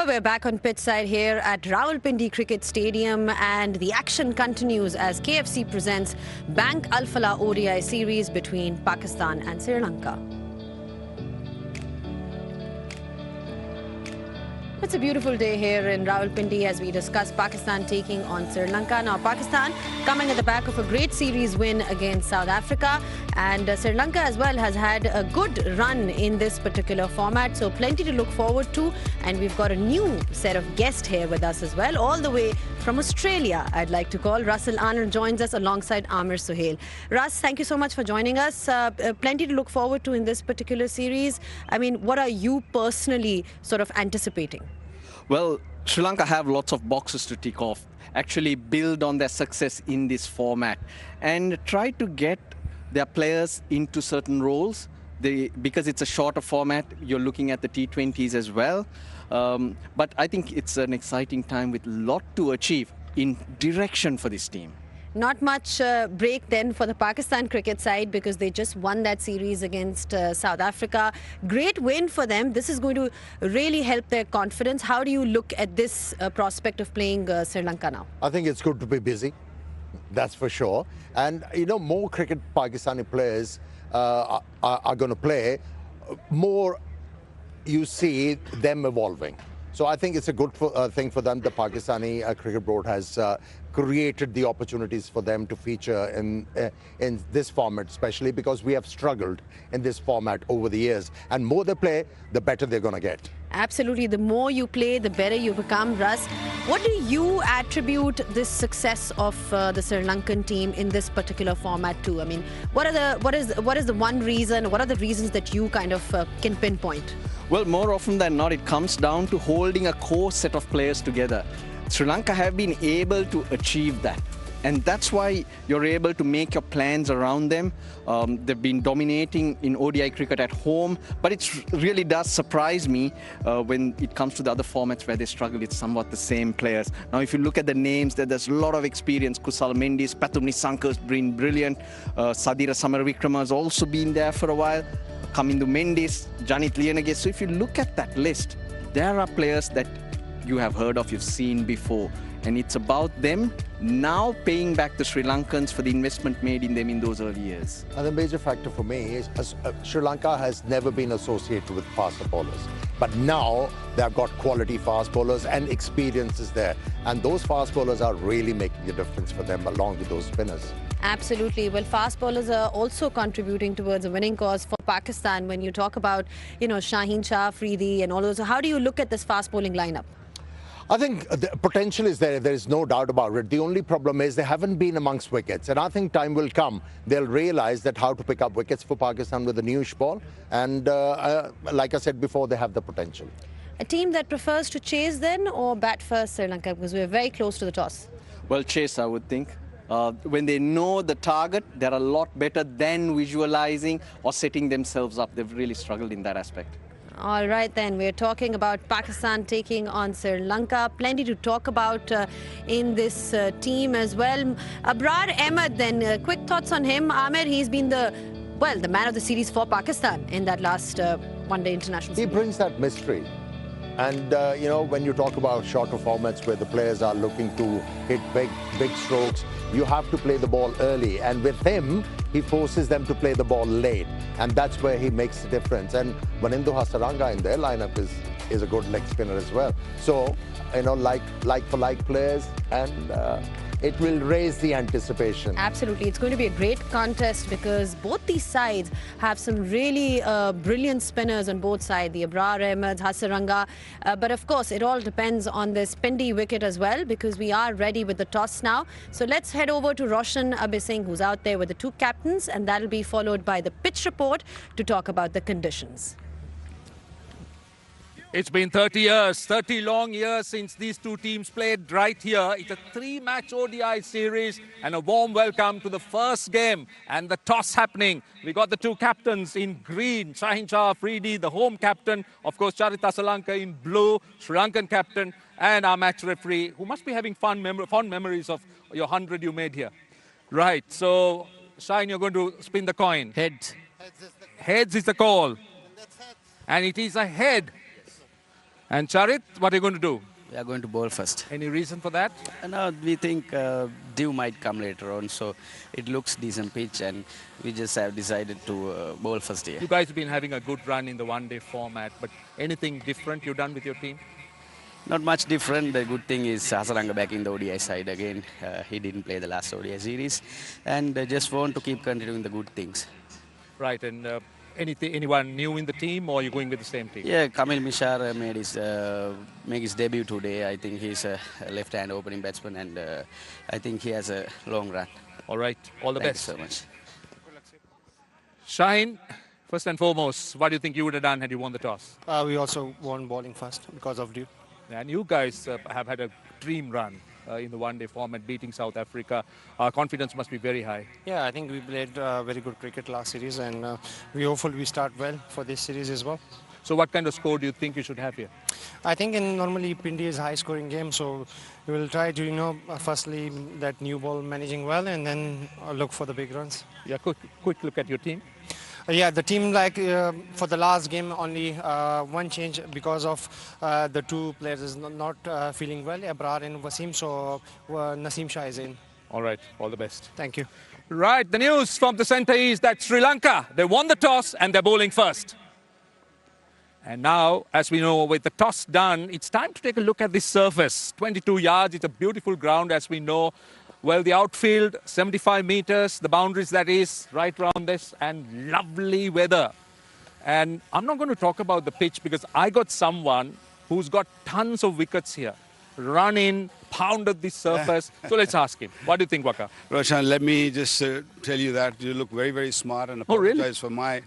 Well, we're back on pitch side here at Rawalpindi Cricket Stadium, and the action continues as KFC presents Bank Alfala ODI series between Pakistan and Sri Lanka. It's a beautiful day here in Rawalpindi as we discuss Pakistan taking on Sri Lanka. Now, Pakistan coming at the back of a great series win against South Africa, and Sri Lanka as well has had a good run in this particular format. So plenty to look forward to, and we've got a new set of guests here with us as well, all the way from Australia, I'd like to call. Arslan Ash joins us alongside Amir Suhail. Russ, thank you so much for joining us. Plenty to look forward to in this particular series. I mean, what are you personally sort of anticipating? Well, Sri Lanka have lots of boxes to tick off, actually build on their success in this format and try to get their players into certain roles. Because it's a shorter format, you're looking at the T20s as well. But I think it's an exciting time with a lot to achieve in direction for this team. Not much break then for the Pakistan cricket side because they just won that series against South Africa. Great win for them. This is going to really help their confidence. How do you look at this prospect of playing Sri Lanka now? I think it's good to be busy, that's for sure. And, you know, more cricket Pakistani players are going to play, more you see them evolving. So I think it's a good thing for them. The Pakistani Cricket Board has created the opportunities for them to feature in this format, especially because we have struggled in this format over the years. And more they play, the better they're going to get. Absolutely. The more you play, the better you become. Russ, what do you attribute this success of the Sri Lankan team in this particular format to? I mean, what is the one reason? What are the reasons that you kind of can pinpoint? Well, more often than not, it comes down to holding a core set of players together. Sri Lanka have been able to achieve that. And that's why you're able to make your plans around them. They've been dominating in ODI cricket at home, but it really does surprise me when it comes to the other formats where they struggle. It's somewhat the same players. Now, if you look at the names, there's a lot of experience. Kusal Mendis, Pathum Nissanka's been brilliant. Sadira Samaravikrama has also been there for a while. Kamindu Mendis, Janit Liyanage. So if you look at that list, there are players that you have heard of, you've seen before. And it's about them now paying back the Sri Lankans for the investment made in them in those early years. And the major factor for me is Sri Lanka has never been associated with faster bowlers. But now they've got quality fast bowlers and experience is there. And those fast bowlers are really making a difference for them along with those spinners. Absolutely. Well, fast bowlers are also contributing towards a winning cause for Pakistan when you talk about, you know, Shaheen Shah, Afridi and all those. So how do you look at this fast bowling lineup? I think the potential is there. There is no doubt about it. The only problem is they haven't been amongst wickets. And I think time will come. They'll realize that how to pick up wickets for Pakistan with the newish ball. And like I said before, they have the potential. A team that prefers to chase then or bat first, Sri Lanka, because we're very close to the toss? Well, chase, I would think. When they know the target, they're a lot better than visualizing or setting themselves up. They've really struggled in that aspect. All right, then. We're talking about Pakistan taking on Sri Lanka. Plenty to talk about in this team as well. Babar Azam, then, quick thoughts on him. Amir, he's been the man of the series for Pakistan in that last one-day international series. He brings that mystery. And, you know, when you talk about shorter formats where the players are looking to hit big strokes, you have to play the ball early. And with him, he forces them to play the ball late. And that's where he makes the difference. And Manindu Hasaranga in their lineup is a good leg spinner as well. So, you know, like for like players, and it will raise the anticipation. Absolutely. It's going to be a great contest because both these sides have some really brilliant spinners on both sides, the Babar Azam, Hasaranga. But of course, it all depends on the spindy wicket as well because we are ready with the toss now. So let's head over to Roshan Abhisingh, who's out there with the two captains, and that'll be followed by the pitch report to talk about the conditions. It's been 30 long years since these two teams played right here. It's a three-match ODI series and a warm welcome to the first game and the toss happening. We got the two captains in green, Shaheen Shah Afridi, the home captain, of course Charith Asalanka in blue, Sri Lankan captain, and our match referee, who must be having fond memories of your 100 you made here. Right, so Shaheen, you're going to spin the coin. Heads. Heads is the call. And it is a head. And Charit, what are you going to do? We are going to bowl first. Any reason for that? Now we think Dew might come later on, so it looks decent pitch, and we just have decided to bowl first here. You guys have been having a good run in the one-day format, but anything different you've done with your team? Not much different. The good thing is Arslan back in the ODI side again. He didn't play the last ODI series, and just want to keep continuing the good things. Right, and anyone new in the team, or are you going with the same team? Yeah, Kamil Mishar make his debut today. I think he's a left-hand opening batsman, and I think he has a long run. All right, all the Thank best. you so much. Shaheen, first and foremost, what do you think you would have done had you won the toss? We also won bowling first because of Dew. And you guys have had a dream run in the one-day format, beating South Africa. Our confidence must be very high. Yeah, I think we played very good cricket last series, and we hopefully we start well for this series as well. So what kind of score do you think you should have here? I think normally Pindi is a high-scoring game, so we will try to, firstly that new ball managing well, and then look for the big runs. Yeah, quick look at your team. Yeah, the team for the last game only one change because of the two players is not feeling well, Abrar and Wasim, so Naseem Shah is in. All right, all the best. Thank you. Right, the news from the centre is that Sri Lanka, they won the toss and they're bowling first. And now, as we know, with the toss done, it's time to take a look at this surface. 22 yards, it's a beautiful ground, as we know. Well, the outfield, 75 meters, the boundaries that is, right around this, and lovely weather. And I'm not going to talk about the pitch because I got someone who's got tons of wickets here. Run in, pounded this surface. So let's ask him. What do you think, Waka? Roshan, let me just tell you that you look very, very smart, and apologize for my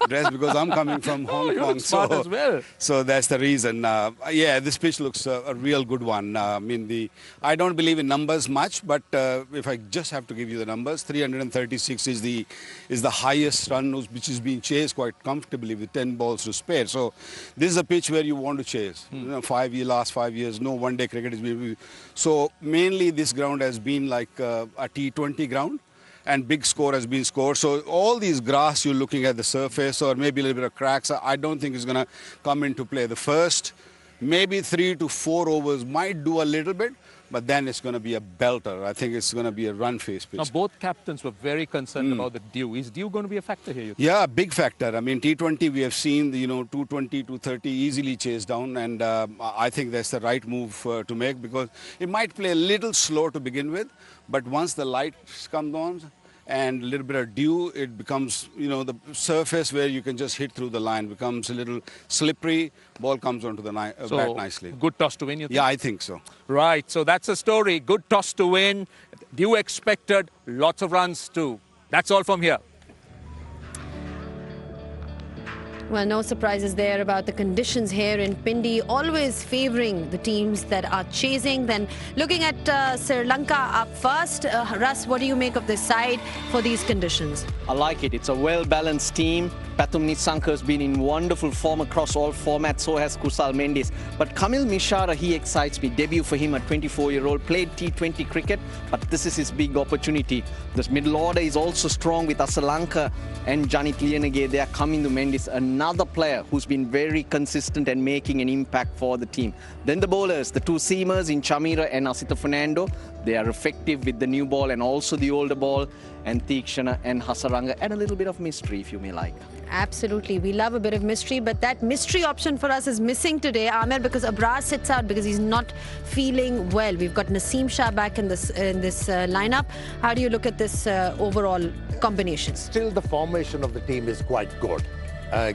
dress because I'm coming from Hong you Kong. look smart as well. So that's the reason. Yeah, this pitch looks a real good one. I don't believe in numbers much, but if I just have to give you the numbers, 336 is the highest run which is being chased quite comfortably with 10 balls to spare. So this is a pitch where you want to chase. Last 5 years, no one-day cricket has been. So mainly this ground has been like a T20 ground, and big score has been scored. So all these grass you're looking at the surface, or maybe a little bit of cracks, I don't think is going to come into play. The first maybe 3 to 4 overs might do a little bit, but then it's going to be a belter. I think it's going to be a run-face pitch. Now, both captains were very concerned about the dew. Is dew going to be a factor here, you think? Yeah, big factor. I mean, T20, we have seen, 220, 230 easily chased down, and I think that's the right move to make because it might play a little slow to begin with, but once the lights come on and a little bit of dew, it becomes, the surface where you can just hit through the line becomes a little slippery. Ball comes onto the bat nicely. Good toss to win, you think? Yeah, I think so. Right, so that's the story. Good toss to win. Dew expected, lots of runs too. That's all from here. Well, no surprises there about the conditions here in Pindi, always favouring the teams that are chasing. Then looking at Sri Lanka up first. Russ, what do you make of this side for these conditions? I like it. It's a well-balanced team. Pathum Nissanka has been in wonderful form across all formats, so has Kusal Mendis. But Kamil Mishara, he excites me. Debut for him, a 24-year-old, played T20 cricket, but this is his big opportunity. This middle order is also strong with Asalanka and Janit Liyanage. They are coming to Mendis, another player who's been very consistent and making an impact for the team. Then the bowlers, the two seamers in Chamira and Asita Fernando. They are effective with the new ball and also the older ball, and Theekshana and Hasaranga, and a little bit of mystery, if you may like. Absolutely. We love a bit of mystery, but that mystery option for us is missing today, Amer, because Abrar sits out because he's not feeling well. We've got Naseem Shah back in this lineup. How do you look at this overall combination? Still, the formation of the team is quite good.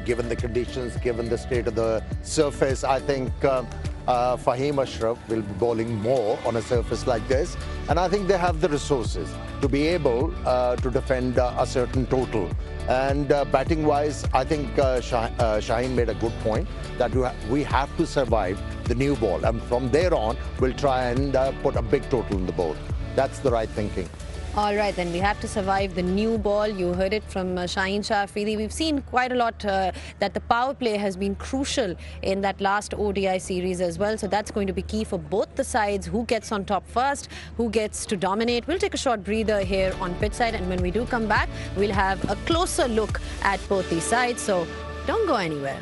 Given the conditions, given the state of the surface, I think Fahim Ashraf will be bowling more on a surface like this. And I think they have the resources to be able to defend a certain total. And batting-wise, I think Shaheen made a good point that we have to survive the new ball. And from there on, we'll try and put a big total in the board. That's the right thinking. All right, then we have to survive the new ball. You heard it from Shaheen Shah Afridi. We've seen quite a lot that the power play has been crucial in that last ODI series as well. So that's going to be key for both the sides. Who gets on top first? Who gets to dominate? We'll take a short breather here on pitch side. And when we do come back, we'll have a closer look at both these sides. So don't go anywhere.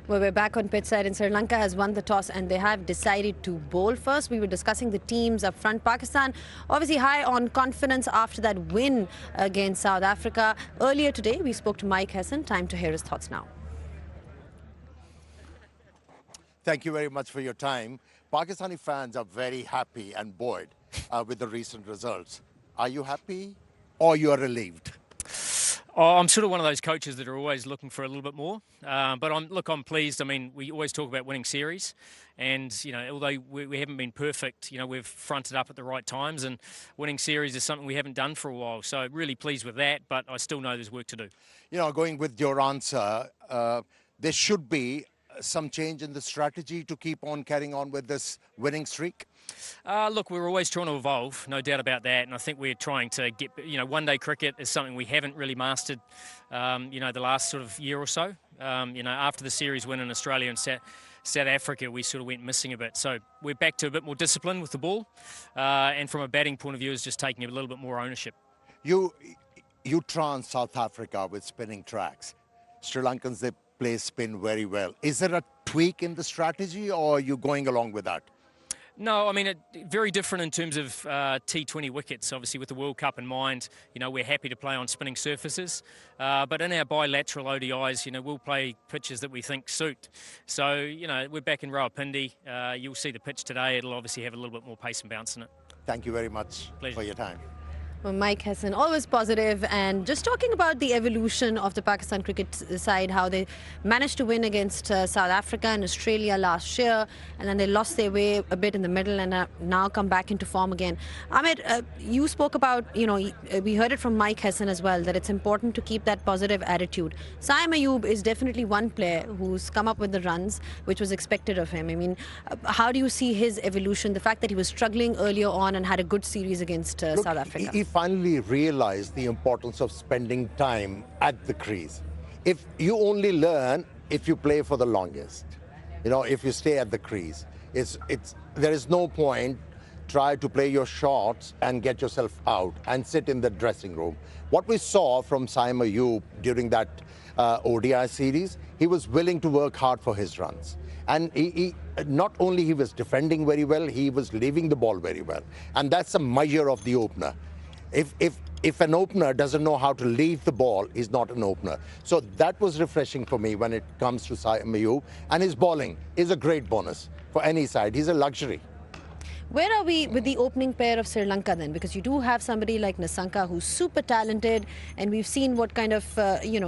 Well, we're back on pitch side, and Sri Lanka has won the toss and they have decided to bowl first. We were discussing the teams up front. Pakistan obviously high on confidence after that win against South Africa. Earlier today, we spoke to Mike Hesson. Time to hear his thoughts now. Thank you very much for your time. Pakistani fans are very happy and buoyed with the recent results. Are you happy or you are relieved? Oh, I'm sort of one of those coaches that are always looking for a little bit more. But I'm pleased. I mean, we always talk about winning series. And, although we haven't been perfect, we've fronted up at the right times. And winning series is something we haven't done for a while. So really pleased with that. But I still know there's work to do. Going with your answer, there should be some change in the strategy to keep on carrying on with this winning streak. Look, we're always trying to evolve, no doubt about that. And I think we're trying to get, one-day cricket is something we haven't really mastered, the last sort of year or so. After the series win in Australia and South Africa, we sort of went missing a bit. So we're back to a bit more discipline with the ball. And from a batting point of view, is just taking a little bit more ownership. You trance South Africa with spinning tracks. Sri Lankans, they play spin very well. Is there a tweak in the strategy or are you going along with that? No, I mean, very different in terms of T20 wickets. Obviously, with the World Cup in mind, we're happy to play on spinning surfaces. But in our bilateral ODIs, we'll play pitches that we think suit. So, we're back in Rawalpindi. You'll see the pitch today. It'll obviously have a little bit more pace and bounce in it. Thank you very much for your time. Well, Mike Hesson, always positive, and just talking about the evolution of the Pakistan cricket side, how they managed to win against South Africa and Australia last year, and then they lost their way a bit in the middle and now come back into form again. Ahmed, you spoke about, we heard it from Mike Hesson as well, that it's important to keep that positive attitude. Saim Ayub is definitely one player who's come up with the runs, which was expected of him. I mean, how do you see his evolution, the fact that he was struggling earlier on and had a good series against South Africa? He finally realized the importance of spending time at the crease. If you only learn if you play for the longest, if you stay at the crease, there is no point try to play your shots and get yourself out and sit in the dressing room. What we saw from Saim Ayub during that ODI series, he was willing to work hard for his runs. And he not only he was defending very well, he was leaving the ball very well. And that's a measure of the opener. If an opener doesn't know how to leave the ball, he's not an opener. So that was refreshing for me when it comes to Saim Ayub. And his bowling is a great bonus for any side. He's a luxury. Where are we with the opening pair of Sri Lanka then? Because you do have somebody like Nasanka who's super talented, and we've seen what kind of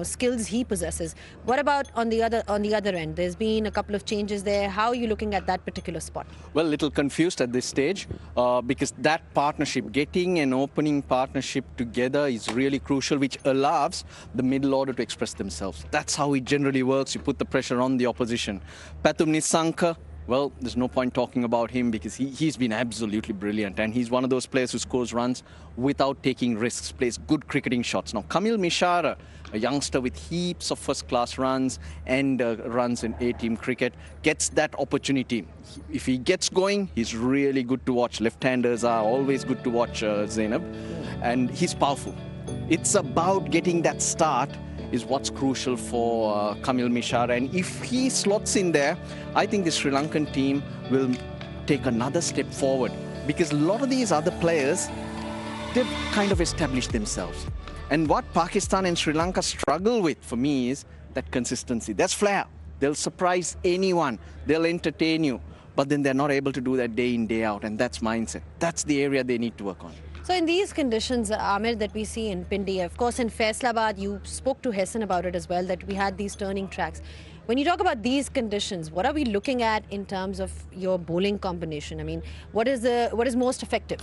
skills he possesses. What about on the other end? There's been a couple of changes there. How are you looking at that particular spot? Well, a little confused at this stage because that partnership, getting an opening partnership together is really crucial, which allows the middle order to express themselves. That's how it generally works. You put the pressure on the opposition. Pathum Nissanka, well, there's no point talking about him because he's been absolutely brilliant. And he's one of those players who scores runs without taking risks, plays good cricketing shots. Now, Kamil Mishara, a youngster with heaps of first-class runs and runs in A-team cricket, gets that opportunity. If he gets going, he's really good to watch. Left-handers are always good to watch, Zainab. And he's powerful. It's about getting that start is what's crucial for Kamil Mishara. And if he slots in there, I think the Sri Lankan team will take another step forward because a lot of these other players, they've kind of established themselves. And what Pakistan and Sri Lanka struggle with, for me, is that consistency. There's flair. They'll surprise anyone. They'll entertain you. But then they're not able to do that day in, day out. And that's mindset. That's the area they need to work on. So in these conditions, Amir, that we see in Pindi, of course in Faisalabad, you spoke to Hesson about it as well, that we had these turning tracks. When you talk about these conditions, what are we looking at in terms of your bowling combination? I mean, what is most effective?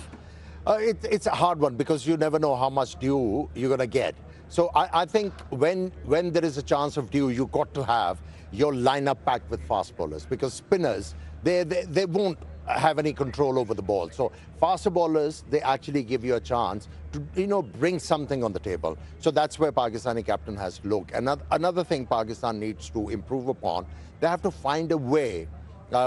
It's a hard one because you never know how much dew you're going to get. So I think when there is a chance of dew, you've got to have your lineup packed with fast bowlers because spinners, they won't have any control over the ball. So faster bowlers, they actually give you a chance to, bring something on the table. So that's where Pakistani captain has to look. Another thing Pakistan needs to improve upon, they have to find a way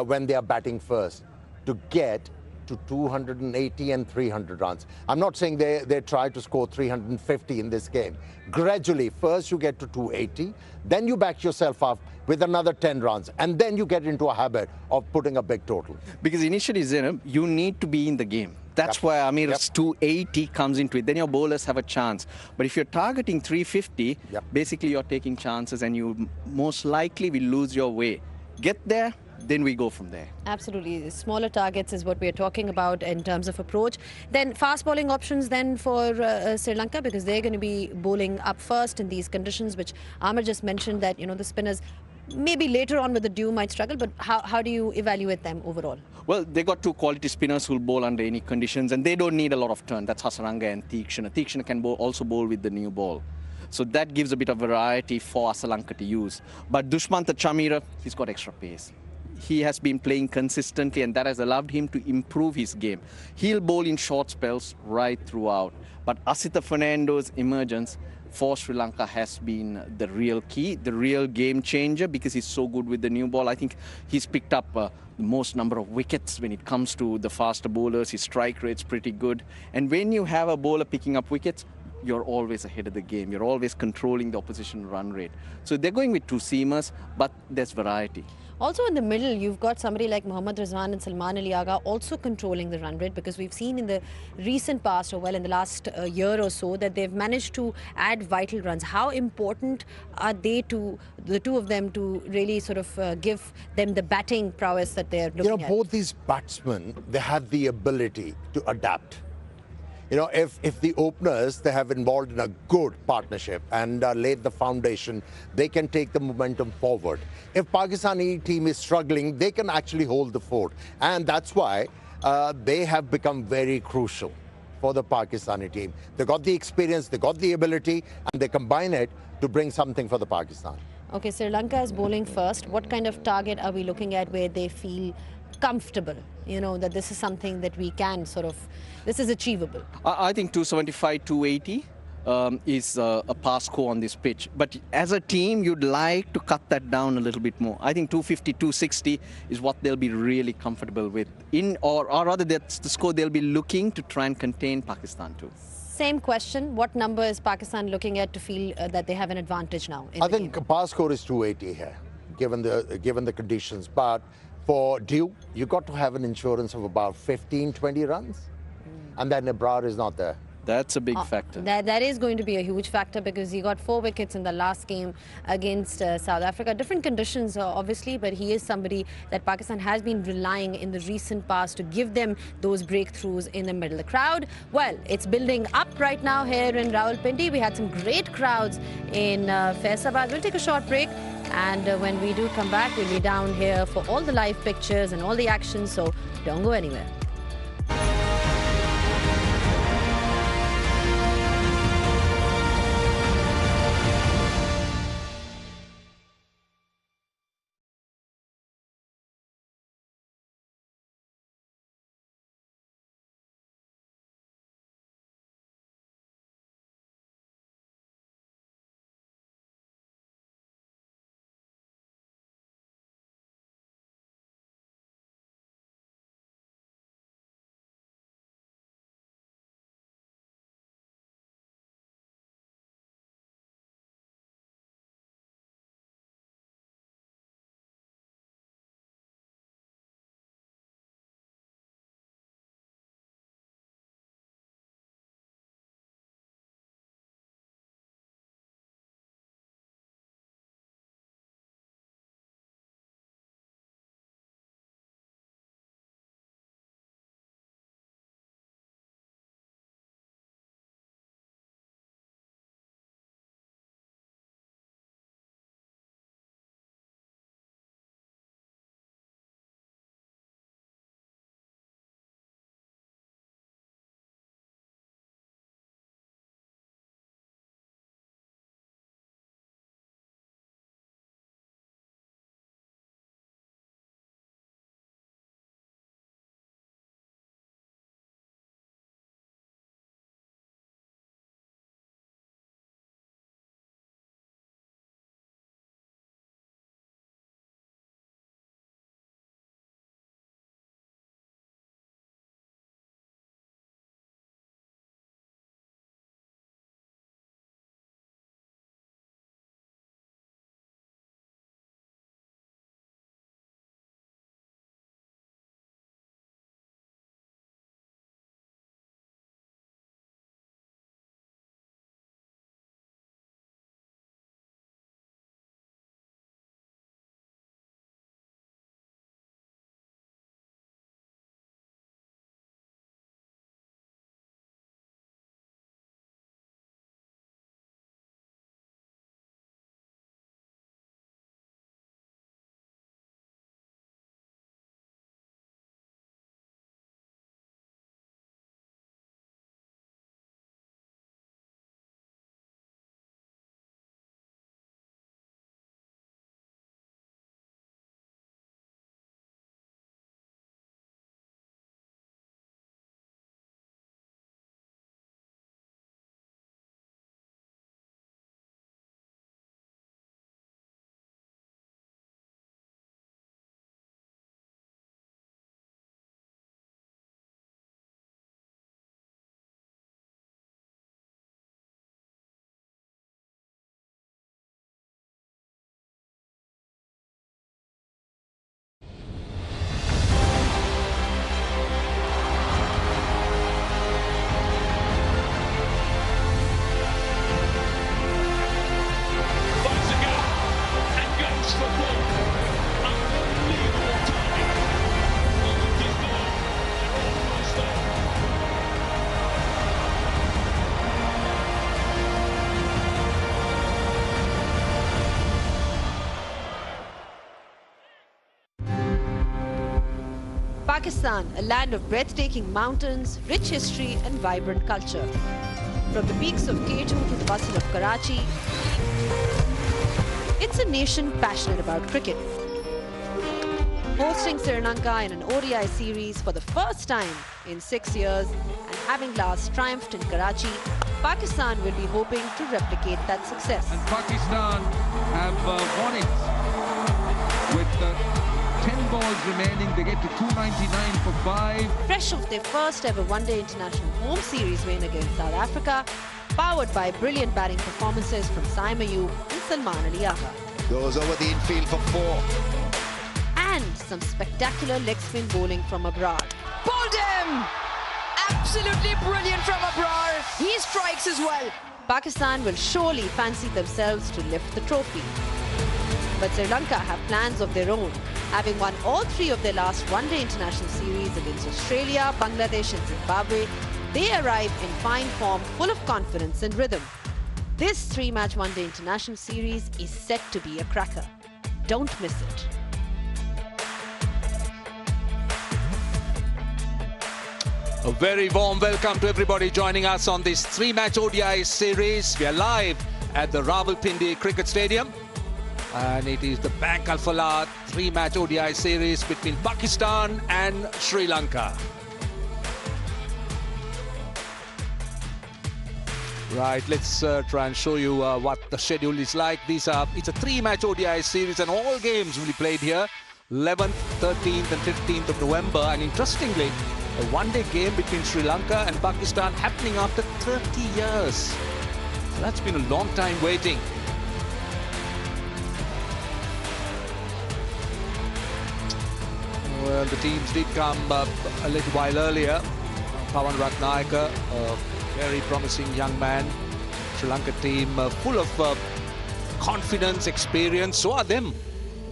when they are batting first to get to 280 and 300 runs. I'm not saying they try to score 350 in this game. Gradually, first you get to 280, then you back yourself up with another 10 runs, and then you get into a habit of putting a big total. Because initially, Zainab, you need to be in the game. That's why Amir's 280 comes into it. Then your bowlers have a chance. But if you're targeting 350, basically you're taking chances and you most likely will lose your way. Get there, then we go from there. Absolutely. Smaller targets is what we're talking about in terms of approach. Then fast bowling options then for Sri Lanka, because they're going to be bowling up first in these conditions, which Amir just mentioned that, the spinners maybe later on with the dew might struggle, but how do you evaluate them overall? Well, they got two quality spinners who'll bowl under any conditions, and they don't need a lot of turn. That's Hasaranga and Theekshana. Theekshana can also bowl with the new ball. So that gives a bit of variety for Asalanka to use. But Dushmantha Chamira, he's got extra pace. He has been playing consistently, and that has allowed him to improve his game. He'll bowl in short spells right throughout. But Asitha Fernando's emergence for Sri Lanka has been the real key, the real game changer, because he's so good with the new ball. I think he's picked up the most number of wickets when it comes to the faster bowlers. His strike rate's pretty good. And when you have a bowler picking up wickets, you're always ahead of the game. You're always controlling the opposition run rate. So they're going with two seamers, but there's variety. Also in the middle, you've got somebody like Mohammad Rizwan and Salman Ali Agha also controlling the run rate, because we've seen in the recent past, or well in the last year or so, that they've managed to add vital runs. How important are they to the two of them to really sort of give them the batting prowess that they're looking at? Both these batsmen, they have the ability to adapt. If the openers, they have involved in a good partnership and laid the foundation, they can take the momentum forward. If Pakistani team is struggling, they can actually hold the fort. And that's why they have become very crucial for the Pakistani team. They got the experience, they got the ability, and they combine it to bring something for the Pakistan. Okay, Sri Lanka is bowling first. What kind of target are we looking at where they feel comfortable, that this is something that we can this is achievable? I think 275, 280 is a pass score on this pitch. But as a team, you'd like to cut that down a little bit more. I think 250, 260 is what they'll be really comfortable with. Or rather, that's the score they'll be looking to try and contain Pakistan to. Same question. What number is Pakistan looking at to feel that they have an advantage now? I think pass score is 280 here, given the conditions. But for dew, you got to have an insurance of about 15, 20 runs. And then Abrar is not there. That's a big factor. That is going to be a huge factor, because he got 4 wickets in the last game against South Africa. Different conditions, obviously, but he is somebody that Pakistan has been relying in the recent past to give them those breakthroughs in the middle. The crowd, well, it's building up right now here in Rawalpindi. We had some great crowds in Faisabad. We'll take a short break. And when we do come back, we'll be down here for all the live pictures and all the action. So don't go anywhere. Pakistan, a land of breathtaking mountains, rich history and vibrant culture. From the peaks of K2 to the bustle of Karachi, it's a nation passionate about cricket. Hosting Sri Lanka in an ODI series for the first time in 6 years and having last triumphed in Karachi, Pakistan will be hoping to replicate that success. And Pakistan have won it with 10 balls remaining. They get to 299 for 5. Fresh off their first ever one-day international home series win against South Africa, powered by brilliant batting performances from M3V1U and Salman Ali Agha. Goes over the infield for 4. And some spectacular leg spin bowling from Babar. Bowled him! Absolutely brilliant from Babar. He strikes as well. Pakistan will surely fancy themselves to lift the trophy. But Sri Lanka have plans of their own, having won all 3 of their last one-day international series against Australia, Bangladesh and Zimbabwe. They arrive in fine form, full of confidence and rhythm. This 3-match one-day international series is set to be a cracker. Don't miss it. A very warm welcome to everybody joining us on this 3-match ODI series. We are live at the Rawalpindi Cricket Stadium. And it is the Bank Al Falah 3-match ODI series between Pakistan and Sri Lanka. Right, let's try and show you what the schedule is like. It's a 3-match ODI series and all games will be played here 11th, 13th and 15th of November. And interestingly, a one-day game between Sri Lanka and Pakistan happening after 30 years. So that's been a long time waiting. Well, the teams did come a little while earlier. Pawan Ratnayaka, a very promising young man. Sri Lanka team full of confidence, experience. So are them.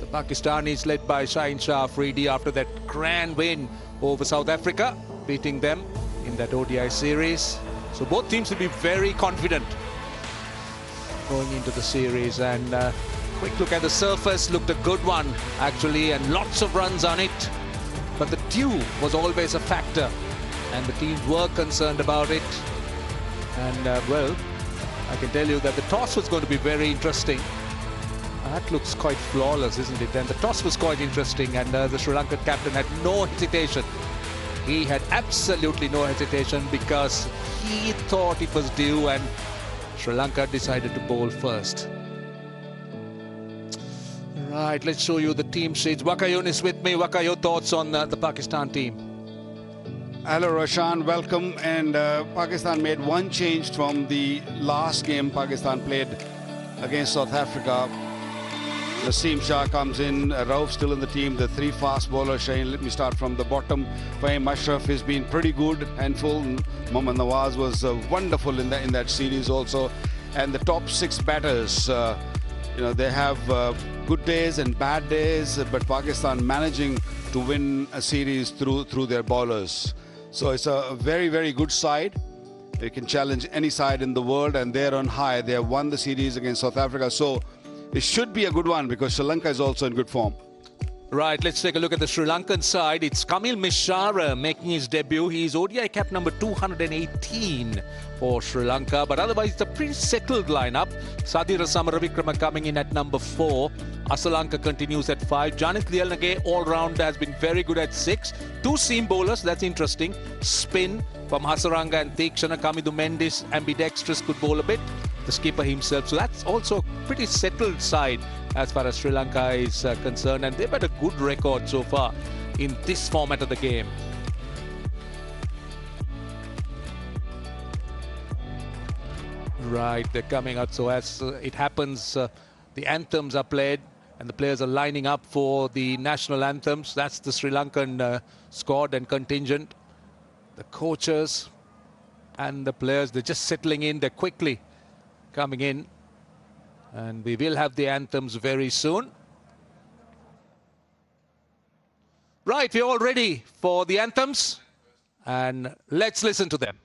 The Pakistanis led by Shaheen Shah Afridi after that grand win over South Africa, beating them in that ODI series. So both teams will be very confident going into the series. And quick look at the surface, looked a good one actually, and lots of runs on it. But the dew was always a factor, and the teams were concerned about it. And well, I can tell you that the toss was going to be very interesting. That looks quite flawless, isn't it? And the toss was quite interesting, and the Sri Lankan captain had no hesitation. He had absolutely no hesitation because he thought it was due, and Sri Lanka decided to bowl first. Right, let's show you the team sheets. Wakayun is with me. Waka, your thoughts on the Pakistan team? Hello, Roshan. Welcome. And Pakistan made one change from the last game Pakistan played against South Africa. Naseem Shah comes in, Rauf still in the team, the 3 fast bowlers. Shaheen, let me start from the bottom. Fahim Ashraf has been pretty good, handful. Mohammad Nawaz was wonderful in that series also. And the top 6 batters, you know, they have good days and bad days, but Pakistan managing to win a series through their bowlers. So it's a very, very good side. They can challenge any side in the world, and they're on high. They have won the series against South Africa. So it should be a good one because Sri Lanka is also in good form. Right, let's take a look at the Sri Lankan side. It's Kamil Mishara making his debut. He's ODI cap number 218 for Sri Lanka. But otherwise, it's a pretty settled lineup. Sadira Samaravikrama coming in at number 4. Asalanka continues at 5. Janith Lielnage all-round has been very good at 6. 2 seam bowlers, that's interesting. Spin from Hasaranga and Theekshana. Kamidu Mendis, ambidextrous, could bowl a bit. The skipper himself. So that's also a pretty settled side as far as Sri Lanka is concerned. And they've had a good record so far in this format of the game. Right, they're coming out. So as it happens, the anthems are played and the players are lining up for the national anthems. That's the Sri Lankan squad and contingent. The coaches and the players, they're just settling in. They're quickly coming in. And we will have the anthems very soon. Right, we're all ready for the anthems. And let's listen to them.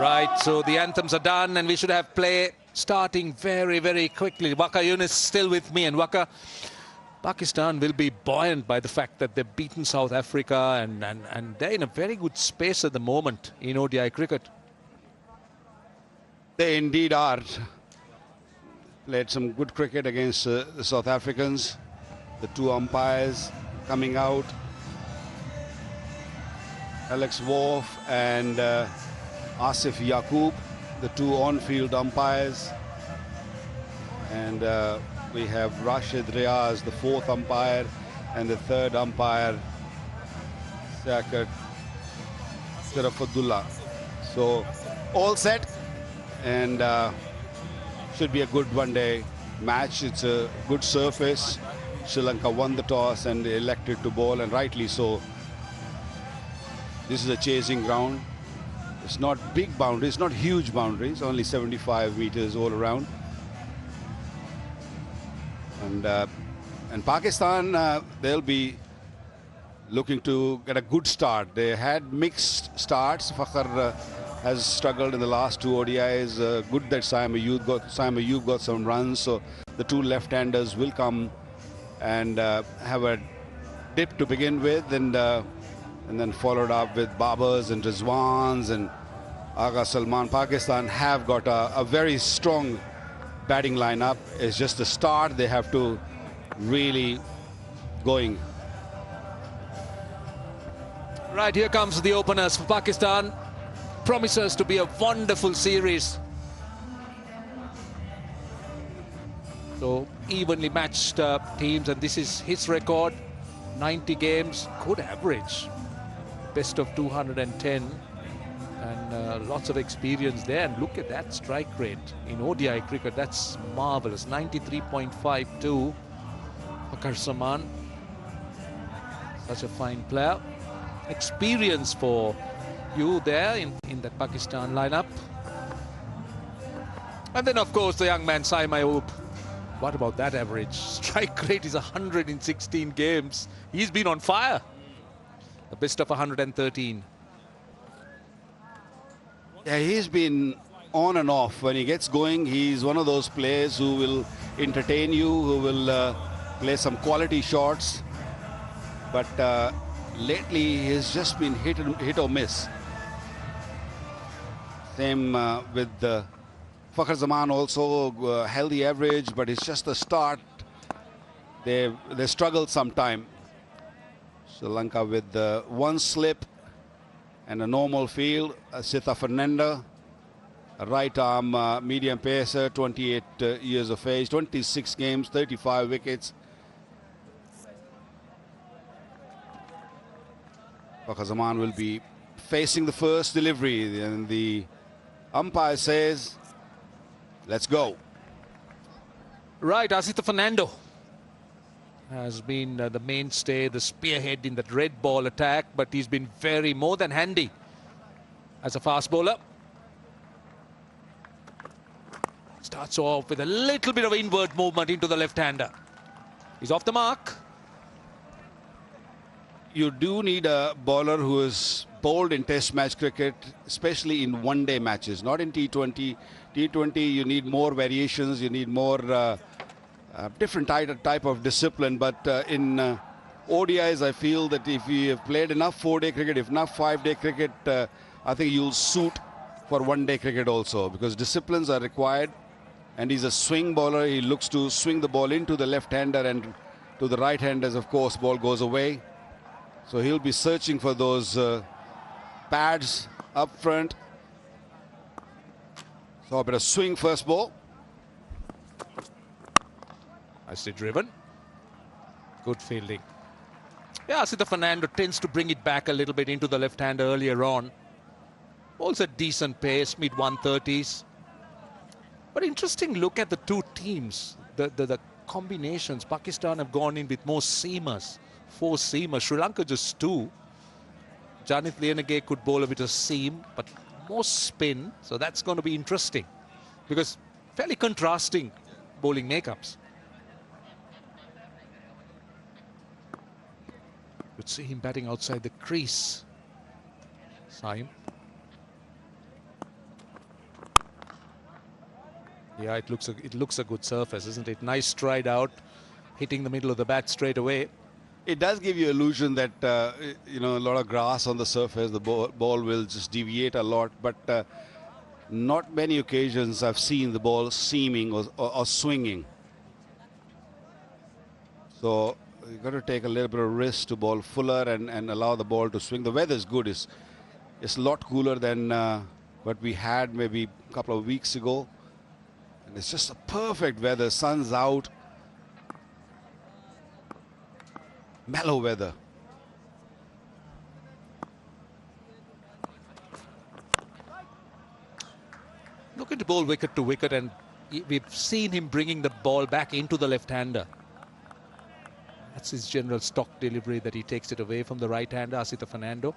Right, so the anthems are done and we should have play starting very, very quickly. Waka Yunus still with me, and Waka, Pakistan will be buoyant by the fact that they've beaten South Africa and they're in a very good space at the moment in ODI cricket. They indeed are. Played some good cricket against the South Africans. The two umpires coming out, Alex Worf and Asif Yaqub, the two on-field umpires. And we have Rashid Riaz, the fourth umpire, and the third umpire, Sakat Sharafudullah. So all set, and should be a good one-day match. It's a good surface. Sri Lanka won the toss and elected to bowl, and rightly so. This is a chasing ground. It's not big boundaries, not huge boundaries, only 75 meters all around. And Pakistan, they'll be looking to get a good start. They had mixed starts. Fakhar has struggled in the last two ODIs. Good that Saim Ayub got some runs, so the two left-handers will come and have a dip to begin with, and then followed up with Babars and Rizwans and Agha Salman, Pakistan have got a very strong batting lineup. It's just the start. They have to really going. Right, here comes the openers for Pakistan. Promises to be a wonderful series. So evenly matched teams, and this is his record. 90 games, good average. Best of 210. And lots of experience there. And look at that strike rate in ODI cricket. That's marvelous. 93.52 for Karsaman. Such a fine player. Experience for you there in the Pakistan lineup. And then, of course, the young man, Saim Ayub. What about that average? Strike rate is 100 in 16 games. He's been on fire. The best of 113. Yeah, he's been on and off. When he gets going, he's one of those players who will entertain you, who will play some quality shots. But lately, he's just been hit or miss. Same with Fakhar Zaman, also held the average, but it's just the start. They struggled sometime. Sri Lanka with one slip and a normal field. Sitha Fernanda, a right arm medium pacer, 28 years of age, 26 games, 35 wickets. Fakhar Zaman will be facing the first delivery, and the umpire says, let's go. Right, Asita Fernando has been the mainstay, the spearhead in that red ball attack, but he's been more than handy as a fast bowler. Starts off with a little bit of inward movement into the left-hander. He's off the mark. You do need a bowler who is bowled in test match cricket, especially in one-day matches, not in T20. T20, you need more variations, you need more different type of discipline. But in ODIs, I feel that if you have played enough 4-day cricket, if not 5-day cricket, I think you'll suit for one-day cricket also, because disciplines are required. And he's a swing bowler. He looks to swing the ball into the left-hander, and to the right-handers, of course, ball goes away. So he'll be searching for those pads up front. So a bit of swing first ball. Nicely driven. Good fielding. Yeah, Asita Fernando tends to bring it back a little bit into the left hand earlier on. Also decent pace, mid-130s. But interesting look at the two teams. The combinations. Pakistan have gone in with more seamers. 4 seamers. Sri Lanka just 2. Janith Lianage could bowl a bit of seam, but more spin. So that's going to be interesting, because fairly contrasting bowling makeups. Could see him batting outside the crease. Saim. Yeah, it looks a good surface, isn't it? Nice stride out, hitting the middle of the bat straight away. It does give you illusion that, you know, a lot of grass on the surface, the ball will just deviate a lot. But not many occasions I've seen the ball seaming or swinging. So you've got to take a little bit of risk to bowl fuller and allow the ball to swing. The weather's good. It's a lot cooler than what we had maybe a couple of weeks ago. And it's just a perfect weather. Sun's out. Mellow weather. Look at the ball wicket to wicket, and we've seen him bringing the ball back into the left-hander. That's his general stock delivery, that he takes it away from the right-hander, Asita Fernando.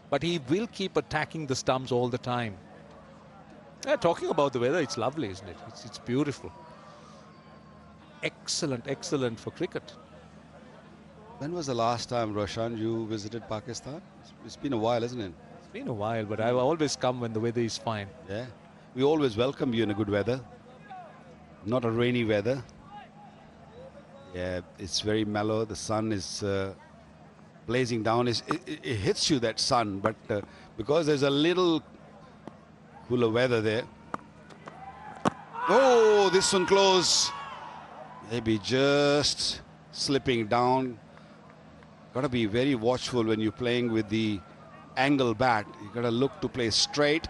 But he will keep attacking the stumps all the time. Yeah, talking about the weather, it's lovely, isn't it? It's beautiful. Excellent, excellent for cricket. When was the last time, Roshan, you visited Pakistan? It's been a while, isn't it? It's been a while, but I always come when the weather is fine. Yeah. We always welcome you in a good weather. Not a rainy weather. Yeah, it's very mellow. The sun is blazing down. It hits you, that sun, but because there's a little cooler weather there. Oh, this one close. Maybe just slipping down. Got to be very watchful when you're playing with the angle bat. You got to look to play straight.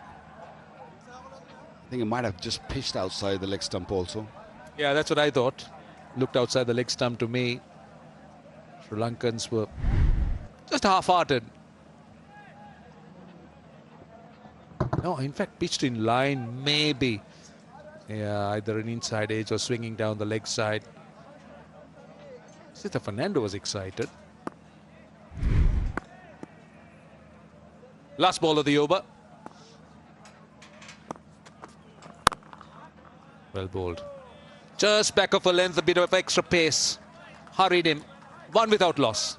I think it might have just pitched outside the leg stump also. Yeah, that's what I thought. Looked outside the leg stump to me. Sri Lankans were just half-hearted. No, in fact, pitched in line, maybe. Yeah, either an inside edge or swinging down the leg side. Sita Fernando was excited. Last ball of the over. Well bowled. Just back of a length, a bit of extra pace. Hurried him. One without loss.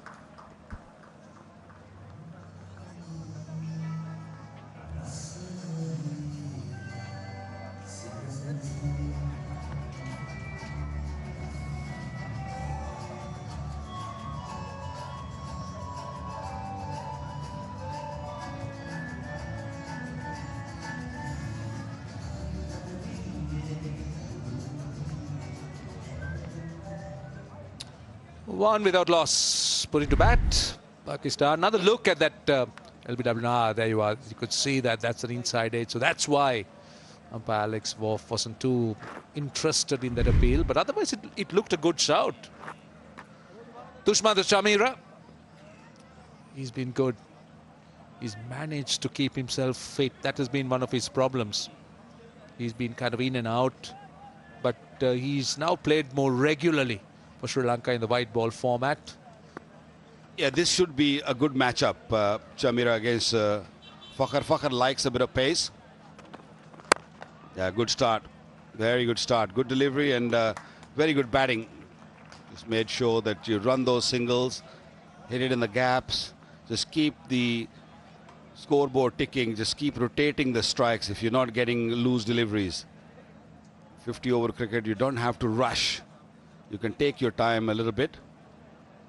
One without loss. Put into bat. Pakistan. Another look at that LBW. Ah, there you are. You could see that that's an inside edge. So that's why umpire Alex Wolff wasn't too interested in that appeal. But otherwise, it looked a good shout. Dushman Chamira. He's been good. He's managed to keep himself fit. That has been one of his problems. He's been kind of in and out. But he's now played more regularly for Sri Lanka in the white ball format. Yeah, this should be a good matchup. Chamira against Fakhar. Fakhar likes a bit of pace. Yeah, good start. Very good start. Good delivery and very good batting. Just made sure that you run those singles, hit it in the gaps. Just keep the scoreboard ticking. Just keep rotating the strikes if you're not getting loose deliveries. 50 over cricket, you don't have to rush. You can take your time a little bit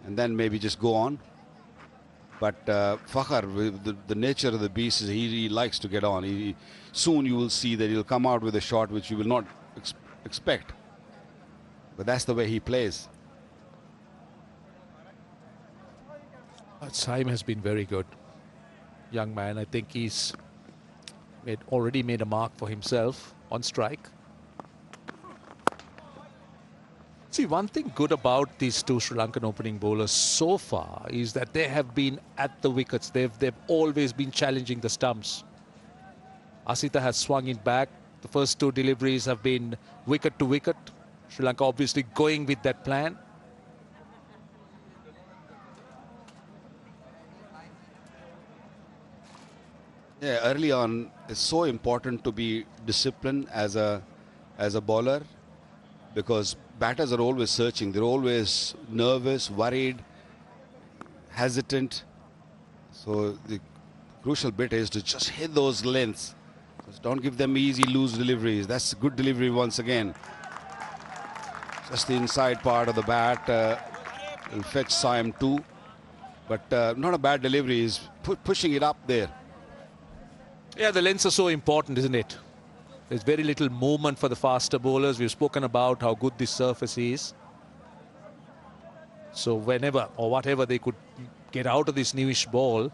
and then maybe just go on. But Fakhar, with the nature of the beast, is he likes to get on. Soon you will see that he'll come out with a shot which you will not expect. But that's the way he plays. Saim has been very good. Young man, I think he's already made a mark for himself on strike. See, one thing good about these two Sri Lankan opening bowlers so far is that they have been at the wickets. They've always been challenging the stumps. Asita has swung it back. The first two deliveries have been wicket to wicket. Sri Lanka obviously going with that plan. Yeah, early on, it's so important to be disciplined as a bowler, because batters are always searching. They're always nervous, worried, hesitant. So the crucial bit is to just hit those lengths. Just don't give them easy, loose deliveries. That's a good delivery once again. Just the inside part of the bat will fetch Saim too. But not a bad delivery. He's pushing it up there. Yeah, the lengths are so important, isn't it? There's very little movement for the faster bowlers. We've spoken about how good this surface is. So whenever or whatever they could get out of this newish ball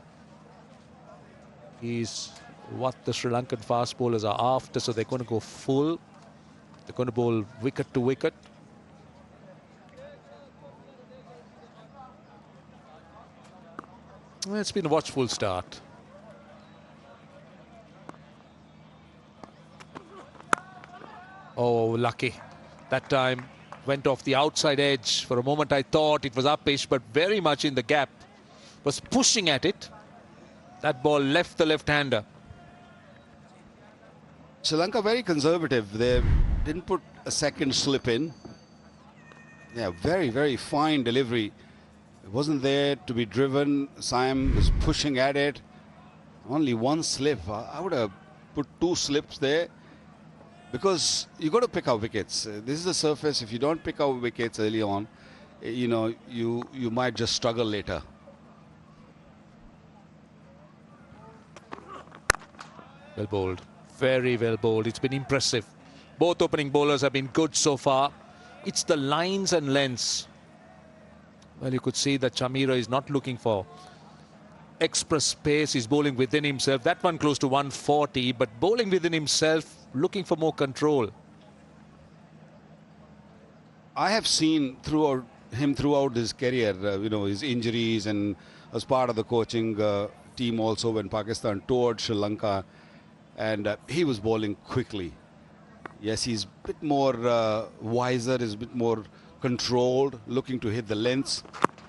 is what the Sri Lankan fast bowlers are after. So they're going to go full. They're going to bowl wicket to wicket. Well, it's been a watchful start. Oh, lucky. That time went off the outside edge. For a moment I thought it was uppish, but very much in the gap. Was pushing at it. That ball left the left-hander. Sri Lanka very conservative. They didn't put a second slip in. Yeah, very, very fine delivery. It wasn't there to be driven. Saim was pushing at it. Only one slip. I would have put two slips there. Because you got to pick up wickets. This is the surface. If you don't pick up wickets early on, you know, you might just struggle later. Well bowled. Very well bowled. It's been impressive. Both opening bowlers have been good so far. It's the lines and lengths. Well, you could see that Chamira is not looking for express pace. He's bowling within himself. That one close to 140, but bowling within himself, looking for more control. I have seen throughout his career, his injuries, and as part of the coaching team also when Pakistan toured Sri Lanka, and he was bowling quickly. Yes, he's a bit more wiser, is a bit more controlled, looking to hit the lengths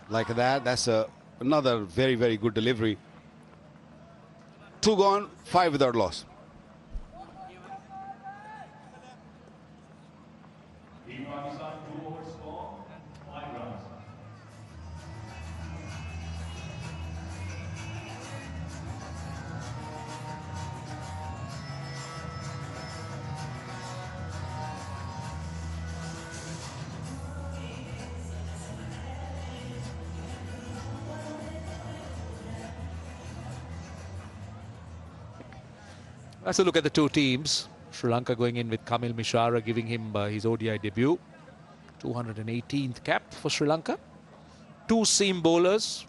like that. That's another very, very good delivery. 2 gone, 5 without loss. Let's look at the two teams. Sri Lanka going in with Kamil Mishara, giving him his ODI debut. 218th cap for Sri Lanka. 2 seam bowlers.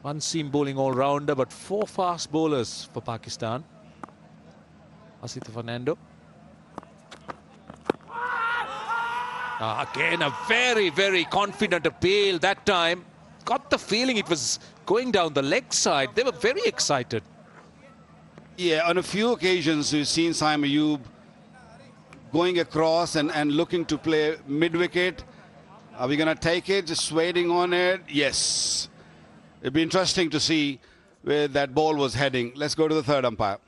1 seam bowling all-rounder, but 4 fast bowlers for Pakistan. Asita Fernando. Again, a very, very confident appeal that time. Got the feeling it was going down the leg side. They were very excited. Yeah, on a few occasions we've seen Salman Ayub going across and looking to play mid-wicket. Are we going to take it? Just waiting on it? Yes. It'd be interesting to see where that ball was heading. Let's go to the third umpire.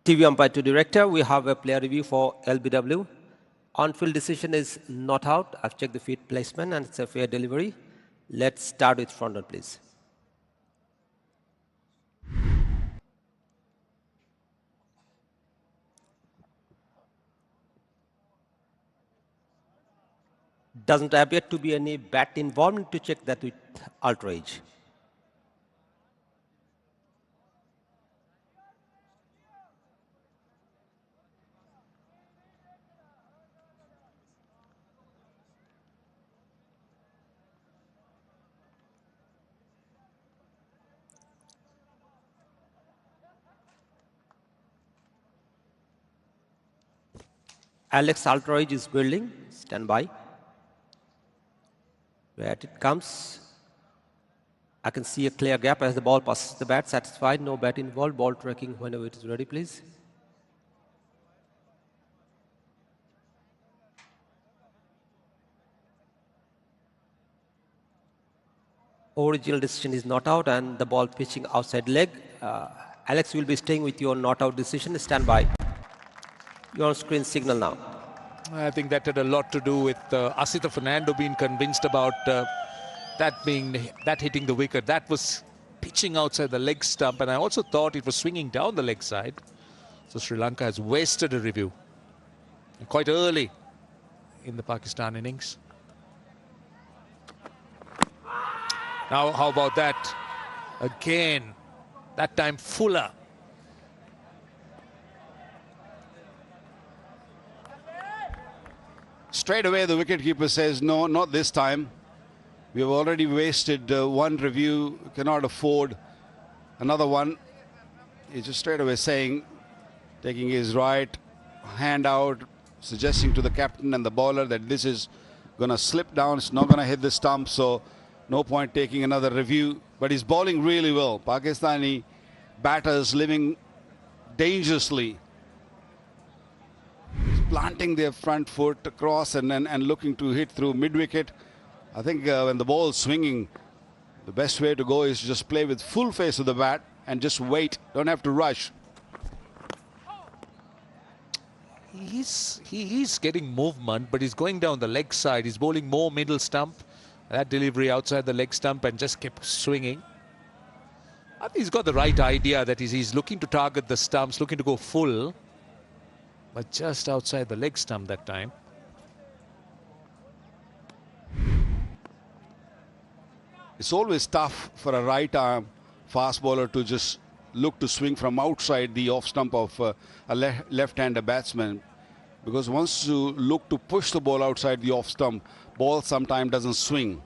TV umpire to director, we have a player review for LBW. On-field decision is not out. I've checked the feet placement and it's a fair delivery. Let's start with front run, please. Doesn't appear to be any bat involved. Need to check that with outrage. Alex Altroid is building. Stand by. Where it comes. I can see a clear gap as the ball passes the bat. Satisfied. No bat involved. Ball tracking whenever it is ready, please. Original decision is not out and the ball pitching outside leg. Alex will be staying with your not out decision. Stand by. Your screen signal now. I think that had a lot to do with Asita Fernando being convinced about that hitting the wicket. That was pitching outside the leg stump, and I also thought it was swinging down the leg side. So Sri Lanka has wasted a review quite early in the Pakistan innings. Now, how about that? Again, that time Fuller. Straight away, the wicketkeeper says, no, not this time. We have already wasted 1 review, cannot afford another one. He's just straight away saying, taking his right hand out, suggesting to the captain and the bowler that this is going to slip down, it's not going to hit the stump, so no point taking another review. But he's bowling really well. Pakistani batters living dangerously. Planting their front foot across and looking to hit through mid-wicket. I think when the ball is swinging, the best way to go is to just play with full face of the bat and just wait. Don't have to rush. He's getting movement, but he's going down the leg side. He's bowling more middle stump. That delivery outside the leg stump and just kept swinging. I think he's got the right idea that he's looking to target the stumps, looking to go full. But just outside the leg stump that time. It's always tough for a right-arm fast bowler to just look to swing from outside the off stump of a left-hander batsman, because once you look to push the ball outside the off stump, ball sometimes doesn't swing.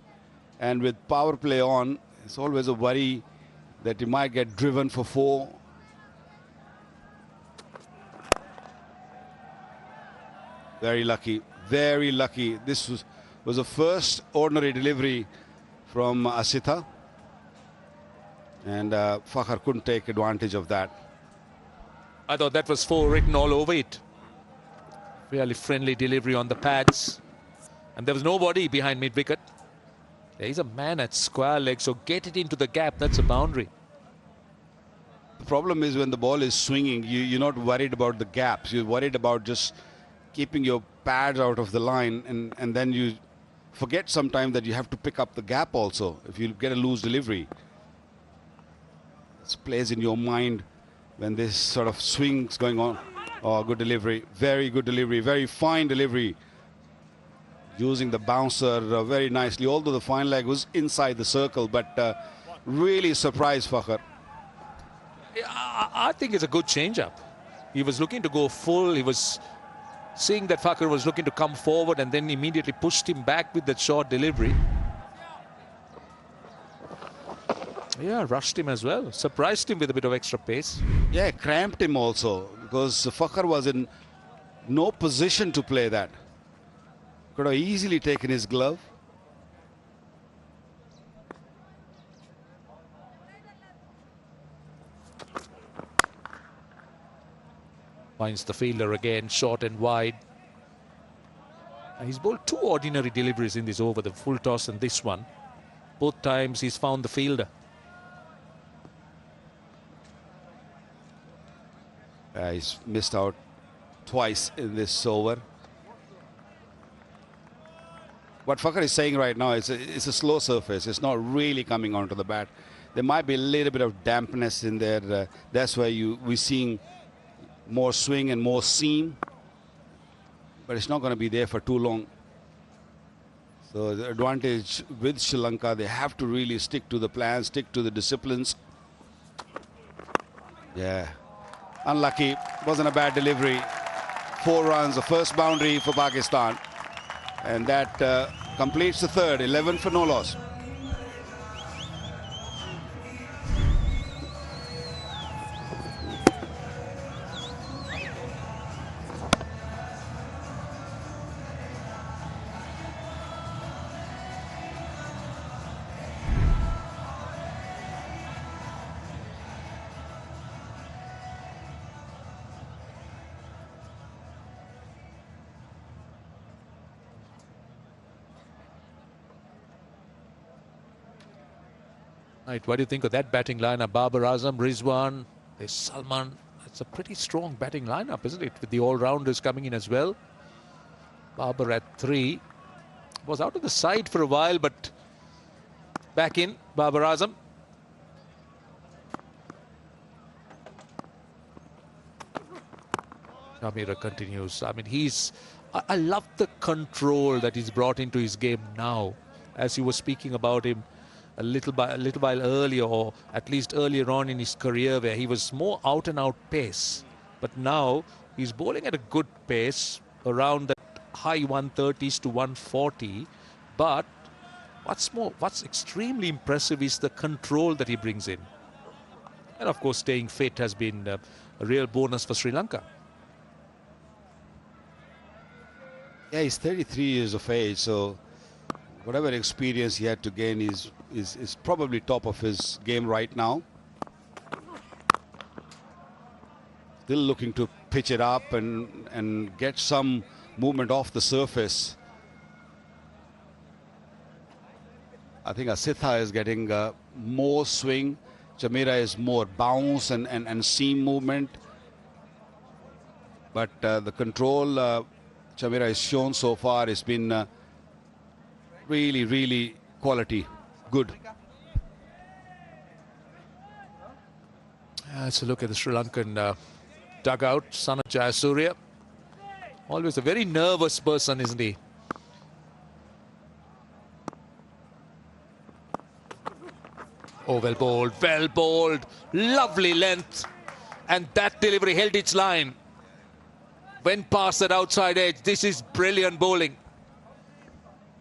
And with power play on, it's always a worry that you might get driven for 4. Very lucky, very lucky. This was the first ordinary delivery from Asitha, and Fakhar couldn't take advantage of that. I thought that was 4 written all over it. Really friendly delivery on the pads, and there was nobody behind mid-wicket. There is a man at square leg, so get it into the gap. That's a boundary. The problem is when the ball is swinging, you're not worried about the gaps. You're worried about just keeping your pads out of the line, and then you forget sometimes that you have to pick up the gap also if you get a loose delivery. It plays in your mind when this sort of swing's going on. Oh, good delivery, very good delivery, very fine delivery. Using the bouncer very nicely, although the fine leg was inside the circle, but really surprised Fakhar. I think it's a good change-up. He was looking to go full. He was seeing that Fakhar was looking to come forward, and then immediately pushed him back with that short delivery. Yeah, rushed him as well. Surprised him with a bit of extra pace. Yeah, cramped him also, because Fakhar was in no position to play that. Could have easily taken his glove. Finds the fielder again, short and wide. He's bowled 2 ordinary deliveries in this over, the full toss and this one. Both times he's found the fielder. He's missed out twice in this over. What Fakhar is saying right now is it's a slow surface. It's not really coming onto the bat. There might be a little bit of dampness in there. That's why we're seeing more swing and more seam. But it's not going to be there for too long. So the advantage with Sri Lanka, they have to really stick to the plan, stick to the disciplines. Yeah. Unlucky. Wasn't a bad delivery. 4 runs, the first boundary for Pakistan. And that completes the third. 11 for no loss. Right, what do you think of that batting lineup? Babar Azam, Rizwan, there's Salman. It's a pretty strong batting lineup, isn't it? With the all-rounders coming in as well. Babar at 3. Was out of the side for a while, but back in, Babar Azam. Shamira continues. I mean, I love the control that he's brought into his game now. As you were speaking about him a little while earlier, or at least earlier on in his career, where he was more out and out pace, but now he's bowling at a good pace around the high 130s to 140. But what's extremely impressive is the control that he brings in, and of course staying fit has been a real bonus for Sri Lanka. Yeah, he's 33 years of age, so whatever experience he had to gain is probably top of his game right now. Still looking to pitch it up and get some movement off the surface. I think Asitha is getting more swing. Shamira is more bounce and seam movement. But the control Shamira has shown so far has been really quality. Good. Let's look at the Sri Lankan dugout. Sanath Jayasuriya. Always a very nervous person, isn't he? Oh, well bowled, well bowled. Lovely length. And that delivery held its line. Went past that outside edge. This is brilliant bowling.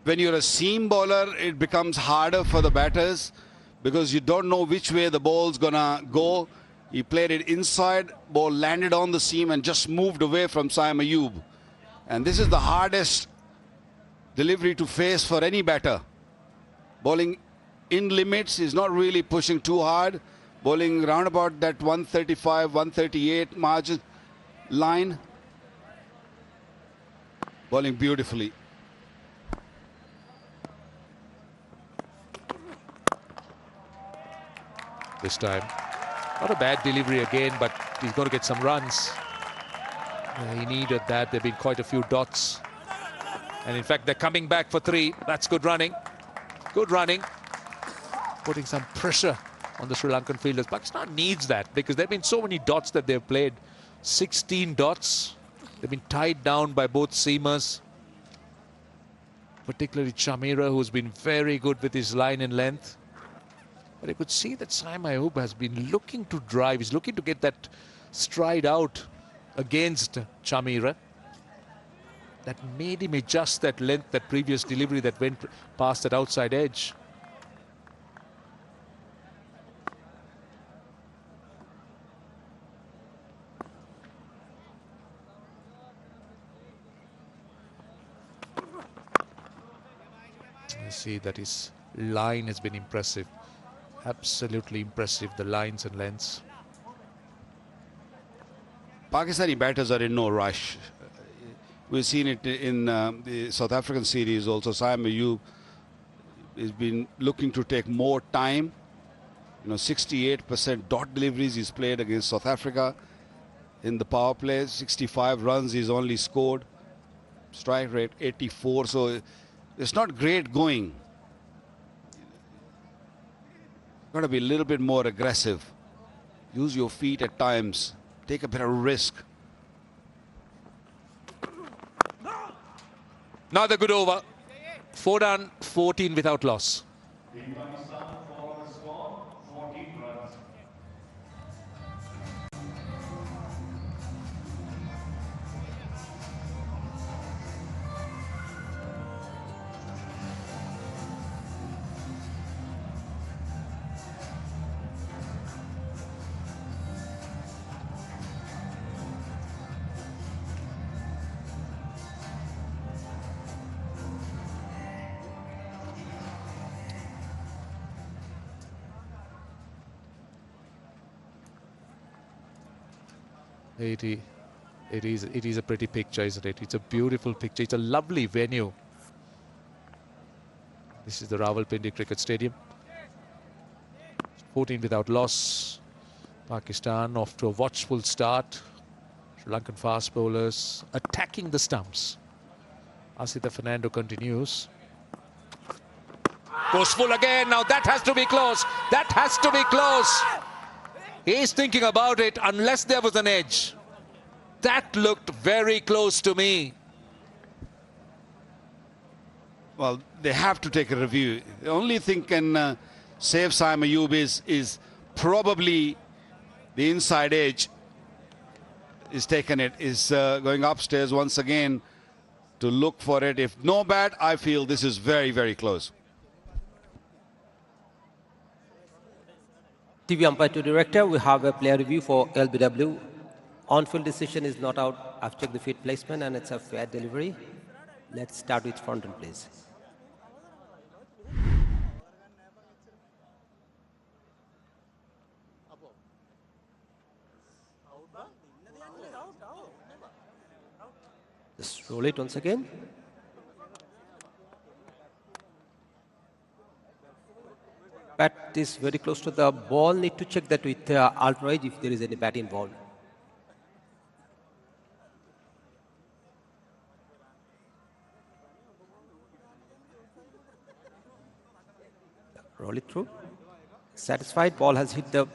When you're a seam bowler, it becomes harder for the batters because you don't know which way the ball's gonna go. He played it inside, ball landed on the seam and just moved away from Salman Ali Agha. And this is the hardest delivery to face for any batter. Bowling in limits, is not really pushing too hard. Bowling round about that 135, 138 margin line. Bowling beautifully. This time. Not a bad delivery again, but he's got to get some runs. He needed that. There have been quite a few dots. And in fact, they're coming back for 3. That's good running. Good running. Putting some pressure on the Sri Lankan fielders. Pakistan needs that because there have been so many dots that they've played. 16 dots. They've been tied down by both seamers. Particularly Chamira, who's been very good with his line and length. But I could see that Salman Ali Agha has been looking to drive. He's looking to get that stride out against Chamira. That made him adjust that length, that previous delivery that went past that outside edge. You see that his line has been impressive. Absolutely impressive, the lines and lengths. Pakistani batters are in no rush. We've seen it in the South African series also. Salman Ali Agha has been looking to take more time. 68% dot deliveries he's played against South Africa. In the power play, 65 runs he's only scored. Strike rate 84, so it's not great going. Got to be a little bit more aggressive. Use your feet at times. Take a bit of risk. Another good over. 4 done, 14 without loss. It is a pretty picture, isn't it? It's a beautiful picture. It's a lovely venue. This is the Rawalpindi Cricket Stadium. 14 without loss. Pakistan off to a watchful start. Sri Lankan fast bowlers attacking the stumps. Asita Fernando continues. Goes full again. Now that has to be close. That has to be close. He's thinking about it unless there was an edge. That looked very close to me. Well, they have to take a review. The only thing can save Salman Ali Agha is probably the inside edge. Is taken it, is going upstairs once again to look for it. If no bat, I feel this is very, very close. TV umpire to director, we have a player review for LBW. On-field decision is not out. I've checked the feet placement and it's a fair delivery. Let's start with frontal, please. Just roll it once again. Bat is very close to the ball. Need to check that with ultra edge if there is any bat involved. Roll it through. Satisfied. Ball has hit the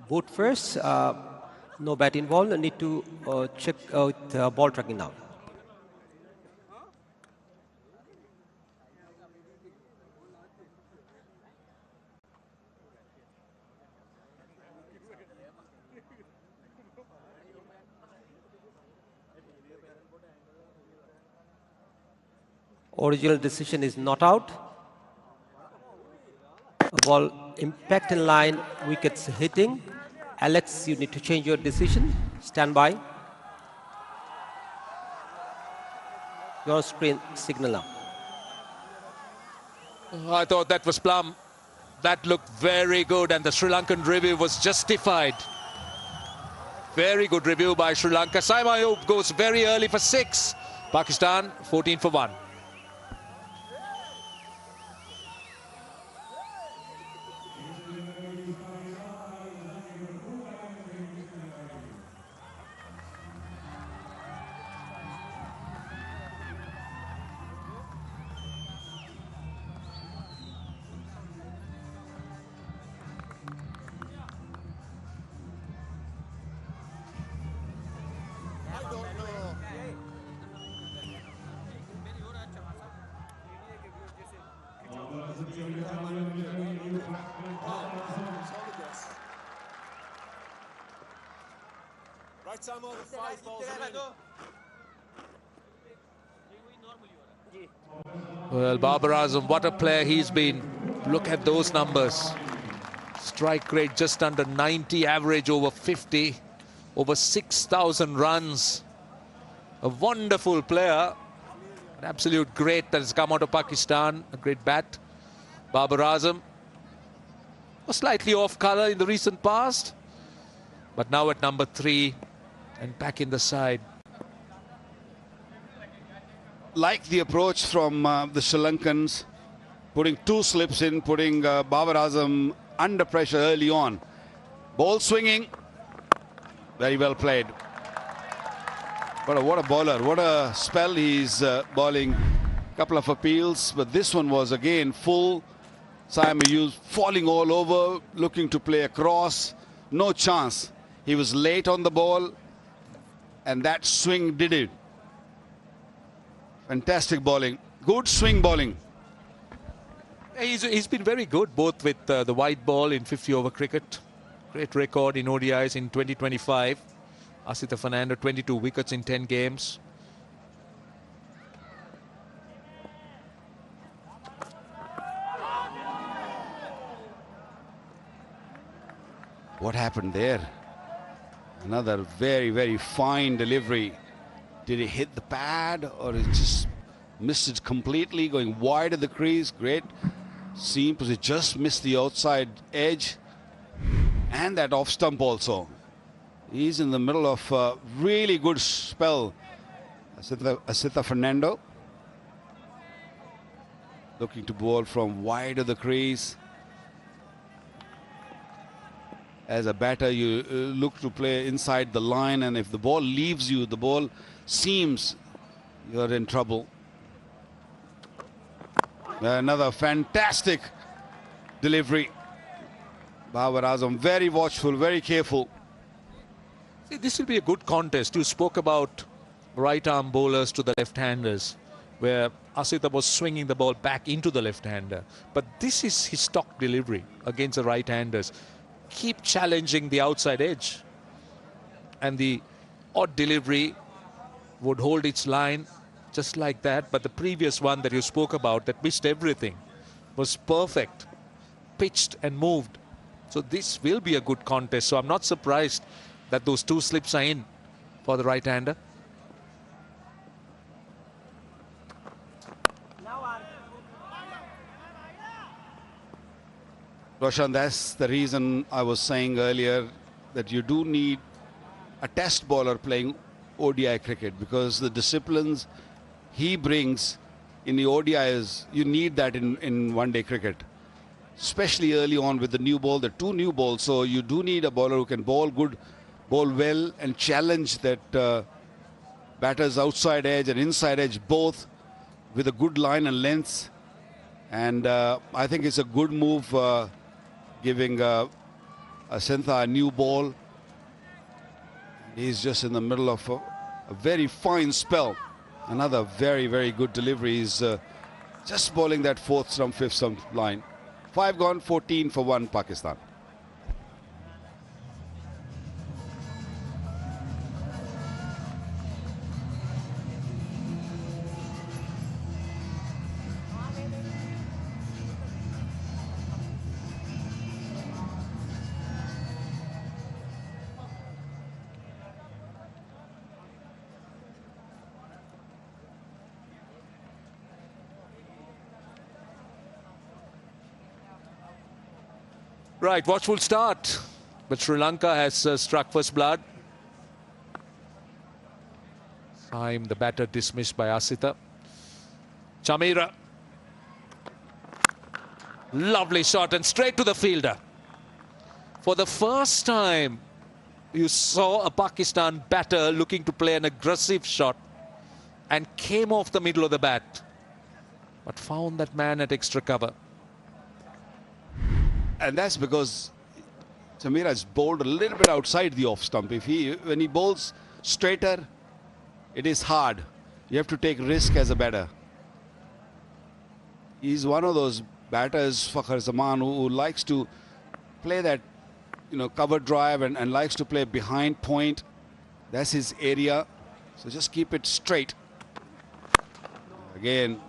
boot first. No bat involved. Need to check with ball tracking now. Original decision is not out. Ball impact in line, wickets hitting. Alex, you need to change your decision. Stand by. Your screen signal now. I thought that was plumb. That looked very good, and the Sri Lankan review was justified. Very good review by Sri Lanka. Saimayu goes very early for 6. Pakistan 14 for 1. Well, Babar Azam, what a player he's been. Look at those numbers. Strike rate just under 90, average over 50, over 6,000 runs. A wonderful player. An absolute great that has come out of Pakistan. A great bat. Babar Azam was slightly off colour in the recent past, but now at number 3 and back in the side. Like the approach from the Sri Lankans, putting 2 slips in, putting Babar Azam under pressure early on. Ball swinging, very well played. But what a bowler, what a spell he's bowling. Couple of appeals, but this one was again full. Saimayu falling all over, looking to play across. No chance. He was late on the ball, and that swing did it. Fantastic bowling. Good swing bowling. He's been very good, both with the white ball in 50-over cricket. Great record in ODIs in 2025. Asita Fernando, 22 wickets in 10 games. What happened there? Another very, very fine delivery. Did he hit the pad, or he just missed it completely, going wide of the crease? Great seam, because it just missed the outside edge. And that off stump also. He's in the middle of a really good spell. Asita Fernando looking to bowl from wide of the crease. As a batter, you look to play inside the line, and if the ball leaves you, the ball seems you're in trouble. Another fantastic delivery. Babar Azam very watchful, very careful. See, this will be a good contest. You spoke about right-arm bowlers to the left-handers, where Asita was swinging the ball back into the left-hander. But this is his stock delivery against the right-handers. Keep challenging the outside edge, and the odd delivery would hold its line just like that. But the previous one that you spoke about that missed everything was perfect, pitched and moved. So this will be a good contest. So I'm not surprised that those 2 slips are in for the right-hander. Roshan, that's the reason I was saying earlier that you do need a test bowler playing ODI cricket, because the disciplines he brings in the ODIs, you need that in one-day cricket, especially early on with the new ball, the 2 new balls. So you do need a bowler who can bowl good, bowl well, and challenge that batters outside edge and inside edge both with a good line and length. And I think it's a good move giving Asintha a new ball. He's just in the middle of a very fine spell. Another very, very good delivery. He's just bowling that 4th stump, 5th stump line. 5 gone, 14 for 1 Pakistan. Right, watchful start. But Sri Lanka has struck first blood. Time the batter dismissed by Asita. Chamira. Lovely shot and straight to the fielder. For the first time, you saw a Pakistan batter looking to play an aggressive shot and came off the middle of the bat, but found that man at extra cover. And that's because Chamira has bowled a little bit outside the off stump. When he bowls straighter, it is hard. You have to take risk as a batter. He's one of those batters, Fakhar Zaman, who likes to play that, cover drive and likes to play behind point. That's his area. So just keep it straight. Again,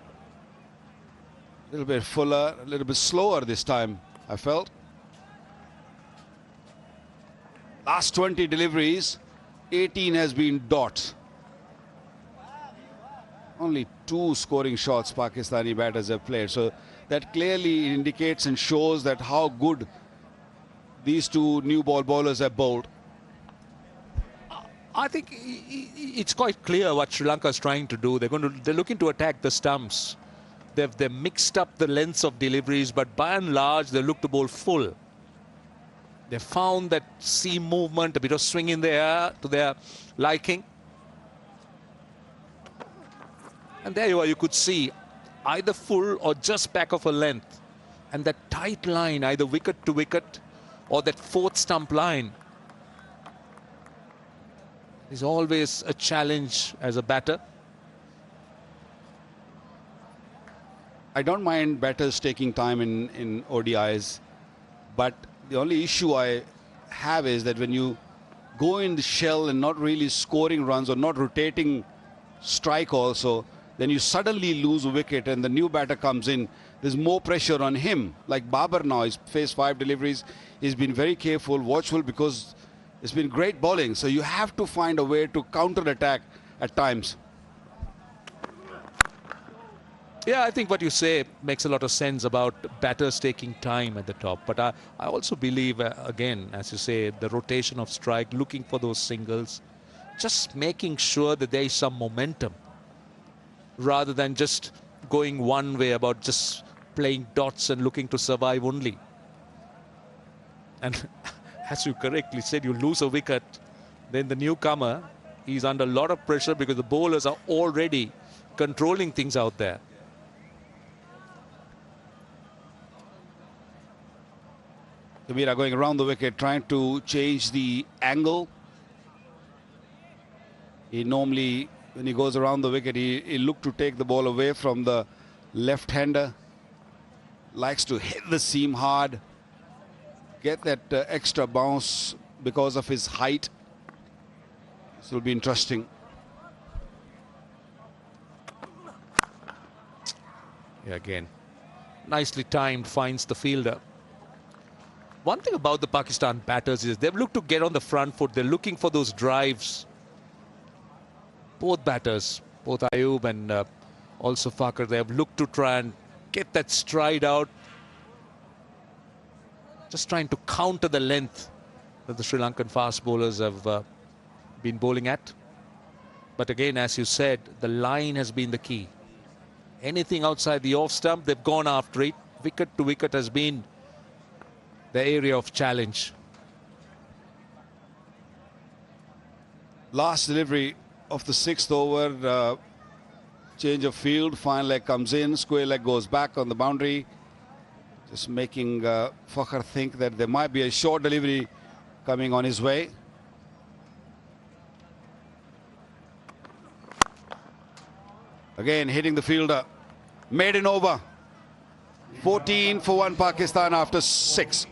a little bit fuller, a little bit slower this time, I felt. Last 20 deliveries, 18 has been dot. Only 2 scoring shots Pakistani batters have played. So that clearly indicates and shows that how good these 2 new ball bowlers have bowled. I think it's quite clear what Sri Lanka is trying to do. They're looking to attack the stumps. They've mixed up the lengths of deliveries, but by and large they look to bowl full. They found that seam movement, a bit of swing in the air to their liking. And there you are, you could see either full or just back of a length. And that tight line, either wicket to wicket or that 4th stump line, is always a challenge as a batter. I don't mind batters taking time in ODIs, but the only issue I have is that when you go in the shell and not really scoring runs or not rotating strike also, then you suddenly lose a wicket and the new batter comes in. There's more pressure on him. Like Babar now, he's faced 5 deliveries. He's been very careful, watchful, because it's been great bowling. So you have to find a way to counter-attack at times. Yeah, I think what you say makes a lot of sense about batters taking time at the top. But I also believe, again, as you say, the rotation of strike, looking for those singles, just making sure that there is some momentum, rather than just going one way about just playing dots and looking to survive only. And as you correctly said, you lose a wicket, then the newcomer, he's under a lot of pressure because the bowlers are already controlling things out there. Kabira going around the wicket, trying to change the angle. He normally, when he goes around the wicket, he look to take the ball away from the left-hander. Likes to hit the seam hard, get that extra bounce because of his height. This will be interesting. Yeah, again, nicely timed, finds the fielder. One thing about the Pakistan batters is they've looked to get on the front foot. They're looking for those drives. Both batters, both Ayub and also Fakhar, they have looked to try and get that stride out. Just trying to counter the length that the Sri Lankan fast bowlers have been bowling at. But again, as you said, the line has been the key. Anything outside the off stump, they've gone after it. Wicket to wicket has been the area of challenge. Last delivery of the 6th over, change of field, fine leg comes in, square leg goes back on the boundary, just making Fakhar think that there might be a short delivery coming on his way. Again hitting the fielder, maiden over, 14 for 1 Pakistan after 6.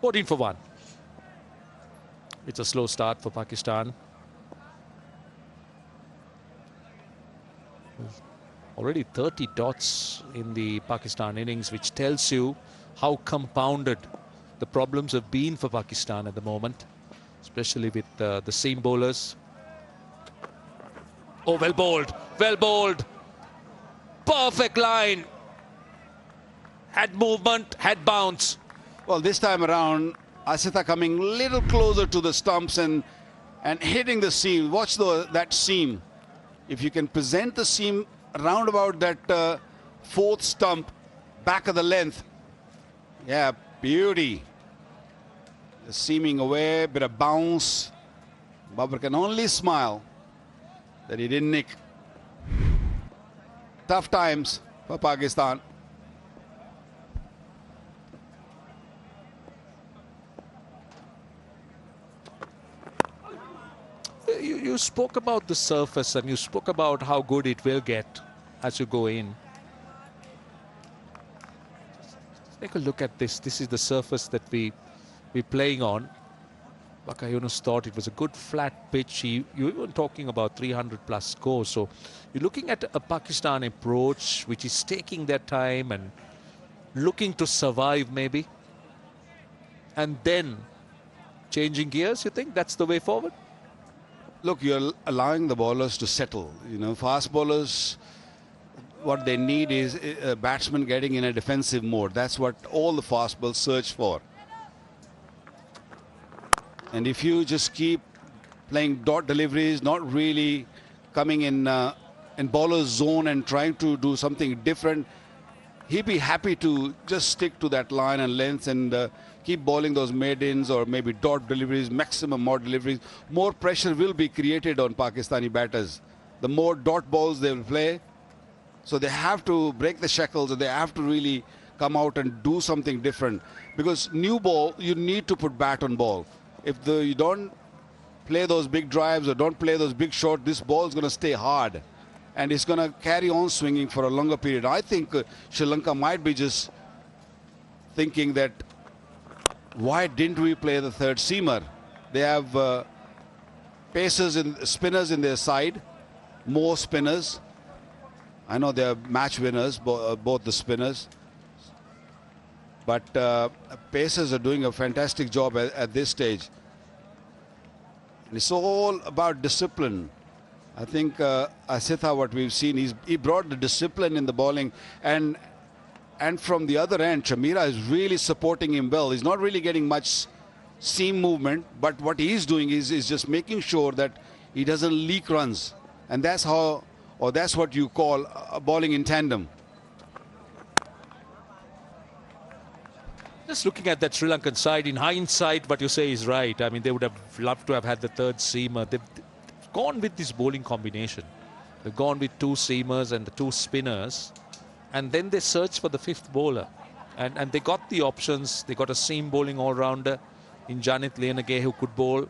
14 for 1. It's a slow start for Pakistan. Already 30 dots in the Pakistan innings, which tells you how compounded the problems have been for Pakistan at the moment, especially with the seam bowlers. Oh, well bowled, well bowled. Perfect line. Had movement, had bounce. Well, this time around, Asita coming a little closer to the stumps and hitting the seam. Watch that seam. If you can present the seam around about that fourth stump, back of the length. Yeah, beauty. The seaming away, bit of bounce. Babar can only smile that he didn't nick. Tough times for Pakistan. You spoke about the surface and you spoke about how good it will get as you go in. Take a look at this. This is the surface that we're playing on. Baka Yunus thought it was a good flat pitch. You were talking about 300 plus scores. So you're looking at a Pakistan approach which is taking their time and looking to survive maybe. And then changing gears, you think that's the way forward? Look, you're allowing the bowlers to settle. You know, fast bowlers, what they need is a batsman getting in a defensive mode. That's what all the fast bowlers search for. And if you just keep playing dot deliveries, not really coming in bowler's zone and trying to do something different, he'd be happy to just stick to that line and length and keep bowling those maidens or maybe dot deliveries, maximum more deliveries. More pressure will be created on Pakistani batters. The more dot balls they will play. So they have to break the shackles, and they have to really come out and do something different. Because new ball, you need to put bat on ball. If you don't play those big drives or don't play those big shots, this ball is going to stay hard. And it's going to carry on swinging for a longer period. I think Sri Lanka might be just thinking that, why didn't we play the third seamer? They have pacers and spinners in their side, more spinners. I know they are match winners, both the spinners. But pacers are doing a fantastic job at this stage. And it's all about discipline. I think Asitha, what we've seen, he brought the discipline in the bowling. And from the other end, Chamira is really supporting him well. He's not really getting much seam movement, but what he's doing is just making sure that he doesn't leak runs. And that's how, or that's what you call bowling in tandem. Just looking at that Sri Lankan side, in hindsight, what you say is right. I mean, they would have loved to have had the third seamer. They've gone with this bowling combination. They've gone with two seamers and the two spinners. And then they searched for the fifth bowler. And they got the options. They got a seam bowling all-rounder in Janit Lianage who could bowl.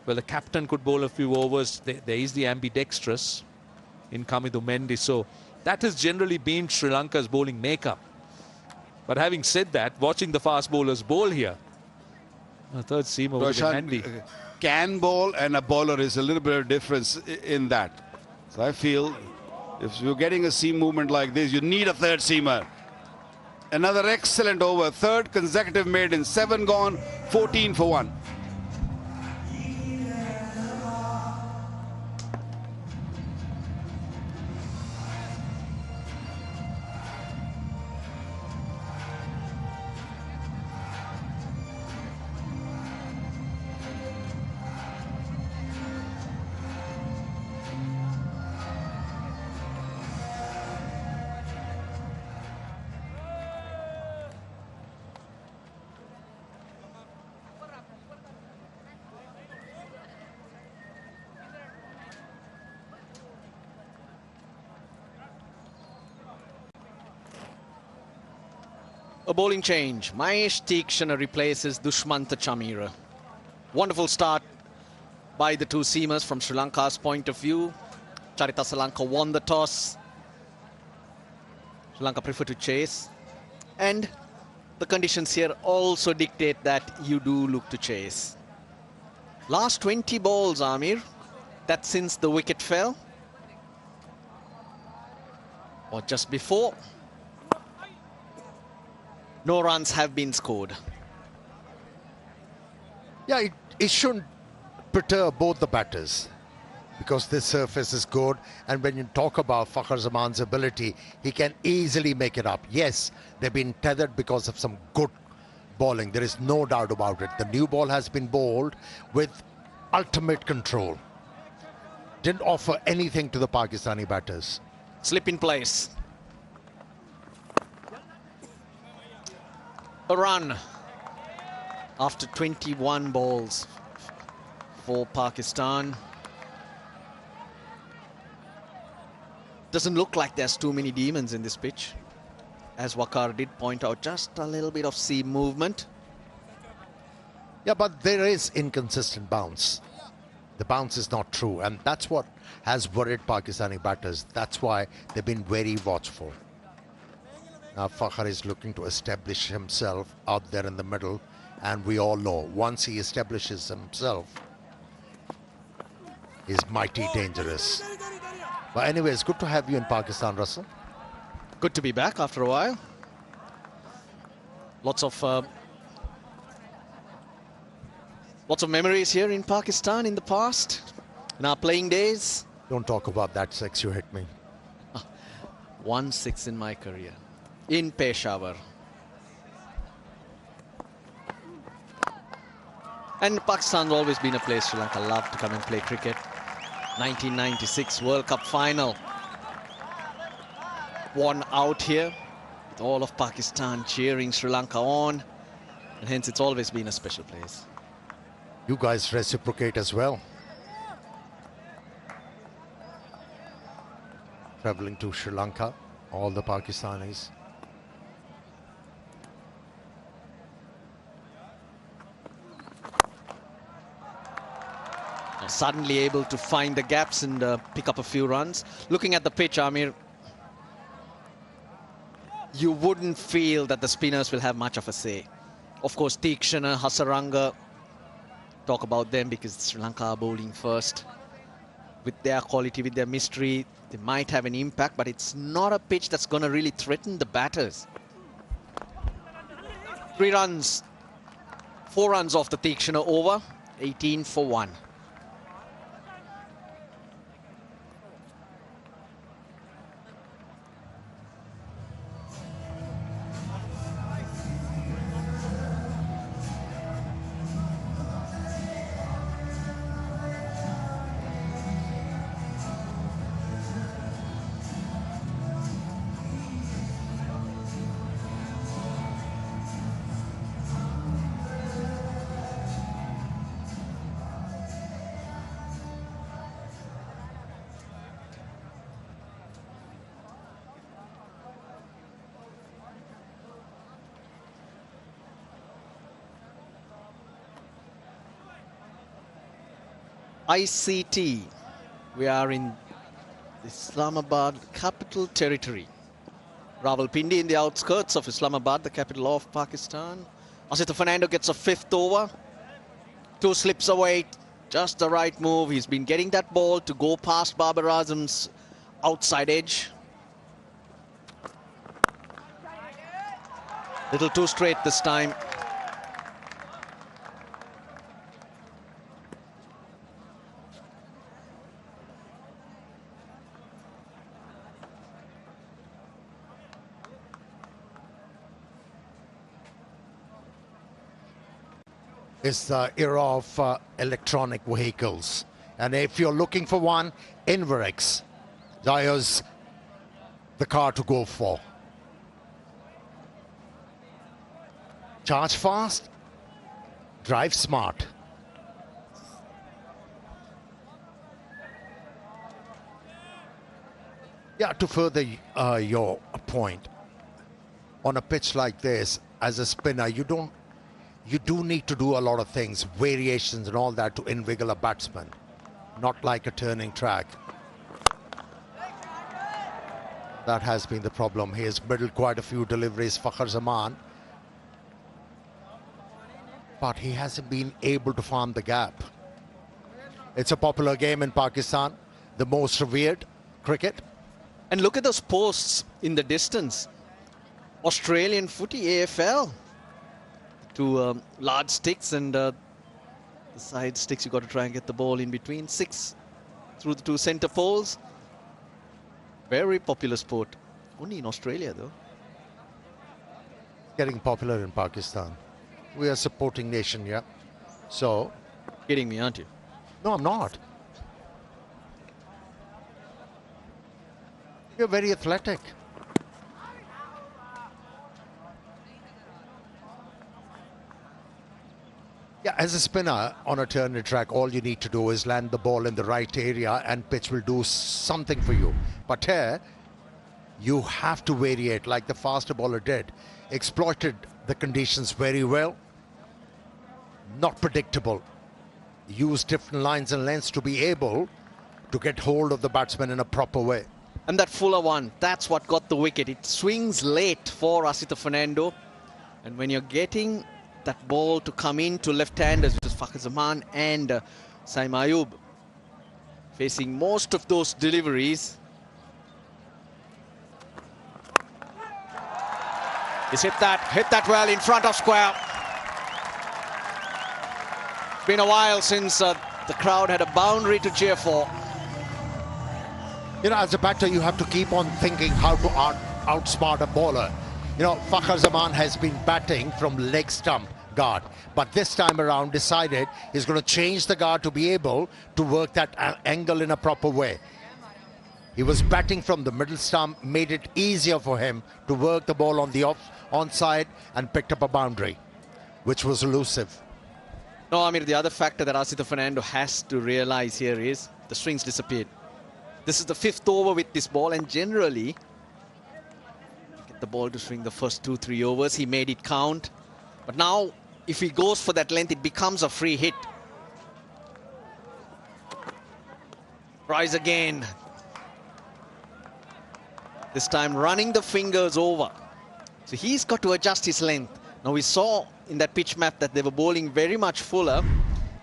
Well, the captain could bowl a few overs. There is the ambidextrous in Kamidu Mendy. So that has generally been Sri Lanka's bowling makeup. But having said that, watching the fast bowlers bowl here, a third seamer would be handy. Can bowl and a bowler is a little bit of difference in that. So I feel if you're getting a seam movement like this, you need a third seamer. Another excellent over, third consecutive maiden, 7 gone, 14 for 1. A bowling change. Mahesh Tikshana replaces Dushmanta Chamira. Wonderful start by the two seamers from Sri Lanka's point of view. Charita Salanka won the toss. Sri Lanka preferred to chase. And the conditions here also dictate that you do look to chase. Last 20 balls, Amir, that's since the wicket fell, or just before, no runs have been scored. Yeah, it shouldn't perturb both the batters because this surface is good, and when you talk about Babar Azam's ability, he can easily make it up. Yes, they've been tethered because of some good bowling. There is no doubt about it. The new ball has been bowled with ultimate control. Didn't offer anything to the Pakistani batters. Slip in place. A run after 21 balls for Pakistan. Doesn't look like there's too many demons in this pitch. As Waqar did point out, just a little bit of seam movement. Yeah, but there is inconsistent bounce. The bounce is not true, and that's what has worried Pakistani batters. That's why they've been very watchful. Now Babar is looking to establish himself out there in the middle, and we all know once he establishes himself, he's mighty dangerous. But anyway, it's good to have you in Pakistan, Russell. Good to be back after a while. Lots of memories here in Pakistan in the past, in our playing days. Don't talk about that 6 you hit me. 1 6 in my career in Peshawar. And Pakistan's always been a place Sri Lanka loved to come and play cricket. 1996 World Cup final. Won out here with all of Pakistan cheering Sri Lanka on. And hence it's always been a special place. You guys reciprocate as well. Traveling to Sri Lanka, all the Pakistanis. Suddenly able to find the gaps and pick up a few runs. Looking at the pitch, Amir, you wouldn't feel that the spinners will have much of a say. Of course, Tikshana, Hasaranga, talk about them because Sri Lanka are bowling first. With their quality, with their mystery, they might have an impact, but it's not a pitch that's going to really threaten the batters. 3 runs, 4 runs off the Tikshana over, 18 for 1. ICT. We are in Islamabad capital territory. Rawalpindi in the outskirts of Islamabad, the capital of Pakistan. Asita Fernando gets a 5th over. 2 slips away. Just the right move. He's been getting that ball to go past Babar Azam's outside edge. Little too straight this time. It's the era of electronic vehicles. And if you're looking for one, Inverex, Zaya's the car to go for. Charge fast, drive smart. Yeah, to further your point, on a pitch like this, as a spinner, you do need to do a lot of things, variations and all that to invigorate a batsman, not like a turning track. That has been the problem. He has middled quite a few deliveries, Babar Azam, but he hasn't been able to farm the gap. It's a popular game in Pakistan, the most revered cricket. And look at those posts in the distance. Australian footy, AFL. Two large sticks and the side sticks, you got to try and get the ball in between. 6 through the 2 centre poles. Very popular sport. Only in Australia though. Getting popular in Pakistan. We are a supporting nation, yeah. So. Kidding me, aren't you? No, I'm not. You're very athletic. Yeah, as a spinner on a turner track, all you need to do is land the ball in the right area and pitch will do something for you. But here, you have to variate like the faster bowler did. Exploited the conditions very well. Not predictable. Use different lines and lengths to be able to get hold of the batsman in a proper way. And that fuller one, that's what got the wicket. It swings late for Asita Fernando. And when you're getting that ball to come in to left-handers, which is Fakhar Zaman and Saim Ayub, facing most of those deliveries. He's hit that well in front of square. It's been a while since the crowd had a boundary to cheer for. You know, as a batter, you have to keep on thinking how to outsmart a bowler. You know, Fakhar Zaman has been batting from leg stump guard, but this time around decided he's going to change the guard to be able to work that angle in a proper way. He was batting from the middle stump, made it easier for him to work the ball on the onside and picked up a boundary, which was elusive. No, I mean, the other factor that Asita Fernando has to realize here is the swings disappeared. This is the 5th over with this ball, and generally, get the ball to swing the first 2-3 overs. He made it count. But now, if he goes for that length, it becomes a free hit. Tries again. This time running the fingers over. So he's got to adjust his length. Now we saw in that pitch map that they were bowling very much fuller.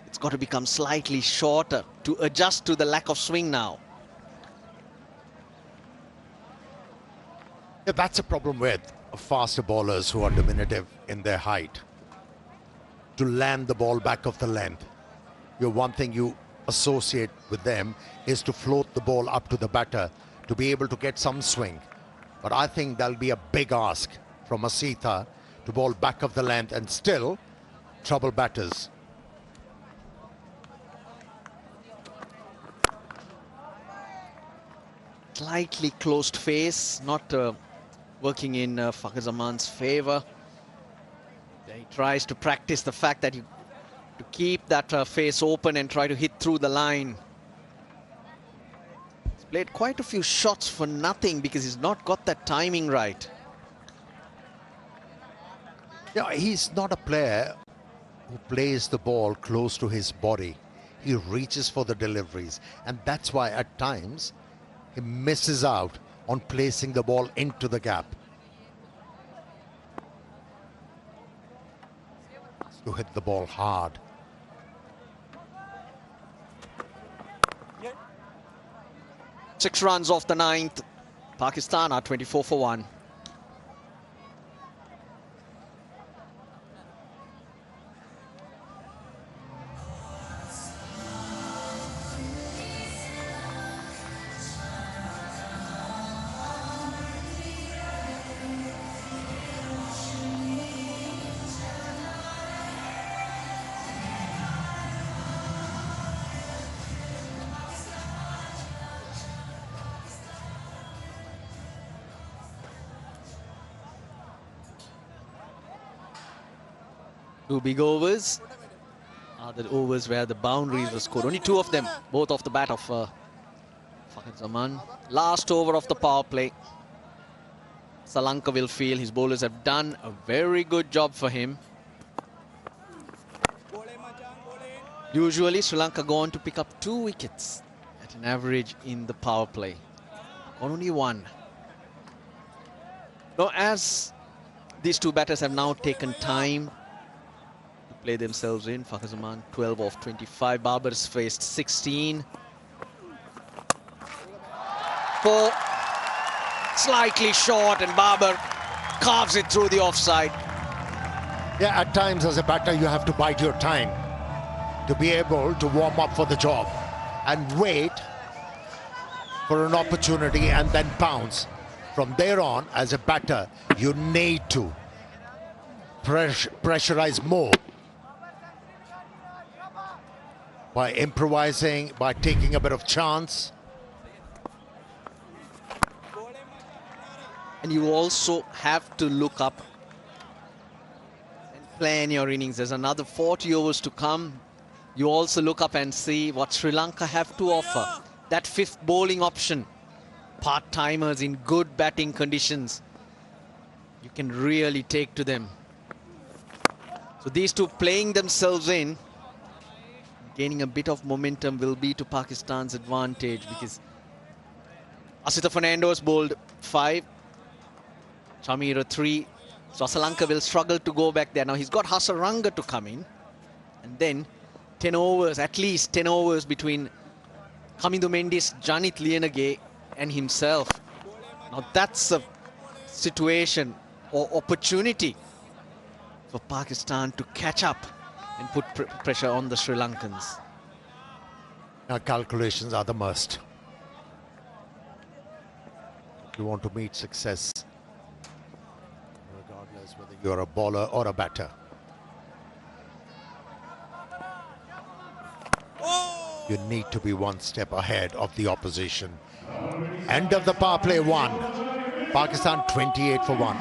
It's got to become slightly shorter to adjust to the lack of swing now. Yeah, that's a problem with faster bowlers who are diminutive in their height. To land the ball back of the length. One thing you associate with them is to float the ball up to the batter to be able to get some swing. But I think that'll be a big ask from Asita to bowl back of the length and still trouble batters. Slightly closed face, not working in Fakhar Zaman's favour. He tries to practice the fact that you to keep that face open and try to hit through the line. He's played quite a few shots for nothing because he's not got that timing right. Yeah, he's not a player who plays the ball close to his body. He reaches for the deliveries, and that's why at times he misses out on placing the ball into the gap. To hit the ball hard. Six runs off the 9th. Pakistan are 24 for 1. Two big overs are the overs where the boundaries were scored. Only 2 of them, both off the bat of Fakhar Zaman. Last over of the power play. Sri Lanka will feel his bowlers have done a very good job for him. Usually Sri Lanka go on to pick up 2 wickets at an average in the power play. Only 1. Now, as these 2 batters have now taken time play themselves in. Babar Azam 12 of 25. Babar's faced 16. 4. Slightly short, and Babar carves it through the offside. Yeah, at times as a batter, you have to bide your time to be able to warm up for the job and wait for an opportunity and then pounce. From there on, as a batter, you need to pressurize more by improvising, by taking a bit of chance. And you also have to look up and plan your innings. There's another 40 overs to come. You also look up and see what Sri Lanka have to offer. That fifth bowling option, part-timers in good batting conditions, you can really take to them. So these two playing themselves in, gaining a bit of momentum will be to Pakistan's advantage, because Asita Fernando's bowled 5, Chamira 3. So Sri Lanka will struggle to go back there. Now he's got Hasaranga to come in, and then 10 overs, at least 10 overs between Kamindu Mendis, Janith Lienage and himself. Now that's a situation or opportunity for Pakistan to catch up and put pressure on the Sri Lankans. Now calculations are the must. If you want to meet success, regardless whether you're a bowler or a batter. You need to be one step ahead of the opposition. End of the power play 1. Pakistan 28 for 1.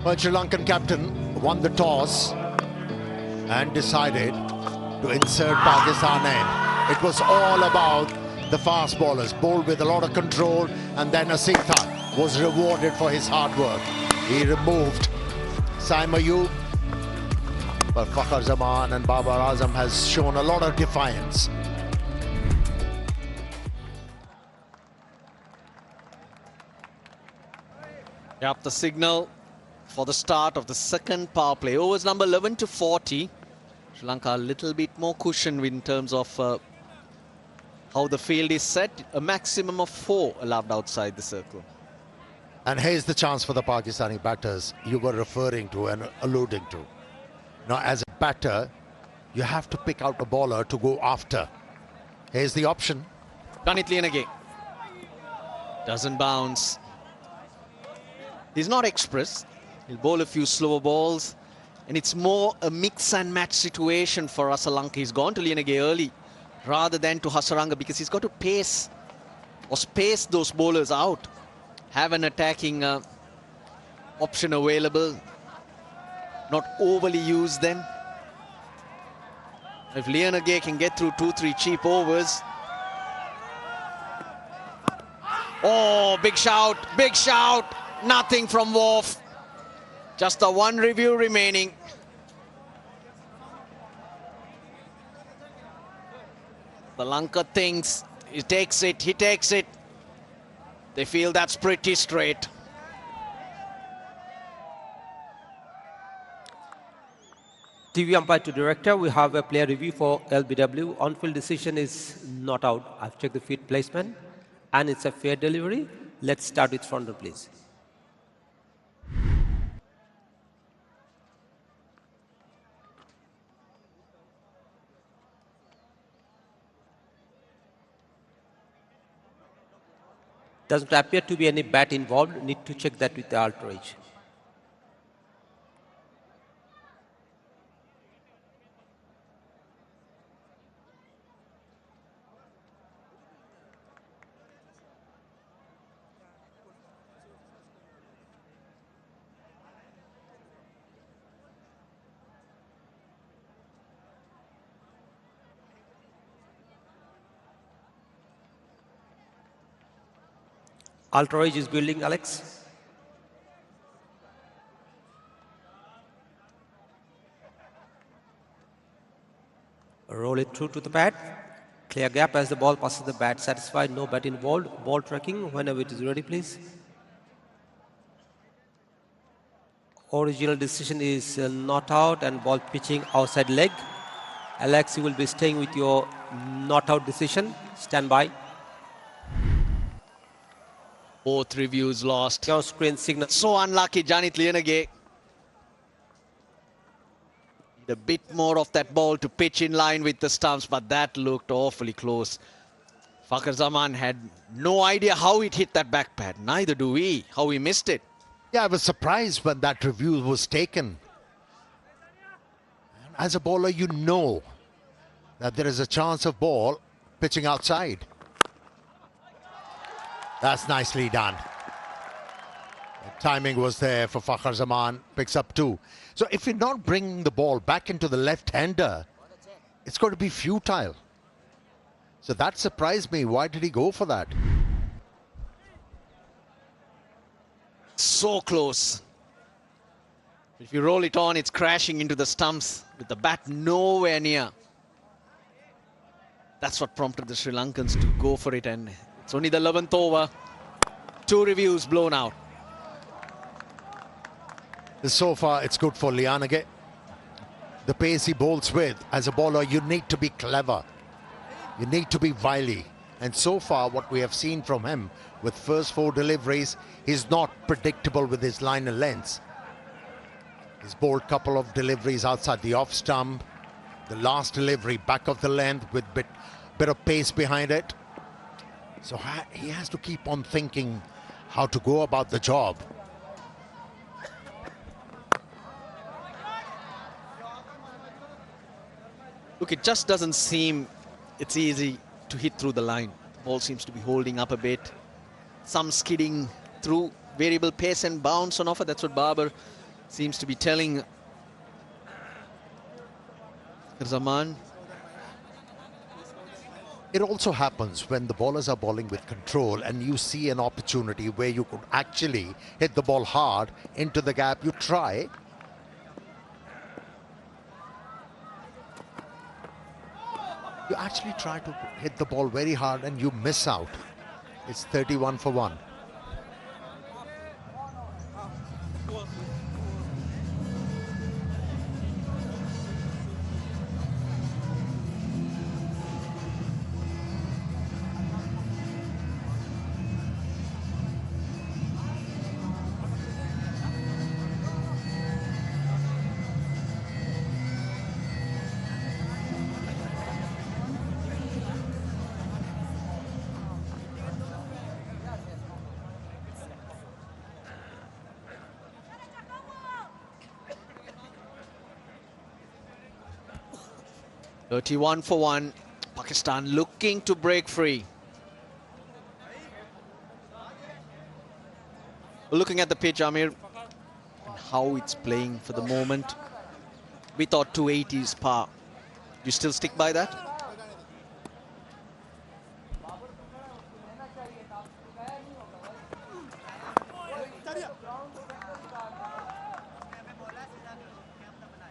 Well, Sri Lankan captain won the toss and decided to insert Pakistan in. It was all about the fast bowlers, bowled with a lot of control, and then Asitha was rewarded for his hard work. He removed Salman Ali, but Babar Azam and Babar Azam has shown a lot of defiance. Yep, the signal for the start of the second power play. Overs number 11 to 40. Sri Lanka a little bit more cushion in terms of how the field is set. A maximum of 4 allowed outside the circle. And here's the chance for the Pakistani batters you were referring to and alluding to. Now, as a batter, you have to pick out a bowler to go after. Here's the option. Janith Lienage doesn't bounce. He's not express. He'll bowl a few slower balls, and it's more a mix and match situation for Sri Lanka. He's gone to Lienage early rather than to Hasaranga, because he's got to pace or space those bowlers out, have an attacking option available, not overly use them. If Lienage can get through 2-3 cheap overs. Oh, big shout, big shout. Nothing from Worf. Just the one review remaining. Sri Lanka thinks he takes it, he takes it. They feel that's pretty straight. TV umpire to director, we have a player review for LBW. On-field decision is not out. I've checked the feet placement, and it's a fair delivery. Let's start with front row, please. Doesn't appear to be any bat involved. Need to check that with the outrage. Outrage is building, Alex. Roll it through to the bat. Clear gap as the ball passes the bat. Satisfied, no bat involved. Ball tracking whenever it is ready, please. Original decision is not out and ball pitching outside leg. Alex, you will be staying with your not out decision. Stand by. Both reviews lost. Your screen signal. So unlucky, Janit Lienage. A bit more of that ball to pitch in line with the stumps, but that looked awfully close. Babar Azam had no idea how it hit that back pad. Neither do we, how he missed it. Yeah, I was surprised when that review was taken. As a bowler, you know that there is a chance of ball pitching outside. That's nicely done. The timing was there for Babar Azam. Picks up 2. So if you're not bringing the ball back into the left-hander, it's going to be futile. So that surprised me. Why did he go for that? So close. If you roll it on, it's crashing into the stumps with the bat nowhere near. That's what prompted the Sri Lankans to go for it, and it's only the 11th over. 2 reviews blown out. So far, it's good for Lianage. The pace he bowls with, as a bowler, you need to be clever. You need to be wily. And so far, what we have seen from him with first 4 deliveries, he's not predictable with his line and lengths. He's bowled a couple of deliveries outside the off stump. The last delivery back of the length with bit of pace behind it. So he has to keep on thinking how to go about the job. Look, it just doesn't seem it's easy to hit through the line. The ball seems to be holding up a bit. Some skidding through, variable pace and bounce on offer. That's what Babar seems to be telling Azam. It also happens when the bowlers are bowling with control and you see an opportunity where you could actually hit the ball hard into the gap. You try. You actually try to hit the ball very hard and you miss out. It's 31 for 1. .31 for 1. Pakistan looking to break free. Looking at the pitch, Amir, and how it's playing for the moment. We thought 280 is par. You still stick by that?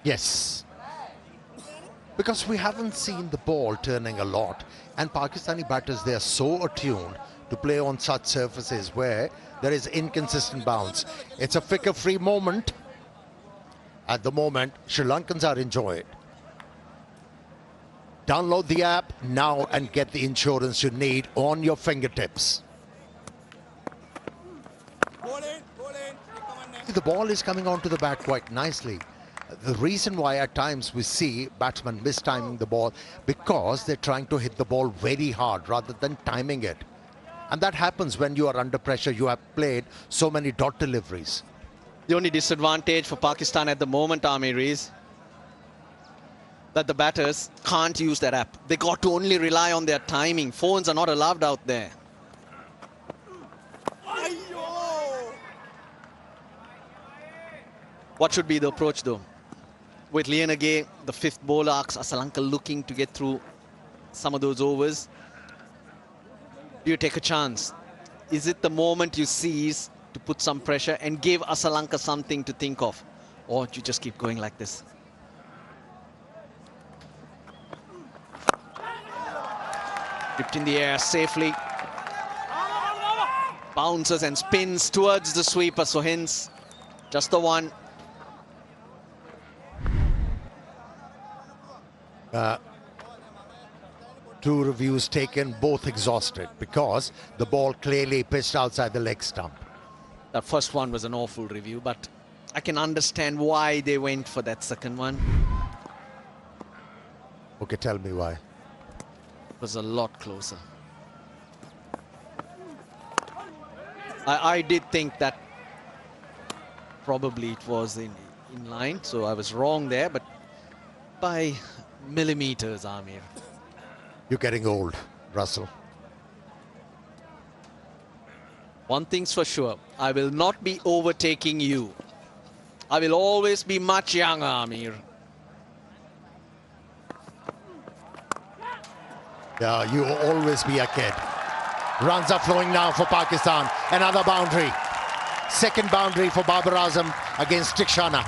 Yes. Because we haven't seen the ball turning a lot, and Pakistani batters, they are so attuned to play on such surfaces where there is inconsistent bounce. It's a flicker-free moment. At the moment, Sri Lankans are enjoying it. Download the app now and get the insurance you need on your fingertips. The ball is coming onto the bat quite nicely. The reason why at times we see batsmen mistiming the ball, because they're trying to hit the ball very hard rather than timing it. And that happens when you are under pressure. You have played so many dot deliveries. The only disadvantage for Pakistan at the moment, Amir, is that the batters can't use their app. They got to only rely on their timing. Phones are not allowed out there. What should be the approach though? With Lianage, the 5th bowler, Arslan looking to get through some of those overs. Do you take a chance? Is it the moment you seize to put some pressure and give Arslan something to think of? Or do you just keep going like this? Dipped in the air safely. Bounces and spins towards the sweeper, so hence just the one. Two reviews taken, both exhausted because the ball clearly pitched outside the leg stump. That first one was an awful review, but I can understand why they went for that second one. Okay, tell me why. It was a lot closer. I did think that probably it was in line, so I was wrong there, but by millimeters, Amir. You're getting old, Russell. One thing's for sure, I will not be overtaking you. I will always be much younger, Amir. Yeah, you will always be a kid. Runs are flowing now for Pakistan. Another boundary. Second boundary for Babar Azam against Tikshana.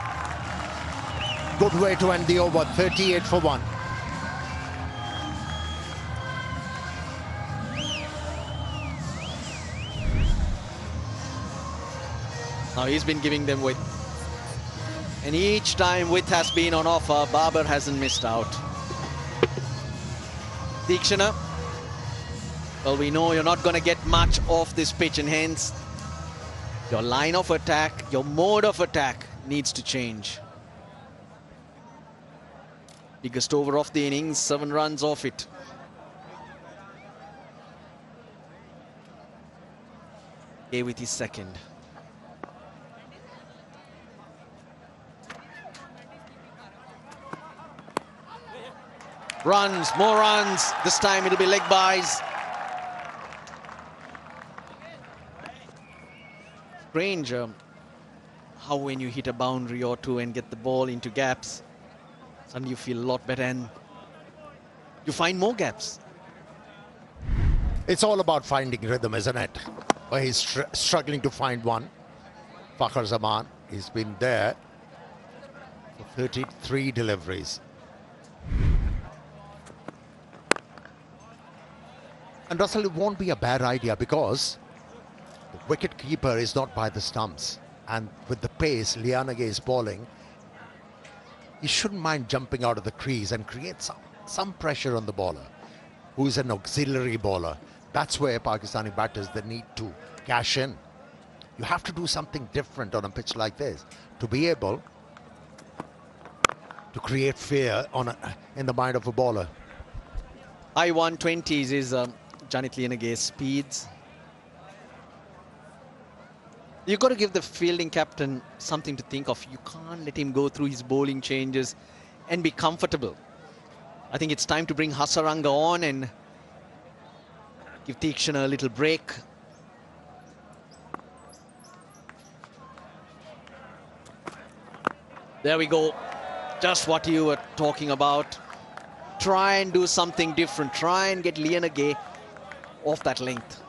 Good way to end the over, 38 for 1. Now he's been giving them width. And each time width has been on offer, Babar hasn't missed out. Tikshana, well, we know you're not going to get much off this pitch, and hence your line of attack, your mode of attack needs to change. Biggest over of the innings, 7 runs off it. A with his second. Runs, more runs. This time it'll be leg byes. Strange how when you hit a boundary or two and get the ball into gaps, suddenly you feel a lot better and you find more gaps. It's all about finding rhythm, isn't it? Well, he's struggling to find one. Fakhar Zaman, he's been there for 33 deliveries. And Russell, it won't be a bad idea because the wicket keeper is not by the stumps. And with the pace Lianage is bowling, he shouldn't mind jumping out of the crease and create some pressure on the bowler, who is an auxiliary bowler. That's where Pakistani batters, they need to cash in. You have to do something different on a pitch like this to be able to create fear in the mind of a bowler. High 120s is Janit Lianage's speeds. You've got to give the fielding captain something to think of. You can't let him go through his bowling changes and be comfortable. I think it's time to bring Hasaranga on and give Tikshana a little break. There we go. Just what you were talking about. Try and do something different. Try and get Lianage off that length.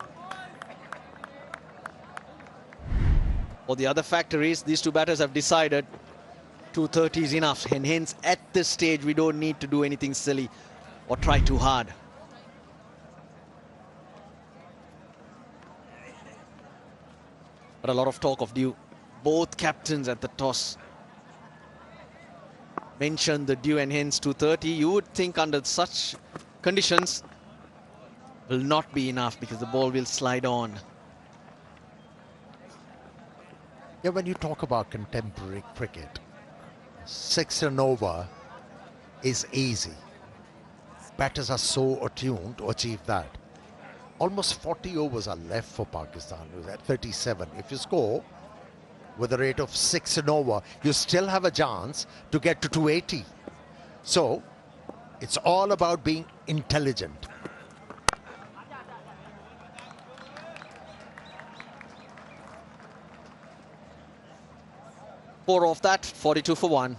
Or the other factor is these two batters have decided 230 is enough, and hence at this stage we don't need to do anything silly or try too hard. But a lot of talk of both captains at the toss mentioned the due, and hence 230. You would think under such conditions will not be enough because the ball will slide on. Yeah, when you talk about contemporary cricket, 6 and over is easy. Batters are so attuned to achieve that. Almost 40 overs are left for Pakistan. At 37. If you score with a rate of 6 and over, you still have a chance to get to 280. So it's all about being intelligent. Four off that, 42 for 1.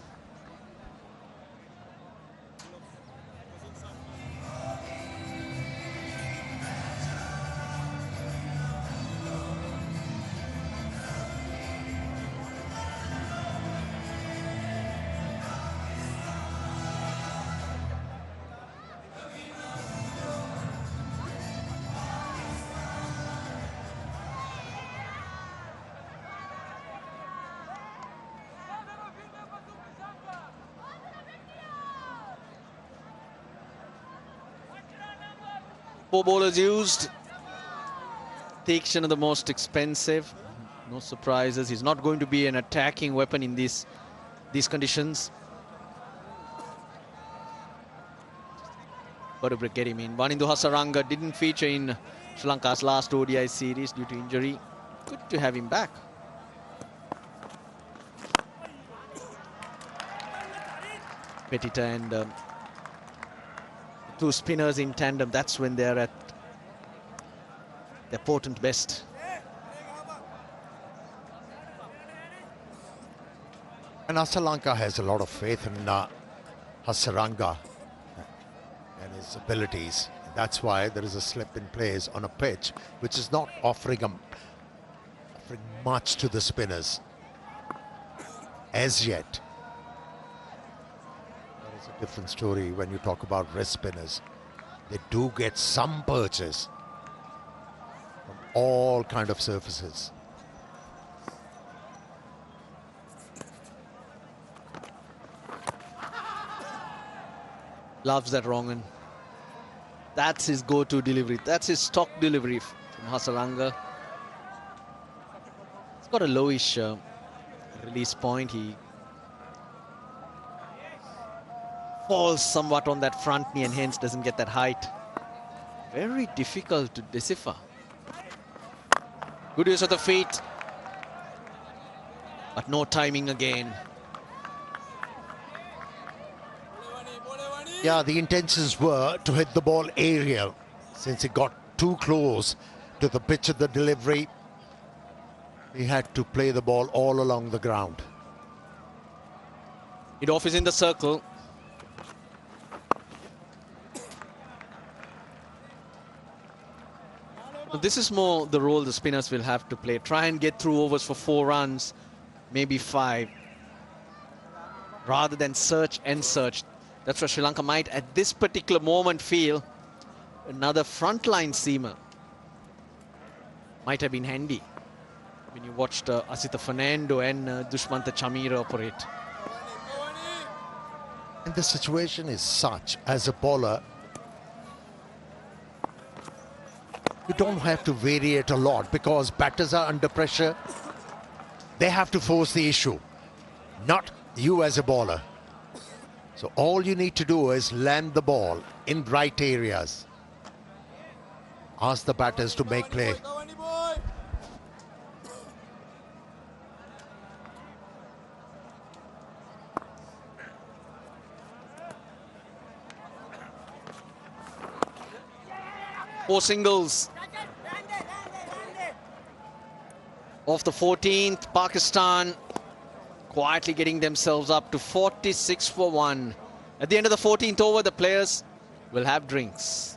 Four bowlers used. Teekshana the most expensive. No surprises. He's not going to be an attacking weapon in these conditions. Got to get him in. Wanindu Hasaranga didn't feature in Sri Lanka's last ODI series due to injury. Good to have him back. Petita and two spinners in tandem, that's when they're at their potent best. And Sri Lanka has a lot of faith in Hasaranga and his abilities. That's why there is a slip in place on a pitch which is not offering much to the spinners as yet. That is a different story when you talk about wrist spinners. They do get some purchase from all kind of surfaces. Loves that wrong one. That's his go-to delivery. That's his stock delivery from Hasaranga. He's got a lowish release point. He falls somewhat on that front knee and hence doesn't get that height. Very difficult to decipher. Good use of the feet. But no timing again. Yeah, the intentions were to hit the ball aerial. Since it got too close to the pitch of the delivery, he had to play the ball all along the ground. It-off is in the circle. This is more the role the spinners will have to play. Try and get through overs for 4 runs, maybe 5, rather than search and search. That's where Sri Lanka might, at this particular moment, feel another frontline seamer might have been handy when you watched Asita Fernando and Dushmantha Chamira operate. And the situation is such, as a bowler, you don't have to vary it a lot because batters are under pressure. They have to force the issue, not you as a bowler. So all you need to do is land the ball in right areas. Ask the batters to make play. Four singles. Off the 14th, Pakistan quietly getting themselves up to 46 for 1. At the end of the 14th over, the players will have drinks.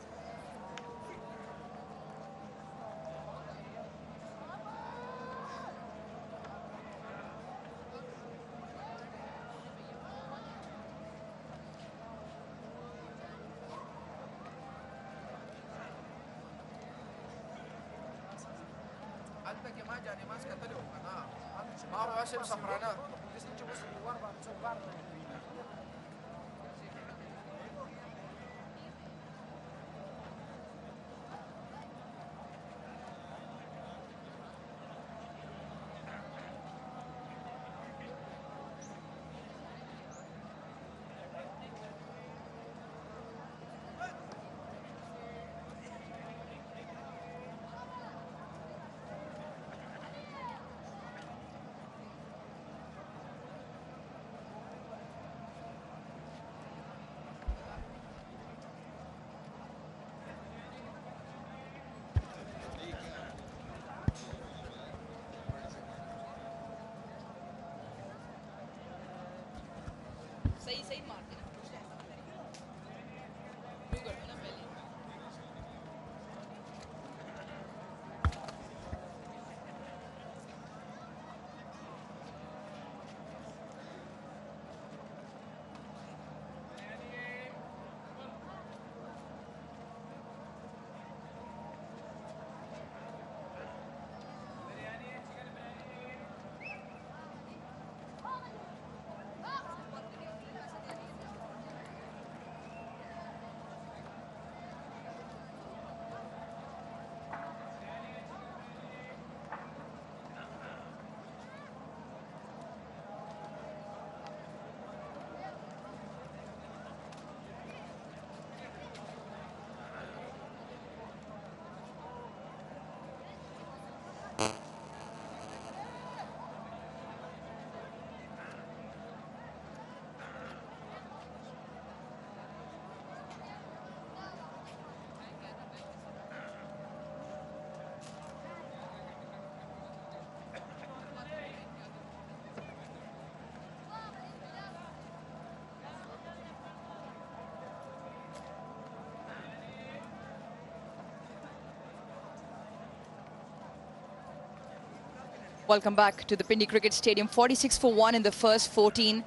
Welcome back to the Pindi Cricket Stadium. 46 for 1 in the first 14.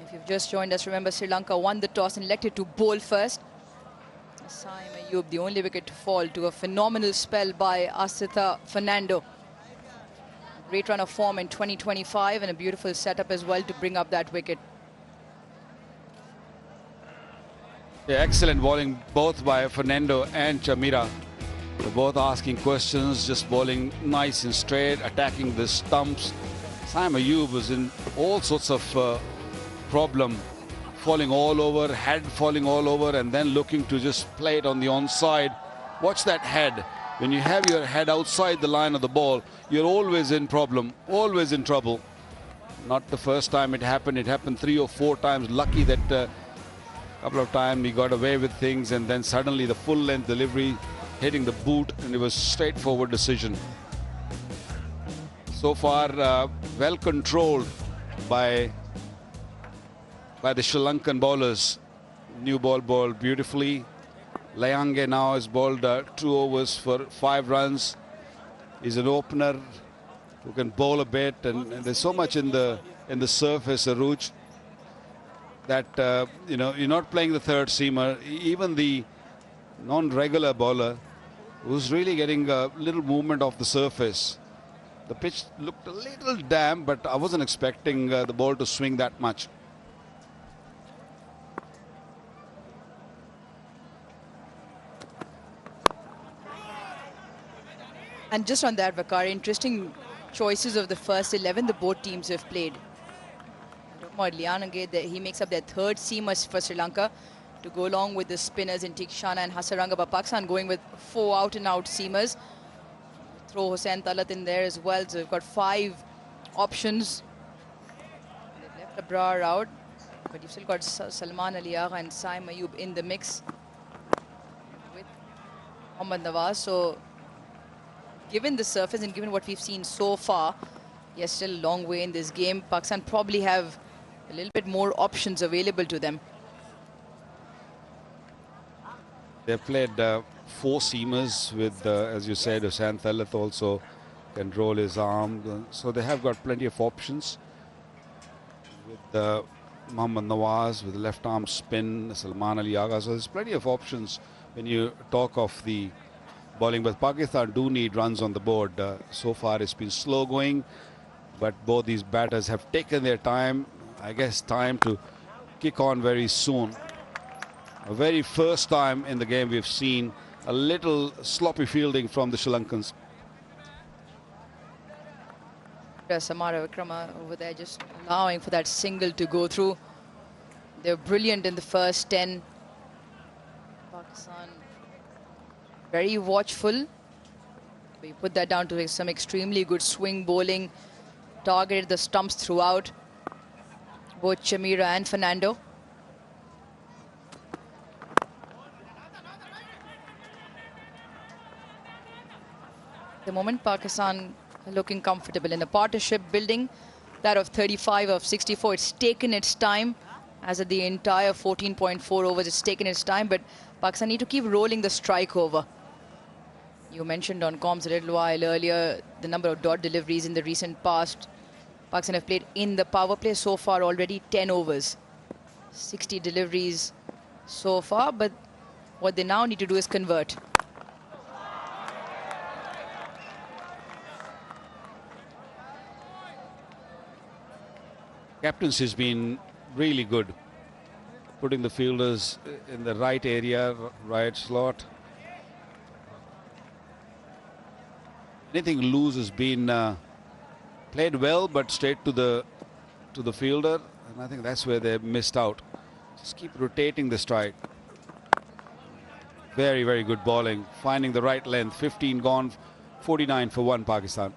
If you've just joined us, remember Sri Lanka won the toss and elected to bowl first. Saim Ayub, the only wicket to fall to a phenomenal spell by Asitha Fernando. Great run of form in 2025 and a beautiful setup as well to bring up that wicket. Yeah, excellent bowling both by Fernando and Chamira. They're both asking questions, just bowling nice and straight, attacking the stumps. Saim Ayub was in all sorts of problem, falling all over, head falling all over, and then looking to just play it on the onside. Watch that head. When you have your head outside the line of the ball, you're always in problem, always in trouble. Not the first time it happened 3 or 4 times. Lucky that a couple of times he got away with things, and then suddenly the full length delivery hitting the boot, and it was straightforward decision. So far well controlled by the Sri Lankan bowlers. New ball bowled beautifully. Layange now has bowled 2 overs for 5 runs. He's an opener who can bowl a bit, and there's so much in the surface, Aruj, that you know, you're not playing the third seamer. Even the non-regular bowler who's really getting a little movement off the surface. The pitch looked a little damp, but I wasn't expecting the ball to swing that much. And just on that, Vakar, interesting choices of the first 11 the both teams have played. Lianange, he makes up their third seamers for Sri Lanka to go along with the spinners in Tikshana and Hasaranga. But Pakistan going with 4 out-and-out seamers. Throw Hussain Talat in there as well. So they've got 5 options. They've left Abrar out, but you've still got Salman Ali Agha and Saim Ayub in the mix with Mohammad Nawaz. So given the surface and given what we've seen so far, yes, still a long way in this game. Pakistan probably have a little bit more options available to them. They've played 4 seamers with, as you said, Hussain Talat also can roll his arm. So they have got plenty of options. With Mohammad Nawaz with the left arm spin, Salman Ali Agha. So there's plenty of options when you talk of the bowling. But Pakistan do need runs on the board. So far it's been slow going, but both these batters have taken their time. I guess time to kick on very soon. A very first time in the game we've seen a little sloppy fielding from the Sri Lankans. Samara Vikrama over there just allowing for that single to go through. They're brilliant in the first 10. Pakistan very watchful. We put that down to some extremely good swing bowling. Targeted the stumps throughout. Both Chamira and Fernando. The moment Pakistan looking comfortable in the partnership building, that of 35 of 64. It's taken its time, as at the entire 14.4 overs. It's taken its time, but Pakistan need to keep rolling the strike over. You mentioned on comms a little while earlier the number of dot deliveries in the recent past. Pakistan have played in the power play so far already 10 overs. 60 deliveries so far, but what they now need to do is convert. Captaincy has been really good, putting the fielders in the right area, right slot. Anything loose has been played well, but straight to the fielder, and I think that's where they missed out. Just keep rotating the strike. Very, very good bowling, finding the right length. 15 gone, 49 for 1 Pakistan.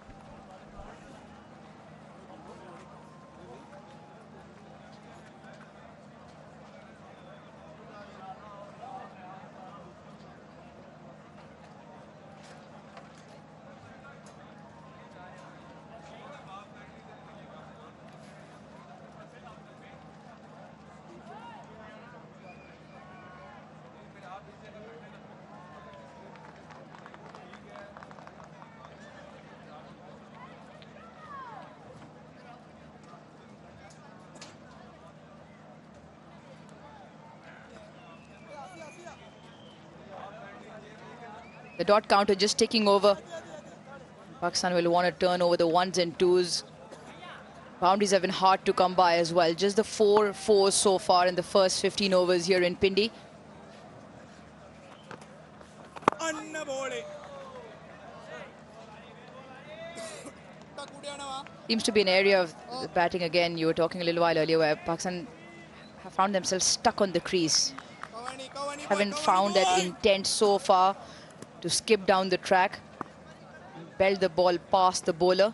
The dot counter just ticking over. Pakistan will want to turn over the ones and twos. Boundaries have been hard to come by as well. Just the 4 fours so far in the first 15 overs here in Pindi. Seems to be an area of the batting again. You were talking a little while earlier where Pakistan have found themselves stuck on the crease. Haven't found that intent so far to skip down the track, belt the ball past the bowler.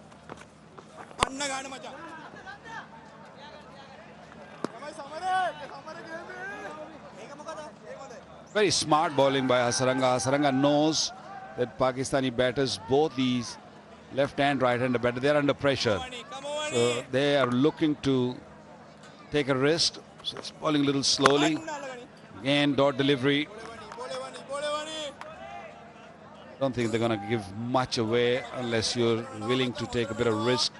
Very smart bowling by Hasaranga. Hasaranga knows that Pakistani batters, both these left and right hander batter, they are under pressure. So they are looking to take a risk. So it's bowling a little slowly. Again, dot delivery. Don't think they're going to give much away unless you're willing to take a bit of risk.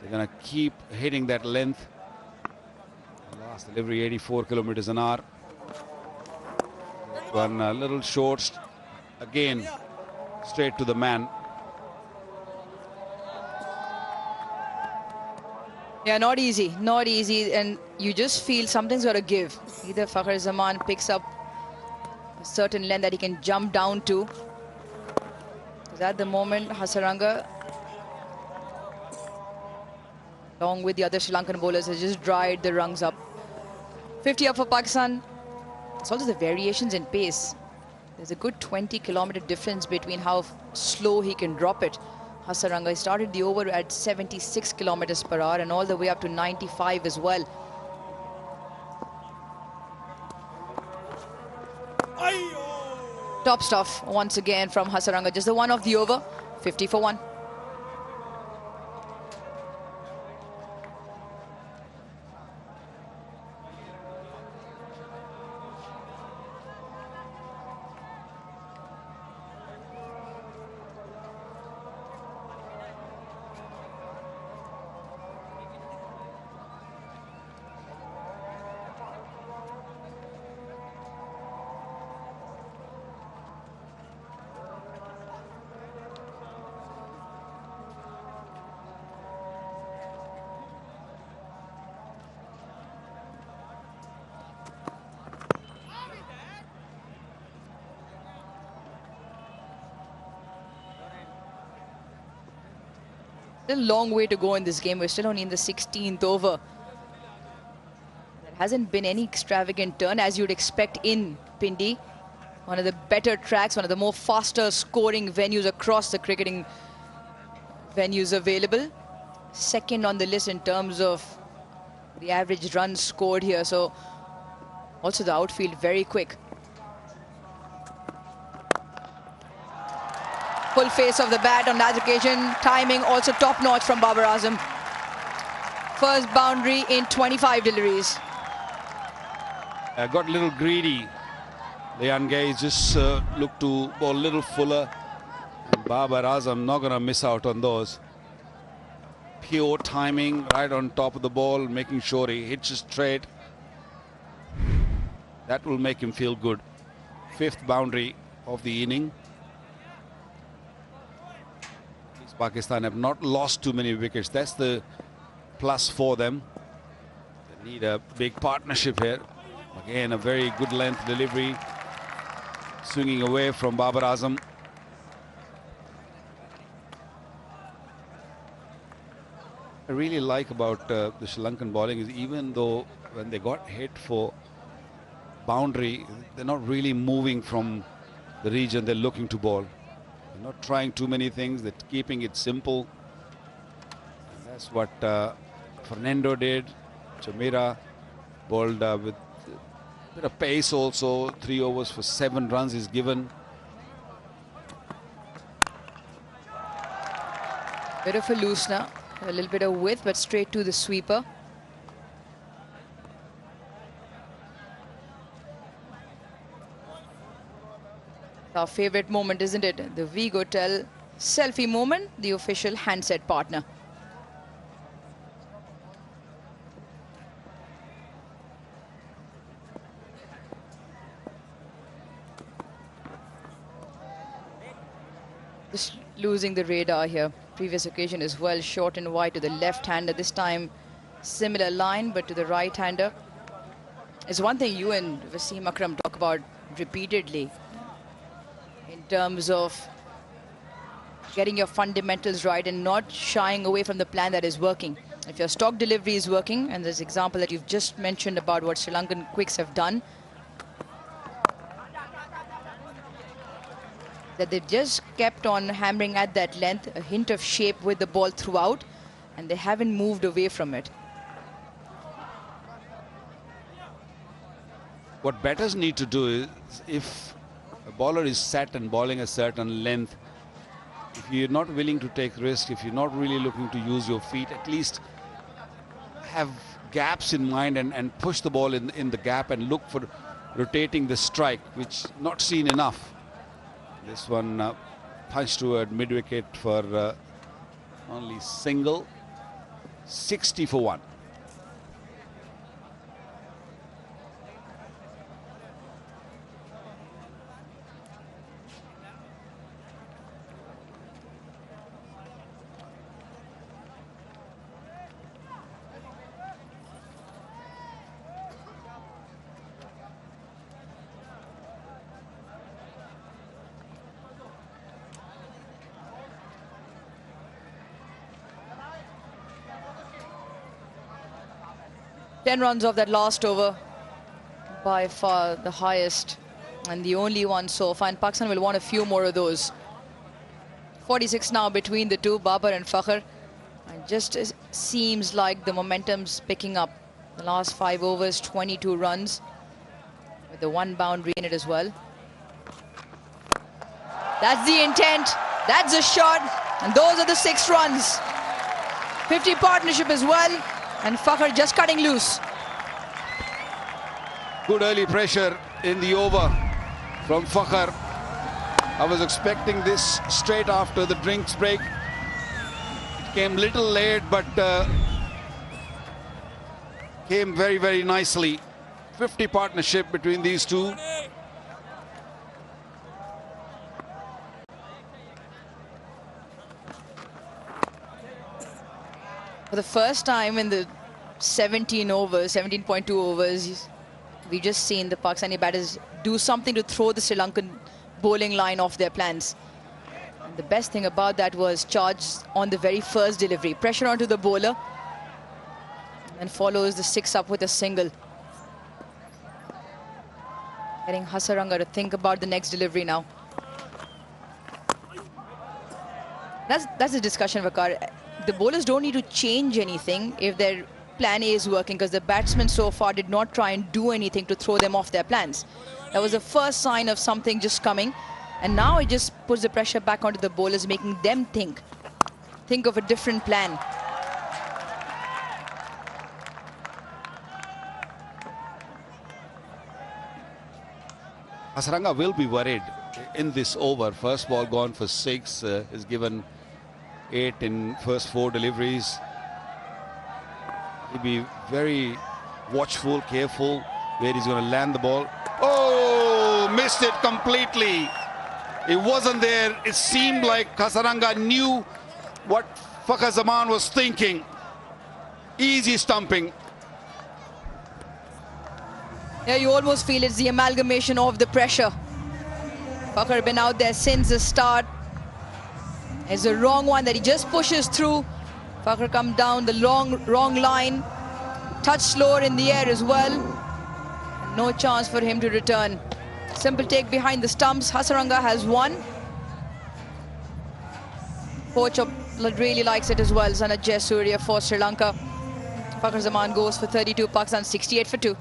They're going to keep hitting that length. Last delivery, 84 kilometers an hour. One little short. Again, straight to the man. Yeah, not easy, and you just feel something's got to give. Either Fakhar Zaman picks up a certain length that he can jump down to. Because at the moment, Hasaranga, along with the other Sri Lankan bowlers, has just dried the rungs up. 50 up for Pakistan. It's also the variations in pace. There's a good 20-kilometer difference between how slow he can drop it. Hasaranga started the over at 76 kilometers per hour and all the way up to 95 as well. Top stuff once again from Hasaranga. Just the one of the over. 50 for 1. Still a long way to go in this game. We're still only in the 16th over. There hasn't been any extravagant turn as you'd expect in Pindi. One of the better tracks, one of the more faster scoring venues across the cricketing venues available. Second on the list in terms of the average runs scored here. So also the outfield very quick. Full face of the bat on that occasion. Timing also top-notch from Babar Azam. First boundary in 25 deliveries. Got a little greedy. The young guys just look to bowl a little fuller. And Babar Azam not going to miss out on those. Pure timing right on top of the ball, making sure he hits it straight. That will make him feel good. 5th boundary of the inning. Pakistan have not lost too many wickets. That's the plus for them. They need a big partnership here. Again, a very good length delivery. Swinging away from Babar Azam. I really like about the Sri Lankan bowling is even though when they got hit for boundary, they're not really moving from the region they're looking to bowl. Not trying too many things, they're keeping it simple. And that's what Fernando did. Chamira bowled with a bit of pace also. 3 overs for 7 runs is given. Bit of a loosener, a little bit of width, but straight to the sweeper. Our favorite moment, isn't it? The Vigotel selfie moment, the official handset partner. Just losing the radar here. Previous occasion as well, short and wide to the left-hander. This time, similar line, but to the right-hander. It's one thing you and Wasim Akram talk about repeatedly in terms of getting your fundamentals right and not shying away from the plan that is working. If your stock delivery is working, and there's an example that you've just mentioned about what Sri Lankan quicks have done, that they've just kept on hammering at that length, a hint of shape with the ball throughout, and they haven't moved away from it. What batters need to do is, if a bowler is set and bowling a certain length, if you're not willing to take risk, if you're not really looking to use your feet, at least have gaps in mind and push the ball in the gap and look for rotating the strike, which not seen enough. This one punched toward mid-wicket for only single. 60 for 1. Ten runs off that last over, by far the highest and the only one so far, and Pakistan will want a few more of those. 46 now between the two, Babar and Fakhr, and just seems like the momentum's picking up. The last 5 overs, 22 runs, with the 1 boundary in it as well. That's the intent, that's the shot, and those are the 6 runs. 50 partnership as well, and Fakhr just cutting loose. Good early pressure in the over from Fakhr. I was expecting this straight after the drinks break. It came little late, but came very, very nicely. 50 partnership between these two. For the first time in the 17 overs, 17.2 overs, we just seen the Pakistani batters do something to throw the Sri Lankan bowling line off their plans. And the best thing about that was charge on the very first delivery. Pressure onto the bowler and follows the 6 up with a single. Getting Hasaranga to think about the next delivery now. That's the discussion, Vakar. The bowlers don't need to change anything if their plan A is working, because the batsmen so far did not try and do anything to throw them off their plans. That was the first sign of something just coming, and now it just puts the pressure back onto the bowlers, making them think of a different plan. Hasaranga will be worried in this over. First ball gone for 6, is given 8 in first 4 deliveries. He'll be very watchful, careful where he's going to land the ball. Oh, missed it completely. It wasn't there. It seemed like Hasaranga knew what Babar Azam was thinking. Easy stumping. Yeah, you almost feel it's the amalgamation of the pressure. Babar been out there since the start. It's the wrong one that he just pushes through. Babar come down the wrong line. Touch slower in the air as well. No chance for him to return. Simple take behind the stumps. Hasaranga has 1. Coach really likes it as well. Sanat Jayasuriya for Sri Lanka. Babar Azam goes for 32. Pakistan 68 for 2.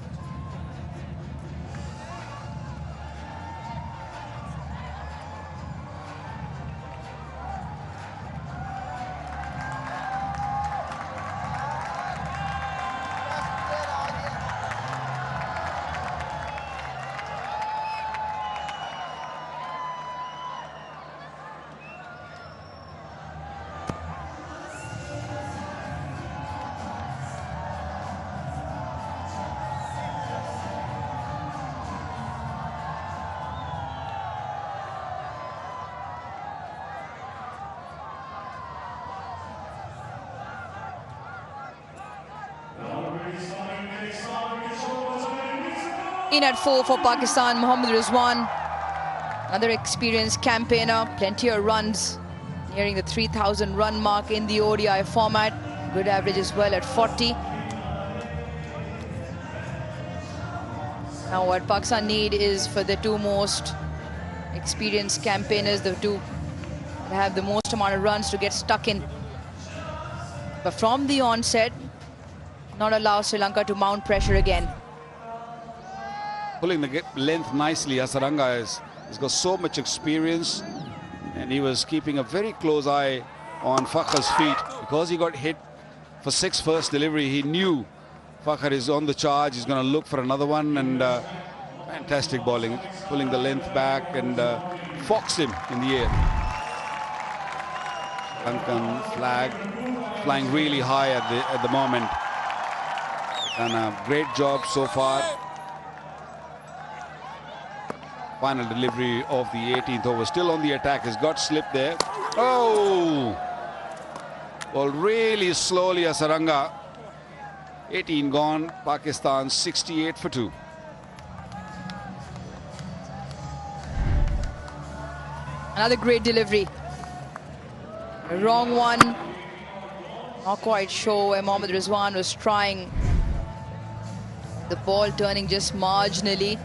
In at 4 for Pakistan, Mohammad Rizwan. Another experienced campaigner, plenty of runs, nearing the 3,000 run mark in the ODI format. Good average as well at 40. Now what Pakistan need is for the two most experienced campaigners, the two that have the most amount of runs, to get stuck in. But from the onset, not allow Sri Lanka to mount pressure again. Pulling the length nicely, Hasaranga has got so much experience, and he was keeping a very close eye on Fakhar's feet. Because he got hit for 6 first delivery, he knew Fakhar is on the charge, he's going to look for another one, and fantastic bowling, pulling the length back and foxed him in the air. Lankan flag flying really high at the moment. Done a great job so far. Final delivery of the 18th over, still on the attack, has got slipped there. Oh! Well, really slowly, Hasaranga. 18 gone, Pakistan 68 for 2. Another great delivery. A wrong one. Not quite sure where Mohammad Rizwan was trying. The ball turning just marginally.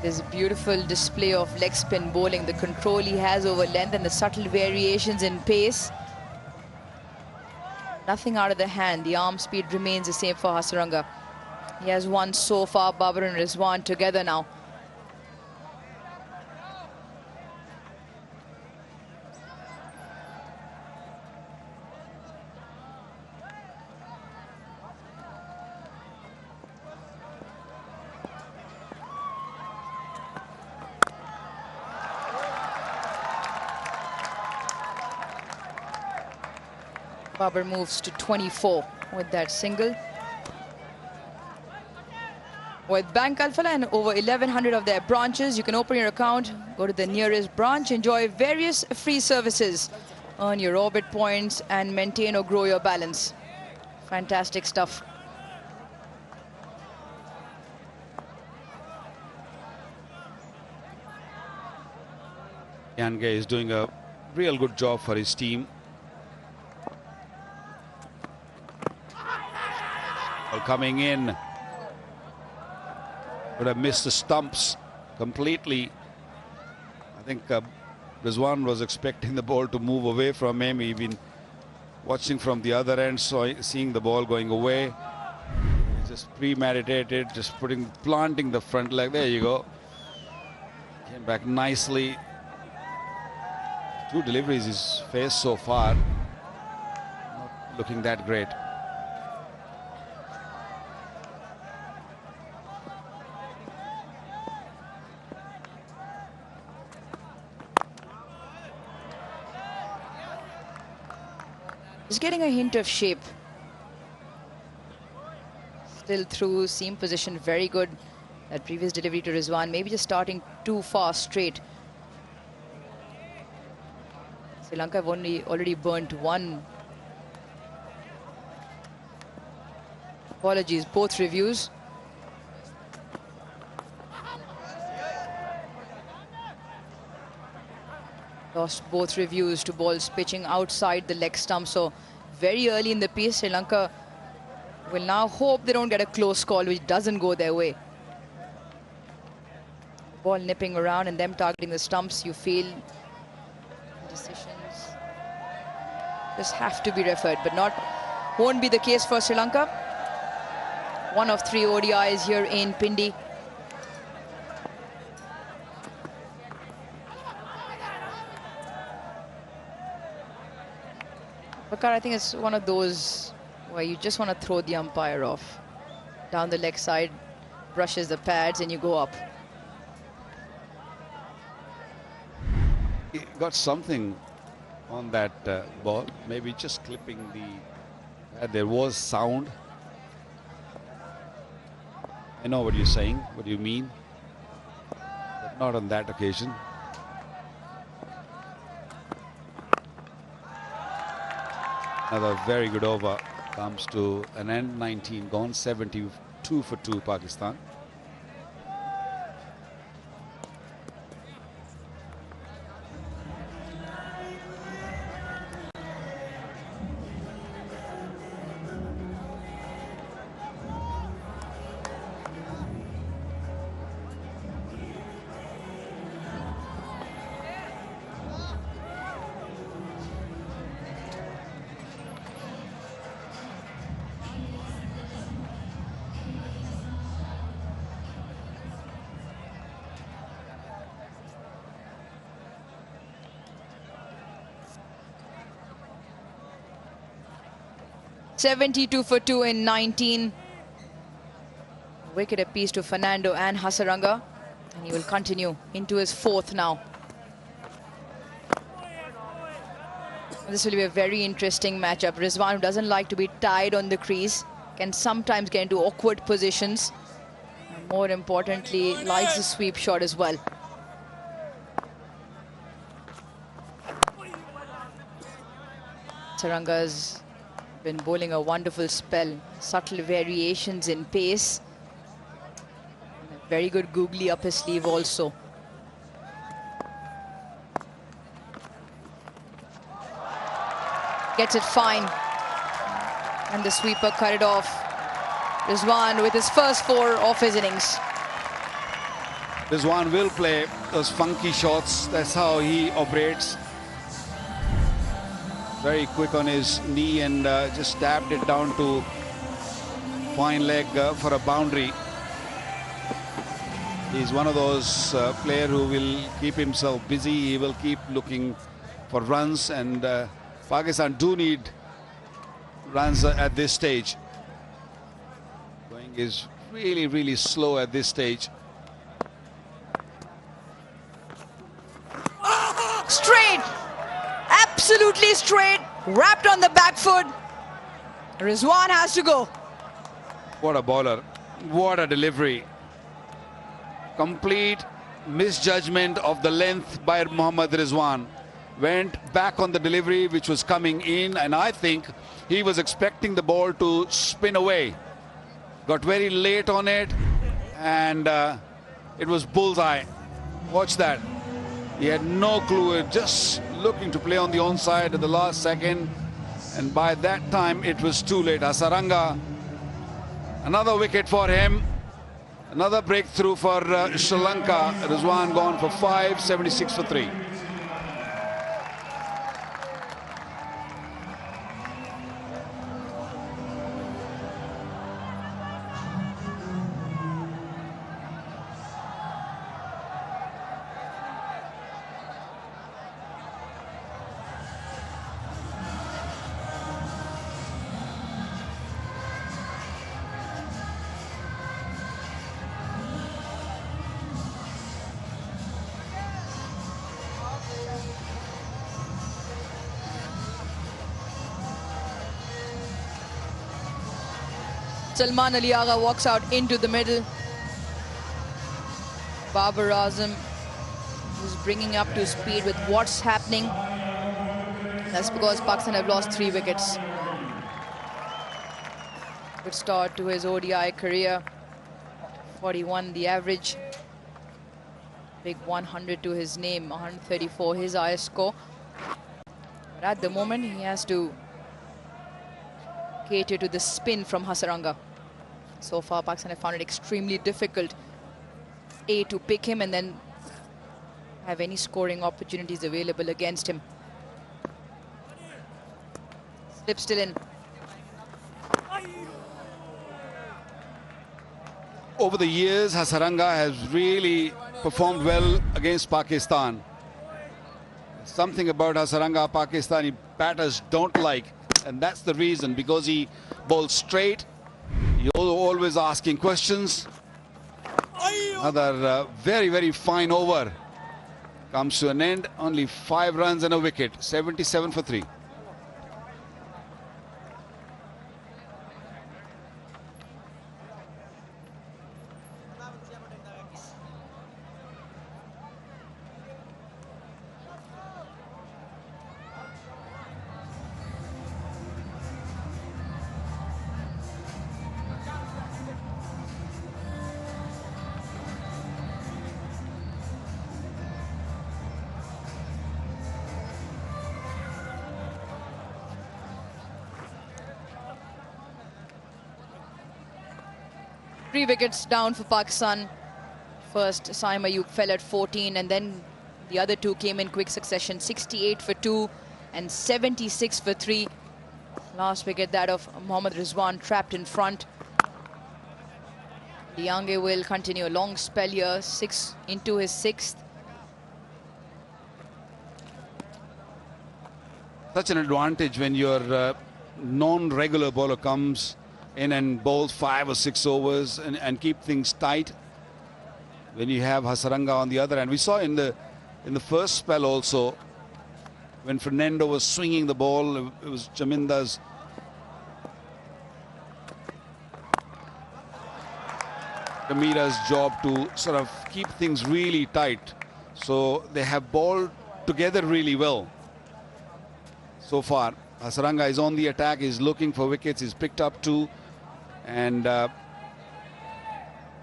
There's a beautiful display of leg spin bowling, the control he has over length and the subtle variations in pace. Nothing out of the hand. The arm speed remains the same for Hasaranga. He has won so far, Babar and Rizwan together now. Babar moves to 24 with that single. With Bank Alphala and over 1,100 of their branches, you can open your account, go to the nearest branch, enjoy various free services, earn your orbit points and maintain or grow your balance. Fantastic stuff. Yange is doing a real good job for his team. Coming in, would have missed the stumps completely. I think Rizwan was expecting the ball to move away from him. He'd been watching from the other end, so seeing the ball going away. Just premeditated, just planting the front leg. There you go. Came back nicely. 2 deliveries he's faced so far. Not looking that great. Just getting a hint of shape. Still through, seam position very good. That previous delivery to Rizwan, maybe just starting too far straight. Sri Lanka have already burnt 1. Apologies, both reviews. Lost both reviews to balls pitching outside the leg stump. So very early in the piece, Sri Lanka will now hope they don't get a close call which doesn't go their way. Ball nipping around and them targeting the stumps, you feel decisions just have to be referred, but won't be the case for Sri Lanka. 1 of 3 ODIs here in Pindi. I think it's one of those where you just want to throw the umpire off. Down the leg side, brushes the pads and you go up. He got something on that ball, maybe just clipping the... there was sound. I know what you're saying, what you mean, but not on that occasion. Another very good over Comes to an end, 19 gone, 72 for 2 Pakistan. $72 for 2 in 19. Wicket apiece to Fernando and Hasaranga. And he will continue into his 4th now. This will be a very interesting matchup. Rizwan, who doesn't like to be tied on the crease, can sometimes get into awkward positions. And more importantly, likes the sweep shot as well. Hasaranga's been bowling a wonderful spell. Subtle variations in pace. And a very good googly up his sleeve also. Gets it fine. And the sweeper cut it off. Rizwan with his first 4 of his innings. Rizwan will play those funky shots. That's how he operates. Very quick on his knee and just tapped it down to fine leg for a boundary. He's one of those players who will keep himself busy. He will keep looking for runs, and Pakistan do need runs at this stage. Going is really, really slow at this stage. Straight! Absolutely straight, wrapped on the back foot. Rizwan has to go. What a bowler. What a delivery. Complete misjudgment of the length by Mohammad Rizwan. Went back on the delivery which was coming in, and I think he was expecting the ball to spin away. Got very late on it, and it was bullseye. Watch that. He had no clue, just looking to play on the onside at the last second, and by that time it was too late. Hasaranga, another wicket for him, another breakthrough for Sri Lanka. Rizwan gone for 5, 76 for 3. Salman Ali Agha walks out into the middle. Babar Azam is bringing up to speed with what's happening. That's because Pakistan have lost 3 wickets. Good start to his ODI career. 41 the average. Big 100 to his name, 134 his highest score. But at the moment he has to cater to the spin from Hasaranga. So far Pakistan have found it extremely difficult to pick him and then have any scoring opportunities available against him. Slip still in. Over the years, Hasaranga has really performed well against Pakistan. Something about Hasaranga Pakistani batters don't like, and that's the reason, because he bowls straight. He's always asking questions. Another very, very fine over comes to an end. Only 5 runs and a wicket. 77 for 3. 3 wickets down for Pakistan. First, Salman Ali Agha fell at 14, and then the other two came in quick succession. 68 for 2 and 76 for 3. Last wicket, that of Mohammad Rizwan, trapped in front. Lanka will continue a long spell here, 6 into his 6th. Such an advantage when your non-regular bowler comes in and bowls 5 or 6 overs and keep things tight. When you have Hasaranga on the other end, we saw in the first spell also, when Fernando was swinging the ball, it was Jaminda's job to sort of keep things really tight. So they have bowled together really well so far. Hasaranga is on the attack, he's looking for wickets, he's picked up 2. And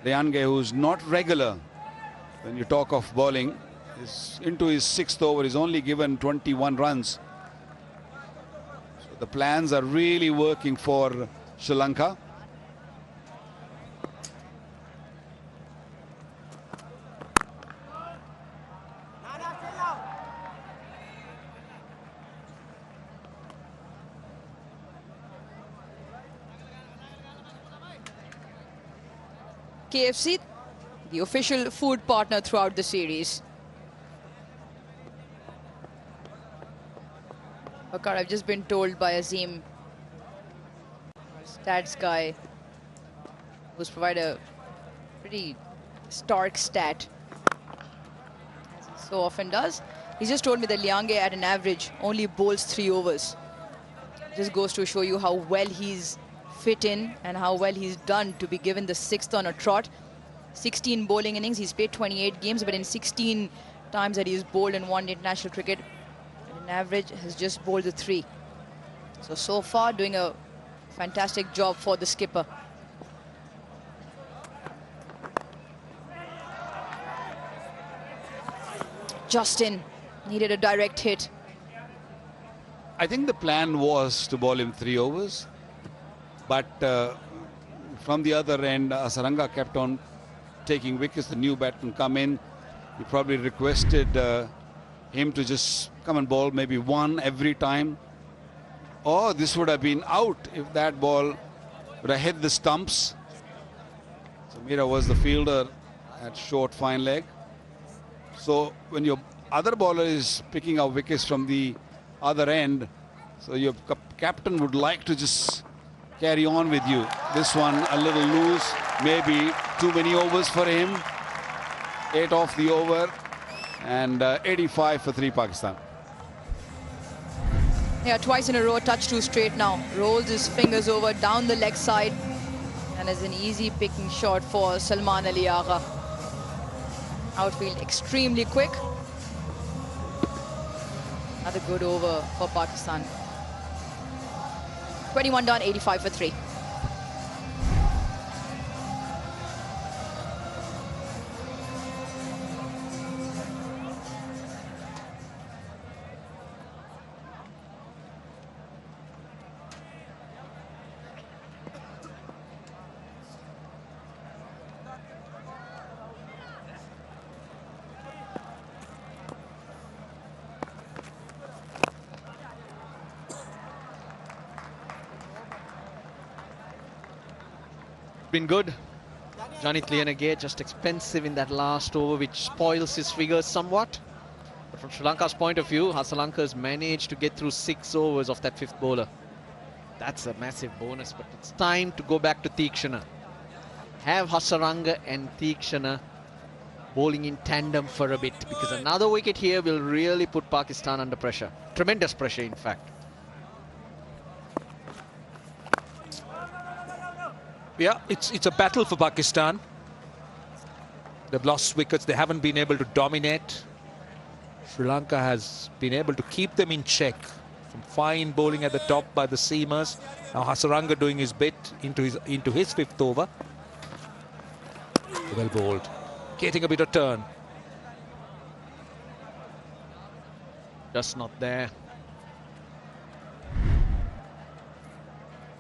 Lanka, who's not regular when you talk of bowling, is into his 6th over. He's only given 21 runs. So the plans are really working for Sri Lanka. KFC, the official food partner throughout the series. Bakar, I've just been told by Azim, our stats guy, who's provided a pretty stark stat, as he so often does. He just told me that Lanka at an average only bowls 3 overs. Just goes to show you how well he's fit in and how well he's done to be given the 6th on a trot. 16 bowling innings, he's played 28 games, but in 16 times that he's bowled in one international cricket, at an average has just bowled the 3. So far doing a fantastic job for the skipper. Justin needed a direct hit. I think the plan was to bowl him 3 overs. But from the other end, Hasaranga kept on taking wickets. The new batsman come in. He probably requested him to just come and bowl maybe 1 every time. Or this would have been out if that ball would have hit the stumps. So Mira was the fielder at short fine leg. So when your other bowler is picking up wickets from the other end, so your captain would like to just carry on with you. This one a little loose, maybe too many overs for him. 8 off the over, and 85 for 3 Pakistan. Yeah, twice in a row, touch 2 straight now. Rolls his fingers over down the leg side, and is an easy picking shot for Salman Ali Agha. Outfield extremely quick. Another good over for Pakistan. 21 done, 85 for 3. Been good. Janit Lianage just expensive in that last over, which spoils his figures somewhat. But from Sri Lanka's point of view, Hasaranga managed to get through 6 overs of that 5th bowler. That's a massive bonus, but it's time to go back to Theekshana. Have Hasaranga and Theekshana bowling in tandem for a bit, because another wicket here will really put Pakistan under pressure. Tremendous pressure, in fact. Yeah, it's a battle for Pakistan. They've lost wickets. They haven't been able to dominate. Sri Lanka has been able to keep them in check. Some fine bowling at the top by the seamers. Now Hasaranga doing his bit into his 5th over. Well bowled. Getting a bit of turn. Just not there.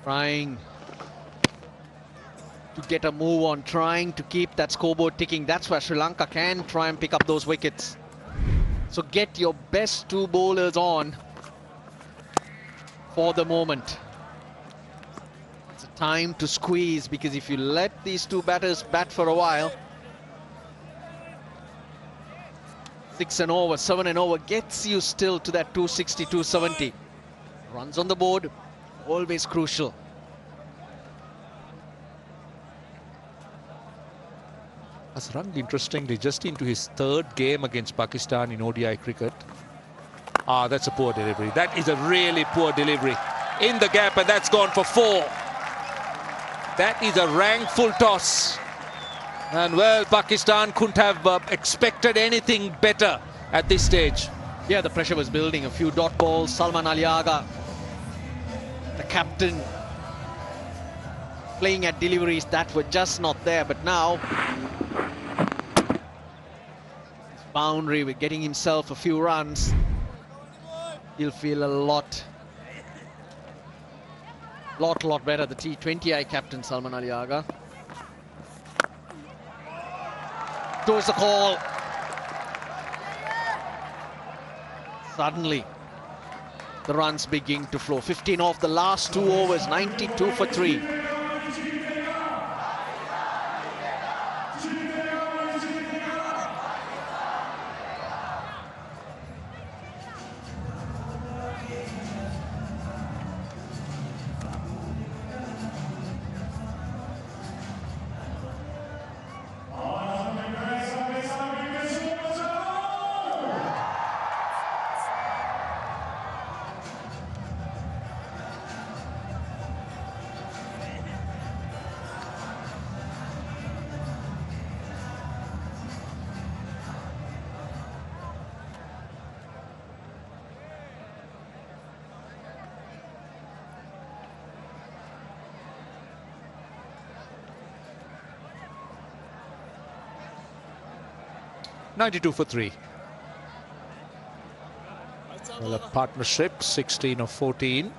Trying. to get a move on, trying to keep that scoreboard ticking. That's where Sri Lanka can try and pick up those wickets. So get your best two bowlers on for the moment. It's a time to squeeze, because if you let these two batters bat for a while, 6 and over, 7 and over gets you still to that 260, 270. Runs on the board, always crucial. Asrang, interestingly, just into his third game against Pakistan in ODI cricket. Ah, that's a poor delivery. That is a really poor delivery. In the gap, and that's gone for 4. That is a rank full toss. And well, Pakistan couldn't have expected anything better at this stage. Yeah, the pressure was building. A few dot balls. Salman Ali Agha, the captain, playing at deliveries that were just not there. But now, boundary with getting himself a few runs, he'll feel a lot better. The T20 captain Salman Ali Agha. Towards the call. Suddenly, the runs begin to flow. 15 off the last 2 overs, 92 for 3. .92 for 3. Well, a partnership, 16 of 14.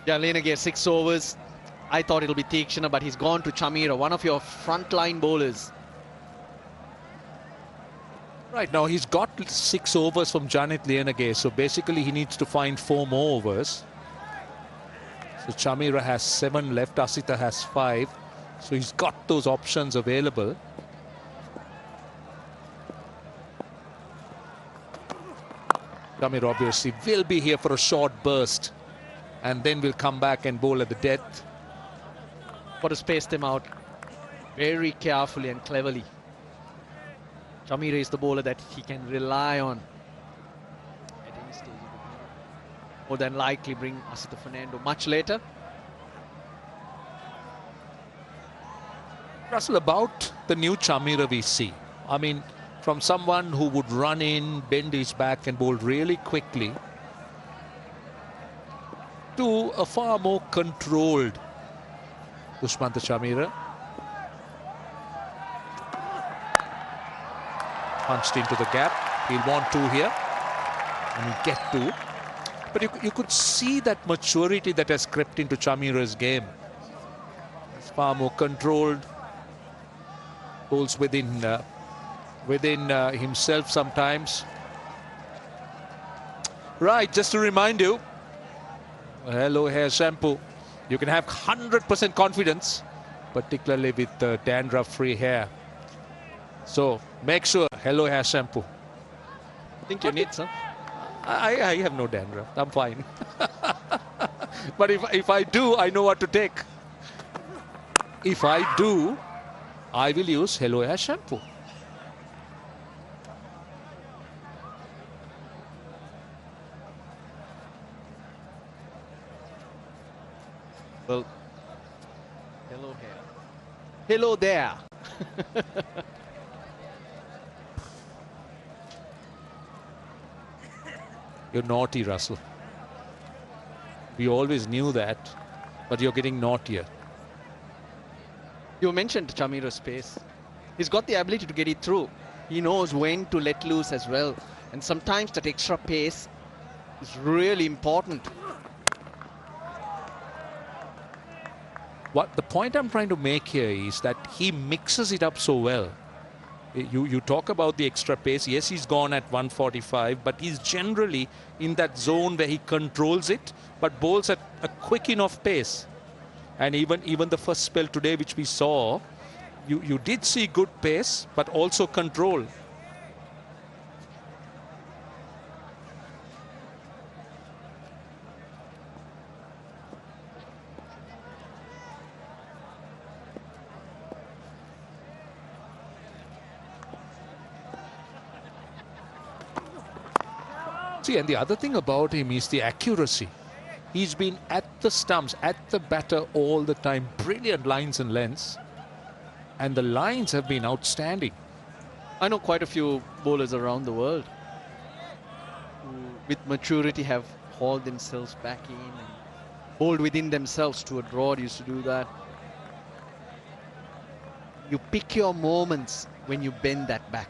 Yeah, Lenage, 6 overs. I thought it'll be Teekshana, but he's gone to Chamira, one of your frontline bowlers. Right, now he's got 6 overs from Janit Lienage, so basically he needs to find 4 more overs. So Chamira has 7 left, Asita has 5. So he's got those options available. Chamira obviously will be here for a short burst, and then will come back and bowl at the death. Got to space them out very carefully and cleverly. Chamira is the bowler that he can rely on at any stage. More than likely bring Asita Fernando much later. Russell, about the new Chamira we see. I mean, from someone who would run in, bend his back and bowl really quickly, to a far more controlled Dushmantha Chamira. Punched into the gap. He'll want 2 here. And he'll get 2. But you could see that maturity that has crept into Chamira's game. He's far more controlled. Bowls within himself sometimes. Right, just to remind you, Hello Hair Shampoo. You can have 100% confidence, particularly with dandruff-free hair. So make sure Hello Hair Shampoo. I think you need some. I have no dandruff. I'm fine. But if I do, I know what to take. If I do, I will use Hello Hair Shampoo. Well, hello hair. Hello there. You're naughty, Russell. We always knew that, but you're getting naughtier. You mentioned Chamira's pace. He's got the ability to get it through. He knows when to let loose as well. And sometimes that extra pace is really important. What the point I'm trying to make here is that he mixes it up so well. You talk about the extra pace. Yes, he's gone at 145, but he's generally in that zone where he controls it, but bowls at a quick enough pace. And even the first spell today, which we saw, you did see good pace, but also control. See, and the other thing about him is the accuracy. He's been at the stumps, at the batter all the time. Brilliant lines and lengths. And the lines have been outstanding. I know quite a few bowlers around the world who, with maturity, have hauled themselves back in and bowled within themselves to a draw. Used to do that. You pick your moments when you bend that back.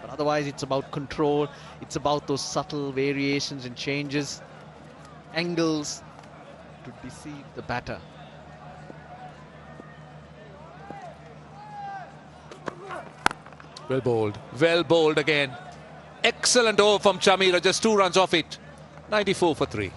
But otherwise, it's about control. It's about those subtle variations and changes, angles to deceive the batter. Well bowled again. Excellent over from Chamira, just 2 runs off it. 94 for 3.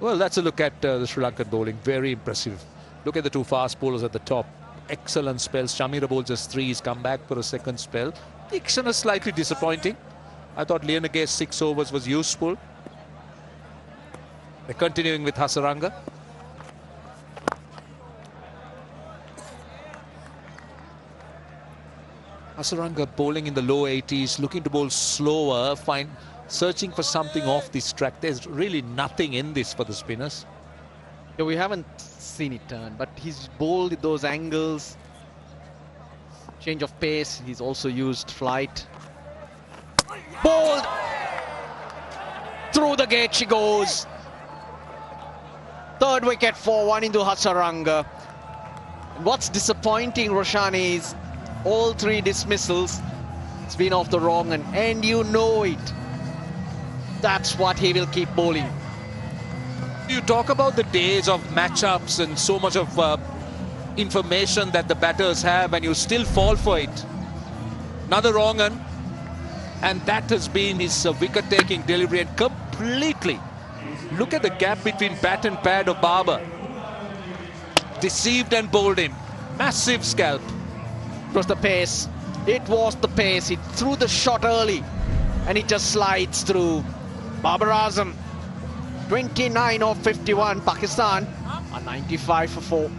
Well, that's a look at the Sri Lankan bowling. Very impressive. Look at the 2 fast bowlers at the top. Excellent spells. Chamira bowled just 3. He's come back for a second spell. Dixon is slightly disappointing. I thought Lianage's 6 overs was useful. They're continuing with Hasaranga. Hasaranga bowling in the low 80s, looking to bowl slower, searching for something off this track. There's really nothing in this for the spinners. Yeah, we haven't seen it turn, but he's bowled those angles, change of pace. He's also used flight. Bowled! Through the gate she goes. 3rd wicket for 1 into Hasaranga. And what's disappointing, Roshani, is all 3 dismissals. It's been off the wrong and you know it. That's what he will keep bowling. You talk about the days of matchups and so much of information that the batters have, and you still fall for it. Another wrong one, and that has been his wicket-taking delivery, and completely. Look at the gap between bat and pad of Babar. Deceived and bowled him. Massive scalp. It was the pace. It was the pace. He threw the shot early, and it just slides through. Babar Azam, 29 of 51. Pakistan are 95 for 4.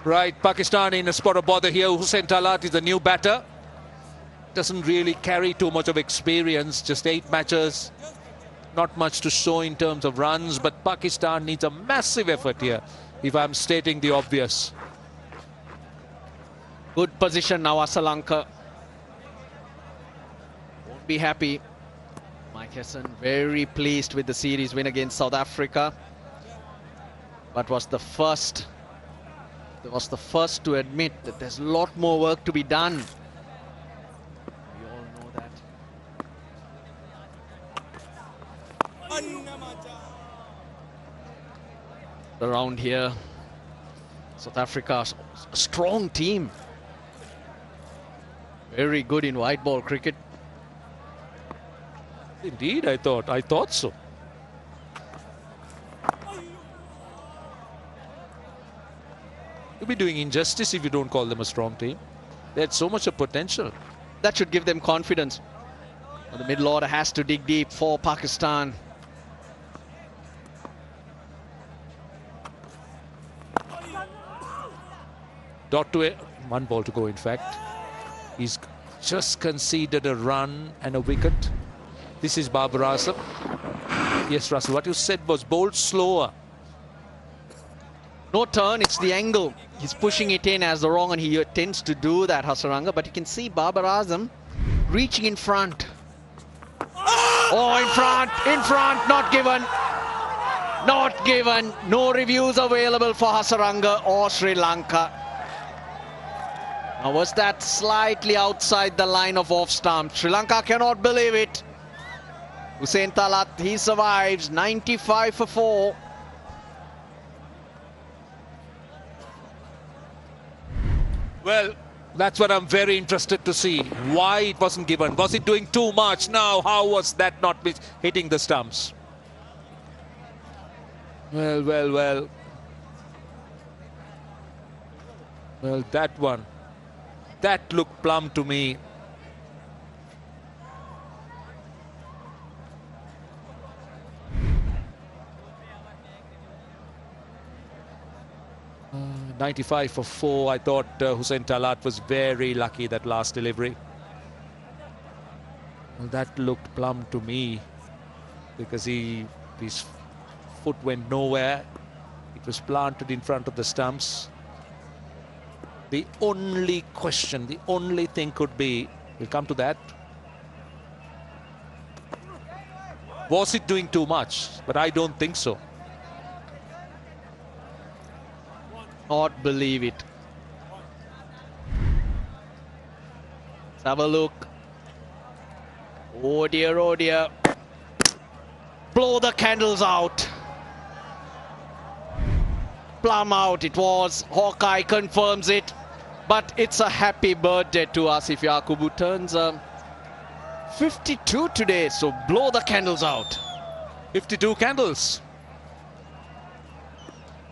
Right, Pakistan in a spot of bother here. Hussain Talat is the new batter. Doesn't really carry too much of experience, just 8 matches. Not much to show in terms of runs, but Pakistan needs a massive effort here, if I'm stating the obvious. Good position now, Sri Lanka. Won't be happy. Mike Hesson very pleased with the series win against South Africa. But was the first was the first to admit that there's a lot more work to be done. We all know that. Around here, South Africa, a strong team. Very good in white ball cricket. Indeed, I thought so. You'll be doing injustice if you don't call them a strong team. They had so much of potential. That should give them confidence. Well, the middle order has to dig deep for Pakistan. Dot to it. One ball to go, in fact. He's just conceded a run and a wicket. This is Babar Azam. Yes, Russell, what you said was bowled slower. No turn, it's the angle. He's pushing it in as the wrong, and he tends to do that, Hasaranga. But you can see Babar Azam reaching in front. Oh, in front, not given. Not given. No reviews available for Hasaranga or Sri Lanka. Now, was that slightly outside the line of off stump? Sri Lanka cannot believe it. Hussain Talat, he survives, 95 for 4. Well, that's what I'm very interested to see. Why it wasn't given? Was it doing too much? Now, how was that not hitting the stumps? Well, that one. That looked plumb to me. Uh, 95 for 4. I thought Hussain Talat was very lucky that last delivery. Well, that looked plumb to me because his foot went nowhere. It was planted in front of the stumps. The only question, the only thing could be, we'll come to that. Was it doing too much? But I don't think so. Not believe it. Let's have a look. Oh dear, oh dear. Blow the candles out. Plumb out it was. Hawkeye confirms it. But it's a happy birthday to Asif Yaqub, who turns 52 today. So blow the candles out. 52 candles.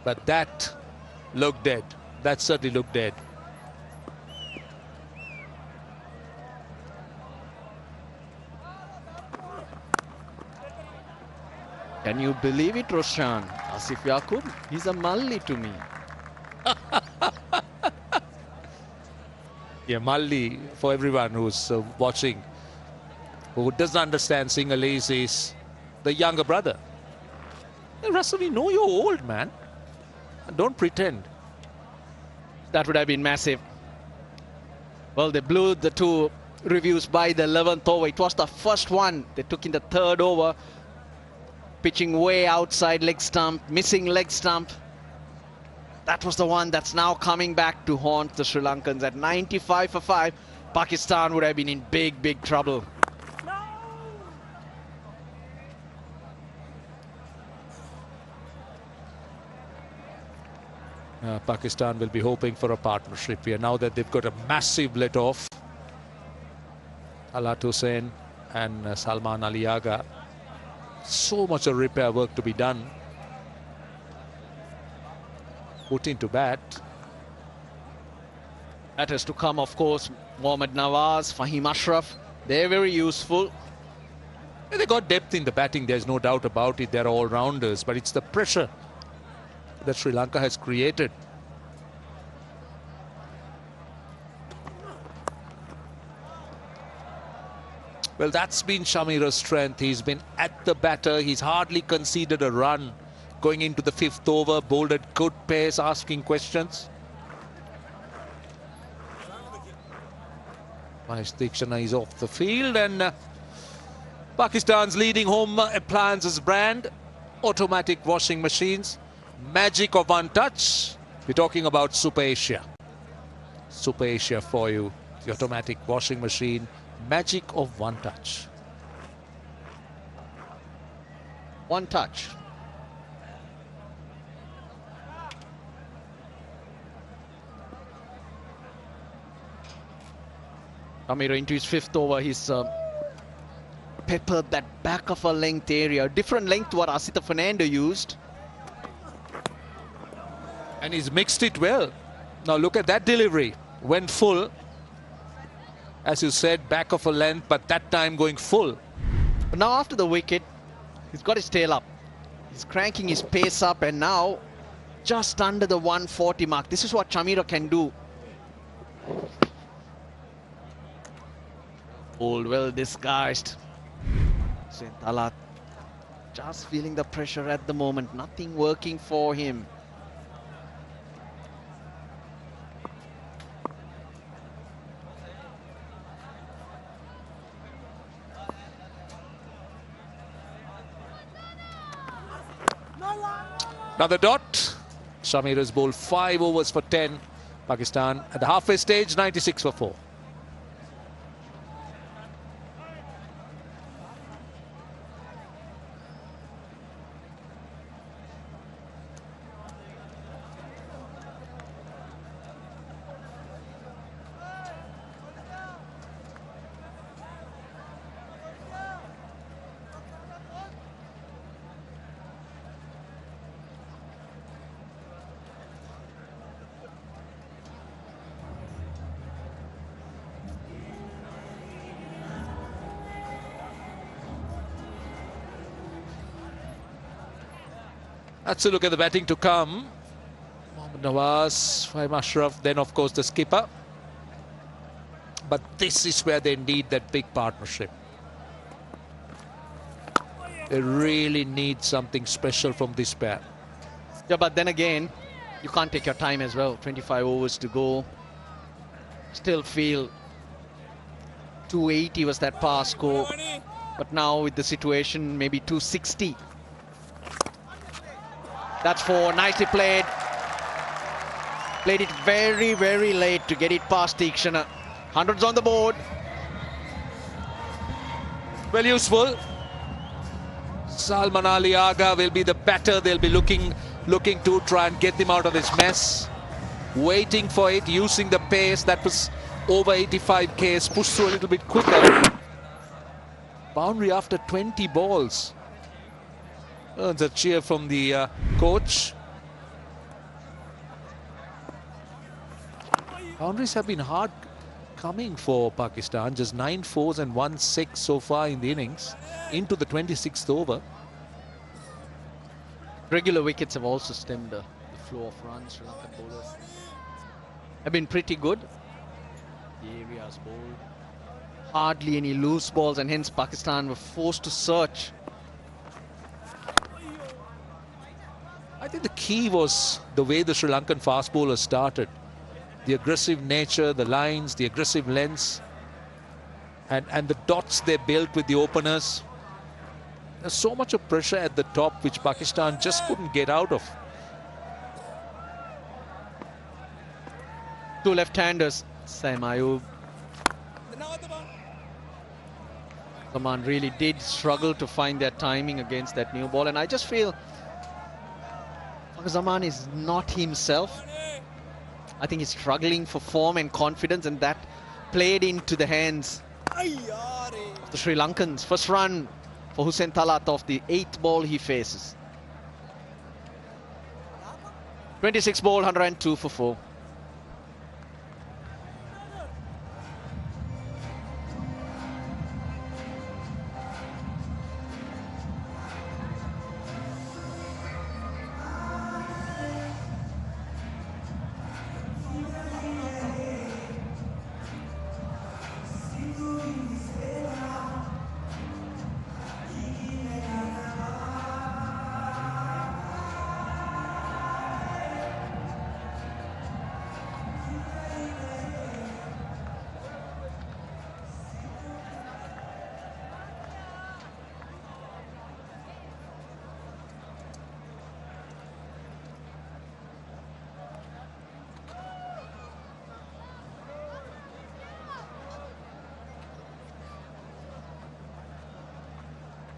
But that looked dead. That certainly looked dead. Can you believe it, Roshan? Asif Yaqub, he's a Malli to me. Yeah, Malli, for everyone who's watching, who doesn't understand Sinhalese, is the younger brother. Hey, Russell, we know you're old, man. Don't pretend. That would have been massive. Well, they blew the 2 reviews by the 11th over. It was the first one they took in the 3rd over. Pitching way outside leg stump, missing leg stump. That was the one that's now coming back to haunt the Sri Lankans at 95 for 5. Pakistan would have been in big, big trouble. Pakistan will be hoping for a partnership here now that they've got a massive let-off. Alat Hussain and Salman Ali Agha. So much of repair work to be done. Put into bat. That has to come, of course. Mohammad Nawaz, Fahim Ashraf. They're very useful. They got depth in the batting, there's no doubt about it. They're all-rounders, but it's the pressure that Sri Lanka has created. Well, that's been Shamira's strength. He's been at the batter. He's hardly conceded a run. Going into the 5th over, bowled at good pace, asking questions. Mahesh Deekshana is off the field, and Pakistan's leading home appliances brand, automatic washing machines. Magic of one touch. We're talking about Super Asia. Super Asia for you. The automatic washing machine. Magic of one touch. One touch. Amir into his 5th over. He's peppered that back of a length area. Different length to what Asita Fernando used. And he's mixed it well. Now look at that delivery. Went full. As you said, back of a length, but that time going full. But now after the wicket, he's got his tail up. He's cranking his pace up, and now just under the 140 mark. This is what Chamira can do. All well disguised. Sentala just feeling the pressure at the moment. Nothing working for him. Another dot. Shamira's bowled 5 overs for 10. Pakistan at the halfway stage, 96 for 4. That's a look at the batting to come. Mohammad Nawaz, Fahim Ashraf, then of course the skipper. But this is where they need that big partnership. They really need something special from this pair. Yeah, but then again, you can't take your time as well. 25 overs to go. Still feel 280 was that pass score. But now with the situation, maybe 260. That's 4, nicely played. Played it very, very late to get it past Tikshana. Hundreds on the board. Well, useful. Salman Ali Agha will be the batter. They'll be looking to try and get him out of this mess. Waiting for it, using the pace. That was over 85 Ks, pushed through a little bit quicker. Boundary after 20 balls. Earns a cheer from the coach. Boundaries have been hard coming for Pakistan. Just 9 4s and 1 6 so far in the innings. Into the 26th over. Regular wickets have also stemmed the flow of runs. Sri Lankan bowlers have been pretty good. The areas bowled. Hardly any loose balls, and hence Pakistan were forced to search. I think the key was the way the Sri Lankan fast bowlers started. The aggressive nature, the lines, the aggressive lengths, and the dots they built with the openers. There's so much of pressure at the top which Pakistan just couldn't get out of. 2 left-handers. Saim Ayub. Zaman really did struggle to find their timing against that new ball, and I just feel Zaman is not himself. I think he's struggling for form and confidence, and that played into the hands of the Sri Lankans. First run for Hussain Talat off the 8th ball he faces. 26 ball, 102 for 4.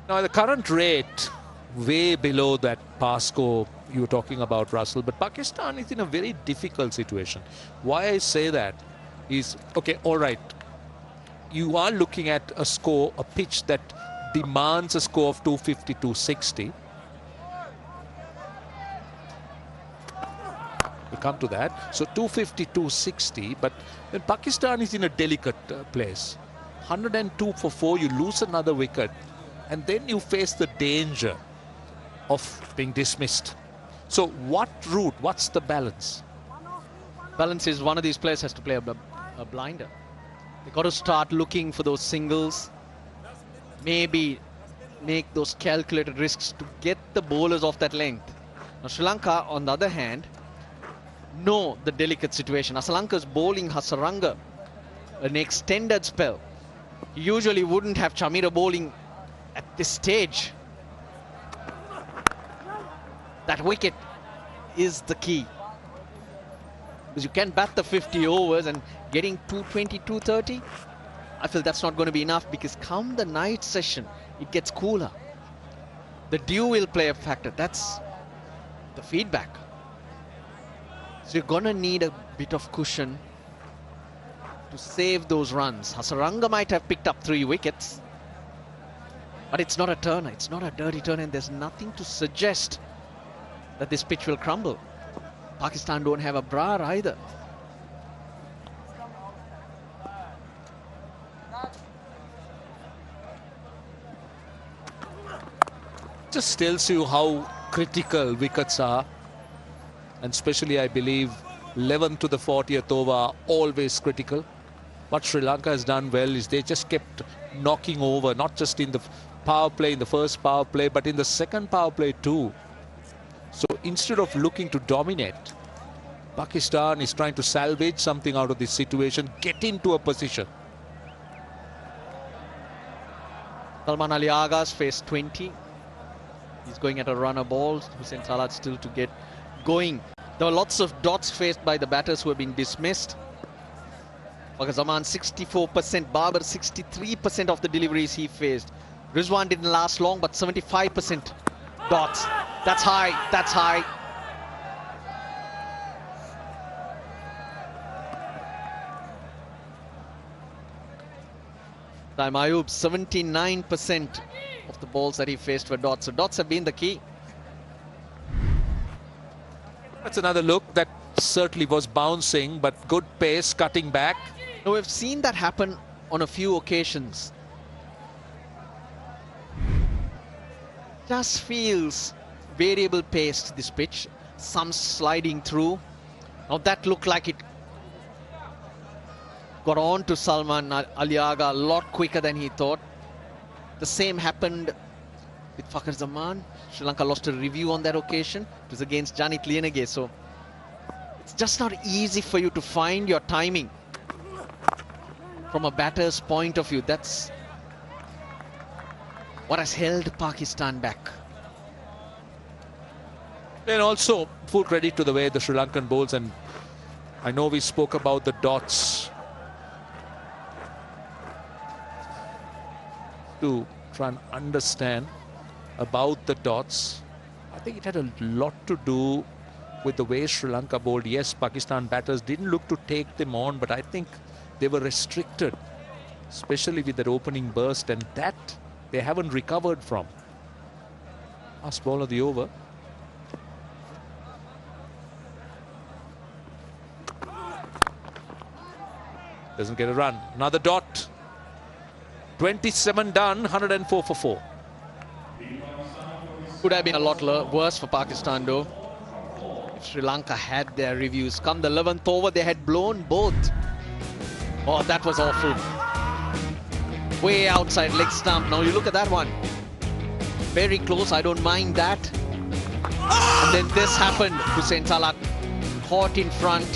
Now, the current rate, way below that pass score you were talking about, Russell. But Pakistan is in a very difficult situation. Why I say that is, okay, all right, you are looking at a score, a pitch that demands a score of 250, 260. We'll come to that. So 250, 260, but then Pakistan is in a delicate place. 102 for 4, you lose another wicket, and then you face the danger of being dismissed. So what route, what's the balance? Balance is one of these players has to play a blinder. They've got to start looking for those singles, maybe make those calculated risks to get the bowlers off that length. Now Sri Lanka, on the other hand, know the delicate situation. Asalanka's bowling Hasaranga an extended spell. He usually wouldn't have Chamira bowling at this stage. That wicket is the key. Because you can bat the 50 overs and getting 220, 230, I feel that's not going to be enough, because come the night session, it gets cooler. The dew will play a factor. That's the feedback. So you're going to need a bit of cushion to save those runs. Hasaranga might have picked up 3 wickets, but it's not a turner. It's not a dirty turn, and there's nothing to suggest that this pitch will crumble. Pakistan don't have a Brar either. Just tells you how critical wickets are, and especially I believe 11 to the 40th over, always critical. What Sri Lanka has done well is they just kept knocking over, not just in the power play, in the first power play, but in the second power play too. So instead of looking to dominate, Pakistan is trying to salvage something out of this situation, get into a position. Salman Ali Agha's faced 20. He's going at a runner ball. Hussain Salat still to get going. There were lots of dots faced by the batters who have been dismissed. Babar Azam 64%, Babar 63% of the deliveries he faced. Rizwan didn't last long, but 75% dots. That's high, that's high. Time Ayub, 79% of the balls that he faced were dots. So dots have been the key. That's another look that certainly was bouncing, but good pace, cutting back. Now we've seen that happen on a few occasions. Just feels variable paced, this pitch. Some sliding through. Now that looked like it got on to Salman Ali Agha a lot quicker than he thought. The same happened with Babar Azam. Sri Lanka lost a review on that occasion. It was against Janit Lienage. So it's just not easy for you to find your timing from a batter's point of view. That's what has held Pakistan back. And also full credit to the way the Sri Lankan bowls, and I know we spoke about the dots, to try and understand about the dots. I think it had a lot to do with the way Sri Lanka bowled. Yes, Pakistan batters didn't look to take them on, but I think they were restricted, especially with that opening burst, and that they haven't recovered from. Last ball of the over. Doesn't get a run. Another dot. 27 done, 104 for 4. Could have been a lot worse for Pakistan though, if Sri Lanka had their reviews. Come the 11th over, they had blown both. Oh, that was awful. Way outside leg stump. Now you look at that one. Very close, I don't mind that. And then this happened. Hussain Salat caught in front.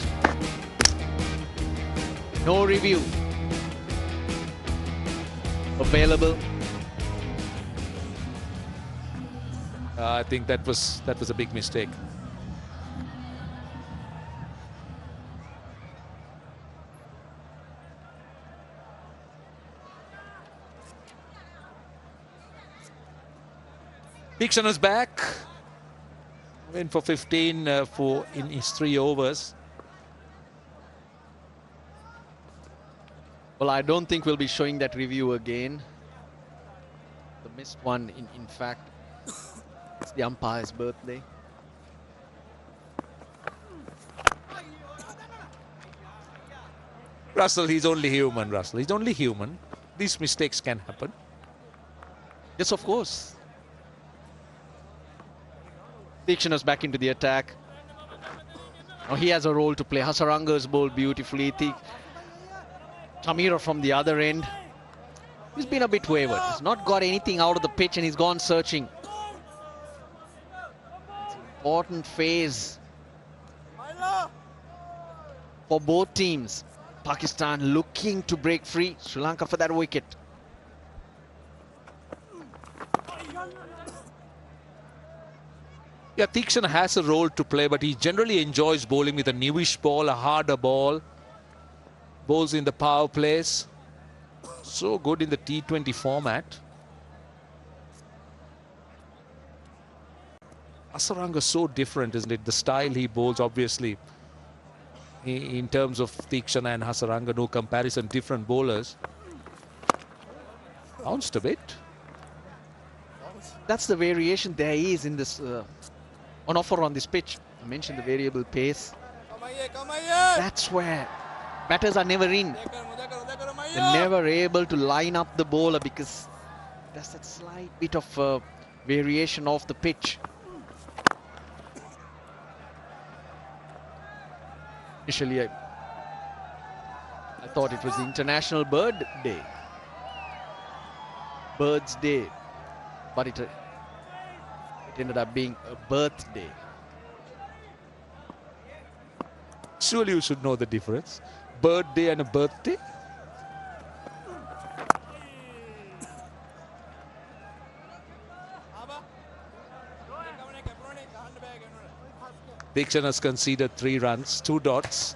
No review available. I think that was a big mistake. Tikshana's back. Went for 15 in his 3 overs. Well, I don't think we'll be showing that review again. The missed one, in fact, it's the umpire's birthday. Russell, he's only human, Russell. He's only human. These mistakes can happen. Yes, of course. Tikshana's back into the attack. Now he has a role to play. Hasaranga's bowled beautifully. Tamira from the other end. He's been a bit wayward. He's not got anything out of the pitch and he's gone searching. It's an important phase for both teams. Pakistan looking to break free. Sri Lanka for that wicket. Yeah, Tikshana has a role to play, but he generally enjoys bowling with a newish ball, a harder ball. Bowls in the power plays. So good in the T20 format. Hasaranga's so different, isn't it? The style he bowls, obviously. In terms of Tikshana and Hasaranga, no comparison, different bowlers. Bounced a bit. That's the variation there is in this on offer on this pitch. I mentioned the variable pace. That's where batters are never in. They're never able to line up the bowler because there's that slight bit of variation off the pitch. Initially, I thought it was the International Bird Day. Bird's Day. But it ended up being a birthday. Surely you should know the difference. Birthday and a birthday. Tikshana has conceded 3 runs, 2 dots.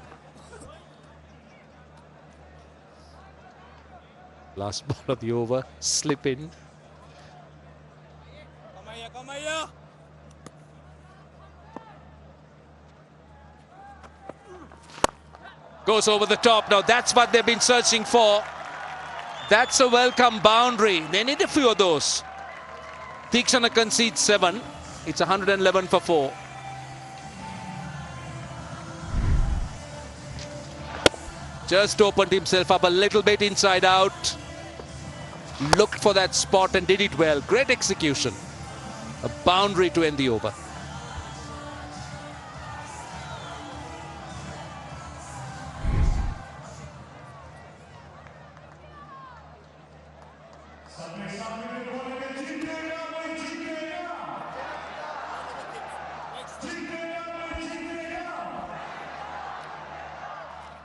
Last ball of the over, slip in. Goes over the top. Now that's what they've been searching for. That's a welcome boundary. They need a few of those. Tikshana concedes 7. It's 111 for 4. Just opened himself up a little bit inside out. Looked for that spot and did it well. Great execution. A boundary to end the over.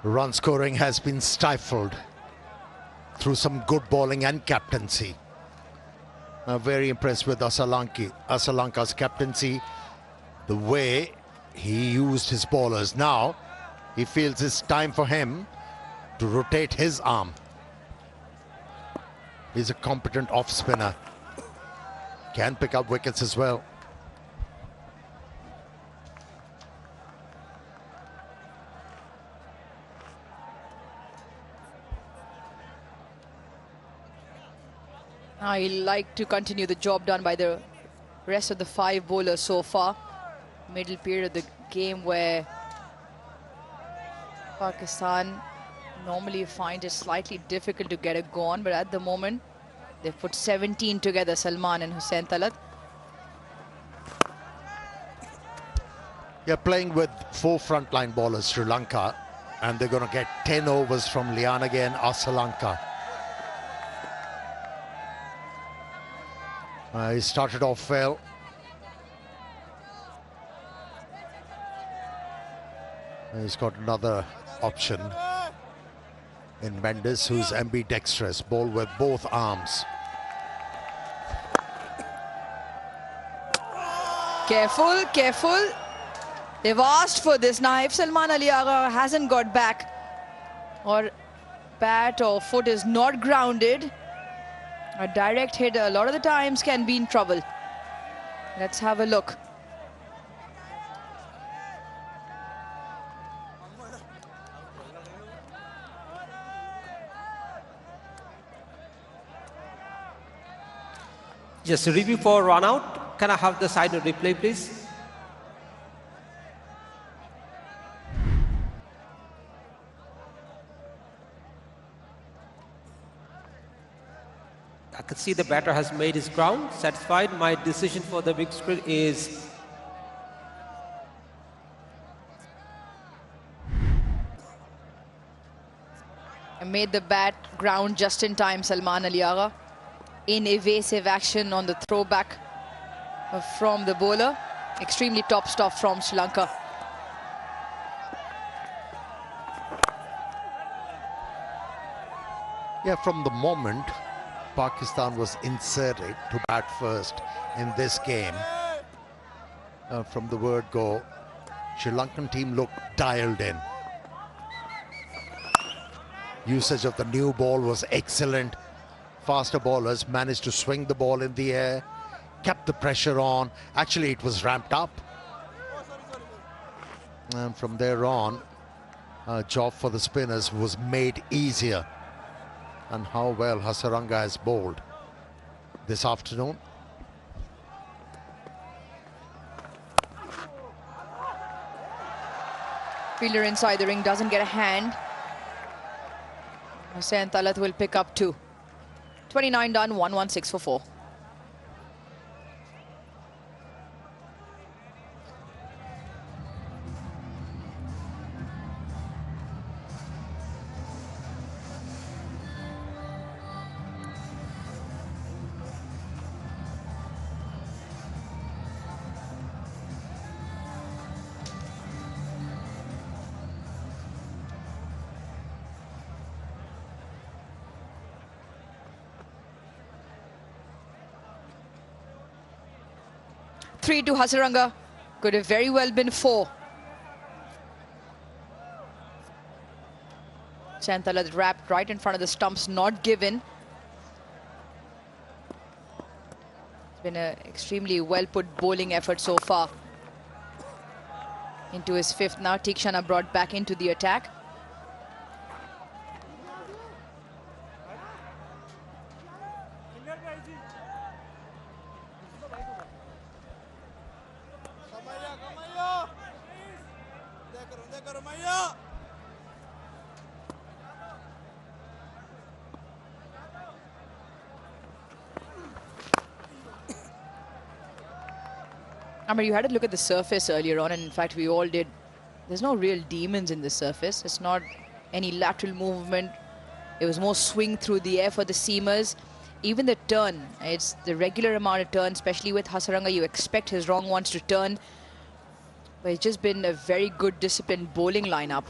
Run scoring has been stifled through some good bowling and captaincy. I'm very impressed with Asalanka's captaincy, the way he used his bowlers. Now he feels it's time for him to rotate his arm. He's a competent off spinner, can pick up wickets as well. I like to continue the job done by the rest of the 5 bowlers so far. Middle period of the game where Pakistan normally find it slightly difficult to get it gone, but at the moment they've put 17 together, Salman and Hussain Talat. They're playing with 4 frontline bowlers, Sri Lanka, and they're going to get 10 overs from Lianaga and Asalanka. He started off well. He's got another option in Mendes, who's ambidextrous, ball with both arms. Careful, careful. They've asked for this. Now, if Salman Ali Agha hasn't got back, or bat or foot is not grounded, a direct hit a lot of the times can be in trouble. Let's have a look. Just a review for run out. Can I have the side replay, please? I can see the batter has made his ground. Satisfied. My decision for the big screen is made the bat ground just in time, Salman Ali Agha. In evasive action on the throwback from the bowler. Extremely top stuff from Sri Lanka. Yeah, from the moment Pakistan was inserted to bat first in this game, from the word go, Sri Lankan team looked dialed in. Usage of the new ball was excellent. Faster bowlers managed to swing the ball in the air, kept the pressure on. Actually, it was ramped up. And from there on, job for the spinners was made easier. And how well Hasaranga has bowled this afternoon. Fielder inside the ring doesn't get a hand. Hussain Talat will pick up 2. 29 done, 116 for 4. Three to Hasaranga. Could have very well been 4. Chantalat wrapped right in front of the stumps, not given. It's been an extremely well put bowling effort so far. Into his 5th now. Tikshana brought back into the attack. Amar, you had a look at the surface earlier on, and in fact we all did. There's no real demons in the surface. It's not any lateral movement. It was more swing through the air for the seamers. Even the turn, it's the regular amount of turn, especially with Hasaranga. You expect his wrong ones to turn. But it's just been a very good disciplined bowling lineup.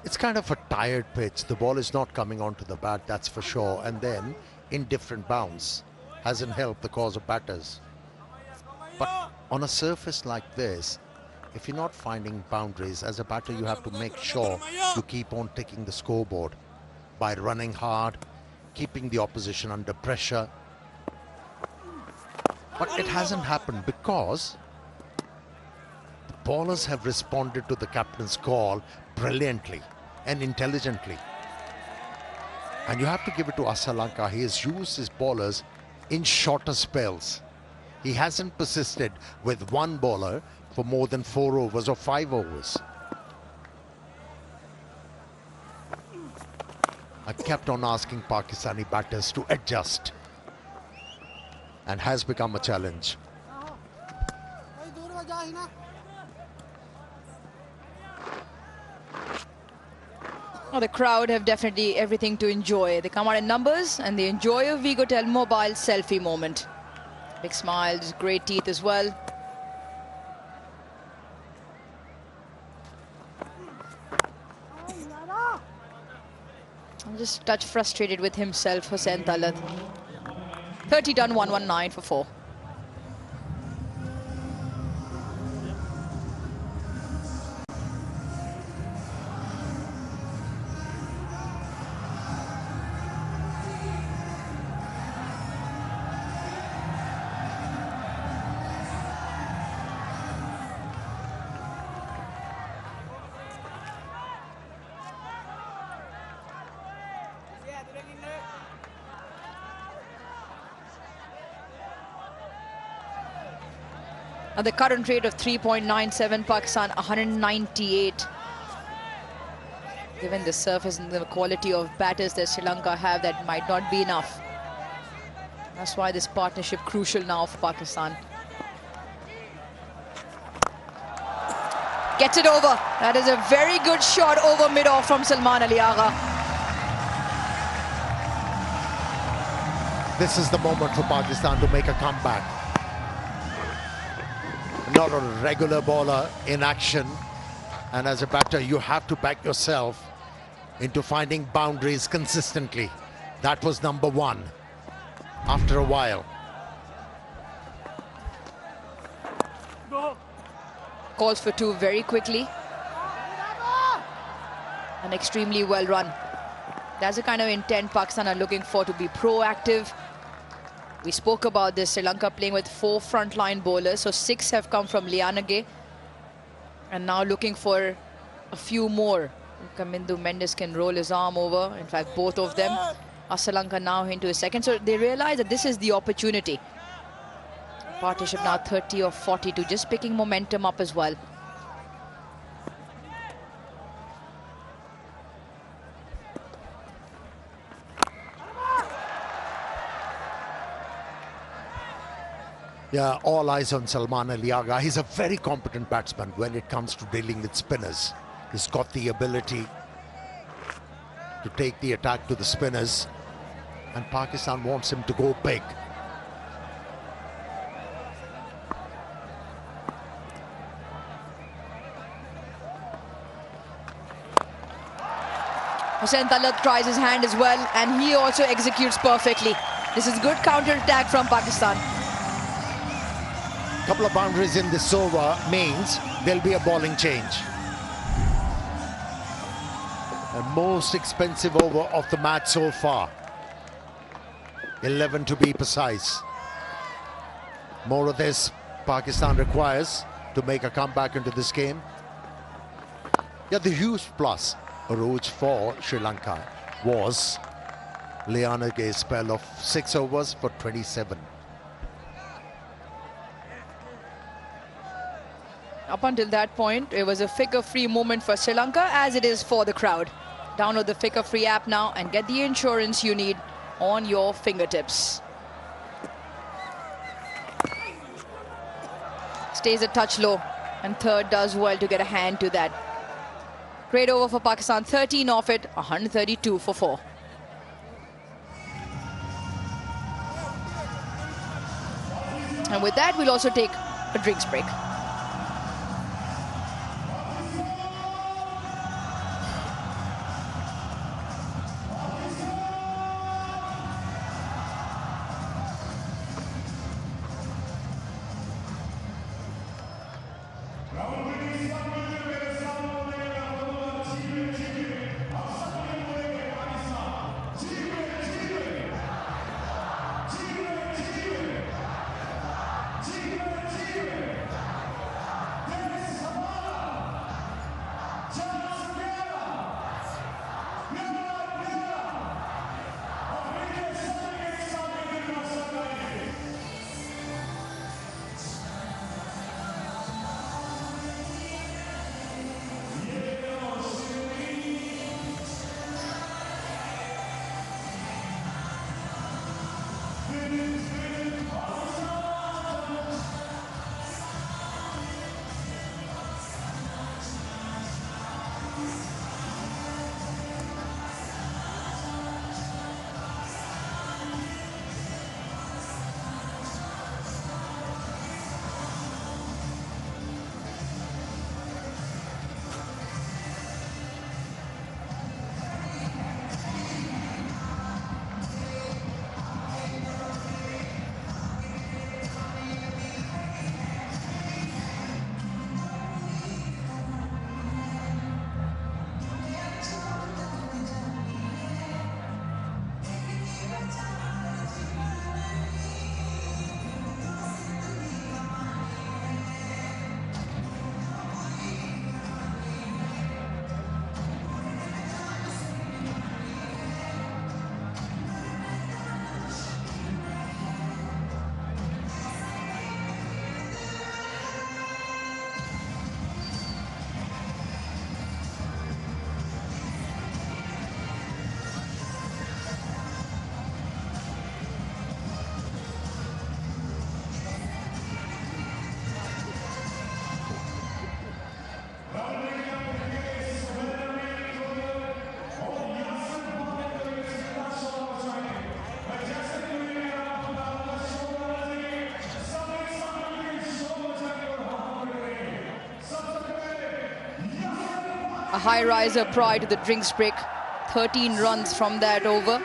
It's kind of a tired pitch. The ball is not coming onto the bat, that's for sure. And then indifferent bounce hasn't helped the cause of batters. But on a surface like this, if you're not finding boundaries, as a batter you have to make sure you keep on ticking the scoreboard by running hard, keeping the opposition under pressure. But it hasn't happened because the bowlers have responded to the captain's call brilliantly and intelligently. And you have to give it to Asalanka. He has used his bowlers in shorter spells. He hasn't persisted with one bowler for more than 4 overs or 5 overs. I kept on asking Pakistani batters to adjust, and has become a challenge. Oh, the crowd have definitely everything to enjoy. They come out in numbers and they enjoy a Vigotel mobile selfie moment. Big smiles, great teeth as well. I'm just a touch frustrated with himself, Hussain Talat. 30 done, 119 for 4. At the current rate of 3.97, Pakistan 198. Given the surface and the quality of batters that Sri Lanka have, that might not be enough. That's why this partnership crucial now for Pakistan. Gets it over. That is a very good shot over mid-off from Salman Ali Agha. This is the moment for Pakistan to make a comeback. Not a regular bowler in action, and as a batter you have to back yourself into finding boundaries consistently. That was number one after a while. Calls for two very quickly. And extremely well run. That's the kind of intent Pakistan are looking for, to be proactive. We spoke about this, Sri Lanka playing with 4 frontline bowlers, so 6 have come from Lianage. And now looking for a few more. Kamindu Mendes can roll his arm over, in fact both of them. Sri Lanka now into a second, so they realize that this is the opportunity. Partnership now 30 or 42, just picking momentum up as well. Yeah, all eyes on Salman Ali Agha. He's a very competent batsman when it comes to dealing with spinners. He's got the ability to take the attack to the spinners, and Pakistan wants him to go big. Hossain Talat tries his hand as well, and he also executes perfectly. This is good counter-attack from Pakistan. Couple of boundaries in this over means there'll be a bowling change. The most expensive over of the match so far. 11 to be precise. More of this Pakistan requires to make a comeback into this game. Yeah, the huge plus arose for Sri Lanka was Lianage's spell of 6 overs for 27. Up until that point, it was a figure-free moment for Sri Lanka, as it is for the crowd. Download the figure-free app now and get the insurance you need on your fingertips. Stays a touch low, and third does well to get a hand to that. Great over for Pakistan, 13 off it, 132 for 4. And with that, we'll also take a drinks break. a high riser prior to the drinks break. 13 runs from that over.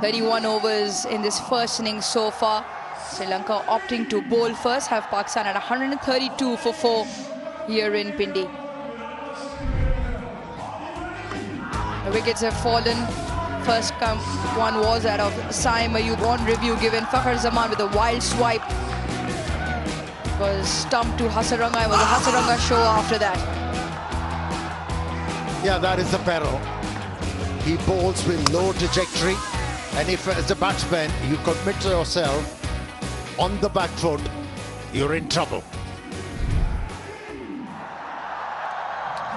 31 overs in this first innings so far. Sri Lanka opting to bowl first, have Pakistan at 132 for 4 here in Pindi. The wickets have fallen. First one was that of Saim Ayub on review given. Fakhar Zaman with a wild swipe. Was stumped to Hasaranga. It was a Hasaranga show after that. Yeah, that is the peril. He bowls with low trajectory, and if as a batsman you commit yourself on the back foot, you're in trouble.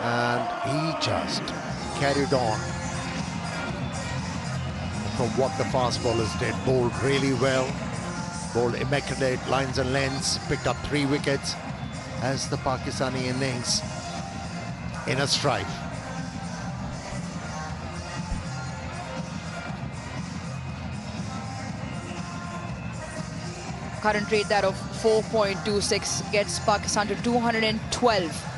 And he just carried on from what the fast bowlers did. Bowled really well, bowled immaculate lines and lengths, picked up 3 wickets as the Pakistani innings in a strife. Current rate that of 4.26 gets Pakistan to 212.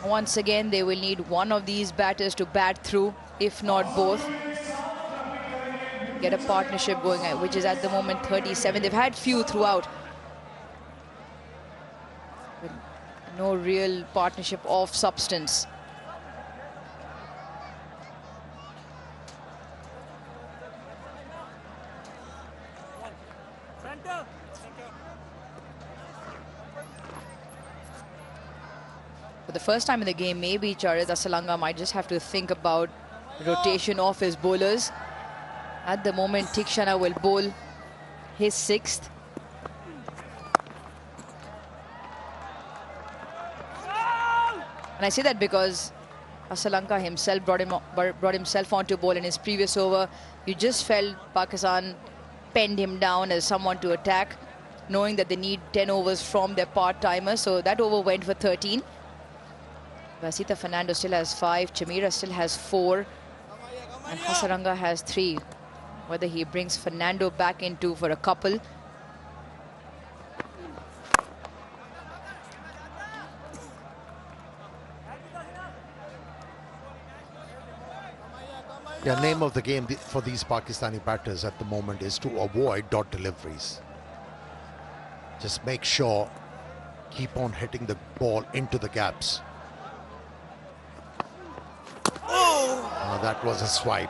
Once again, they will need one of these batters to bat through, if not both. Get a partnership going, which is at the moment 37. They've had few throughout, but no real partnership of substance. For the first time in the game, maybe Charit Asalanga might just have to think about rotation of his bowlers. At the moment, Tikshana will bowl his 6th. And I say that because Asalanka himself brought himself onto bowl in his previous over. You just felt Pakistan penned him down as someone to attack, knowing that they need 10 overs from their part-timers. So that over went for 13. Vasita Fernando still has 5. Chamira still has 4. And Hasaranga has 3. Whether he brings Fernando back into for a couple. The name of the game for these Pakistani batters at the moment is to avoid dot deliveries. Just make sure, keep on hitting the ball into the gaps. Oh, that was a swipe.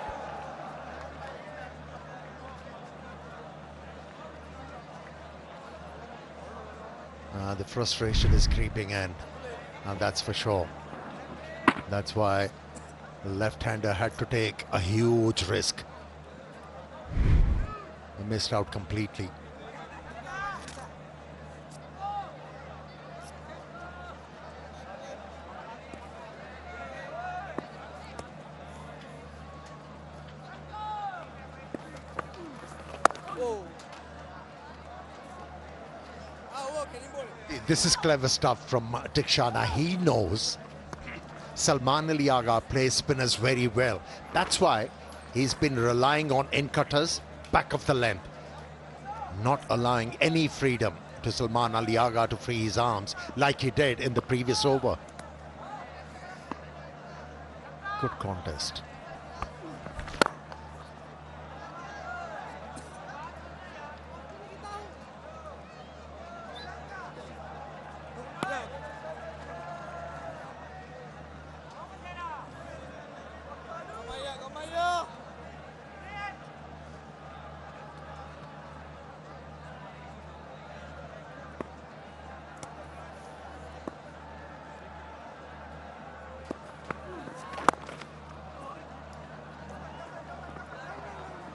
The frustration is creeping in, and that's for sure. That's why the left-hander had to take a huge risk. He missed out completely. This is clever stuff from Tikshana. He knows Salman Ali Agha plays spinners very well. That's why he's been relying on in-cutters back of the length, not allowing any freedom to Salman Ali Agha to free his arms like he did in the previous over. Good contest.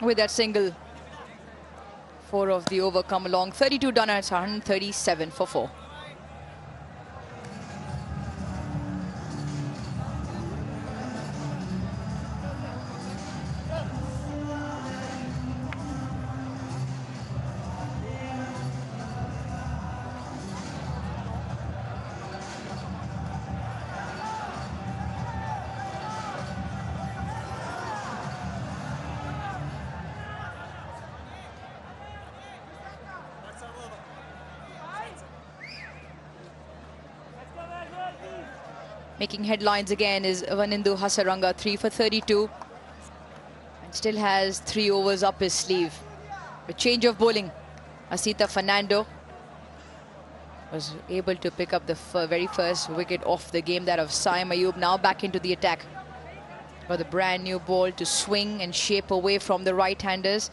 With that single, 4 of the over come along. 32 done, and it's 137 for 4. making headlines again is Vanindu Hasaranga, 3 for 32. And still has 3 overs up his sleeve. A change of bowling. Asita Fernando was able to pick up the very first wicket off the game, that of Saim Ayub. Now back into the attack. Got the brand new ball to swing and shape away from the right-handers.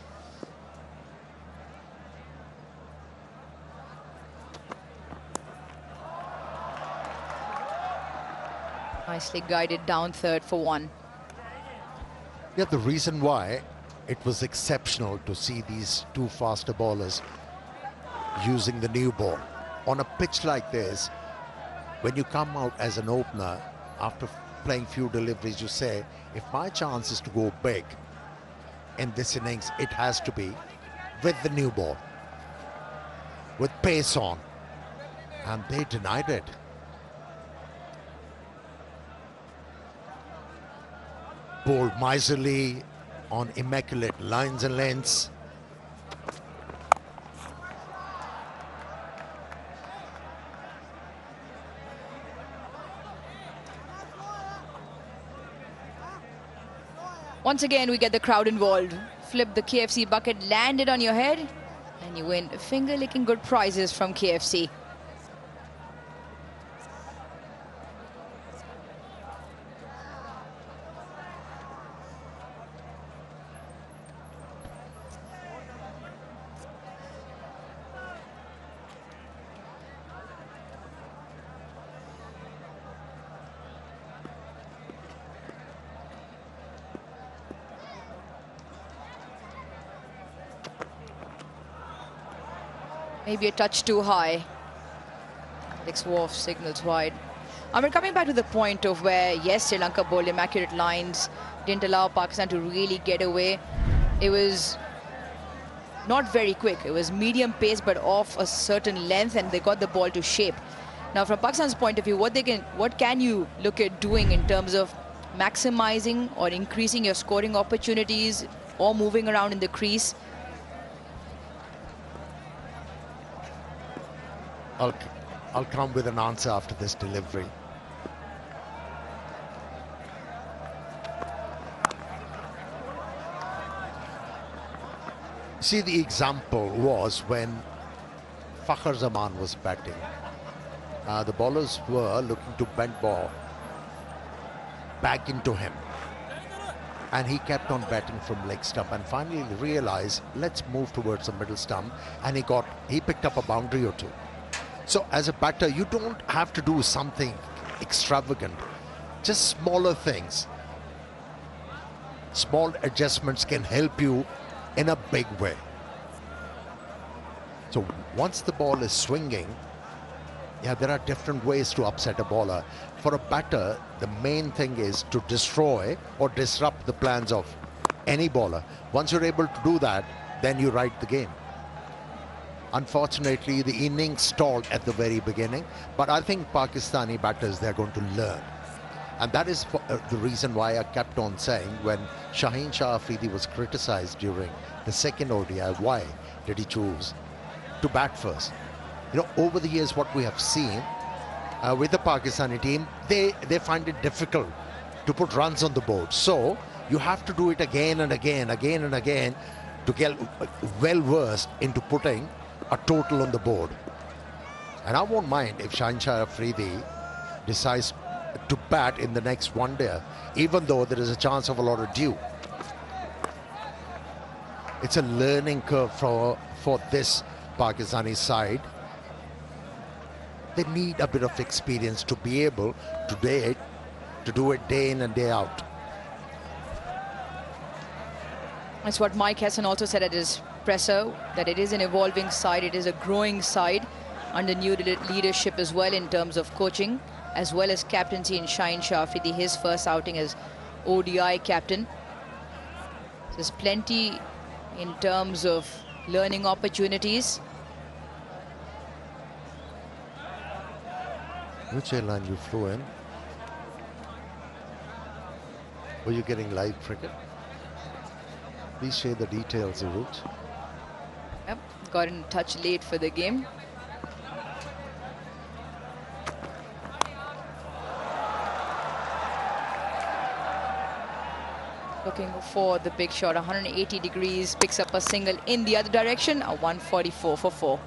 Nicely guided down third for 1. Yeah, the reason why it was exceptional to see these two faster bowlers using the new ball. On a pitch like this, when you come out as an opener, after playing few deliveries, you say, if my chance is to go big in this innings, it has to be with the new ball, with pace on. And they denied it. Bowled miserly on immaculate lines and lengths. Once again, we get the crowd involved. Flip the KFC bucket, land it on your head, and you win finger-licking good prizes from KFC. Maybe a touch too high. Alex Wolf signals wide. I mean, coming back to the point of where, yes, Sri Lanka bowled immaculate lines, didn't allow Pakistan to really get away. It was not very quick. It was medium pace, but off a certain length, and they got the ball to shape. Now, from Pakistan's point of view, what can you look at doing in terms of maximizing or increasing your scoring opportunities or moving around in the crease? I'll come with an answer after this delivery. See, the example was when Fakhar Zaman was batting. The bowlers were looking to bend ball back into him. And he kept on batting from leg stump and finally realized, let's move towards the middle stump. And he picked up a boundary or two. So as a batter, you don't have to do something extravagant, just smaller things. Small adjustments can help you in a big way. So once the ball is swinging, yeah, there are different ways to upset a bowler. For a batter, the main thing is to destroy or disrupt the plans of any bowler. Once you're able to do that, then you write the game. Unfortunately, the innings stalled at the very beginning, but I think Pakistani batters, they're going to learn. And that is the reason why I kept on saying when Shaheen Shah Afridi was criticized during the second ODI, why did he choose to bat first? You know, over the years, what we have seen with the Pakistani team, they find it difficult to put runs on the board. So you have to do it again and again to get well versed into putting a total on the board. And I won't mind if Shaheen Shah Afridi decides to bat in the next one day, even though there is a chance of a lot of dew. It's a learning curve for this Pakistani side. They need a bit of experience to be able to do it day in and day out. That's what Mike Hesson also said at his presser, that it is an evolving side, it is a growing side under new leadership as well in terms of coaching, as well as captaincy in Shaheen Shah Afridi, his first outing as ODI captain. There's plenty in terms of learning opportunities. Which airline you flew in? Were you getting live cricket? Please share the details, the route. Yep, got in touch late for the game. looking for the big shot. 180 degrees, picks up a single in the other direction. A 144 for 4.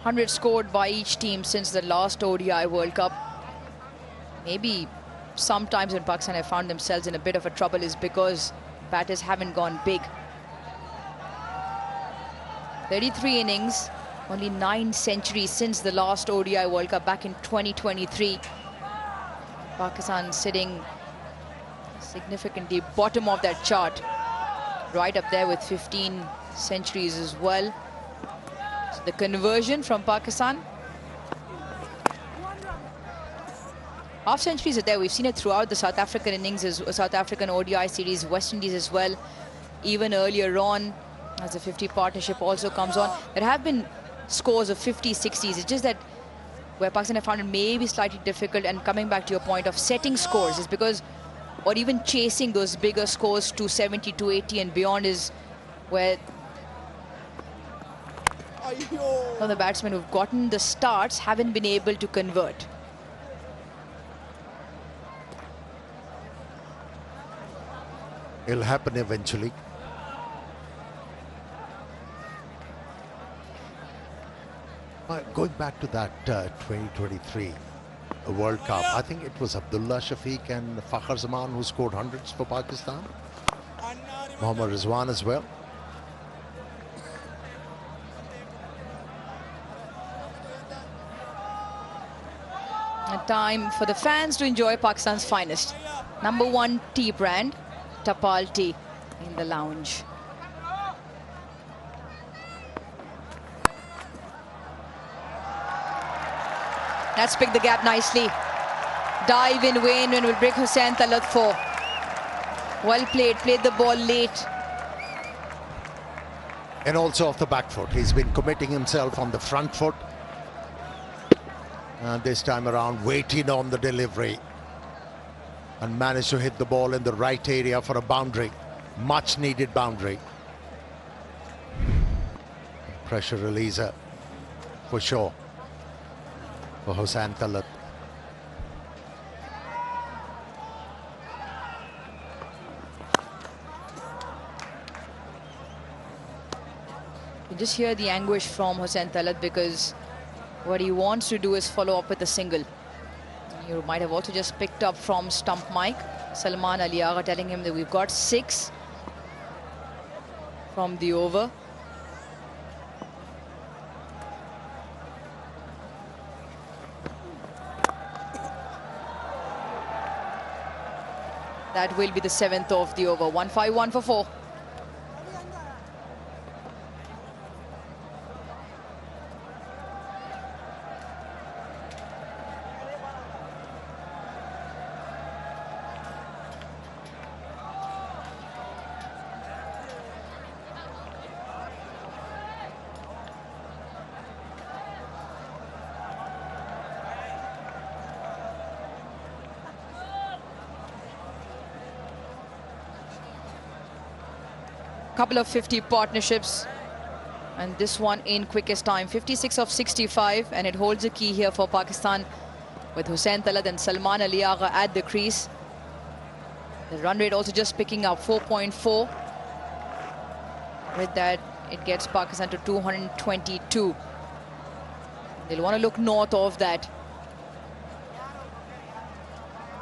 Hundred scored by each team since the last ODI World Cup. Maybe sometimes when Pakistan have found themselves in a bit of a trouble is because batters haven't gone big. 33 innings, only 9 centuries since the last ODI World Cup back in 2023. Pakistan sitting significantly bottom of that chart, right up there with 15 centuries as well. So the conversion from Pakistan. Half centuries are there. We've seen it throughout the South African innings, South African ODI series, West Indies as well. Even earlier on, as the 50 partnership also comes on, there have been scores of 50s, 60s. It's just that where Pakistan have found it maybe slightly difficult, and coming back to your point of setting scores is because, or even chasing those bigger scores to 70, 280 and beyond is where some of the batsmen who've gotten the starts haven't been able to convert. It'll happen eventually. Going back to that 2023 World Cup, I think it was Abdullah Shafiq and Fakhar Zaman who scored hundreds for Pakistan. Mohammad Rizwan as well. A time for the fans to enjoy Pakistan's finest. #1 tea brand, Tapal tea, in the lounge. That's picked the gap nicely. Dive in Wayne will break Hussain Talat 4. Well played, played the ball late. And also off the back foot. He's been committing himself on the front foot. And this time around, waiting on the delivery. And managed to hit the ball in the right area for a boundary. Much needed boundary. Pressure releaser for sure for Hussain Talat. You just hear the anguish from Hussain Talat because what he wants to do is follow up with a single. You might have also just picked up from stump mic Salman Ali Agha telling him that we've got 6 from the over. That will be the 7th of the over. 151 for 4. Couple of 50 partnerships, and this one in quickest time, 56 of 65, and it holds a key here for Pakistan with Hussain Talat and Salman Ali Agha at the crease. The run rate also just picking up 4.4. With that, it gets Pakistan to 222. They'll want to look north of that.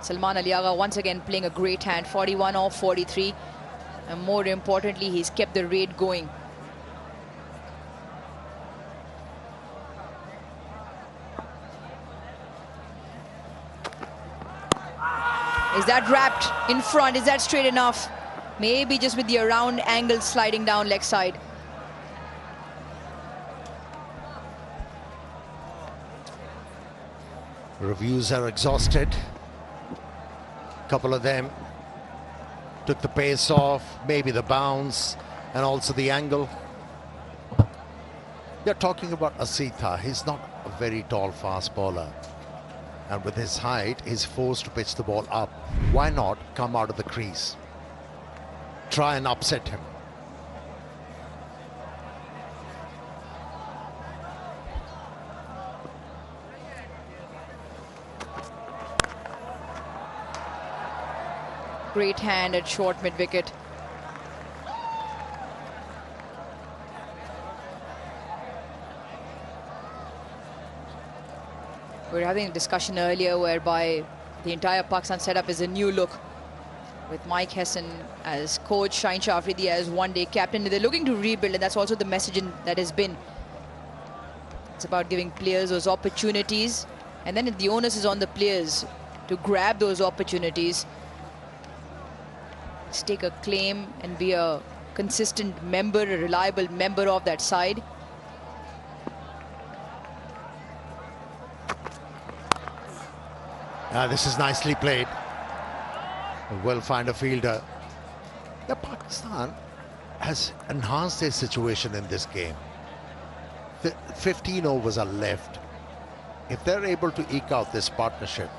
Salman Ali Agha once again playing a great hand, 41 of 43. And more importantly, he's kept the rate going. Is that wrapped in front? Is that straight enough? Maybe just with the around angle sliding down leg side. Reviews are exhausted. Couple of them took the pace off, maybe the bounce, and also the angle. You're talking about Asitha. He's not a very tall fast bowler. And with his height, he's forced to pitch the ball up. Why not come out of the crease? Try and upset him. Great hand at short mid-wicket. We were having a discussion earlier whereby the entire Pakistan setup is a new look, with Mike Hesson as coach, Shaheen Shah Afridi as one-day captain. They're looking to rebuild, and that's also the message that has been. It's about giving players those opportunities, and then the onus is on the players to grab those opportunities, stake a claim and be a consistent member, a reliable member of that side. This is nicely played. Well find a fielder. Yeah, Pakistan has enhanced their situation in this game. The 15 overs are left. If they're able to eke out this partnership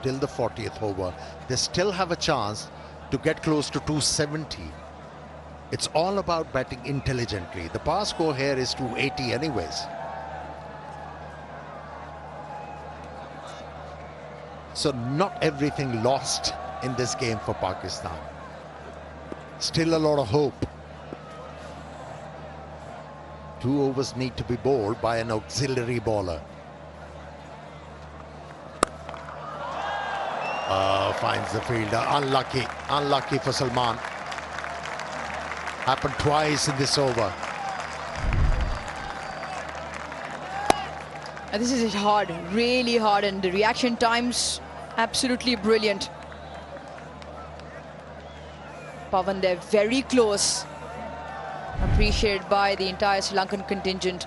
till the 40th over, they still have a chance to get close to 270. It's all about batting intelligently. The par score here is 280 anyways. So not everything lost in this game for Pakistan. Still a lot of hope. 2 overs need to be bowled by an auxiliary bowler. Finds the fielder. Unlucky for Salman. Happened twice in this over. And this is hard, really hard, and the reaction times absolutely brilliant. Pavan there, very close. Appreciated by the entire Sri Lankan contingent.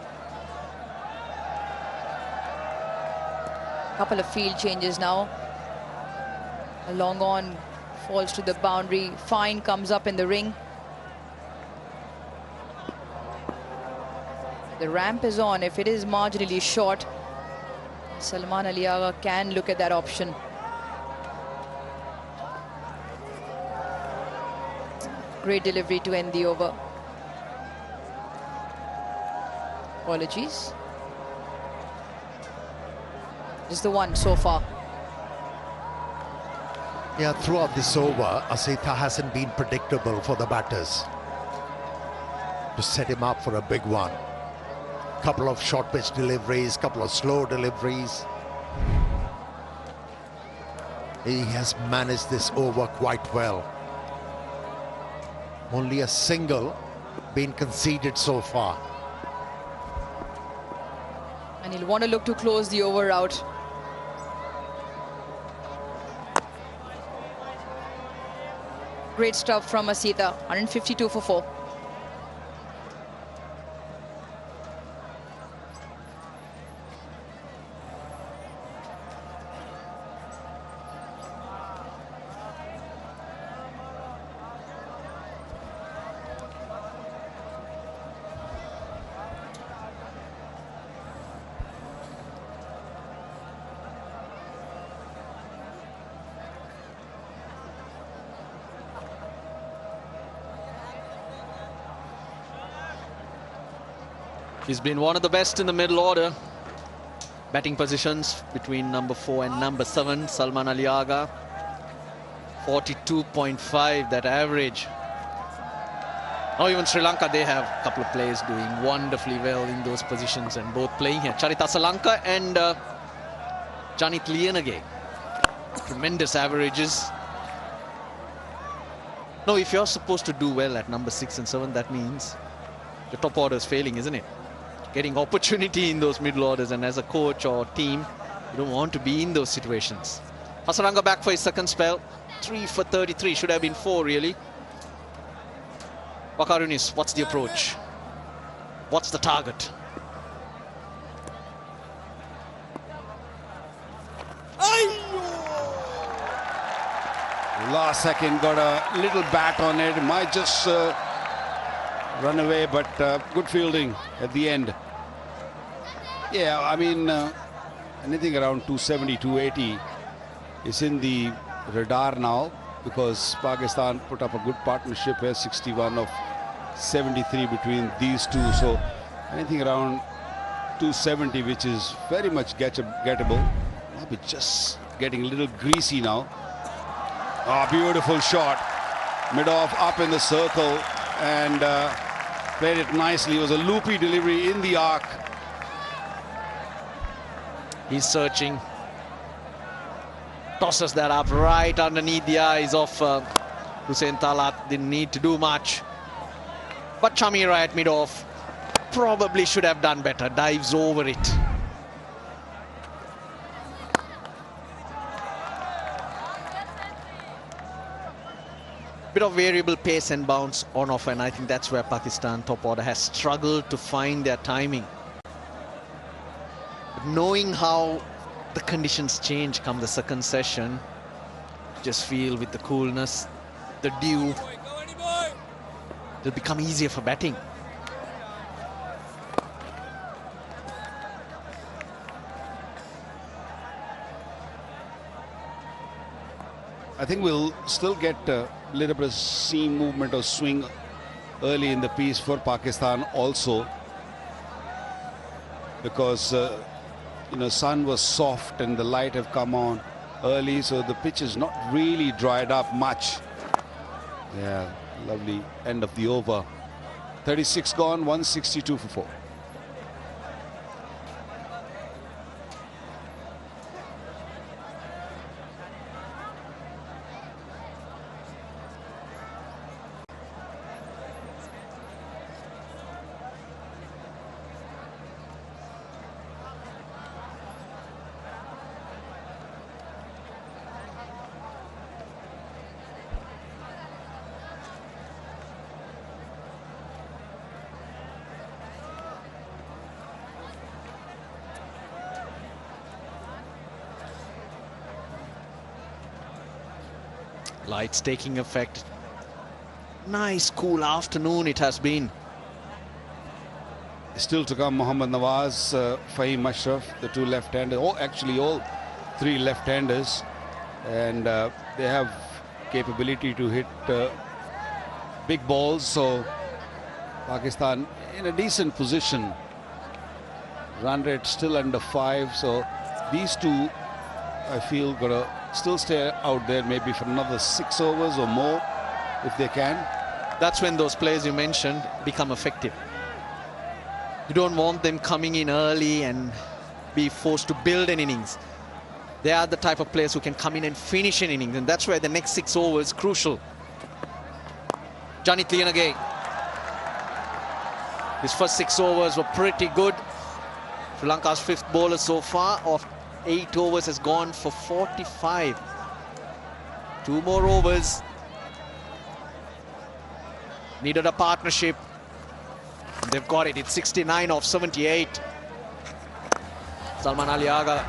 Couple of field changes now. A long on falls to the boundary. Fine comes up in the ring. The ramp is on. If it is marginally short, Salman Ali Agha can look at that option. Great delivery to end the over. Apologies. Just the one so far. Yeah, throughout this over, Asitha hasn't been predictable for the batters to set him up for a big one. Couple of short pitch deliveries, couple of slow deliveries. He has managed this over quite well. Only a single been conceded so far. And he'll want to look to close the over out. Great stuff from Asitha, 152 for 4. He's been one of the best in the middle order. Batting positions between number 4 and number 7, Salman Ali Agha. 42.5, that average. Now even Sri Lanka, they have a couple of players doing wonderfully well in those positions and both playing here. Charita Salanka and Janit Lianage. Tremendous averages. No, if you're supposed to do well at number 6 and 7, that means the top order is failing, isn't it? Getting opportunity in those middle orders, and as a coach or team, you don't want to be in those situations. Hasaranga back for his second spell. 3 for 33, should have been 4 really. Wakarunis, what's the approach? What's the target? Last second, got a little bat on it. Might just run away, but good fielding at the end. Yeah, I mean, anything around 270, 280 is in the radar now, because Pakistan put up a good partnership here, 61 of 73 between these two. So anything around 270, which is very much gettable. Maybe just getting a little greasy now. Oh, beautiful shot. Mid-off up in the circle and played it nicely. It was a loopy delivery in the arc. He's searching. Tosses that up right underneath the eyes of Hussain Talat. Didn't need to do much. But Chamira at mid-off probably should have done better. Dives over it. Bit of variable pace and bounce on off, and I think that's where Pakistan top order has struggled to find their timing. But knowing how the conditions change come the second session, just feel with the coolness, the dew, it'll become easier for batting. I think we'll still get a little bit of seam movement or swing early in the piece for Pakistan also, because you know, sun was soft and the light have come on early, so the pitch is not really dried up much. Yeah, lovely end of the over. 36 gone, 162 for 4. Lights taking effect. Nice cool afternoon it has been. Still to come, Mohammad Nawaz, Fahim Ashraf, the two left-handers. Oh, actually all three left-handers, and they have capability to hit big balls. So Pakistan in a decent position. Run rate still under 5. So these two, I feel, gonna still stay out there maybe for another 6 overs or more if they can. That's when those players you mentioned become effective. You don't want them coming in early and be forced to build an innings. They are the type of players who can come in and finish an innings, and that's where the next 6 overs is crucial. Janit Lianage. His first 6 overs were pretty good. Sri Lanka's 5th bowler so far of 8 overs has gone for 45. 2 more overs. Needed a partnership. They've got it. It's 69 of 78. Salman Ali Agha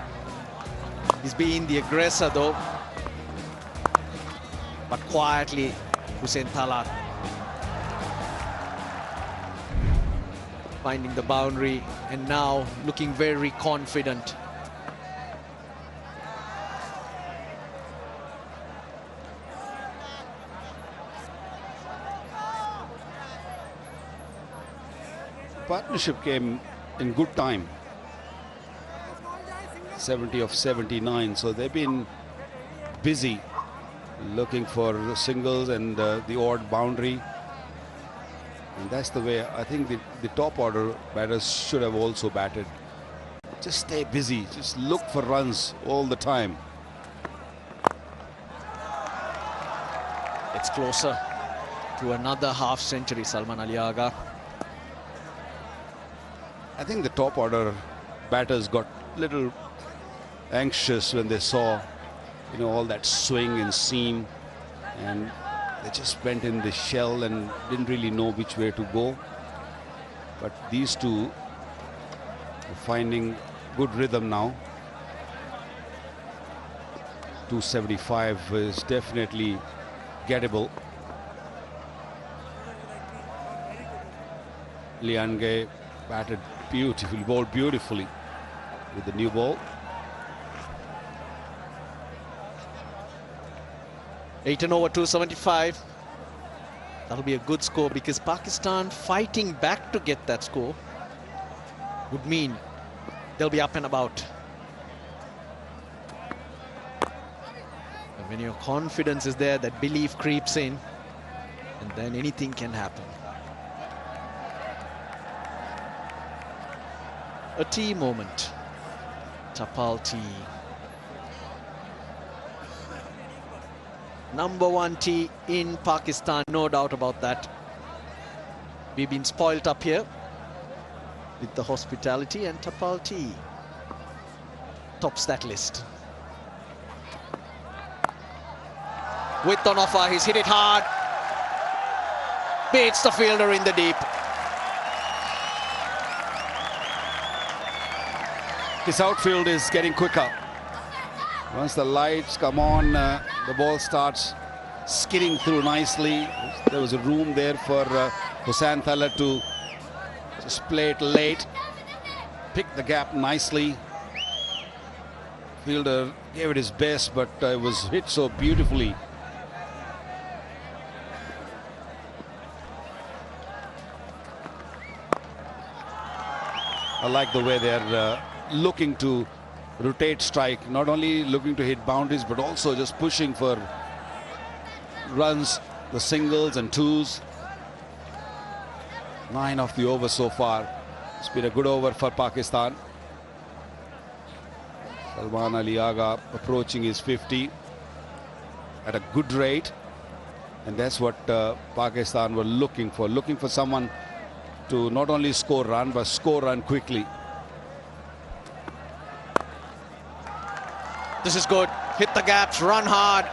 is being the aggressor though. But quietly, Hussain Talat finding the boundary and now looking very confident. Partnership came in good time. 70 of 79, so they've been busy looking for singles and the odd boundary, and that's the way I think the top order batters should have also batted. Just stay busy, just look for runs all the time. It's closer to another half century, Salman Ali Agha. I think the top order batters got a little anxious when they saw, you know, all that swing and seam, and they just went in the shell and didn't really know which way to go. But these two are finding good rhythm now. 275 is definitely gettable. Lianage batted beautifully, bowled beautifully with the new ball. 8 and over 275. That'll be a good score because Pakistan fighting back to get that score would mean they'll be up and about. And when your confidence is there, that belief creeps in, and then anything can happen. A tea moment. Tapal tea. #1 tea in Pakistan, no doubt about that. We've been spoilt up here with the hospitality, and Tapal tea tops that list. With on offer, he's hit it hard. Beats the fielder in the deep. His outfield is getting quicker. Once the lights come on, the ball starts skidding through nicely. There was a room there for Hossain Thalat to just play it late. Pick the gap nicely. Fielder gave it his best, but it was hit so beautifully. I like the way they're looking to rotate strike, not only looking to hit boundaries but also just pushing for runs, the singles and twos. 9 of the over so far. It's been a good over for Pakistan. Salman Ali Agha approaching his 50 at a good rate, and that's what Pakistan were looking for someone to not only score run but score run quickly. This is good. Hit the gaps, run hard.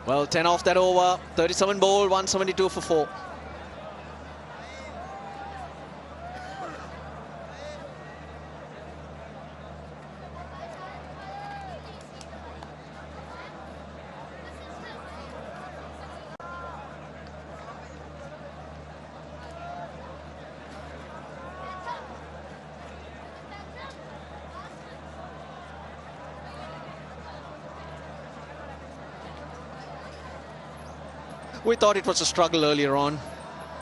Well, 10 off that over. 37 ball, 172 for 4. We thought it was a struggle earlier on.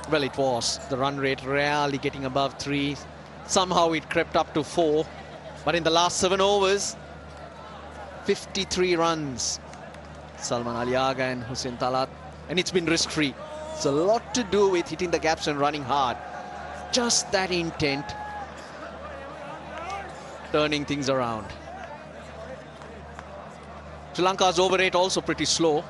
Well, it was. The run rate rarely getting above 3. Somehow it crept up to 4. But in the last 7 overs, 53 runs. Salman Ali Agha and Hossain Thalat. And it's been risk-free. It's a lot to do with hitting the gaps and running hard. Just that intent. Turning things around. Sri Lanka's over rate also pretty slow.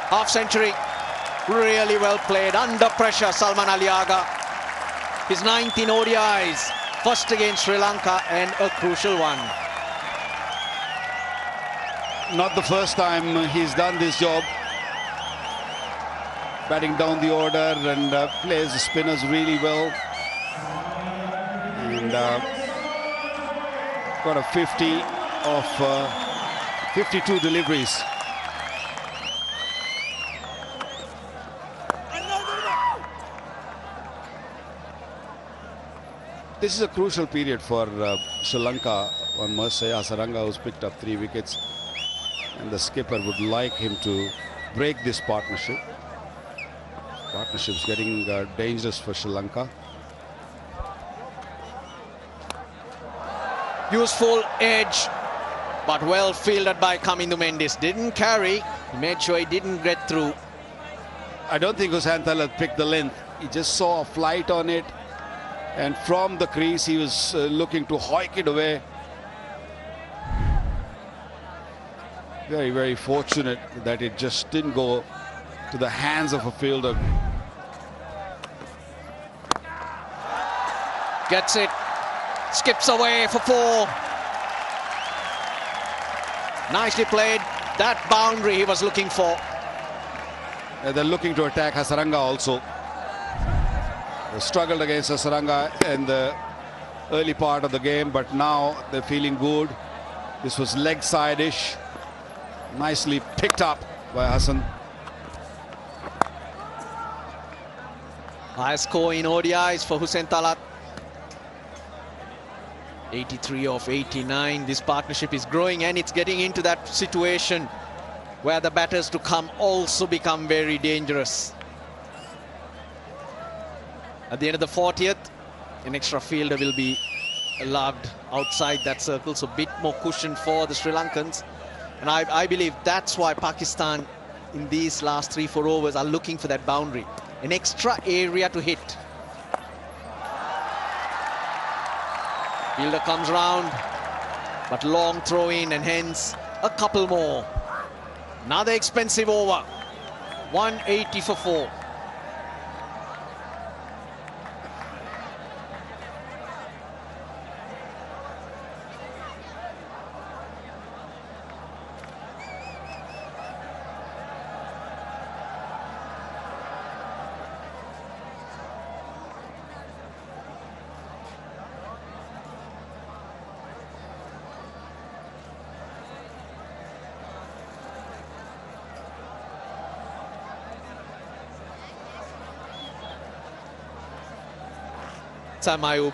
Half century, really well played, under pressure. Salman Ali Agha, his 19 ODIs, first against Sri Lanka and a crucial one. Not the first time he's done this job. Batting down the order and plays the spinners really well. And got a 50 of 52 deliveries. This is a crucial period for Sri Lanka. One must say Hasaranga, who's picked up 3 wickets, and the skipper would like him to break this partnership. Partnership's getting dangerous for Sri Lanka. Useful edge, but well fielded by Kamindu Mendis. Didn't carry, he made sure he didn't get through. I don't think Hossain Thalat picked the length. He just saw a flight on it, and from the crease he was looking to hoik it away. Very, very fortunate that it just didn't go to the hands of a fielder. Gets it, skips away for 4. Nicely played. That boundary he was looking for. They're looking to attack Hasaranga also. They struggled against Hasaranga in the early part of the game, but now they're feeling good. This was leg side-ish. Nicely picked up by Hassan. Highest score in ODIs for Hussain Talat. 83 of 89. This partnership is growing and it's getting into that situation where the batters to come also become very dangerous. At the end of the 40th, an extra fielder will be allowed outside that circle, so a bit more cushion for the Sri Lankans. And I believe that's why Pakistan in these last 3-4 overs are looking for that boundary, an extra area to hit. Fielder comes round, but long throw in and hence a couple more. Another expensive over, 180 for 4. Ayub,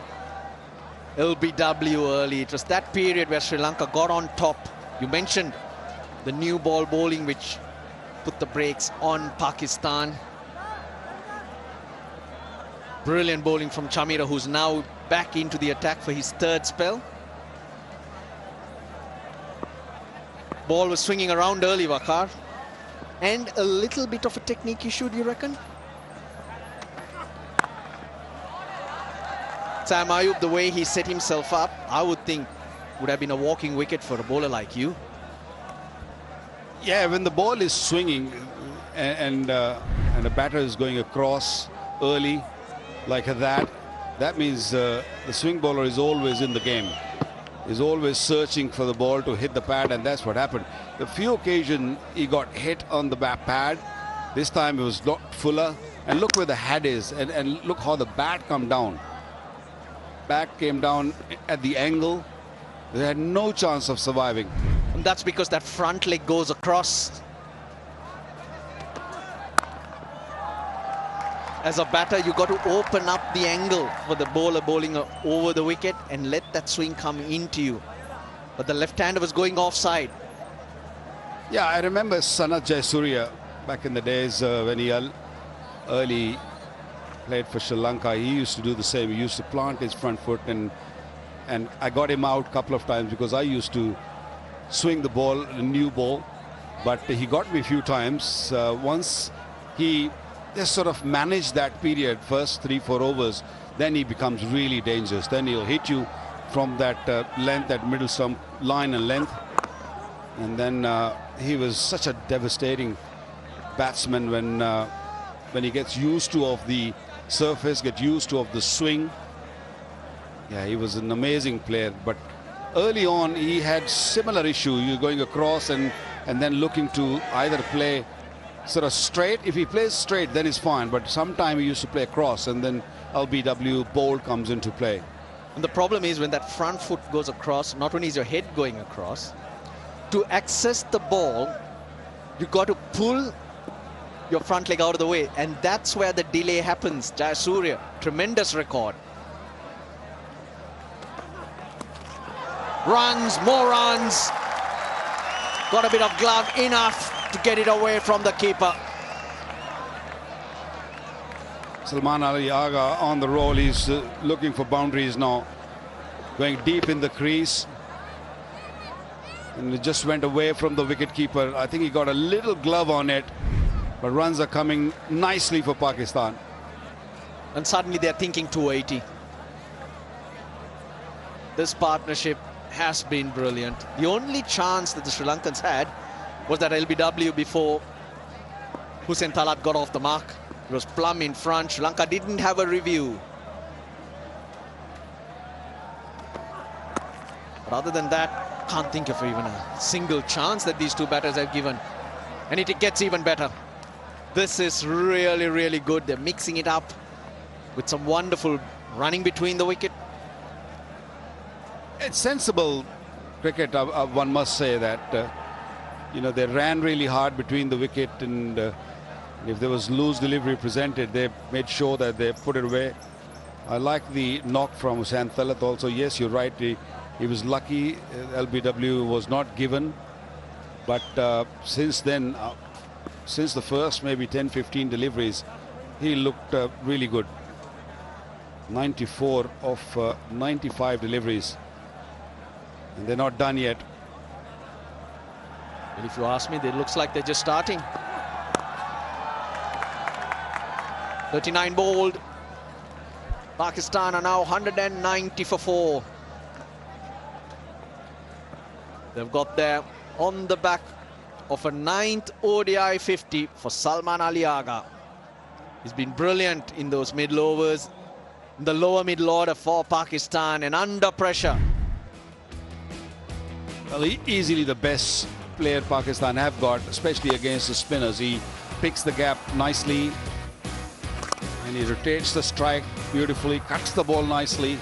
LBW early. It was that period where Sri Lanka got on top. You mentioned the new ball bowling which put the brakes on Pakistan. Brilliant bowling from Chamira, who's now back into the attack for his third spell. Ball was swinging around early, Waqar. And a little bit of a technique issue, do you reckon? Sam Ayub, the way he set himself up, I would think would have been a walking wicket for a bowler like you. Yeah, when the ball is swinging and a batter is going across early like that, that means the swing bowler is always in the game. Is always searching for the ball to hit the pad, and that's what happened. The few occasions he got hit on the back pad, this time it was a lot fuller. And look where the head is, and look how the bat come down. Back came down at the angle. They had no chance of surviving. And that's because that front leg goes across. As a batter, you got to open up the angle for the bowler bowling over the wicket and let that swing come into you. But the left-hander was going offside. Yeah, I remember Sanath Jayasuriya back in the days when he early played for Sri Lanka. He used to do the same. He used to plant his front foot, and I got him out a couple of times because I used to swing the ball, a new ball, but he got me a few times. Once he just sort of managed that period, first 3-4 overs, then he becomes really dangerous. Then he'll hit you from that length, that middle stump line and length. And then he was such a devastating batsman when he gets used to of the surface, get used to of the swing. Yeah, he was an amazing player, but early on he had similar issue. You're going across and then looking to either play sort of straight. If he plays straight, then it's fine, but sometime he used to play across, and then LBW bold comes into play. And the problem is when that front foot goes across, not only is your head going across, to access the ball, you got to pull your front leg out of the way, and that's where the delay happens. Jayasuriya, tremendous record. Runs, more runs. Got a bit of glove, enough to get it away from the keeper. Salman Ali Agha on the roll. He's looking for boundaries now. Going deep in the crease. And it just went away from the wicketkeeper. I think he got a little glove on it. But runs are coming nicely for Pakistan. And suddenly they're thinking 280. This partnership has been brilliant. The only chance that the Sri Lankans had was that LBW before Hussain Talat got off the mark. It was plumb in front. Sri Lanka didn't have a review. But other than that, can't think of even a single chance that these two batters have given. And it gets even better. This is really, really good. They're mixing it up with some wonderful running between the wicket. It's sensible cricket, one must say that. You know, they ran really hard between the wicket, and If there was loose delivery presented, they made sure that they put it away. I like the knock from Hussain Talat also. Yes, you're right. He was lucky. LBW was not given. But since then, since the first maybe 10-15 deliveries, he looked really good. 94 of 95 deliveries. And they're not done yet. And if you ask me, it looks like they're just starting. 39 bowled. Pakistan are now 190 for 4. They've got there on the back of a 9th ODI 50 for Salman Ali Agha. He's been brilliant in those middle overs, in the lower middle order for Pakistan, and under pressure. Well, easily the best player Pakistan have got, especially against the spinners. He picks the gap nicely and he rotates the strike beautifully, cuts the ball nicely,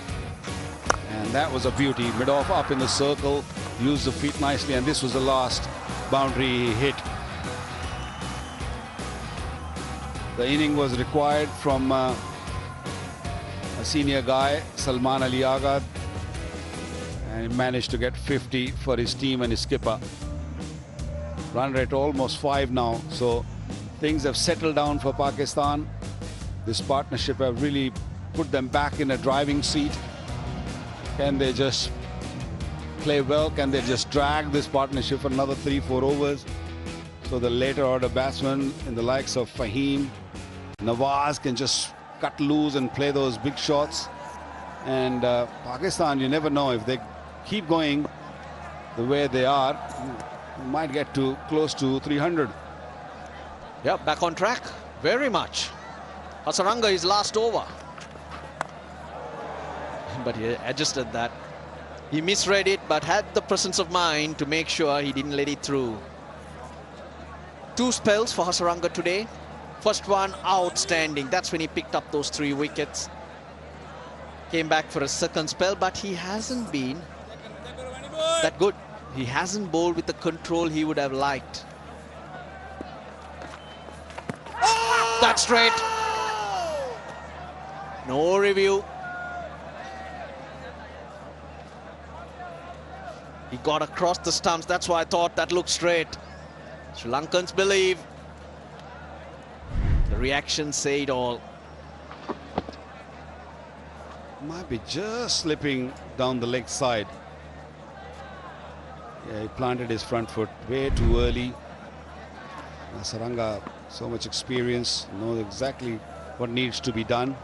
and that was a beauty. Mid-off up in the circle, used the feet nicely, and this was the last boundary he hit. The inning was required from a senior guy, Salman Ali Agha, and he managed to get 50 for his team and his skipper. Run rate almost 5 now, so things have settled down for Pakistan. This partnership have really put them back in a driving seat. Can they just play well? Can they just drag this partnership for another 3-4 overs? So the later order batsmen in the likes of Fahim, Nawaz can just cut loose and play those big shots. And Pakistan, you never know, if they keep going the way they are, might get to close to 300. Yeah, back on track, very much. Hasaranga is last over. But he adjusted that. He misread it, but had the presence of mind to make sure he didn't let it through. 2 spells for Hasaranga today. First one, outstanding. That's when he picked up those 3 wickets. Came back for a second spell, but he hasn't been that good. He hasn't bowled with the control he would have liked. That's straight. No review. He got across the stumps. That's why I thought that looked straight. Sri Lankans believe. The reactions say it all. Might be just slipping down the leg side. Yeah, he planted his front foot way too early. Hasaranga, so much experience, knows exactly what needs to be done.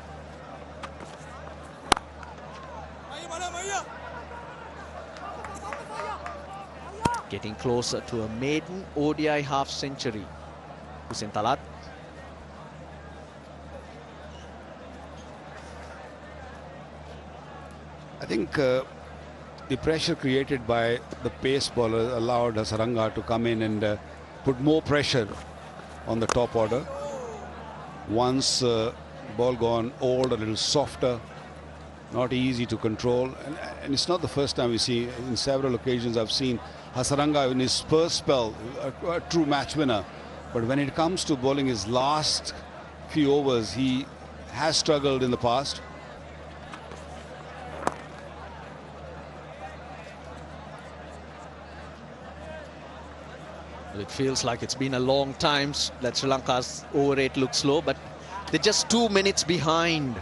Getting closer to a maiden ODI half century. Hussain Talat. I think the pressure created by the pace bowler allowed Hasaranga to come in and put more pressure on the top order. Once ball gone old, a little softer, not easy to control. And it's not the first time we see. In several occasions I've seen Hasaranga in his first spell, a true match winner. But when it comes to bowling his last few overs, he has struggled in the past. It feels like it's been a long time that Sri Lanka's over rate looks low, but they're just 2 minutes behind.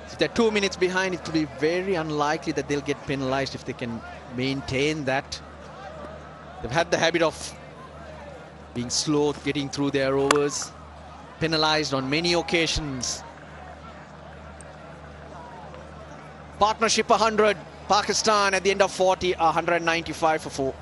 If they're 2 minutes behind, it will be very unlikely that they'll get penalized if they can maintain that. They've had the habit of being slow, getting through their overs, penalized on many occasions. Partnership 100, Pakistan at the end of 40, 195 for 4.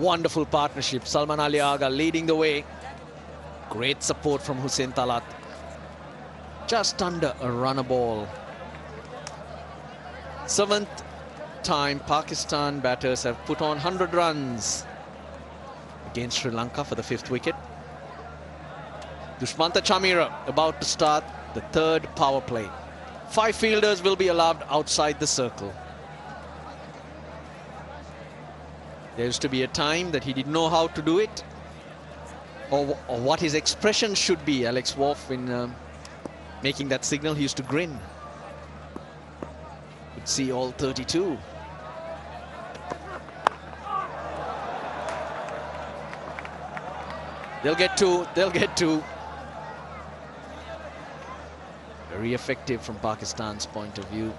Wonderful partnership. Salman Ali Agha leading the way. Great support from Hussain Talat. Just under a runner ball. 7th time Pakistan batters have put on 100 runs against Sri Lanka for the 5th wicket. Dushmantha Chamira about to start the 3rd power play. 5 fielders will be allowed outside the circle. There used to be a time that he didn't know how to do it, or what his expression should be. Alex Wolff, in making that signal, he used to grin. Could see all 32. They'll get two. They'll get two. Very effective from Pakistan's point of view.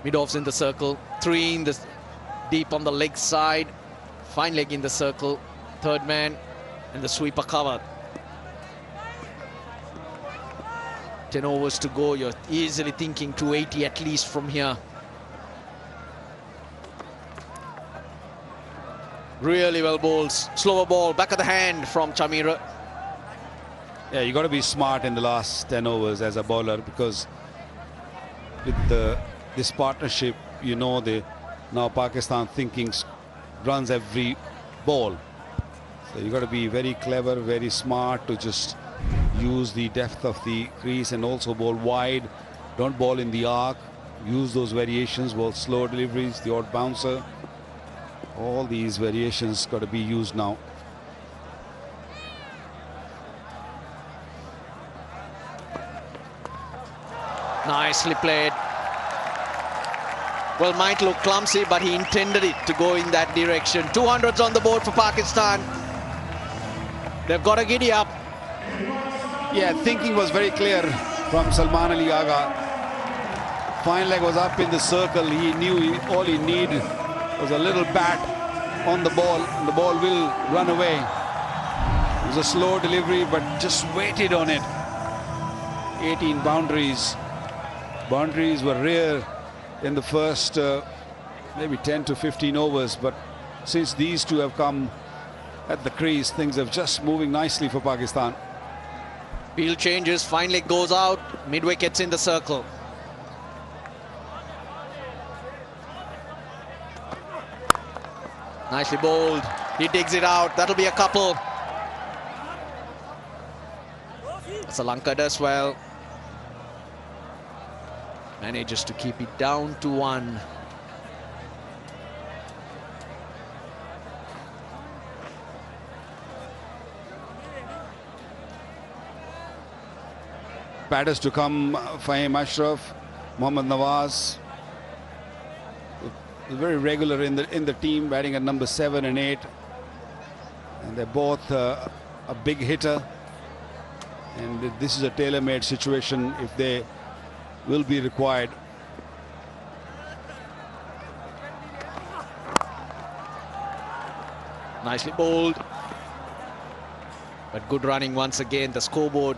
Mid-offs in the circle, 3 in the deep on the leg side, fine leg in the circle, 3rd man, and the sweeper covered. 10 overs to go. You're easily thinking 280 at least from here. Really well bowled. Slower ball, back of the hand from Chamira. Yeah, you got to be smart in the last 10 overs as a bowler, because with this partnership, you know, now Pakistan thinking runs every ball. So you got to be very clever, very smart to just use the depth of the crease and also bowl wide. Don't bowl in the arc. Use those variations, bowl slow deliveries, the odd bouncer. All these variations got to be used now. Nicely played. Well, might look clumsy, but he intended it to go in that direction. 200s on the board for Pakistan. They've got to giddy up. Yeah, thinking was very clear from Salman Ali Agha. Fine leg was up in the circle. He knew all he needed was a little bat on the ball, and the ball will run away. It was a slow delivery, but just waited on it. 18 boundaries. Boundaries were rare in the first maybe 10 to 15 overs, but since these two have come at the crease, things are just moving nicely for Pakistan. Field changes, fine leg goes out, mid wickets in the circle. Nicely bowled. He digs it out. That'll be a couple. Sri Lanka does well. Manages to keep it down to 1. Batters to come: Fahim Ashraf, Mohammad Nawaz. Very regular in the team, batting at number 7 and 8, and they're both a big hitter. And this is a tailor-made situation if they will be required. Nicely bowled, but good running once again. The scoreboard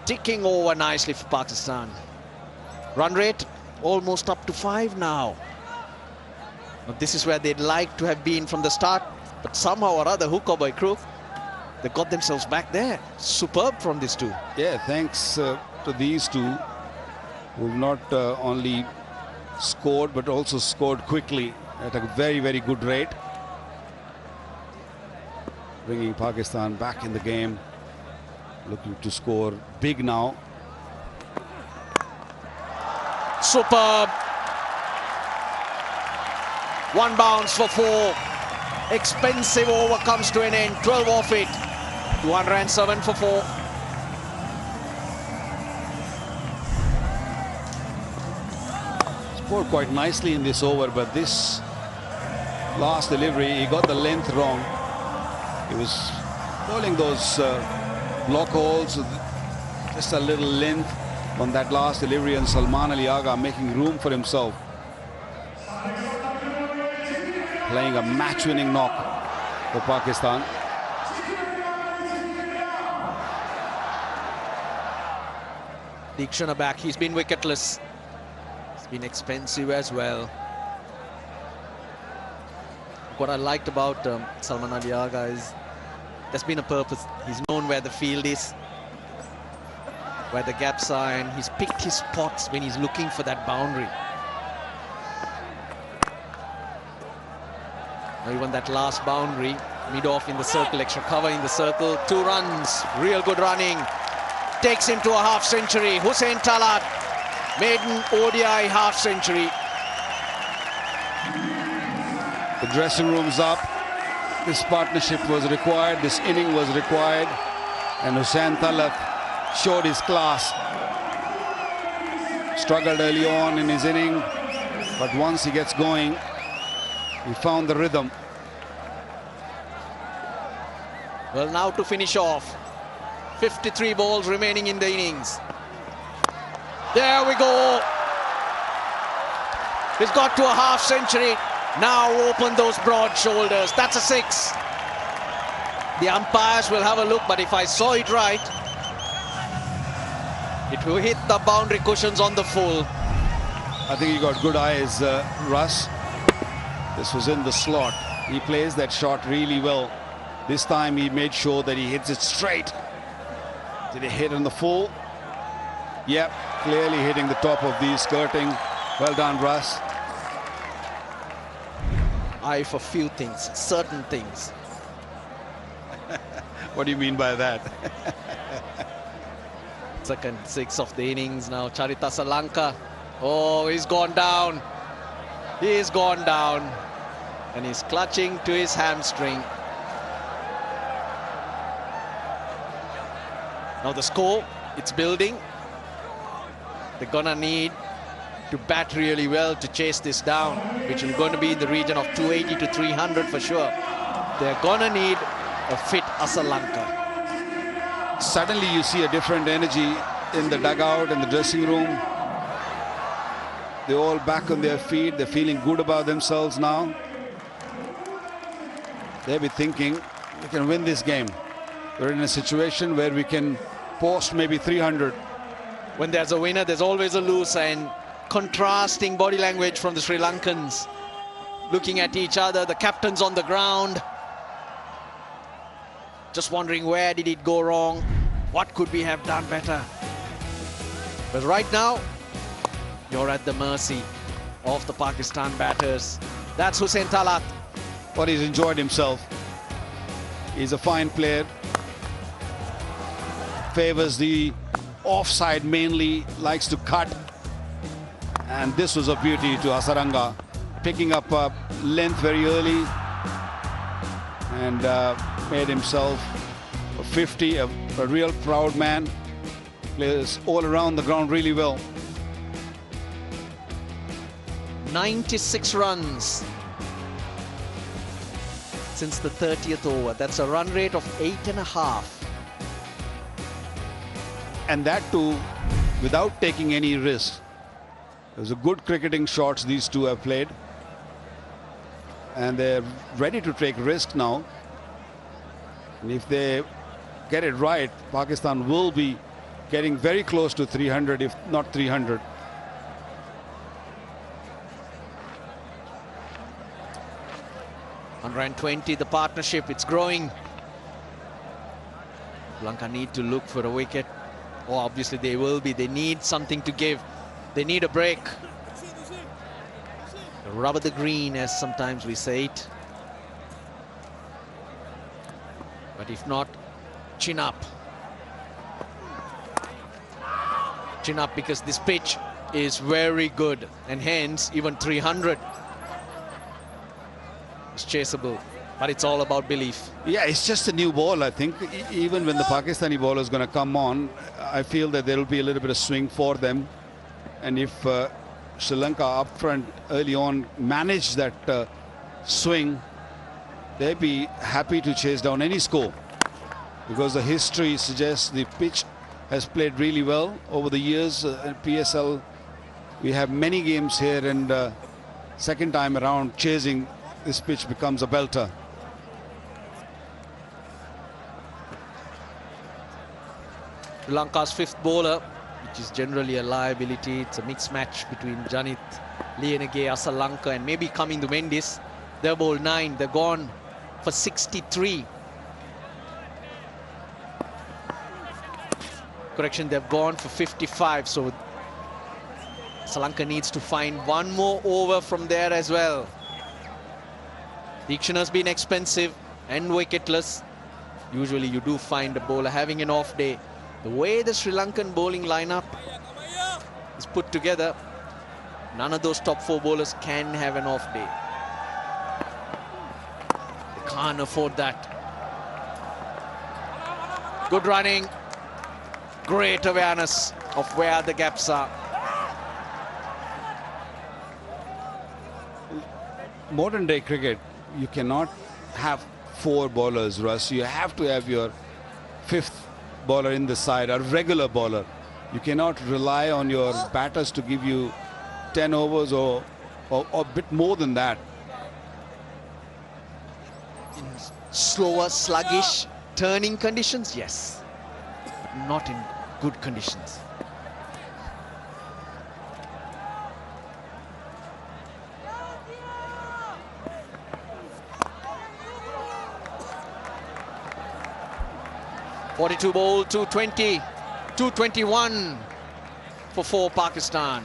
ticking over nicely for Pakistan. Run rate almost up to 5 now. But this is where they'd like to have been from the start, but somehow or other, hook or by crook, they got themselves back there. Superb from these two. Yeah, thanks to these two who've not only scored but also scored quickly at a very, very good rate, bringing Pakistan back in the game, looking to score big now. Superb. 1 bounce for 4. Expensive over comes to an end. 12 off it. 207 for 4. Scored quite nicely in this over, but this last delivery, he got the length wrong. He was bowling those block holes, just a little length on that last delivery, and Salman Ali Agha making room for himself, playing a match-winning knock. for Pakistan. Deekshana back. He's been wicketless. It's been expensive as well. What I liked about Salman Ali Agha is there's been a purpose. He's known where the field is, where the gaps are, and he's picked his spots when he's looking for that boundary. Now even that last boundary, mid-off in the circle, extra cover in the circle, 2 runs, real good running. Takes him to a half-century. Hussain Talat, maiden ODI half-century. The dressing room's up. This partnership was required, this inning was required, and Hussain Talat showed his class. Struggled early on in his inning, but once he gets going, he found the rhythm. Well, now to finish off. 53 balls remaining in the innings. There we go. He's got to a half-century. Now open those broad shoulders. That's a 6. The umpires will have a look, but if I saw it right, it will hit the boundary cushions on the full. I think he got good eyes, Russ. This was in the slot. He plays that shot really well. This time he made sure that he hits it straight. Did he hit on the full? Yep, clearly hitting the top of the skirting. Well done, Russ. Eye for few things, certain things. What do you mean by that? Second 6 of the innings now. Charita Salanka. Oh, he's gone down. He's gone down. And he's clutching to his hamstring. Now the score, it's building. They're gonna need to bat really well to chase this down, which is going to be in the region of 280 to 300 for sure. They're gonna need a fit Asalanka. Suddenly you see a different energy in the dugout, in the dressing room. They're all back on their feet. They're feeling good about themselves now. They'll be thinking, we can win this game. We're in a situation where we can post maybe 300. When there's a winner, there's always a loser, and contrasting body language from the Sri Lankans. Looking at each other, the captain's on the ground. Just wondering, where did it go wrong? What could we have done better? But right now, you're at the mercy of the Pakistan batters. That's Hussain Talat. But he's enjoyed himself. He's a fine player. Favors the offside mainly, likes to cut. And this was a beauty to Hasaranga, picking up length very early and made himself a 50, a real proud man. Plays all around the ground really well. 96 runs since the 30th over. That's a run rate of 8.5. And that too without taking any risk. It was a good cricketing shots these two have played. And they're ready to take risk now. And if they get it right, Pakistan will be getting very close to 300, if not 300. $120, the partnership, it's growing. Lanka need to look for a wicket. Oh, obviously they will be. They need something to give. They need a break. Rubber the green, as sometimes we say it. But if not, chin up. Chin up, because this pitch is very good, and hence even 300 is chaseable. But it's all about belief. Yeah, it's just a new ball, I think. Even when the Pakistani bowler is going to come on, I feel that there will be a little bit of swing for them. And if Sri Lanka up front early on manage that swing, they'd be happy to chase down any score. Because the history suggests the pitch has played really well over the years. At PSL, we have many games here, and second time around chasing, this pitch becomes a belter. Sri Lanka's fifth bowler, which is generally a liability. It's a mixed match between Janith, Lienage, Asalanka, and maybe coming to Mendis. They're bowled 9. They're gone for 63. Correction, they've gone for 55. So Sri Lanka needs to find one more over from there as well. Dictioner's been expensive and wicketless. Usually you do find a bowler having an off day. The way the Sri Lankan bowling lineup is put together, none of those top 4 bowlers can have an off day. They can't afford that. Good running. Great awareness of where the gaps are. Modern day cricket, you cannot have 4 bowlers, Russ. You have to have your 5th bowler in the side, a regular bowler. You cannot rely on your batters to give you 10 overs or a bit more than that. In slower, sluggish, turning conditions, yes. But not in good conditions. .42 ball, 220, 221 for Pakistan.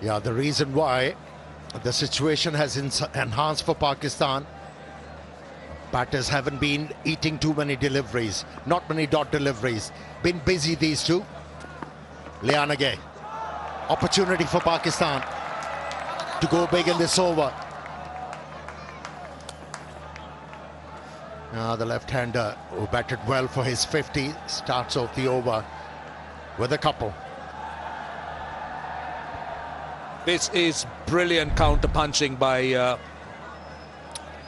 Yeah, the reason why the situation has enhanced for Pakistan, batters haven't been eating too many deliveries, not many dot deliveries. Been busy, these two. Lianage, opportunity for Pakistan to go big in this over. Now the left-hander who batted well for his 50 starts off the over with a couple. This is brilliant counter-punching by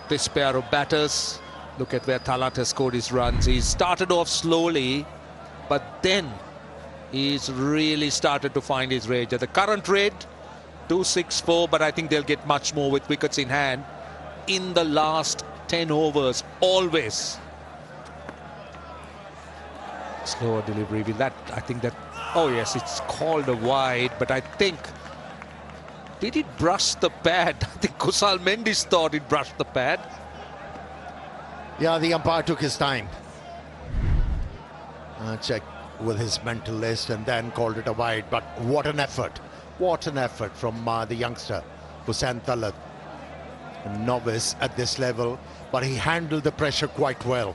this pair of batters. Look at where Talat has scored his runs. He started off slowly, but then he's really started to find his range. At the current rate, 264, but I think they'll get much more with wickets in hand in the last 10 overs, always. Slower delivery with that. I think that, oh yes, it's called a wide, but I think, did it brush the pad? I think Kusal Mendis thought it brushed the pad. Yeah, the umpire took his time. Checked with his mental list and then called it a wide. But what an effort. What an effort from the youngster, Hussain Talat. A novice at this level, but he handled the pressure quite well.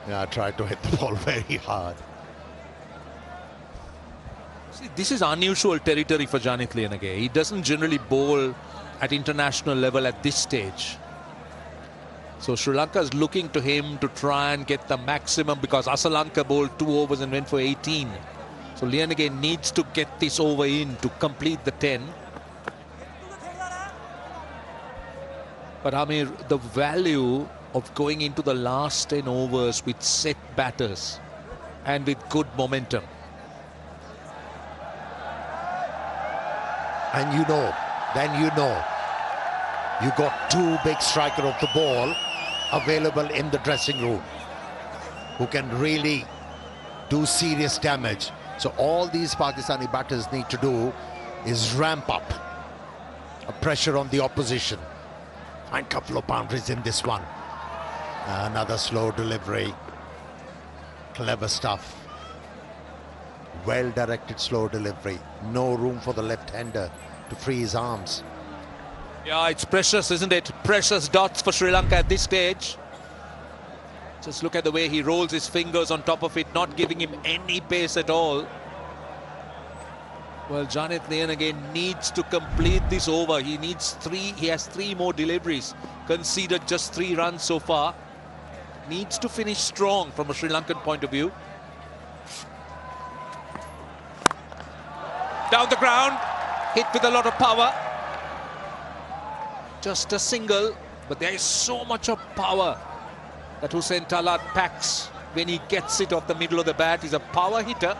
Yeah, tried to hit the ball very hard. See, this is unusual territory for Janith Lienage. He doesn't generally bowl at international level at this stage. So Sri Lanka is looking to him to try and get the maximum, because Asalanka bowled 2 overs and went for 18. So Lienage needs to get this over in to complete the 10. But I mean, the value of going into the last 10 overs with set batters and with good momentum. And you got 2 big striker of the ball available in the dressing room who can really do serious damage. So all these Pakistani batters need to do is ramp up a pressure on the opposition. Find a couple of boundaries in this one. Another slow delivery. Clever stuff. Well-directed slow delivery. No room for the left-hander to free his arms. Yeah, it's precious, isn't it? Precious dots for Sri Lanka at this stage. Just look at the way he rolls his fingers on top of it, not giving him any pace at all. Well, Janit Nayan again needs to complete this over. He has 3 more deliveries. Conceded just 3 runs so far. Needs to finish strong from a Sri Lankan point of view. Down the ground, hit with a lot of power. Just a single, but there is so much of power that Hussain Talat packs when he gets it off the middle of the bat. He's a power hitter.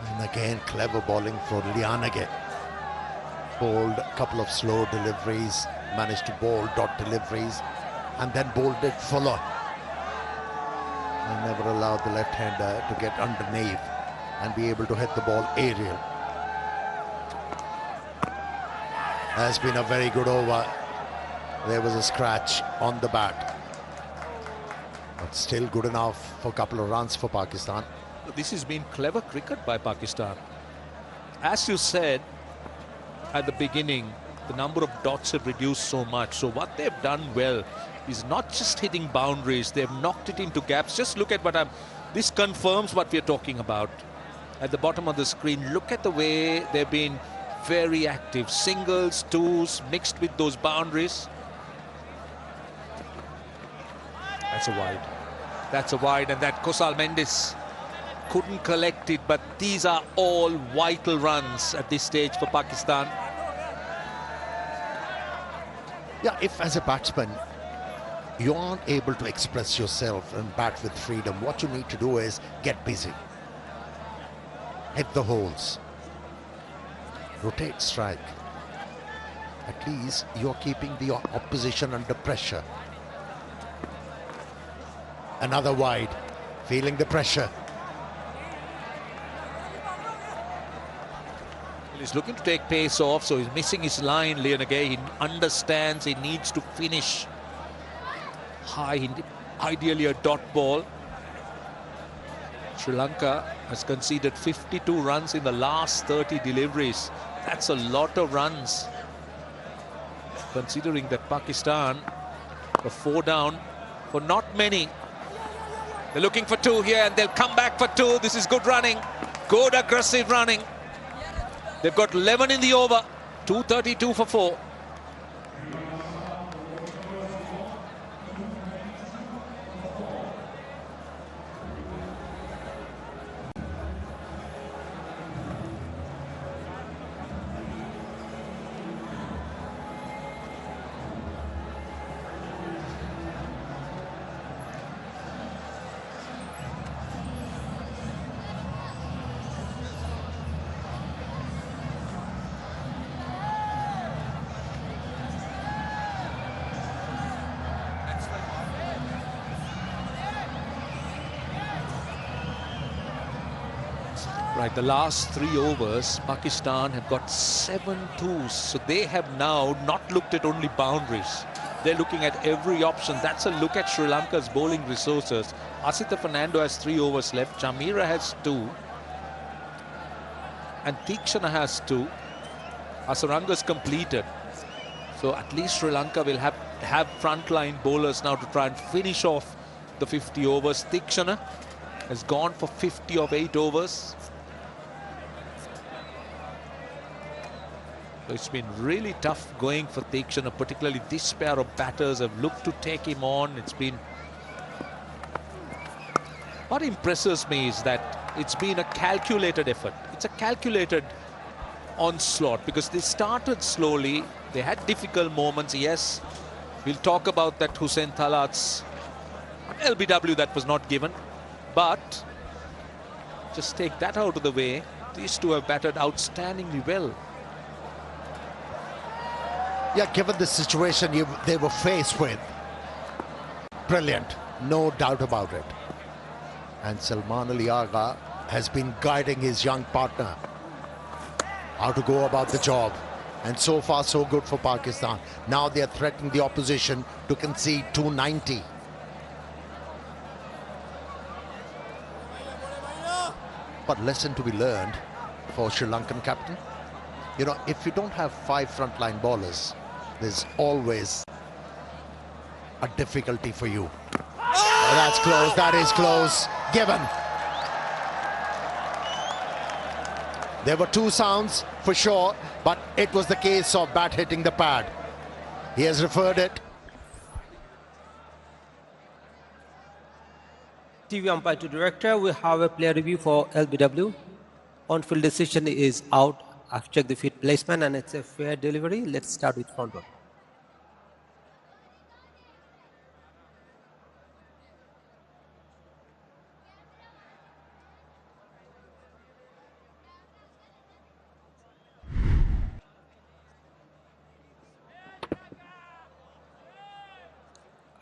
And again, clever bowling for Lianage. Bowled a couple of slow deliveries, managed to bowl dot deliveries, and then bowled it fuller. And never allowed the left-hander to get underneath and be able to hit the ball aerial. Has been a very good over. There was a scratch on the bat, but still good enough for a couple of runs for Pakistan. This has been clever cricket by Pakistan. As you said at the beginning, the number of dots have reduced so much. So what they've done well is not just hitting boundaries, they've knocked it into gaps. Just look at this confirms what we're talking about. At the bottom of the screen, look at the way they've been very active. Singles, twos, mixed with those boundaries. That's a wide. That's a wide, and that Kosal Mendes couldn't collect it, but these are all vital runs at this stage for Pakistan. Yeah, if as a batsman you aren't able to express yourself and bat with freedom, what you need to do is get busy. Hit the holes. Rotate strike. At least you're keeping the opposition under pressure. Another wide, feeling the pressure. He's looking to take pace off, so he's missing his line, Lianage. He understands he needs to finish high, ideally a dot ball. Sri Lanka has conceded 52 runs in the last 30 deliveries. That's a lot of runs, considering that Pakistan are 4 down for not many. They're looking for 2 here, and they'll come back for 2. This is good running, good aggressive running. They've got 11 in the over, 232 for 4. Right, the last 3 overs, Pakistan have got 7 twos. So they have now not looked at only boundaries. They're looking at every option. That's a look at Sri Lanka's bowling resources. Asitha Fernando has 3 overs left. Chamira has 2. And Tikshana has 2. Hasaranga's completed. So at least Sri Lanka will have frontline bowlers now to try and finish off the 50 overs. Tikshana has gone for 50 of 8 overs. So it's been really tough going for Tikshana, particularly this pair of batters have looked to take him on. It's been... What impresses me is that it's been a calculated effort. It's a calculated onslaught because they started slowly. They had difficult moments, yes. We'll talk about that Hussain Talat's LBW that was not given. But just take that out of the way. These two have batted outstandingly well. Yeah, given the situation they were faced with, brilliant, no doubt about it. And Salman Ali Agha has been guiding his young partner how to go about the job. And so far, so good for Pakistan. Now they are threatening the opposition to concede 290. But lesson to be learned for Sri Lankan captain. You know, if you don't have 5 frontline bowlers, there's always a difficulty for you. Oh, that's close, that is close. Given. There were two sounds for sure, but it was the case of bat hitting the pad. He has referred it. TV umpire to director, we have a player review for LBW. On-field decision is out. I've checked the feet placement and it's a fair delivery. Let's start with front row.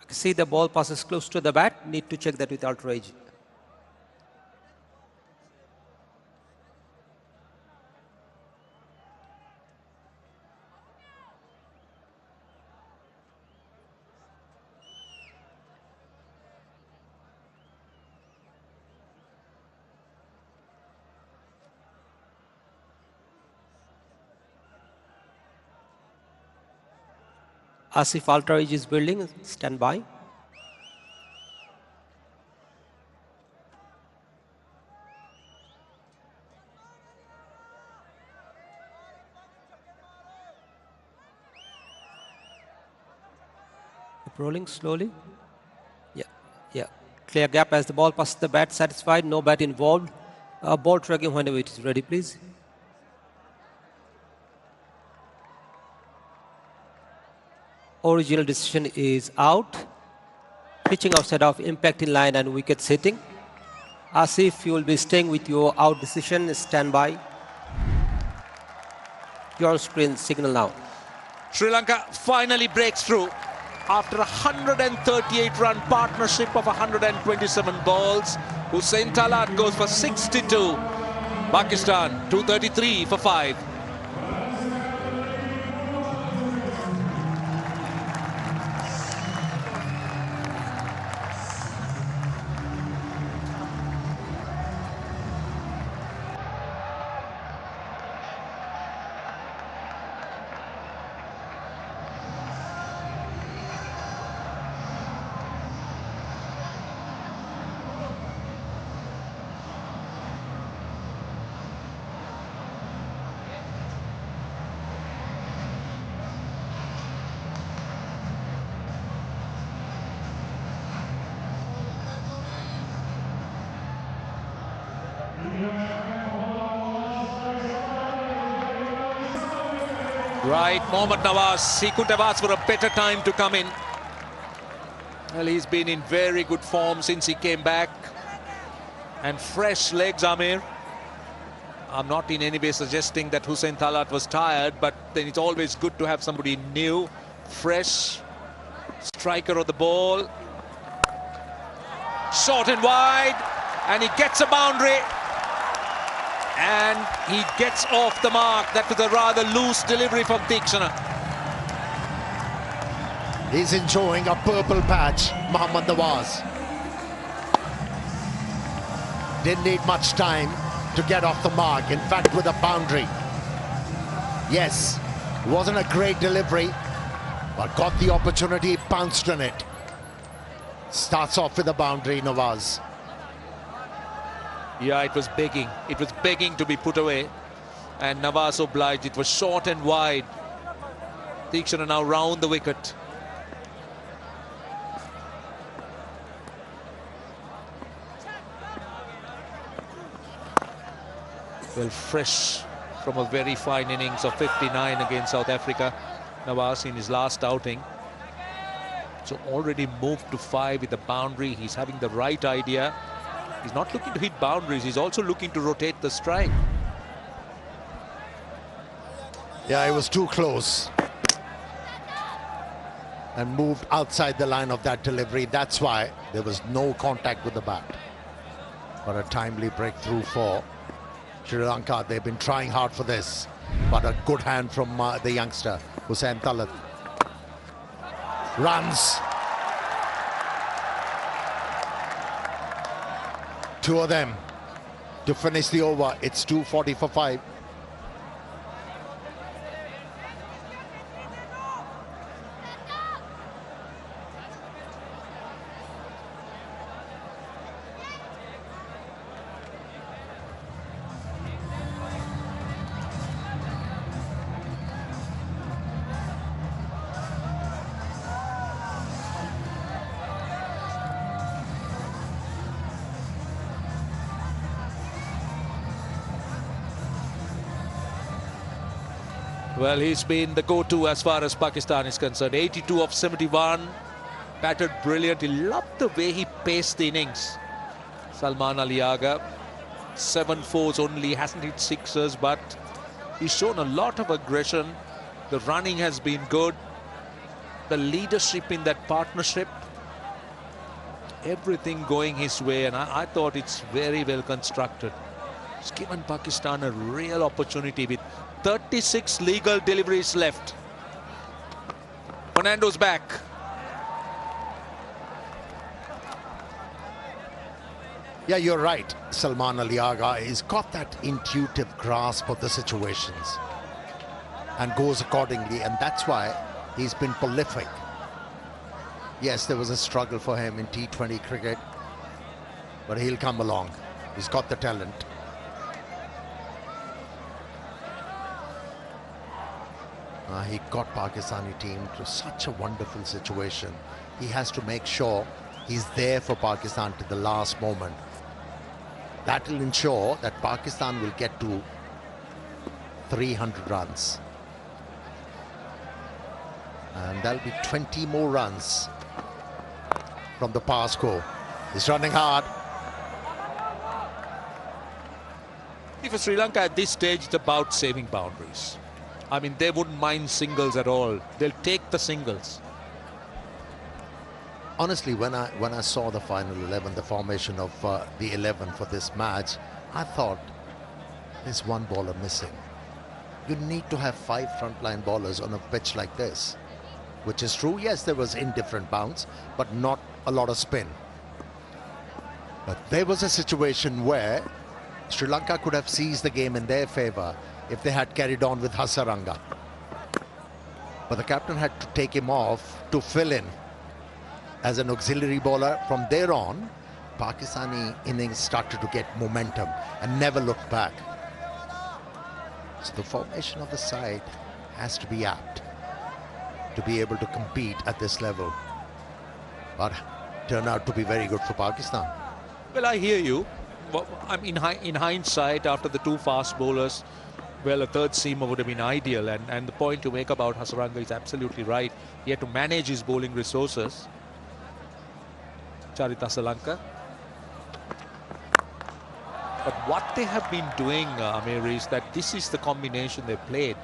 See the ball passes close to the bat. Need to check that with ultra edge. Asif ultra edge is building. Stand by. Rolling slowly. Yeah. Clear gap as the ball passes the bat. Satisfied. No bat involved. Ball tracking whenever it is ready, please. Original decision is out. Pitching outside of impact in line and wickets hitting. Asif, you will be staying with your out decision. Stand by. You're on screen. Signal now. Sri Lanka finally breaks through. After a 138-run partnership of 127 balls, Hussain Talat goes for 62. Pakistan 233 for 5. Right, Mohammad Nawaz, he could have asked for a better time to come in. Well, he's been in very good form since he came back. And fresh legs, Amir. I'm not in any way suggesting that Hussain Talat was tired, but then it's always good to have somebody new, fresh, striker of the ball. Short and wide, and he gets a boundary. And he gets off the mark. That was a rather loose delivery from Tikshana. He's enjoying a purple patch, Mohammad Nawaz. Didn't need much time to get off the mark. In fact, with a boundary. Yes, wasn't a great delivery, but got the opportunity, pounced on it. Starts off with a boundary, Nawaz. Yeah, it was begging. It was begging to be put away. And Nawaz obliged. It was short and wide. Tikshana now round the wicket. Well, fresh from a very fine innings of 59 against South Africa. Nawaz in his last outing. So already moved to 5 with the boundary. He's having the right idea. He's not looking to hit boundaries. He's also looking to rotate the strike. Yeah, it was too close. And moved outside the line of that delivery. That's why there was no contact with the bat. But a timely breakthrough for Sri Lanka. They've been trying hard for this. But a good hand from the youngster, Hussain Talat. Runs. Two of them to finish the over. It's 240 for 5. Well, he's been the go-to as far as Pakistan is concerned. 82 of 71. Batted brilliant. He loved the way he paced the innings. Salman Ali Agha. 7 fours only. Hasn't hit sixers, but he's shown a lot of aggression. The running has been good. The leadership in that partnership. Everything going his way, and I thought it's very well constructed. It's given Pakistan a real opportunity with 36 legal deliveries left. Fernando's back. Yeah, you're right. Salman Ali Agha has got that intuitive grasp of the situations and goes accordingly, and that's why he's been prolific. Yes, there was a struggle for him in T20 cricket, but he'll come along. He's got the talent. He got Pakistani team to such a wonderful situation. He has to make sure he's there for Pakistan to the last moment. That will ensure that Pakistan will get to 300 runs. And there'll be 20 more runs from the power score. He's running hard. For Sri Lanka at this stage, it's about saving boundaries. I mean, they wouldn't mind singles at all. They'll take the singles. Honestly, when I saw the final 11, the formation of the 11 for this match, I thought there's one bowler missing. You need to have 5 frontline bowlers on a pitch like this, which is true. Yes, there was indifferent bounce, but not a lot of spin. But there was a situation where Sri Lanka could have seized the game in their favour if they had carried on with Hasaranga. But the captain had to take him off to fill in as an auxiliary bowler. From there on, Pakistani innings started to get momentum and never looked back. So the formation of the side has to be apt to be able to compete at this level, but turned out to be very good for Pakistan. Well, I hear you. Well, I mean, in hindsight, after the 2 fast bowlers, well, a third seamer would have been ideal, and the point you make about Hasaranga is absolutely right. He had to manage his bowling resources. Charita Salanka. But what they have been doing, Amir, is that this is the combination they've played.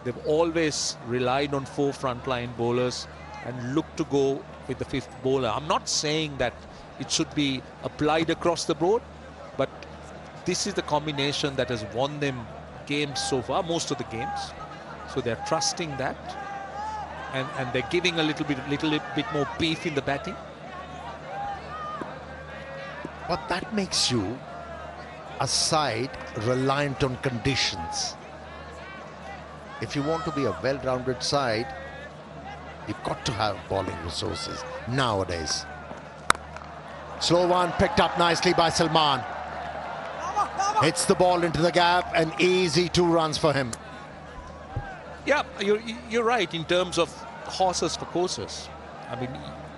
They've always relied on 4 frontline bowlers and looked to go with the 5th bowler. I'm not saying that it should be applied across the board, but this is the combination that has won them games so far, most of the games. So they're trusting that, and they're giving a little bit more beef in the batting. But that makes you a side reliant on conditions. If you want to be a well-rounded side, you've got to have bowling resources nowadays. Slow one picked up nicely by Salman. Hits the ball into the gap, and easy 2 runs for him. Yeah, you're right in terms of horses for courses. I mean,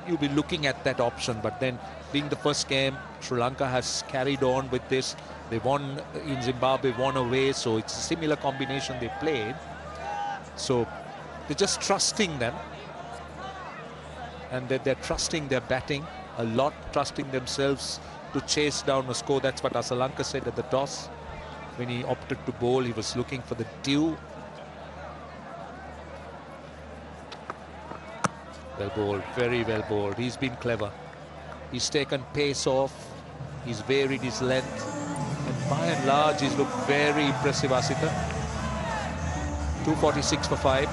you'll be looking at that option, but then being the first game, Sri Lanka has carried on with this. They won in Zimbabwe, won away, so it's a similar combination they played. So they're just trusting them, and they're trusting their batting a lot, trusting themselves to chase down a score. That's what Asalanka said at the toss. When he opted to bowl, he was looking for the dew. Well bowled, very well bowled. He's been clever. He's taken pace off. He's varied his length. And by and large, he's looked very impressive, Asita. 246 for 5.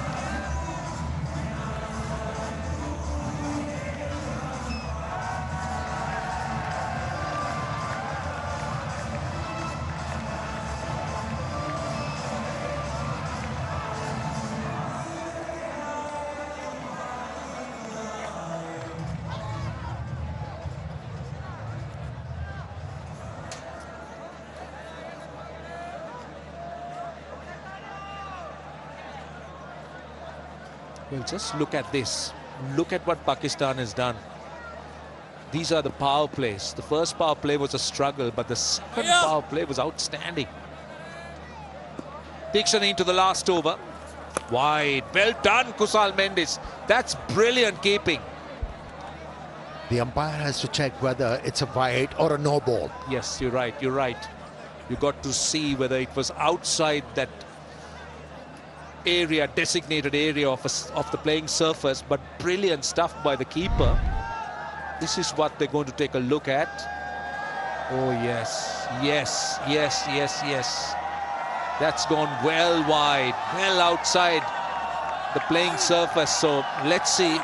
Well, just look at this. Look at what Pakistan has done. These are the power plays. The first power play was a struggle, but the second power play was outstanding. Dixon into the last over. Wide. Well done, Kusal Mendes. That's brilliant keeping. The umpire has to check whether it's a wide or a no ball. Yes, you're right. You're right. You got to see whether it was outside that area, designated area of the playing surface, but brilliant stuff by the keeper. This is what they're going to take a look at. Oh, yes. Yes, yes, yes, yes. That's gone well wide, well outside the playing surface. So let's see.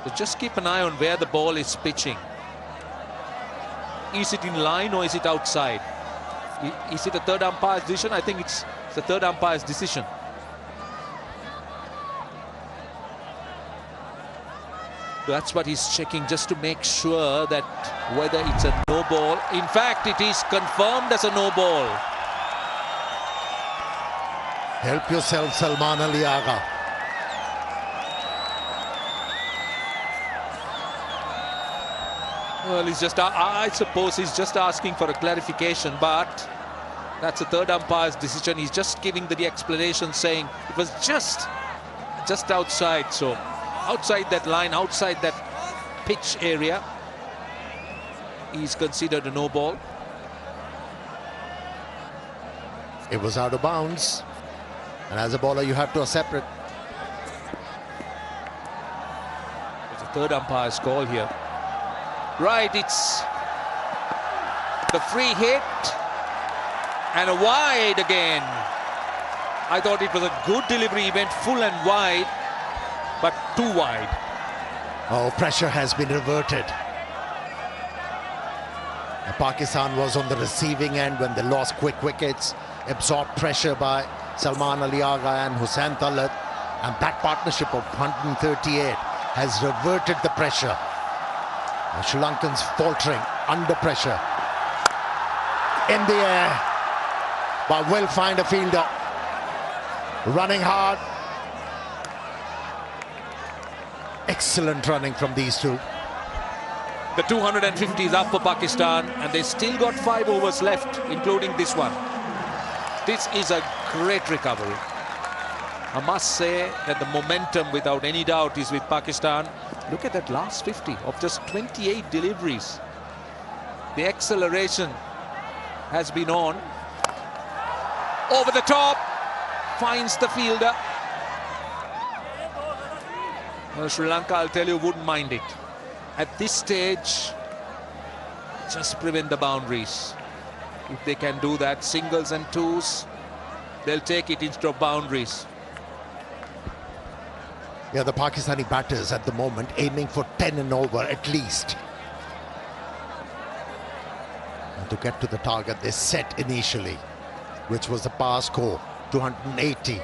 So just keep an eye on where the ball is pitching. Is it in line or is it outside? Is it a third umpire's decision? I think it's the third umpire's decision. So that's what he's checking, just to make sure that whether it's a no ball. In fact, it is confirmed as a no ball. Help yourself, Salman Ali Agha. Well, he's just, I suppose he's just asking for a clarification, but that's a third umpire's decision. He's just giving the explanation, saying it was just outside. So outside that line, outside that pitch area, he's considered a no ball. It was out of bounds. And as a bowler, you have to accept it. It's a third umpire's call here. Right, it's the free hit and a wide again. I thought it was a good delivery. He went full and wide, but too wide. Oh, pressure has been reverted. Pakistan was on the receiving end when they lost quick wickets, absorbed pressure by Salman Ali Agha and Hussain Talat, and that partnership of 138 has reverted the pressure. The Sri Lankans faltering under pressure. In the air, but will find a fielder. Running hard. Excellent running from these two. The 250 is up for Pakistan, and they still got 5 overs left, including this one. This is a great recovery. I must say that the momentum, without any doubt, is with Pakistan. Look at that last 50 of just 28 deliveries. The acceleration has been on. Over the top, finds the fielder. Well, Sri Lanka, I'll tell you, wouldn't mind it. At this stage, just prevent the boundaries. If they can do that, singles and twos, they'll take it instead of boundaries. Yeah, the Pakistani batters at the moment aiming for 10 and over at least. And to get to the target they set initially, which was the power score, 280.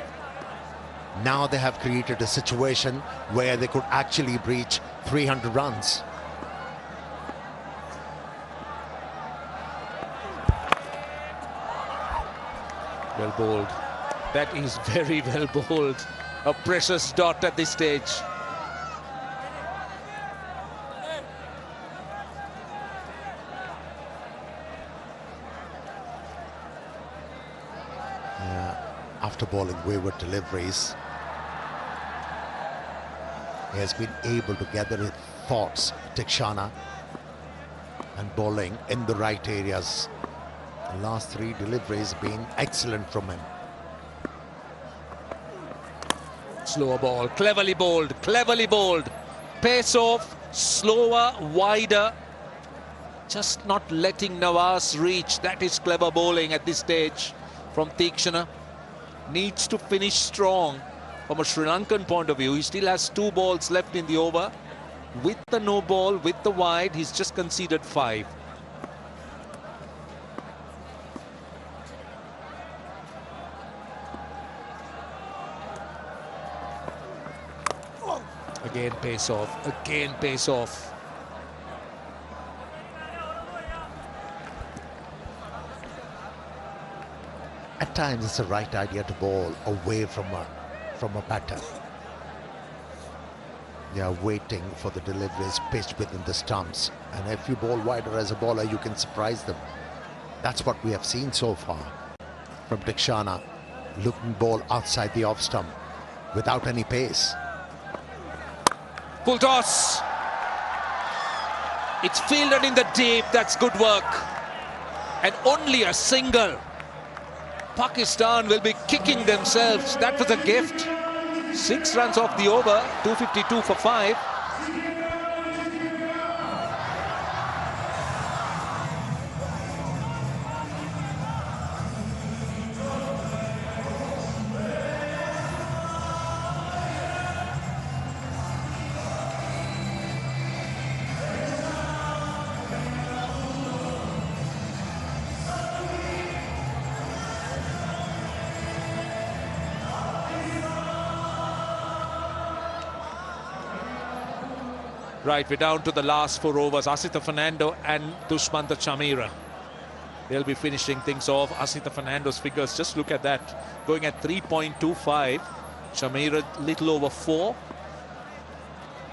Now they have created a situation where they could actually breach 300 runs. Well bowled. That is very well bowled. A precious dot at this stage. After bowling wayward deliveries, he has been able to gather his thoughts, Tikshana, and bowling in the right areas. The last 3 deliveries been excellent from him. Slower ball, cleverly bowled, cleverly bowled. Pace off, slower, wider. Just not letting Nawaz reach. That is clever bowling at this stage from Tikshana. Needs to finish strong from a Sri Lankan point of view. He still has 2 balls left in the over. With the no ball, with the wide, he's just conceded 5. Again pace off, again pace off. At times, it's the right idea to bowl away from a batter. They are waiting for the deliveries pitched within the stumps. And if you bowl wider as a bowler, you can surprise them. That's what we have seen so far from Dikshana, looking ball outside the off stump without any pace. Full toss. It's fielded in the deep. That's good work. And only a single. Pakistan will be kicking themselves. That was a gift. 6 runs off the over, 252 for 5. Right, we're down to the last 4 overs. Asita Fernando and Dushmantha Chameera. They'll be finishing things off. Asita Fernando's figures, just look at that. Going at 3.25. Chameera little over 4.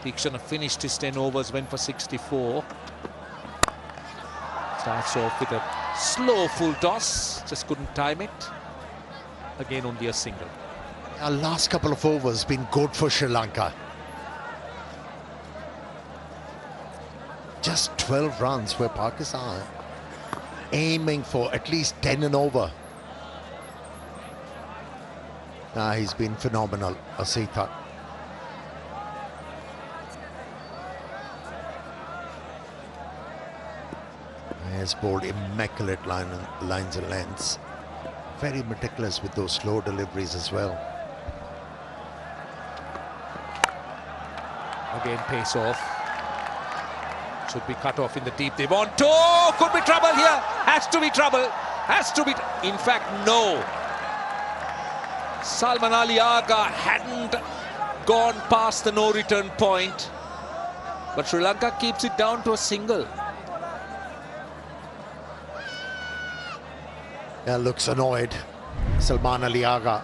Tikshana finished his 10 overs, went for 64. Starts off with a slow full toss. Just couldn't time it. Again, only a single. Our last couple of overs been good for Sri Lanka. Just 12 runs where Pakistan aiming for at least 10 and over. He's been phenomenal, Asita. He has bowled immaculate lines and lengths. Very meticulous with those slow deliveries as well. Again, pace off. Should be cut off in the deep. They want to. Could be trouble here. Has to be trouble. Has to be. In fact, no. Salman Ali Agha hadn't gone past the no-return point. But Sri Lanka keeps it down to a single. Yeah, looks annoyed. Salman Ali Agha.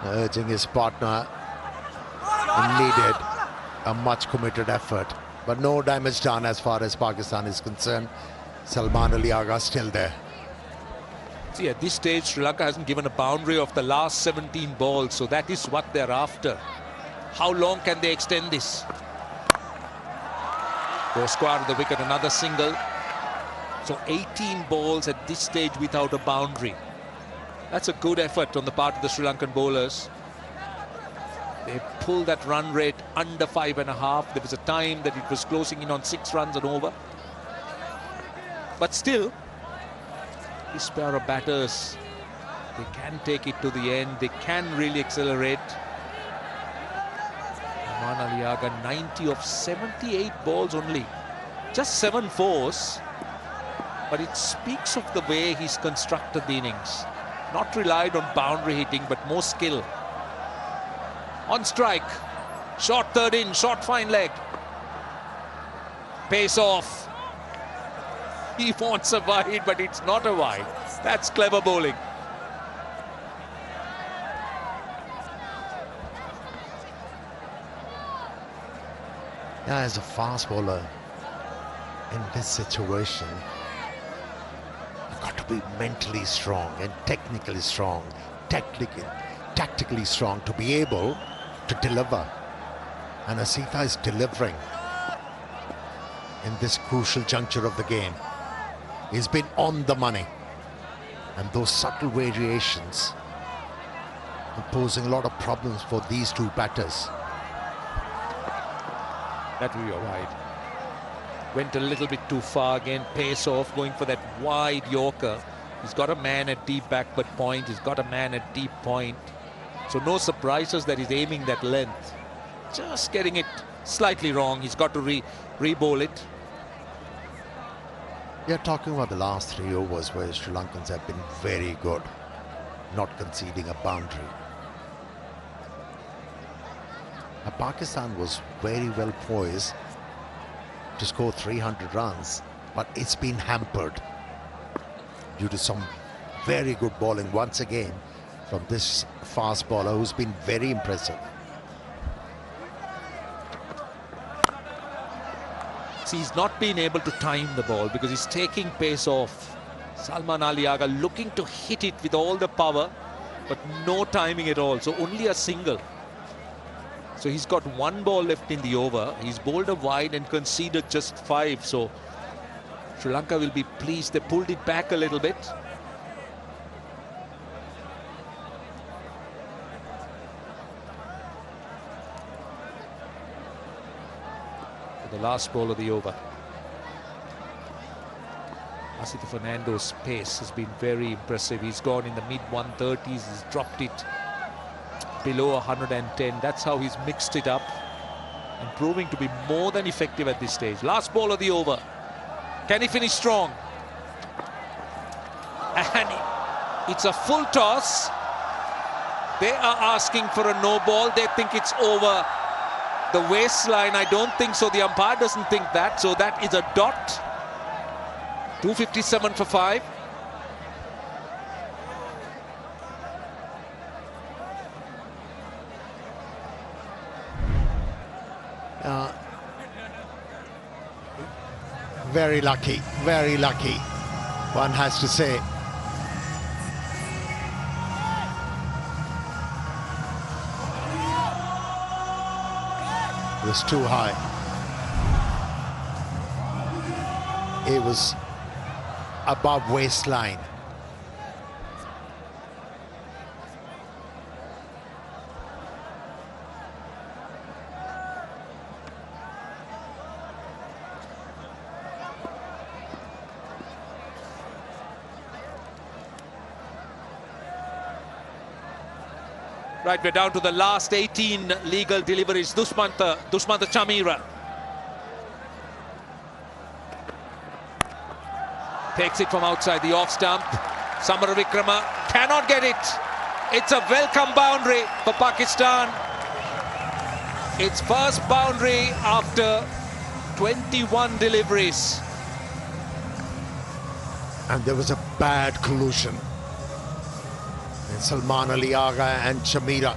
Urging his partner. Needed a much committed effort, but no damage done as far as Pakistan is concerned. Salman Ali Agha still there. See, at this stage, Sri Lanka hasn't given a boundary of the last 17 balls, so that is what they're after. How long can they extend this? Go square to the wicket, another single. So 18 balls at this stage without a boundary. That's a good effort on the part of the Sri Lankan bowlers. They pulled that run rate under 5.5. There was a time that it was closing in on 6 runs and over. But still, this pair of batters, they can take it to the end. They can really accelerate. Salman Ali Agha, 90 of 78 balls only. Just 7 fours. But it speaks of the way he's constructed the innings. Not relied on boundary hitting, but more skill. On strike, short third in, short fine leg. Pace off. He wants a wide, but it's not a wide. That's clever bowling. Yeah, as a fast bowler in this situation, you've got to be mentally strong and technically strong, tactically strong to be able to deliver. And Asita is delivering in this crucial juncture of the game. He's been on the money, and those subtle variations are posing a lot of problems for these two batters. That will be a wide. Went a little bit too far again. Pace off, going for that wide Yorker. He's got a man at deep backward point. He's got a man at deep point. So no surprises that he's aiming that length. Just getting it slightly wrong. He's got to re-bowl it. We are talking about the last 3 overs where Sri Lankans have been very good, not conceding a boundary. Now, Pakistan was very well poised to score 300 runs, but it's been hampered due to some very good bowling once again from this fast bowler who's been very impressive. See, he's not been able to time the ball because he's taking pace off. Salman Ali Agha looking to hit it with all the power, but no timing at all. So only a single. So he's got one ball left in the over. He's bowled a wide and conceded just 5. So Sri Lanka will be pleased. They pulled it back a little bit. The last ball of the over. Asita Fernando's pace has been very impressive. He's gone in the mid-130s. He's dropped it below 110. That's how he's mixed it up and proving to be more than effective at this stage. Last ball of the over. Can he finish strong? And it's a full toss. They are asking for a no ball. They think it's over the waistline. I don't think so. The umpire doesn't think that. So that is a dot. 257 for 5. Very lucky, one has to say. It was too high. It was above waistline. Right, we're down to the last 18 legal deliveries. Dushmantha Chamira takes it from outside the off stump. Samara Vikrama cannot get it. It's a welcome boundary for Pakistan. Its first boundary after 21 deliveries. And there was a bad collusion. Salman Ali Agha and Chamira.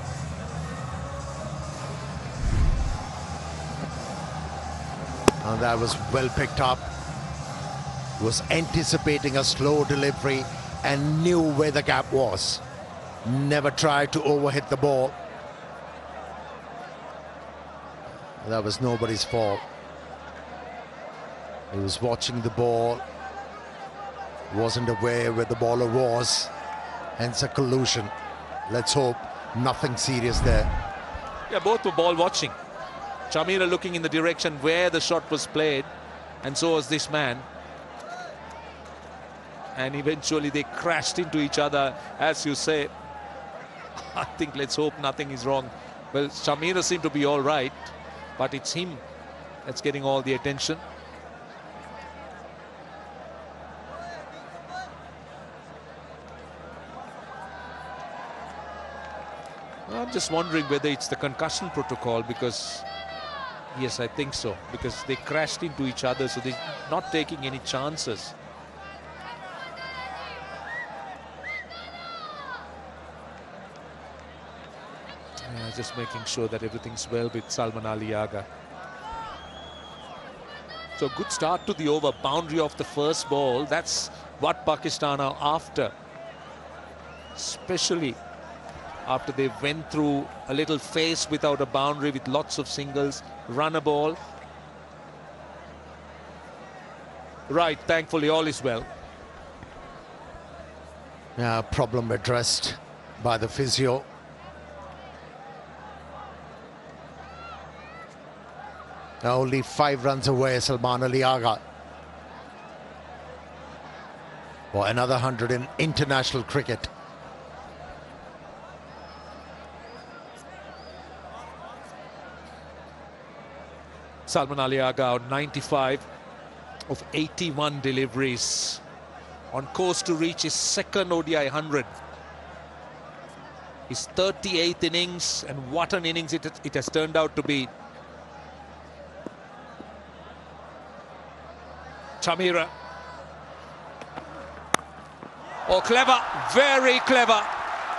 And that was well picked up. Was anticipating a slow delivery and knew where the gap was. Never tried to overhit the ball. That was nobody's fault. He was watching the ball. Wasn't aware where the bowler was. Hence a collusion. Let's hope nothing serious there. Yeah, both were ball watching. Chamira looking in the direction where the shot was played, and so was this man. And eventually they crashed into each other, as you say. I think let's hope nothing is wrong. Well, Chamira seemed to be all right, but it's him that's getting all the attention. I'm just wondering whether it's the concussion protocol, because yes, I think so, because they crashed into each other, so they're not taking any chances. Just making sure that everything's well with Salman Ali Agha. So good start to the over, boundary off the first ball. That's what Pakistan are after, especially after they went through a little phase without a boundary with lots of singles, run a ball. Right, thankfully all is well. Yeah, problem addressed by the physio. Now only 5 runs away, Salman Ali Agha. For another 100 in international cricket. Salman Ali Agha on 95 of 81 deliveries, on course to reach his second ODI 100. His 38th innings, and what an innings it has turned out to be. Chamira. Oh, clever, very clever.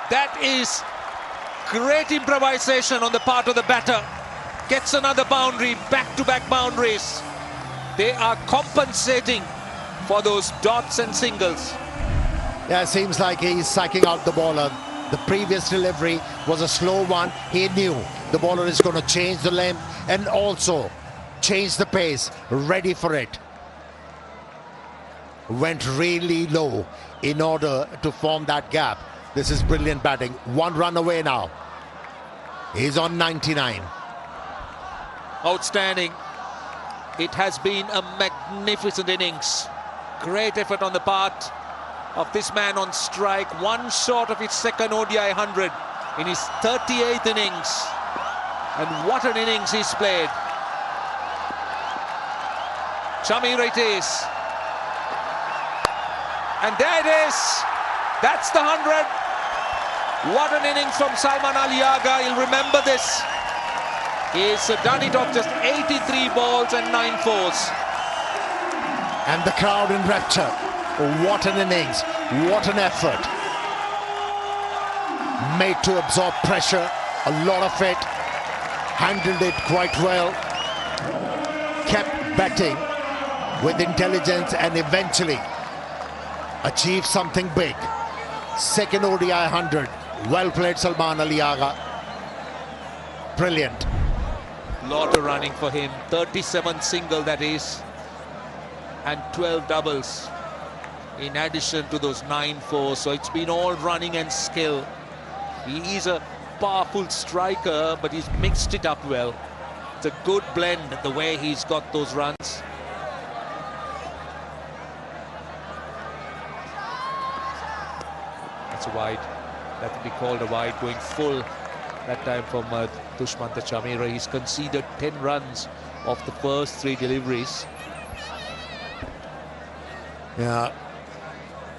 That is great improvisation on the part of the batter. Gets another boundary, back-to-back boundaries. They are compensating for those dots and singles. Yeah, it seems like he's psyching out the bowler. The previous delivery was a slow one. He knew the bowler is going to change the length and also change the pace, ready for it. Went really low in order to form that gap. This is brilliant batting. 1 run away now. He's on 99. Outstanding. It has been a magnificent innings. Great effort on the part of this man on strike. 1 short of his second ODI 100 in his 38th innings. And what an innings he's played. Chamira it is. And there it is. That's the 100. What an innings from Salman Ali Agha. He'll remember this. He's done it off just 83 balls and 9 fours. And the crowd in rapture. What an innings. What an effort. Made to absorb pressure. A lot of it. Handled it quite well. Kept batting with intelligence and eventually achieved something big. Second ODI 100. Well played, Salman Ali Agha. Brilliant. Lot of running for him. 37 single, that is. And 12 doubles. In addition to those 9 fours. So it's been all running and skill. He is a powerful striker, but he's mixed it up well. It's a good blend, the way he's got those runs. That's a wide. That would be called a wide, going full that time from Dushmantha Chamira. He's conceded 10 runs off the first 3 deliveries. Yeah.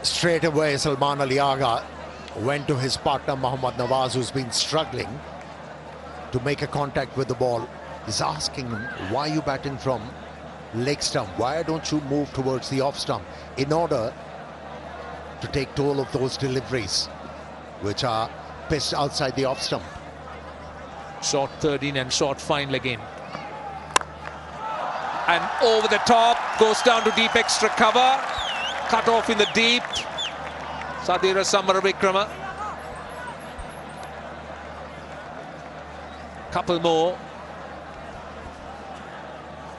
Straight away, Salman Ali Agha went to his partner Mohammad Nawaz, who's been struggling to make a contact with the ball. He's asking him, why are you batting from leg stump? Why don't you move towards the off stump in order to take toll of those deliveries which are pitched outside the off stump? Short 13 and short final again. And over the top, goes down to deep extra cover. Cut off in the deep. Sadira Samaravikrama. Couple more.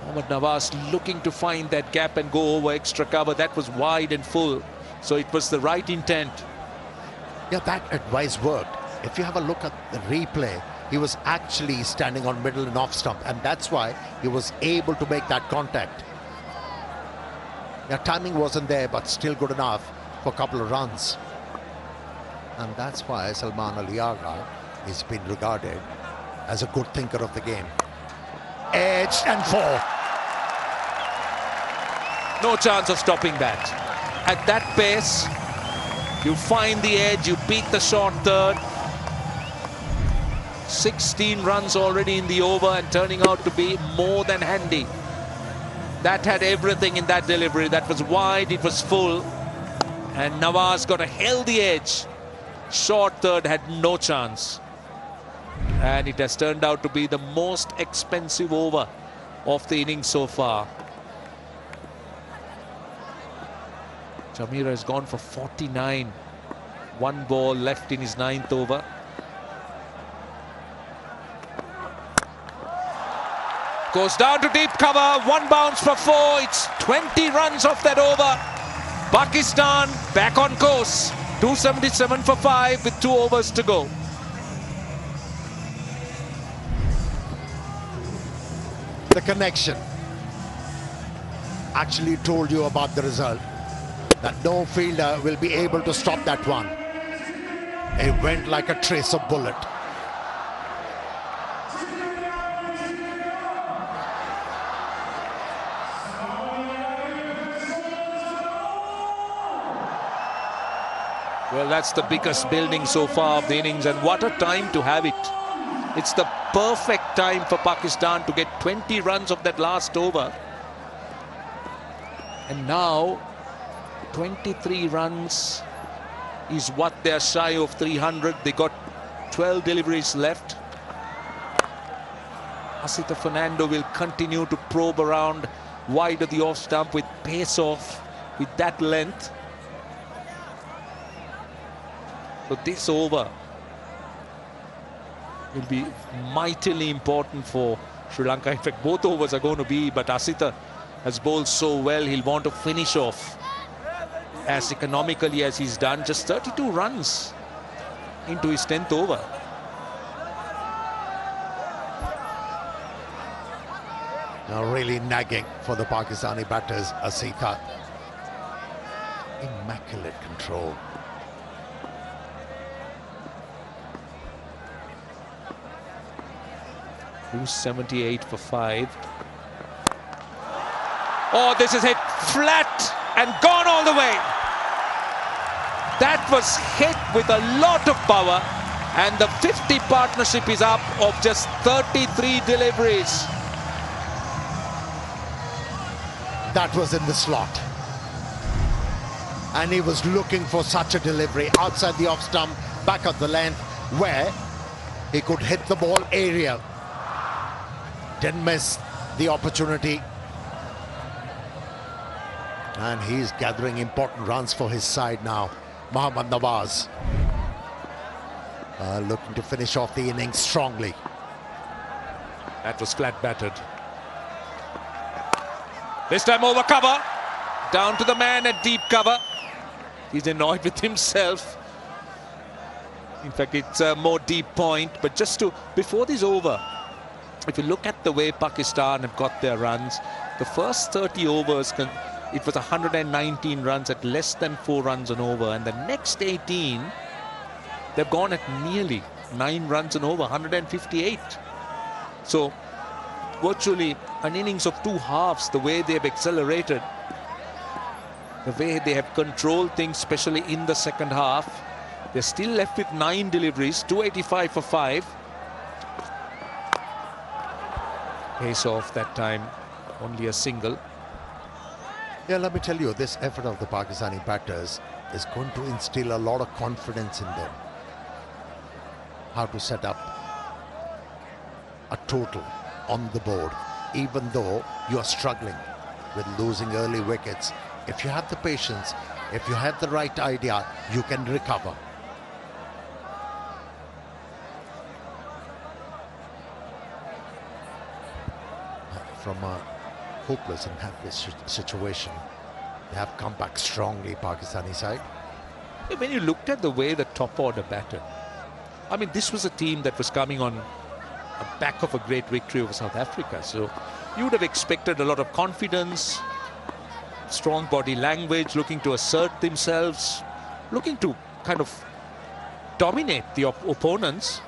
Mohammad Nawaz looking to find that gap and go over extra cover. That was wide and full. So it was the right intent. Yeah, that advice worked. If you have a look at the replay, he was actually standing on middle and off stump, and that's why he was able to make that contact. Yeah, timing wasn't there, but still good enough for a couple of runs. And that's why Salman Ali Agha has been regarded as a good thinker of the game. Edge and 4. No chance of stopping that. At that pace, you find the edge, you beat the short third. 16 runs already in the over and turning out to be more than handy. That had everything in that delivery. That was wide, it was full. And Nawaz got a healthy edge. Short third had no chance. And it has turned out to be the most expensive over of the innings so far. Chamira has gone for 49. 1 ball left in his 9th over. Goes down to deep cover. 1 bounce for 4. It's 20 runs off that over. Pakistan back on course. 277 for 5 with 2 overs to go. The connection actually told you about the result, that no fielder will be able to stop that one. It went like a trace of bullet. Well, that's the biggest building so far of the innings, and what a time to have it. It's the perfect time for Pakistan to get 20 runs of that last over. And now 23 runs is what they're shy of 300. They got 12 deliveries left. Asita Fernando will continue to probe around wide of the off stump with pace off, with that length. So this over will be mightily important for Sri Lanka. In fact, both overs are going to be, but Asita has bowled so well, he'll want to finish off as economically as he's done. Just 32 runs into his 10th over. Now really nagging for the Pakistani batters, Asita. Immaculate control. Who's 78 for 5? Oh, this is hit flat and gone all the way. That was hit with a lot of power, and the 50 partnership is up of just 33 deliveries. That was in the slot. And he was looking for such a delivery outside the off stump, back of the length, where he could hit the ball aerial. Didn't miss the opportunity. And he's gathering important runs for his side now. Mohammad Nawaz looking to finish off the innings strongly. That was flat battered. This time over cover. Down to the man at deep cover. He's annoyed with himself. In fact, it's a more deep point. But just to, before this over, if you look at the way Pakistan have got their runs, the first 30 overs, it was 119 runs at less than 4 runs an over. And the next 18, they've gone at nearly 9 runs an over, 158. So virtually an innings of 2 halves, the way they've accelerated, the way they have controlled things, especially in the second half. They're still left with 9 deliveries, 285 for 5. Pace off that time, only a single. Yeah, let me tell you, this effort of the Pakistani batters is going to instill a lot of confidence in them. How to set up a total on the board, even though you are struggling with losing early wickets. If you have the patience, if you have the right idea, you can recover. From a hopeless and helpless situation, they have come back strongly, Pakistani side. When you looked at the way the top order batted, I mean, this was a team that was coming on the back of a great victory over South Africa. So you would have expected a lot of confidence, strong body language, looking to assert themselves, looking to kind of dominate the opponents.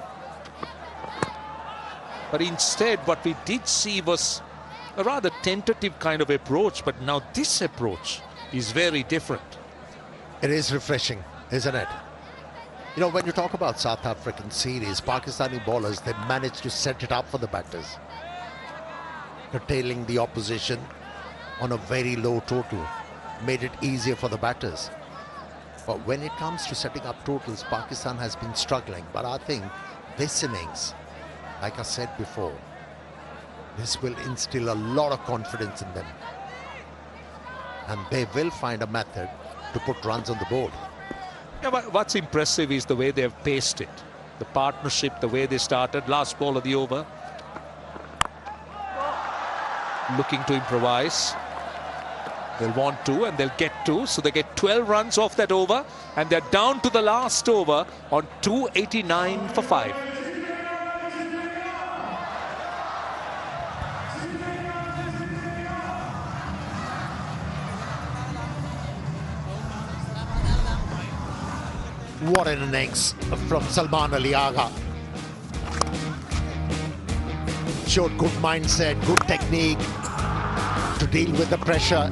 But instead, what we did see was a rather tentative kind of approach. But now this approach is very different. It is refreshing, isn't it? You know, when you talk about South African series, Pakistani bowlers, they managed to set it up for the batters, curtailing the opposition on a very low total, made it easier for the batters. But when it comes to setting up totals, Pakistan has been struggling. But I think this innings, like I said before, this will instill a lot of confidence in them. And they will find a method to put runs on the board. Yeah, but what's impressive is the way they have paced it. The partnership, the way they started, last ball of the over. Looking to improvise. They'll want to and they'll get to. So they get 12 runs off that over. And they're down to the last over on 289 for 5. What an innings from Salman Ali Agha. Showed good mindset, good technique to deal with the pressure.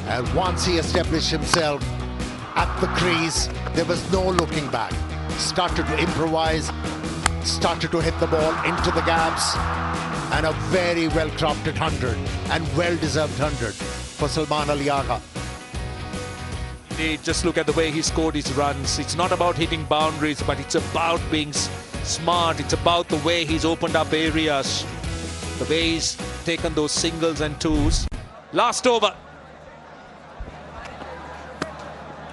And once he established himself at the crease. There was no looking back. Started to improvise, started to hit the ball into the gaps, and a very well-crafted 100 and well-deserved 100 for Salman Ali Agha. Just look at the way he scored his runs. It's not about hitting boundaries, but it's about being smart. It's about the way he's opened up areas, the way he's taken those singles and twos. Last over.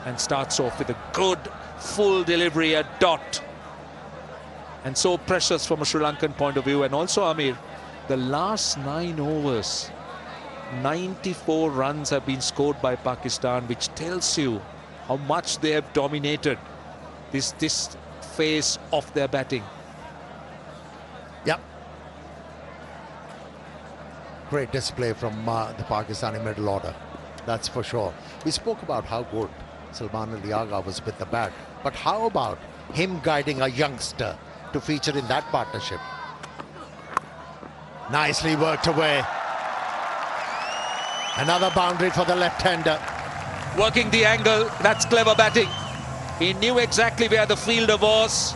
And starts off with a good full delivery, a dot. And so precious from a Sri Lankan point of view. And also, Amir, the last 9 overs, 94 runs have been scored by Pakistan, which tells you how much they have dominated this phase of their batting. Yep. Great display from the Pakistani middle order, that's for sure. We spoke about how good Salman Ali Agha was with the bat, but how about him guiding a youngster to feature in that partnership? Nicely worked away. Another boundary for the left-hander. Working the angle, that's clever batting. He knew exactly where the fielder was.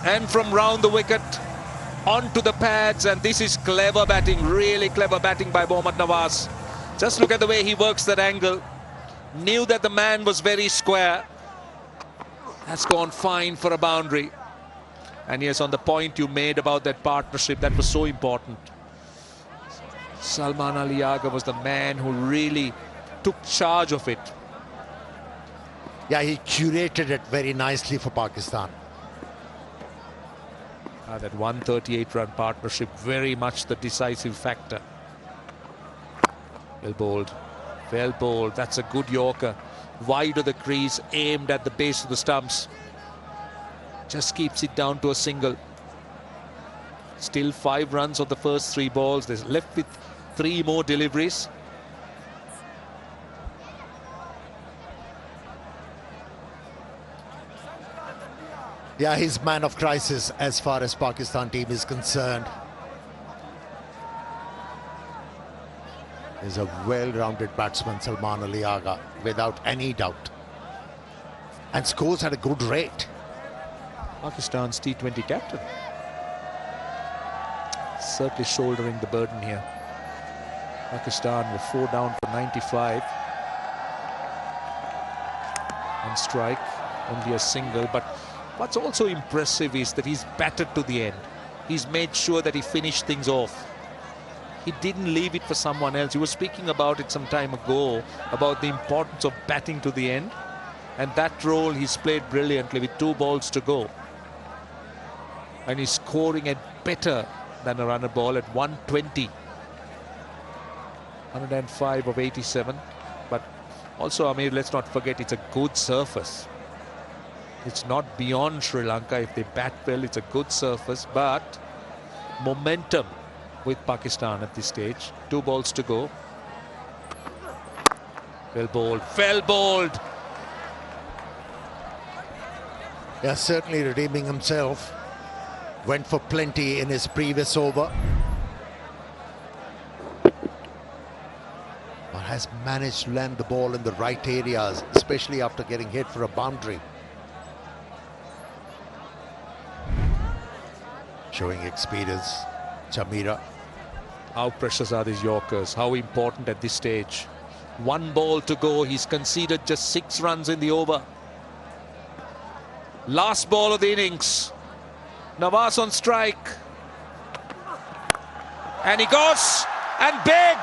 And from round the wicket, onto the pads, and this is clever batting, really clever batting by Mohammad Nawaz. Just look at the way he works that angle. Knew that the man was very square. That's gone fine for a boundary. And yes, on the point you made about that partnership, that was so important. Salman Ali Agha was the man who really took charge of it. Yeah, he curated it very nicely for Pakistan. That 138-run partnership, very much the decisive factor. Well bowled. Well bowled. That's a good Yorker. Wide of the crease, aimed at the base of the stumps. Just keeps it down to a single. Still 5 runs on the first 3 balls. They're left with 3 more deliveries. Yeah, he's man of crisis as far as Pakistan team is concerned. He's a well-rounded batsman, Salman Ali Agha, without any doubt. And scores at a good rate. Pakistan's T20 captain. Certainly shouldering the burden here. Pakistan were 4 down for 95. On strike, only a single. But what's also impressive is that he's batted to the end. He's made sure that he finished things off. He didn't leave it for someone else. He was speaking about it some time ago, about the importance of batting to the end. And that role he's played brilliantly with 2 balls to go. And he's scoring it better than a runner ball at 120. 105 of 87. But also, Amir, let's not forget, it's a good surface. It's not beyond Sri Lanka. If they bat well, it's a good surface. But momentum with Pakistan at this stage. 2 balls to go. Well bowled. Well bowled. Yeah, certainly redeeming himself. Went for plenty in his previous over. But has managed to land the ball in the right areas, especially after getting hit for a boundary. Showing experience, Chamira. How precious are these Yorkers? How important at this stage? 1 ball to go. He's conceded just 6 runs in the over. Last ball of the innings. Nawaz on strike. And he goes. And big.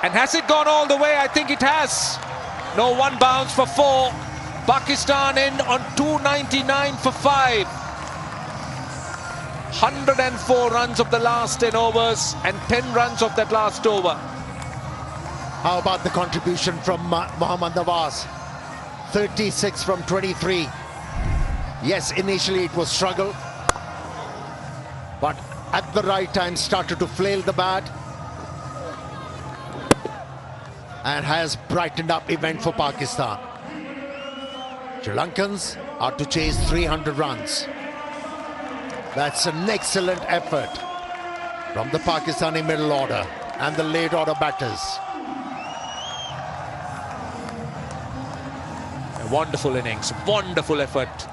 And has it gone all the way? I think it has. No, 1 bounce for 4. Pakistan in on 299 for 5. 104 runs of the last 10 overs and 10 runs of that last over. How about the contribution from Mohammad Nawaz? 36 from 23. Yes, initially it was struggle, but at the right time started to flail the bat and has brightened up event for Pakistan. Sri Lankans are to chase 300 runs. That's an excellent effort from the Pakistani middle order and the late order batters. Wonderful innings, wonderful effort.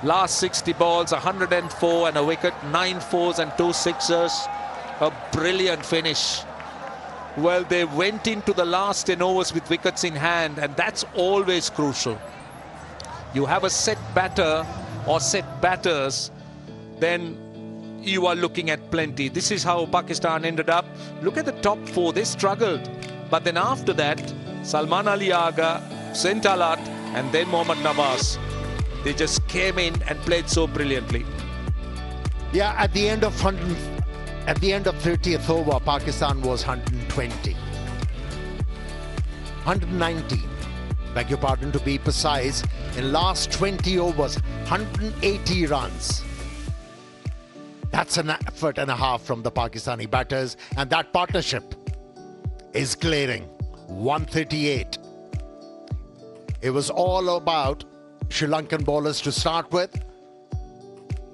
Last 60 balls, 104 and a wicket, 9 fours and 2 sixers. A brilliant finish. Well, they went into the last 10 overs with wickets in hand, and that's always crucial. You have a set batter or set batters, then you are looking at plenty. This is how Pakistan ended up. Look at the top 4, they struggled. But then after that, Salman Ali Agha, sent a lot, and then Mohammad Nawaz. They just came in and played so brilliantly. Yeah, at the end of 30th over, Pakistan was 120. 119, beg your pardon, to be precise. In last 20 overs, 180 runs. That's an effort and a half from the Pakistani batters, and that partnership is glaring. 138. It was all about Sri Lankan bowlers to start with,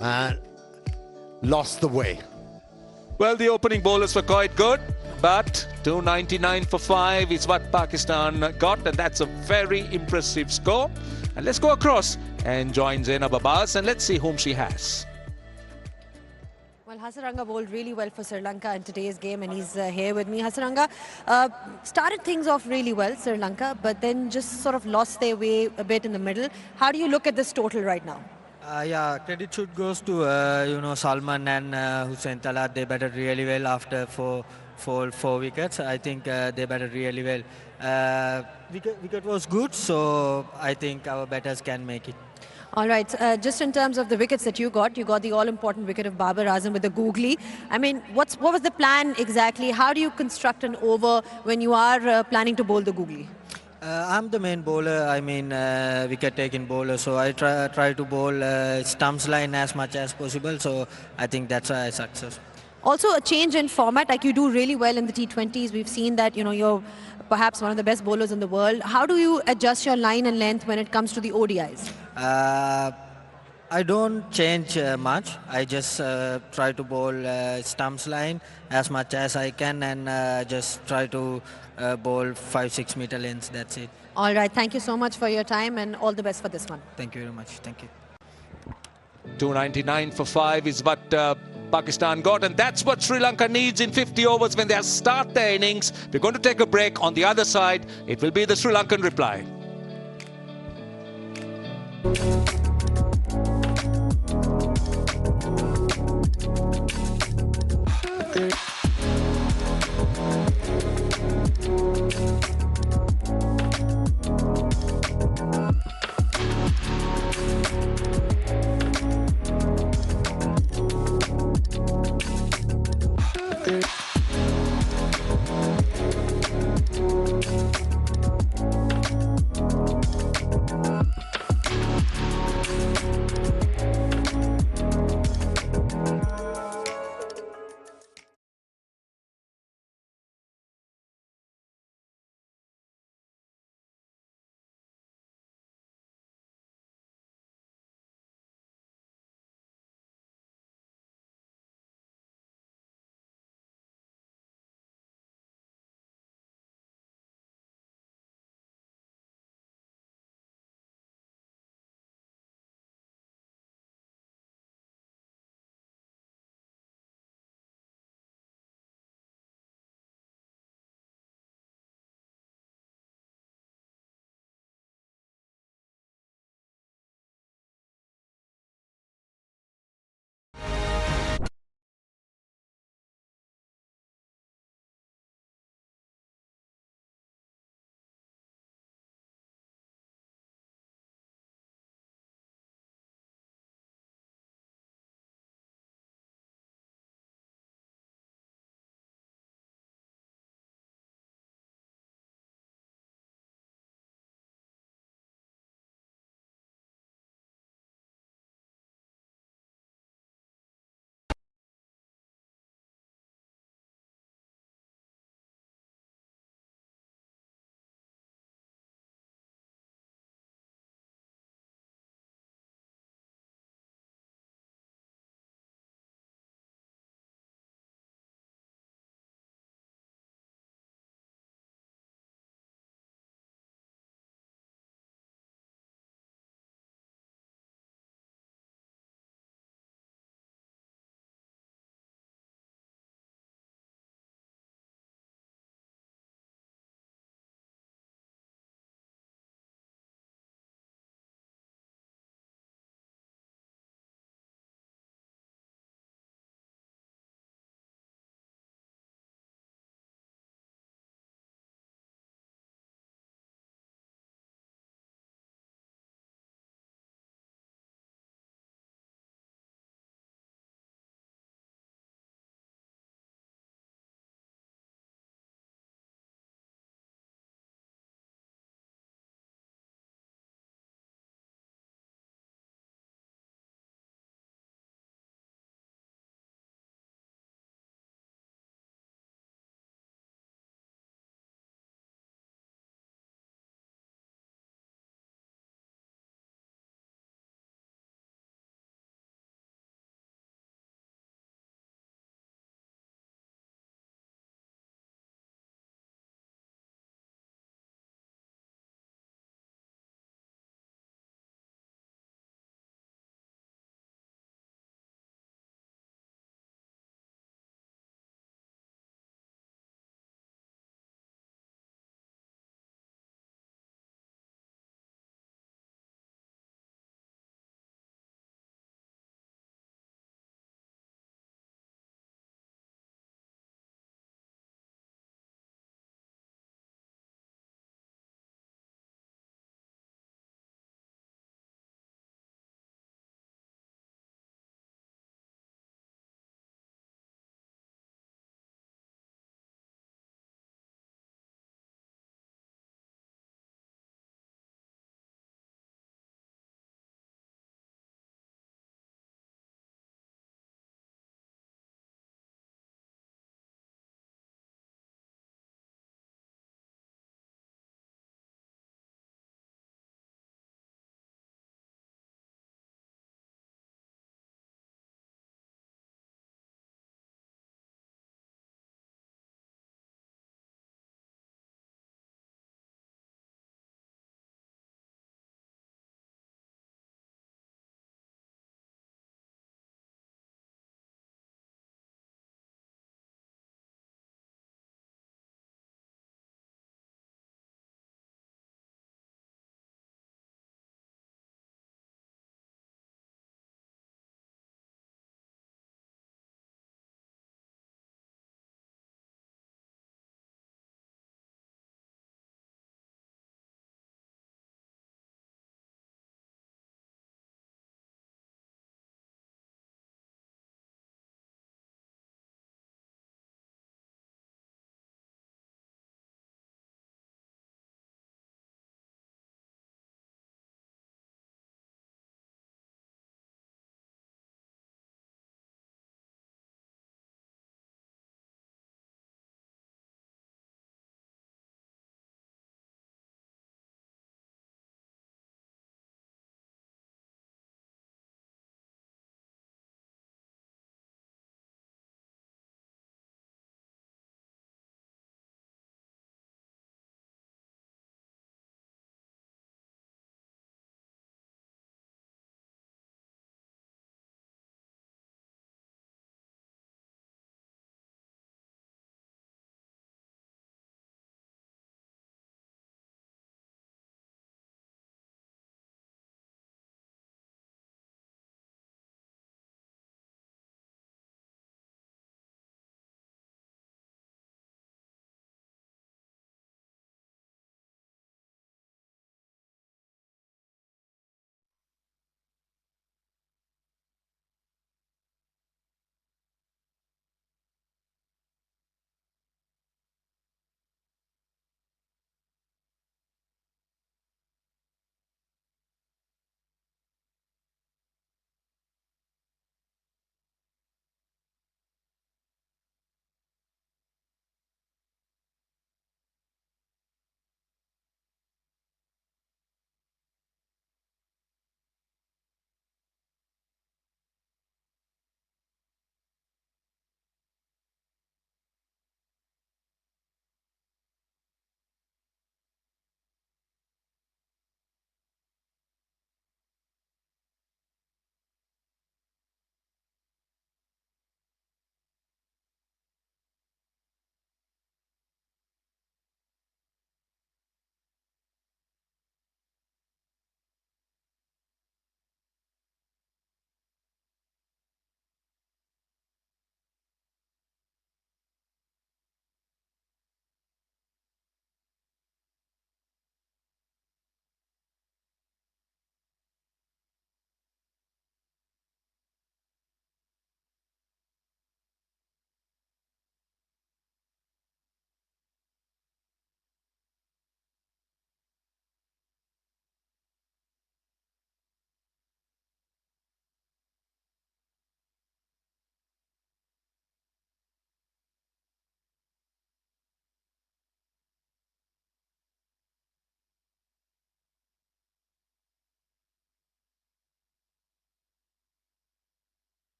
and lost the way. Well, the opening bowlers were quite good, but 299 for 5 is what Pakistan got, and that's a very impressive score. And let's go across and join Zainab Abbas, and let's see whom she has. Well, Hasaranga bowled really well for Sri Lanka in today's game, and he's here with me. Hasaranga started things off really well, Sri Lanka, but then just sort of lost their way a bit in the middle. How do you look at this total right now? Yeah, credit should goes to Salman and Hussain Talat. They batted really well after four wickets. I think they batted really well. Wicket was good, so I think our batters can make it. All right, just in terms of the wickets that you got the all-important wicket of Babar Azam with the googly. I mean, what was the plan exactly? How do you construct an over when you are planning to bowl the googly? I'm the main bowler, wicket-taking bowler, so I try to bowl stumps line as much as possible, so I think that's a success. Also a change in format, like you do really well in the T20s. We've seen that, you're perhaps one of the best bowlers in the world. How do you adjust your line and length when it comes to the ODIs? I don't change much. I just try to bowl stumps line as much as I can, and just try to bowl 5-6 meter lengths. That's it. All right. Thank you so much for your time, and all the best for this one. Thank you very much. Thank you. 299 for 5 is what Pakistan got, and that's what Sri Lanka needs in 50 overs when they start their innings. We're going to take a break. On the other side, it will be the Sri Lankan reply.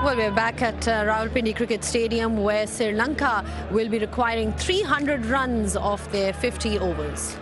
Well, we're back at Rawalpindi Cricket Stadium, where Sri Lanka will be requiring 300 runs off their 50 overs.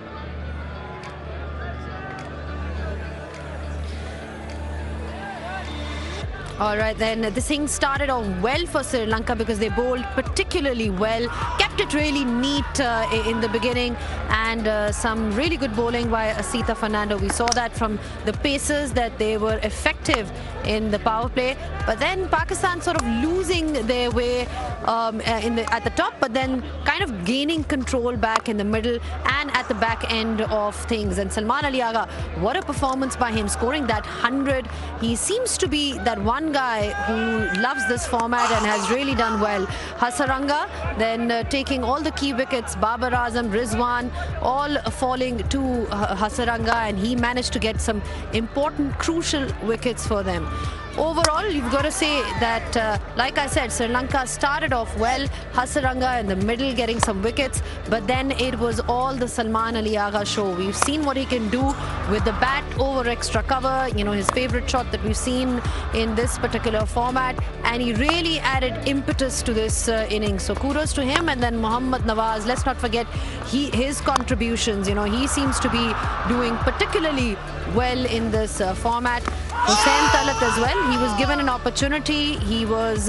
All right, then this thing started off well for Sri Lanka because they bowled particularly well, kept it really neat in the beginning, and some really good bowling by Asita Fernando. We saw that from the paces that they were effective in the power play, but then Pakistan sort of losing their way at the top, but then kind of gaining control back in the middle and at the back end of things. And Salman Ali Agha, what a performance by him, scoring that 100. He seems to be that one guy who loves this format and has really done well. Hasaranga then taking all the key wickets, Babar Azam, Rizwan, all falling to Hasaranga, and he managed to get some important, crucial wickets for them. Overall, you've got to say that, like I said, Sri Lanka started off well, Hasaranga in the middle getting some wickets, but then it was all the Salman Ali Agha show. We've seen what he can do with the bat over extra cover, you know, his favorite shot that we've seen in this particular format, and he really added impetus to this innings. So kudos to him. And then Mohammad Nawaz, let's not forget his contributions. You know, he seems to be doing particularly well in this format. Hussain Talat as well, he was given an opportunity. He was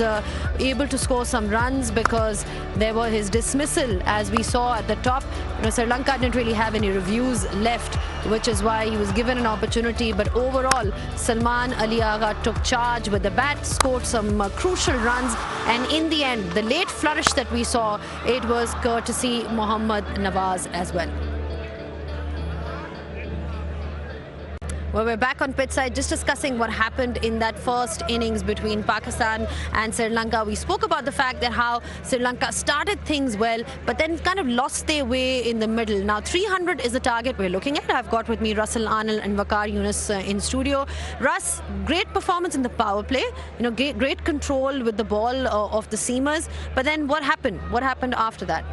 able to score some runs because there were his dismissal, as we saw at the top. You know, Sri Lanka didn't really have any reviews left, which is why he was given an opportunity. But overall, Salman Ali Agha took charge with the bat, scored some crucial runs, and in the end, the late flourish that we saw, it was courtesy Mohammad Nawaz as well. Well, we're back on pitch side, just discussing what happened in that first innings between Pakistan and Sri Lanka. We spoke about the fact that how Sri Lanka started things well, but then kind of lost their way in the middle. Now, 300 is the target we're looking at. I've got with me Russell Arnold and Waqar Yunus in studio. Russ, great performance in the power play. You know, great control with the ball of the seamers. But then what happened? What happened after that?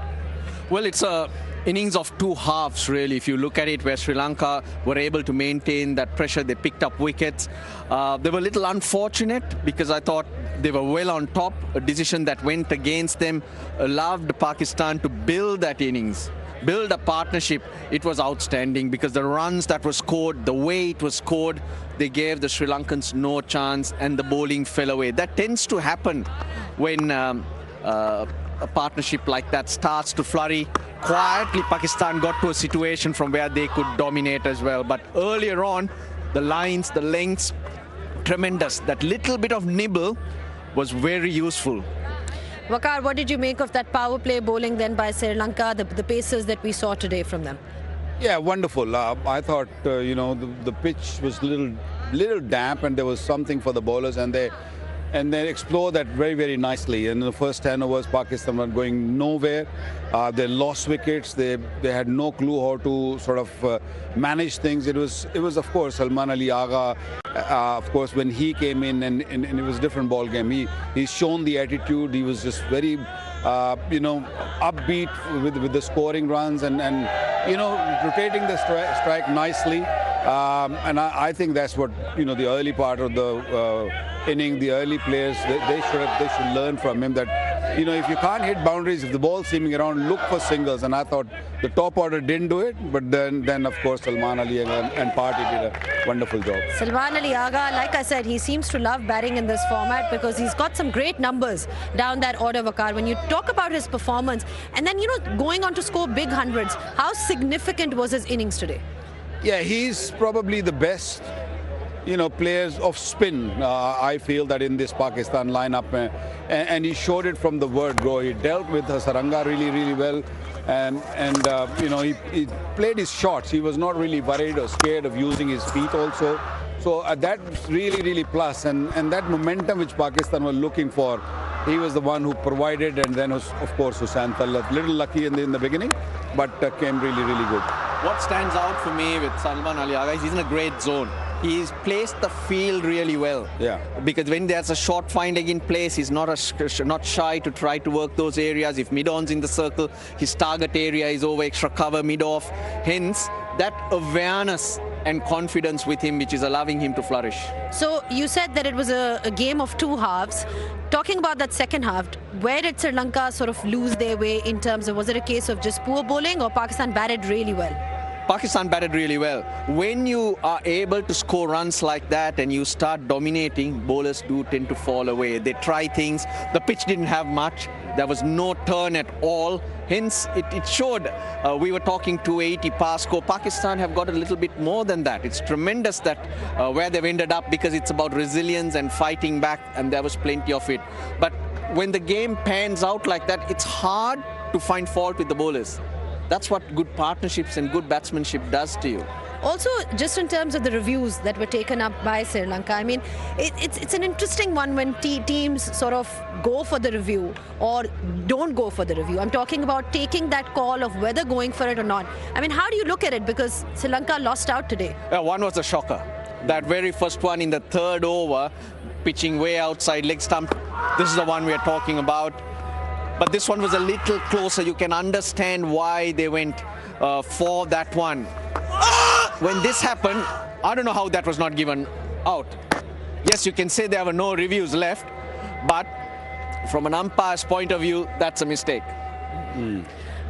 Well, it's a innings of two halves, really. If you look at it, where Sri Lanka were able to maintain that pressure, they picked up wickets. They were a little unfortunate because I thought they were well on top. A decision that went against them allowed Pakistan to build that innings, build a partnership. It was outstanding because the runs that were scored, the way it was scored, they gave the Sri Lankans no chance, and the bowling fell away. That tends to happen when a partnership like that starts to flurry. Quietly, Pakistan got to a situation from where they could dominate as well. But earlier on, the lines, the lengths, tremendous. That little bit of nibble was very useful. Waqar, what did you make of that power play bowling then by Sri Lanka, the paces that we saw today from them? Yeah, wonderful. I thought, you know, the pitch was little damp, and there was something for the bowlers, and they explored that very, very nicely. And in the first 10 overs, Pakistan were going nowhere. They lost wickets. They had no clue how to sort of manage things. It was of course Salman Ali Agha. Of course, when he came in, and it was a different ball game. He's shown the attitude. He was just very, you know, upbeat with the scoring runs and you know, rotating the strike nicely. And I think that's what, you know, the early part of the inning, the early players, they should learn from him that, you know, if you can't hit boundaries, if the ball's seaming around, look for singles. And I thought the top order didn't do it, but then of course Salman Ali Agha and Party did a wonderful job. Salman Ali Agha, like I said, he seems to love batting in this format because he's got some great numbers down that order, Waqar. When you talk about his performance and then, you know, going on to score big hundreds, how significant was his innings today? Yeah, he's probably the best, you know, players of spin, I feel, that in this Pakistan lineup, and he showed it from the word go. He dealt with Hasaranga really, really well, and you know, he played his shots. He was not really worried or scared of using his feet also. So that's really, really plus, and that momentum which Pakistan were looking for, he was the one who provided, and then of course Hussain Talat, little lucky in the beginning, but came really, really good. What stands out for me with Salman Ali Agha is he's in a great zone. He's placed the field really well. Yeah. Because when there's a short finding in place, he's not shy to try to work those areas. If mid-on's in the circle, his target area is over extra cover mid-off. Hence, that awareness and confidence with him, which is allowing him to flourish. So you said that it was a game of two halves. Talking about that second half, where did Sri Lanka sort of lose their way in terms of, was it a case of just poor bowling or Pakistan batted really well? Pakistan batted really well. When you are able to score runs like that and you start dominating, bowlers do tend to fall away. They try things. The pitch didn't have much. There was no turn at all. Hence, it showed. We were talking 280 pass score. Pakistan have got a little bit more than that. It's tremendous that where they've ended up, because it's about resilience and fighting back, and there was plenty of it. But when the game pans out like that, it's hard to find fault with the bowlers. That's what good partnerships and good batsmanship does to you. Also, just in terms of the reviews that were taken up by Sri Lanka, I mean, it's an interesting one when teams sort of go for the review or don't go for the review. I'm talking about taking that call of whether going for it or not. I mean, how do you look at it? Because Sri Lanka lost out today. One was a shocker. That very first one in the third over, pitching way outside leg stump. This is the one we are talking about. But this one was a little closer. You can understand why they went for that one. When this happened, I don't know how that was not given out. Yes, you can say there were no reviews left, but from an umpire's point of view, that's a mistake.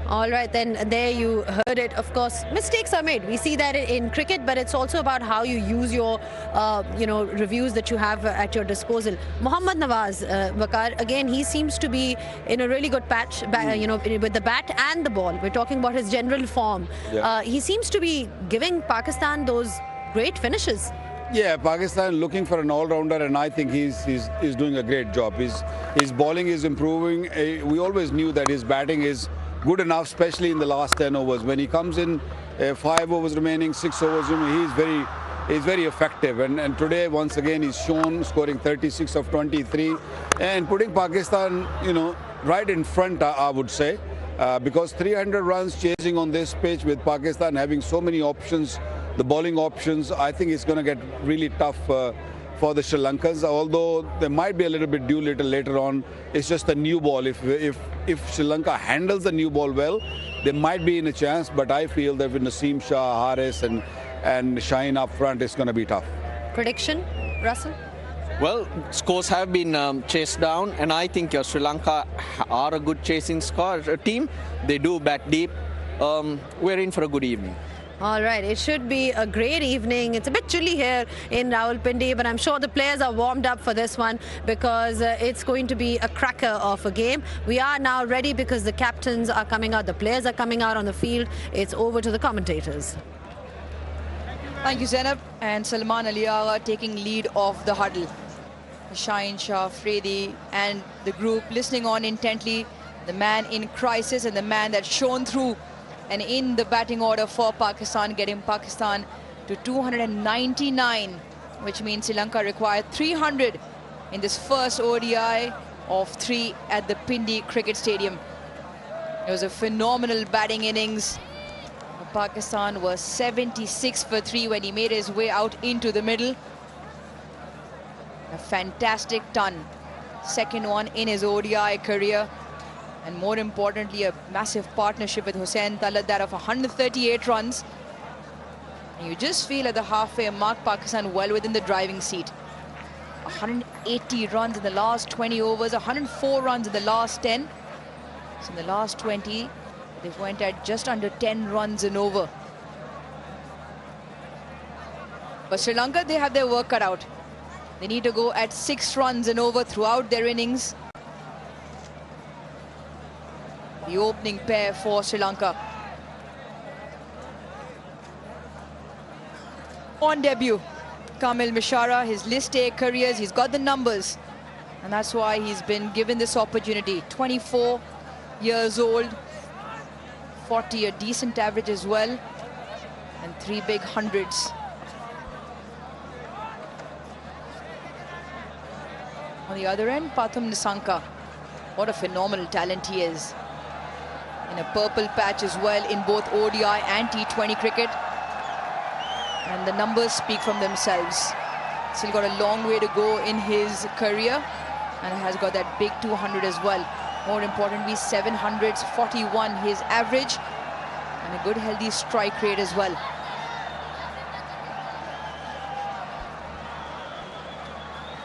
All right, then there you heard it. Of course, mistakes are made. We see that in cricket, but it's also about how you use your, reviews that you have at your disposal. Mohammad Nawaz, Bakar, again, he seems to be in a really good patch, with the bat and the ball. We're talking about his general form. Yeah. He seems to be giving Pakistan those great finishes. Yeah, Pakistan looking for an all-rounder, and I think he's doing a great job. His bowling is improving. We always knew that his batting is good enough, especially in the last 10 overs. When he comes in, 5 overs remaining, 6 overs remaining, he's very effective. And today, once again, he's shown, scoring 36 of 23 and putting Pakistan, right in front, I would say, because 300 runs chasing on this pitch with Pakistan having so many options, the bowling options, I think it's going to get really tough for the Sri Lankans, although there might be a little bit due later on. It's just a new ball. If Sri Lanka handles the new ball well, they might be in a chance, but I feel that with Naseem Shah, Haris and Shaheen up front, it's going to be tough. Prediction, Russell? Well, scores have been chased down, and I think Sri Lanka are a good chasing team. They do bat deep. We're in for a good evening. All right, it should be a great evening. It's a bit chilly here in Rawalpindi, but I'm sure the players are warmed up for this one because it's going to be a cracker of a game. We are now ready because the captains are coming out, the players are coming out on the field. It's over to the commentators. Thank you, Zainab. And Salman Ali Agha taking lead of the huddle. Shaheen Shah, Fredi and the group listening on intently. The man in crisis and the man that's shown through and in the batting order for Pakistan, getting Pakistan to 299, which means Sri Lanka required 300 in this first ODI of 3 at the Pindi Cricket Stadium. It was a phenomenal batting innings. Pakistan was 76 for 3 when he made his way out into the middle. A fantastic ton. Second one in his ODI career. And more importantly, a massive partnership with Hossain Talat, that of 138 runs. And you just feel at the halfway mark, Pakistan well within the driving seat. 180 runs in the last 20 overs, 104 runs in the last 10. So in the last 20, they went at just under 10 runs an over. But Sri Lanka, they have their work cut out. They need to go at 6 runs an over throughout their innings. The opening pair for Sri Lanka. On debut, Kamil Mishara, his List A careers, he's got the numbers. And that's why he's been given this opportunity. 24 years old, 40, a decent average as well, and 3 big hundreds. On the other end, Pathum Nissanka. What a phenomenal talent he is. In a purple patch as well in both ODI and T20 cricket. And the numbers speak from themselves. Still got a long way to go in his career and has got that big 200 as well. More importantly, 700s, 41 his average, and a good healthy strike rate as well.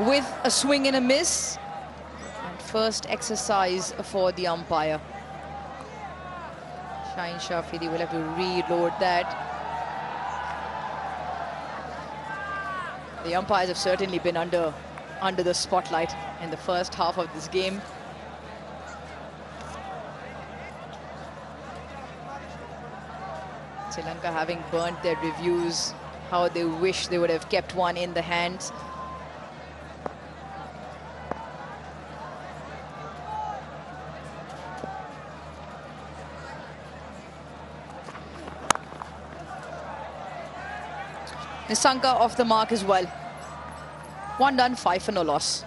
with a swing and a miss. And first exercise for the umpire. Shaheen Shafidi will have to reload that. The umpires have certainly been under the spotlight in the first half of this game. Sri Lanka having burnt their reviews, how they wish they would have kept one in the hands. Nissanka off the mark as well. 1 done, 5 for no loss.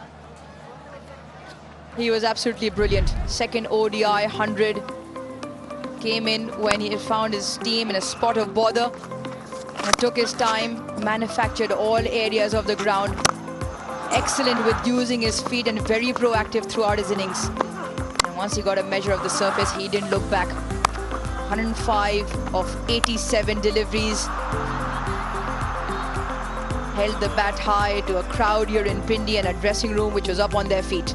He was absolutely brilliant. Second ODI 100. Came in when he had found his team in a spot of bother. And took his time, manufactured all areas of the ground. Excellent with using his feet and very proactive throughout his innings. And once he got a measure of the surface, he didn't look back. 105 of 87 deliveries. Held the bat high to a crowd here in Pindi and a dressing room which was up on their feet.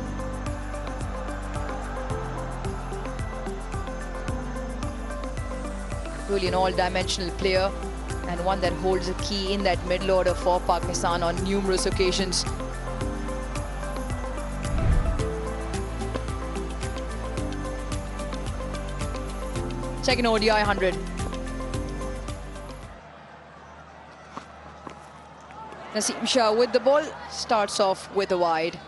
Truly an all-dimensional player and one that holds a key in that middle order for Pakistan on numerous occasions. Second ODI 100. Naseem Shah with the ball, starts off with a wide.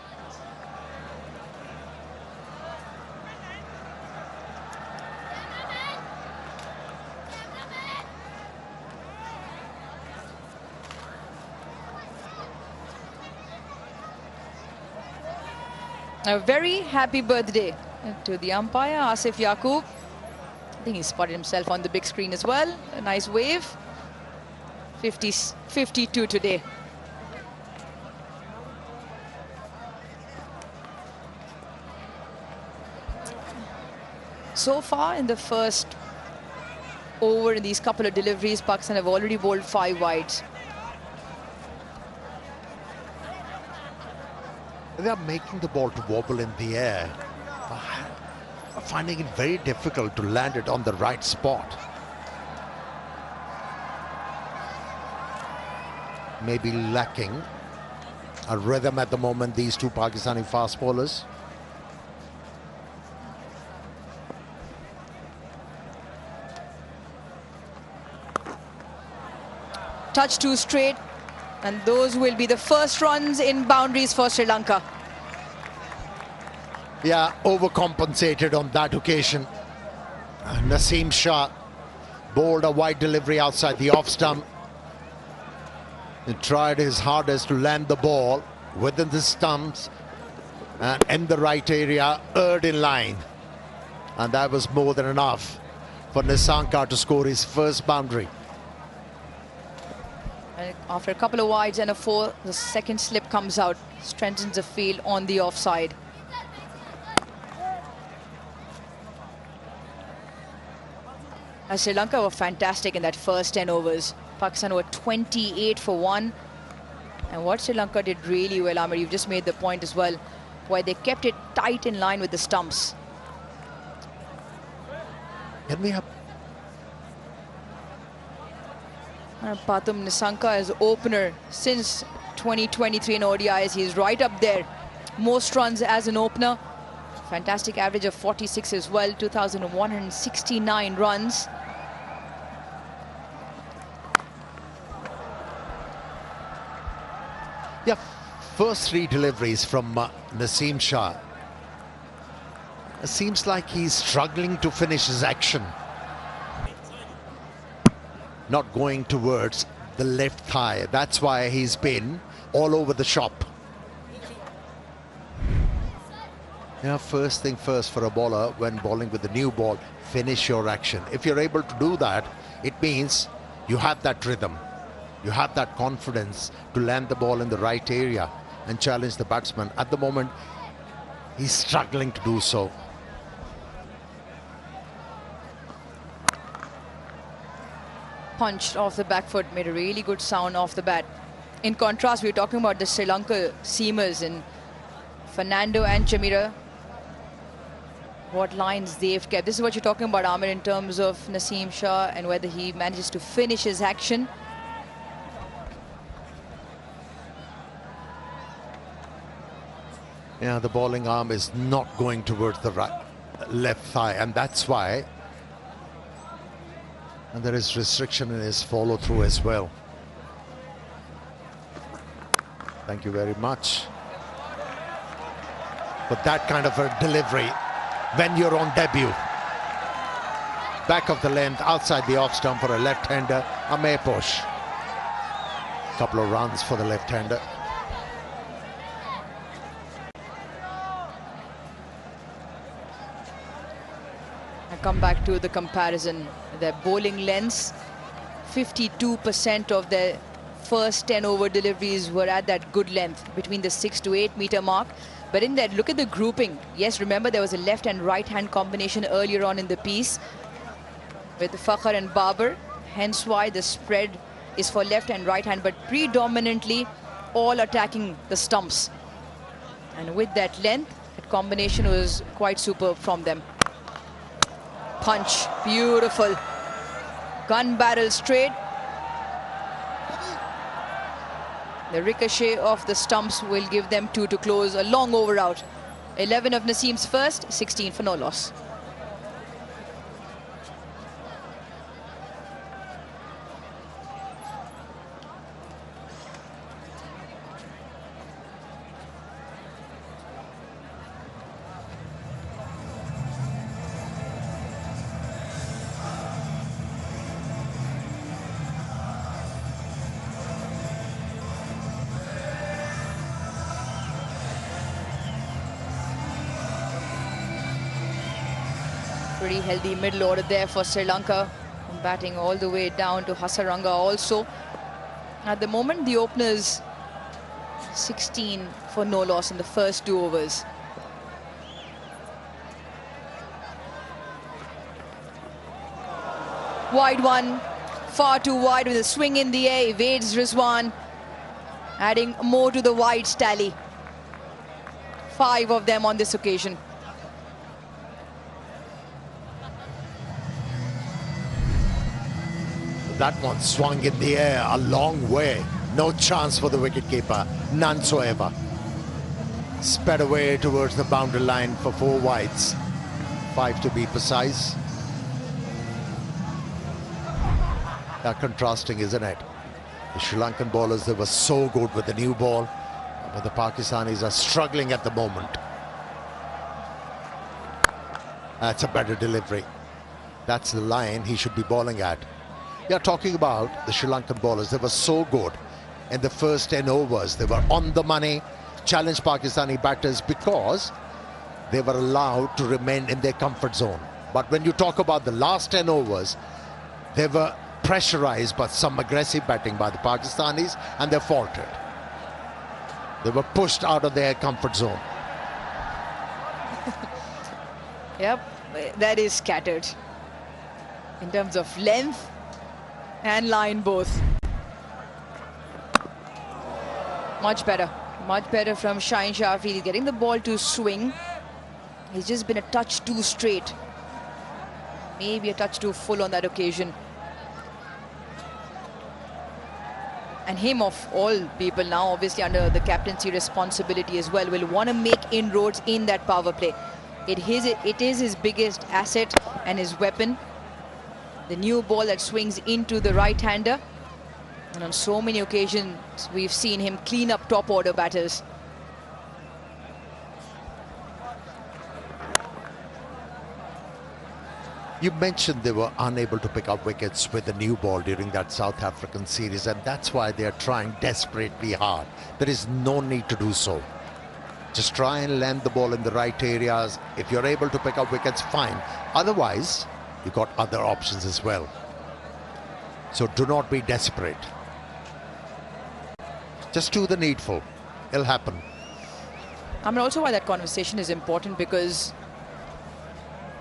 A very happy birthday to the umpire, Asif Yaqub. I think he spotted himself on the big screen as well. A nice wave. 52 today. So far in the first over in these couple of deliveries, Pakistan have already bowled 5 wides. They are making the ball to wobble in the air, finding it very difficult to land it on the right spot. Maybe lacking a rhythm at the moment, these two Pakistani fast bowlers. Touch 2 straight, and those will be the first runs in boundaries for Sri Lanka. Yeah, overcompensated on that occasion. Naseem Shah bowled a wide delivery outside the off stump. He tried his hardest to land the ball within the stumps and in the right area, erred in line. And that was more than enough for Nissanka to score his first boundary. And after a couple of wides and a 4, the second slip comes out, strengthens the field on the offside. Sri Lanka were fantastic in that first 10 overs. Pakistan were 28 for 1. And what Sri Lanka did really well, Amir, you've just made the point as well, why they kept it tight in line with the stumps. Can we have Pathum Nissanka as opener since 2023 in ODIs. He's right up there. Most runs as an opener. Fantastic average of 46 as well. 2,169 runs. Yeah, first 3 deliveries from Naseem Shah. It seems like he's struggling to finish his action. Not going towards the left thigh. That's why he's been all over the shop. Yeah, first thing first for a bowler when bowling with the new ball, finish your action. If you're able to do that, it means you have that rhythm. You have that confidence to land the ball in the right area and challenge the batsman. At the moment, he's struggling to do so. Punched off the back foot, made a really good sound off the bat. In contrast, we were talking about the Sri Lanka seamers and Fernando and Chamira. What lines they've kept. This is what you're talking about, Amir, in terms of Naseem Shah and whether he manages to finish his action. Yeah, the bowling arm is not going towards the left thigh, and that's why. And there is restriction in his follow-through as well. Thank you very much. But that kind of a delivery when you're on debut. Back of the length, outside the off stump for a left-hander, a may push. Couple of runs for the left-hander. I come back to the comparison. Their bowling lengths, 52% of their first 10 over deliveries were at that good length, between the 6 to 8 meter mark. But in that, look at the grouping. Yes, remember there was a left and right hand combination earlier on in the piece with Fakhar and Babar. Hence why the spread is for left and right hand, but predominantly all attacking the stumps. And with that length, that combination was quite superb from them. Punch, beautiful. Gun barrel straight. The ricochet of the stumps will give them 2 to close. A long over out. 11 of Naseem's first, 16 for no loss. Pretty healthy middle order there for Sri Lanka, batting all the way down to Hasaranga also. At the moment, the openers 16 for no loss in the first 2 overs. Wide one, far too wide with a swing in the air, evades Rizwan, adding more to the wides tally. 5 of them on this occasion. That one swung in the air a long way. No chance for the wicketkeeper, none whatsoever. Sped away towards the boundary line for 4 wides. 5 to be precise. They're contrasting, isn't it? The Sri Lankan bowlers, they were so good with the new ball, but the Pakistanis are struggling at the moment. That's a better delivery. That's the line he should be bowling at. You're talking about the Sri Lankan bowlers. They were so good in the first 10 overs. They were on the money, challenged Pakistani batters because they were allowed to remain in their comfort zone. But when you talk about the last 10 overs, they were pressurized by some aggressive batting by the Pakistanis, and they faltered. They were pushed out of their comfort zone. Yep, that is scattered in terms of length and line both. Much better from Shaheen Shafi. He's getting the ball to swing. He's just been a touch too straight, maybe a touch too full on that occasion. And him, of all people now, obviously under the captaincy responsibility as well, will want to make inroads in that power play. It is his biggest asset and his weapon. The new ball that swings into the right-hander. And on so many occasions, we've seen him clean up top-order batters. You mentioned they were unable to pick up wickets with the new ball during that South African series, and that's why they are trying desperately hard. There is no need to do so. Just try and land the ball in the right areas. If you're able to pick up wickets, fine. Otherwise, you've got other options as well. So do not be desperate. Just do the needful. It'll happen. I mean, also why that conversation is important, because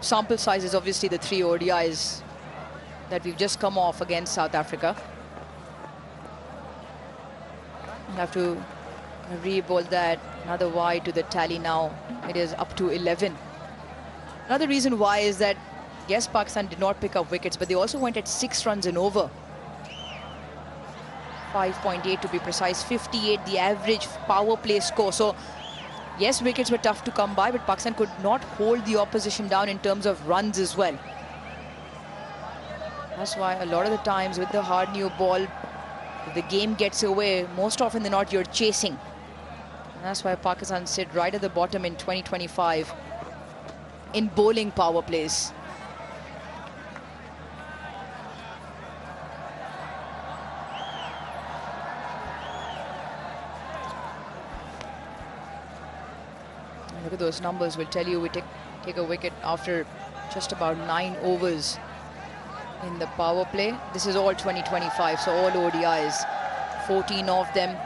sample size is obviously the 3 ODIs that we've just come off against South Africa. Have to re-bowl that. Another wide to the tally now. It is up to 11. Another reason why is that, yes, Pakistan did not pick up wickets, but they also went at 6 runs and over. 5.8 to be precise, 58 the average power play score. So, yes, wickets were tough to come by, but Pakistan could not hold the opposition down in terms of runs as well. That's why a lot of the times with the hard new ball, if the game gets away, most often than not, you're chasing. And that's why Pakistan sit right at the bottom in 2025 in bowling power plays. Look at those numbers. Will tell you we take a wicket after just about 9 overs in the power play. This is all 2025, so all ODIs, 14 of them.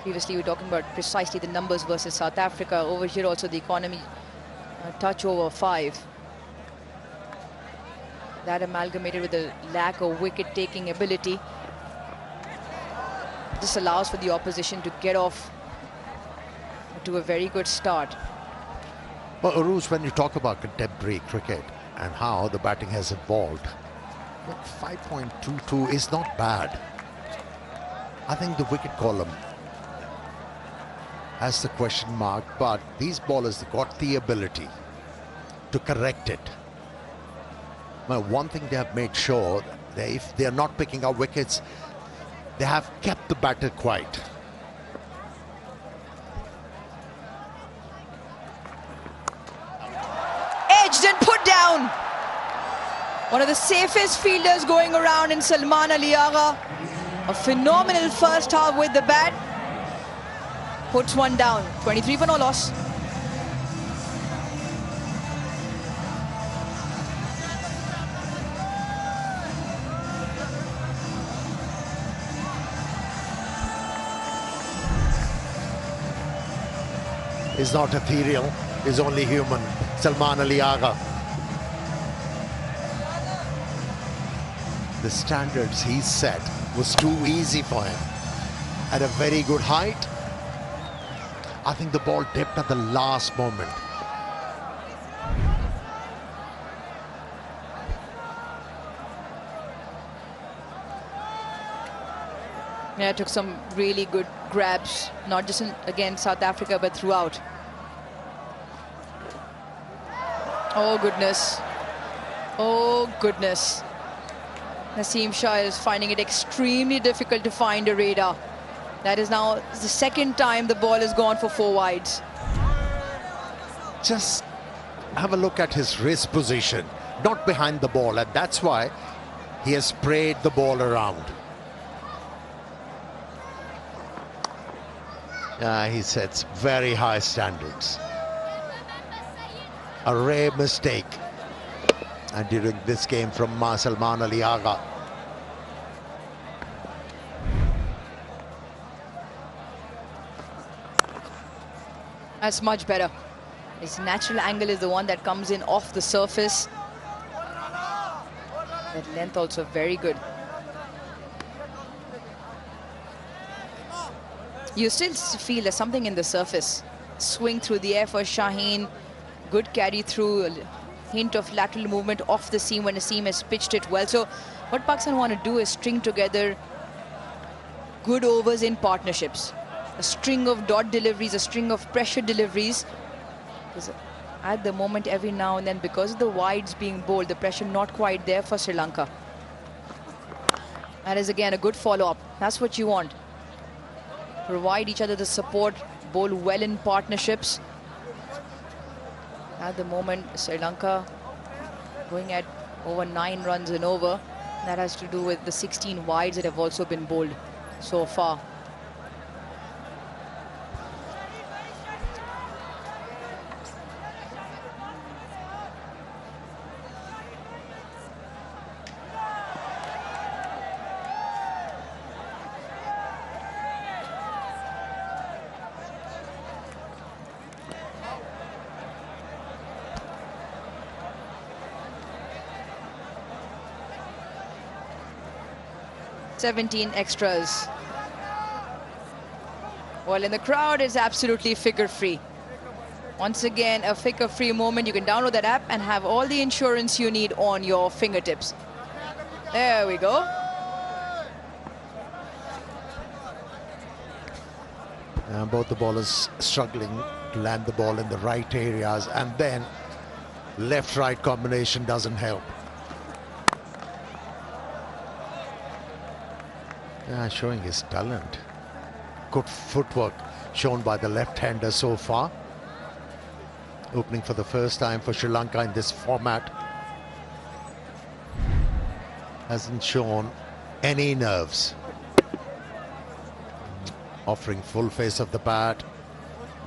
Previously we were talking about precisely the numbers versus South Africa. Over here also the economy touch over 5. That amalgamated with the lack of wicket taking ability. This allows for the opposition to get off to a very good start. Well, Aruj, when you talk about contemporary cricket and how the batting has evolved, 5.22 is not bad. I think the wicket column has the question mark, but these bowlers got the ability to correct it. Now, one thing they have made sure that if they are not picking up wickets, they have kept the batter quiet. Edged and put down. One of the safest fielders going around in Salman Ali Agha. A phenomenal first half with the bat. Puts one down. 23 for no loss. Is not ethereal, is only human. Salman Ali Agha. The standards he set was too easy for him. At a very good height. I think the ball dipped at the last moment. Yeah, took some really good grabs, not just against South Africa, but throughout. Oh, goodness. Oh, goodness. Naseem Shah is finding it extremely difficult to find a radar. That is now the second time the ball has gone for 4 wides. Just have a look at his wrist position, not behind the ball, and that's why he has sprayed the ball around. He sets very high standards. A rare mistake. And during this game from Salman Ali Agha. That's much better. His natural angle is the one that comes in off the surface. That length also very good. You still feel there's something in the surface. Swing through the air for Shaheen. Good carry through. A hint of lateral movement off the seam when the seam has pitched it well. So what Pakistan want to do is string together good overs in partnerships. A string of dot deliveries, a string of pressure deliveries. Because at the moment, every now and then, because of the wides being bowled, the pressure not quite there for Sri Lanka. That is again a good follow-up. That's what you want. Provide each other the support, bowl well in partnerships. At the moment, Sri Lanka going at over 9 runs and over. That has to do with the 16 wides that have also been bowled so far. $17 extras. Well, in the crowd, it's absolutely figure-free. Once again, a figure-free moment. You can download that app and have all the insurance you need on your fingertips. There we go. Both the bowlers struggling to land the ball in the right areas, and then left-right combination doesn't help. Showing his talent. Good footwork shown by the left-hander so far. Opening for the first time for Sri Lanka in this format. Hasn't shown any nerves. Offering full face of the bat.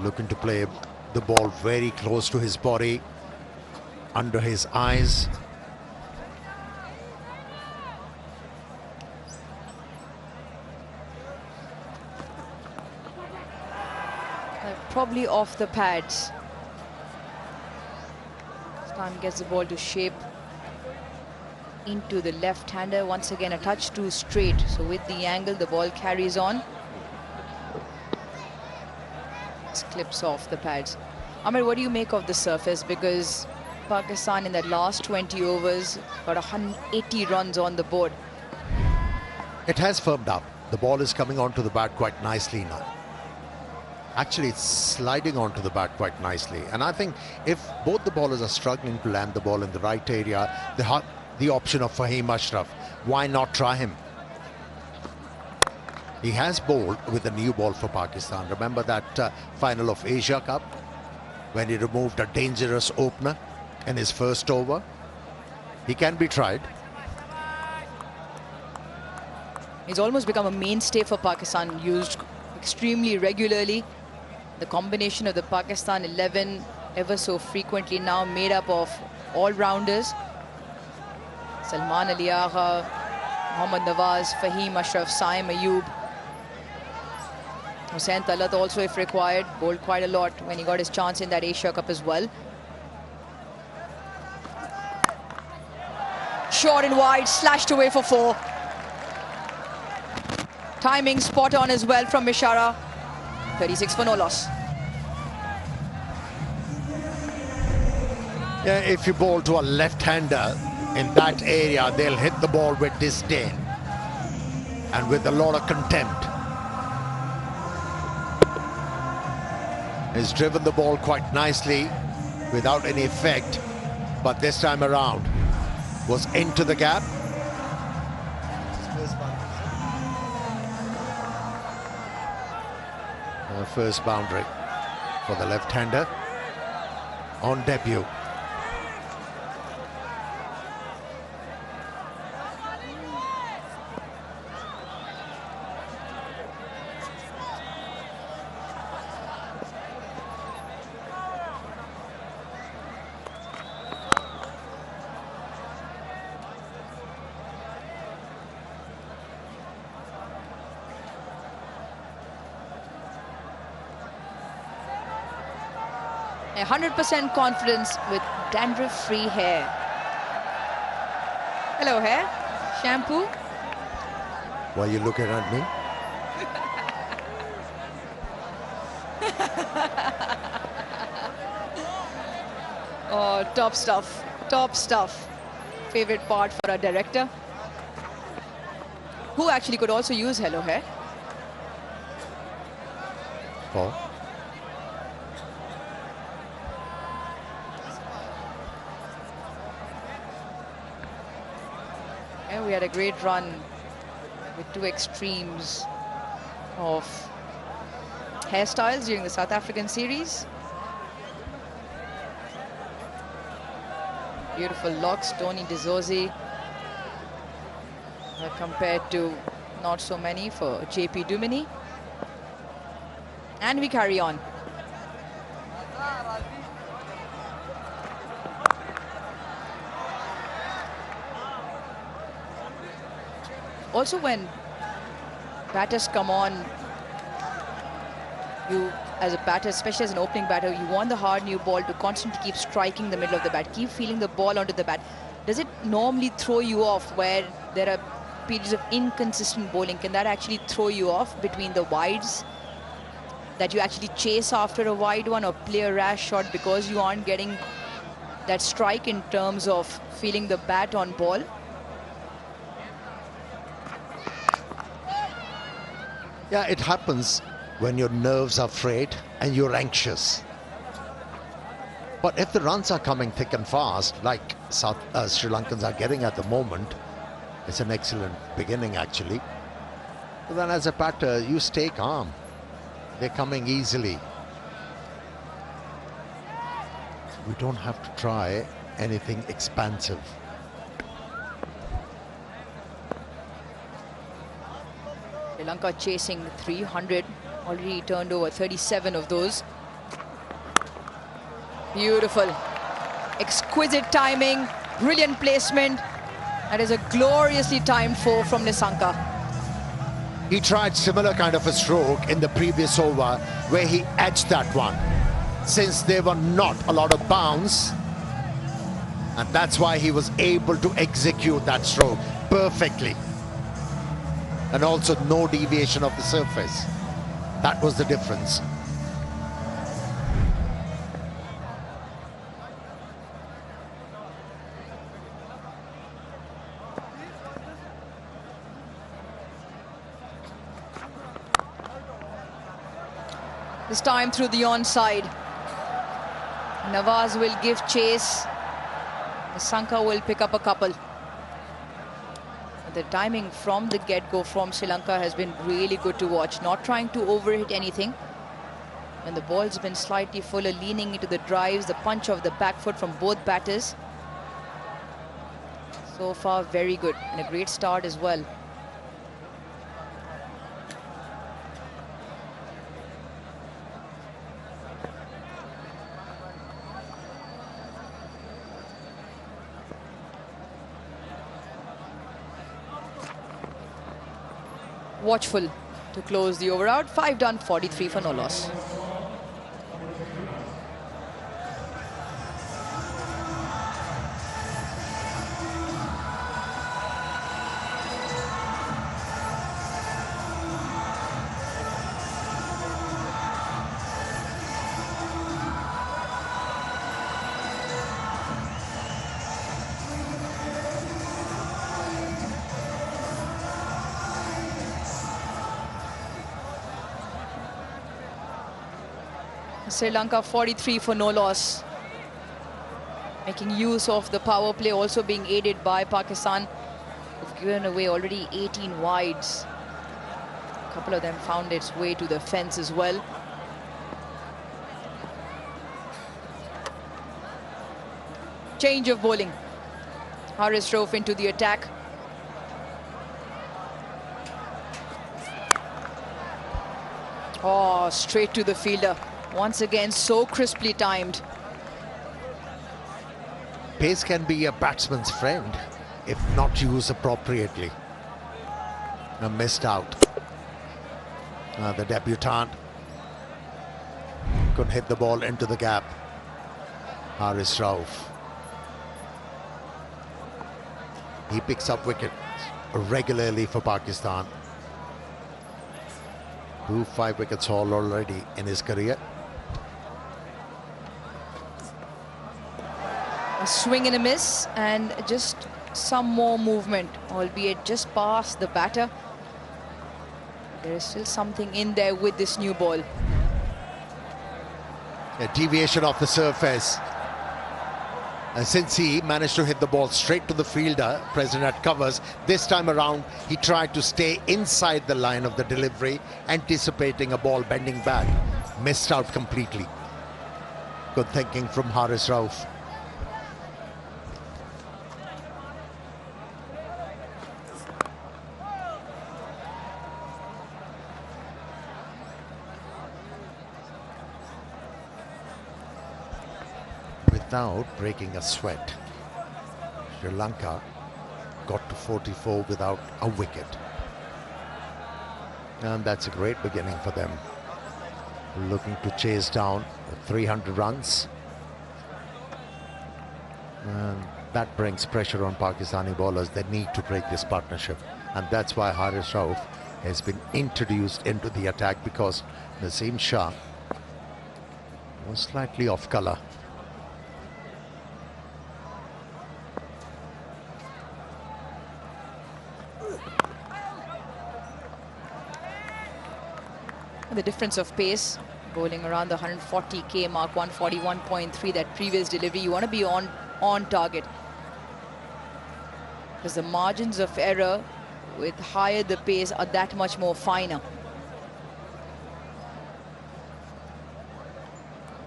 Looking to play the ball very close to his body. Under his eyes. Probably off the pads. Stan gets the ball to shape into the left-hander. Once again, a touch too straight. So with the angle, the ball carries on. This clips off the pads. Amir, what do you make of the surface? Because Pakistan in that last 20 overs got 180 runs on the board. It has firmed up. The ball is coming onto the bat quite nicely now. Actually, it's sliding onto the bat quite nicely. And I think if both the bowlers are struggling to land the ball in the right area, the option of Fahim Ashraf, why not try him? He has bowled with a new ball for Pakistan. Remember that final of Asia Cup when he removed a dangerous opener in his first over? He can be tried. He's almost become a mainstay for Pakistan, used extremely regularly. The combination of the Pakistan 11 ever so frequently now made up of all-rounders. Salman Ali Agha, Mohammad Nawaz, Fahim Ashraf, Saim Ayub. Hussain Talat also, if required, bowled quite a lot when he got his chance in that Asia Cup as well. Short and wide, slashed away for 4. Timing spot on as well from Mishara. 36 for no loss. Yeah, if you bowl to a left-hander in that area, they'll hit the ball with disdain and with a lot of contempt. He's driven the ball quite nicely without any effect, but this time around was into the gap. First boundary for the left-hander on debut. A 100% confidence with dandruff-free hair. Hello, hair. Shampoo. Why are you looking at me? Oh, top stuff. Top stuff. Favorite part for our director, who actually could also use hello hair. Paul. And we had a great run with two extremes of hairstyles during the South African series. Beautiful locks, Tony D'Souza, compared to not so many for JP Duminy. And we carry on. Also, when batters come on, you, as a batter, especially as an opening batter, you want the hard new ball to constantly keep striking the middle of the bat, keep feeling the ball onto the bat. Does it normally throw you off where there are periods of inconsistent bowling? Can that actually throw you off between the wides that you actually chase after a wide one or play a rash shot because you aren't getting that strike in terms of feeling the bat on ball. Yeah, it happens when your nerves are frayed and you're anxious. But if the runs are coming thick and fast, like Sri Lankans are getting at the moment, it's an excellent beginning actually. But then as a batter, you stay calm. They're coming easily. We don't have to try anything expansive. Sri Lanka chasing 300, already turned over 37 of those. Beautiful, exquisite timing, brilliant placement. That is a gloriously timed 4 from Nissanka. He tried similar kind of a stroke in the previous over where he edged that one. Since there were not a lot of bounce, and that's why he was able to execute that stroke perfectly. And also no deviation of the surface. That was the difference. This time through the onside. Nawaz will give chase. Nissanka will pick up a couple. The timing from the get-go from Sri Lanka has been really good to watch. Not trying to overhit anything. And the ball's been slightly fuller, leaning into the drives, the punch of the back foot from both batters. So far, very good. And a great start as well. Watchful to close the over out. 5 done, 43 for no loss. Sri Lanka 43 for no loss. Making use of the power play, also being aided by Pakistan. They've given away already 18 wides. A couple of them found its way to the fence as well. Change of bowling. Haris Rauf into the attack. Oh, straight to the fielder. Once again, so crisply timed. Pace can be a batsman's friend if not used appropriately. Now missed out. The debutant couldn't hit the ball into the gap. Haris Rauf. He picks up wickets regularly for Pakistan. 5 wickets haul already in his career. A swing and a miss, and just some more movement, albeit just past the batter. There is still something in there with this new ball. A deviation off the surface. And since he managed to hit the ball straight to the fielder present at covers, this time around he tried to stay inside the line of the delivery, anticipating a ball bending back. Missed out completely. Good thinking from Haris Rauf. Without breaking a sweat, Sri Lanka got to 44 without a wicket. And that's a great beginning for them. Looking to chase down 300 runs. And that brings pressure on Pakistani bowlers. They need to break this partnership. And that's why Haris Rauf has been introduced into the attack because Naseem Shah was slightly off colour. The difference of pace, bowling around the 140k mark, 141.3, that previous delivery, you want to be on target. Because the margins of error with higher the pace are that much more finer.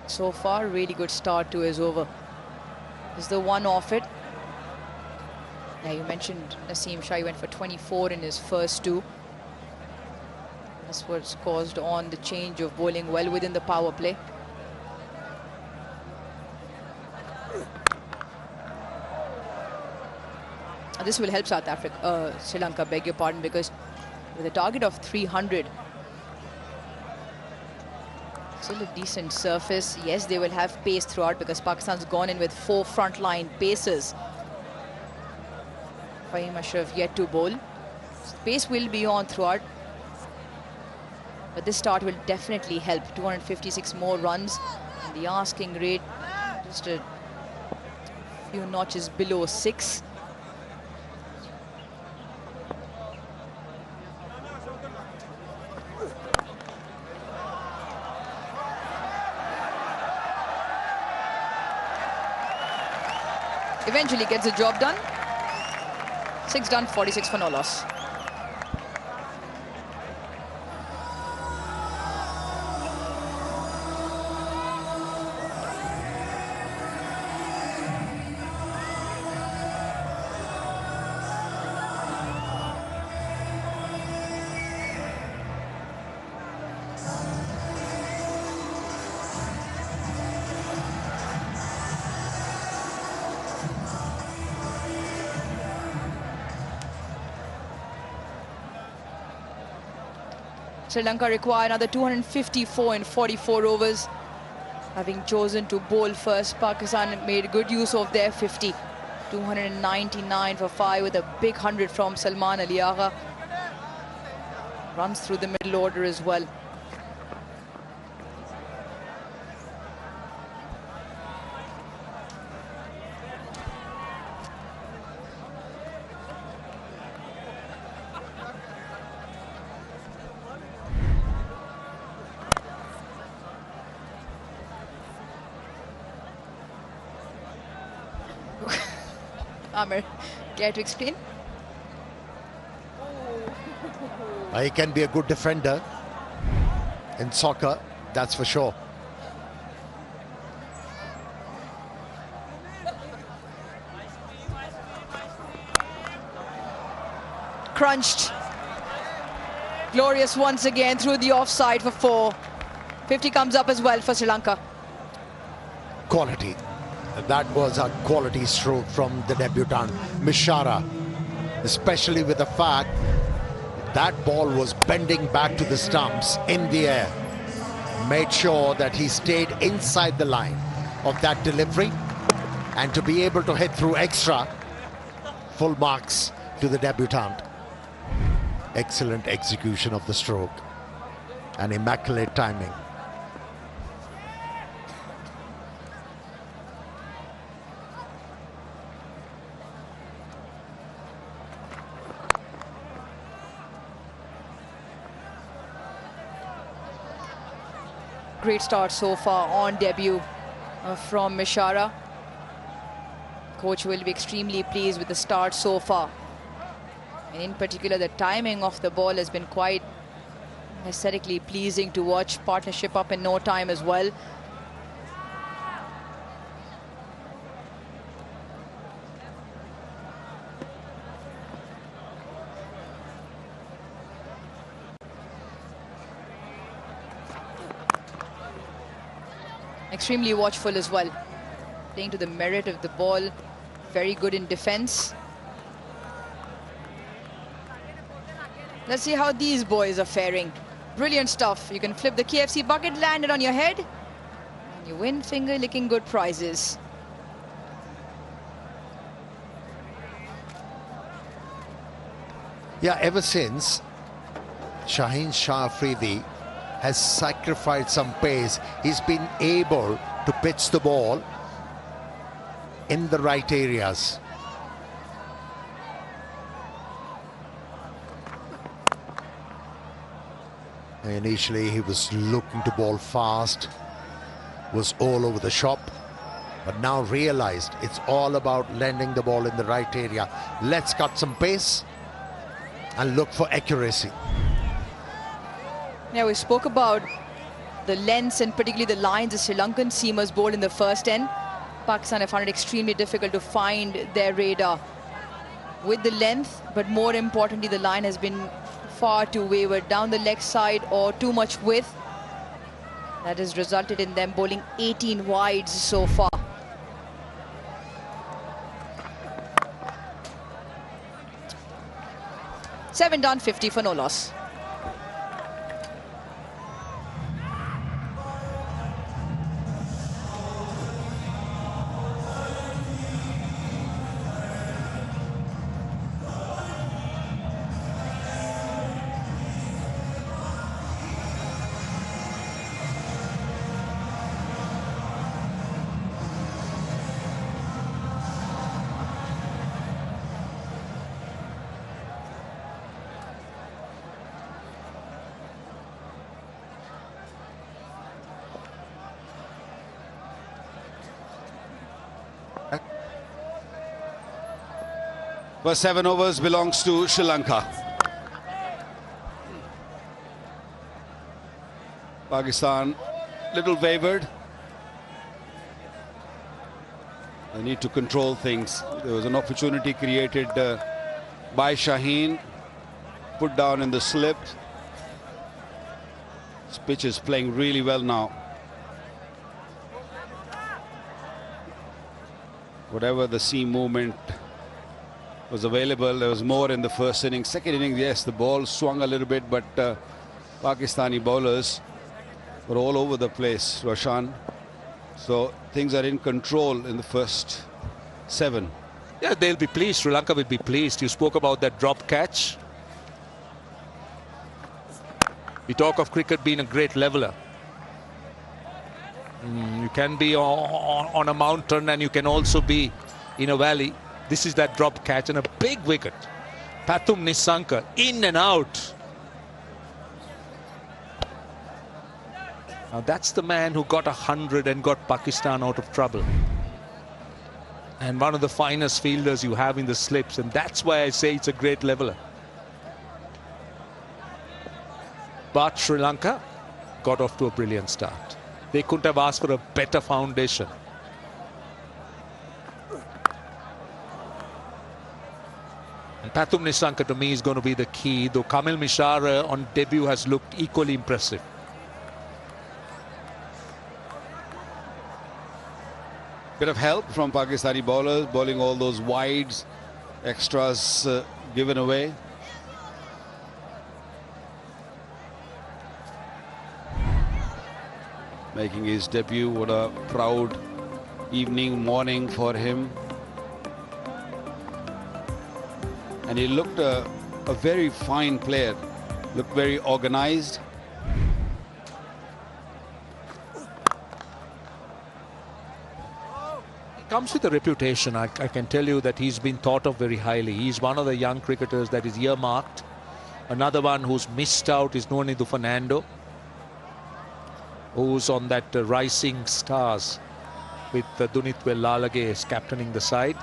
So far, really good start to his over. Is the one off it? Yeah, you mentioned Naseem Shah, he went for 24 in his first two. That's what's caused on the change of bowling well within the power play. This will help Sri Lanka, beg your pardon, because with a target of 300, still a decent surface. Yes, they will have pace throughout because Pakistan's gone in with 4 frontline pacers. Fahim Ashraf yet to bowl. Pace will be on throughout, but this start will definitely help. 256 more runs, and the asking rate just a few notches below 6. Eventually gets the job done. 6 done, 46 for no loss. Sri Lanka require another 254 in 44 overs. Having chosen to bowl first, Pakistan made good use of their 50. 299 for 5 with a big 100 from Salman Ali Agha. Runs through the middle order as well. Amir, care to explain? He can be a good defender in soccer, that's for sure. Crunched. Glorious once again through the offside for 4. 50 comes up as well for Sri Lanka. Quality. That was a quality stroke from the debutant, Mishara, especially with the fact that ball was bending back to the stumps in the air. Made sure that he stayed inside the line of that delivery, and to be able to hit through extra, full marks to the debutant. Excellent execution of the stroke and immaculate timing. Great start so far on debut from Mishara. Coach will be extremely pleased with the start so far. And in particular, the timing of the ball has been quite aesthetically pleasing to watch. Partnership up in no time as well. Extremely watchful as well. Playing to the merit of the ball. Very good in defense. Let's see how these boys are faring. Brilliant stuff. You can flip the KFC bucket, land it on your head, and you win finger-licking good prizes. Yeah, ever since Shaheen Shah Afridi has sacrificed some pace. He's been able to pitch the ball in the right areas. Initially, he was looking to bowl fast, was all over the shop, but now realized it's all about landing the ball in the right area. Let's cut some pace and look for accuracy. Yeah, we spoke about the lengths and particularly the lines the Sri Lankan seamers bowled in the first end. Pakistan have found it extremely difficult to find their radar with the length, but more importantly, the line has been far too wayward down the leg side or too much width. That has resulted in them bowling 18 wides so far. Seven done, 50 for no loss. But 7 overs belongs to Sri Lanka. Pakistan, little wavered. They need to control things. There was an opportunity created by Shaheen, put down in the slip. This pitch is playing really well now. Whatever the seam movement was available, there was more in the first inning. Second inning, yes, the ball swung a little bit, but Pakistani bowlers were all over the place, Roshan. So things are in control in the first 7. Yeah, they'll be pleased. Sri Lanka will be pleased. You spoke about that drop catch. We talk of cricket being a great leveler. You can be on a mountain and you can also be in a valley. This is that drop catch and a big wicket. Pathum Nissanka in and out. Now that's the man who got 100 and got Pakistan out of trouble. And one of the finest fielders you have in the slips, and that's why I say it's a great leveler. But Sri Lanka got off to a brilliant start. They couldn't have asked for a better foundation. And Pathum Nissanka to me is going to be the key, though Kamil Mishara on debut has looked equally impressive. Bit of help from Pakistani bowlers, bowling all those wides, extras given away. Making his debut, what a proud evening, morning for him. And he looked a very fine player, looked very organized. Comes with a reputation. I can tell you that he's been thought of very highly. He's one of the young cricketers that is earmarked. Another one who's missed out is Nonidu Fernando, who's on that rising stars with Dunitwel Lalage captaining the side.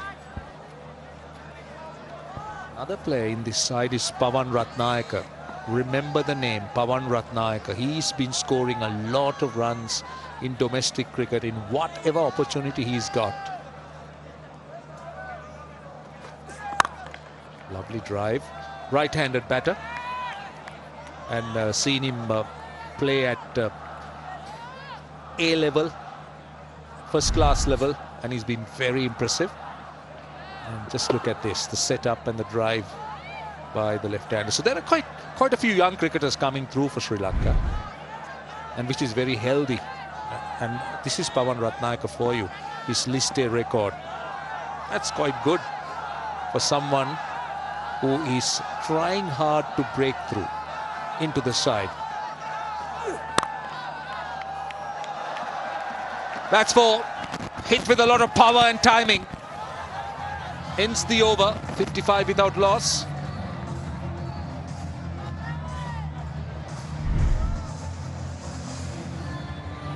Another player in this side is Pawan Ratnayaka. Remember the name, Pawan Ratnayaka. He's been scoring a lot of runs in domestic cricket in whatever opportunity he's got. Lovely drive. Right-handed batter. And seen him play at A level, first class level, and he's been very impressive. And just look at this, the setup and the drive by the left-hander. So there are quite a few young cricketers coming through for Sri Lanka, and which is very healthy. And this is Pawan Ratnayaka for you, his List A record. That's quite good for someone who is trying hard to break through. into the side. That's 4. Hit with a lot of power and timing. Ends the over, 55 without loss.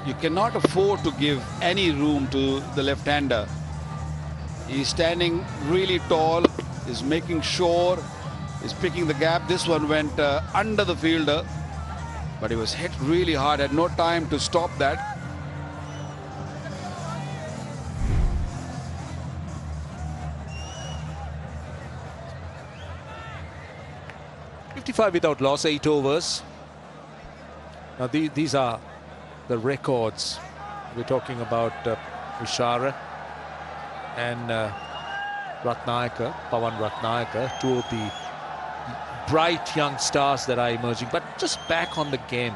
You cannot afford to give any room to the left-hander. He's standing really tall, is making sure, is picking the gap. This one went under the fielder, but he was hit really hard, had no time to stop that. .55 without loss, 8 overs. Now these are the records. We're talking about Ishara and Ratnayaka, Pawan Ratnayaka, two of the bright young stars that are emerging. But just back on the game,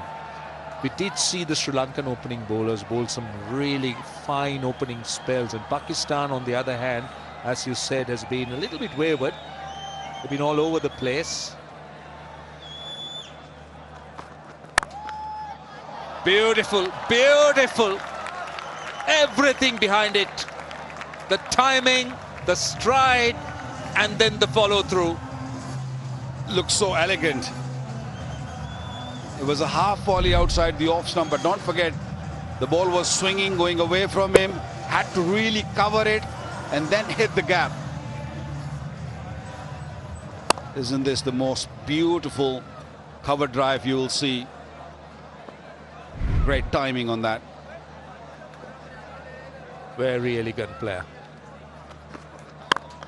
we did see the Sri Lankan opening bowlers bowl some really fine opening spells, and Pakistan, on the other hand, as you said, has been a little bit wayward. They've been all over the place. Beautiful, beautiful. Everything behind it. The timing, the stride, and then the follow through. Looks so elegant. It was a half volley outside the off stump, but don't forget, the ball was swinging, going away from him, had to really cover it, and then hit the gap. Isn't this the most beautiful cover drive you will see? Great timing on that. Very elegant player.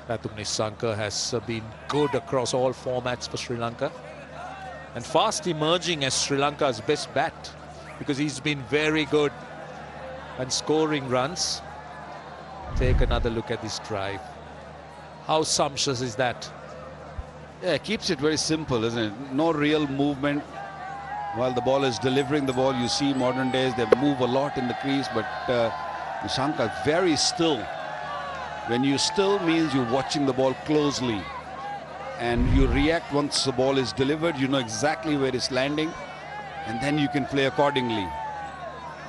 Rathum Nissanka has been good across all formats for Sri Lanka, and fast emerging as Sri Lanka's best bat, because he's been very good and scoring runs. Take another look at this drive. How sumptuous is that? Yeah, it keeps it very simple, isn't it? No real movement. While the ball is delivering the ball, you see modern days they move a lot in the crease, but Nissanka very still. When you still means you're watching the ball closely and you react once the ball is delivered. You know exactly where it's landing, and then you can play accordingly.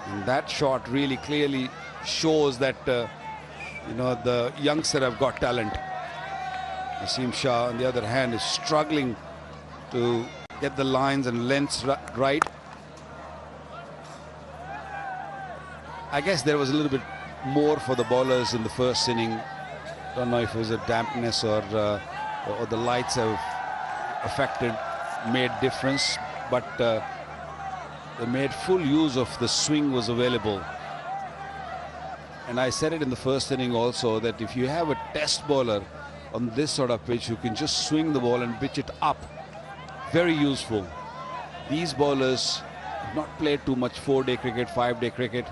And that shot really clearly shows that you know, the youngster have got talent. Naseem Shah, on the other hand, is struggling to get the lines and lengths right. I guess there was a little bit more for the bowlers in the first inning. Don't know if it was a dampness or the lights have affected, made difference, but they made full use of the swing was available. And I said it in the first inning also, that if you have a test bowler on this sort of pitch who can just swing the ball and pitch it up, very useful. These bowlers have not played too much 4-day cricket, 5-day cricket.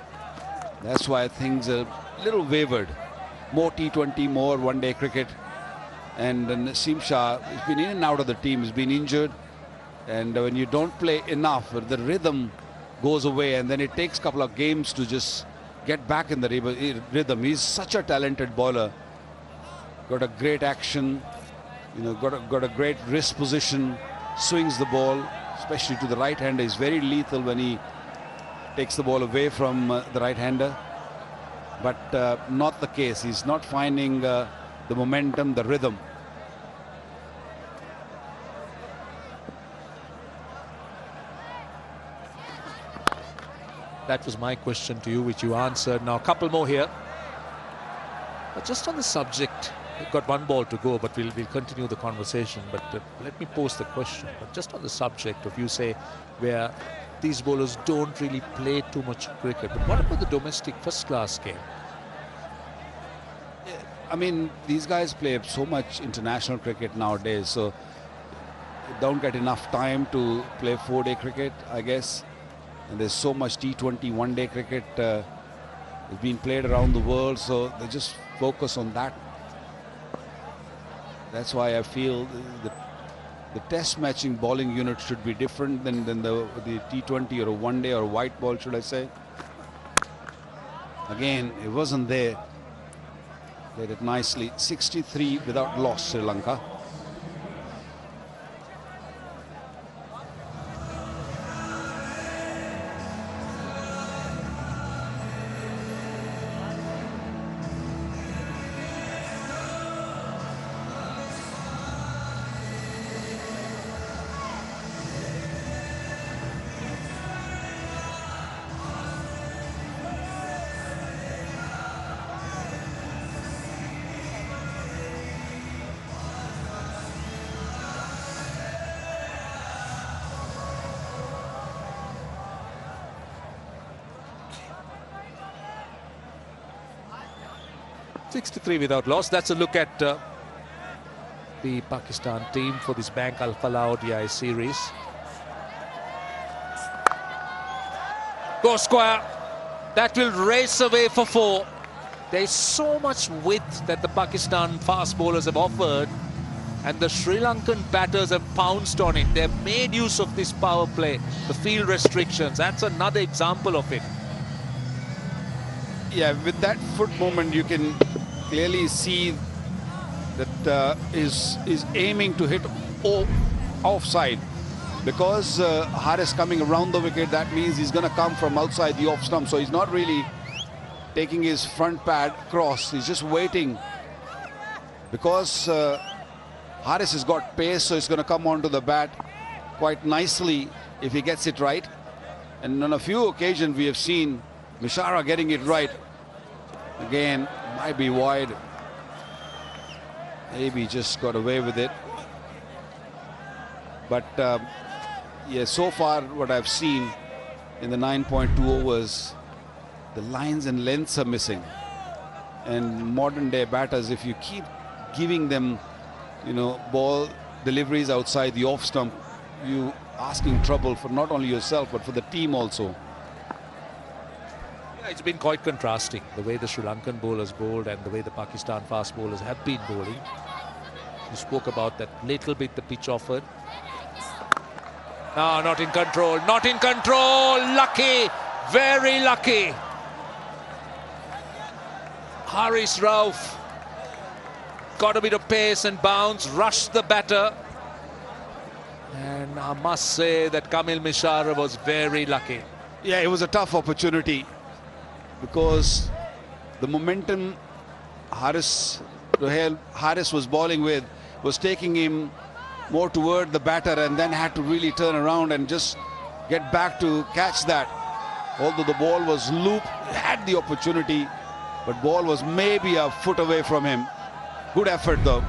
That's why things are a little wavered. More T20, more 1-day cricket. And Naseem Shah has been in and out of the team, has been injured. And when you don't play enough, the rhythm goes away, and then it takes a couple of games to just get back in the rhythm. He's such a talented bowler. Got a great action, you know, got a great wrist position, swings the ball, especially to the right-hander. He's very lethal when he takes the ball away from the right-hander. But not the case. He's not finding the momentum, the rhythm. That was my question to you, which you answered. Now a couple more here. But just on the subject, we've got one ball to go, but we'll continue the conversation. But let me pose the question. But just on the subject of, you say, where these bowlers don't really play too much cricket. But what about the domestic first-class game? I mean, these guys play so much international cricket nowadays, so don't get enough time to play 4-day cricket, I guess. And there's so much T20 1-day cricket it's been played around the world, so they just focus on that. That's why I feel the test matching bowling unit should be different than the T20 or a 1-day or a white ball, should I say. Again, it wasn't there. Played it nicely. 63 without loss, Sri Lanka. 63 without loss. That's a look at the Pakistan team for this Bank Lanka ODI series. Go square. That will race away for 4. There's so much width that the Pakistan fast bowlers have offered, and the Sri Lankan batters have pounced on it. They've made use of this power play, the field restrictions. That's another example of it. Yeah, with that foot movement, you can clearly see that is aiming to hit offside. Because Haris coming around the wicket, that means he's going to come from outside the off stump. So he's not really taking his front pad across. He's just waiting. Because Haris has got pace, so he's going to come onto the bat quite nicely if he gets it right. And on a few occasions we have seen Mishara getting it right. Again, might be wide. Maybe just got away with it. But yeah, so far what I've seen in the 9.2 overs, the lines and lengths are missing. And modern day batters, if you keep giving them, you know, ball deliveries outside the off stump, you asking trouble for not only yourself but for the team also. Yeah, it's been quite contrasting, the way the Sri Lankan bowlers bowled and the way the Pakistan fast bowlers have been bowling. You spoke about that little bit the pitch offered. No, not in control, not in control. Lucky, very lucky. Haris Rauf got a bit of pace and bounce, rushed the batter. And I must say that Kamil Mishara was very lucky. Yeah, it was a tough opportunity because the momentum Haris was bowling with was taking him more toward the batter, and then had to really turn around and just get back to catch that. Although the ball was looped, he had the opportunity, but ball was maybe a foot away from him. Good effort though.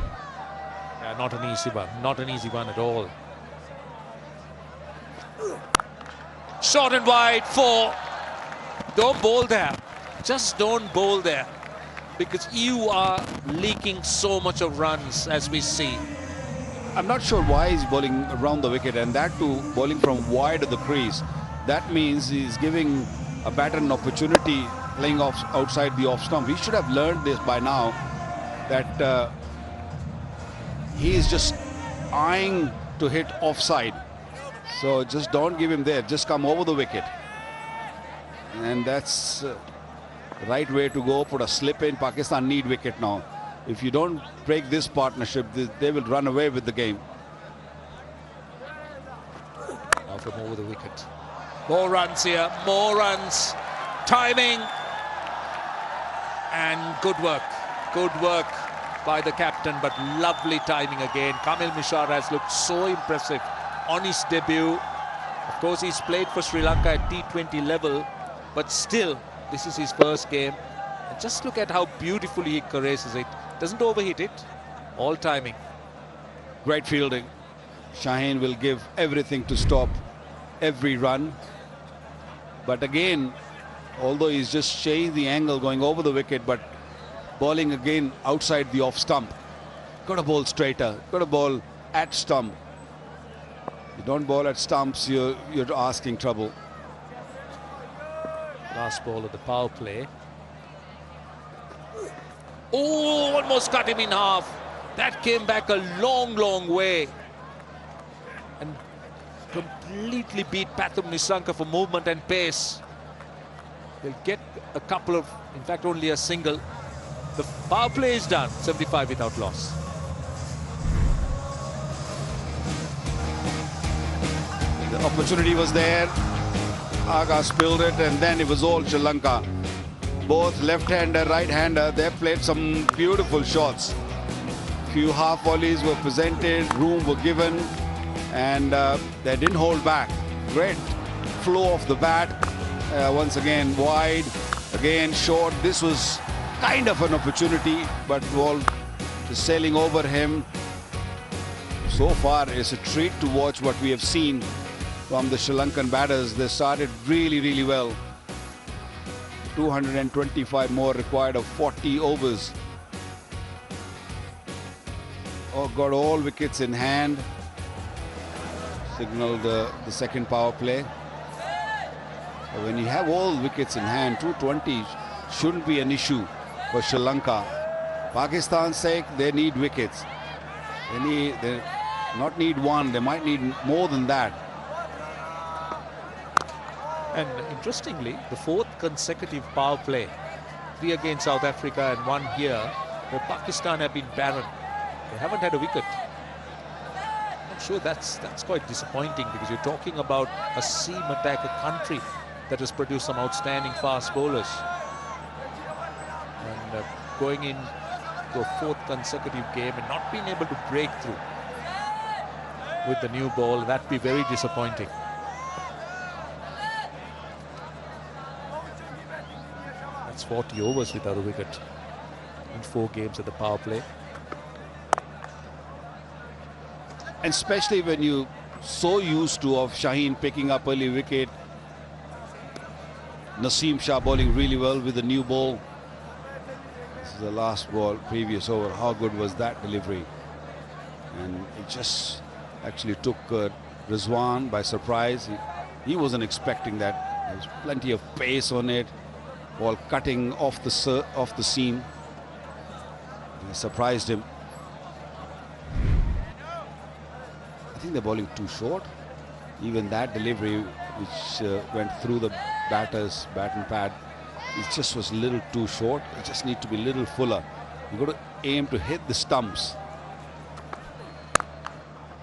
Yeah, not an easy one, not an easy one at all. Short and wide, 4. Don't bowl there. Just don't bowl there, because you are leaking so much of runs as we see. I'm not sure why he's bowling around the wicket, and that too bowling from wide of the crease. That means he's giving a batter an opportunity playing off outside the off stump. We should have learned this by now, that he is just eyeing to hit offside. So just don't give him there, just come over the wicket. And that's the right way to go. Put a slip in. Pakistan need wicket now. If you don't break this partnership, they will run away with the game. Now from over the wicket. More runs here, more runs. Timing. And good work by the captain, but lovely timing again. Kamil Mishara has looked so impressive on his debut. Of course, he's played for Sri Lanka at T20 level, but still, this is his first game. And just look at how beautifully he caresses it. Doesn't overhit it. All timing. Great fielding. Shaheen will give everything to stop every run. But again, although he's just changed the angle going over the wicket, but bowling again outside the off stump. Got to bowl straighter. Got to bowl at stump. You don't bowl at stumps, you're asking trouble. Last ball of the power play. Oh, almost cut him in half. That came back a long, long way. And completely beat Pathum Nissanka for movement and pace. They'll get a couple of, in fact, only a single. The power play is done, 75 without loss. The opportunity was there. Agha spilled it, and then it was all Sri Lanka. Both left-hander, right-hander, they played some beautiful shots. Few half volleys were presented, room were given, and they didn't hold back. Great flow of the bat. Once again wide, again short. This was kind of an opportunity, but ball is sailing over him. So far, it's a treat to watch what we have seen from the Sri Lankan batters. They started really, really well. 225 more required of 40 overs. got all wickets in hand. Signaled the second power play. When you have all wickets in hand, 220 shouldn't be an issue for Sri Lanka. Pakistan's sake, they need wickets. They not need one, they might need more than that. And interestingly, the fourth consecutive power play, 3 against South Africa and 1 here, where Pakistan have been barren. They haven't had a wicket. I'm sure that's quite disappointing, because you're talking about a seam attack, a country that has produced some outstanding fast bowlers. And going in to a fourth consecutive game and not being able to break through with the new ball, that'd be very disappointing. That's 40 overs without a wicket in 4 games at the power play. And especially when you're so used to of Shaheen picking up early wicket, Naseem Shah bowling really well with the new ball. This is the last ball, previous over. How good was that delivery? And it just actually took Rizwan by surprise. He wasn't expecting that. There was plenty of pace on it. Ball cutting off the seam. It surprised him. I think they're bowling too short. Even that delivery, which went through the batter's bat and pad, it just was a little too short. It just need to be a little fuller. You've got to aim to hit the stumps.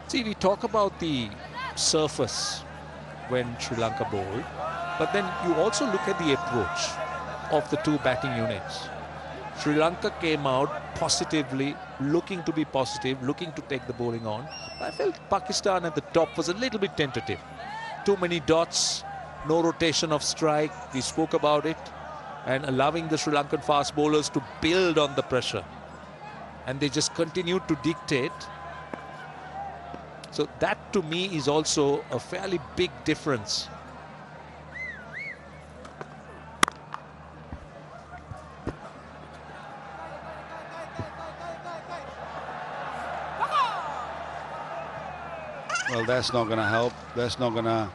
See, we talk about the surface when Sri Lanka bowled, but then you also look at the approach of the 2 batting units. Sri Lanka came out positively, looking to be positive, looking to take the bowling on. I felt Pakistan at the top was a little bit tentative. Too many dots, no rotation of strike, we spoke about it, and allowing the Sri Lankan fast bowlers to build on the pressure. And they just continued to dictate. So that to me is also a fairly big difference. Well, that's not going to help. That's not going to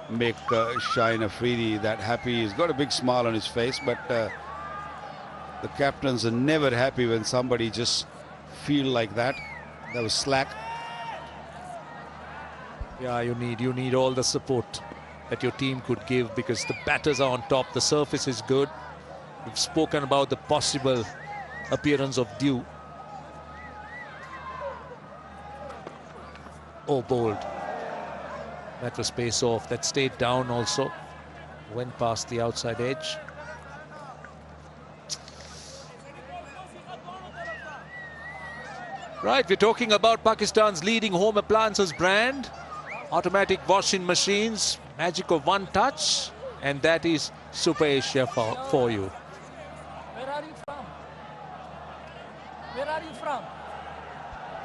make Shaheen Afridi that happy. He's got a big smile on his face, but the captains are never happy when somebody just feel like that. That was slack. Yeah, you need all the support that your team could give, because the batters are on top. The surface is good. We've spoken about the possible appearance of dew. Oh, bowled. That was pace off. That stayed down also. Went past the outside edge. Right, we're talking about Pakistan's leading home appliances brand. Automatic washing machines, magic of one touch, and that is Super Asia for you. Where are you from? Where are you from?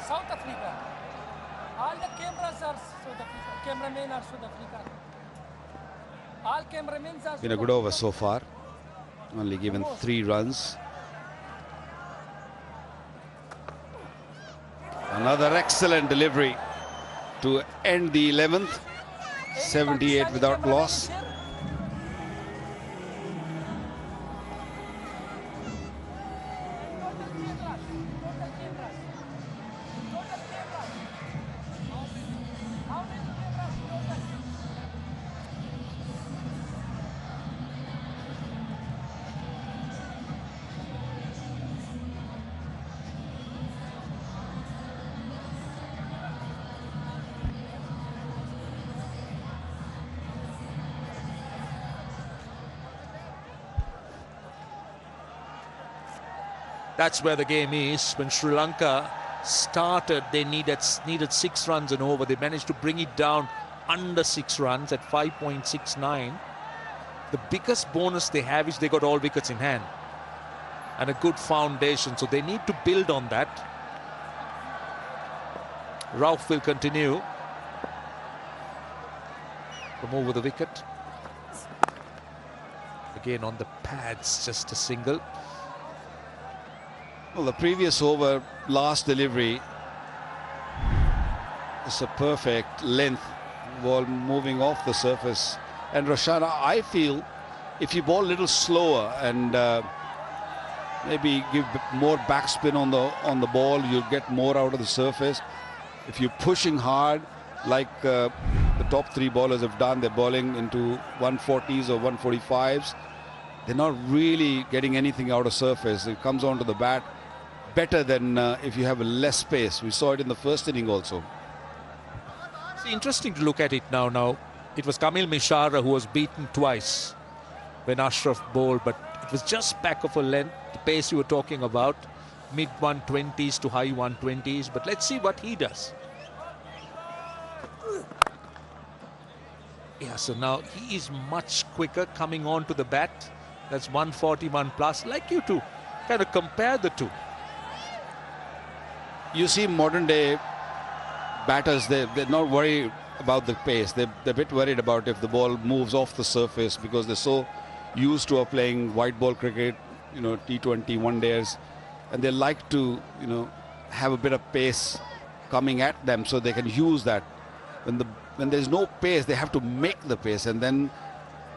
South Africa. All the cameras are South Africa. Cameramen are South Africa. All cameramen are. Been a good over so far. Only given 3 runs. Another excellent delivery to end the 11th. 78 without loss. That's where the game is. When Sri Lanka started, they needed 6 runs and over. They managed to bring it down under 6 runs at 5.69. The biggest bonus they have is they got all wickets in hand and a good foundation. So they need to build on that. Rauf will continue from over the wicket. Again on the pads, just a single. Well, the previous over, last delivery, It's a perfect length ball moving off the surface. And Roshana, I feel if you ball a little slower and maybe give more backspin on the ball, you'll get more out of the surface. If you're pushing hard, like the top three bowlers have done, they're bowling into 140s or 145s. They're not really getting anything out of surface. It comes onto the bat better than if you have less space. We saw it in the first inning also. It's interesting to look at it now. Now, it was Kamil Mishara who was beaten twice when Ashraf bowled, but it was just back of a length, the pace you were talking about, mid 120s to high 120s. But let's see what he does. Yeah, so now he is much quicker coming on to the bat. That's 141 plus, like you two. Kind of compare the two. You see modern day batters, they're not worried about the pace. They're a bit worried about if the ball moves off the surface because they're so used to playing white ball cricket, you know, T20 one-dayers. And they like to, you know, have a bit of pace coming at them so they can use that. When there's no pace, they have to make the pace, and then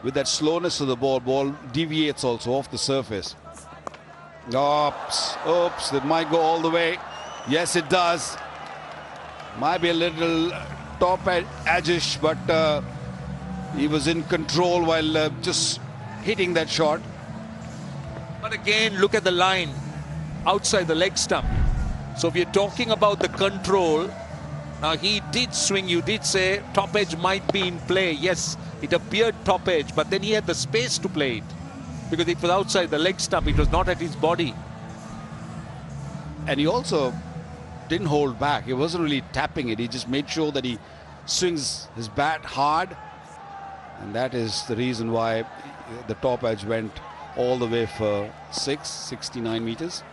with that slowness of the ball deviates also off the surface. Oops, it might go all the way. Yes, it does. Might be a little top edge-ish, but he was in control while just hitting that shot. But again, look at the line outside the leg stump. So if you're talking about the control, now he did swing. You did say top edge might be in play. Yes, it appeared top edge, but then he had the space to play it because it was outside the leg stump. It was not at his body. And he also didn't hold back. He wasn't really tapping it. He just made sure that he swings his bat hard. And that is the reason why the top edge went all the way for 69 meters.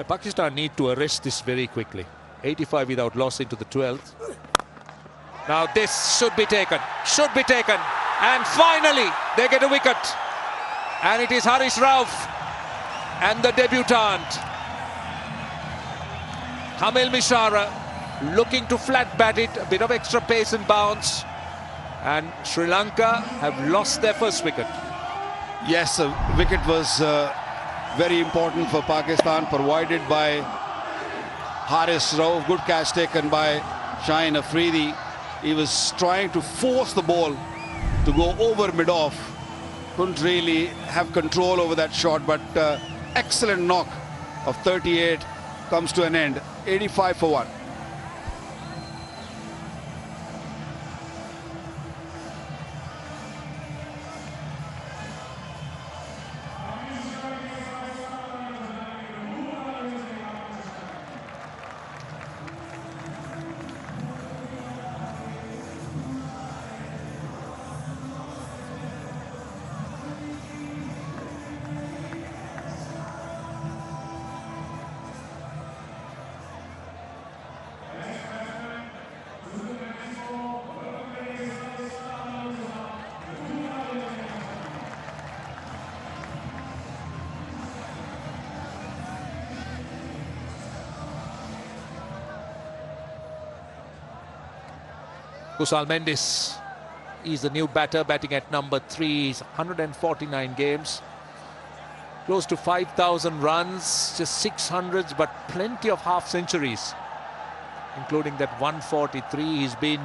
Pakistan need to arrest this very quickly. 85 without loss into the 12th. Now this should be taken. And finally they get a wicket. And it is Haris Rauf and the debutant Kamil Mishara looking to flat bat it. A bit of extra pace and bounce. And Sri Lanka have lost their first wicket. Yes, a wicket was very important for Pakistan, provided by Haris Rauf. Good catch taken by Shaheen Afridi. He was trying to force the ball to go over mid-off. Couldn't really have control over that shot, but excellent knock of 38 comes to an end. 85 for 1. Kusal Mendis is the new batter, batting at number 3. He's 149 games. Close to 5,000 runs, just 600s, but plenty of half centuries, including that 143. He's been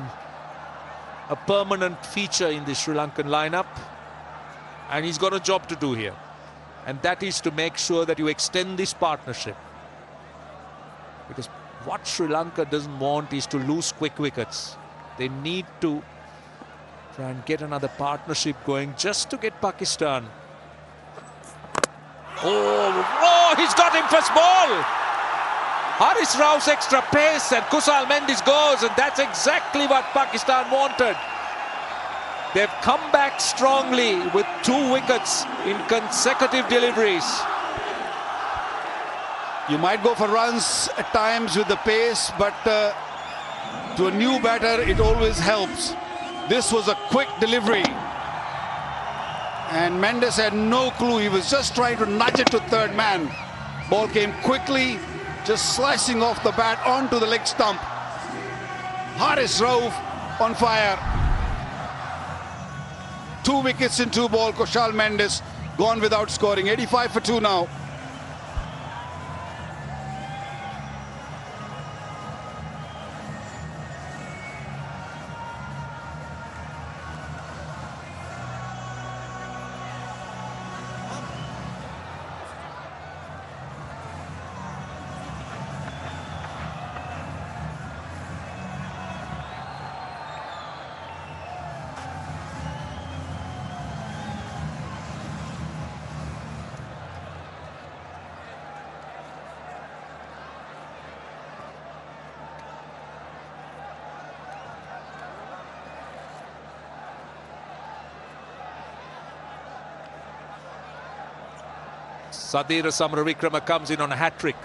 a permanent feature in the Sri Lankan lineup. And he's got a job to do here. And that is to make sure that you extend this partnership. Because what Sri Lanka doesn't want is to lose quick wickets. They need to try and get another partnership going just to get Pakistan. Oh, he's got him for small. Haris Rauf's extra pace and Kusal Mendis goes, and that's exactly what Pakistan wanted. They've come back strongly with 2 wickets in consecutive deliveries. You might go for runs at times with the pace, but to a new batter, it always helps. This was a quick delivery. And Mendes had no clue. He was just trying to nudge it to third man. Ball came quickly, just slicing off the bat onto the leg stump. Haris Rauf on fire. 2 wickets in 2 ball. Kushal Mendes gone without scoring. 85 for 2 now. Sadira Samaravikrama comes in on a hat-trick.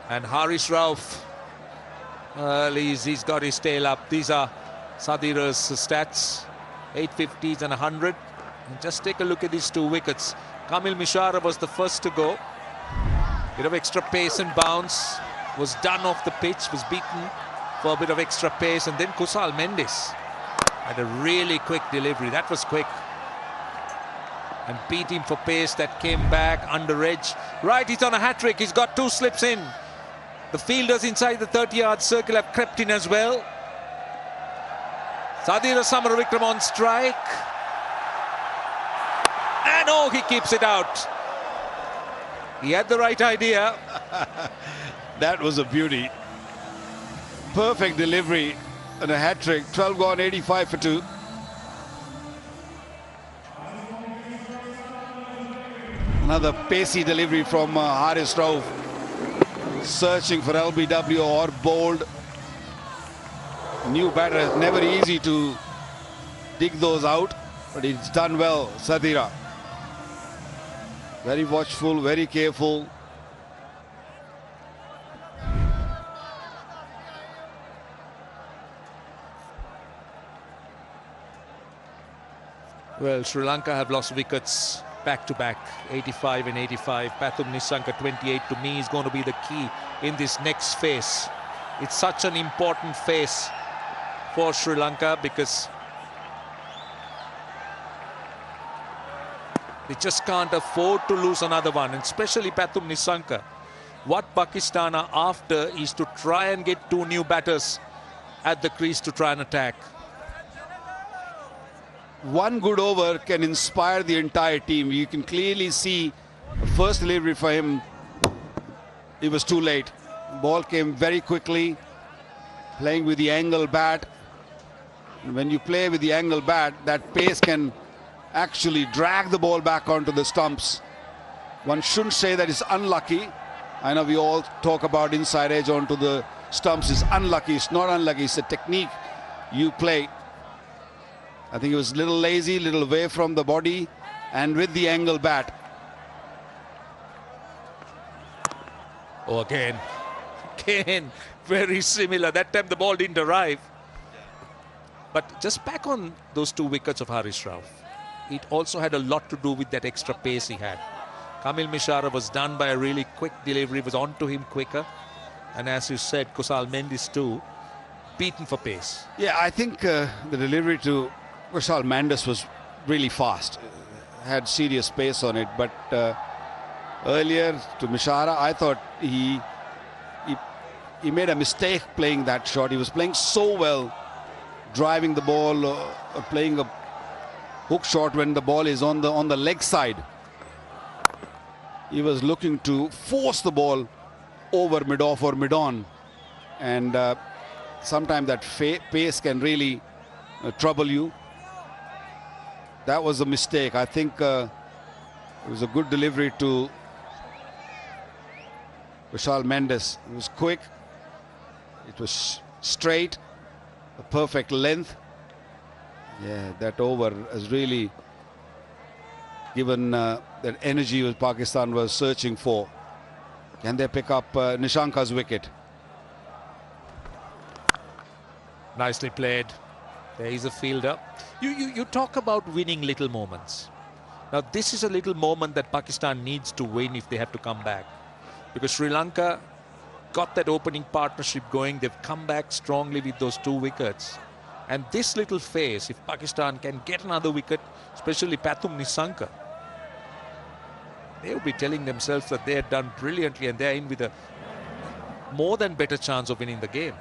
And Haris Rauf, he's got his tail up. These are Sadira's stats, 850s and 100. And just take a look at these 2 wickets. Kamil Mishara was the first to go. Bit of extra pace and bounce. Was done off the pitch, was beaten for a bit of extra pace. And then Kushal Mendes had a really quick delivery. That was quick. And beat him for pace. That came back under edge. Right, he's on a hat-trick. He's got 2 slips in. The fielders inside the 30-yard circle have crept in as well. Sadira Samaravikrama on strike. And oh, he keeps it out. He had the right idea. That was a beauty. Perfect delivery and a hat-trick. 12 gone, 85 for 2. Another pacey delivery from Haris Rauf. Searching for LBW or bold. New batter, never easy to dig those out, but it's done well, Sadira. Very watchful, very careful. Well, Sri Lanka have lost wickets back-to-back, 85 and 85. Pathum Nissanka, 28, to me is going to be the key in this next phase. It's such an important phase for Sri Lanka because they just can't afford to lose another one, and especially Pathum Nissanka. What Pakistan are after is to try and get 2 new batters at the crease to try and attack. One good over can inspire the entire team. You can clearly see the first delivery for him, it was too late. Ball came very quickly, playing with the angle bat. And when you play with the angle bat, that pace can actually drag the ball back onto the stumps. One shouldn't say that it's unlucky. I know we all talk about inside edge onto the stumps is unlucky. It's not unlucky, it's a technique you play. I think it was a little lazy, a little away from the body, and with the angle bat. Oh, again, very similar. That time the ball didn't arrive. But just back on those 2 wickets of Haris Rauf, it also had a lot to do with that extra pace he had. Kamil Mishara was done by a really quick delivery, was on to him quicker. And as you said, Kushal Mendes too, beaten for pace. Yeah, I think the delivery to Kushal Mendes was really fast. Had serious pace on it, but earlier to Mishara, I thought he made a mistake playing that shot. He was playing so well, driving the ball or playing a hook shot when the ball is on the leg side. He was looking to force the ball over mid-off or mid-on, and sometimes that pace can really trouble you. That was a mistake. I think it was a good delivery to Kushal Mendes. It was quick, it was straight, a perfect length. Yeah, that over has really given that energy that Pakistan was searching for. Can they pick up Nishanka's wicket? Nicely played. There is a fielder. You talk about winning little moments. Now this is a little moment that Pakistan needs to win if they have to come back. because Sri Lanka got that opening partnership going. They've come back strongly with those 2 wickets. And this little phase, if Pakistan can get another wicket, especially Pathum Nissanka, they'll be telling themselves that they have done brilliantly and they're in with a more than better chance of winning the game.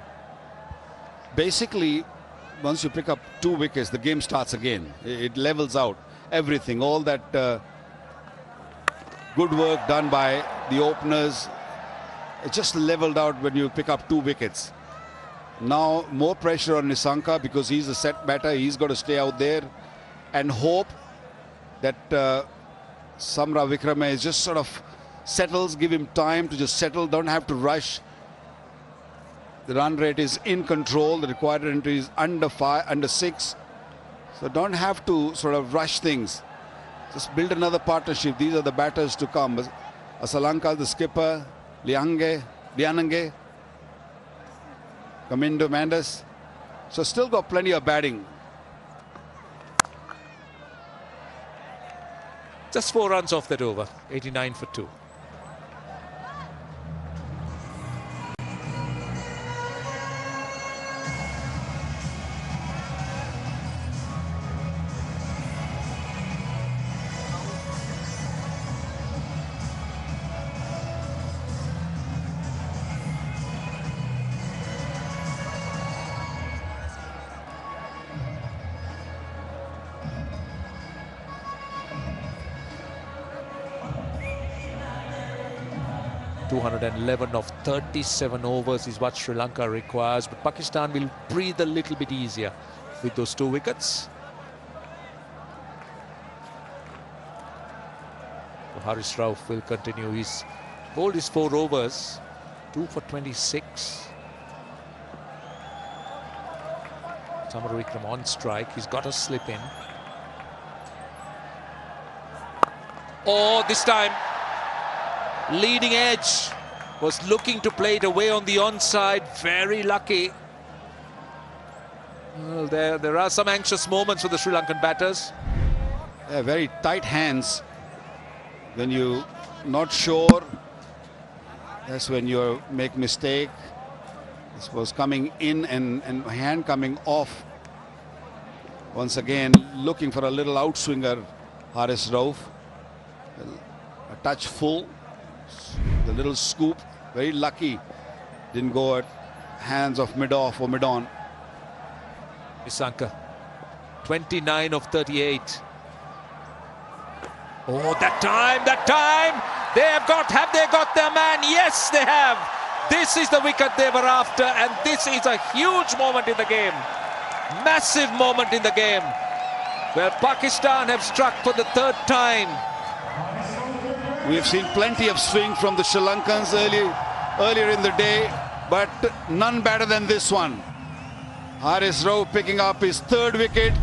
Basically, once you pick up 2 wickets, the game starts again. It levels out everything. All that good work done by the openers, it just leveled out when you pick up 2 wickets. Now more pressure on Nissanka because he's a set batter. He's got to stay out there and hope that Samra Wickrama is just sort of settles, give him time to just settle, don't have to rush. The run rate is in control. The required entry is under 6. So don't have to sort of rush things. Just build another partnership. These are the batters to come. Asalanka, the skipper, Lianange, Kamindo Mendes. So still got plenty of batting. Just 4 runs off that over, 89 for 2. .211 of 37 overs is what Sri Lanka requires, but Pakistan will breathe a little bit easier with those 2 wickets. So Haris Rauf will continue. He's bowled his 4 overs, 2 for 26. Samaru Wickrama on strike. He's got a slip in. Oh, this time leading edge was looking to play it away on the onside. Very lucky. Well, there are some anxious moments for the Sri Lankan batters. Yeah, very tight hands. When you're not sure, that's when you make mistake. This was coming in and hand coming off. Once again, looking for a little outswinger, Haris Rauf. A touch full. The little scoop, very lucky, didn't go at hands of mid-off or mid-on. Nissanka, 29 of 38. Oh, that time! Have they got their man? Yes, they have. This is the wicket they were after, and this is a huge moment in the game. Massive moment in the game, where Pakistan have struck for the 3rd time. We have seen plenty of swing from the Sri Lankans earlier in the day, but none better than this one. Haris Rauf picking up his 3rd wicket,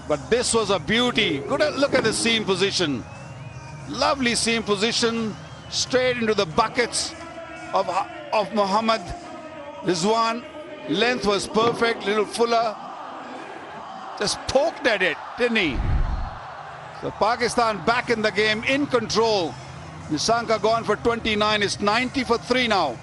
but this was a beauty. Good look at the seam position. Lovely seam position, straight into the buckets of Mohammad Rizwan. Length was perfect, little fuller. Just poked at it, didn't he? So Pakistan back in the game, in control. Nissanka gone for 29, it's 90 for 3 now.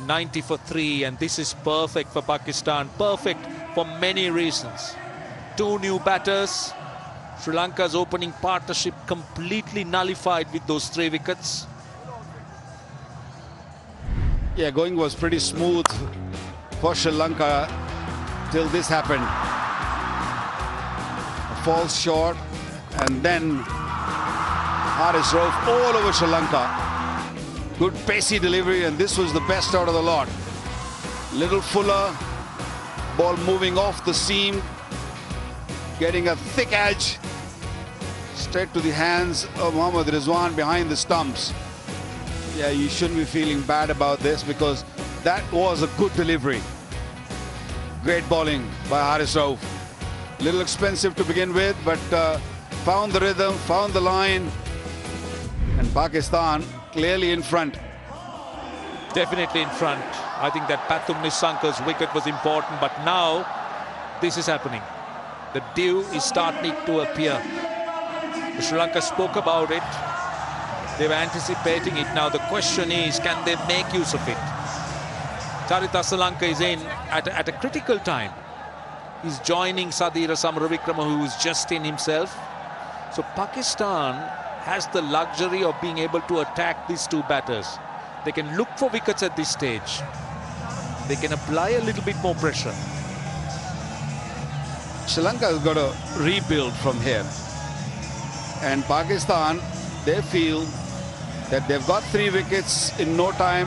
90 for 3, and this is perfect for Pakistan. Perfect for many reasons. 2 new batters. Sri Lanka's opening partnership completely nullified with those 3 wickets. Yeah, going was pretty smooth for Sri Lanka till this happened. A false shot, and then Haris Rauf all over Sri Lanka. Good pacey delivery, and this was the best out of the lot. Little fuller, ball moving off the seam, getting a thick edge straight to the hands of Mohammad Rizwan behind the stumps. Yeah, you shouldn't be feeling bad about this because that was a good delivery. Great bowling by Haris Rauf. Little expensive to begin with, but found the rhythm, found the line, and Pakistan clearly in front. Definitely in front. I think that Pathum Nissanka's wicket was important, but now this is happening. The dew is starting to appear. Sri Lanka spoke about it. They were anticipating it. Now the question is, can they make use of it? Charita Salanka is in at a critical time. He's joining Sadira Samaravikrama, who is just in himself. So Pakistan has the luxury of being able to attack these 2 batters. They can look for wickets at this stage. They can apply a little bit more pressure. Sri Lanka has got to rebuild from here. And Pakistan, they feel that they've got 3 wickets in no time.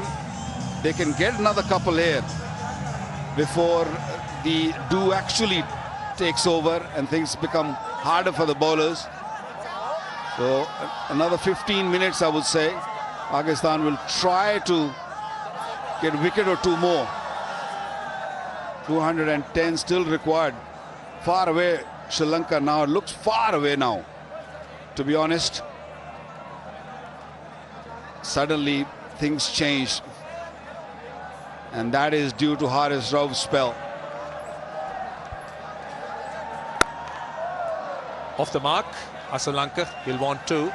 They can get another couple here before the dew actually takes over and things become harder for the bowlers. So another 15 minutes, I would say. Pakistan will try to get a wicket or 2 more. 210 still required. Far away, Sri Lanka now. It looks far away now, to be honest. Suddenly, things changed. And that is due to Haris Rauf's spell. Off the mark. Sri Lanka will want 2.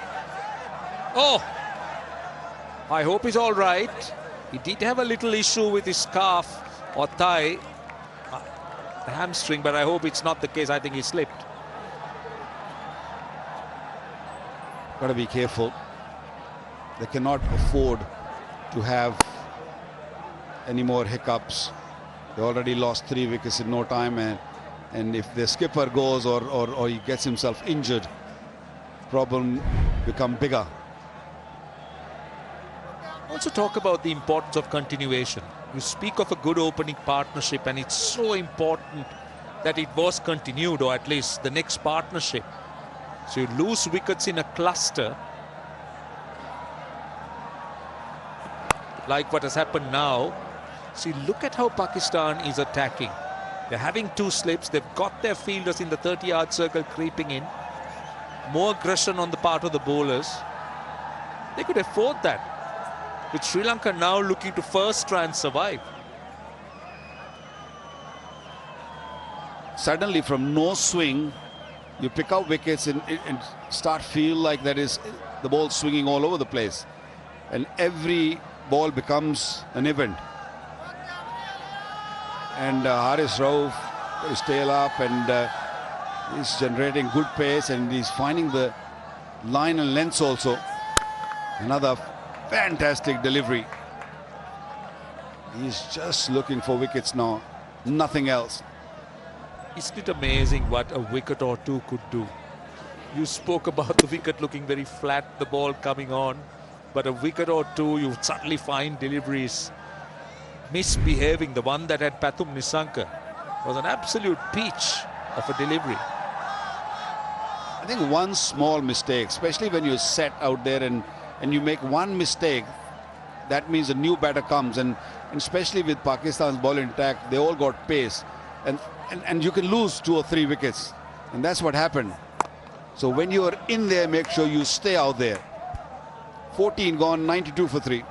Oh! I hope he's all right. He did have a little issue with his calf or thigh, the hamstring, but I hope it's not the case. I think he slipped. Got to be careful. They cannot afford to have any more hiccups. They already lost 3 wickets in no time, and if the skipper goes or he gets himself injured, problem become bigger. Also talk about the importance of continuation. You speak of a good opening partnership, and it's so important that it was continued, or at least the next partnership. So you lose wickets in a cluster, like what has happened now. See, look at how Pakistan is attacking. They're having 2 slips. They've got their fielders in the 30-yard circle creeping in. More aggression on the part of the bowlers. They could afford that. With Sri Lanka now looking to first try and survive. Suddenly, from no swing, you pick up wickets and start feel like that is the ball swinging all over the place. And every ball becomes an event. And Haris Rauf got his tail up, and he's generating good pace, and he's finding the line and lengths also. Another fantastic delivery. He's just looking for wickets now, nothing else. Isn't it amazing what a wicket or 2 could do? You spoke about the wicket looking very flat, the ball coming on, but a wicket or 2, you suddenly find deliveries misbehaving. The one that had Pathum Nissanka was an absolute peach of a delivery. I think one small mistake, especially when you're set out there and you make one mistake, that means a new batter comes, and especially with Pakistan's ball intact, they all got pace, and you can lose 2 or 3 wickets, and that's what happened. So when you're in there, make sure you stay out there. 14 gone, 92 for 3.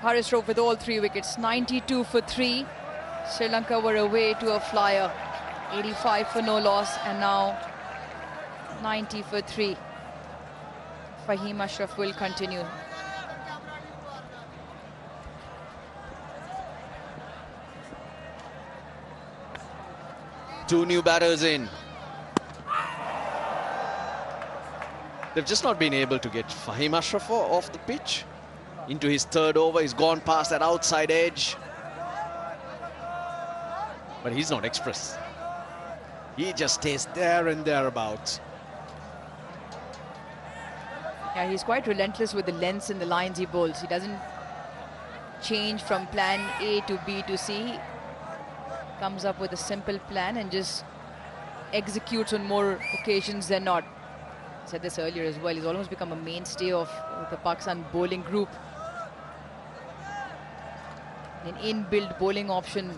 Haris Rauf with all 3 wickets, 92 for 3. Sri Lanka were away to a flyer, 85 for no loss, and now 90 for 3. Fahim Ashraf will continue. Two new batters in. They've just not been able to get Fahim Ashraf off the pitch. Into his 3rd over, he's gone past that outside edge. But he's not express. He just stays there and thereabouts. Yeah, he's quite relentless with the lengths and the lines he bowls. He doesn't change from plan A to B to C. Comes up with a simple plan and just executes on more occasions than not. I said this earlier as well. He's almost become a mainstay of the Pakistan bowling group. An inbuilt bowling option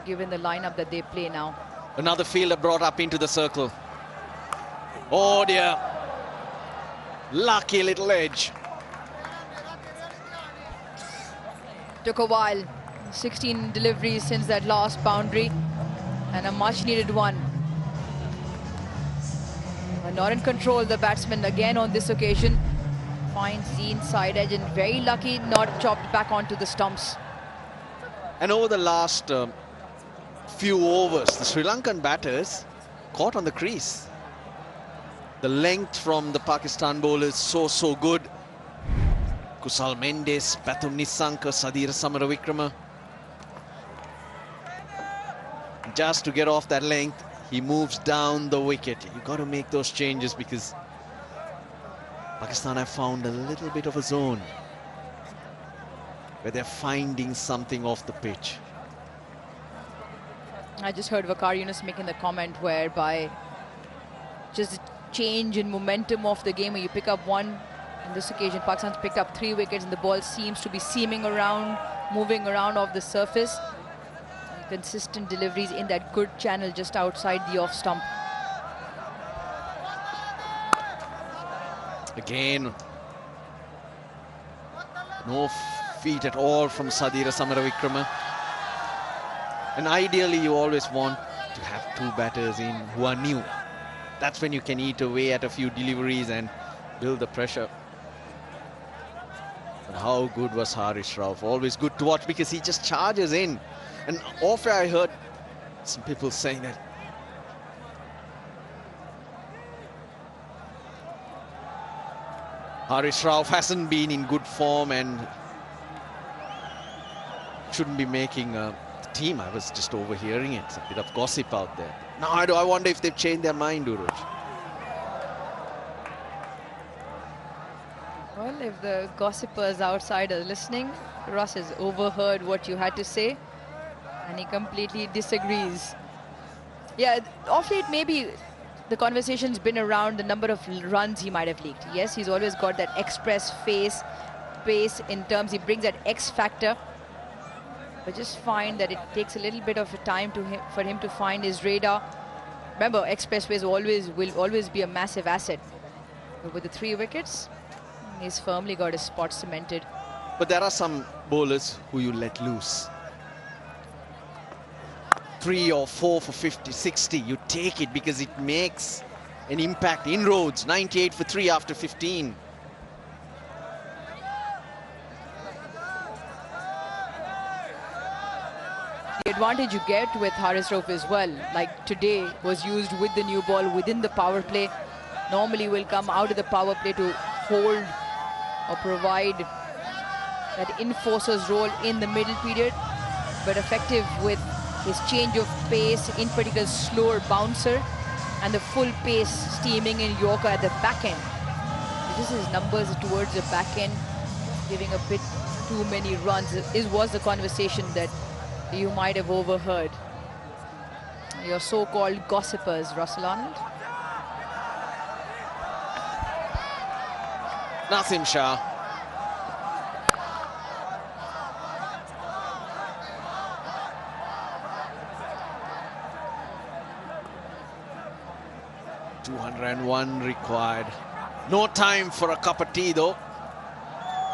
given the lineup that they play now. Another fielder brought up into the circle. Oh dear. Lucky little edge. Took a while. 16 deliveries since that last boundary. And a much needed one. But not in control, the batsman again on this occasion. Finds the inside edge and very lucky not chopped back onto the stumps. And over the last few overs, the Sri Lankan batters caught on the crease. The length from the Pakistan bowlers so good. Kusal Mendes, Pathum Nissanka, Sadira Samaravikrama. Just to get off that length, he moves down the wicket. You've got to make those changes because Pakistan have found a little bit of a zone where they're finding something off the pitch. I just heard Waqar Yunus making the comment whereby just a change in momentum of the game where you pick up one. On this occasion, Pakistan's picked up 3 wickets and the ball seems to be seaming around, moving around off the surface. Consistent deliveries in that good channel just outside the off stump. Again, no feet at all from Sadira Samaravikrama. And ideally, you always want to have 2 batters in who are new. That's when you can eat away at a few deliveries and build the pressure. But how good was Haris Rauf? Always good to watch because he just charges in. And off air I heard some people saying that Haris Rauf hasn't been in good form and shouldn't be making the team. I was just overhearing it. It's a bit of gossip out there. Now I wonder if they've changed their mind, Uruj. Well, if the gossipers outside are listening, Russ has overheard what you had to say and he completely disagrees. Yeah, off late maybe the conversation's been around the number of runs he might have leaked. Yes, he's always got that express pace in terms, he brings that X factor. But just find that it takes a little bit of a time for him to find his radar. Remember, expressways will always be a massive asset. But with the 3 wickets, he's firmly got his spot cemented. But there are some bowlers who you let loose. 3 or 4 for 50, 60, you take it because it makes an impact, inroads, 98 for 3 after 15. The advantage you get with Haris Rauf as well, like today, was used with the new ball within the power play. Normally will come out of the power play to hold or provide that enforcer's role in the middle period, but effective with his change of pace, in particular slower bouncer, and the full pace steaming in Yorker at the back end. This is numbers towards the back end, giving a bit too many runs. Was the conversation that you might have overheard. Your so-called gossipers, Russell Arnold. Nasim Shah. .201 required. No time for a cup of tea though.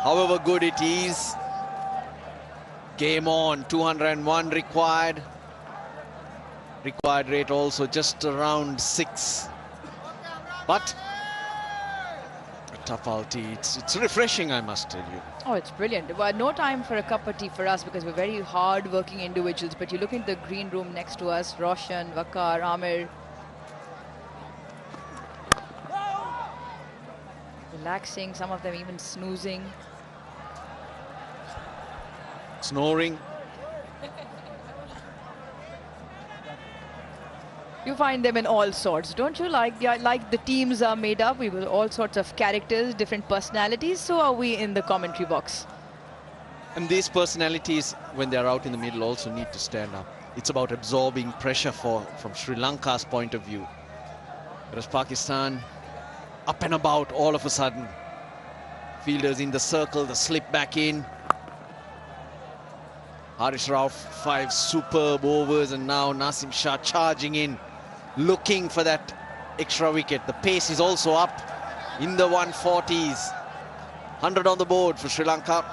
However good it is. Game on, 201 required. Required rate also just around 6. But a tough ulti. It's refreshing, I must tell you. Oh, it's brilliant. Well, no time for a cup of tea for us because we're very hard-working individuals. But you look into the green room next to us, Roshan, Vakar, Amir. Relaxing, some of them even snoozing. Snoring. You find them in all sorts, don't you? Like the teams are made up with all sorts of characters, different personalities. So are we in the commentary box. And these personalities, when they're out in the middle, also need to stand up. It's about absorbing pressure from Sri Lanka's point of view. Whereas Pakistan, up and about all of a sudden. Fielders in the circle, the slip back in. Haris Rauf, 5 superb overs, and now Nasim Shah charging in, looking for that extra wicket. The pace is also up in the 140s. 100 on the board for Sri Lanka.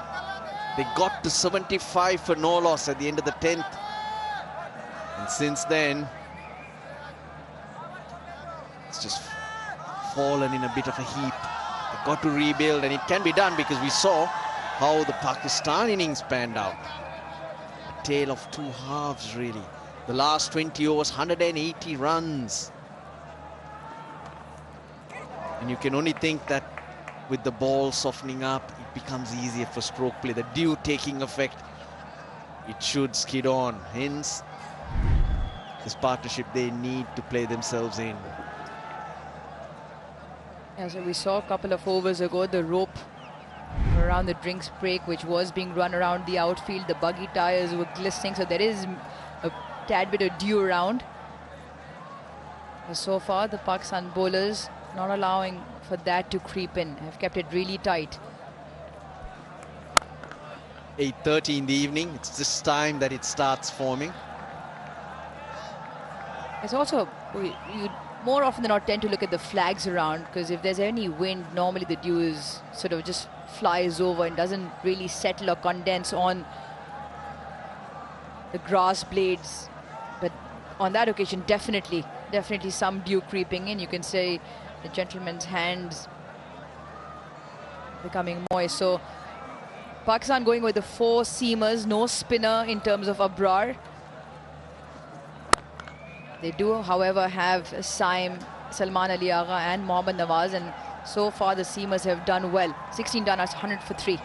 They got to 75 for no loss at the end of the 10th. And since then, it's just fallen in a bit of a heap. They've got to rebuild, and it can be done because we saw how the Pakistan innings panned out. A tale of two halves, really. The last 20 overs, 180 runs. And you can only think that with the ball softening up, it becomes easier for stroke play. The dew taking effect, it should skid on. Hence, this partnership, they need to play themselves in. Yeah, so we saw a couple of overs ago, the rope around the drinks break, which was being run around the outfield. The buggy tires were glistening, so there is a tad bit of dew around. But so far, the Pakistan bowlers not allowing for that to creep in, have kept it really tight. 8:30 in the evening, it's this time that it starts forming. It's also, you more often than not tend to look at the flags around, because if there's any wind, normally the dew is sort of just flies over and doesn't really settle or condense on the grass blades. But on that occasion, definitely some dew creeping in. You can say the gentleman's hands becoming moist. So Pakistan going with the 4 seamers, no spinner in terms of Abrar. They do, however, have Salman Ali Agha and Mohammad Nawaz, and so far the seamers have done well. 16 done, 100 for 3.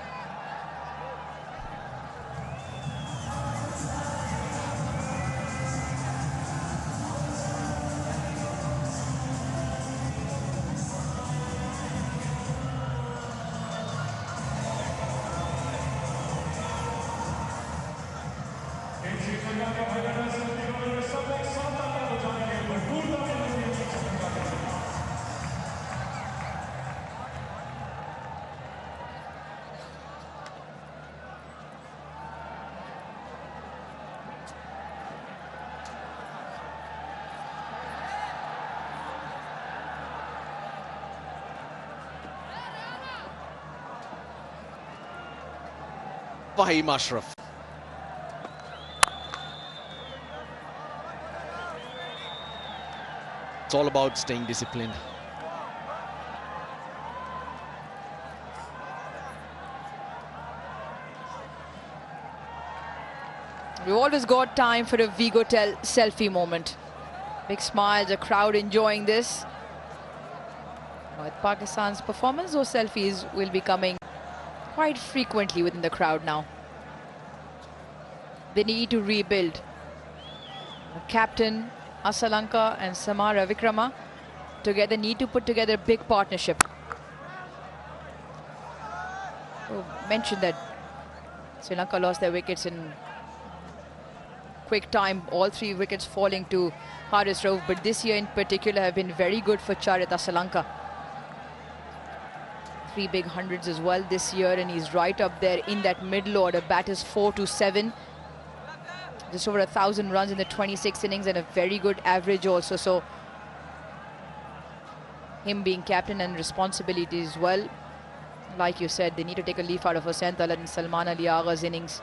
Fahim Ashraf. It's all about staying disciplined. We've always got time for a Vigotel selfie moment. Big smiles, a crowd enjoying this. With Pakistan's performance, those selfies will be coming quite frequently within the crowd now. They need to rebuild. The captain, Asalanka and Samara Vikrama together need to put together a big partnership. Oh, mentioned that Sri Lanka lost their wickets in quick time, all 3 wickets falling to Haris Rauf, but this year in particular have been very good for Charit Asalanka. 3 big hundreds as well this year, and he's right up there in that middle order. Batters 4 to 7, just over 1,000 runs in the 26 innings and a very good average also. So him being captain and responsibility as well, like you said, they need to take a leaf out of Hossain Talat and Salman Ali Agha's innings.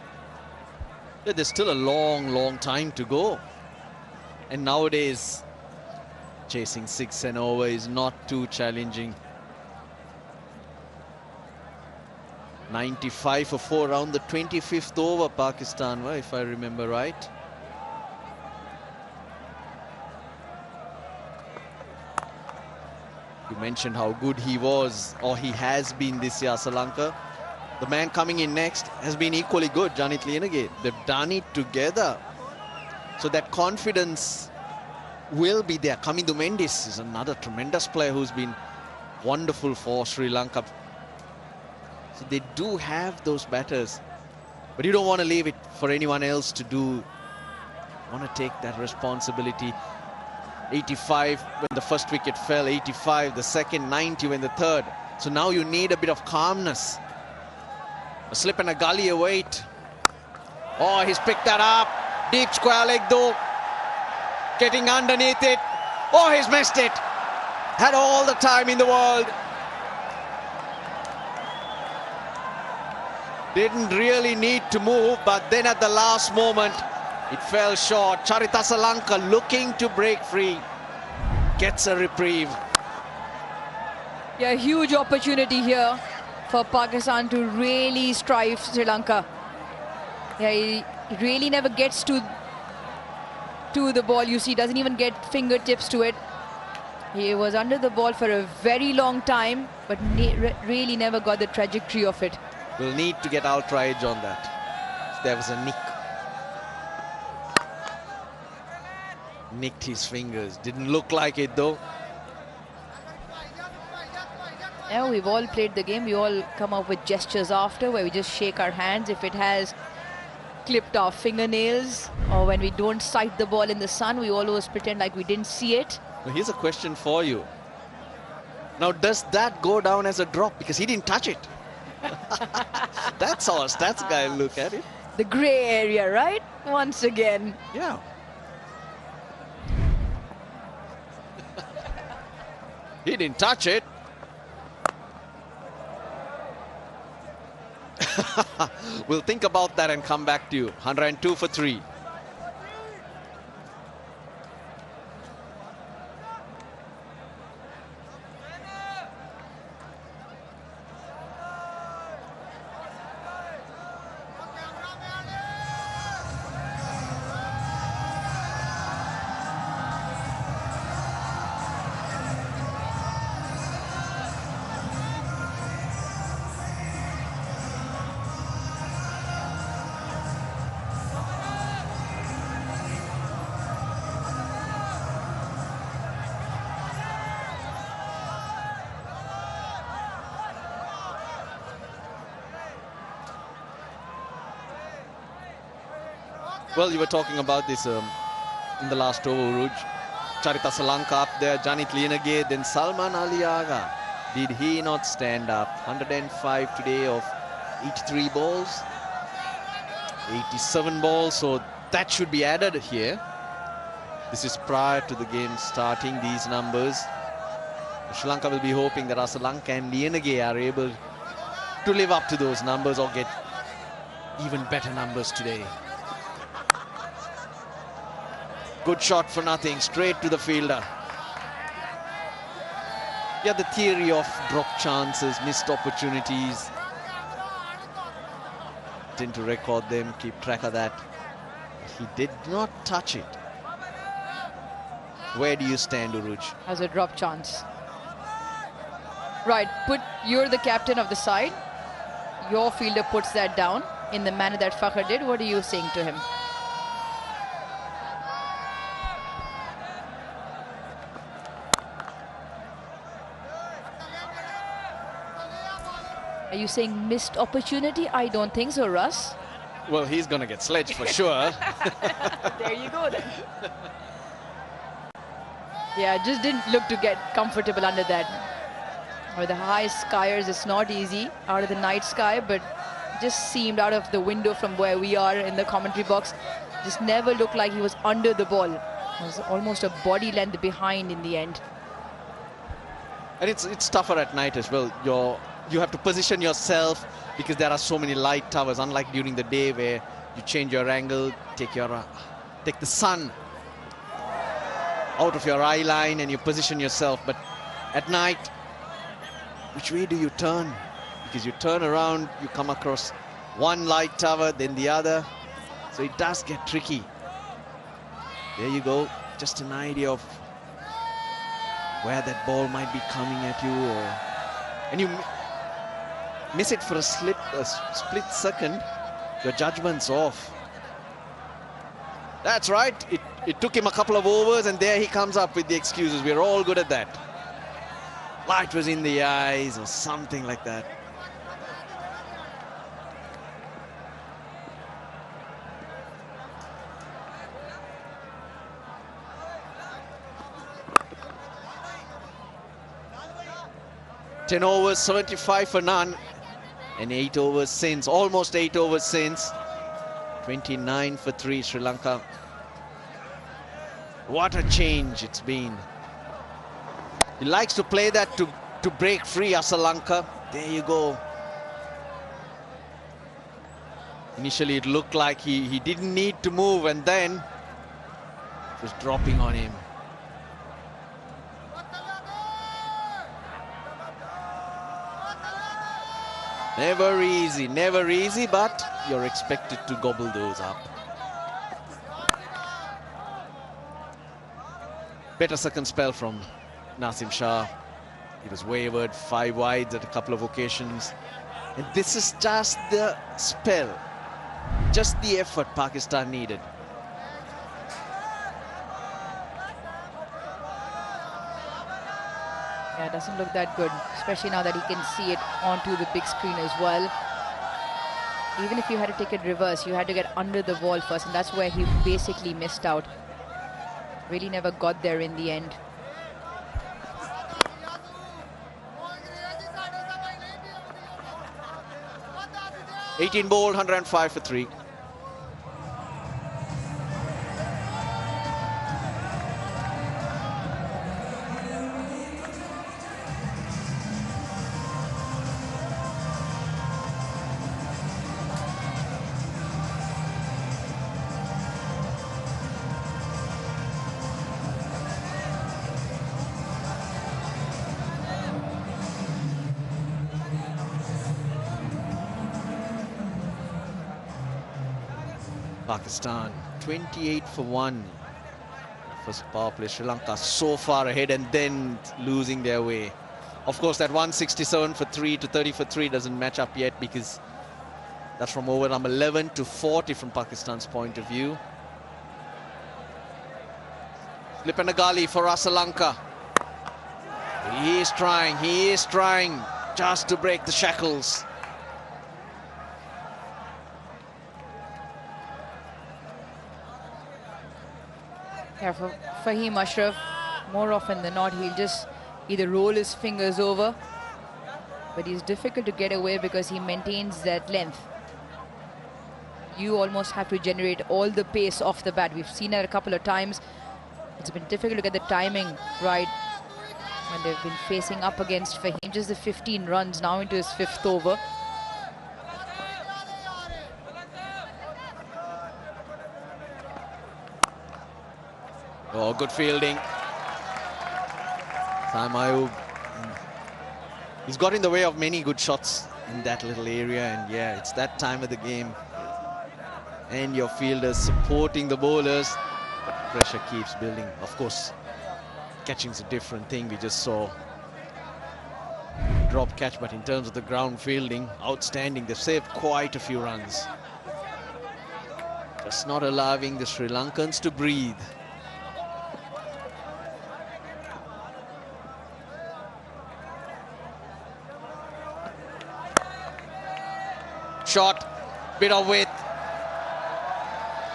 Yeah, there's still a long time to go. And nowadays, chasing 6 and over is not too challenging. 95 for 4 around the 25th over, Pakistan, if I remember right. You mentioned how good he was, or he has been this year, Asalanka. The man coming in next has been equally good, Janit Lienage. They've done it together. So that confidence will be there. Kamindu Mendis is another tremendous player who's been wonderful for Sri Lanka. So they do have those batters. But you don't want to leave it for anyone else to do. You want to take that responsibility. 85 when the first wicket fell, 85, the second, 90 when the third. So now you need a bit of calmness. A slip and a gully await. Oh, he's picked that up. Deep square leg though. Getting underneath it. Oh, he's missed it. Had all the time in the world. Didn't really need to move, but then at the last moment, it fell short. Charit Asalanka looking to break free. Gets a reprieve. Yeah, huge opportunity here for Pakistan to really strive Sri Lanka. Yeah, he really never gets to the ball. You see, doesn't even get fingertips to it. He was under the ball for a very long time, but really never got the trajectory of it. We'll need to get ultra edge on that. If there was a nick. Nicked his fingers. Didn't look like it though. Yeah, we've all played the game. We all come up with gestures after where we just shake our hands if it has clipped our fingernails, or when we don't sight the ball in the sun, we always pretend like we didn't see it. Now here's a question for you. Now, does that go down as a drop? Because he didn't touch it. That's how a stats guy look at it. The grey area, right? Once again. Yeah. He didn't touch it. We'll think about that and come back to you. 102 for 3. Well, you were talking about this in the last over, Uruj. Charit Asalanka up there, Janit Lienage, then Salman Ali Agha. Did he not stand up? 105 today of 83 balls, 87 balls, so that should be added here. This is prior to the game starting, these numbers. Sri Lanka will be hoping that Asalanka and Lienage are able to live up to those numbers or get even better numbers today. Good shot for nothing, straight to the fielder. Yeah, the theory of drop chances, missed opportunities. Tend to record them, keep track of that. He did not touch it. Where do you stand, Uruj? As a drop chance. Right, you're the captain of the side. Your fielder puts that down in the manner that Fakhr did. What are you saying to him? Are you saying missed opportunity? I don't think so, Russ. Well, he's going to get sledged for sure. There you go then. Yeah, just didn't look to get comfortable under that. Or the high skiers, it's not easy out of the night sky, but just seemed out of the window from where we are in the commentary box. Just never looked like he was under the ball. It was almost a body length behind in the end. And it's tougher at night as well. You have to position yourself because there are so many light towers, unlike during the day where you change your angle, take the sun out of your eye line and you position yourself. But at night, which way do you turn? Because you turn around, you come across one light tower, then the other. So it does get tricky. There you go. Just an idea of where that ball might be coming at you. And you miss it for a split second, your judgment's off. That's right. It took him a couple of overs and there he comes up with the excuses. We're all good at that. Light was in the eyes or something like that. Ten overs, 75 for none. And 8 overs since, almost 8 overs since. 29 for 3, Sri Lanka. What a change it's been. He likes to play that to break free, Arslan Lanka. There you go. Initially it looked like he didn't need to move and then it was dropping on him. Never easy, but you're expected to gobble those up. Better second spell from Nasim Shah. He was wavered 5 wides at a couple of occasions. And this is just the spell, just the effort Pakistan needed. Yeah, it doesn't look that good, especially now that he can see it onto the big screen as well. Even if you had to take it reverse, you had to get under the wall first, and that's where he basically missed out. Really never got there in the end. "18 bowled, 105 for 3. Pakistan 28 for 1. First power play, Sri Lanka so far ahead and then losing their way. Of course, that 167 for 3 to 30 for 3 doesn't match up yet because that's from over number 11 to 40 from Pakistan's point of view. Slip and a gully for Arslan Lanka. He is trying just to break the shackles. Yeah, for Fahim Ashraf, more often than not, he'll just either roll his fingers over, but he's difficult to get away because he maintains that length. You almost have to generate all the pace off the bat. We've seen it a couple of times. It's been difficult to get the timing right when they've been facing up against Fahim. Just the 15 runs now into his 5th over. Oh, good fielding. Time Ayub He's got in the way of many good shots in that little area, and yeah, it's that time of the game. And your fielders supporting the bowlers, but pressure keeps building. Of course, catching's a different thing. We just saw drop catch, but in terms of the ground fielding, outstanding. They've saved quite a few runs. Just not allowing the Sri Lankans to breathe. Shot, bit of width.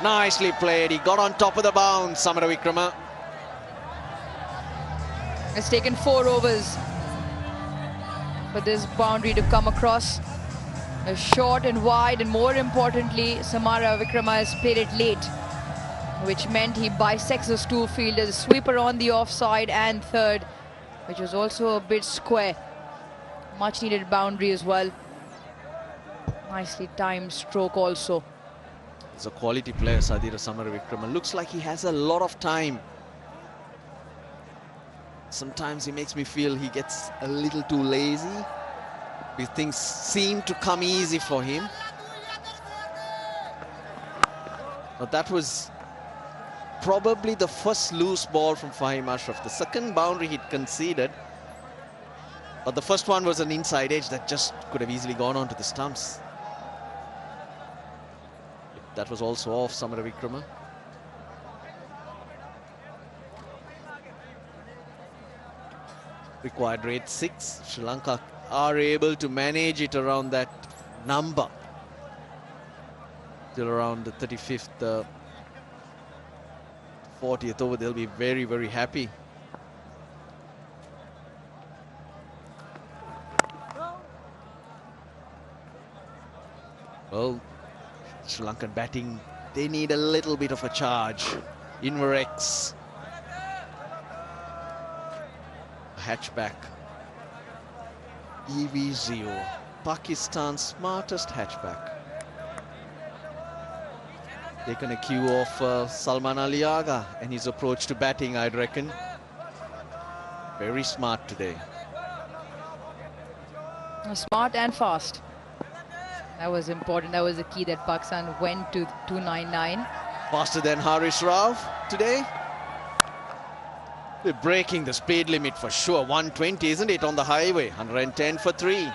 Nicely played. He got on top of the bounce, Samara Wickrama. It's taken 4 overs for this boundary to come across. A short and wide, and more importantly, Samara Wickrama has played it late, which meant he bisects those 2 fielders, sweeper on the offside and third, which was also a bit square. Much needed boundary as well. Nicely timed stroke also. He's a quality player, Sadira Samara Wickrama. Looks like he has a lot of time. Sometimes he makes me feel he gets a little too lazy. These things seem to come easy for him. But that was probably the first loose ball from Fahim Ashraf. The second boundary he'd conceded. But the first one was an inside edge that just could have easily gone onto the stumps. That was also off Samara Wickrama. Required rate 6. Sri Lanka are able to manage it around that number. Till around the 35th, 40th over, they'll be very, very happy. Well, Sri Lankan batting, they need a little bit of a charge. Inverex. Hatchback. EV0, Pakistan's smartest hatchback. Taken a cue off Salman Ali Agha and his approach to batting, I'd reckon. Very smart today. Smart and fast. That was important. That was the key that Pakistan went to 299. Faster than Harish Rao today. They're breaking the speed limit for sure. 120, isn't it, on the highway? 110 for 3.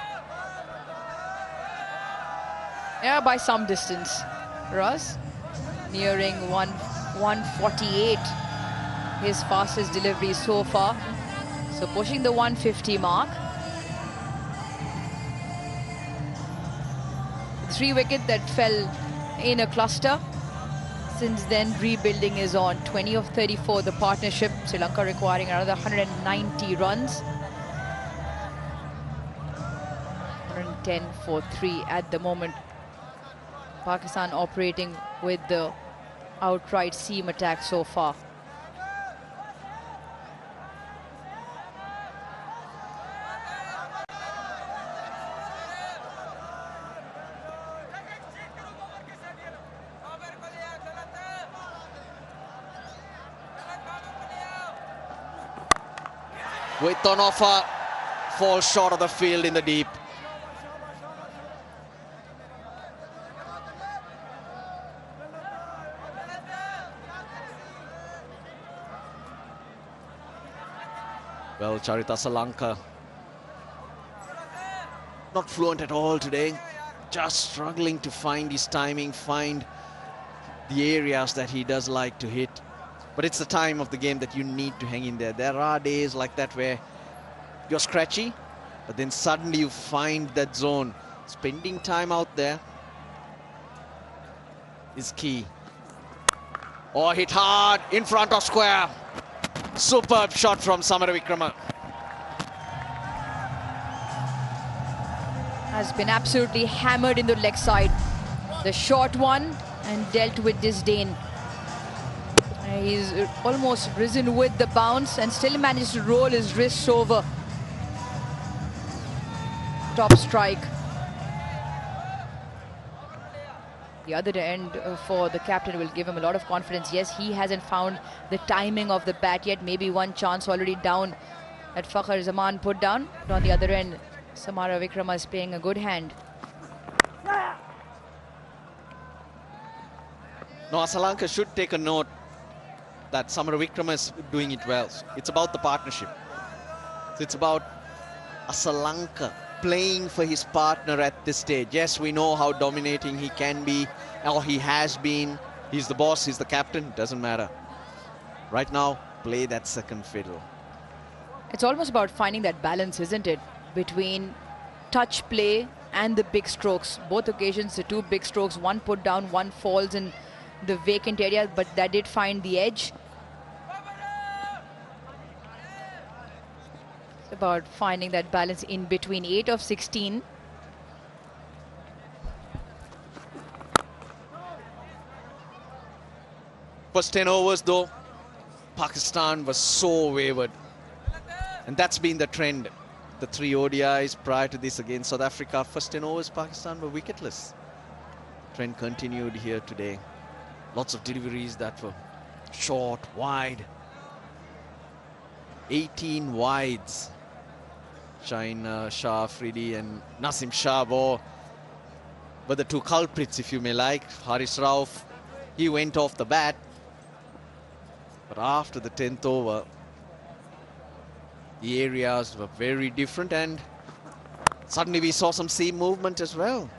Yeah, by some distance. Raz nearing 148. His fastest delivery so far. So pushing the 150 mark. 3 wicket that fell in a cluster. Since then, rebuilding is on. 20 of 34, the partnership. Sri Lanka requiring another 190 runs. 110 for 3 at the moment. Pakistan operating with the outright seam attack so far. With on offer, falls short of the field in the deep. Well, Charita Salanka, not fluent at all today, just struggling to find his timing, find the areas that he does like to hit. But it's the time of the game that you need to hang in there. There are days like that where you're scratchy, but then suddenly you find that zone. Spending time out there is key. Oh, hit hard in front of square. Superb shot from Samara Wickrama. Has been absolutely hammered in the leg side. The short one and dealt with disdain. He's almost risen with the bounce and still managed to roll his wrists over. Top strike. The other end for the captain will give him a lot of confidence. Yes, he hasn't found the timing of the bat yet. Maybe one chance already down That Fakhar Zaman put down. But on the other end, Samara Vikrama is playing a good hand. No, Sri Lanka should take a note that Samara Vikrama is doing it well. It's about the partnership. So it's about Sri Lanka playing for his partner at this stage. Yes, we know how dominating he can be, or he has been. He's the boss, he's the captain, doesn't matter. Right now, play that second fiddle. It's almost about finding that balance, isn't it? Between touch play and the big strokes. Both occasions, the two big strokes, one put down, one falls in the vacant area, but that did find the edge. It's about finding that balance in between. 8 of 16. First 10 overs though, Pakistan was so wayward. And that's been the trend. The 3 ODIs prior to this against South Africa, first 10 overs Pakistan were wicketless. Trend continued here today. Lots of deliveries that were short, wide. 18 wides. Shaheen Shah Afridi and Nasim Shah were the two culprits, if you may like. Haris Rauf, he went off the bat. But after the 10th over, the areas were very different, and suddenly we saw some seam movement as well.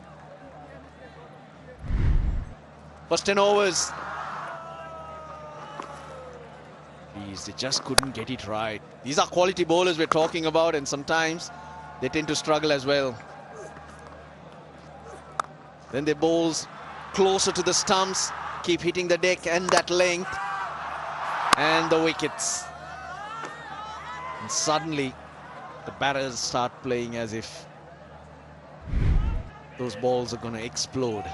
First 10 overs. Please, they just couldn't get it right. These are quality bowlers we're talking about, and sometimes they tend to struggle as well. Then they bowls closer to the stumps, keep hitting the deck and that length, and the wickets. And suddenly, the batters start playing as if those balls are going to explode.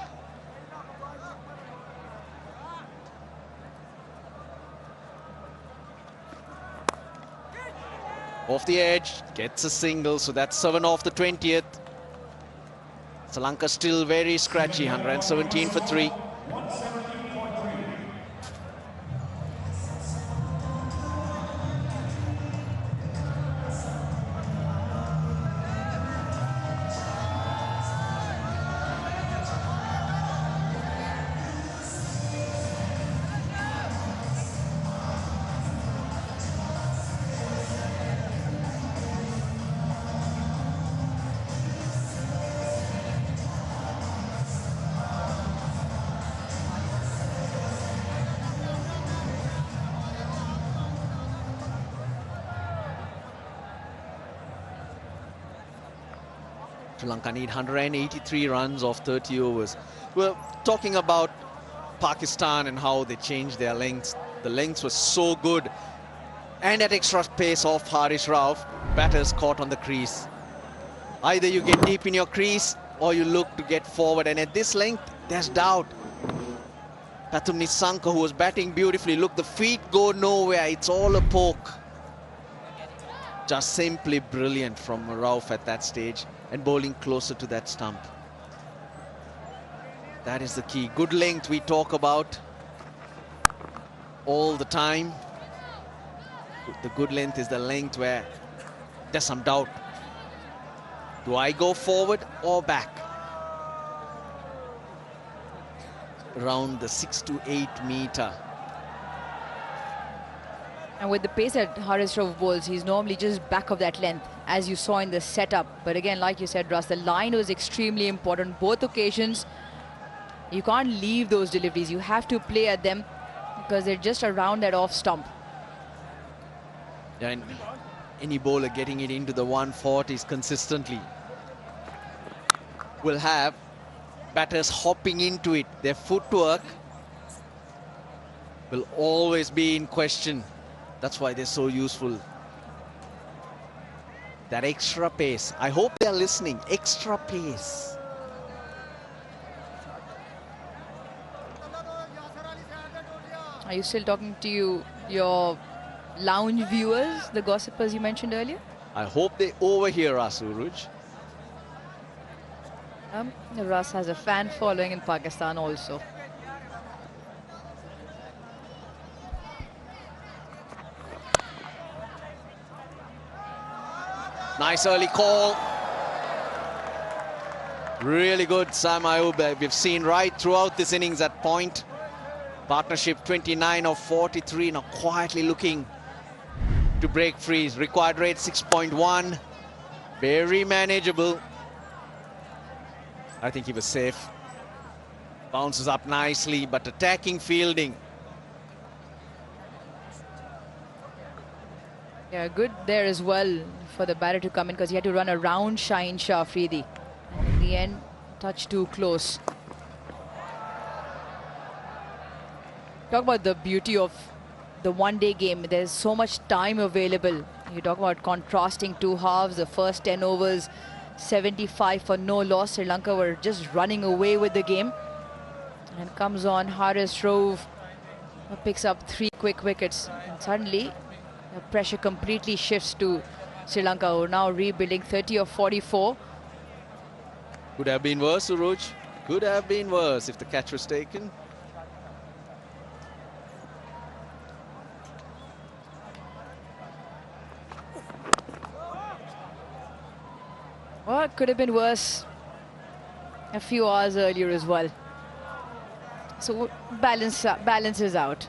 Off the edge, gets a single, so that's 7 off the 20th. Sri Lanka still very scratchy, 117 for 3. Sri Lanka need 183 runs off 30 overs. We're talking about Pakistan and how they changed their lengths. The lengths were so good. And at extra pace off Haris Rauf, batters caught on the crease. Either you get deep in your crease or you look to get forward. And at this length, there's doubt. Pathum Nissanka, who was batting beautifully, look, the feet go nowhere. It's all a poke. Just simply brilliant from Rauf at that stage, and bowling closer to that stump. That is the key. Good length we talk about all the time. The good length is the length where there's some doubt. Do I go forward or back? Around the 6 to 8 meter. And with the pace that Haris Rauf bowls, he's normally just back of that length, as you saw in the setup. But again, like you said, Russ, the line was extremely important. Both occasions, you can't leave those deliveries. You have to play at them because they're just around that off stump. Yeah, and any bowler getting it into the 140s consistently will have batters hopping into it. Their footwork will always be in question. That's why they're so useful. That extra pace. I hope they're listening. Extra pace. Are you still talking to your lounge viewers, the gossipers you mentioned earlier? I hope they overhear us, Uruj. Russ has a fan following in Pakistan also. Nice early call. Really good, Sam Ayub. We've seen right throughout this innings at point. Partnership 29 of 43, now quietly looking to break free. Required rate 6.1. Very manageable. I think he was safe. Bounces up nicely, but attacking fielding. Yeah, good there as well for the batter to come in, because he had to run around Shaheen Shah Afridi. And in the end, touch too close. Talk about the beauty of the one-day game. There's so much time available. You talk about contrasting two halves. The first 10 overs, 75 for no loss. Sri Lanka were just running away with the game. And comes on Haris Rove, picks up 3 quick wickets. And suddenly, the pressure completely shifts to Sri Lanka, who are now rebuilding 30 of 44. Could have been worse, Uruj. Could have been worse if the catch was taken. Well, it could have been worse a few hours earlier as well. So balances out.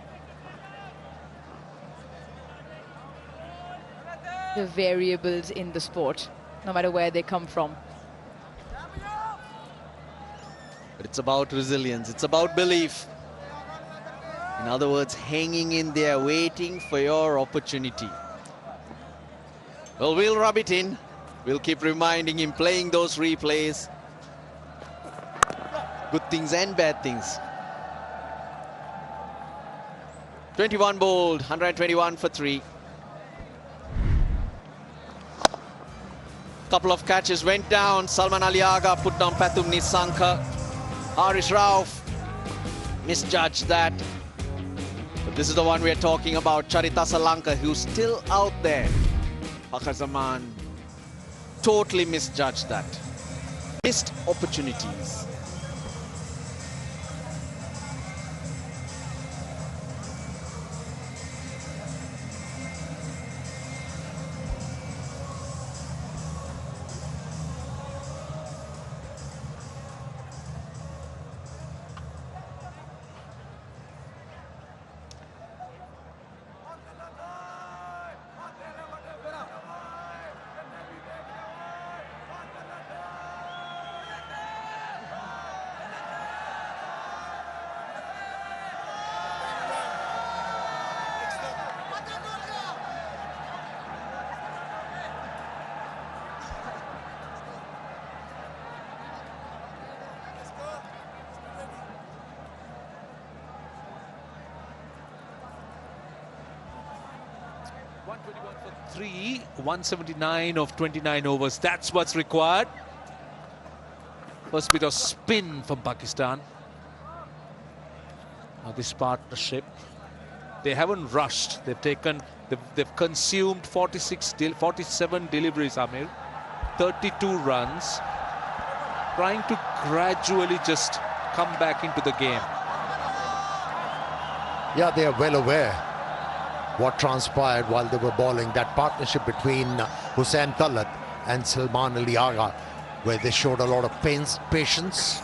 The variables in the sport, no matter where they come from. But it's about resilience. It's about belief. In other words, hanging in there, waiting for your opportunity. Well, we'll rub it in. We'll keep reminding him, playing those replays. Good things and bad things. 21 bowled, 121 for 3. Couple of catches went down. Salman Ali Agha put down Pathum Nisanka. Harish Rauf misjudged that. But this is the one we're talking about. Charita Salanka, who's still out there. Babar Azam totally misjudged that. Missed opportunities. For 3, 179 of 29 overs. That's what's required. First bit of spin from Pakistan. Now this partnership, they haven't rushed. They've consumed 47 deliveries, Amir. 32 runs. Trying to gradually just come back into the game. Yeah, they are well aware what transpired while they were bowling. That partnership between Hussain Talat and Salman Ali Agha, where they showed a lot of patience,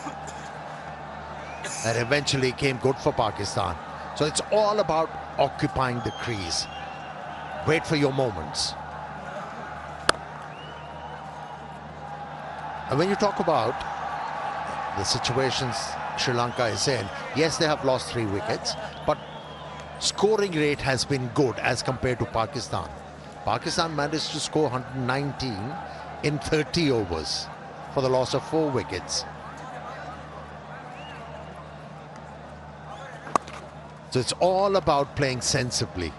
and eventually came good for Pakistan. So it's all about occupying the crease. Wait for your moments. And when you talk about the situations Sri Lanka is in, yes, they have lost 3 wickets, but scoring rate has been good as compared to Pakistan. Pakistan managed to score 119 in 30 overs for the loss of 4 wickets. So it's all about playing sensibly.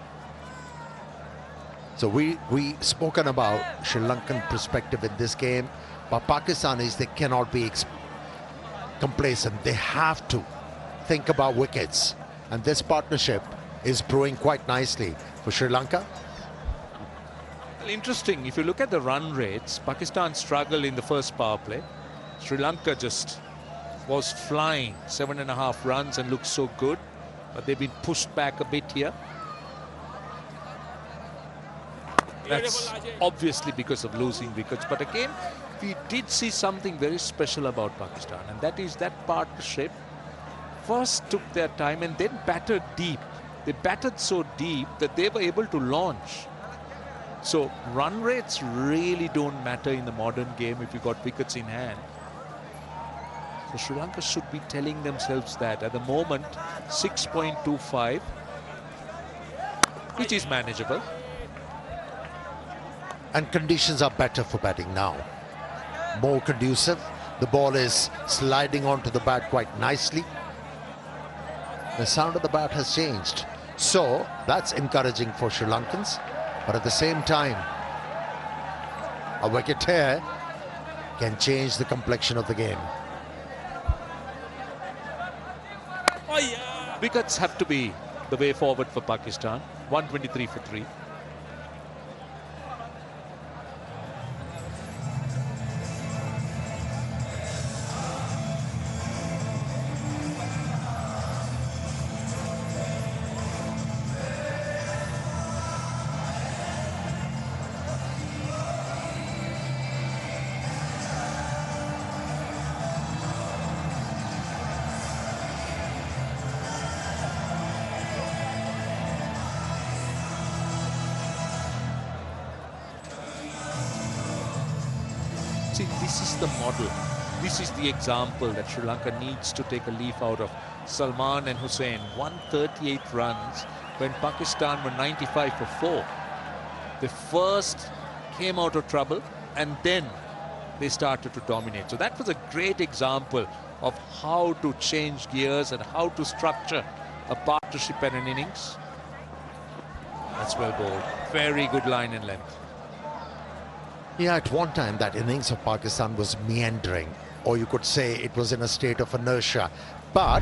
So we spoken about Sri Lankan perspective in this game, but Pakistanis, they cannot be complacent. They have to think about wickets, and this partnership is brewing quite nicely for Sri Lanka. Well, interesting, if you look at the run rates, Pakistan struggled in the first power play. Sri Lanka just was flying, 7.5 runs, and looked so good, but they've been pushed back a bit here. That's obviously because of losing wickets. But again, we did see something very special about Pakistan, and that is that partnership first took their time and then batted deep. They batted so deep that they were able to launch. So run rates really don't matter in the modern game if you got wickets in hand. So Sri Lanka should be telling themselves that at the moment 6.25, which is manageable. And conditions are better for batting now. More conducive. The ball is sliding onto the bat quite nicely. The sound of the bat has changed. So that's encouraging for Sri Lankans. But at the same time, a wicket here can change the complexion of the game. Oh, yeah. Wickets have to be the way forward for Pakistan. 123 for 3. See, this is the model. This is the example that Sri Lanka needs to take a leaf out of. Salman and Hussain, 138 runs when Pakistan were 95 for 4. They first came out of trouble and then they started to dominate. So that was a great example of how to change gears and how to structure a partnership and an innings. That's well bowled. Very good line and length. Yeah, at one time that innings of Pakistan was meandering, or you could say it was in a state of inertia. But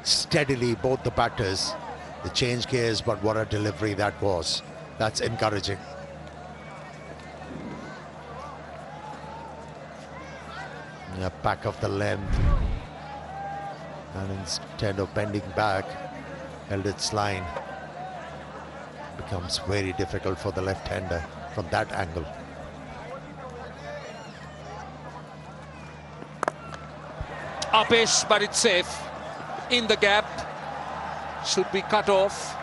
steadily, both the batters, they changed gears, but what a delivery that was. That's encouraging. Yeah, back of the length. And instead of bending back, held its line. Becomes very difficult for the left-hander from that angle. Upish, but it's safe. In the gap. Should be cut off.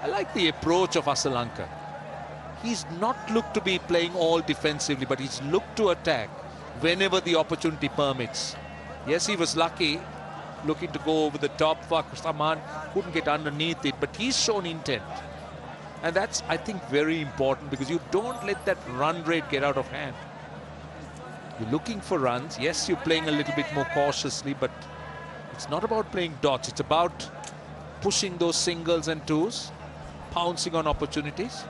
I like the approach of Sri Lanka. He's not looked to be playing all defensively, but he's looked to attack whenever the opportunity permits. Yes, he was lucky, looking to go over the top. Salman couldn't get underneath it, but he's shown intent. And that's, I think, very important because you don't let that run rate get out of hand. You're looking for runs. Yes, you're playing a little bit more cautiously, but it's not about playing dots. It's about pushing those singles and twos, pouncing on opportunities.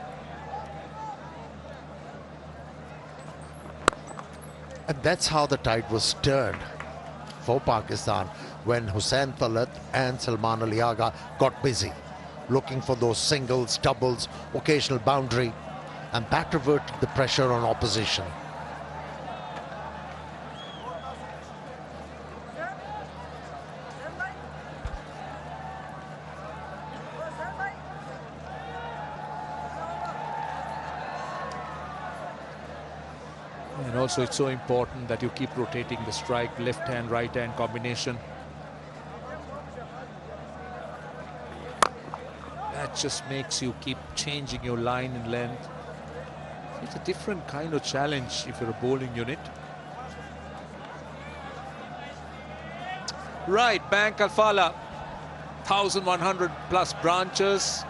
And that's how the tide was turned for Pakistan when Hussain Talat and Salman Ali Agha got busy, looking for those singles, doubles, occasional boundary, and that reverted the pressure on opposition. And also it's so important that you keep rotating the strike, left hand, right hand combination. That just makes you keep changing your line and length. It's a different kind of challenge if you're a bowling unit. Right, Bank Alfala, 1,100 plus branches.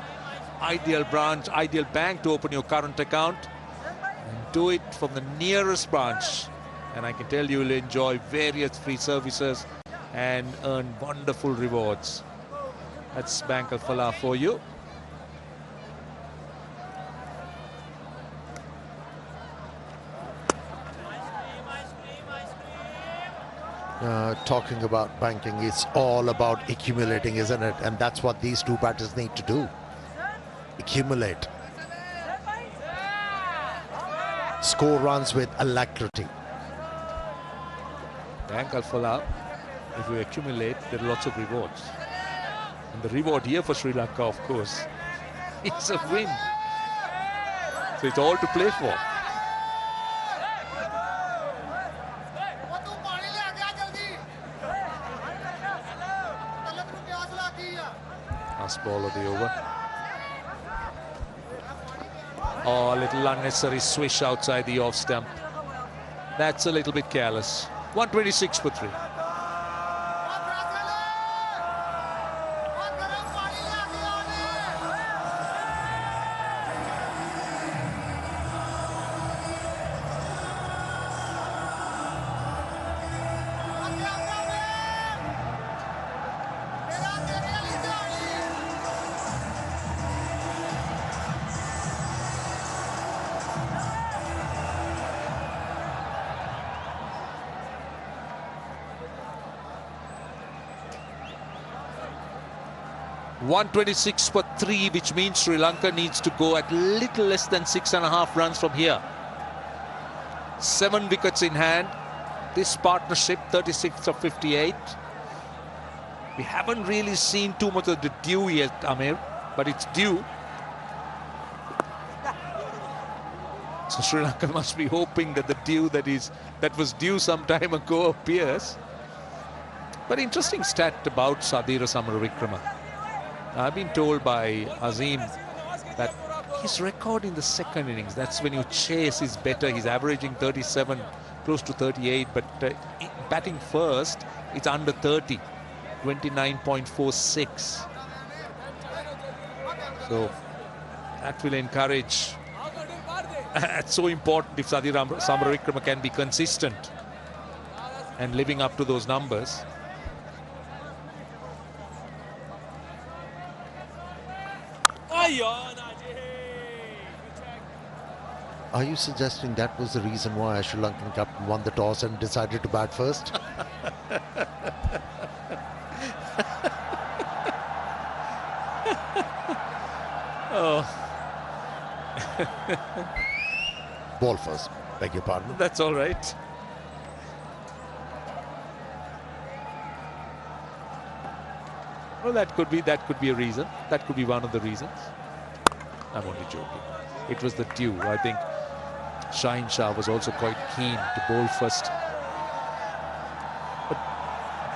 Ideal branch, ideal bank to open your current account. And do it from the nearest branch. And I can tell you will enjoy various free services and earn wonderful rewards. That's Bank Alfala for you. Talking about banking, it's all about accumulating, isn't it? And that's what these two batters need to do. Accumulate. Score runs with alacrity. Bank Alfala, if you accumulate, there are lots of rewards. And the reward here for Sri Lanka, of course, it's a win. So it's all to play for. Last ball of the over. Oh, a little unnecessary swish outside the off stump. That's a little bit careless. 126 for 3. .126 for 3, which means Sri Lanka needs to go at little less than 6.5 runs from here. 7 wickets in hand. This partnership, 36 of 58. We haven't really seen too much of the due yet, Amir, but it's due. So Sri Lanka must be hoping that the dew that was due some time ago appears. But interesting stat about Sadira Samaravikrama. I've been told by Azim that his record in the second innings, that's when you chase, is better. He's averaging 37, close to 38, but batting first, it's under 30, 29.46. So that will encourage. It's so important if Sadira Samaravikrama can be consistent and living up to those numbers. Are you suggesting that was the reason why a Sri Lankan captain won the toss and decided to bat first? Oh. Ball first, beg your pardon. That's all right. Well, that could be a reason. That could be one of the reasons. I'm only joking. It was the dew. I think Shaheen Shah was also quite keen to bowl first. But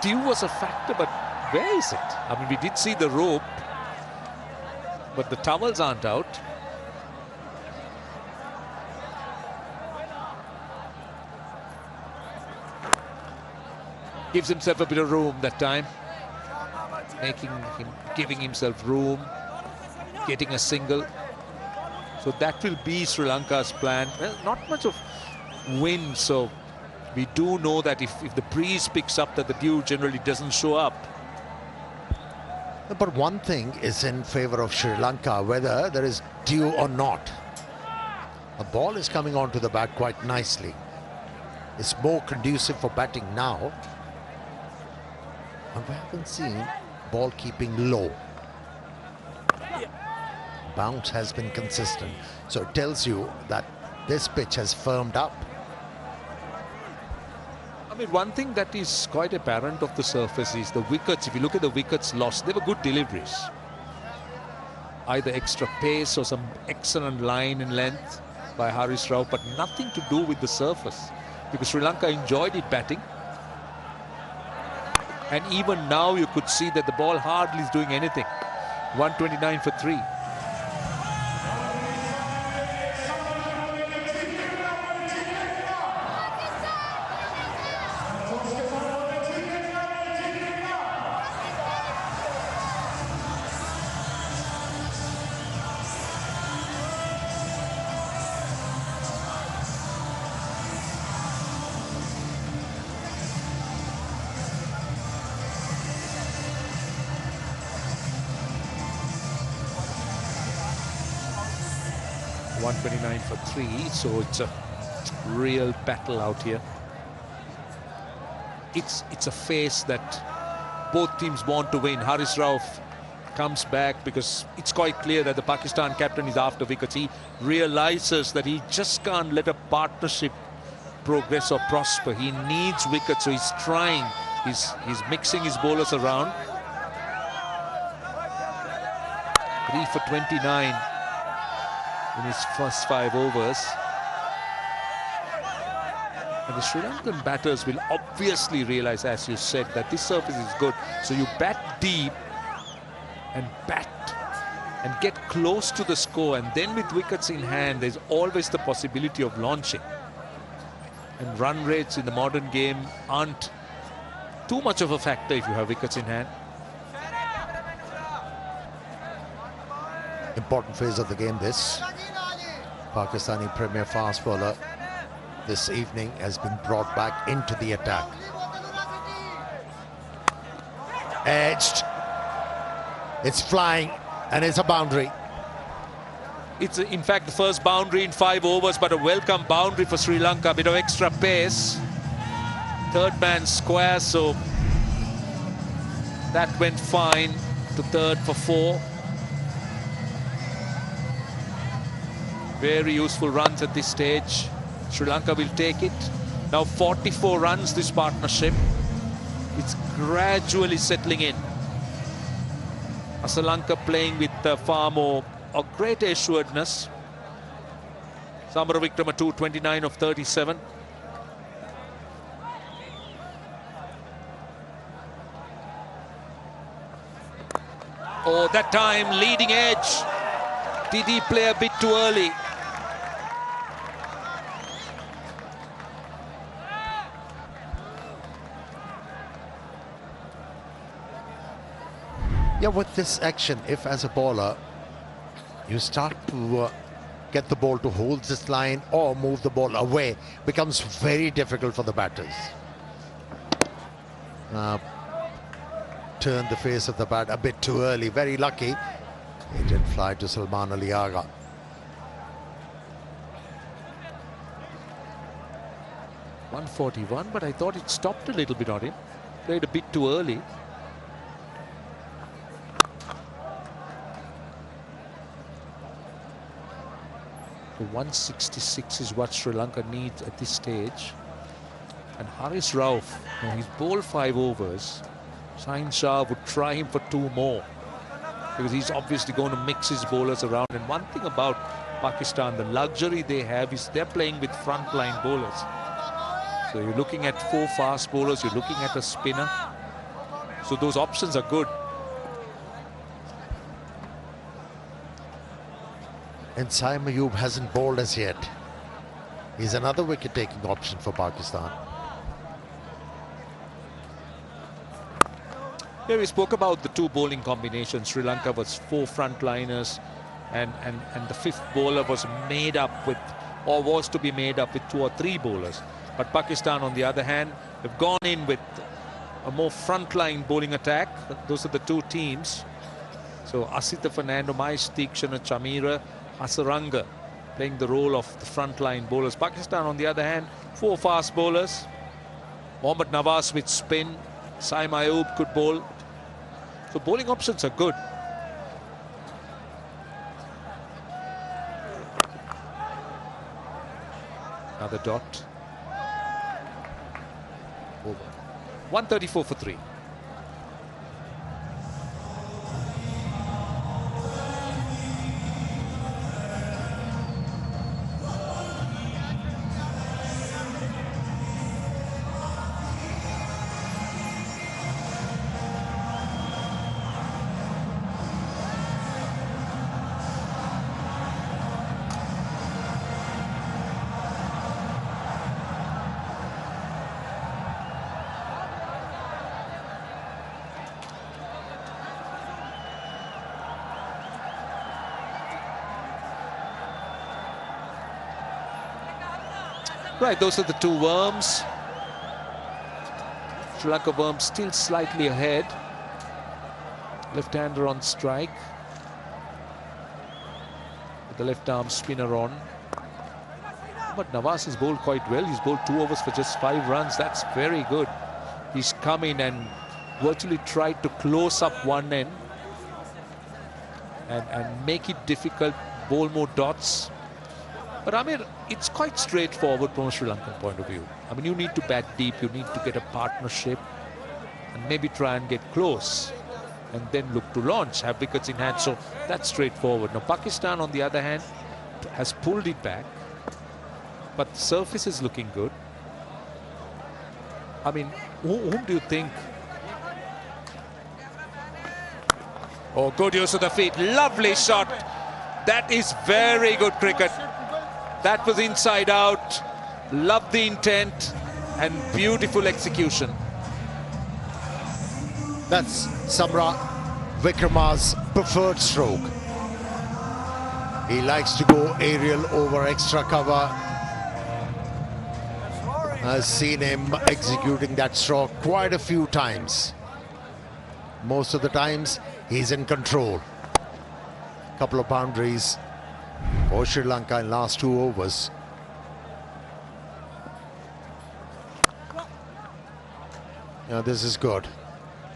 dew was a factor, but where is it? I mean, we did see the rope, but the towels aren't out. Gives himself a bit of room that time. Giving himself room, getting a single. So that will be Sri Lanka's plan. Well, not much of wind, so we do know that if the breeze picks up, that the dew generally doesn't show up. But one thing is in favor of Sri Lanka, whether there is dew or not. The ball is coming onto the bat quite nicely. It's more conducive for batting now. And we haven't seen ball keeping low. Bounce has been consistent, so it tells you that this pitch has firmed up. I mean, one thing that is quite apparent of the surface is the wickets. If you look at the wickets lost, they were good deliveries. Either extra pace or some excellent line and length by Haris Rao, but nothing to do with the surface, because Sri Lanka enjoyed it batting. And even now you could see that the ball hardly is doing anything. 129 for 3. For 3, so it's a real battle out here. It's a phase that both teams want to win. Haris Rao comes back because it's quite clear that the Pakistan captain is after wickets. He realizes that he just can't let a partnership progress or prosper. He needs wickets, so he's trying. He's mixing his bowlers around. 3 for 29. in his first 5 overs. And the Sri Lankan batters will obviously realize, as you said, that this surface is good. So you bat deep and bat and get close to the score, and then with wickets in hand, there's always the possibility of launching. And run rates in the modern game aren't too much of a factor if you have wickets in hand. Important phase of the game, this. Pakistani premier fast bowler this evening has been brought back into the attack. Edged. It's flying and it's a boundary. It's in fact the first boundary in 5 overs, but a welcome boundary for Sri Lanka. A bit of extra pace. Third man square, so that went fine to third for 4. Very useful runs at this stage. Sri Lanka will take it. Now 44 runs, this partnership. It's gradually settling in. Sri Lanka playing with far more of greater assuredness. Samara Wickrama 229 of 37. Oh, that time leading edge. Did he play a bit too early? Yeah, with this action, if as a bowler you start to get the ball to hold this line or move the ball away, becomes very difficult for the batters. Turned the face of the bat a bit too early, very lucky. It did fly to Salman Ali Agha. .141, but I thought it stopped a little bit on him. Played a bit too early. So 166 is what Sri Lanka needs at this stage. And Haris Rauf, he's bowled 5 overs. Shaheen Shah would try him for 2 more, because he's obviously going to mix his bowlers around. And one thing about Pakistan, the luxury they have is they're playing with frontline bowlers. So you're looking at 4 fast bowlers, you're looking at a spinner. So those options are good. And Saim Ayub hasn't bowled as yet. He's another wicket-taking option for Pakistan. Yeah, we spoke about the 2 bowling combinations. Sri Lanka was 4 frontliners, and the 5th bowler was made up with, or was to be made up with 2 or 3 bowlers. But Pakistan, on the other hand, have gone in with a more frontline bowling attack. Those are the 2 teams. So Asitha Fernando, Mais Theekshana, Chamira, Hasaranga playing the role of the frontline bowlers. Pakistan, on the other hand, 4 fast bowlers. Mohammad Nawaz with spin. Saim Ayub could bowl. So bowling options are good. Another dot. Over. 134 for 3. Right, those are the 2 worms. Sri Lanka worms still slightly ahead. Left-hander on strike. With the left arm spinner on. But Nawaz has bowled quite well. He's bowled 2 overs for just 5 runs. That's very good. He's come in and virtually tried to close up one end and make it difficult, bowl more dots. But Amir, it's quite straightforward from a Sri Lankan point of view. I mean, you need to bat deep, you need to get a partnership and maybe try and get close and then look to launch, have wickets in hand. So that's straightforward. Now Pakistan, on the other hand, has pulled it back, but the surface is looking good. I mean, whom do you think? Oh, good use of the feet. Lovely shot. That is very good cricket. That was inside out. Love the intent and beautiful execution. That's Samra Vikrama's preferred stroke. He likes to go aerial over extra cover. I've seen him executing that stroke quite a few times. Most of the times he's in control. Couple of boundaries for Sri Lanka in last 2 overs. Now this is good.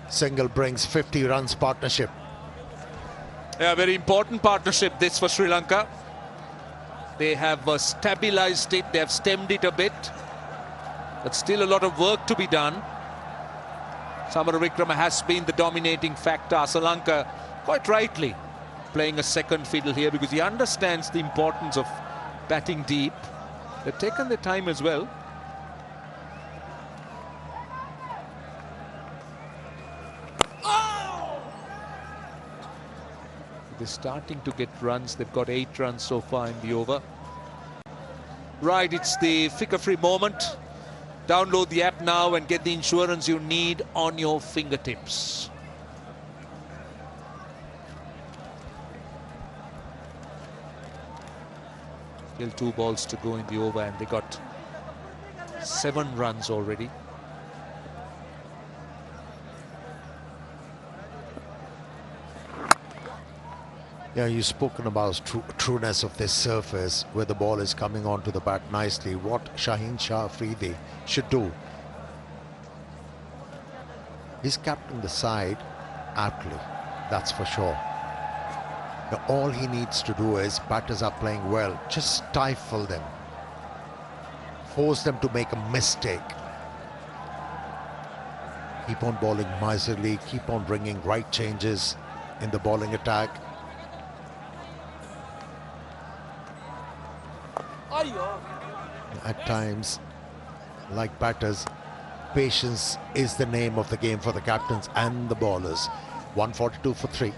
Single brings 50 runs partnership. Yeah, very important partnership this for Sri Lanka. They have stabilized it, they have stemmed it a bit, but still a lot of work to be done. Samara Wickrama has been the dominating factor. Sri Lanka, quite rightly, playing a second fiddle here because he understands the importance of batting deep. They've taken their time as well. They're starting to get runs. They've got 8 runs so far in the over. Right, it's the flicker-free moment. Download the app now and get the insurance you need on your fingertips. Still 2 balls to go in the over and they got 7 runs already. Yeah, you've spoken about trueness of this surface where the ball is coming onto the bat nicely. What Shaheen Shah Afridi should do. He's captaining the side aptly, that's for sure. Now, all he needs to do is, batters are playing well, just stifle them. Force them to make a mistake. Keep on bowling miserly, keep on bringing right changes in the bowling attack. At times, like batters, patience is the name of the game for the captains and the bowlers. 142 for 3.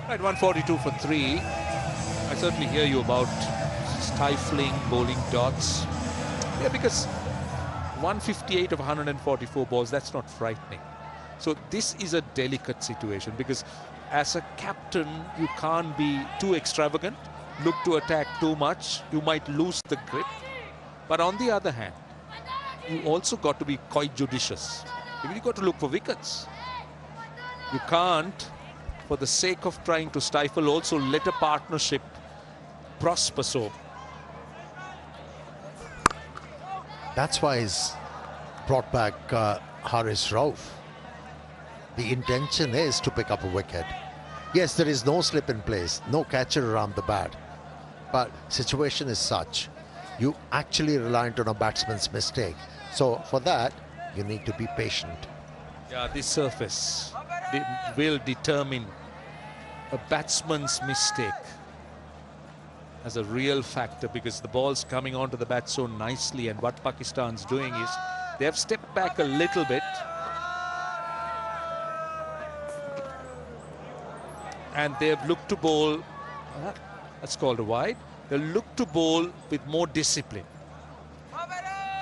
Right, 142 for 3. I certainly hear you about stifling bowling dots. Yeah, because 158 of 144 balls, that's not frightening. So this is a delicate situation because as a captain, you can't be too extravagant, look to attack too much. You might lose the grip. But on the other hand, you also got to be quite judicious. You've got to look for wickets. You can't, for the sake of trying to stifle, also let a partnership prosper so. That's why he's brought back Haris Rauf. The intention is to pick up a wicket. Yes, there is no slip in place, no catcher around the bat. But situation is such, you actually reliant on a batsman's mistake. So for that, you need to be patient. Yeah, this surface will determine a batsman's mistake as a real factor because the ball's coming onto the bat so nicely, and what Pakistan's doing is they have stepped back a little bit and they have looked to bowl, that's called a wide, they'll look to bowl with more discipline.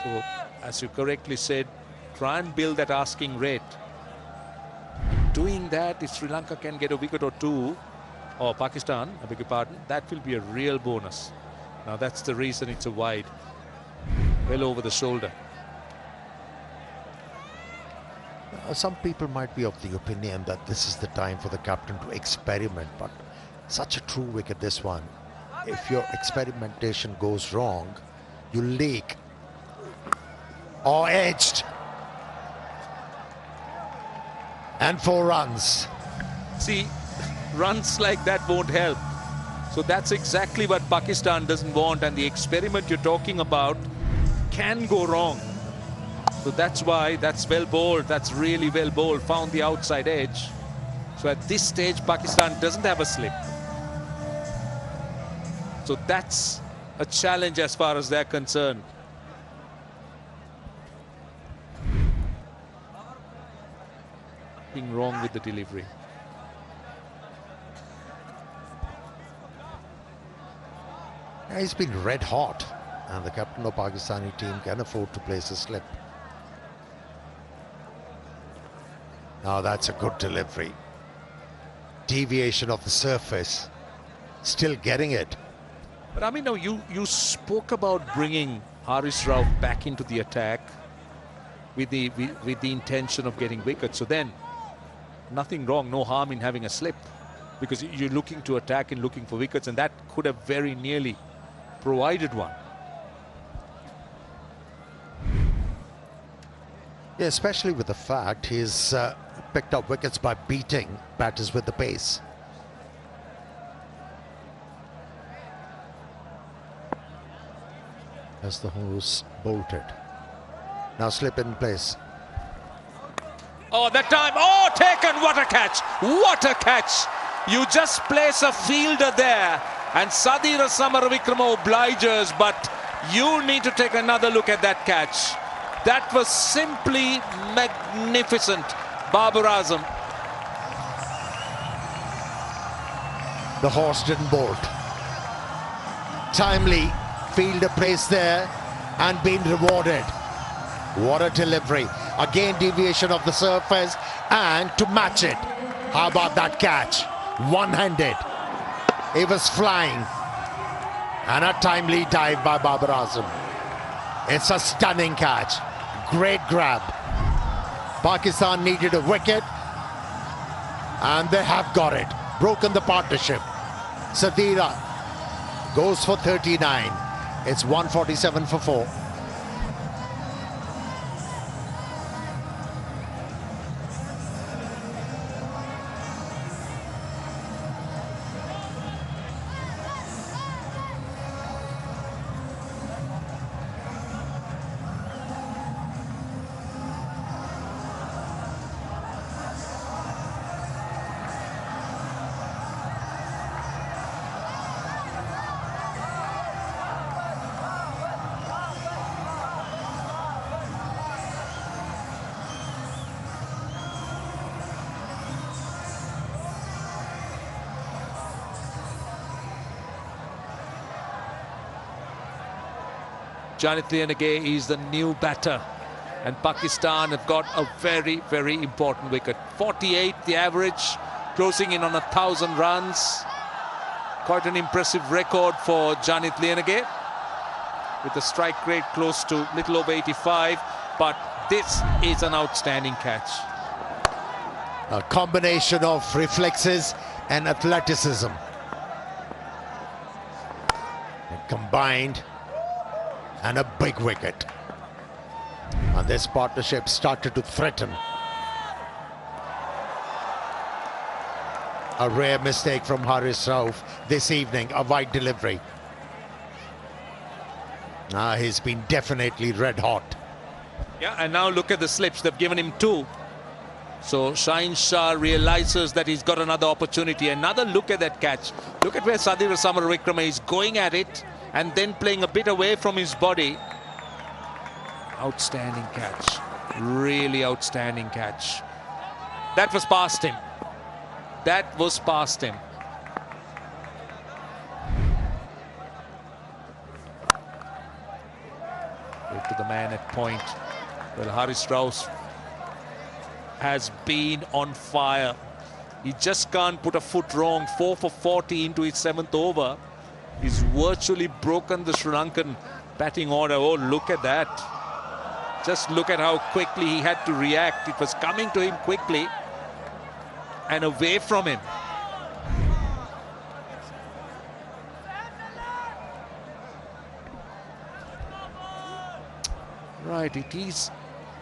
So as you correctly said, try and build that asking rate. Doing that, if Sri Lanka can get a wicket or 2, or Pakistan, I beg your pardon, that will be a real bonus. Now that's the reason it's a wide, well over the shoulder. Some people might be of the opinion that this is the time for the captain to experiment, but such a true wicket, this one. If your experimentation goes wrong, you leak. Or edged. And 4 runs. See, runs like that won't help. So that's exactly what Pakistan doesn't want, and the experiment you're talking about can go wrong. So that's why that's well bowled. That's really well bowled. Found the outside edge. So at this stage, Pakistan doesn't have a slip. So that's a challenge as far as they're concerned. Nothing wrong with the delivery. He's been red hot, and the captain of Pakistani team can afford to place a slip. Now that's a good delivery. Deviation of the surface. Still getting it. But I mean, now you spoke about bringing Haris Rauf back into the attack with the intention of getting wickets. So then, nothing wrong, no harm in having a slip, because you're looking to attack and looking for wickets, and that could have very nearly provided one. Yeah, especially with the fact he's picked up wickets by beating batters with the pace. As the horse bolted. Now slip in place. Oh, that time, oh, taken, what a catch, what a catch. You just place a fielder there, and Sadira Samaravikrama obliges, but you need to take another look at that catch. That was simply magnificent. Babar Azam. The horse didn't bolt. Timely fielder placed there and been rewarded. What a delivery. Again, deviation of the surface, and to match it. How about that catch? One-handed. He was flying. And a timely dive by Babar Azam. It's a stunning catch. Great grab. Pakistan needed a wicket, and they have got it. Broken the partnership. Sadira goes for 39. It's 147 for 4. Janit Liyanage is the new batter, and Pakistan have got a very, very important wicket. 48 the average, closing in on 1,000 runs. Quite an impressive record for Janit Liyanage, with the strike rate close to little over 85, but this is an outstanding catch. A combination of reflexes and athleticism. And combined, and a big wicket. And this partnership started to threaten. A rare mistake from Haris Rauf this evening, a wide delivery. He's been definitely red hot. Yeah, and now look at the slips. They've given him 2. So Shaheen Shah realizes that he's got another opportunity. Another look at that catch. Look at where Sadira Samaravikrama is going at it and then playing a bit away from his body. Outstanding catch. Really outstanding catch. That was past him. That was past him. Go to the man at point. Well, Haris Rauf has been on fire. He just can't put a foot wrong. 4 for 40 into his 7th over. He's virtually broken the Sri Lankan batting order. Oh, look at that. Just look at how quickly he had to react. It was coming to him quickly and away from him. Right, it is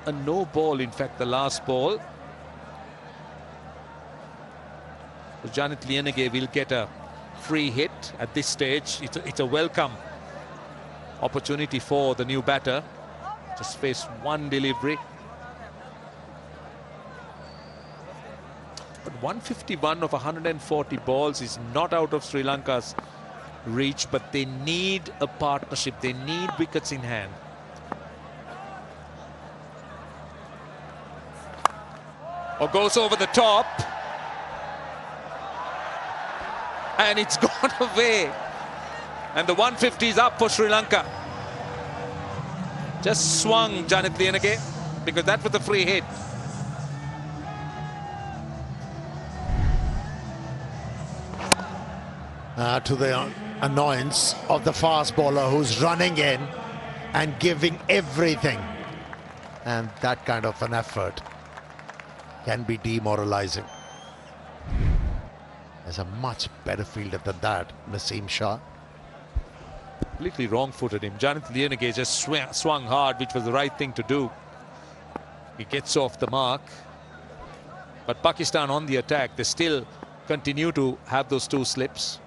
a no ball, in fact, the last ball. So Janit Lienege will get a free hit at this stage. It's a welcome opportunity for the new batter. Just faced one delivery. But 151 of 140 balls is not out of Sri Lanka's reach, but they need a partnership. They need wickets in hand. Or goes over the top. And it's gone away. And the 150 is up for Sri Lanka. Just swung Janit Lienege because that was a free hit. To the annoyance of the fast bowler who's running in and giving everything. And that kind of an effort can be demoralizing. There's a much better fielder than that, Naseem Shah. Completely wrong-footed him. Janit Lienege just swung hard, which was the right thing to do. He gets off the mark. But Pakistan on the attack, they still continue to have those two slips.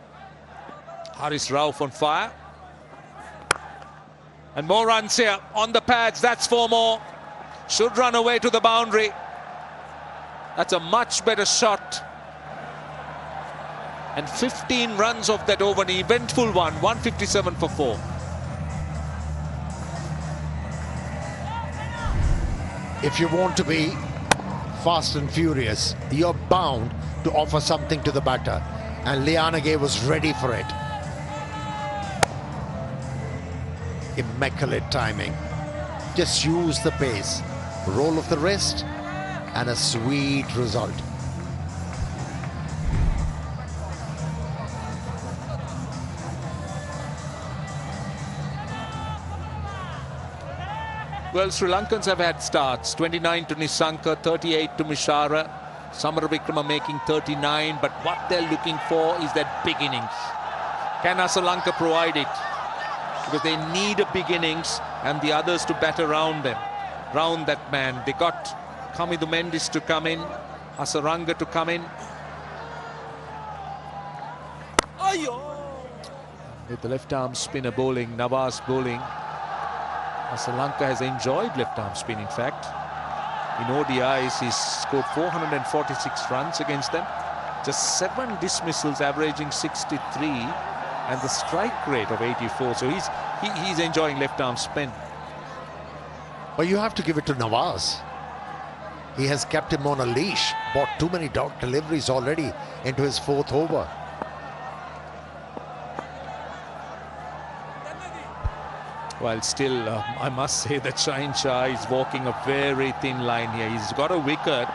Haris Rauf on fire. And more runs here on the pads. That's 4 more. Should run away to the boundary. That's a much better shot. And 15 runs off that over, an eventful one. 157 for 4. If you want to be fast and furious, you're bound to offer something to the batter. And Lienege was ready for it. Immaculate timing. Just use the pace. Roll of the wrist and a sweet result. Well, Sri Lankans have had starts. 29 to Nisanka, 38 to Mishara. Samara Vikrama making 39. But what they're looking for is that big innings. Can Sri Lanka provide it? Because they need a big innings and the others to bat around them, round that man. They got Kamidu Mendis to come in, Hasaranga to come in. With the left-arm spinner bowling, Nawaz bowling. Sri Lanka has enjoyed left-arm spin, in fact. In ODIs, he's scored 446 runs against them. Just 7 dismissals, averaging 63. And the strike rate of 84. So he's enjoying left-arm spin. But you have to give it to Nawaz. He has kept him on a leash. Bought too many dot deliveries already into his 4th over. While still, I must say that Shaheen Shah is walking a very thin line here. He's got a wicket,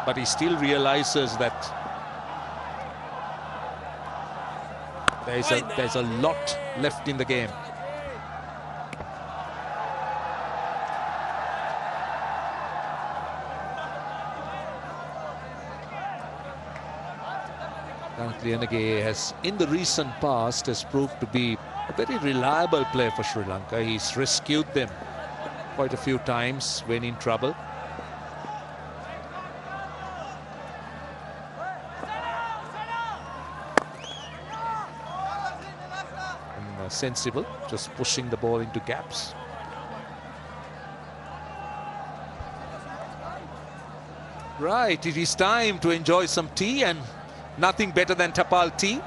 but he still realizes that there's a lot left in the game. Janit Lienege has, in the recent past, has proved to be a very reliable player for Sri Lanka. He's rescued them quite a few times when in trouble. And sensible, just pushing the ball into gaps. Right, it is time to enjoy some tea, and nothing better than Tapal tea.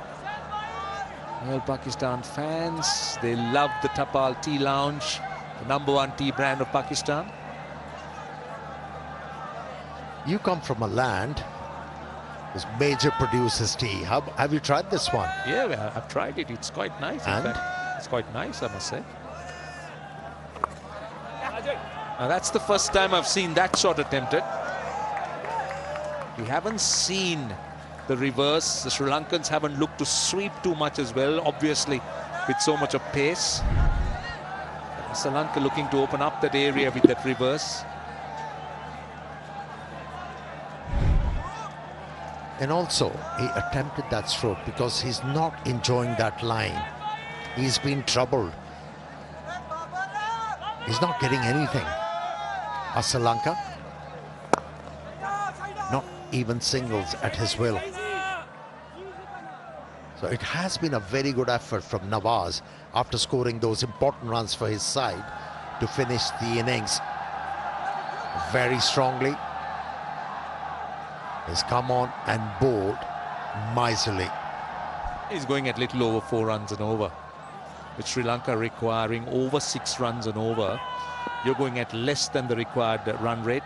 Well, Pakistan fans, they love the Tapal Tea Lounge, the #1 tea brand of Pakistan. You come from a land whose major produces tea. Have you tried this one? Yeah, I've tried it. It's quite nice. And? In fact, it's quite nice, I must say. Now, that's the first time I've seen that shot attempted. We haven't seen the reverse. The Sri Lankans haven't looked to sweep too much as well, obviously, with so much of pace. Sri Lanka looking to open up that area with that reverse. And also, he attempted that stroke because he's not enjoying that line. He's been troubled. He's not getting anything. Sri Lanka, not even singles at his will. So it has been a very good effort from Nawaz after scoring those important runs for his side to finish the innings very strongly. He's come on and bowled miserly. He's going at little over 4 runs and over. With Sri Lanka requiring over 6 runs and over, you're going at less than the required run rate.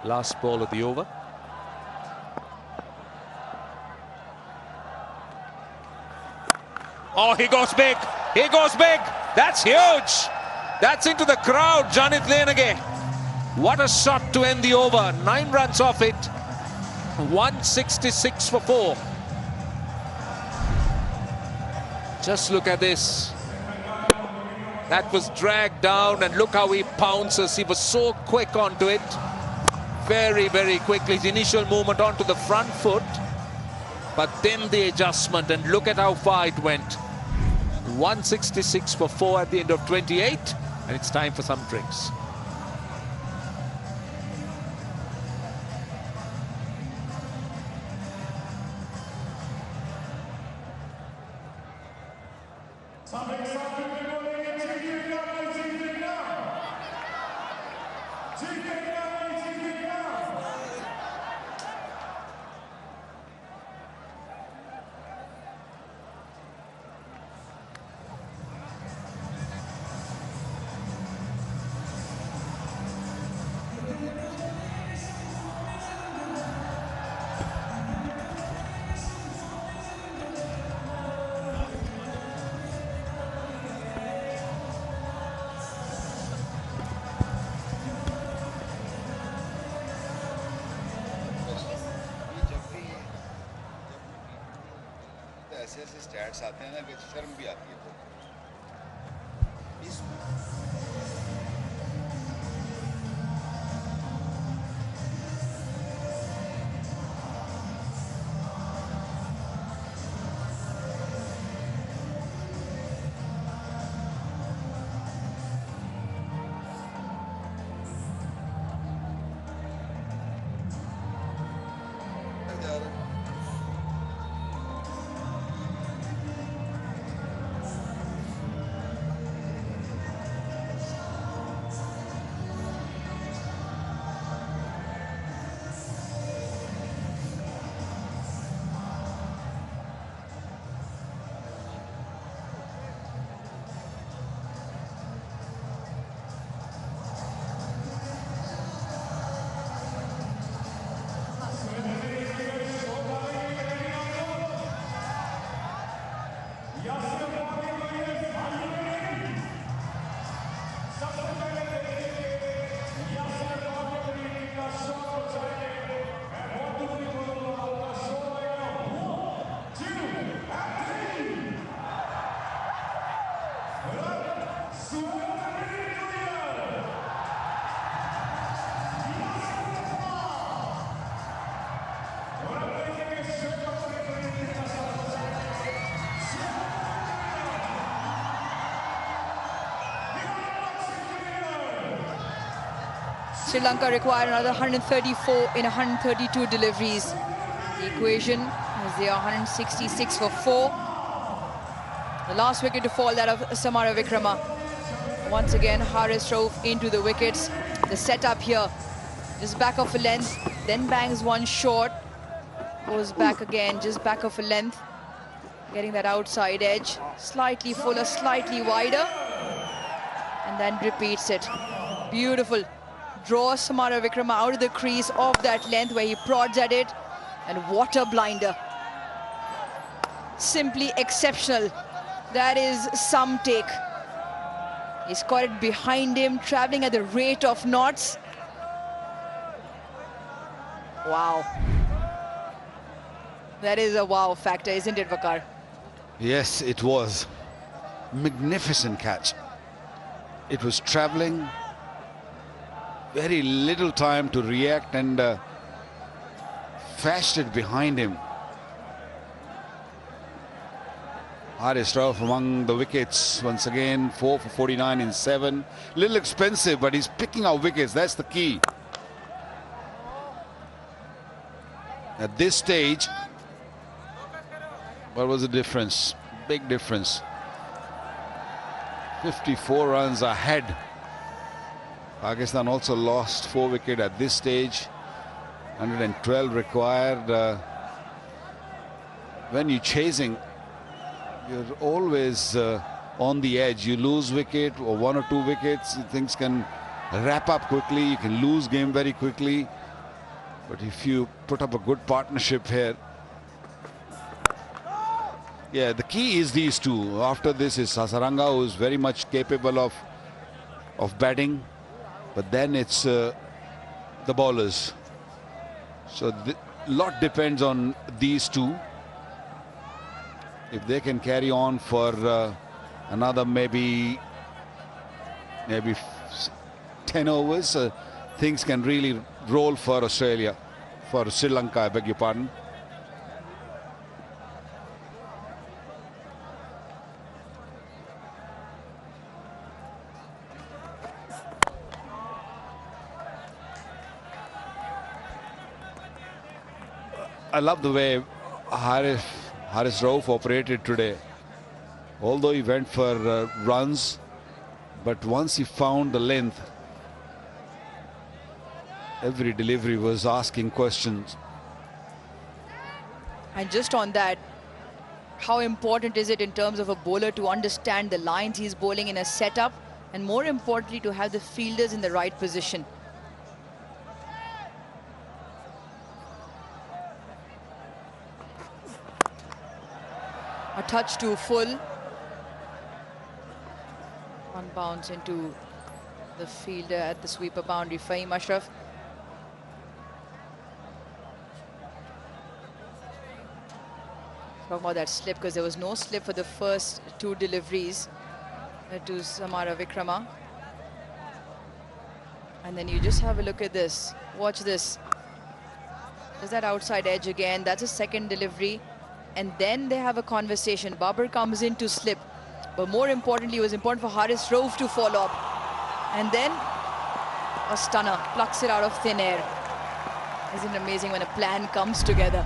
Last ball of the over. Oh, he goes big. He goes big. That's huge. That's into the crowd, Janit Lenage. What a shot to end the over. 9 runs off it. 166 for 4. Just look at this. That was dragged down, and look how he pounces. He was so quick onto it. Very, very quickly. His initial movement onto the front foot, but then the adjustment, and look at how far it went. 166 for 4 at the end of 28, and it's time for some drinks. ऐसे stats आते हैं ना कि शर्म भी आती है। Sri Lanka required another 134 in 132 deliveries. The equation is they are 166 for 4. The last wicket to fall, that of Samara Vikrama. Once again, Haris Rauf into the wickets. The setup here, just back of a length, then bangs one short, goes back again, just back of a length, getting that outside edge, slightly fuller, slightly wider, and then repeats it. Beautiful. Draws Samara Vikrama out of the crease of that length where he prods at it, and what a blinder. Simply exceptional. That is some take. He's caught it behind him, traveling at the rate of knots. Wow. That is a wow factor, isn't it, Vakar? Yes, it was. Magnificent catch. It was traveling, very little time to react, and fetched it behind him. Haris Rauf among the wickets once again, 4 for 49 in 7. Little expensive, but he's picking out wickets. That's the key. At this stage, what was the difference? Big difference. 54 runs ahead. Pakistan also lost 4 wickets at this stage. 112 required. When you're chasing, you're always on the edge. You lose wicket or 1 or 2 wickets, things can wrap up quickly. You can lose game very quickly. But if you put up a good partnership here, yeah, the key is these two. After this is Hasaranga, who is very much capable of batting, but then it's the bowlers. So a lot depends on these two. If they can carry on for another maybe 10 overs, things can really roll for Australia, for Sri Lanka, I beg your pardon. I love the way Haris Rauf operated today. Although he went for runs, but once he found the length, every delivery was asking questions. And just on that, how important is it in terms of a bowler to understand the lines he's bowling in a setup, and more importantly to have the fielders in the right position? A touch to full. One bounce into the fielder at the sweeper boundary, Fahim Ashraf. Talk about that slip, because there was no slip for the first 2 deliveries to Samara Vikrama. And then you just have a look at this. Watch this. There's that outside edge again. That's a second delivery. And then they have a conversation. Babar comes in to slip. But more importantly, it was important for Haris Rauf to follow up. And then a stunner, plucks it out of thin air. Isn't it amazing when a plan comes together?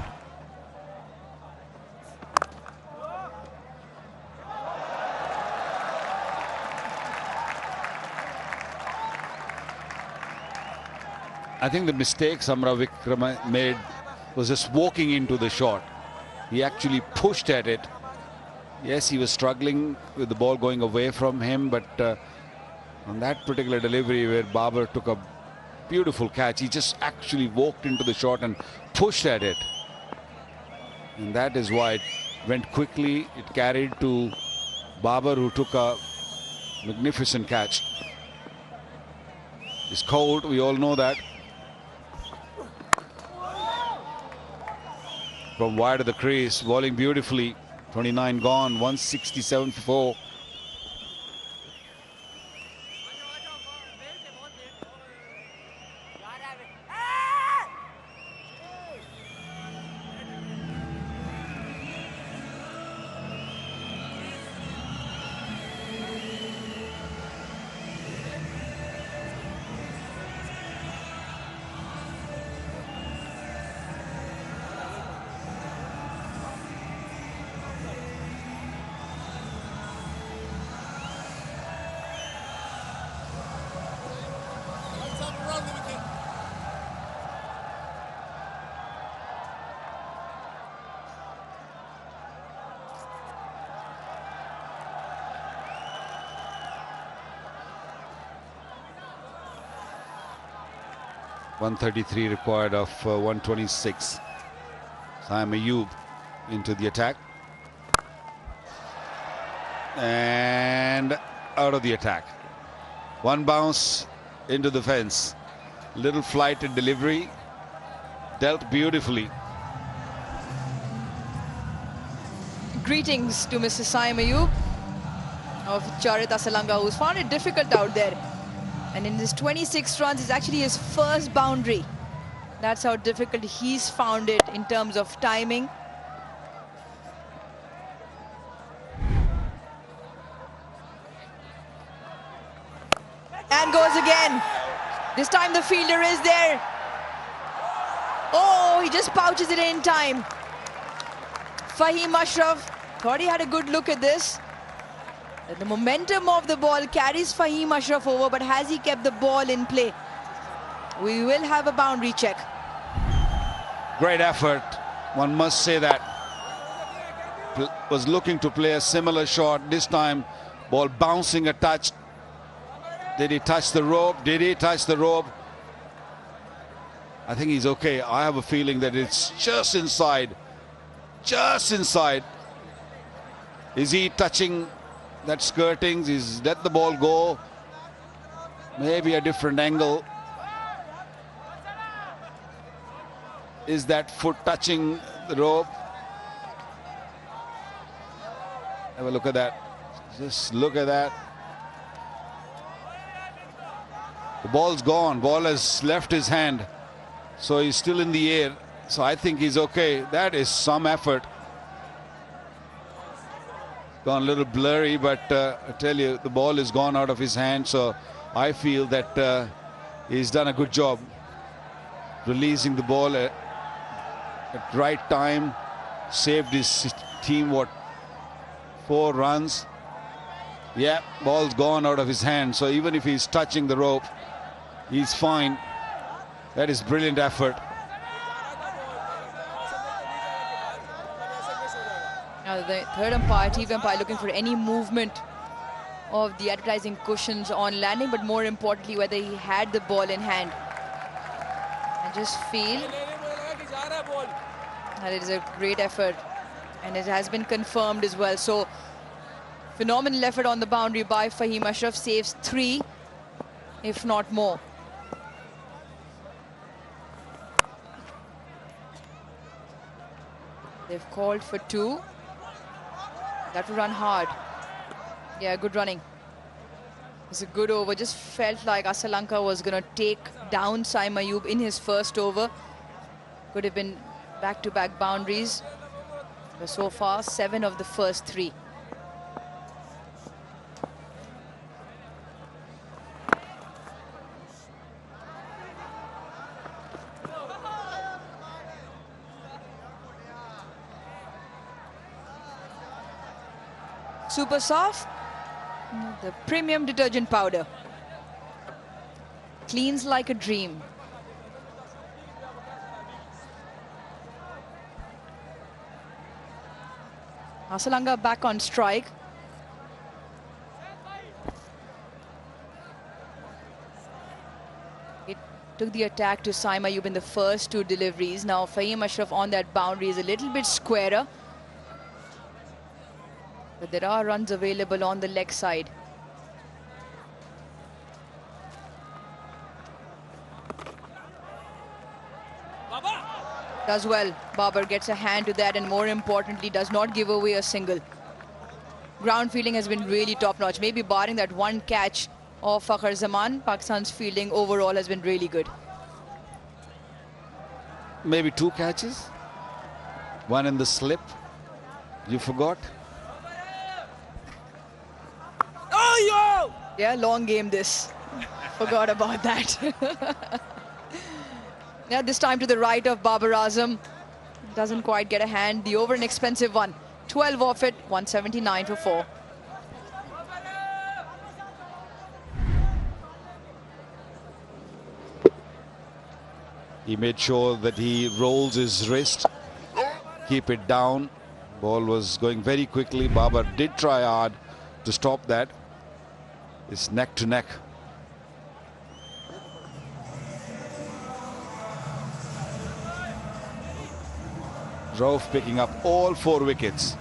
I think the mistake Samara Vikrama made was just walking into the shot. He actually pushed at it. Yes, he was struggling with the ball going away from him, but on that particular delivery where Babar took a beautiful catch, he just actually walked into the shot and pushed at it. And that is why it went quickly. It carried to Babar, who took a magnificent catch. It's cold, we all know that. From wide of the crease, bowling beautifully. 29 gone, 167 for 4. .133 required of 126. Saim Ayub into the attack. And out of the attack. One bounce into the fence. Little flight and delivery. Dealt beautifully. Greetings to Mr. Saim Ayub. of Charit Asalanga, who's found it difficult out there. And in his 26 runs, it's actually his first boundary. That's how difficult he's found it in terms of timing. And goes again. This time the fielder is there. Oh, he just pouches it in time. Fahim Ashraf thought he had a good look at this. The momentum of the ball carries Fahim Ashraf over, but has he kept the ball in play? We will have a boundary check. Great effort, one must say that. Was looking to play a similar shot. This time, ball bouncing a touch. Did he touch the rope? Did he touch the rope? I think he's okay. I have a feeling that it's just inside. Just inside. Is he touching that skirting? He's let the ball go. Maybe a different angle. Is that foot touching the rope? Have a look at that. Just look at that. The ball's gone. Ball has left his hand. So he's still in the air. So I think he's okay. That is some effort. Gone a little blurry, but I tell you, the ball is gone out of his hand. So I feel that he's done a good job releasing the ball at right time. Saved his team, what, 4 runs. Yeah, ball's gone out of his hand. So even if he's touching the rope, he's fine. That is brilliant effort. Now the third umpire, TV umpire, looking for any movement of the advertising cushions on landing, but more importantly, whether he had the ball in hand. I just feel that it is a great effort, and it has been confirmed as well. So phenomenal effort on the boundary by Fahim Ashraf, saves 3, if not more. They've called for 2. That will run hard. Yeah, good running. It's a good over. Just felt like Asalanka was going to take down Saim Ayub in his first over. Could have been back-to-back boundaries. But so far, 7 of the first 3. Super soft, the premium detergent powder. Cleans like a dream. Asalanga back on strike. It took the attack to Saim Ayub in the first 2 deliveries. Now Fahim Ashraf on that boundary is a little bit squarer. But there are runs available on the leg side. Does well. Babar gets a hand to that, and more importantly, does not give away a single. Ground fielding has been really top-notch. Maybe barring that one catch of Fakhar Zaman, Pakistan's fielding overall has been really good. Maybe 2 catches. One in the slip. You forgot? Yeah, long game this. Forgot about that. Yeah, this time to the right of Babar Azam. Doesn't quite get a hand. The over an expensive one. 12 off it, 179 for 4. He made sure that he rolls his wrist, keep it down. Ball was going very quickly. Babar did try hard to stop that. It's neck to neck. Rauf picking up all 4 wickets.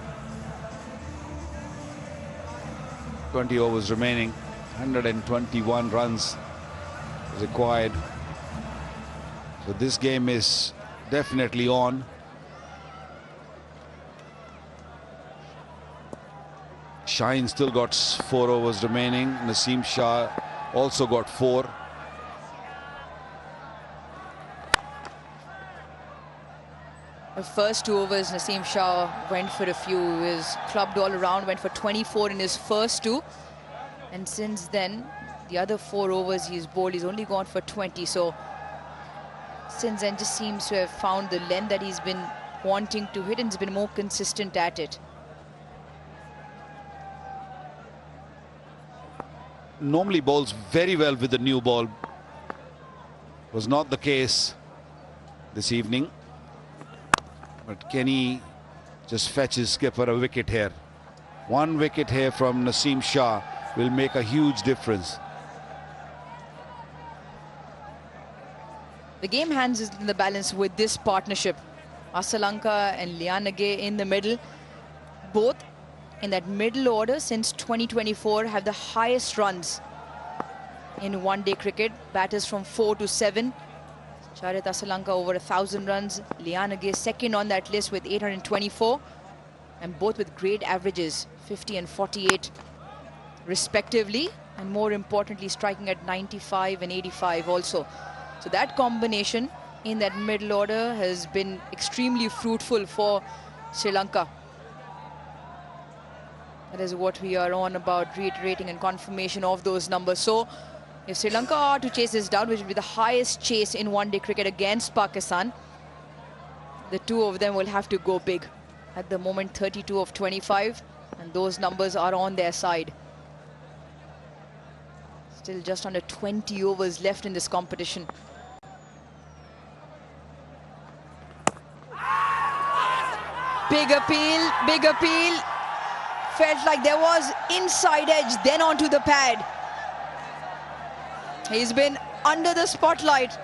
20 overs remaining. 121 runs required. So this game is definitely on. Shaheen still got 4 overs remaining. Naseem Shah also got 4. The first 2 overs, Naseem Shah went for a few. He was clubbed all around, went for 24 in his first 2. And since then, the other 4 overs he's bowled, he's only gone for 20. So since then, just seems to have found the length that he's been wanting to hit and has been more consistent at it. Normally bowls very well with the new ball. Was not the case this evening. But Kenny just fetches skipper a wicket here. 1 wicket here from Naseem Shah will make a huge difference. The game hands is in the balance with this partnership. Asalanka and Lianage in the middle. Both in that middle order since 2024 have the highest runs in one-day cricket. Batters from 4 to 7. Charit Asalanka over 1,000 runs. Lianage second on that list with 824. And both with great averages, 50 and 48 respectively. And more importantly, striking at 95 and 85 also. So that combination in that middle order has been extremely fruitful for Sri Lanka. That is what we are on about, reiterating and confirmation of those numbers. So if Sri Lanka are to chase this down, which will be the highest chase in one-day cricket against Pakistan, the 2 of them will have to go big. At the moment, 32 of 25, and those numbers are on their side. Still just under 20 overs left in this competition. Big appeal, big appeal. Felt like there was inside edge, then onto the pad. He's been under the spotlight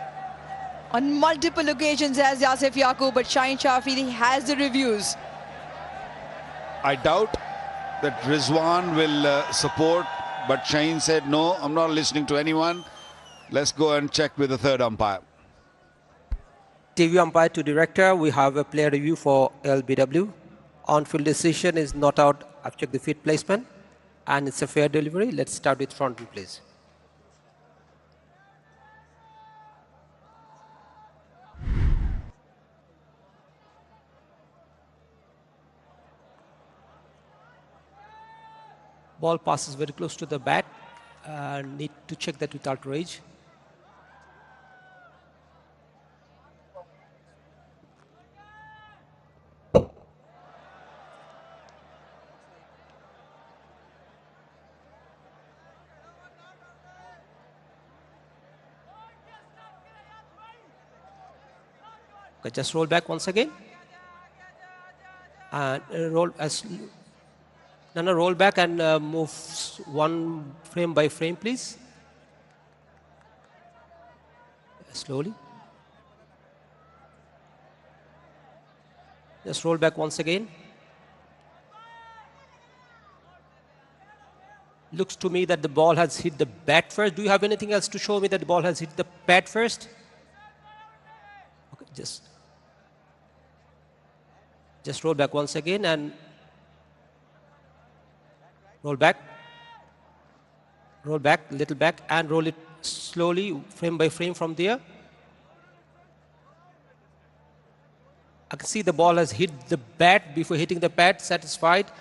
on multiple occasions as Asif Yaqub, but Shaheen Shafii has the reviews. I doubt that Rizwan will support, but Shaheen said, no, I'm not listening to anyone. Let's go and check with the third umpire. TV umpire to director, we have a player review for LBW. On-field decision is not out. I've checked the feet placement and it's a fair delivery. Let's start with front, please. Ball passes very close to the bat. Need to check that with outrage. Okay, just roll back once again. And roll as roll back and move 1 frame by frame, please. Slowly. Just roll back once again. Looks to me that the ball has hit the bat first. Do you have anything else to show me that the ball has hit the pad first? Okay, just roll back once again and roll back, little back, and roll it slowly, frame by frame from there. I can see the ball has hit the bat before hitting the pad. Satisfied.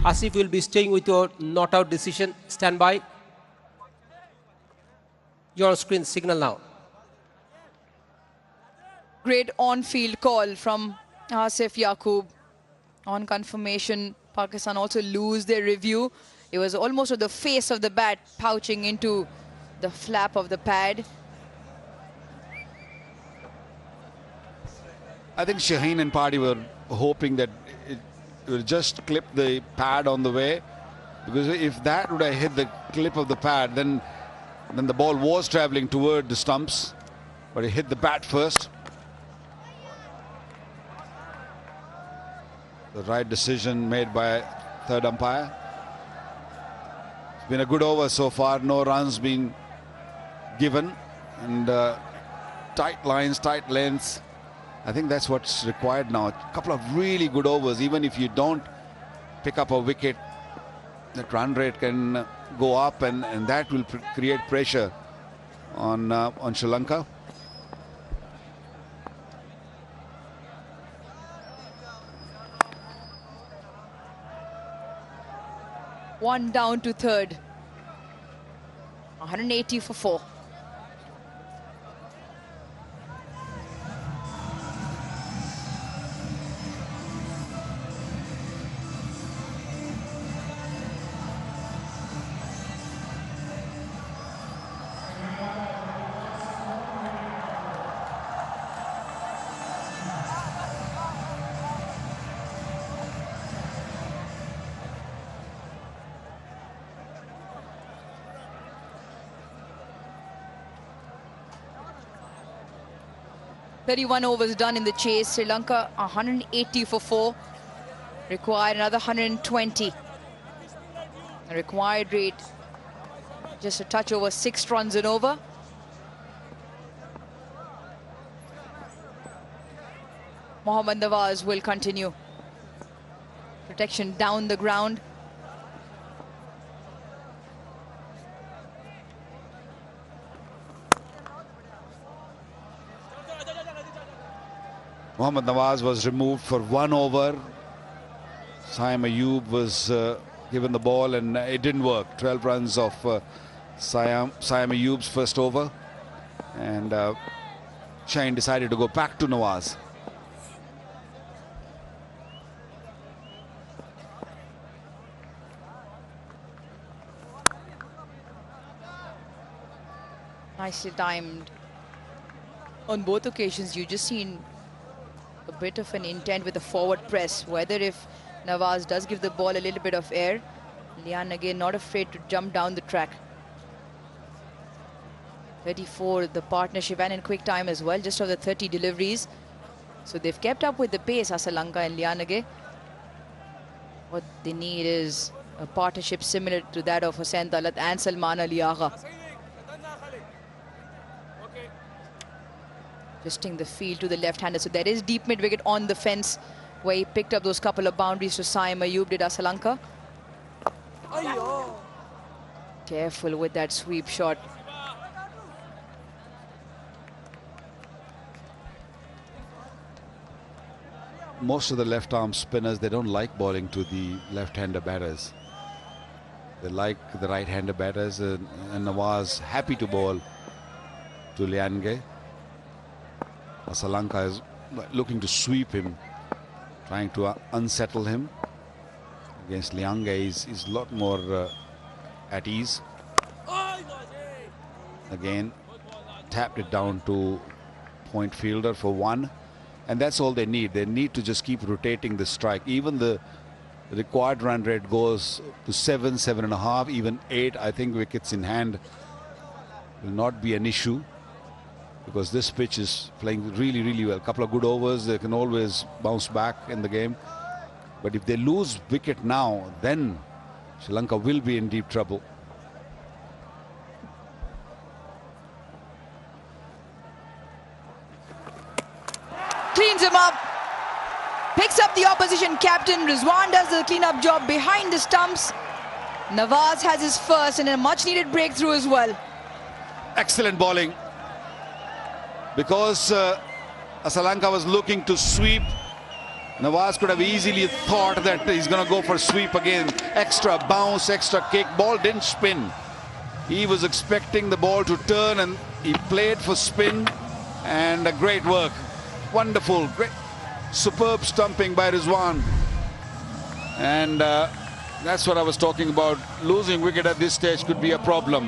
Asif will be staying with your not out decision. Stand by. You're on screen. Signal now. Great on-field call from Asif Yaqub. On confirmation, Pakistan also lose their review. It was almost at the face of the bat, pouching into the flap of the pad. I think Shaheen and Party were hoping that it will just clip the pad on the way, because if that would have hit the clip of the pad, then the ball was traveling toward the stumps, but it hit the bat first. The right decision made by third umpire. It's been a good over so far. No runs been given, and tight lines, tight lengths. I think that's what's required now. A couple of really good overs. Even if you don't pick up a wicket, that run rate can go up, and that will create pressure on Sri Lanka. One down to third. 180 for 4. .31 overs done in the chase. Sri Lanka 180 for 4. Required another 120. The required rate just a touch over 6 runs and over. Mohammad Nawaz will continue. Protection down the ground. Mohammad Nawaz was removed for 1 over. Saim Ayub was given the ball and it didn't work. 12 runs of Saim Ayub's first over. And Shine decided to go back to Nawaz. Nicely timed. On both occasions, you just seen a bit of an intent with the forward press. Whether if Nawaz does give the ball a little bit of air, Lian again not afraid to jump down the track. 34 the partnership, and in quick time as well, just of the 30 deliveries. So they've kept up with the pace, Asalanka and Lianage. What they need is a partnership similar to that of Hussain Talat and Salman Ali Agha. Twisting the field to the left-hander. So there is deep mid-wicket on the fence where he picked up those couple of boundaries to Saim Ayub, did Asalanka. Careful with that sweep shot. Most of the left-arm spinners, they don't like bowling to the left-hander batters. They like the right-hander batters, and Nawaz happy to bowl to Liange. Asalanka is looking to sweep him, trying to unsettle him. Against Liange, he's a lot more at ease. Again, tapped it down to point fielder for 1. And that's all they need. They need to just keep rotating the strike. Even the required run rate goes to 7, 7.5, even 8. I think wickets in hand will not be an issue, because this pitch is playing really, really well. A couple of good overs, they can always bounce back in the game. But if they lose wicket now, then Sri Lanka will be in deep trouble. Cleans him up. Picks up the opposition captain. Rizwan does the clean-up job behind the stumps. Nawaz has his first and a much-needed breakthrough as well. Excellent bowling. Because Asalanka was looking to sweep, Nawaz could have easily thought that he's going to go for sweep again. Extra bounce, extra kick. Ball didn't spin. He was expecting the ball to turn, and he played for spin, and a great work. Wonderful, great, superb stumping by Rizwan. And that's what I was talking about. Losing wicket at this stage could be a problem.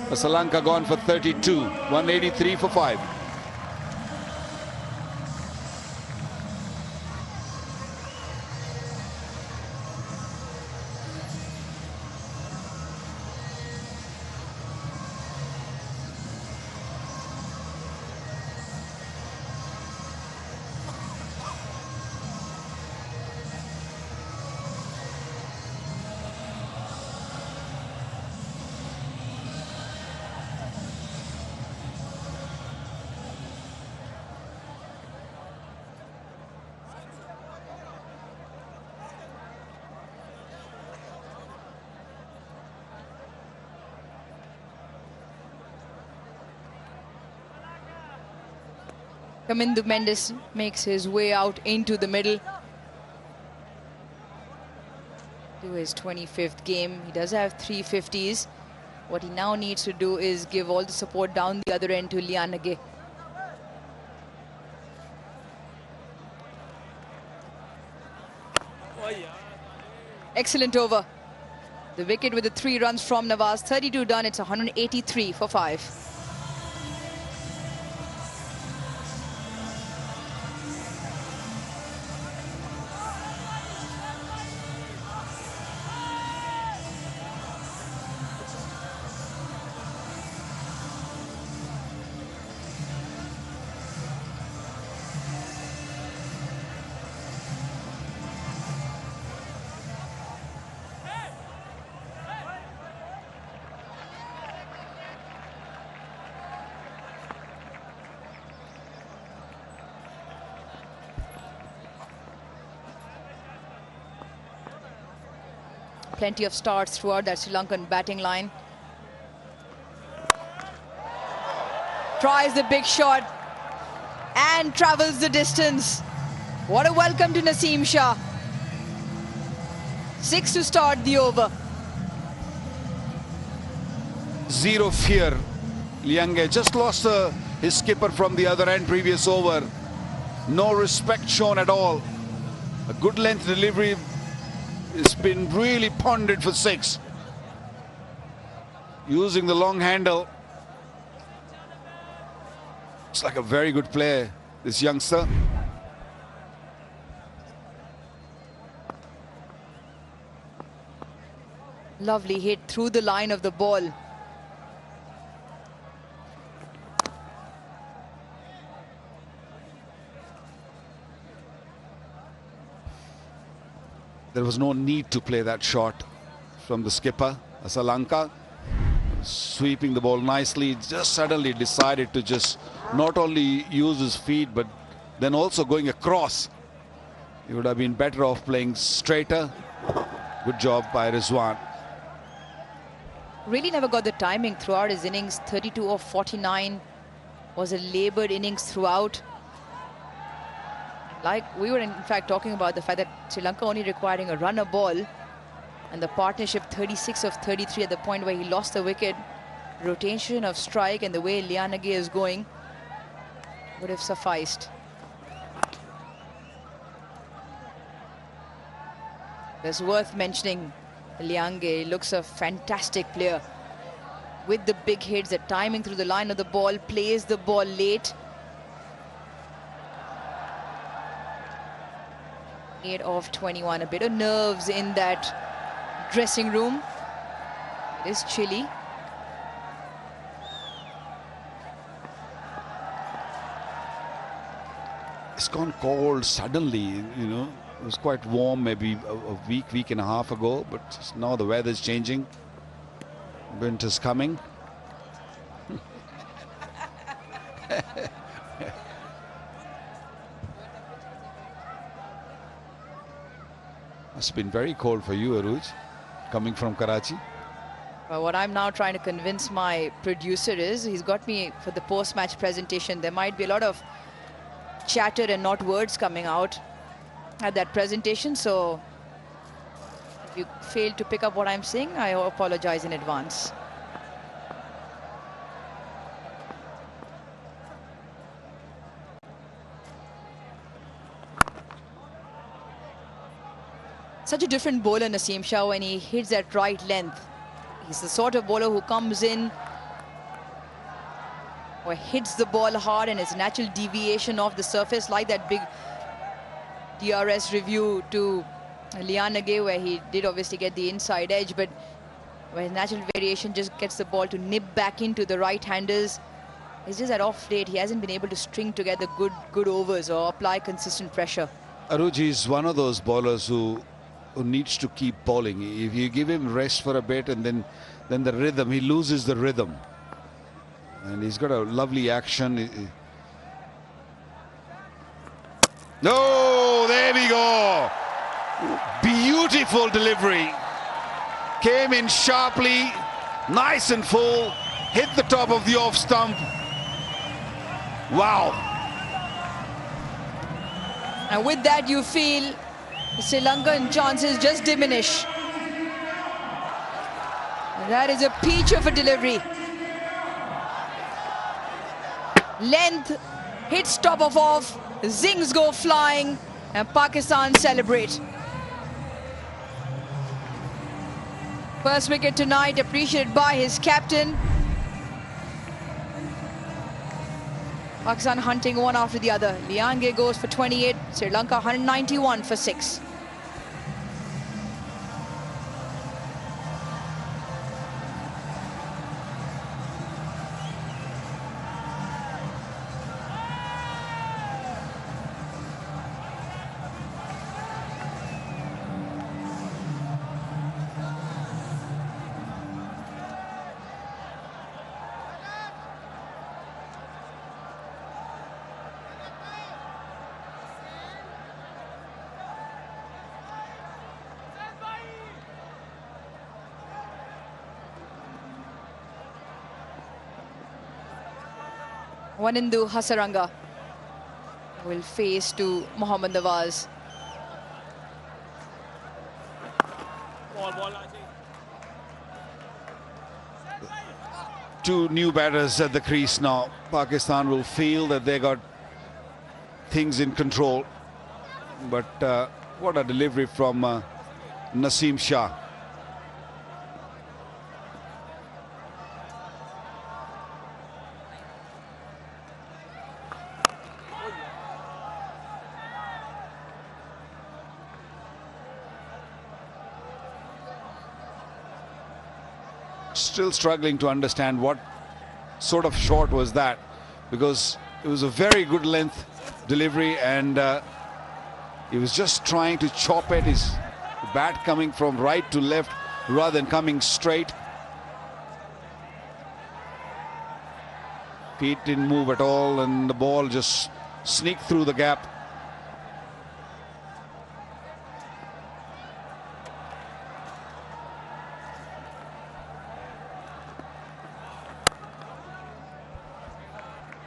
Asalanka gone for 32, 183 for 5. Kamindu Mendes makes his way out into the middle to his 25th game. He does have 3 50s. What he now needs to do is give all the support down the other end to Lianage. Excellent over. The wicket with the 3 runs from Nawaz. 32 done. It's 183 for 5. Plenty of starts throughout that Sri Lankan batting line. Tries the big shot and travels the distance. What a welcome to Naseem Shah. 6 to start the over. Zero fear. Lianage just lost his skipper from the other end previous over. No respect shown at all. A good length delivery. It's been really pondered for 6. Using the long handle. It's like a very good player, this youngster. Lovely hit through the line of the ball. There was no need to play that shot from the skipper, Lanka. Sweeping the ball nicely, just suddenly decided to just not only use his feet, but then also going across. He would have been better off playing straighter. Good job by Rizwan. Really never got the timing throughout his innings. 32 of 49 was a laboured innings throughout. Like we were in fact talking about the fact that Sri Lanka only requiring a run a ball, and the partnership 36 of 33 at the point where he lost the wicket. Rotation of strike and the way Lianage is going would have sufficed. It's worth mentioning Lianage looks a fantastic player with the big hits, the timing through the line of the ball, plays the ball late. 8 of 21, a bit of nerves in that dressing room. It is chilly. It's gone cold suddenly, you know. It was quite warm maybe a week and a half ago, but now the weather's changing. Winter's coming. It's been very cold for you, Aruj, coming from Karachi. Well, what I'm now trying to convince my producer is, he's got me for the post-match presentation. There might be a lot of chatter and not words coming out at that presentation. So if you fail to pick up what I'm saying, I apologize in advance. Such a different bowler, Naseem Shah, when he hits that right length. He's the sort of bowler who comes in or hits the ball hard, and his natural deviation off the surface, like that big DRS review to Lianage, where he did obviously get the inside edge, but where his natural variation just gets the ball to nip back into the right-handers. It's just that off late, he hasn't been able to string together good overs or apply consistent pressure. Aruj is one of those bowlers who needs to keep bowling. If you give him rest for a bit and then the rhythm, he loses the rhythm. And he's got a lovely action. No, there we go. Beautiful delivery. Came in sharply, nice and full, hit the top of the off stump. Wow. And with that, you feel Sri Lankan chances just diminish. And that is a peach of a delivery. Length, hits top of off, zings go flying, and Pakistan celebrate. First wicket tonight, appreciated by his captain. Pakistan hunting one after the other. Liange goes for 28, Sri Lanka 191 for 6. Wanindu Hasaranga will face to Mohammad Nawaz. Two new batters at the crease now. Pakistan will feel that they got things in control. But what a delivery from Naseem Shah. Still struggling to understand what sort of shot was that, because it was a very good length delivery and he was just trying to chop at his bat coming from right to left rather than coming straight. Feet didn't move at all and the ball just sneaked through the gap.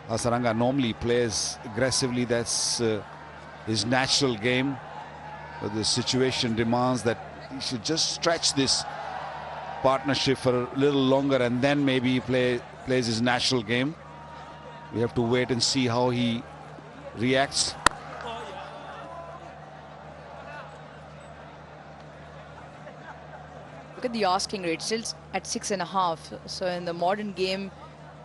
Hasaranga normally plays aggressively, that's his natural game, but the situation demands that he should just stretch this partnership for a little longer and then maybe he plays his natural game. We have to wait and see how he reacts. Look at the asking rate, still at 6.5. So in the modern game,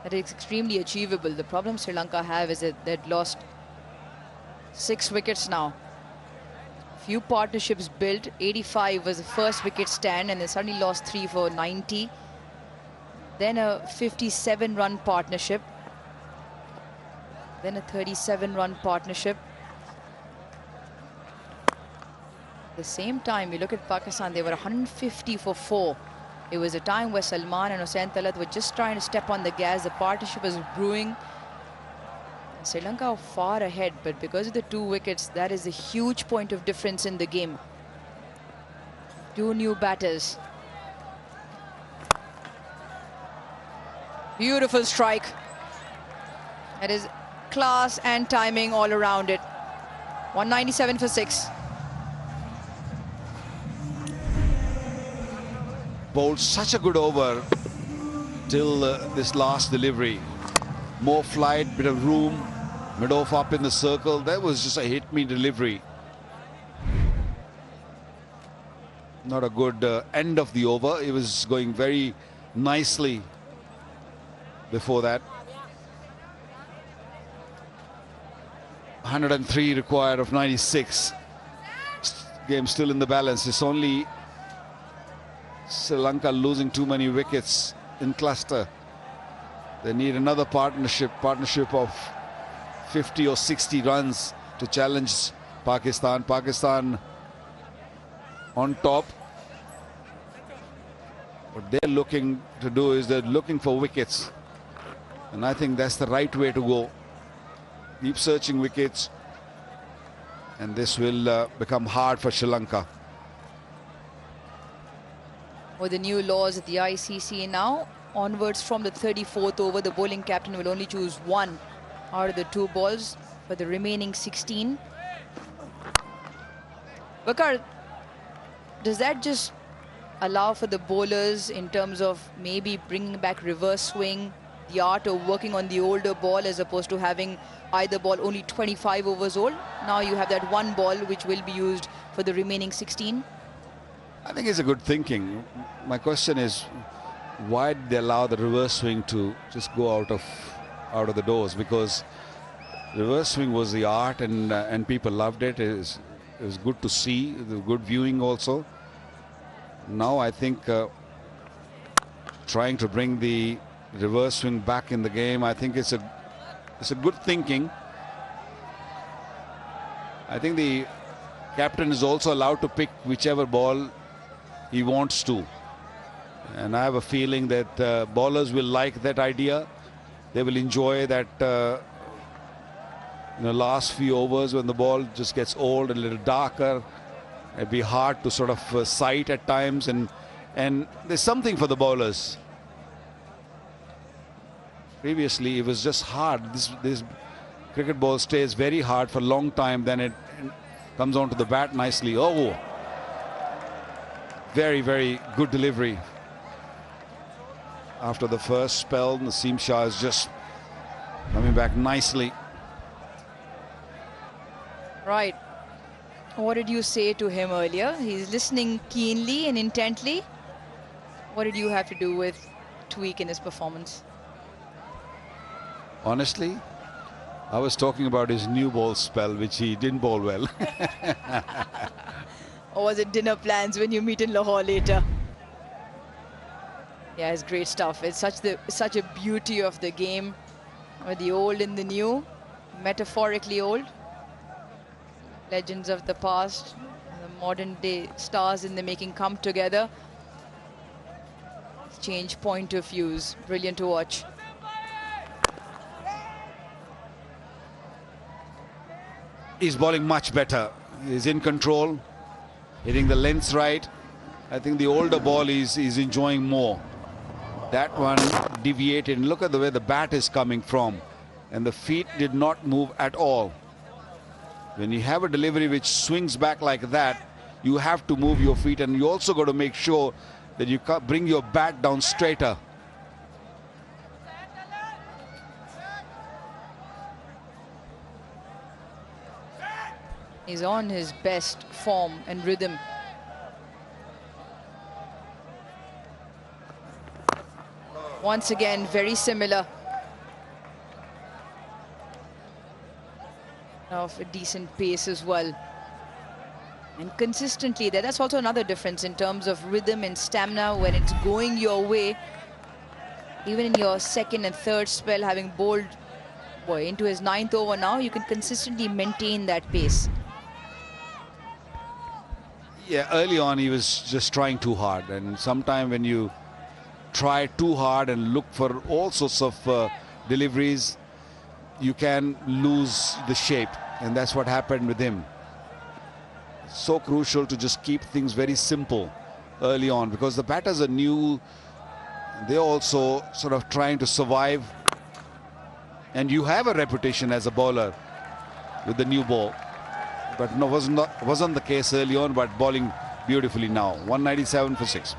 that is extremely achievable. The problem Sri Lanka have is that they'd lost 6 wickets now. Few partnerships built. 85 was the first wicket stand and they suddenly lost 3 for 90. Then a 57-run partnership. Then a 37-run partnership. At the same time, you look at Pakistan, they were 150 for 4. It was a time where Salman and Hussain Talat were just trying to step on the gas. The partnership was brewing. Sri Lanka are far ahead, but because of the 2 wickets, that is a huge point of difference in the game. 2 new batters. Beautiful strike. That is class and timing all around it. 197 for 6. Bowled such a good over till this last delivery. More flight, bit of room, mid-off up in the circle. That was just a hit-me delivery. Not a good end of the over. It was going very nicely before that. 103 required of 96. Game still in the balance. It's only Sri Lanka losing too many wickets in cluster. They need another partnership of 50 or 60 runs to challenge Pakistan. Pakistan on top. What they're looking to do is they're looking for wickets. And I think that's the right way to go. Keep searching wickets. And this will become hard for Sri Lanka. With the new laws at the ICC now, onwards from the 34th over, the bowling captain will only choose 1 out of the 2 balls for the remaining 16. Bakar, does that just allow for the bowlers in terms of maybe bringing back reverse swing, the art of working on the older ball as opposed to having either ball only 25 overs old? Now you have that one ball which will be used for the remaining 16. I think it's a good thinking. My question is, why did they allow the reverse swing to just go out of the doors? Because reverse swing was the art, and people loved it. It was good to see, the good viewing also. Now I think trying to bring the reverse swing back in the game, I think it's a good thinking. I think the captain is also allowed to pick whichever ball he wants to, and I have a feeling that bowlers will like that idea. They will enjoy that last few overs when the ball just gets old, a little darker. It'd be hard to sort of sight at times, and there's something for the bowlers. Previously it was just hard. This cricket ball stays very hard for a long time, then it comes onto the bat nicely. Oh, very, very good delivery. After the first spell, Naseem Shah is just coming back nicely. Right. What did you say to him earlier? He's listening keenly and intently. What did you have to do with tweak in his performance? Honestly, I was talking about his new ball spell, which he didn't bowl well. Or was it dinner plans when you meet in Lahore later? Yeah, it's great stuff. It's such a beauty of the game, with the old and the new, metaphorically old. Legends of the past, the modern day stars in the making come together. Change point of views. Brilliant to watch. He's bowling much better. He's in control, hitting the lengths right. I think the older ball he's enjoying more. That one deviated, and look at the way the bat is coming from, and the feet did not move at all. When you have a delivery which swings back like that, you have to move your feet, and you also got to make sure that you bring your bat down straighter. He's on his best form and rhythm. Once again, very similar. Of a decent pace as well. And consistently there. That's also another difference in terms of rhythm and stamina when it's going your way. Even in your second and third spell, having bowled into his 9th over now, you can consistently maintain that pace. Yeah, early on he was just trying too hard, and sometimes when you try too hard and look for all sorts of deliveries, you can lose the shape, and that's what happened with him. So crucial to just keep things very simple early on, because the batters are new. They're also sort of trying to survive, and you have a reputation as a bowler with the new ball. But no, wasn't the case early on, but bowling beautifully now. 197 for 6.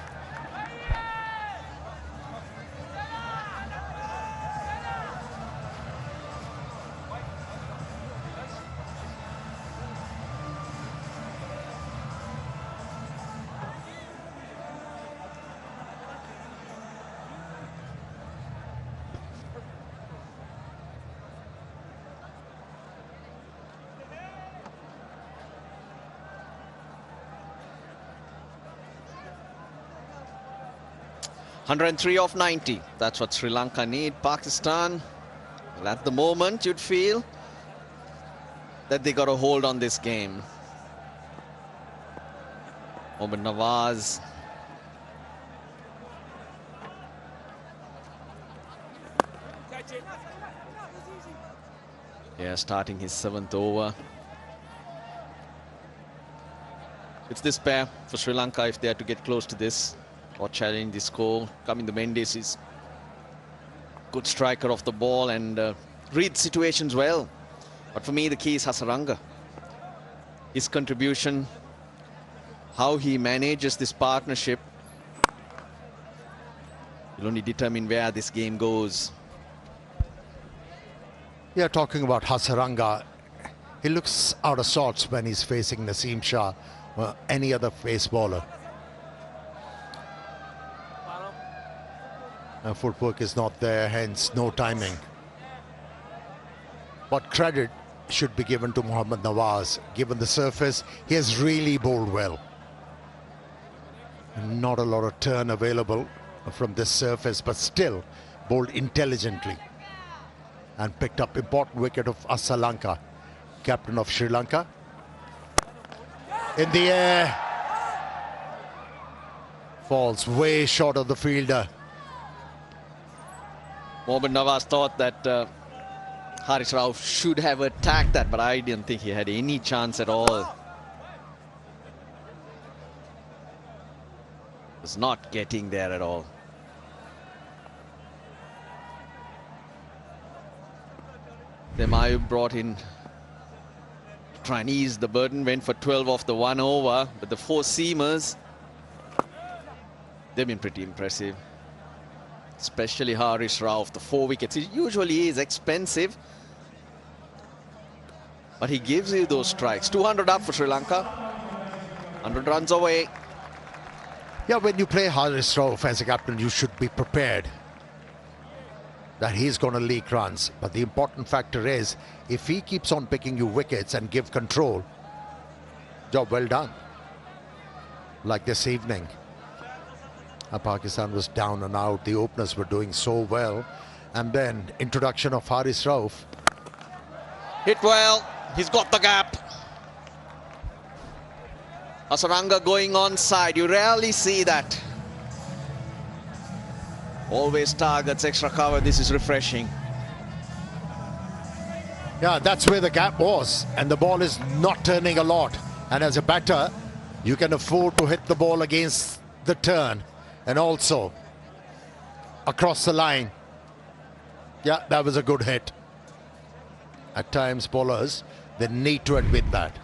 (103 of 90). That's what Sri Lanka need. Pakistan, well, at the moment, you'd feel that they got a hold on this game. Mohammad Nawaz. Yeah, starting his 7th over. It's this pair for Sri Lanka if they had to get close to this or challenge the score. Kamindu Mendes is good striker of the ball and reads situations well. But for me, the key is Hasaranga. His contribution how he manages this partnership will only determine where this game goes. Yeah, talking about Hasaranga, he looks out of sorts when he's facing Naseem Shah or any other pace bowler. Footwork is not there, hence no timing. But credit should be given to Mohammad Nawaz. Given the surface, he has really bowled well. Not a lot of turn available from this surface, but still bowled intelligently and picked up important wicket of Asalanka, captain of Sri Lanka. In the air, falls way short of the fielder. Mohammad Nawaz thought that Haris Rauf should have attacked that, but I didn't think he had any chance at all. Was not getting there at all. Then Ayub brought in to try and ease the burden, went for 12 off the 1 over, but the 4 seamers, they've been pretty impressive. Especially Haris Rauf, the 4 wickets. It usually is expensive, but he gives you those strikes. 200 up for Sri Lanka, 100 runs away. Yeah, when you play Haris Rauf as a captain, you should be prepared that he's going to leak runs. But the important factor is, if he keeps on picking you wickets and give control, job well done. Like this evening. Pakistan was down and out. The openers were doing so well. And then introduction of Haris Rauf. Hit well. He's got the gap. Hasaranga going onside. You rarely see that. Always targets extra cover. This is refreshing. Yeah, that's where the gap was. And the ball is not turning a lot. And as a batter, you can afford to hit the ball against the turn. And also across the line. Yeah, that was a good hit. At times, bowlers, they need to admit that.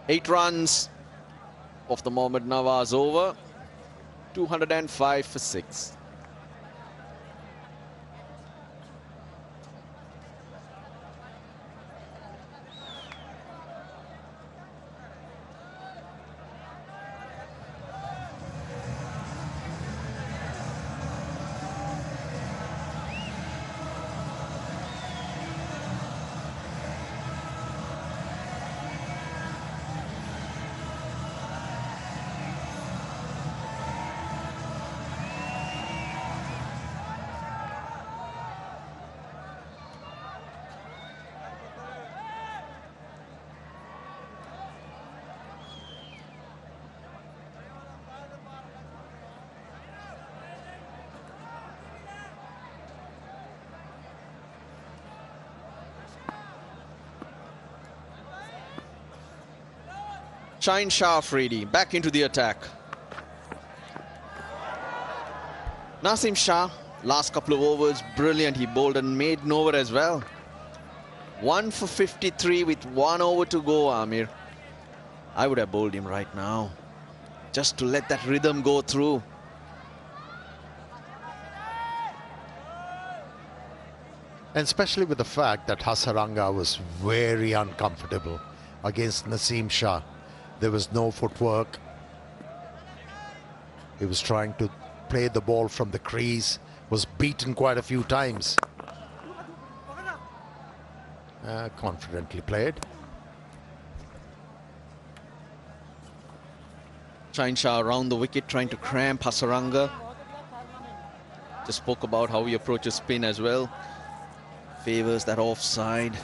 Eight runs off the Mohammad Nawaz over. 205 for 6. Shine Shah Afridi back into the attack. Naseem Shah, last couple of overs, brilliant. He bowled and made an over as well. 1 for 53 with 1 over to go, Amir. I would have bowled him right now, just to let that rhythm go through. And especially with the fact that Hasaranga was very uncomfortable against Naseem Shah. There was no footwork. He was trying to play the ball from the crease, was beaten quite a few times. Confidently played. Shine Shah around the wicket, trying to cramp Hasaranga. Just spoke about how he approaches spin as well. Favors that offside.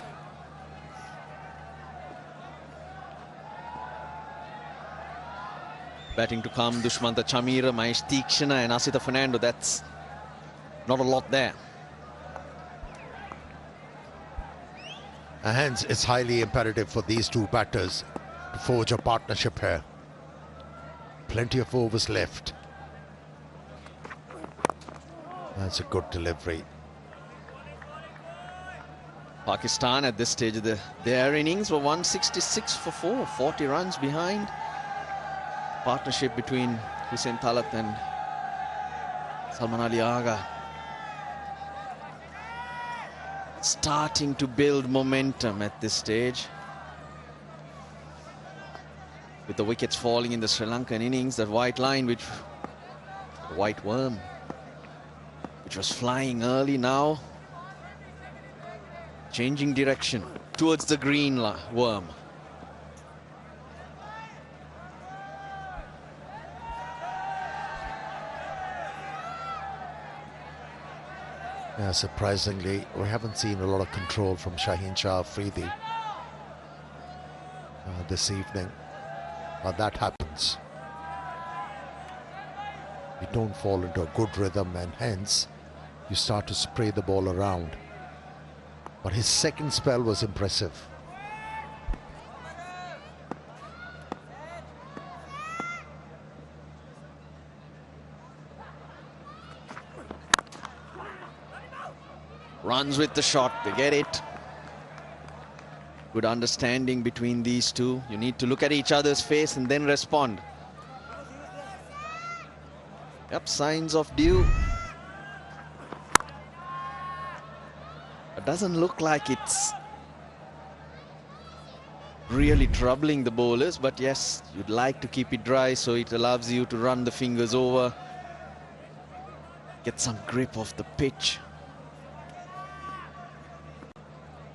Batting to come, Dushmanta Chamira, Mahesh Tikshana and Asita Fernando. That's not a lot there. And hence, it's highly imperative for these two batters to forge a partnership here. Plenty of overs left. That's a good delivery. Pakistan at this stage of their innings were 166 for 4, 40 runs behind. Partnership between Hussain Talat and Salman Ali Agha starting to build momentum at this stage. With the wickets falling in the Sri Lankan innings, that white line, which white worm, which was flying early, now changing direction towards the green worm. Yeah, surprisingly, we haven't seen a lot of control from Shaheen Shah Afridi this evening. But that happens. You don't fall into a good rhythm, and hence you start to spray the ball around. But his second spell was impressive. Runs with the shot, they get it. Good understanding between these two. You need to look at each other's face and then respond. Yep, signs of dew. It doesn't look like it's really troubling the bowlers, but yes, you'd like to keep it dry so it allows you to run the fingers over, get some grip of the pitch.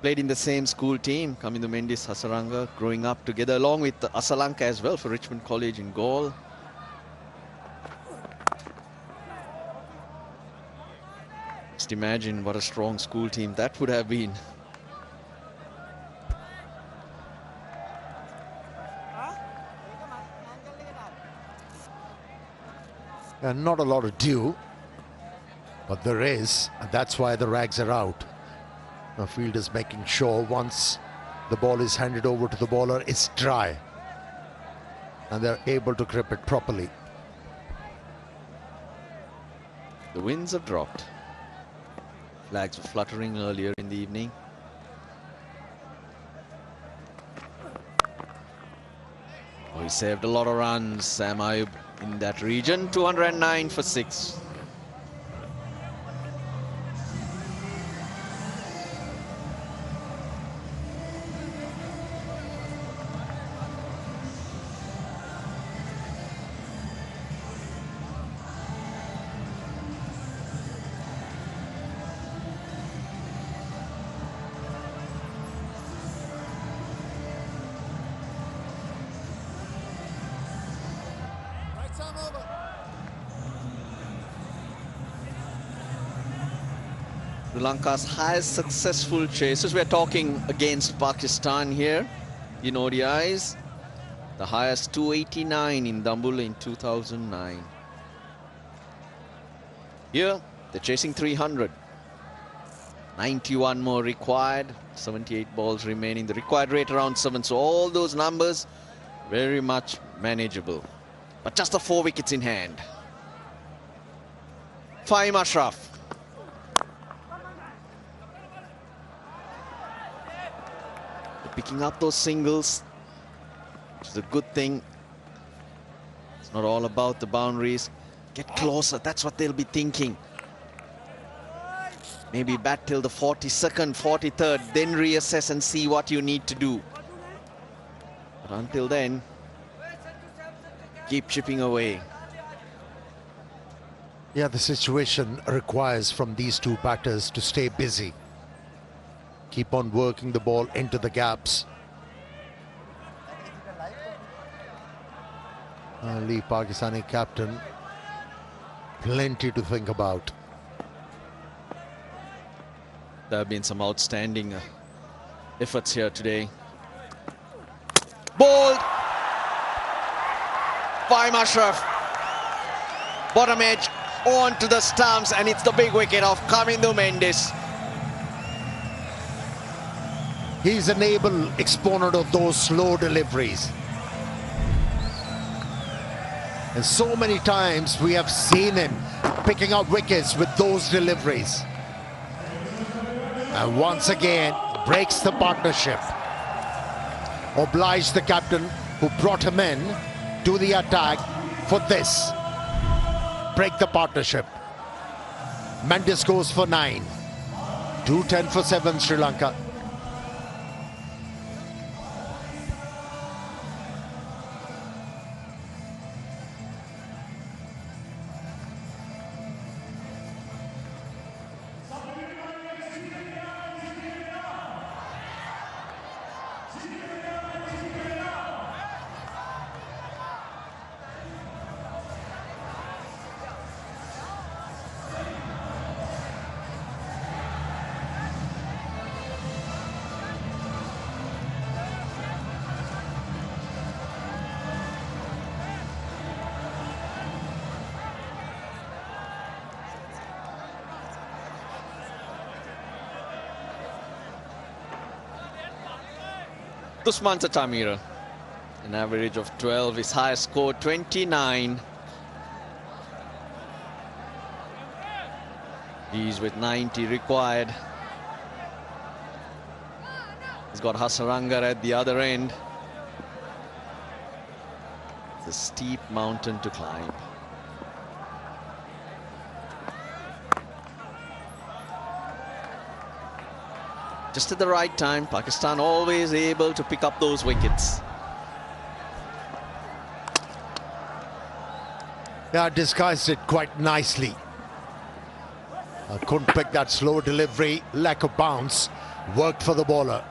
Played in the same school team, Kamindu Mendis, Hasaranga, growing up together, along with Asalanka as well for Richmond College in Gaul. Just imagine what a strong school team that would have been. And not a lot of dew, but there is, and that's why the rags are out. The field is making sure once the ball is handed over to the bowler, it's dry, and they're able to grip it properly. The winds have dropped. Flags were fluttering earlier in the evening. Oh, he saved a lot of runs, Sam Ayub, in that region. 209 for 6. Sri Lanka's highest successful chases. We're talking against Pakistan here in ODIs. The highest 289 in Dambul in 2009. Here, they're chasing 300. 91 more required. 78 balls remaining. The required rate around 7. So all those numbers very much manageable. But just the 4 wickets in hand. Fahim Ashraf. Picking up those singles, which is a good thing. It's not all about the boundaries. Get closer, that's what they'll be thinking. Maybe bat till the 42nd, 43rd, then reassess and see what you need to do. But until then, keep chipping away. Yeah, the situation requires from these two batters to stay busy. Keep on working the ball into the gaps. Leave Pakistani captain plenty to think about. There have been some outstanding efforts here today. Bowled! Fahim Ashraf. Bottom edge on to the stumps, and it's the big wicket of Kamindu Mendis. He's an able exponent of those slow deliveries. And so many times we have seen him picking up wickets with those deliveries. And once again, breaks the partnership. Obliged the captain who brought him in to the attack for this. Break the partnership. Mendes goes for 9. 210 for 7 Sri Lanka. Usman Tatamira, an average of 12, his highest score 29. He's with 90 required. He's got Hasaranga at the other end. It's a steep mountain to climb. Just at the right time, Pakistan always able to pick up those wickets. Yeah, disguised it quite nicely. Couldn't pick that slow delivery, lack of bounce, worked for the bowler.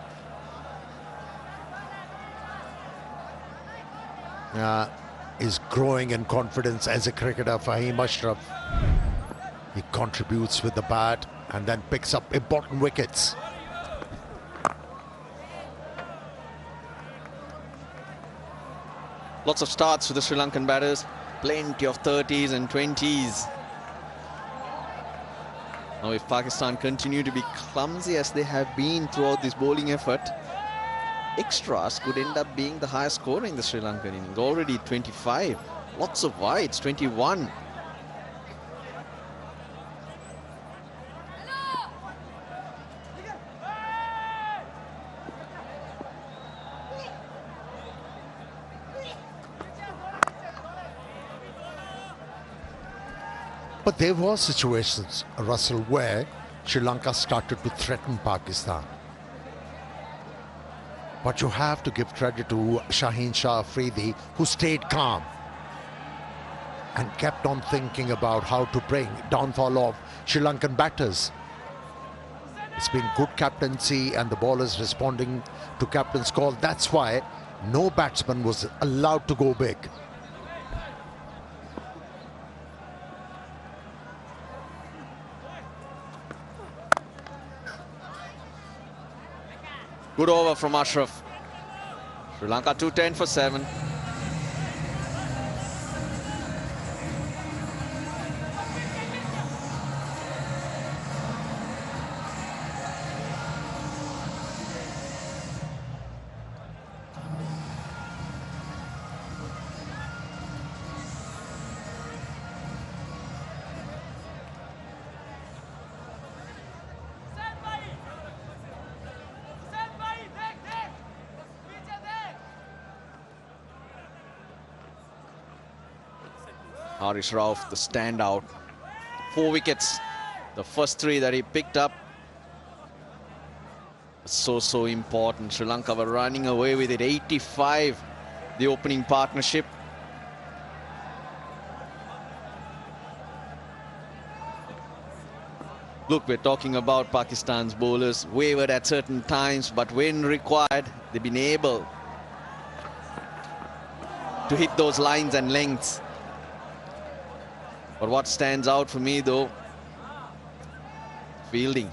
Is growing in confidence as a cricketer. Fahim Ashraf, he contributes with the bat and then picks up important wickets. Lots of starts for the Sri Lankan batters, plenty of 30s and 20s. Now if Pakistan continue to be clumsy as they have been throughout this bowling effort, extras could end up being the highest scorer in the Sri Lankan innings. Already 25, lots of wides, 21. But there were situations, Russell, where Sri Lanka started to threaten Pakistan. But you have to give credit to Shaheen Shah Afridi, who stayed calm and kept on thinking about how to bring downfall of Sri Lankan batters. It's been good captaincy and the bowlers responding to captain's call. That's why no batsman was allowed to go big. Good over from Ashraf. Sri Lanka 210 for 7. Harish Rauf, the standout. 4 wickets. The first 3 that he picked up. So important. Sri Lanka were running away with it. 85, the opening partnership. Look, we're talking about Pakistan's bowlers wavered at certain times, but when required, they've been able to hit those lines and lengths. But what stands out for me, though, fielding.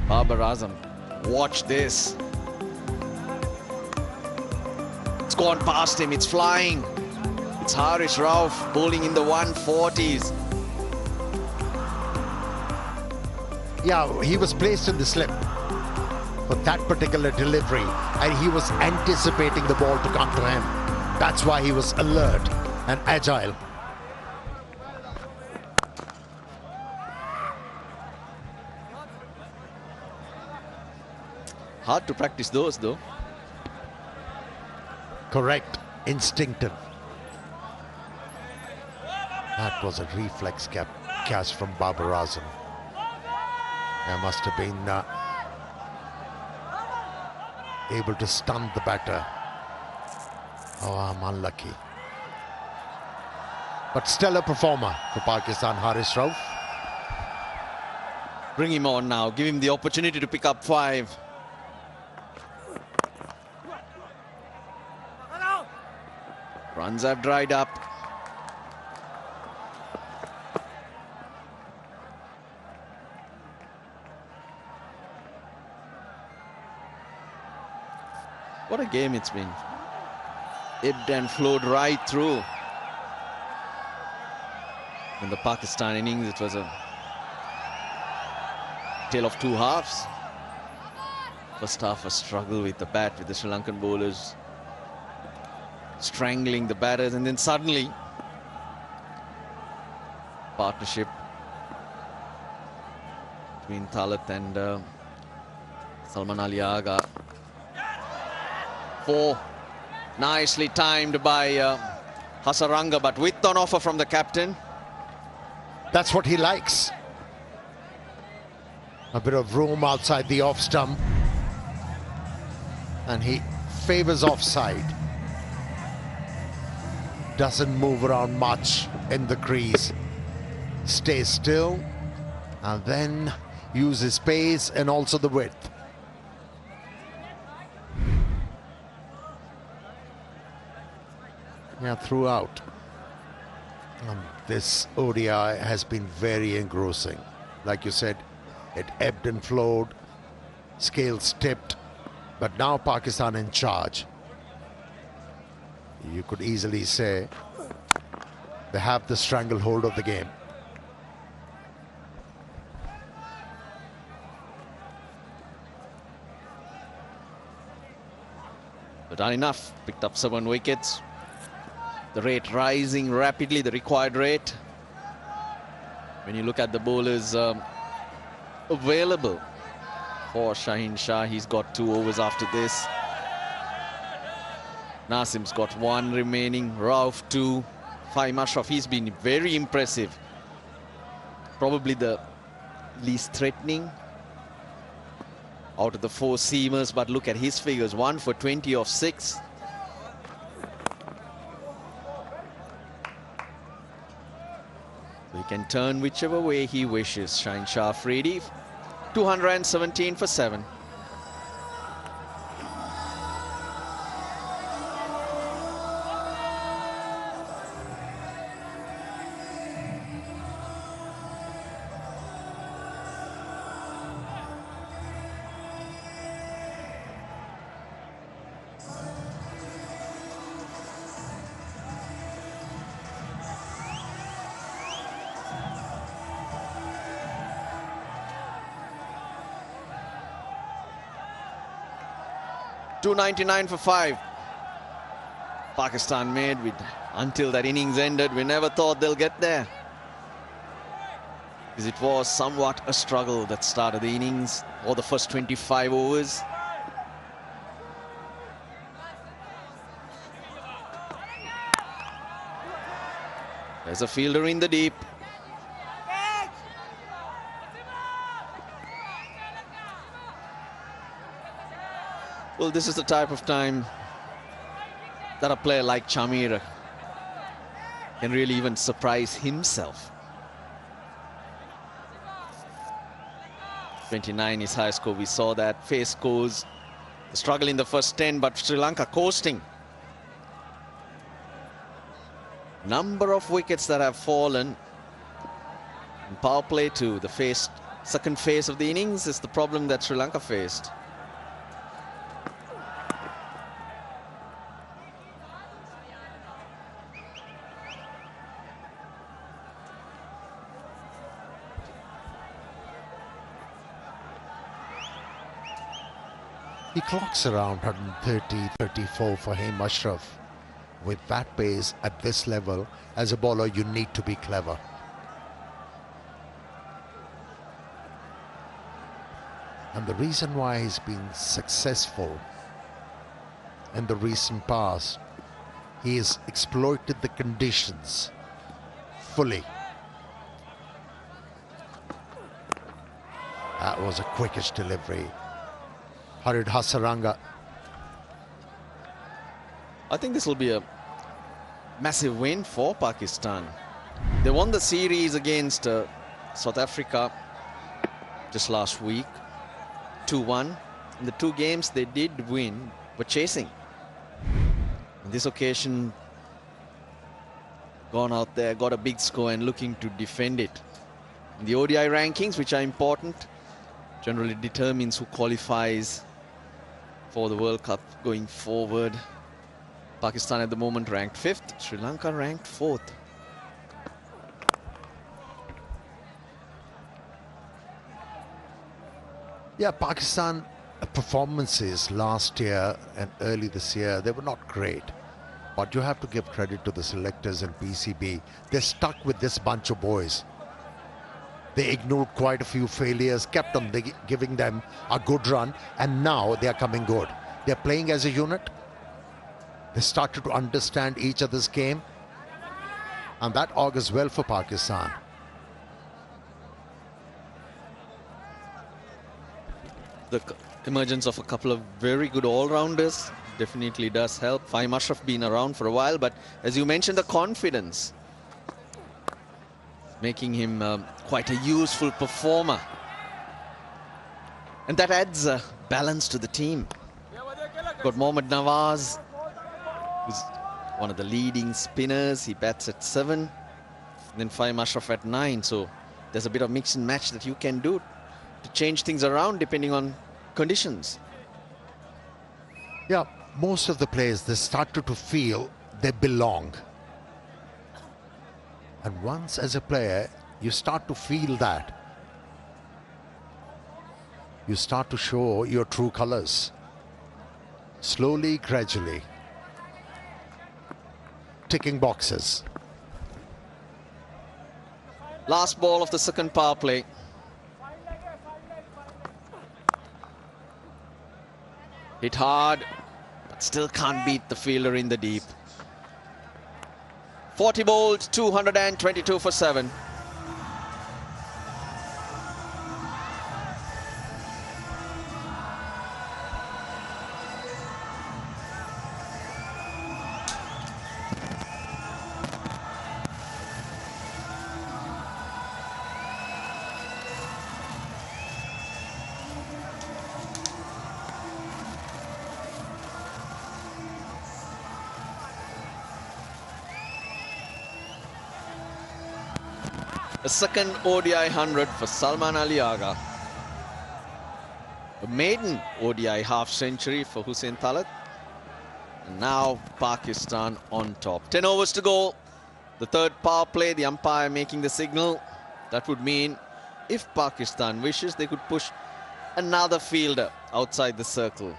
Babar Azam, watch this. It's gone past him, it's flying. It's Harish Rauf bowling in the 140s. Yeah, he was placed in the slip for that particular delivery, and he was anticipating the ball to come to him. That's why he was alert and agile. Hard to practice those though. Correct, instinctive. That was a reflex catch from Babar Azam. There must have been able to stun the batter. Oh, I'm unlucky. But stellar performer for Pakistan, Haris Rauf. Bring him on now. Give him the opportunity to pick up 5. Runs have dried up. What a game it's been. Ebbed and flowed right through. In the Pakistan innings, it was a tale of 2 halves. First half, a struggle with the bat, with the Sri Lankan bowlers strangling the batters, and then suddenly partnership between Talat and Salman Ali Agha. 4 nicely timed by Hasaranga, but with an offer from the captain. That's what he likes. A bit of room outside the off stump, and he favors offside. Doesn't move around much in the crease. Stays still and then uses pace and also the width. Yeah, throughout. This ODI has been very engrossing. Like you said, it ebbed and flowed, scales tipped, but now Pakistan in charge. You could easily say they have the stranglehold of the game. But not enough. Picked up 7 wickets. The rate rising rapidly, the required rate. When you look at the bowlers available for Shaheen Shah, he's got 2 overs after this. Nasim's got 1 remaining, Rauf 2, Fahim Ashraf, he's been very impressive. Probably the least threatening out of the 4 seamers, but look at his figures, 1 for 20 off 6. He can turn whichever way he wishes. Shaheen Shah Afridi, 217 for 7. $299 for 5. Pakistan made with until that innings ended. We never thought they'll get there, because it was somewhat a struggle that started the innings or the first 25 overs. There's a fielder in the deep. Well, this is the type of time that a player like Chamir can really even surprise himself. 29 is high score. We saw that. Face scores. The struggle in the first 10, but Sri Lanka coasting. Number of wickets that have fallen. And power play too. The second phase of the innings is the problem that Sri Lanka faced. He clocks around 130, 34 for Fahim Ashraf. With that pace at this level, as a bowler, you need to be clever. And the reason why he's been successful in the recent past, he has exploited the conditions fully. That was a quickish delivery. Hurried Hasaranga. I think this will be a massive win for Pakistan. They won the series against South Africa just last week, 2-1. In the two games they did win, were chasing. On this occasion, gone out there, got a big score and looking to defend it. The ODI rankings, which are important, generally determines who qualifies for the World Cup going forward. Pakistan at the moment ranked 5th, Sri Lanka ranked 4th. Yeah, Pakistan performances last year and early this year, they were not great. But you have to give credit to the selectors and PCB. They're stuck with this bunch of boys. They ignored quite a few failures, kept on giving them a good run, and now they are coming good. They're playing as a unit. They started to understand each other's game, and that augurs well for Pakistan. The emergence of a couple of very good all-rounders definitely does help. Fahim Ashraf been around for a while, but as you mentioned, the confidence making him quite a useful performer, and that adds a balance to the team. Got Mohammad Nawaz, who's one of the leading spinners. He bats at 7, and then Fahim Ashraf at 9. So there's a bit of mix and match that you can do to change things around depending on conditions. Yeah, most of the players, they started to feel they belong. And once as a player, you start to feel that, you start to show your true colors. Slowly, gradually. Ticking boxes. Last ball of the second power play. Hit hard, but still can't beat the fielder in the deep. 40 bowled, 222 for 7. A second ODI 100 for Salman Ali Agha. A maiden ODI half-century for Hussain Talat. And now Pakistan on top. 10 overs to go. The third power play, the umpire making the signal. That would mean if Pakistan wishes, they could push another fielder outside the circle.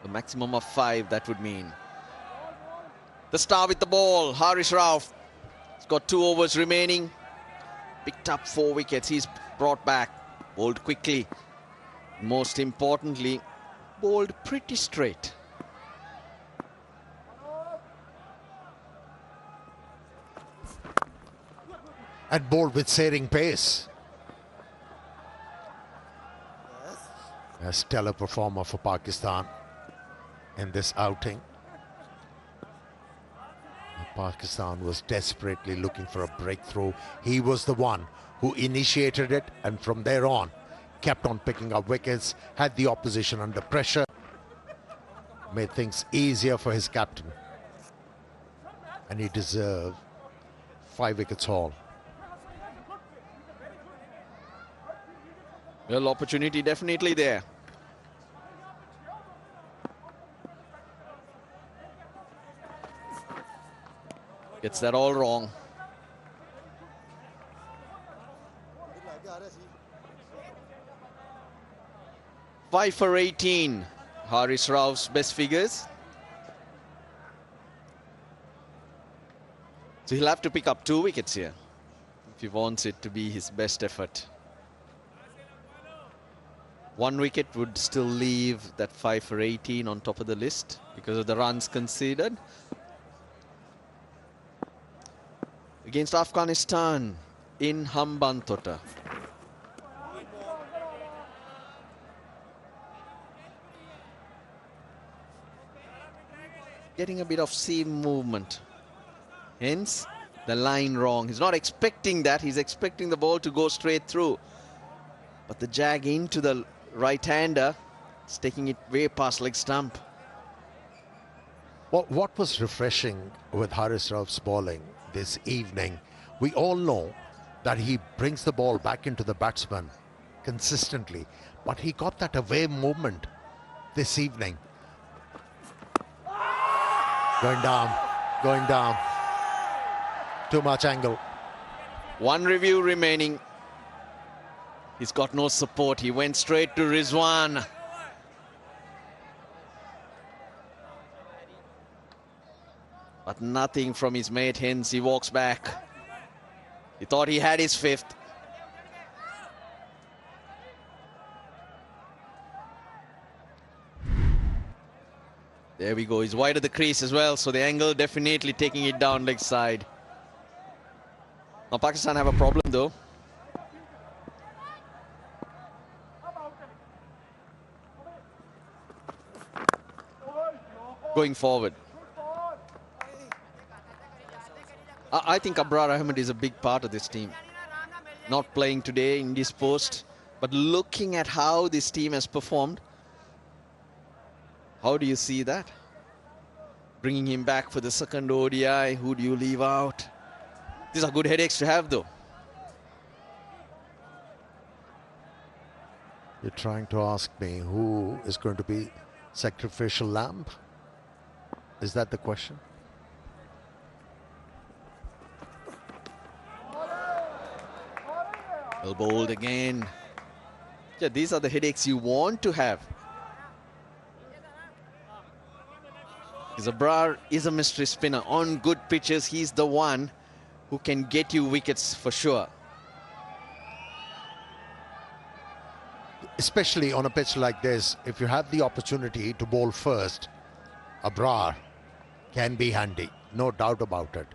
A maximum of 5, that would mean. The star with the ball, Haris Rauf. He's got 2 overs remaining. Picked up 4 wickets. He's brought back. Bowled quickly. Most importantly, bowled pretty straight. And bowled with searing pace. A stellar performer for Pakistan in this outing. Pakistan was desperately looking for a breakthrough. He was the one who initiated it, and from there on kept on picking up wickets, had the opposition under pressure, made things easier for his captain, and he deserved 5 wickets haul. Well, opportunity definitely there. Gets that all wrong. Five for 18. Haris Rauf's best figures. So he'll have to pick up 2 wickets here if he wants it to be his best effort. 1 wicket would still leave that 5 for 18 on top of the list because of the runs conceded. Against Afghanistan in Hambantota. Getting a bit of seam movement. Hence, the line wrong. He's not expecting that. He's expecting the ball to go straight through. But the jag into the right-hander is taking it way past leg stump. Well, what was refreshing with Haris Rauf's bowling this evening, we all know that he brings the ball back into the batsman consistently, but he got that away movement this evening. Going down. Too much angle. 1 review remaining. He's got no support. He went straight to Rizwan. But nothing from his mate, hence he walks back. He thought he had his 5th. There we go. He's wide of the crease as well, so the angle definitely taking it down leg side. Now Pakistan have a problem though. Going forward. I think Babar Azam is a big part of this team. Not playing today in this post, but looking at how this team has performed, how do you see that? Bringing him back for the second ODI, who do you leave out? These are good headaches to have though. You're trying to ask me who is going to be sacrificial lamb? Is that the question? Well bowled again. Yeah, these are the headaches you want to have. Babar is a mystery spinner. On good pitches, he's the one who can get you wickets for sure. Especially on a pitch like this, if you have the opportunity to bowl first, Babar can be handy, no doubt about it.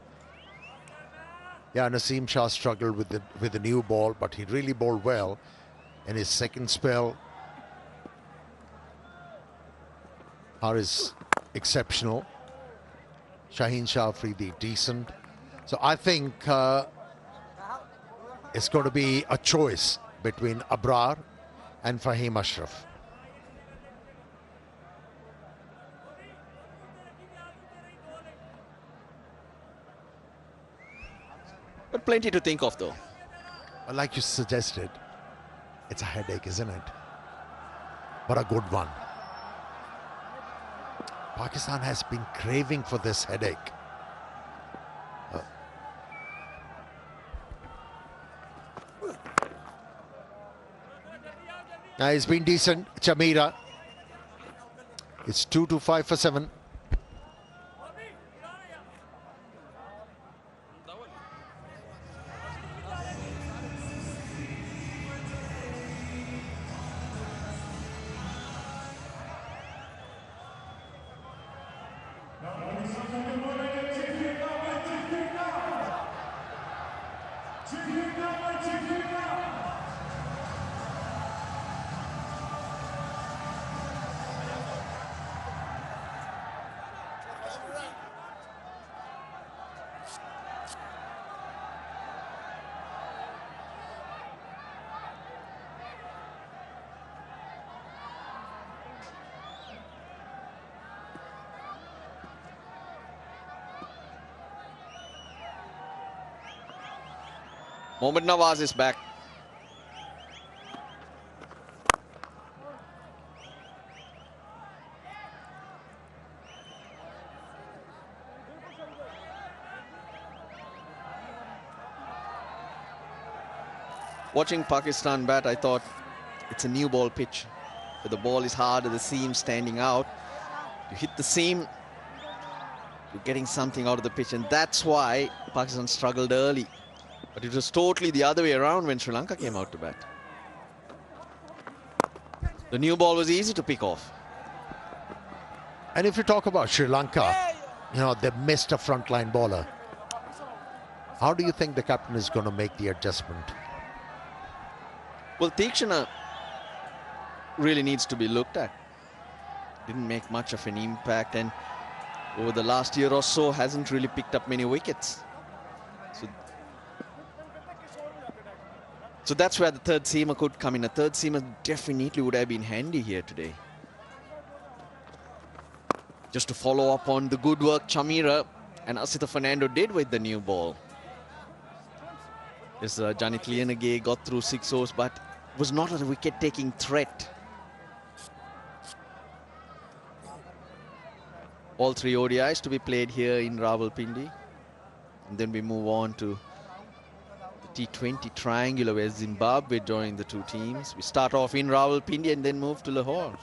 Yeah, Naseem Shah struggled with the new ball, but he really bowled well in his second spell. Haris exceptional. Shaheen Shah Afridi decent. So I think it's going to be a choice between Babar and Fahim Ashraf. But plenty to think of though. Well, like you suggested, it's a headache, isn't it? But a good one. Pakistan has been craving for this headache. Now he's been decent, Chamira. It's 2 to 5 for 7. Mohammad Nawaz is back. Watching Pakistan bat, I thought it's a new ball pitch. But the ball is hard, the seam standing out. You hit the seam, you're getting something out of the pitch, and that's why Pakistan struggled early. But it was totally the other way around when Sri Lanka came out to bat. The new ball was easy to pick off. And if you talk about Sri Lanka, you know, they missed a frontline bowler. How do you think the captain is going to make the adjustment? Well, Tikshana really needs to be looked at. Didn't make much of an impact, and over the last year or so hasn't really picked up many wickets. So that's where the third seamer could come in. A third seamer definitely would have been handy here today. Just to follow up on the good work Chamira and Asita Fernando did with the new ball. Yes, Janit Lianage got through 6 overs, but was not a wicket-taking threat. All 3 ODIs to be played here in Rawalpindi. And then we move on to the T20 triangular where Zimbabwe join the 2 teams. We start off in Rawalpindi and then move to Lahore.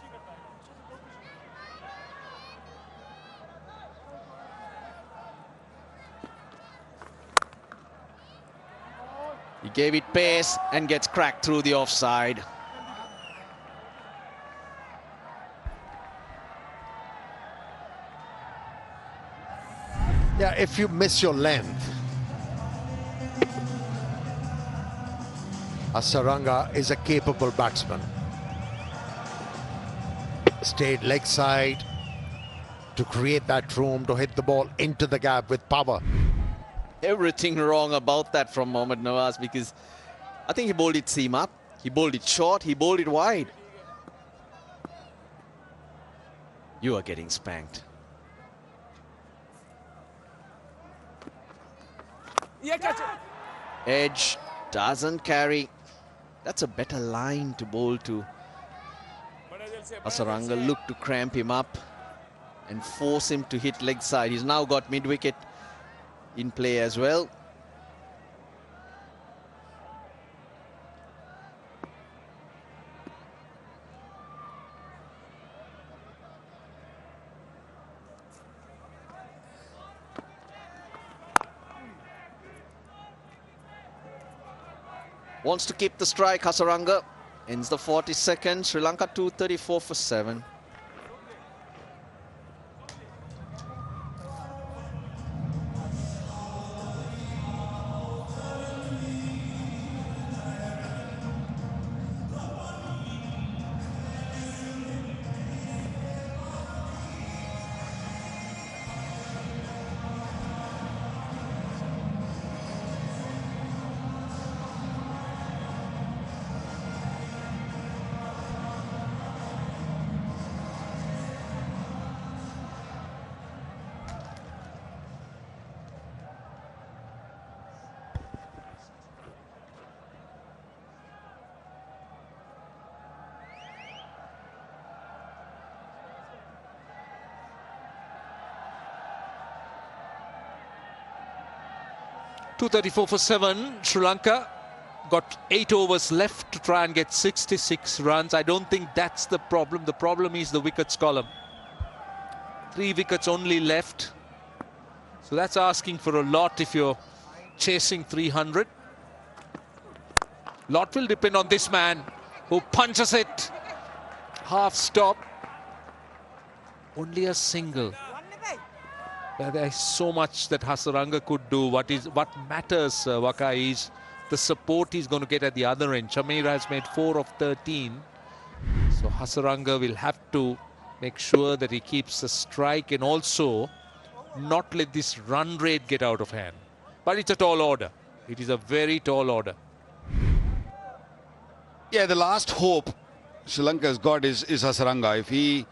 He gave it pace and gets cracked through the offside. Yeah, if you miss your length, Hasaranga is a capable batsman. Stayed leg side to create that room to hit the ball into the gap with power. Everything wrong about that from Mohammad Nawaz, because I think he bowled it seam up, he bowled it short, he bowled it wide. You are getting spanked. Edge doesn't carry. That's a better line to bowl to. Hasaranga looked to cramp him up and force him to hit leg side. He's now got mid-wicket in play as well. Wants to keep the strike, Hasaranga. Ends the 42nd. Sri Lanka 234 for 7. .234 for 7. Sri Lanka got 8 overs left to try and get 66 runs. I don't think that's the problem. The problem is the wickets column. 3 wickets only left. So that's asking for a lot if you're chasing 300. Lot will depend on this man who punches it. Half stop. Only a single. There's so much that Hasaranga could do. What matters, Waka, is the support he's going to get at the other end. Chamira has made 4 of 13. So Hasaranga will have to make sure that he keeps the strike and also not let this run rate get out of hand. But it's a tall order. It is a very tall order. Yeah, the last hope Sri Lanka's got is Hasaranga. If he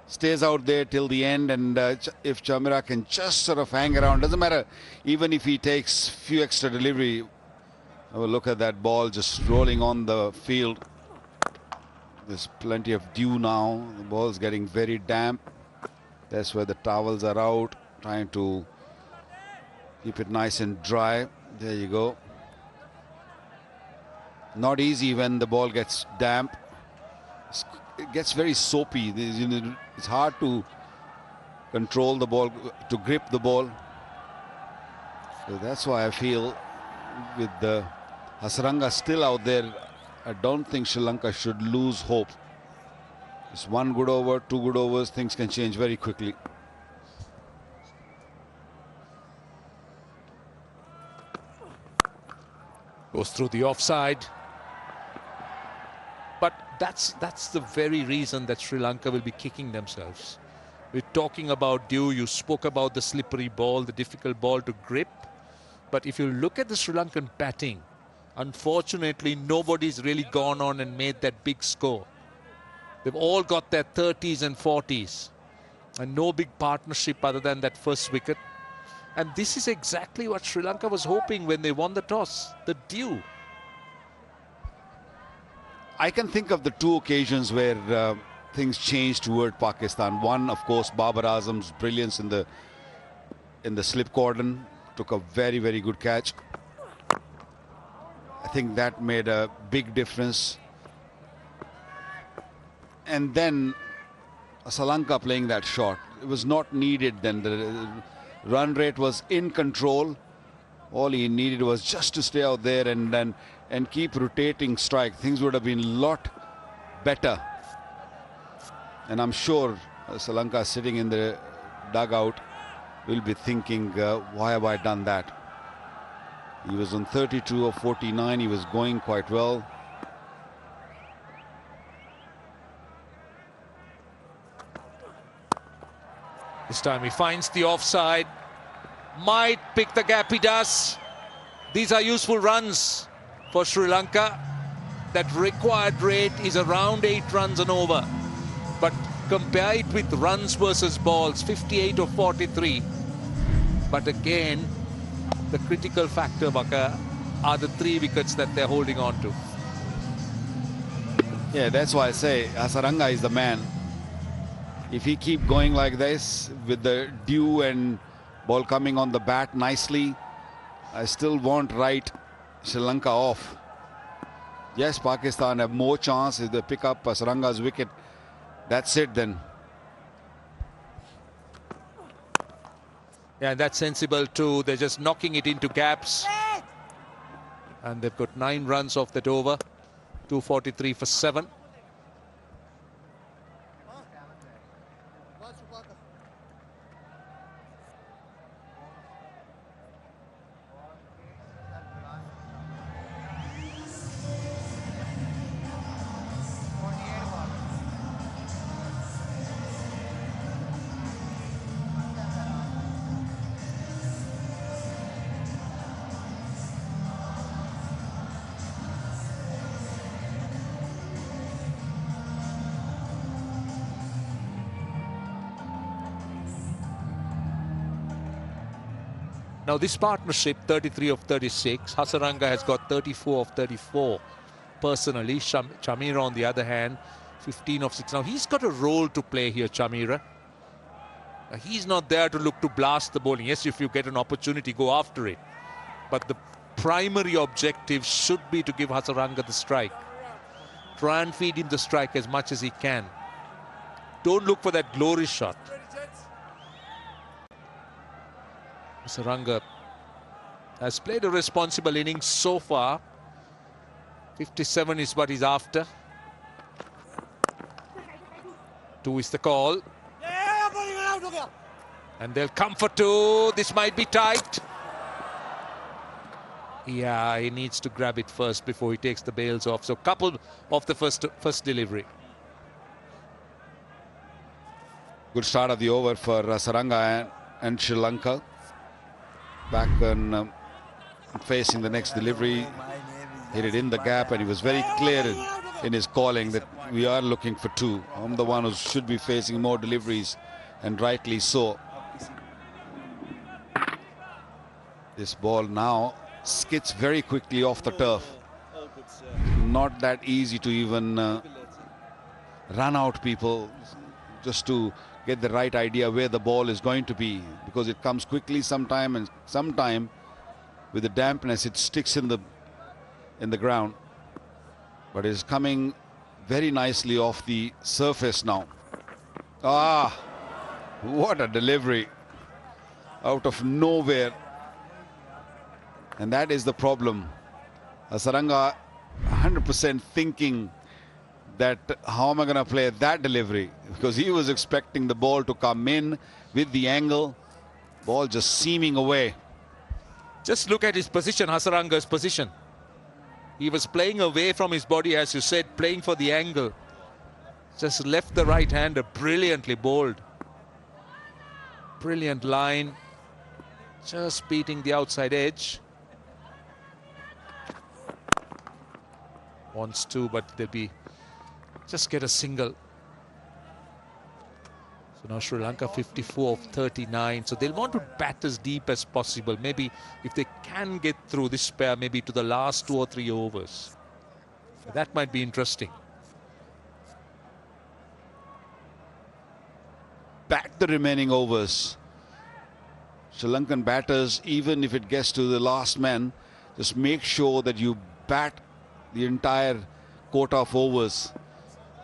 stays out there till the end, and if Chamira can just sort of hang around, doesn't matter, even if he takes few extra delivery. Have a look at that ball just rolling on the field. There's plenty of dew now. The ball's getting very damp. That's where the towels are out, trying to keep it nice and dry. There you go. Not easy when the ball gets damp. It gets very soapy. It's hard to control the ball, to grip the ball. So that's why I feel with the Hasaranga still out there, I don't think Sri Lanka should lose hope. Just one good over, two good overs, things can change very quickly. Goes through the offside. But that's the very reason that Sri Lanka will be kicking themselves. We're talking about Dew. You spoke about the slippery ball, the difficult ball to grip. But if you look at the Sri Lankan batting, unfortunately, nobody's really gone on and made that big score. They've all got their 30s and 40s. And no big partnership other than that first wicket. And this is exactly what Sri Lanka was hoping when they won the toss, the Dew. I can think of the two occasions where things changed toward Pakistan. One, of course, Babar Azam's brilliance in the slip cordon. Took a very, very good catch. I think that made a big difference. And then Sri Lanka playing that shot. It was not needed then. The run rate was in control. All he needed was just to stay out there and keep rotating strike. Things would have been a lot better. And I'm sure Sri Lanka sitting in the dugout will be thinking, why have I done that? He was on 32 of 49. He was going quite well. This time he finds the offside. Might pick the gap, he does. These are useful runs for Sri Lanka. That required rate is around 8 runs and over. But compare it with runs versus balls, 58 of 43. But again, the critical factor, Baka, are the 3 wickets that they're holding on to. Yeah, that's why I say Hasaranga is the man. If he keep going like this with the Dew and ball coming on the bat nicely, I still won't write Sri Lanka off. Yes, Pakistan have more chance if they pick up Hasaranga's wicket. That's it then. Yeah, that's sensible too. They're just knocking it into gaps. And they've got 9 runs off that over. 243 for 7. Now this partnership, 33 of 36, Hasaranga has got 34 of 34 personally. Chamira on the other hand, 15 of 6. Now he's got a role to play here, Chamira. He's not there to look to blast the bowling. Yes, if you get an opportunity, go after it. But the primary objective should be to give Hasaranga the strike. Try and feed him the strike as much as he can. Don't look for that glory shot. Hasaranga has played a responsible innings so far. 57 is what he's after. 2 is the call. And they'll come for 2. This might be tight. Yeah, he needs to grab it first before he takes the bails off. So couple of the first delivery. Good start of the over for Hasaranga and Sri Lanka. Back and facing the next delivery, hit it in the gap, and he was very clear in his calling that we are looking for 2. I'm the one who should be facing more deliveries, and rightly so. This ball now skids very quickly off the turf. Not that easy to even run out people just to get the right idea where the ball is going to be, because it comes quickly sometime, and sometime with the dampness it sticks in the ground. But it's coming very nicely off the surface now. Ah, what a delivery out of nowhere. And that is the problem. Hasaranga 100% thinking that how am I going to play that delivery, because he was expecting the ball to come in with the angle, ball just seaming away. Just look at his position, Hasaranga's position. He was playing away from his body, as you said, playing for the angle. Just left the right-hander brilliantly bowled. Brilliant line. Just beating the outside edge. Wants to, but they'll be... Just get a single. So now Sri Lanka 54 of 39. So they'll want to bat as deep as possible. Maybe if they can get through this pair, maybe to the last 2 or 3 overs. That might be interesting. Back the remaining overs. Sri Lankan batters, even if it gets to the last man, just make sure that you bat the entire quota of overs.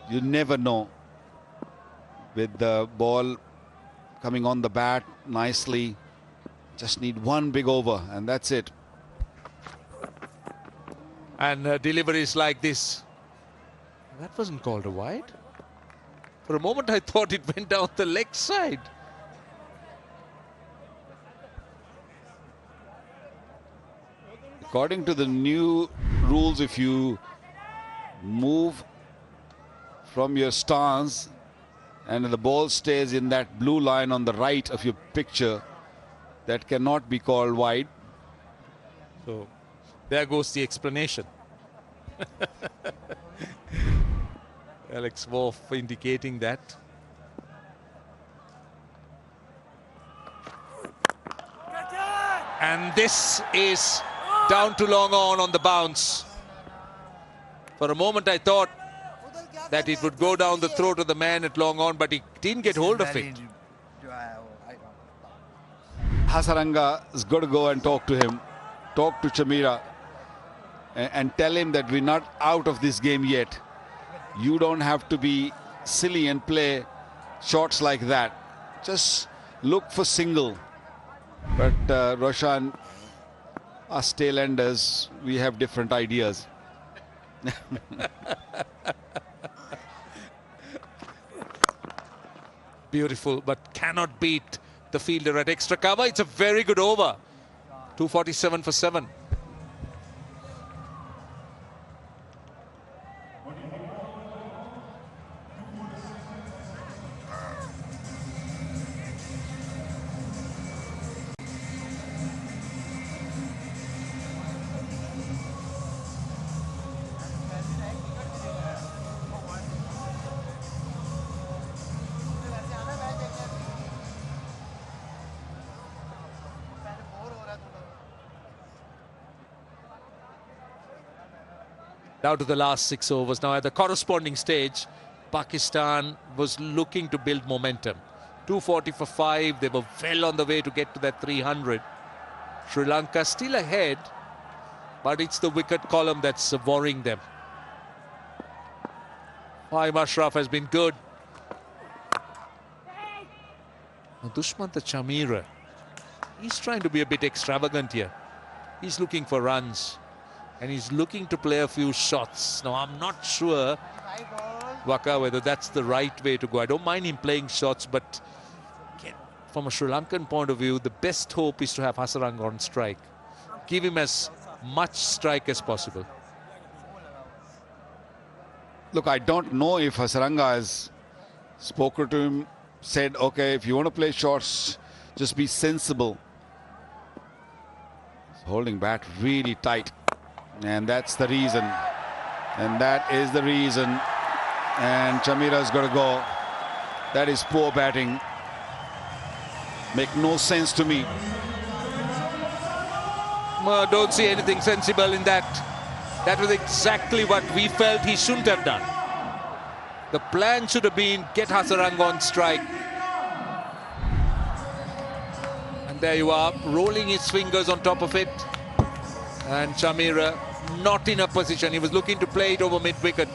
You never know. With the ball coming on the bat nicely, just need one big over and that's it. And deliveries like this. That wasn't called a wide. For a moment I thought it went down the leg side. According to the new rules, if you move from your stance and the ball stays in that blue line on the right of your picture, that cannot be called wide. So there goes the explanation. Alex Wolf indicating that. And this is down to long on the bounce. For a moment I thought that it would go down the throat of the man at long on, but he didn't get hold of it. Hasaranga has got to go and talk to him, talk to Chamira and tell him that we're not out of this game yet. You don't have to be silly and play shots like that. Just look for single. But Roshan, us tail-enders, we have different ideas. Beautiful, but cannot beat the fielder at extra cover. It's a very good over. 247 for 7. Now to the last 6 overs. Now at the corresponding stage, Pakistan was looking to build momentum. 240 for 5. They were well on the way to get to that 300. Sri Lanka still ahead, but it's the wicket column that's worrying them. 5 Ashraf has been good. Now Dushmantha Chamira, he's trying to be a bit extravagant here. He's looking for runs. And he's looking to play a few shots. Now, I'm not sure, Waka, whether that's the right way to go. I don't mind him playing shots, but from a Sri Lankan point of view, the best hope is to have Hasaranga on strike. Give him as much strike as possible. Look, I don't know if Hasaranga has spoken to him, said, okay, if you want to play shots, just be sensible. He's holding bat really tight. And that's the reason. And that is the reason. And Chamira's got to go. That is poor batting. Make no sense to me. Don't see anything sensible in that. That was exactly what we felt he shouldn't have done. The plan should have been get Hasaranga on strike. And there you are, rolling his fingers on top of it. And Chamira not in a position. He was looking to play it over mid-wicket.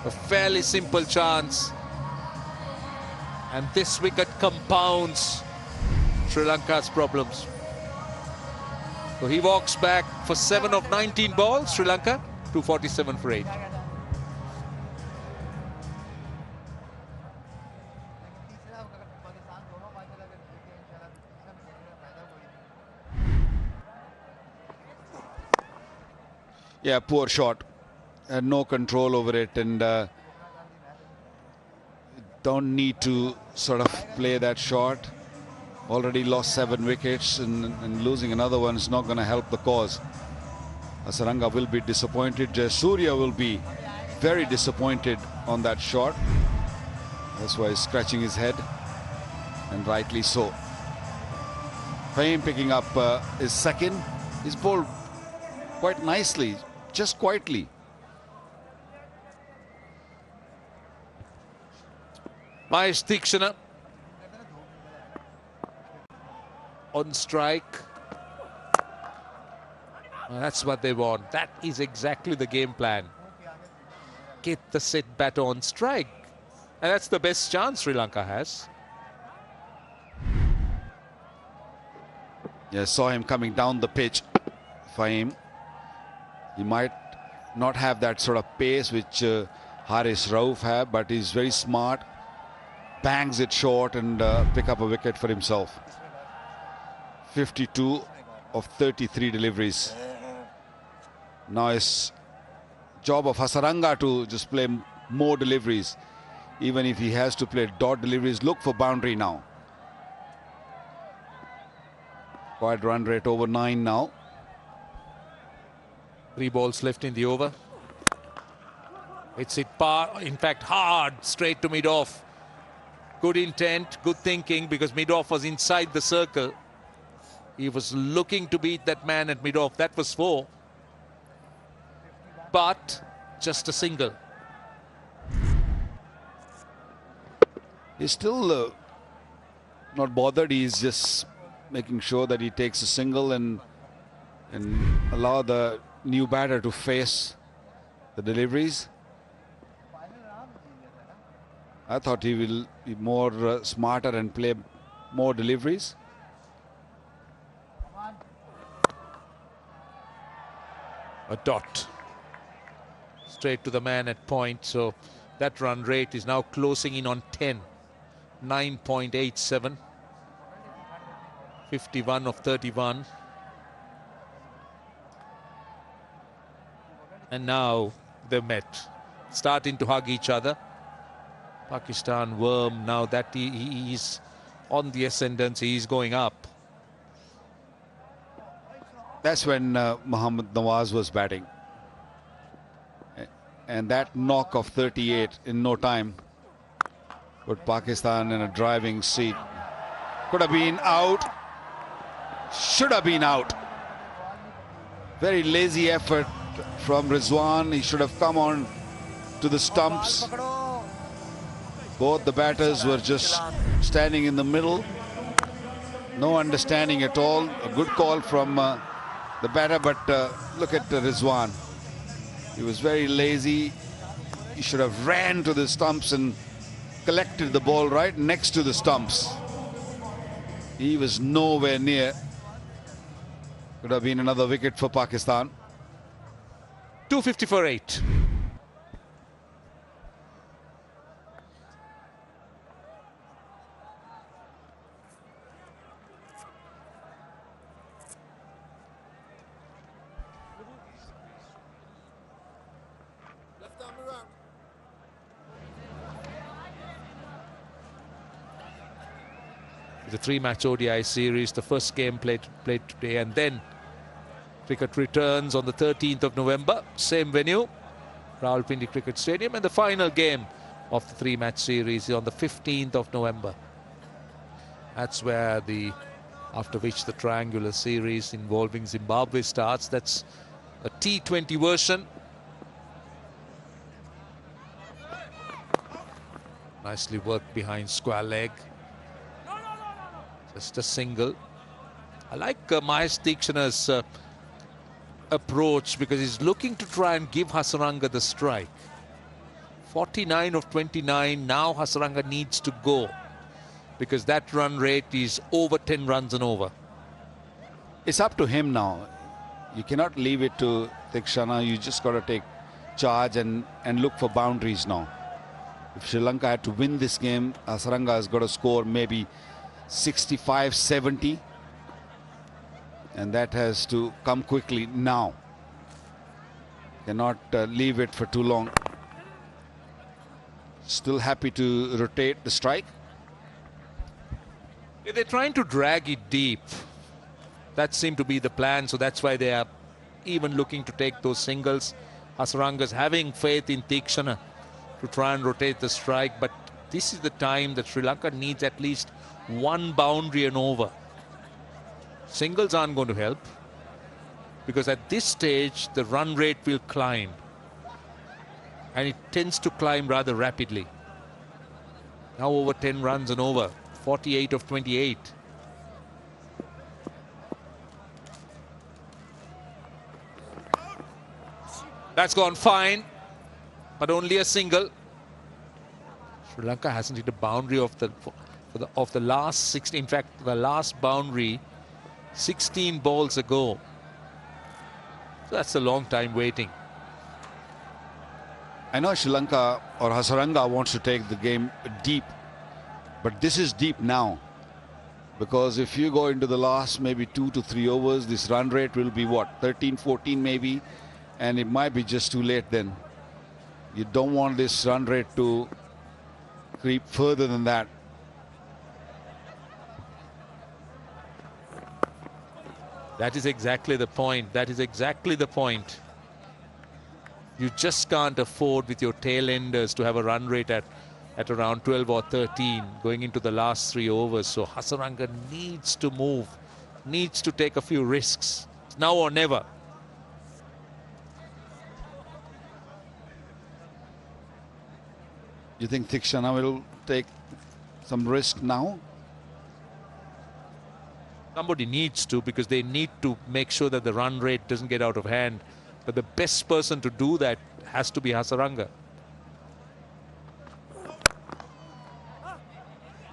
A fairly simple chance. And this wicket compounds Sri Lanka's problems. So he walks back for 7 of 19 balls. Sri Lanka, 247 for 8. Yeah, poor shot. Had no control over it, and don't need to sort of play that shot. Already lost 7 wickets, and losing another one is not going to help the cause. Hasaranga will be disappointed. Surya will be very disappointed on that shot. That's why he's scratching his head, and rightly so. Fahim picking up his second. He's bowled quite nicely, just quietly. Mahesh Deekshana on strike. Well, that's what they want. That is exactly the game plan. Get the set batter on strike. And that's the best chance Sri Lanka has. Yeah, saw him coming down the pitch. Fahim. He might not have that sort of pace which Haris Rauf have, but he's very smart. Bangs it short and pick up a wicket for himself. 52 of 33 deliveries. Now it's job of Hasaranga to just play more deliveries. Even if he has to play dot deliveries, look for boundary now. Quite run rate over 9 now. 3 balls left in the over. It's hit par, in fact hard, straight to mid-off. Good intent, good thinking, because mid-off was inside the circle. He was looking to beat that man at mid-off. That was 4. But just a single. He's still not bothered. He's just making sure that he takes a single and allow the new batter to face the deliveries. I thought he will be more smarter and play more deliveries. A dot. Straight to the man at point. So that run rate is now closing in on 10. 9.87. 51 of 31. And now they've met. Starting to hug each other. Pakistan worm, now that he is on the ascendancy, he's going up. That's when Mohammad Nawaz was batting. And that knock of 38 in no time put Pakistan in a driving seat. Could have been out. Should have been out. Very lazy effort from Rizwan. He should have come on to the stumps. Both the batters were just standing in the middle. No understanding at all. A good call from the batter, but look at Rizwan. He was very lazy. He should have ran to the stumps and collected the ball right next to the stumps. He was nowhere near. Could have been another wicket for Pakistan. 250 for 8. The 3-match ODI series, the first game played today, and then cricket returns on the 13th of November, same venue, Rawalpindi Cricket Stadium, and the final game of the 3-match series is on the 15th of November. That's where after which the triangular series involving Zimbabwe starts. That's a T20 version. Nicely worked behind square leg. Just a single. I like Mahesh Deekshana's approach, because he's looking to try and give Hasaranga the strike. 49 of 29. Now Hasaranga needs to go, because that run rate is over 10 runs and over. It's up to him now. You cannot leave it to Deekshana. You just got to take charge and look for boundaries now. If Sri Lanka had to win this game, Hasaranga has got to score maybe 65, 70. And that has to come quickly now. Cannot leave it for too long. Still happy to rotate the strike. They're trying to drag it deep. That seemed to be the plan, so that's why they are even looking to take those singles. Hasaranga's having faith in Tikshana to try and rotate the strike, but this is the time that Sri Lanka needs at least one boundary and over. Singles aren't going to help, because at this stage the run rate will climb, and it tends to climb rather rapidly. Now over 10 runs and over, 48 of 28. That's gone fine, but only a single. Sri Lanka hasn't hit a boundary of the last 16. In fact, the last boundary 16 balls ago. So that's a long time waiting. I know Sri Lanka or Hasaranga wants to take the game deep, but this is deep now, because if you go into the last maybe 2 to 3 overs, this run rate will be what, 13, 14 maybe, and it might be just too late then. You don't want this run rate to creep further than that. That is exactly the point. That is exactly the point. You just can't afford with your tail enders to have a run rate at around 12 or 13 going into the last 3 overs. So Hasaranga needs to move, needs to take a few risks. Now or never. You think Tikshana will take some risk now? Somebody needs to, because they need to make sure that the run rate doesn't get out of hand. But the best person to do that has to be Hasaranga.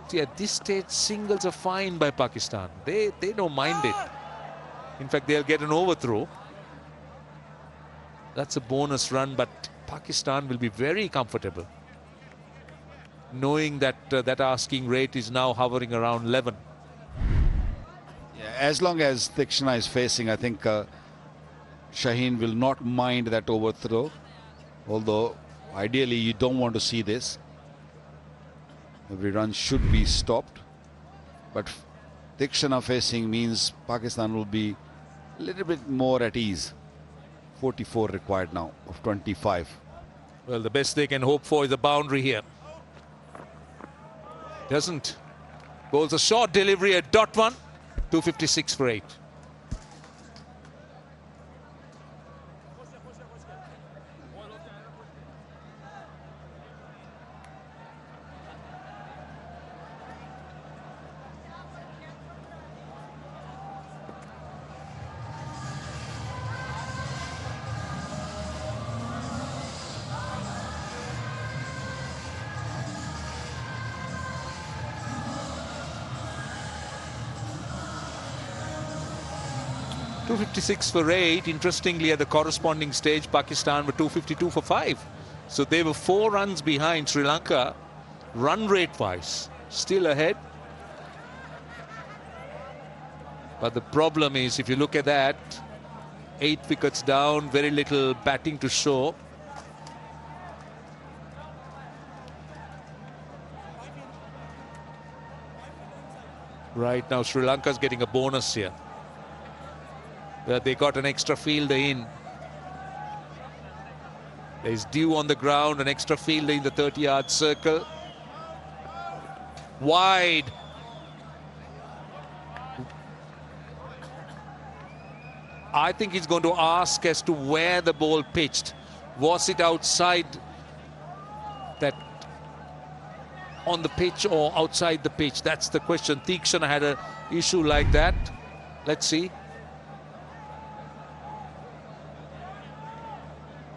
See, at this stage, singles are fine by Pakistan. They don't mind it. In fact, they'll get an overthrow. That's a bonus run, but Pakistan will be very comfortable, knowing that that asking rate is now hovering around 11. Yeah, as long as Tikshana is facing, I think Shaheen will not mind that overthrow. Although, ideally, you don't want to see this. Every run should be stopped. But Tikshana facing means Pakistan will be a little bit more at ease. 44 required now of 25. Well, the best they can hope for is a boundary here. Doesn't. Bowls a short delivery at dot one. 256 for 8. .256 for 8. Interestingly, at the corresponding stage, Pakistan were 252 for 5. So they were 4 runs behind Sri Lanka, run rate-wise. Still ahead. But the problem is, if you look at that, 8 wickets down, very little batting to show. Right now, Sri Lanka's getting a bonus here, where they got an extra fielder in. There's Dew on the ground, an extra fielder in the 30-yard circle. Wide. I think he's going to ask as to where the ball pitched. Was it outside that, on the pitch, or outside the pitch? That's the question. Tikshana had an issue like that. Let's see.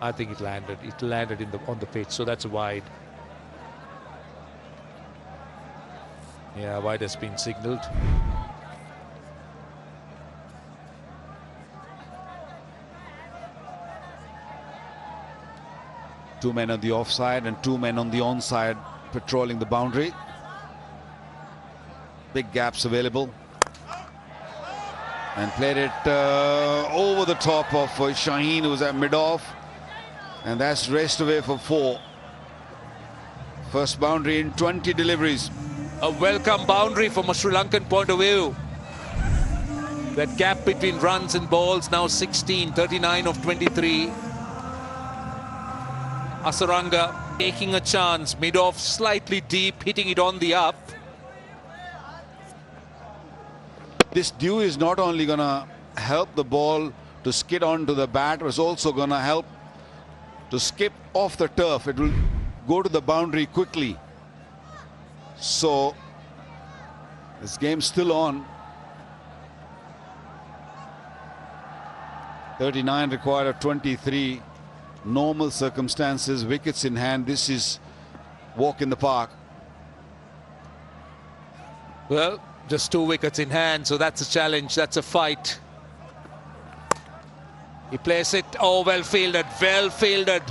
I think it landed. It landed on the pitch, so that's wide. Yeah, wide has been signalled. Two men on the offside and 2 men on the onside patrolling the boundary. Big gaps available. And played it over the top of Shaheen, who was at mid-off. And that's raced away for 4. First boundary in 20 deliveries. A welcome boundary from a Sri Lankan point of view. That gap between runs and balls now 16, 39 of 23. Hasaranga taking a chance, mid-off slightly deep, hitting it on the up. This dew is not only going to help the ball to skid onto the bat, it's also going to help to skip off the turf. It will go to the boundary quickly. So this game's still on. 39 required of 23. Normal circumstances, wickets in hand. This is walk in the park. Well, just 2 wickets in hand, so that's a challenge, that's a fight. He plays it, oh, well fielded, well fielded.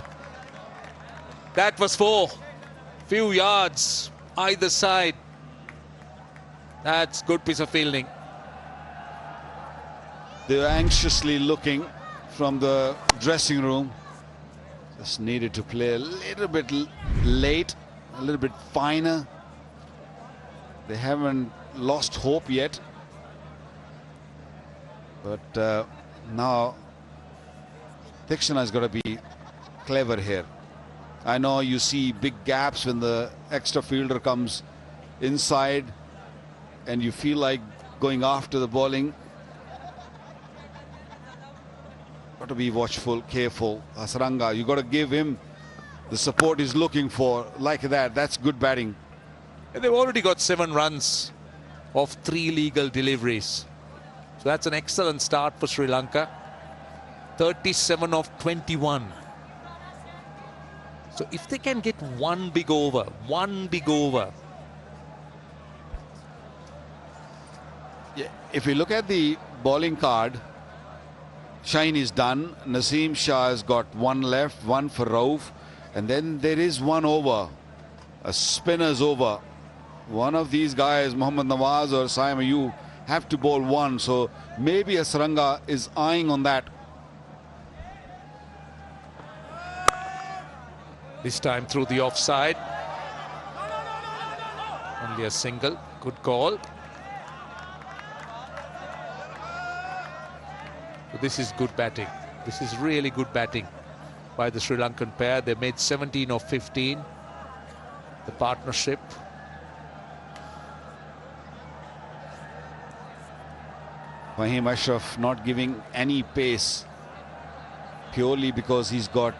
That was 4. Few yards either side. That's good piece of fielding. They're anxiously looking from the dressing room. Just needed to play a little bit late, a little bit finer. They haven't lost hope yet. But now Thikshana has got to be clever here. I know you see big gaps when the extra fielder comes inside and you feel like going after the bowling. Got to be watchful, careful. Hasaranga, you got to give him the support he's looking for. Like that, that's good batting. And they've already got 7 runs of 3 legal deliveries. So that's an excellent start for Sri Lanka. 37 of 21. So if they can get one big over. Yeah, if you look at the bowling card, Shine is done. Naseem Shah has got 1 left, 1 for Rauf. And then there is 1 over. A spinner's over. One of these guys, Mohammad Nawaz or Salman Ali Agha, have to bowl 1. So maybe Hasaranga is eyeing on that. This time through the offside. Only a single. Good call. So this is good batting. This is really good batting by the Sri Lankan pair. They made 17 of 15. The partnership. Fahim Ashraf not giving any pace purely because he's got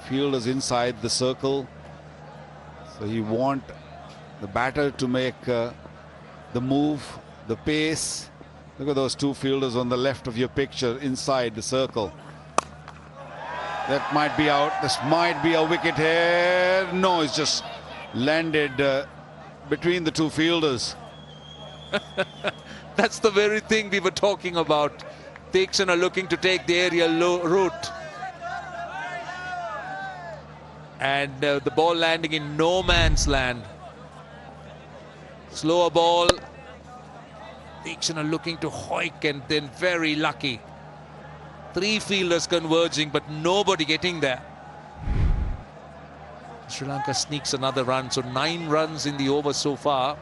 fielders inside the circle. So you want the batter to make the move, the pace. Look at those 2 fielders on the left of your picture inside the circle. That might be out. This might be a wicket here. No, it's just landed between the 2 fielders. That's the very thing we were talking about. Thikshana looking to take the aerial route. And the ball landing in no man's land. Slower ball. Thikshana looking to hoik and then very lucky. 3 fielders converging but nobody getting there. Sri Lanka sneaks another run. So 9 runs in the over so far.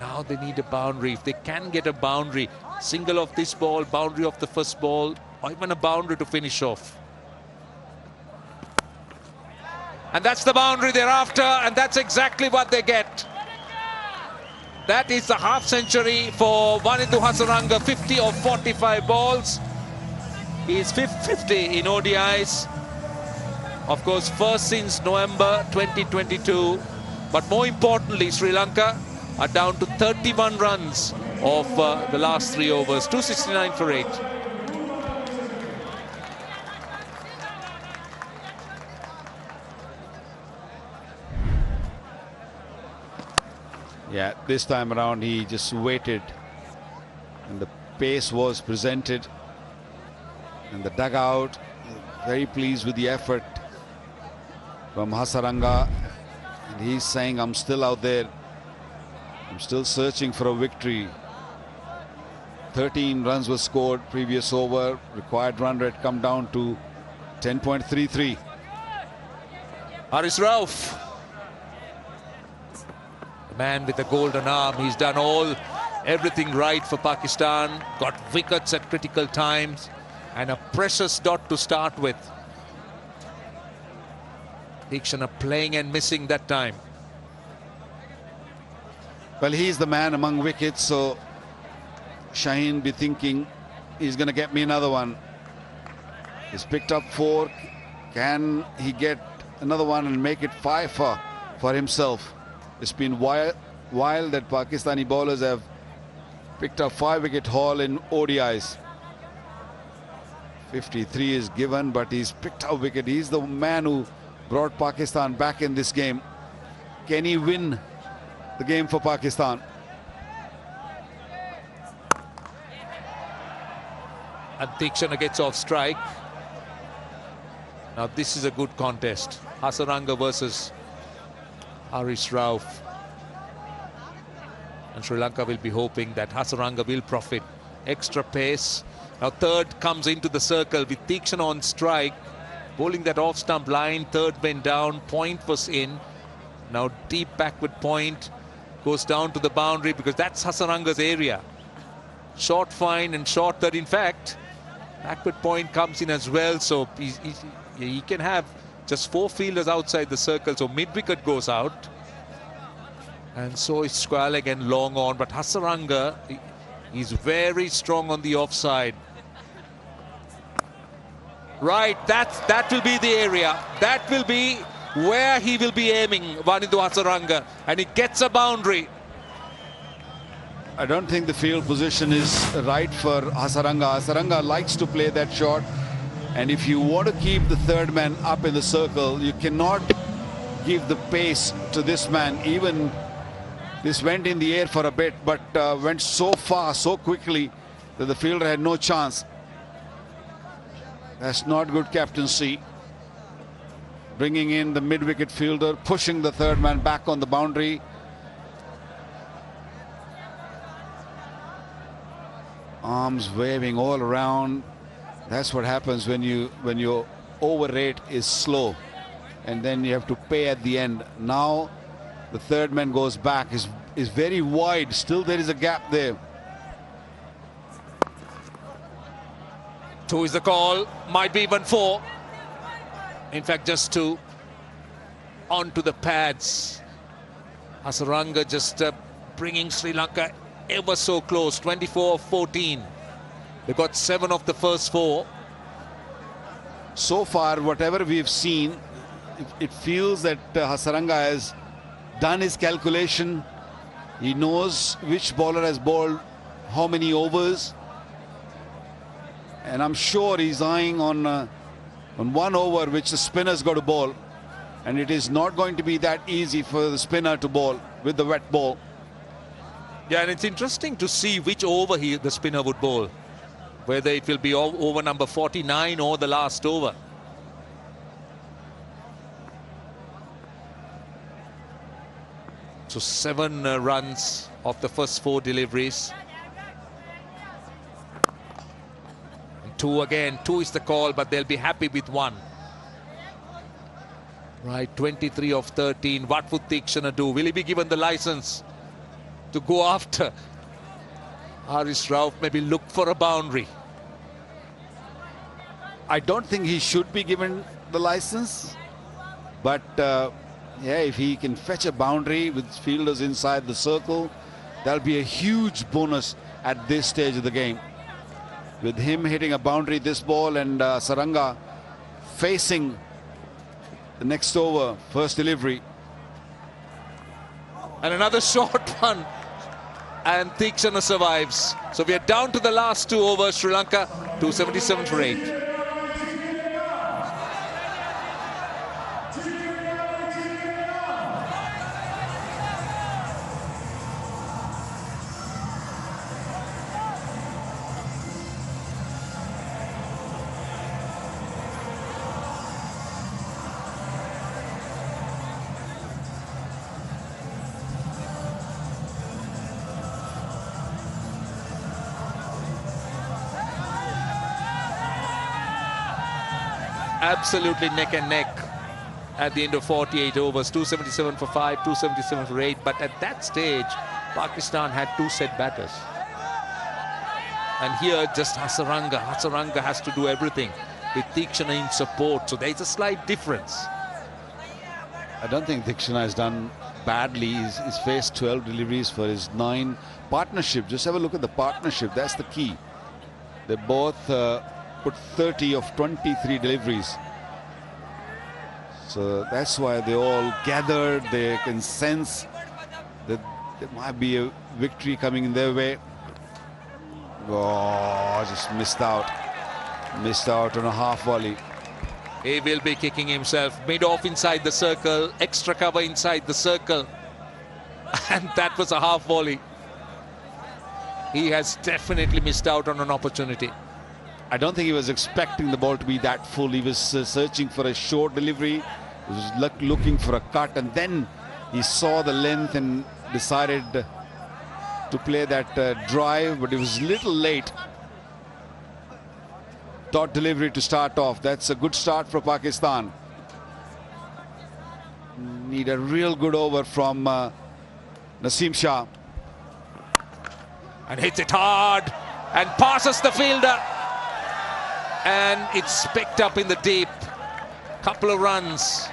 Now they need a boundary. If they can get a boundary, single of this ball, boundary of the first ball, or even a boundary to finish off. And that's the boundary they're after, and that's exactly what they get. That is the half century for Wanindu Hasaranga, 50 of 45 balls. He's 50 in ODIs. Of course, first since November 2022. But more importantly, Sri Lanka are down to 31 runs of the last 3 overs, 269 for 8. Yeah, this time around he just waited and the pace was presented, and the dugout very pleased with the effort from Hasaranga, and he's saying, I'm still out there, I'm still searching for a victory. 13 runs were scored previous over, required run rate come down to 10.33. Haris Rauf, the man with the golden arm. He's done everything right for Pakistan. Got wickets at critical times and a precious dot to start with. Deekshana playing and missing that time. Well, he's the man among wickets, so Shaheen be thinking he's going to get me another one. He's picked up 4. Can he get another one and make it 5 for himself? It's been wild that Pakistani bowlers have picked up 5-wicket haul in ODIs. 53 is given, but he's picked up wicket. He's the man who brought Pakistan back in this game. Can he win the game for Pakistan? And Deekshana gets off strike. Now this is a good contest. Hasaranga versus Haris Rauf. And Sri Lanka will be hoping that Hasaranga will profit. Extra pace. Now third comes into the circle with Deekshana on strike. Bowling that off-stump line. Third went down. Point was in. Now deep backward point. Goes down to the boundary because that's Hasaranga's area. Short fine and short third. In fact, backward point comes in as well. So he can have just 4 fielders outside the circle. So mid-wicket goes out. And so is square leg and long on. But Hasaranga is very strong on the offside. Right, that will be the area. That will be where he will be aiming, Wanindu Hasaranga. And he gets a boundary. I don't think the field position is right for Hasaranga. Hasaranga likes to play that shot. And if you want to keep the third man up in the circle, you cannot give the pace to this man. Even this went in the air for a bit, but went so far, so quickly that the fielder had no chance. That's not good captaincy. Bringing in the mid-wicket fielder, pushing the third man back on the boundary. Arms waving all around. That's what happens when your over rate is slow, and then you have to pay at the end. Now the third man goes back, is very wide. Still there is a gap there. 2 is the call. Might be even 4. In fact, just 2. Onto the pads. Hasaranga just bringing Sri Lanka ever so close. 24-14. They got 7 of the first 4. So far, whatever we've seen, it feels that Hasaranga has done his calculation. He knows which bowler has bowled how many overs. And I'm sure he's eyeing on 1 over which the spinner's got to bowl. And it is not going to be that easy for the spinner to bowl with the wet ball. Yeah, and it's interesting to see which over the spinner would bowl. Whether it will be over number 49 or the last over. So 7 runs of the first 4 deliveries. And 2 again. 2 is the call, but they'll be happy with 1. Right, 23 of 13. What would Deekshana do? Will he be given the license to go after Haris Rauf? Maybe look for a boundary. I don't think he should be given the license. But yeah, if he can fetch a boundary with fielders inside the circle, that'll be a huge bonus at this stage of the game. With him hitting a boundary this ball and Saranga facing the next over, first delivery. And another short one. And Deekshana survives. So we are down to the last 2 overs. Sri Lanka 277 for 8. absolutely neck and neck at the end of 48 overs. 277 for 5, 277 for 8. But at that stage, Pakistan had 2 set batters. And here, just Hasaranga. Hasaranga has to do everything with Tikshana in support. So there's a slight difference. I don't think Tikshana has done badly. He's faced 12 deliveries for his 9 partnership. Just have a look at the partnership. That's the key. They both put 30 of 23 deliveries. So that's why they all gathered. They can sense that there might be a victory coming in their way. Oh, just missed out. Missed out on a half volley. He will be kicking himself mid-off inside the circle, extra cover inside the circle. And that was a half volley. He has definitely missed out on an opportunity. I don't think he was expecting the ball to be that full. He was searching for a short delivery. He was looking for a cut, and then he saw the length and decided to play that drive, but it was a little late. Dot delivery to start off. That's a good start for Pakistan. Need a real good over from Naseem Shah. And hits it hard and passes the fielder. And it's picked up in the deep. Couple of runs.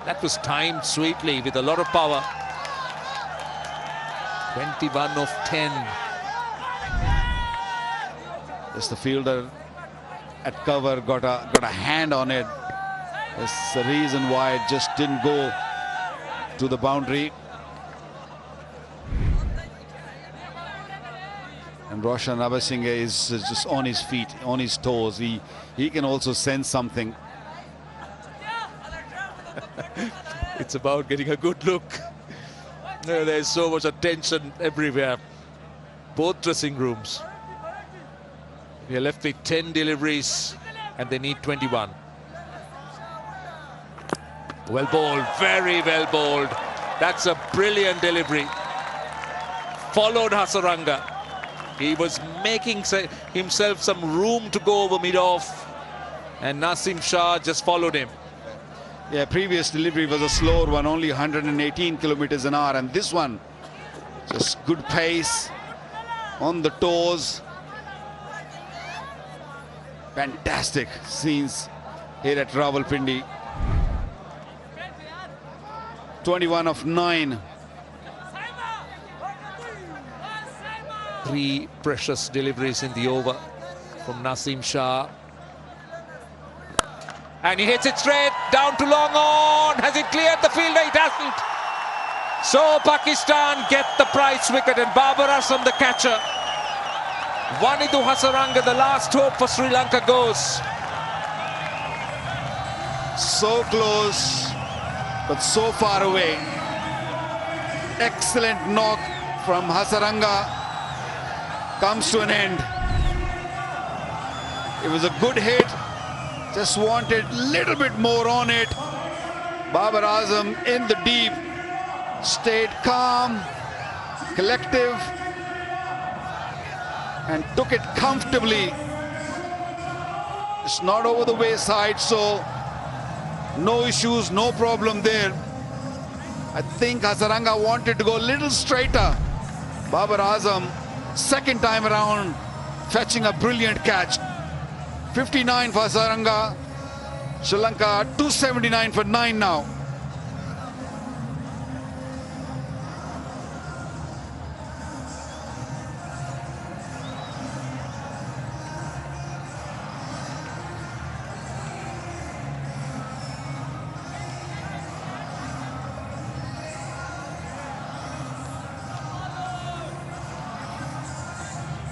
That was timed sweetly with a lot of power. 21 of 10. Just the fielder at cover got a hand on it. That's the reason why it just didn't go to the boundary. And Roshan Abasinghe is just on his feet, on his toes. He can also sense something. It's about getting a good look. There's so much attention everywhere. Both dressing rooms. We are left with 10 deliveries and they need 21. Well bowled, very well bowled. That's a brilliant delivery. Followed Hasaranga. He was making himself some room to go over mid-off, and Naseem Shah just followed him. Yeah, previous delivery was a slower one, only 118 kilometers an hour, and this one, just good pace, on the toes. Fantastic scenes here at Rawalpindi. 21 of 9. 3 precious deliveries in the over from Naseem Shah. And he hits it straight down to long on. Has it cleared the fielder? It hasn't. So Pakistan get the prize wicket, and Babar Azam the catcher. Vanidhu Hasaranga, the last hope for Sri Lanka, goes. So close, but so far away. Excellent knock from Hasaranga. Comes to an end. It was a good hit. Just wanted a little bit more on it. Babar Azam in the deep. Stayed calm, collective, and took it comfortably. It's not over the wayside, so no issues, no problem there. I think Hasaranga wanted to go a little straighter. Babar Azam, second time around, fetching a brilliant catch. 59 for Hasaranga. Sri Lanka 279 for 9 now.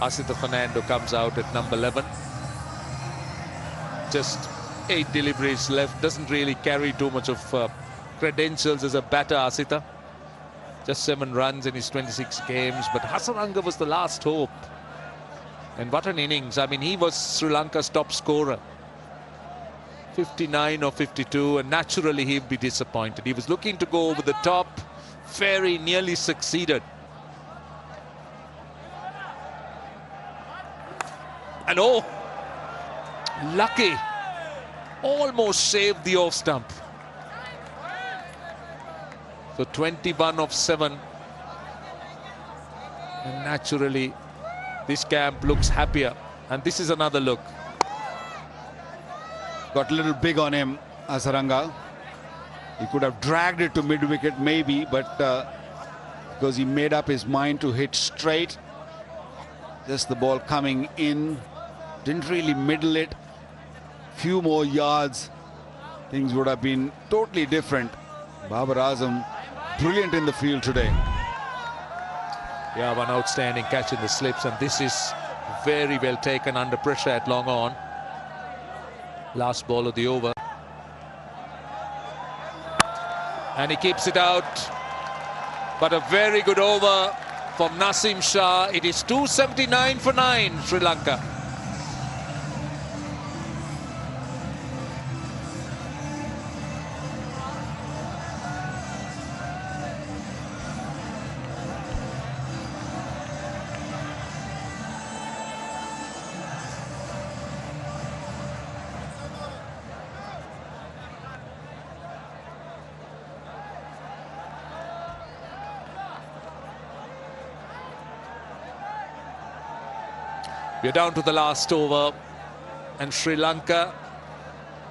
Asita Fernando comes out at number 11. Just 8 deliveries left. Doesn't really carry too much of credentials as a batter, Asita. Just 7 runs in his 26 games. But Hasaranga was the last hope. And what an innings. I mean, he was Sri Lanka's top scorer. 59 or 52. And naturally, he'd be disappointed. He was looking to go over the top. Very nearly succeeded. And oh, lucky. almost saved the off stump. So 21 of 7. And naturally, this camp looks happier. And this is another look. Got a little big on him, Hasaranga. He could have dragged it to mid-wicket maybe, but because he made up his mind to hit straight. Just the ball coming in. Didn't really middle it. Few more yards. Things would have been totally different. Babar Azam, brilliant in the field today. Yeah, one outstanding catch in the slips, and this is very well taken under pressure at long on. Last ball of the over. And he keeps it out. But a very good over from Naseem Shah. It is 279 for 9, Sri Lanka. We're down to the last over, and Sri Lanka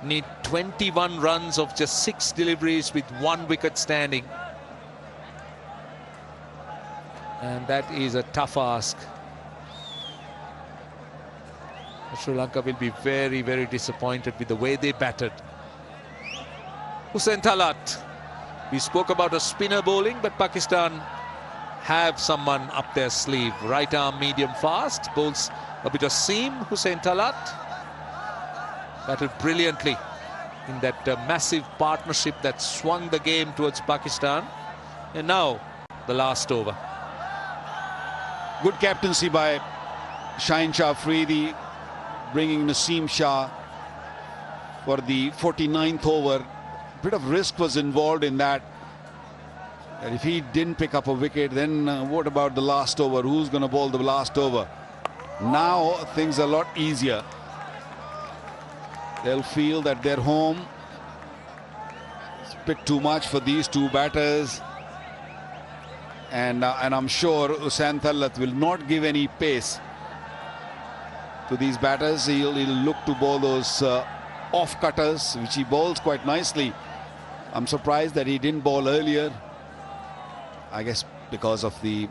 need 21 runs of just 6 deliveries with 1 wicket standing. And that is a tough ask. Sri Lanka will be very, very disappointed with the way they batted. Hussain Talat. We spoke about a spinner bowling, but Pakistan have someone up their sleeve. Right arm medium fast, bowls a bit of seam. Hussain Talat batted brilliantly in that massive partnership that swung the game towards Pakistan. And now the last over. Good captaincy by Shaheen Shah Afridi, bringing Naseem Shah for the 49th over. Bit of risk was involved in that. And if he didn't pick up a wicket, then what about the last over? Who's going to bowl the last over? Now things are a lot easier. They'll feel that they're home. It's a bit too much for these two batters. And I'm sure Hussain Talat will not give any pace to these batters. He'll look to bowl those off-cutters, which he bowls quite nicely. I'm surprised that he didn't bowl earlier. I guess because of the,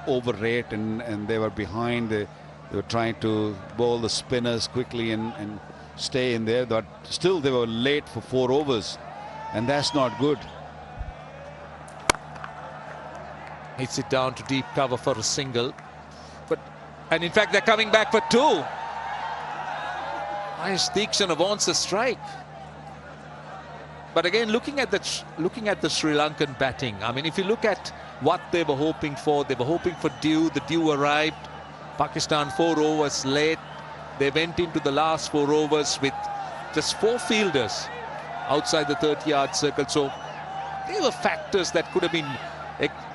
over rate and they were behind. They were trying to bowl the spinners quickly and stay in there. But still they were late for 4 overs. And that's not good. Hits it down to deep cover for a single. And in fact, they're coming back for 2. Nice Deekshana wants a strike. But again, looking at the Sri Lankan batting, I mean, if you look at what they were hoping for, they were hoping for dew. The dew arrived. Pakistan 4 overs late. They went into the last 4 overs with just 4 fielders outside the 30-yard circle. So there were factors that could have been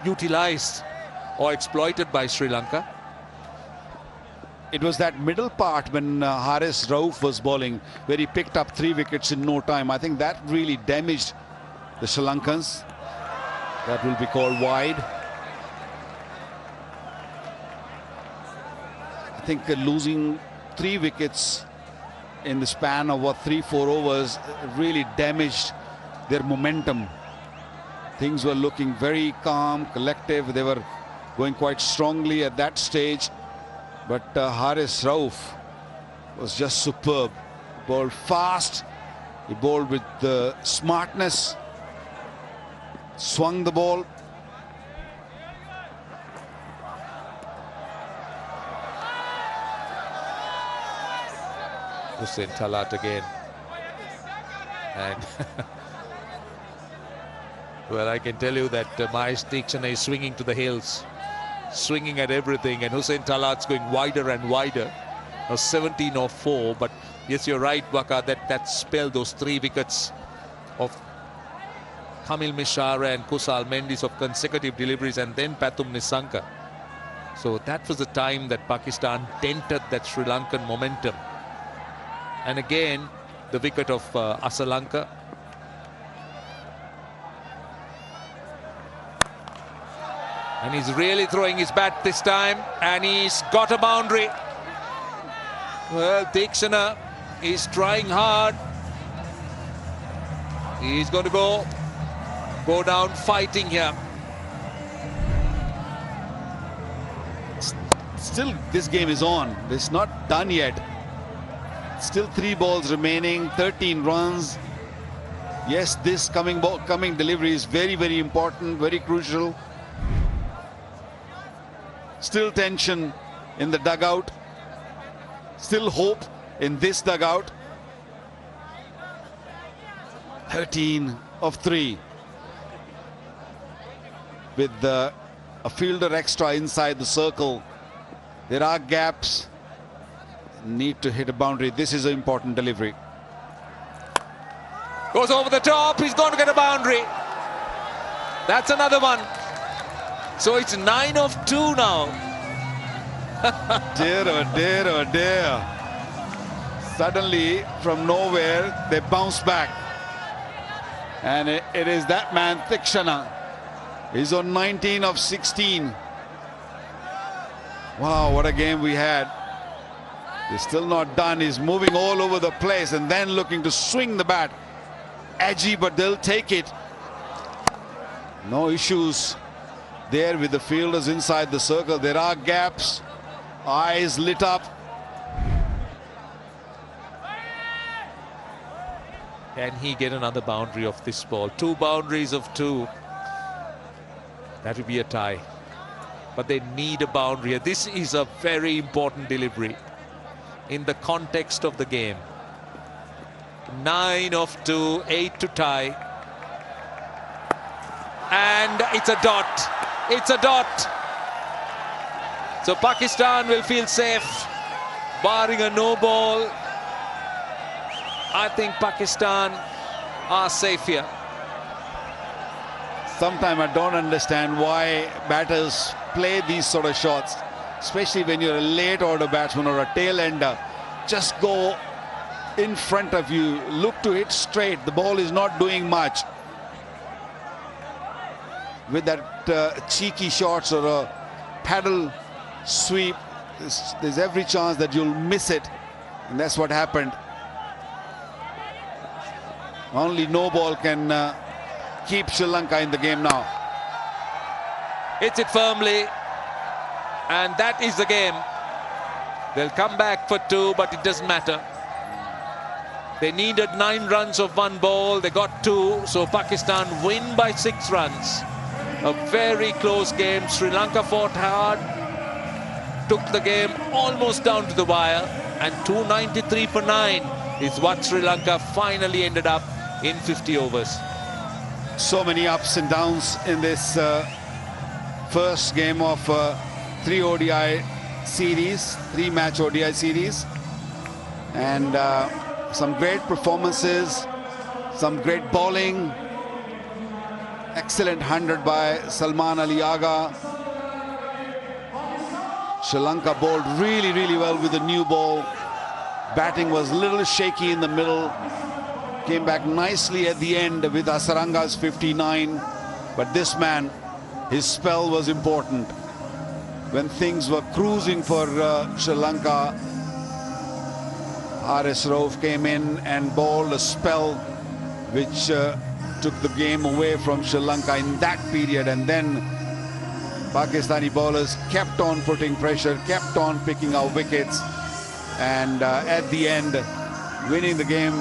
utilized or exploited by Sri Lanka. It was that middle part when Haris Rauf was bowling, where he picked up 3 wickets in no time. I think that really damaged the Sri Lankans. That will be called wide. I think losing 3 wickets in the span of 3-4 overs really damaged their momentum. Things were looking very calm, collective. They were going quite strongly at that stage. But Haris Rauf was just superb. He bowled fast. He bowled with smartness. Swung the ball. Hussain Talat again. And well, I can tell you that Mahesh Deekshana is swinging to the hills. Swinging at everything, and Hussain Talat's going wider and wider. Now 17 or 4, but yes, you're right, Waka, that spell, those 3 wickets of Kamil Mishara and Kusal Mendis of consecutive deliveries, and then Pathum Nissanka. So that was the time that Pakistan dented that Sri Lankan momentum. And again, the wicket of Asalanka. And he's really throwing his bat this time, and he's got a boundary. Well, Dikshana is trying hard. He's going to go down fighting here. Still, this game is on. It's not done yet. Still 3 balls remaining, 13 runs. Yes, this coming delivery is very, very important, very crucial. Still tension in the dugout. Still hope in this dugout. 13 of 3. With a fielder extra inside the circle. There are gaps. Need to hit a boundary. This is an important delivery. Goes over the top. He's going to get a boundary. That's another one. So it's 9 of 2 now. Dear, oh dear, oh dear. Suddenly, from nowhere, they bounce back. And it is that man, Dikshana. He's on 19 of 16. Wow, what a game we had. He's still not done. He's moving all over the place and then looking to swing the bat. Edgy, but they'll take it. No issues there with the fielders inside the circle. There are gaps. Eyes lit up. Can he get another boundary of this ball? 2 boundaries of 2. That would be a tie. But they need a boundary. This is a very important delivery in the context of the game. 9 of 2, 8 to tie. And it's a dot. It's a dot. So Pakistan will feel safe, barring a no ball. I think Pakistan are safe here. Sometimes I don't understand why batters play these sort of shots, especially when you're a late order batsman or a tail ender. Just go in front of you, look to hit straight. The ball is not doing much. With that cheeky shots or a paddle sweep, there's every chance that you'll miss it, and that's what happened. Only no ball can keep Sri Lanka in the game now. Hits it firmly, and that is the game. They'll come back for 2, but it doesn't matter. They needed 9 runs of 1 ball. They got 2, so Pakistan win by 6 runs. A very close game. Sri Lanka fought hard, took the game almost down to the wire, and 293 for 9 is what Sri Lanka finally ended up in 50 overs. So many ups and downs in this first game of 3 ODI series, 3-match ODI series, and some great performances, some great bowling. Excellent 100 by Salman Ali Agha. Sri Lanka bowled really, really well with the new ball. Batting was a little shaky in the middle. Came back nicely at the end with Hasaranga's 59. But this man, his spell was important. When things were cruising for Sri Lanka, R.S. Rauf came in and bowled a spell which took the game away from Sri Lanka in that period. And then Pakistani bowlers kept on putting pressure, kept on picking out wickets, and at the end winning the game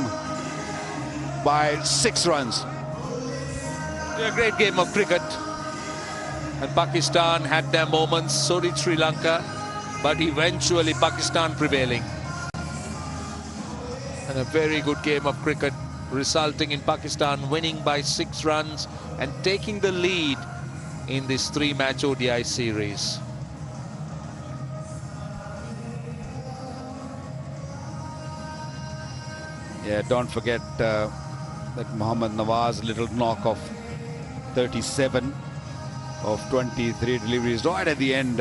by 6 runs. A great game of cricket, and Pakistan had their moments, so did Sri Lanka, but eventually Pakistan prevailing. And a very good game of cricket, resulting in Pakistan winning by 6 runs and taking the lead in this 3-match ODI series. Yeah, don't forget that Mohammad Nawaz little knock of 37 of 23 deliveries right at the end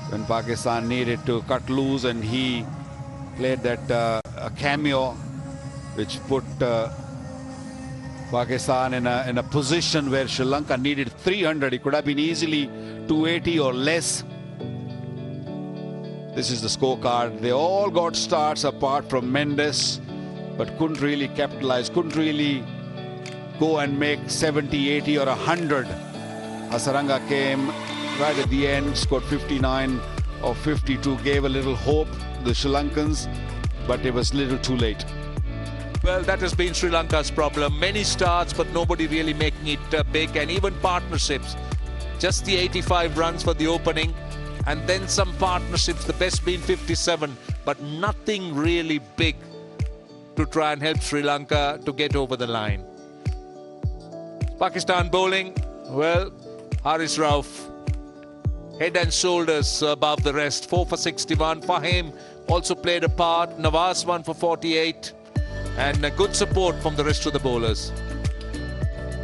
when Pakistan needed to cut loose, and he played that a cameo which put Pakistan in a position where Sri Lanka needed 300. It could have been easily 280 or less. This is the scorecard. They all got starts apart from Mendes, but couldn't really capitalize, couldn't really go and make 70, 80 or 100. Hasaranga came right at the end, scored 59 or 52, gave a little hope to the Sri Lankans, but it was a little too late. Well, that has been Sri Lanka's problem. Many starts, but nobody really making it big, and even partnerships. Just the 85 runs for the opening, and then some partnerships, the best being 57, but nothing really big to try and help Sri Lanka to get over the line. Pakistan bowling, well, Haris Rauf, head and shoulders above the rest, 4 for 61. Fahim also played a part. Nawaz 1 for 48. And a good support from the rest of the bowlers.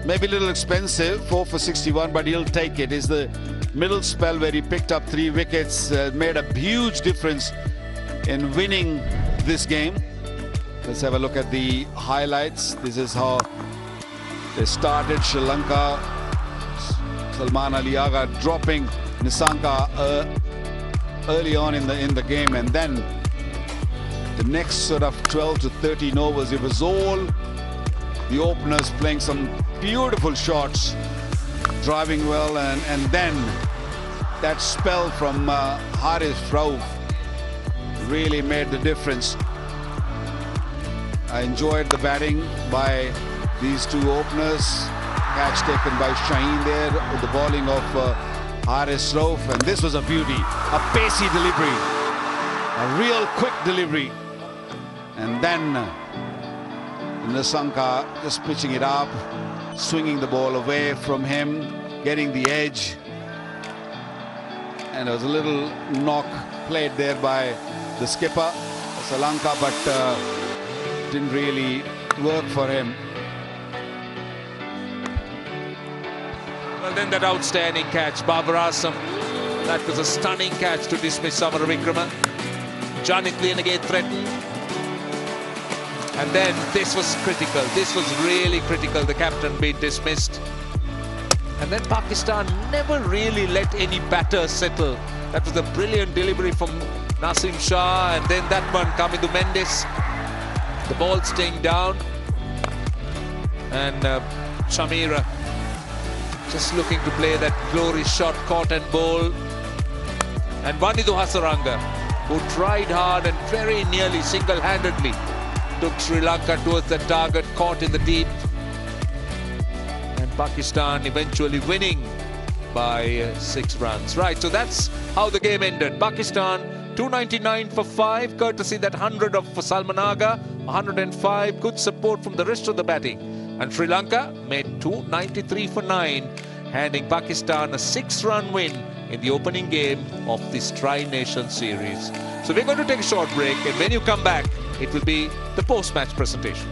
Maybe a little expensive, 4 for 61, but he'll take it. Is the middle spell where he picked up 3 wickets, made a huge difference in winning this game. Let's have a look at the highlights. This is how they started. Sri Lanka, Salman Ali Agha dropping Nisanka early on in the game, and then the next sort of 12 to 13 overs, it was all the openers playing some beautiful shots, driving well, and then that spell from Haris Rauf really made the difference. I enjoyed the batting by these two openers. Catch taken by Shaheen there with the bowling of Haris Rauf, and this was a beauty, a pacey delivery, a real quick delivery. And then Nisanka just pitching it up, swinging the ball away from him, getting the edge. And there was a little knock played there by the skipper, Sri Lanka, but didn't really work for him. Well, then that outstanding catch, Babar Azam. That was a stunning catch to dismiss Samara Wickrama. Janit Lienegate threatened. And then this was critical. This was really critical. The captain being dismissed. And then Pakistan never really let any batter settle. That was a brilliant delivery from Nasim Shah. And then that one coming to Mendes. The ball staying down. And Shamira just looking to play that glory shot, caught and bowl. And Vanidu Hasaranga, who tried hard and very nearly single-handedly took Sri Lanka towards the target, caught in the deep. And Pakistan eventually winning by 6 runs. Right, so that's how the game ended. Pakistan 299 for 5, courtesy that 100 for Salman Agha, 105, good support from the rest of the batting. And Sri Lanka made 293 for 9, handing Pakistan a 6-run win in the opening game of this Tri-Nation series. So we're going to take a short break, and when you come back, it will be the post-match presentation.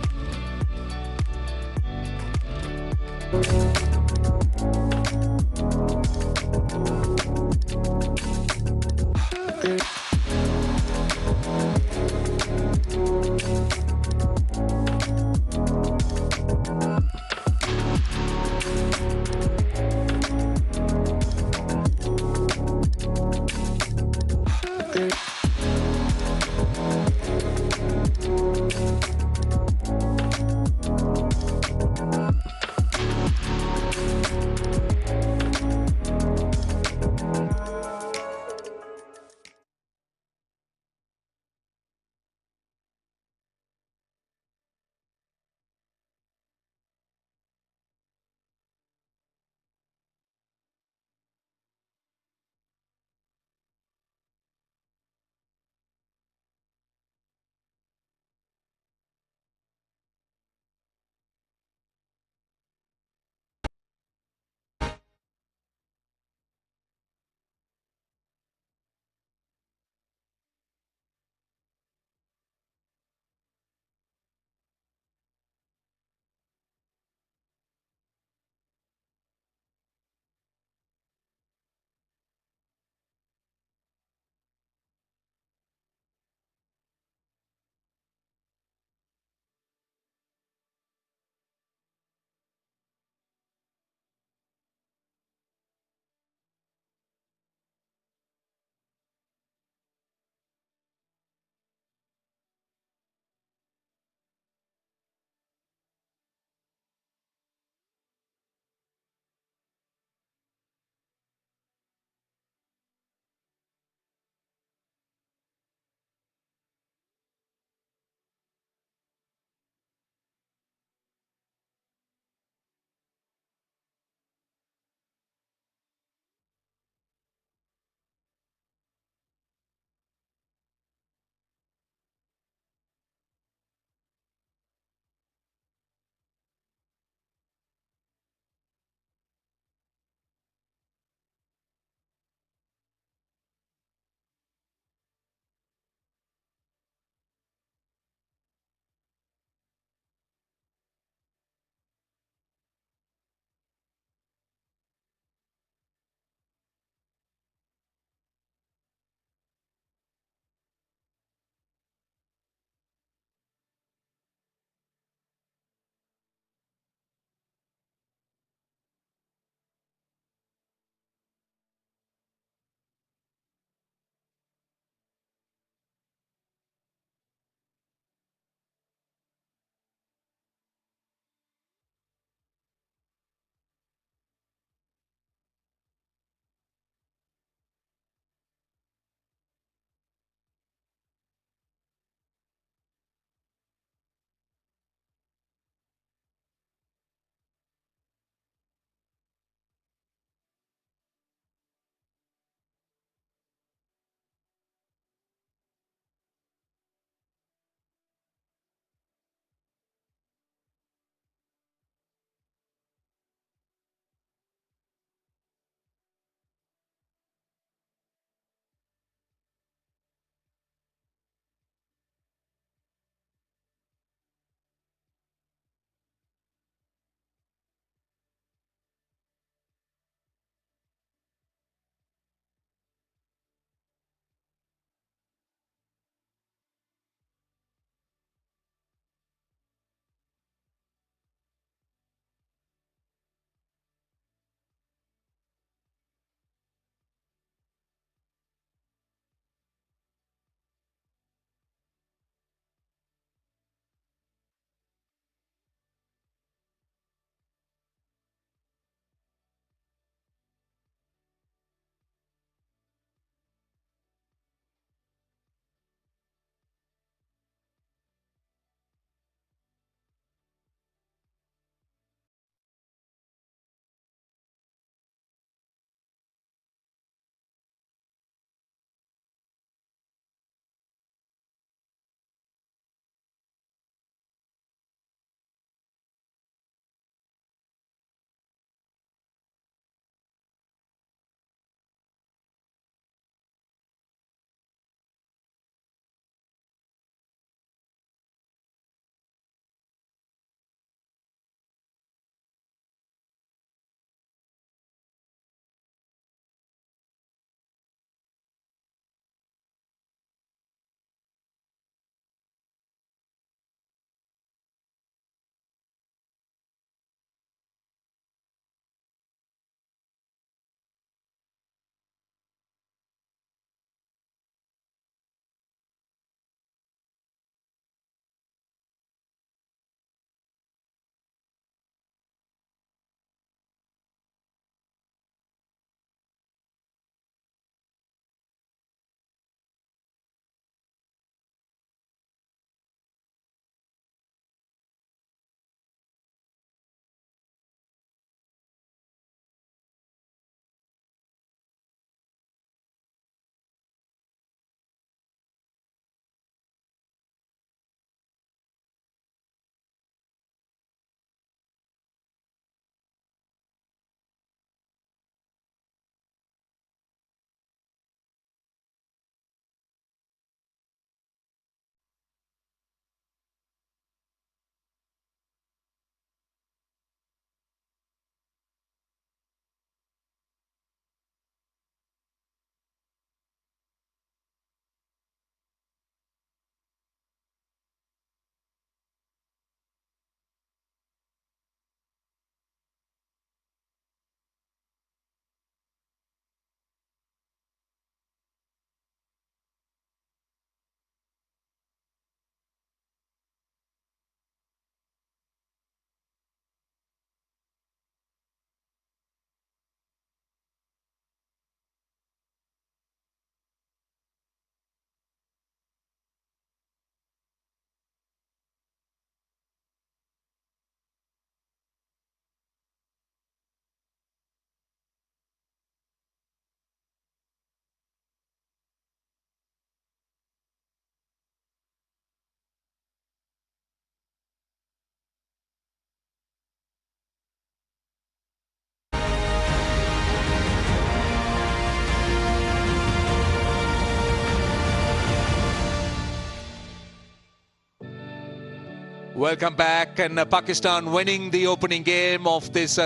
Welcome back, and Pakistan winning the opening game of this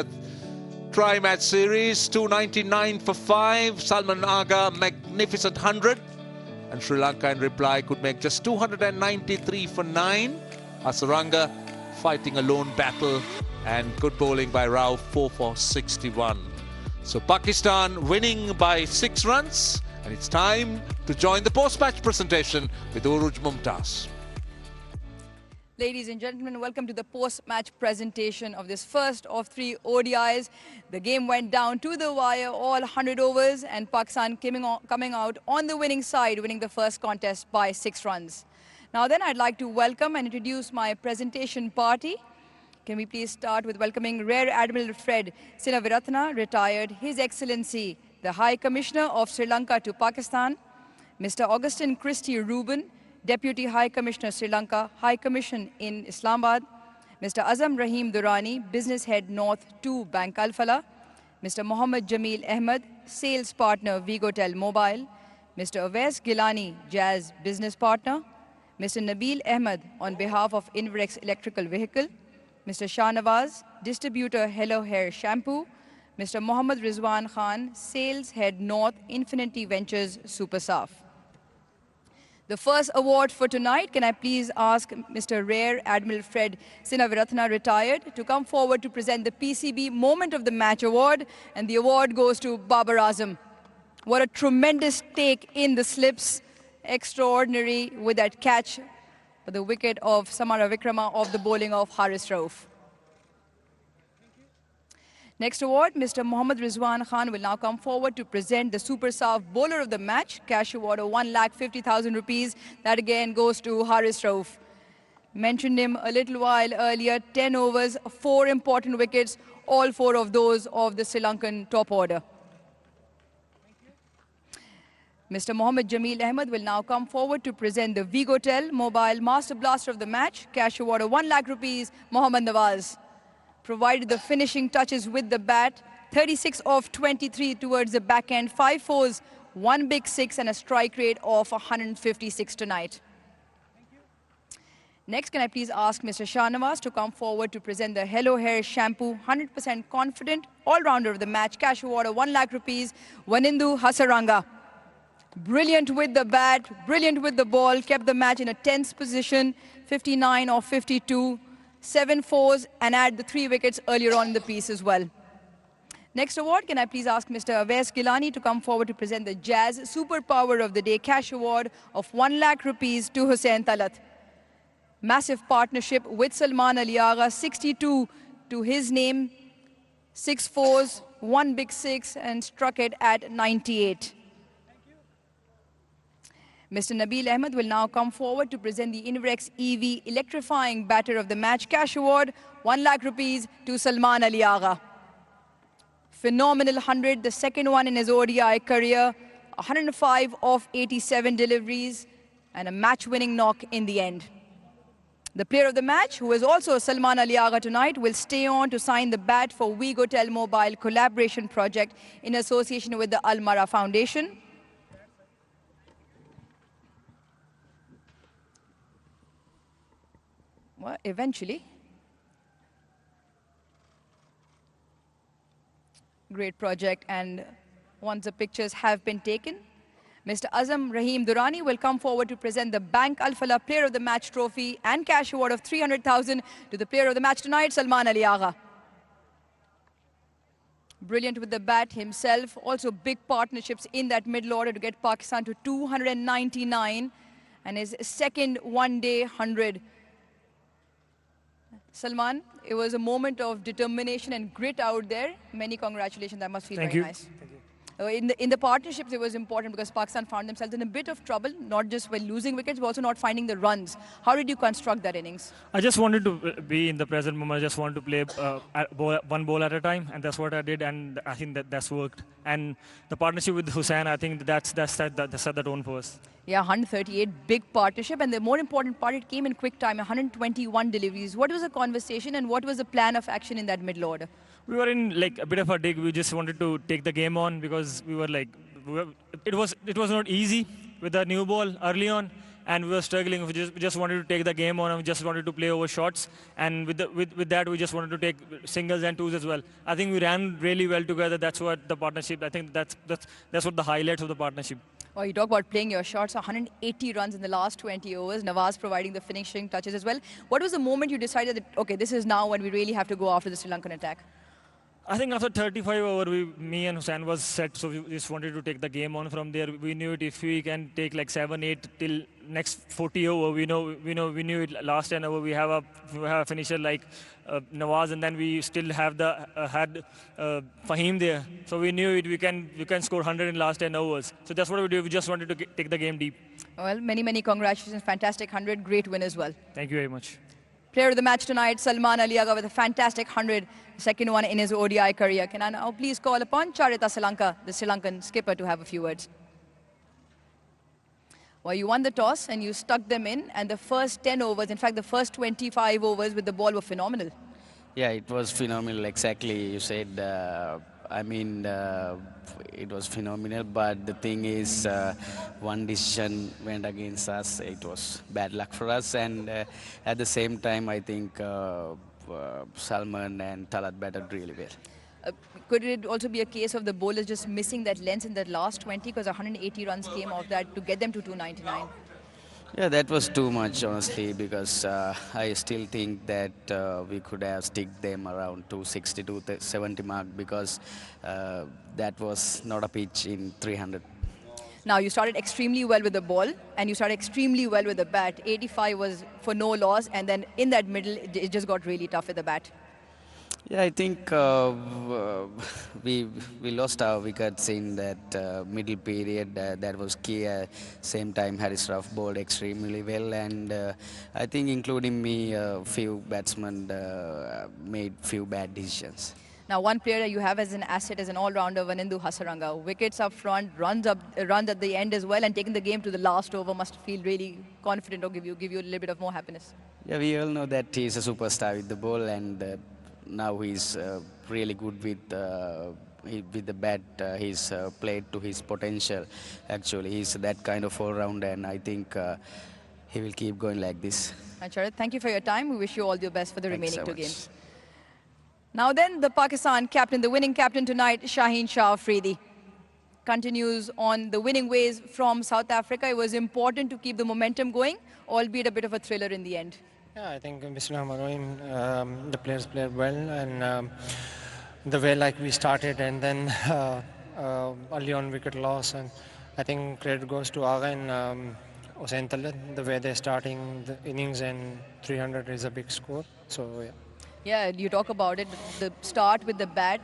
tri-match series. 299 for 5. Salman Agha, magnificent 100. And Sri Lanka in reply could make just 293 for 9. Hasaranga fighting a lone battle, and good bowling by Rao, 4 for 61. So Pakistan winning by 6 runs, and it's time to join the post-match presentation with Uruj Mumtaz. Ladies and gentlemen, welcome to the post-match presentation of this first of 3 ODIs. The game went down to the wire, all 100 overs, and Pakistan coming out on the winning side, winning the first contest by 6 runs. Now then, I'd like to welcome and introduce my presentation party. Can we please start with welcoming Rear Admiral Fred Sinaviratna, retired, His Excellency, the High Commissioner of Sri Lanka to Pakistan, Mr. Augustin Christie Rubin, Deputy High Commissioner Sri Lanka, High Commission in Islamabad, Mr. Azam Rahim Durrani, Business Head North 2, Bank Alfala, Mr. Mohammad Jameel Ahmed, Sales Partner, Vigotel Mobile, Mr. Awais Gilani, Jazz Business Partner, Mr. Nabil Ahmed on behalf of Inverex Electrical Vehicle, Mr. Shah Nawaz, Distributor Hello Hair Shampoo, Mr. Mohammad Rizwan Khan, Sales Head North, Infinity Ventures Super Saf. The first award for tonight, can I please ask Mr. Rear Admiral Fred Sinaviratna, retired, to come forward to present the PCB Moment of the Match award, and the award goes to Babar Azam. What a tremendous take in the slips, extraordinary with that catch for the wicket of Samara Vikrama of the bowling of Haris Rauf. Next award, Mr. Mohammad Rizwan Khan will now come forward to present the Super Saf Bowler of the Match, cash award of 1,50,000 rupees. That again goes to Haris Rauf. Mentioned him a little while earlier, 10 overs, 4 important wickets, all 4 of those of the Sri Lankan top order. Mr. Mohammad Jameel Ahmed will now come forward to present the Vigotel Mobile Master Blaster of the Match, cash award of 1 lakh rupees, Mohammad Nawaz. Provided the finishing touches with the bat, 36 of 23 towards the backhand, 5 fours, 1 big 6, and a strike rate of 156 tonight. Next, can I please ask Mr. Shah Nawaz to come forward to present the Hello Hair Shampoo, 100% confident, all-rounder of the match, cash award of 1 lakh rupees, Wanindu Hasaranga. Brilliant with the bat, brilliant with the ball, kept the match in a tense position, 59 of 52. 7 fours, and add the 3 wickets earlier on in the piece as well. Next award, can I please ask Mr. Awais Gilani to come forward to present the Jazz Superpower of the Day cash award of 1 lakh rupees to Hussain Talat. Massive partnership with Salman Ali Agha, 62 to his name, 6 fours, 1 big 6, and struck it at 98. Mr. Nabil Ahmed will now come forward to present the Inverex EV Electrifying Batter of the Match cash award, 1 lakh rupees to Salman Ali Agha. Phenomenal 100, the second one in his ODI career, 105 of 87 deliveries, and a match-winning knock in the end. The player of the match, who is also Salman Ali Agha tonight, will stay on to sign the bat for Vigotel Mobile collaboration project in association with the Al Mara Foundation. Well, eventually. Great project, and once the pictures have been taken, Mr. Azam Rahim Durrani will come forward to present the Bank Alfala Player of the Match trophy and cash award of 300,000 to the player of the match tonight, Salman Ali Agha. Brilliant with the bat himself, also big partnerships in that middle order to get Pakistan to 299 and his second one-day 100. Salman, it was a moment of determination and grit out there. Many congratulations. That must feel very nice. Thank you. In the partnerships, it was important because Pakistan found themselves in a bit of trouble, not just by losing wickets, but also not finding the runs. How did you construct that innings? I just wanted to be in the present moment. I just wanted to play one ball at a time, and that's what I did, and I think that's worked. And the partnership with Hussain, I think that set the tone for us. Yeah, 138, big partnership, and the more important part, it came in quick time, 121 deliveries. What was the conversation and what was the plan of action in that middle order? We were in like a bit of a dig. We just wanted to take the game on because we were like, it was not easy with the new ball early on, and we were struggling. We just wanted to take the game on, and we just wanted to play over shots. And with that, we just wanted to take singles and twos as well. I think we ran really well together. That's what the partnership. I think that's what the highlights of the partnership. Well, you talk about playing your shots, 180 runs in the last 20 overs, Nawaz providing the finishing touches as well. What was the moment you decided that, okay, this is now when we really have to go after the Sri Lankan attack? I think after 35 over, me and Hussain was set, so we just wanted to take the game on from there. We knew it, if we can take like 7-8 till next 40 over, we knew it last 10 over. We have a finisher like Nawaz, and then we still have had Fahim there. So we knew it. We can score 100 in last 10 overs. So that's what we do. We just wanted to take the game deep. Well, many congratulations. Fantastic 100. Great win as well. Thank you very much. Player of the match tonight, Salman Ali Agha with a fantastic 100, second one in his ODI career. Can I now please call upon Charita Salanka, the Sri Lankan skipper, to have a few words? Well, you won the toss and you stuck them in, and the first 10 overs, in fact, the first 25 overs with the ball were phenomenal. Yeah, it was phenomenal. Exactly, you said. It was phenomenal, but the thing is, one decision went against us. It was bad luck for us, and at the same time, I think Salman and Talat batted really well. Could it also be a case of the bowlers just missing that length in that last 20, because 180 runs came off that to get them to 299? Yeah, that was too much, honestly, because I still think that we could have stick them around 260, 270 mark, because that was not a pitch in 300. Now, you started extremely well with the ball, and you started extremely well with the bat. 85 was for no loss, and then in that middle, it just got really tough with the bat. Yeah, I think we lost our wickets in that middle period. That was key. Same time, Harris Ruff bowled extremely well, and I think, including me, few batsmen made few bad decisions. Now, one player that you have as an asset as an all-rounder, Vanindu Hasaranga. Wickets up front, runs at the end as well, and taking the game to the last over must feel really confident or give you a little bit of more happiness. Yeah, we all know that he's a superstar with the ball, and now he's really good with the bat. He's played to his potential. Actually, he's that kind of all-rounder, and I think he will keep going like this. Charit, thank you for your time. We wish you all the best for the remaining so two much. games. Now then, the Pakistan captain, the winning captain tonight, Shaheen Shah Afridi, continues on the winning ways from South Africa. It was important to keep the momentum going, albeit a bit of a thriller in the end. Yeah, I think the players played well, and the way like we started, and then early on wicket loss, and I think credit goes to Agha and Hussain Talat. The way they're starting the innings, and 300 is a big score. So yeah. Yeah, you talk about it, the start with the bat.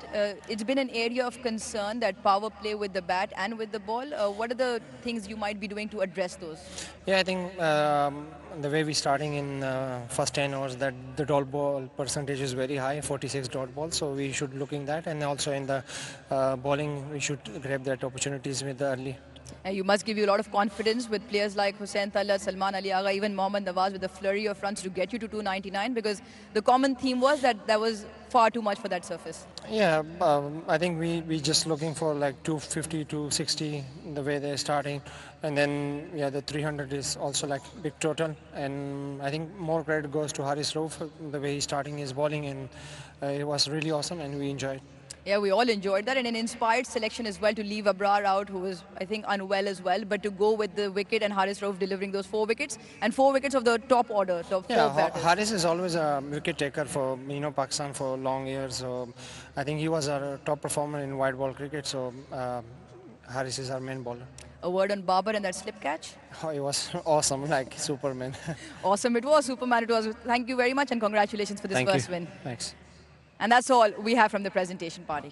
It's been an area of concern, that power play with the bat and with the ball. What are the things you might be doing to address those? Yeah, I think the way we're starting in first 10 overs, that the dot ball percentage is very high, 46 dot balls. So we should look in that, and also in the bowling, we should grab that opportunities with the early. And you must give you a lot of confidence with players like Hussain Talat, Salman Ali Agha, even Mohammad Nawaz with a flurry of runs to get you to 299, because the common theme was that was far too much for that surface. Yeah, I think we just looking for like 250, 260, the way they're starting. And then, yeah, the 300 is also like big total. And I think more credit goes to Harris Ruff, the way he's starting his bowling, and it was really awesome, and we enjoyed. Yeah, we all enjoyed that, and an inspired selection as well to leave Babar out, who was, I think, unwell as well, but to go with the wicket and Harris Ruff delivering those 4 wickets, and 4 wickets of the top order, top 4 batters. Harris is always a wicket taker for Pakistan for long years. So I think he was our top performer in white ball cricket. So Harris is our main bowler. A word on Babar and that slip catch? Oh, it was awesome, like Superman. Awesome, it was Superman. It was. Thank you very much, and congratulations for this first win. Thanks. And that's all we have from the presentation party.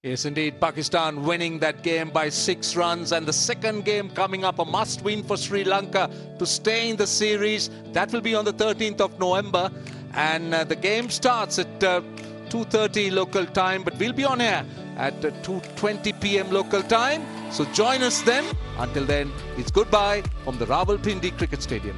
Yes, indeed. Pakistan winning that game by 6 runs, and the second game coming up, a must-win for Sri Lanka to stay in the series. That will be on the 13th of November, and the game starts at 2:30 local time, but we'll be on air at 2:20 p.m. local time. So join us then. Until then, it's goodbye from the Rawalpindi Cricket Stadium.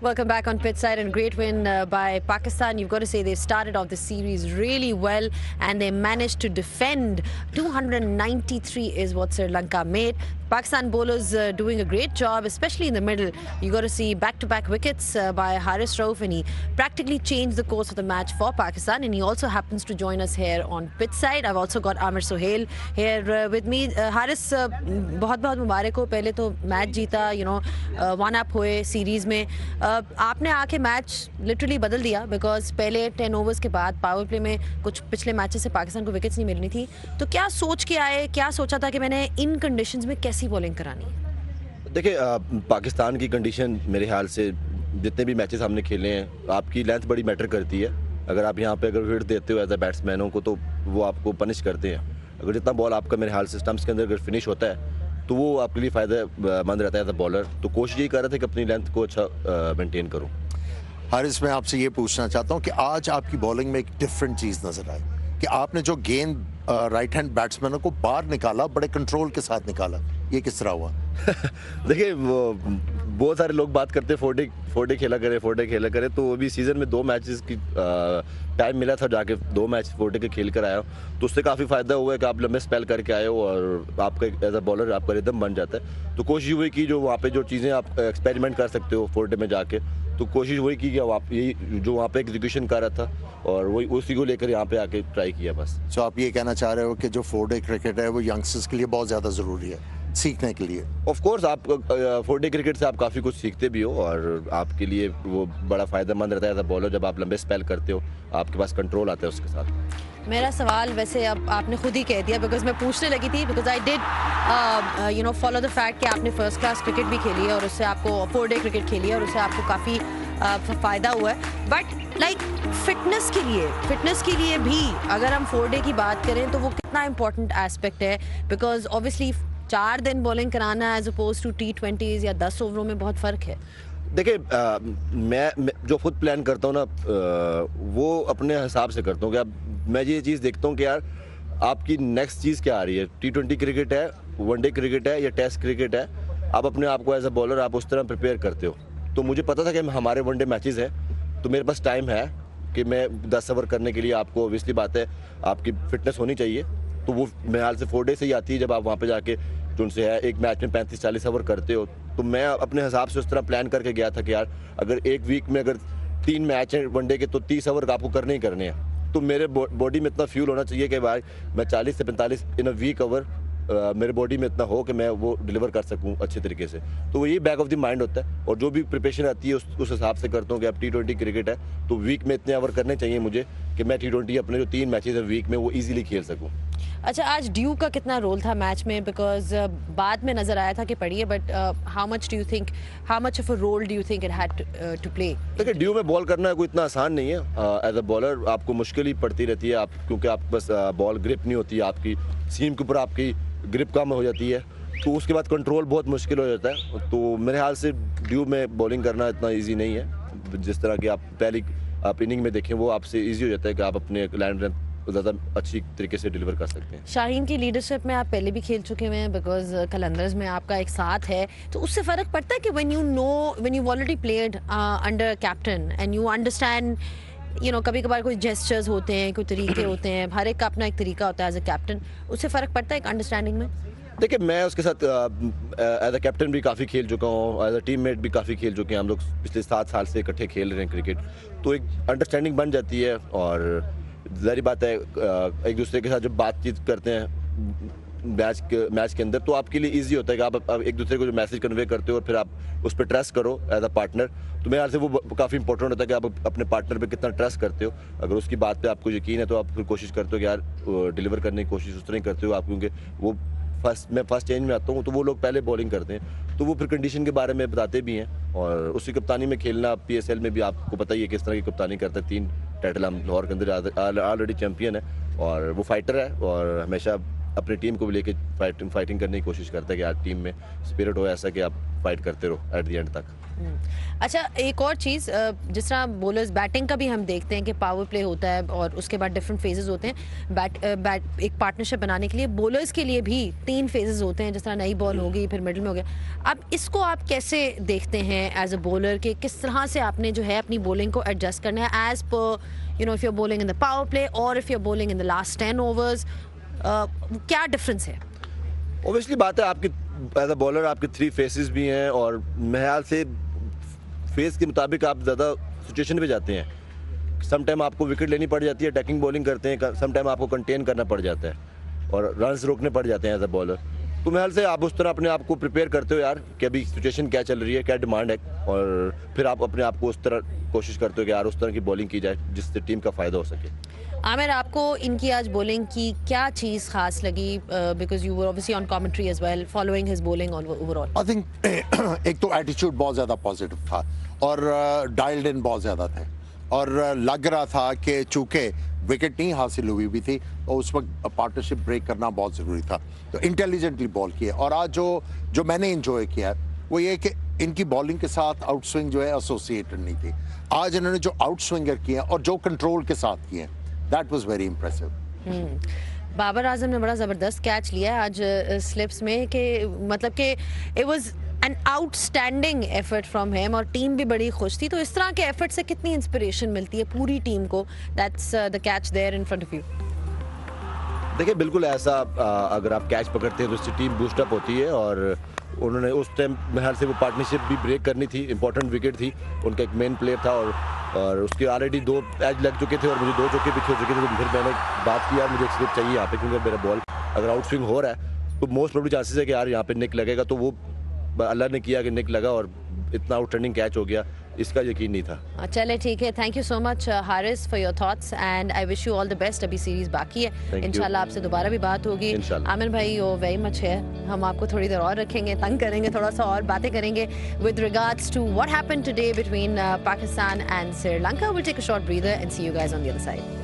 Welcome back on pitch side, and great win by Pakistan. You've got to say they've started off the series really well and they managed to defend. 293 is what Sri Lanka made. Pakistan bowlers doing a great job, especially in the middle. You got to see back-to-back wickets by Haris Rauf, and he practically changed the course of the match for Pakistan. And he also happens to join us here on pitch side. I've also got Amir Sohail here with me. Haris, बहुत-बहुत मुबारक हो. पहले तो match जीता, one up हुए series में. आपने आके match literally बदल दिया, बिकॉज पहले 10 ओवर्स के बाद पावर प्ले में कुछ पिछले मैचेस से पाकिस्तान को विकेट्स नहीं मिलनी थी. तो क्या सोच के आए, क्या सोचा था कि मैंने इन कंडीशंस में कैसी बॉलिंग करानी? देखिए, पाकिस्तान की कंडीशन मेरे ख्याल से जितने भी मैचेस हमने खेले हैं, आपकी लेंथ बड़ी मैटर करती है. अगर आप यहाँ पे अगर हिट देते हो एज अ बैट्समैनों को, तो वो आपको पनिश करते हैं. अगर जितना बॉल आपका मेरे ख्याल से स्टंप्स के अंदर अगर फिनिश होता है तो वो आपके लिए फ़ायदेमंद रहता है एज अ बॉलर. तो कोशिश यही कर रहे थे कि अपनी लेंथ को अच्छा मेंटेन करूँ. हारिस, मैं आपसे ये पूछना चाहता हूँ कि आज आपकी बॉलिंग में एक डिफरेंट चीज़ नज़र आई कि आपने जो गेंद राइट हैंड बैट्समैनों को बाहर निकाला, बड़े कंट्रोल के साथ निकाला. ये किस तरह हुआ? देखिए, बहुत सारे लोग बात करते हैं फोर डे खेला करे, तो अभी सीज़न में 2 मैचेस की टाइम मिला था, जाके 2 मैच 4 डे के खेल कर आया हो, तो उससे काफ़ी फ़ायदा हुआ है कि आप लंबे स्पेल करके आए हो और आपका एज अ बॉलर आपका रिदम बन जाता है. तो कोशिश हुई कि जो वहाँ पे जो चीज़ें आप एक्सपेरिमेंट कर सकते हो 4 डे में जाके, तो कोशिश वही की कि आप यही जो वहाँ पे एग्जीक्यूशन कर रहा था और वही उसी को लेकर यहाँ पे आके ट्राई किया बस. तो आप ये कहना चाह रहे हो कि जो 4 डे क्रिकेट है वो यंगस्टर्स के लिए बहुत ज़्यादा ज़रूरी है सीखने के लिए? ऑफ कोर्स, आप 4 डे क्रिकेट से आप काफ़ी कुछ सीखते भी हो और आपके लिए वो बड़ा फ़ायदेमंद रहता है एज अ बॉलर. जब आप लंबे स्पेल करते हो, आपके पास कंट्रोल आता है उसके साथ. मेरा सवाल वैसे अब आपने खुद ही कह दिया, बिकॉज मैं पूछने लगी थी, because I did follow the fact कि आपने फर्स्ट क्लास क्रिकेट भी खेली है और उससे आपको 4 डे क्रिकेट खेली है और उससे आपको काफ़ी फ़ायदा हुआ है. बट लाइक फिटनेस के लिए भी अगर हम 4 डे की बात करें तो वो कितना इंपॉर्टेंट एस्पेक्ट है, बिकॉज ऑब्वियसली 4 दिन बॉलिंग कराना एज अपोज टू T20s या 10 ओवरों में बहुत फ़र्क है. देखिए, मैं जो खुद प्लान करता हूँ ना, वो अपने हिसाब से करता हूँ कि मैं ये चीज़ देखता हूँ कि यार आपकी नेक्स्ट चीज़ क्या आ रही है. T20 क्रिकेट है, 1 डे क्रिकेट है या टेस्ट क्रिकेट है, आप अपने आप को एज अ बॉलर आप उस तरह प्रिपेयर करते हो. तो मुझे पता था कि हमारे 1 डे मैचेस है, तो मेरे पास टाइम है कि मैं 10 ओवर करने के लिए आपको ऑब्वियसली बात है आपकी फिटनेस होनी चाहिए. तो वो मेरे हाल से 4 डे से ही आती है जब आप वहाँ पे जाके जो उनसे है एक मैच में 35-40 ओवर करते हो. तो मैं अपने हिसाब से उस तरह प्लान करके गया था कि यार अगर एक वीक में अगर 3 मैच हैं 1 डे के, तो 30 ओवर आपको करने ही करने हैं. तो मेरे बॉडी में इतना फ्यूल होना चाहिए कि भाई मैं 40 से 45 इन अ वीक ओवर मेरे बॉडी में इतना हो कि मैं वो डिलीवर कर सकूं अच्छे तरीके से. तो वो ये बैक ऑफ द माइंड होता है और जो भी प्रिपरेशन आती है उस हिसाब से करता हूँ कि अब T20 क्रिकेट है तो वीक में इतने ओवर करने चाहिए मुझे कि मैं T20 अपने जो 3 मैचेस है वीक में वो इजीली खेल सकूं. अच्छा, आज ड्यू का कितना रोल था मैच में? बिकॉज बाद में नजर आया था कि पढ़िए, but how much of a role do you think it had to play? देखिए, ड्यू में बॉल करना कोई इतना आसान नहीं है. एज अ बॉलर आपको मुश्किल ही पड़ती रहती है, क्योंकि आपके पास बॉल ग्रिप नहीं होती है, आपकी सीम के ऊपर आपकी ग्रिप कम हो जाती है, तो उसके बाद कंट्रोल बहुत मुश्किल हो जाता है. तो मेरे ख्याल से ड्यू में बॉलिंग करना इतना ईजी नहीं है. जिस तरह की आप इनिंग में देखें वो आपसे ईजी हो जाता है कि आप अपने लैंड लेंथ ज़्यादा अच्छी तरीके से डिलीवर कर सकते हैं. शाहीन की लीडरशिप में आप पहले भी खेल चुके हुए हैं, बिकॉज कलंदर्स में आपका एक साथ है, तो उससे फ़र्क पड़ता है कि when you already played under captain and you understand कभी कभार कोई जेस्चर्स होते हैं, कोई तरीके होते हैं, हर एक का अपना एक तरीका होता है एज अ कैप्टन, उससे फ़र्क पड़ता है एक अंडरस्टैंडिंग में? देखिए, मैं उसके साथ एज अ कैप्टन भी काफ़ी खेल चुका हूँ, एज अ टीममेट भी काफ़ी खेल चुके हैं. हम लोग पिछले 7 साल से इकट्ठे खेल रहे हैं क्रिकेट, तो एक अंडरस्टैंडिंग बन जाती है. और ज़ाहिर बात है एक दूसरे के साथ जब बातचीत करते हैं मैच के अंदर, तो आपके लिए इजी होता है कि आप एक दूसरे को जो मैसेज कन्वे करते हो और फिर आप उस पर ट्रस्ट करो एज अ पार्टनर. तो मेरे ख्याल से वो काफ़ी इंपॉर्टेंट होता है कि आप अपने पार्टनर पे कितना ट्रस्ट करते हो. अगर उसकी बात पे आपको यकीन है तो आप फिर कोशिश करते हो कि यार डिलीवर करने की कोशिश उस तरह ही करते हो आप, क्योंकि वो मैं फर्स्ट चेंज में आता हूँ तो वो लोग पहले बॉलिंग करते हैं, तो वो फिर कंडीशन के बारे में बताते भी हैं. और उसी कप्तानी में खेलना PSL में भी आपको पता ही है किस तरह की कप्तानी करता है. 3 टाइटल हम लाहौर के अंदर ऑलरेडी चैंपियन है और वो फाइटर है और हमेशा अपनी टीम को भी लेके फाइटिंग करने की कोशिश करता है कि यार टीम में स्पिरिट हो ऐसा कि आप फाइट करते रहो एट द एंड तक। अच्छा, एक और चीज़, जिस तरह बॉलर्स बैटिंग का भी हम देखते हैं कि पावर प्ले होता है और उसके बाद डिफरेंट फेजेस होते हैं। एक पार्टनरशिप बनाने के लिए बॉलर्स के लिए भी 3 फेजेस होते हैं, जिस तरह नई बॉल होगी, फिर मिडिल में हो गया। अब इसको आप कैसे देखते हैं एज अ बॉलर के किस तरह से आपने जो है अपनी बॉलिंग को एडजस्ट करना है एज पर if you are bowling in the power play और if you are bowling in the last 10 overs, क्या डिफरेंस है? ऑब्वियसली बात है, आपकी एज अ बॉलर आपके 3 फेसेस भी हैं और महल से फेस के मुताबिक आप ज़्यादा सिचुएशन पे जाते हैं। सम टाइम आपको विकेट लेनी पड़ जाती है, अटैकिंग बॉलिंग करते हैं, सम टाइम आपको कंटेन करना पड़ जाता है और रन्स रोकने पड़ जाते हैं एज अ बॉलर। तो महल से आप उस तरह अपने आप को प्रिपेयर करते हो यार कि अभी सिचुएशन क्या चल रही है, क्या डिमांड है, और फिर आप अपने आप को उस तरह कोशिश करते हो कि यार उस तरह की बॉलिंग की जाए जिससे टीम का फ़ायदा हो सके। आमिर, आपको इनकी आज बॉलिंग की क्या चीज़ खास लगी? Because you were obviously on commentary as well following his bowling overall. I think एक तो एटीट्यूड बहुत ज़्यादा पॉजिटिव था और डायल्ड इन बहुत ज़्यादा थे और लग रहा था कि चूँकि विकेट नहीं हासिल हुई भी थी और उस वक्त पार्टनरशिप ब्रेक करना बहुत ज़रूरी था, तो इंटेलिजेंटली बॉल किया। और आज जो मैंने इंजॉय किया है वो ये कि इनकी बॉलिंग के साथ आउट स्विंग जो है एसोसिएटेड नहीं थी। आज इन्होंने जो आउट स्विंगर किए और जो कंट्रोल के साथ किए, that was very impressive. Babar Azam ने बड़ा ज़बरदस्त कैच लिया आज स्लिप्स में, कि मतलब कि it was an outstanding effort from him और टीम भी बड़ी खुश थी। तो इस तरह के एफर्ट से कितनी इंस्पिरेशन मिलती है पूरी टीम को? That's the catch there in front of you. देखिए बिल्कुल ऐसा, अगर आप कैच पकड़ते हैं तो उससे टीम बूस्टअप होती है और उन्होंने उस टाइम महल से वो पार्टनरशिप भी ब्रेक करनी थी, इंपॉर्टेंट विकेट थी, उनका एक मेन प्लेयर था और उसके ऑलरेडी 2 एज लग चुके थे और मुझे 2 चौके भी हो चुके थे। तो फिर मैंने बात की यार मुझे एक स्लिप चाहिए यहाँ पे, क्योंकि मेरा बॉल अगर आउट स्विंग हो रहा है तो मोस्ट प्रोबेबली चांसेस है कि यार यहाँ पे निक लगेगा। तो वो अल्लाह ने किया कि निक लगा और इतना आउटस्टैंडिंग कैच हो गया, इसका यकीन नहीं था। चले ठीक है, thank you so much Haris for your thoughts and I wish you all the best. अभी सीरीज बाकी है, इंशाल्लाह आपसे दोबारा भी बात होगी। आमिर भाई ओ वेरी मच है, हम आपको थोड़ी देर और रखेंगे, तंग करेंगे, थोड़ा सा और बातें करेंगे with regards to what happened today between Pakistan and Sri Lanka. Will take a short breather and see you guys on the other side.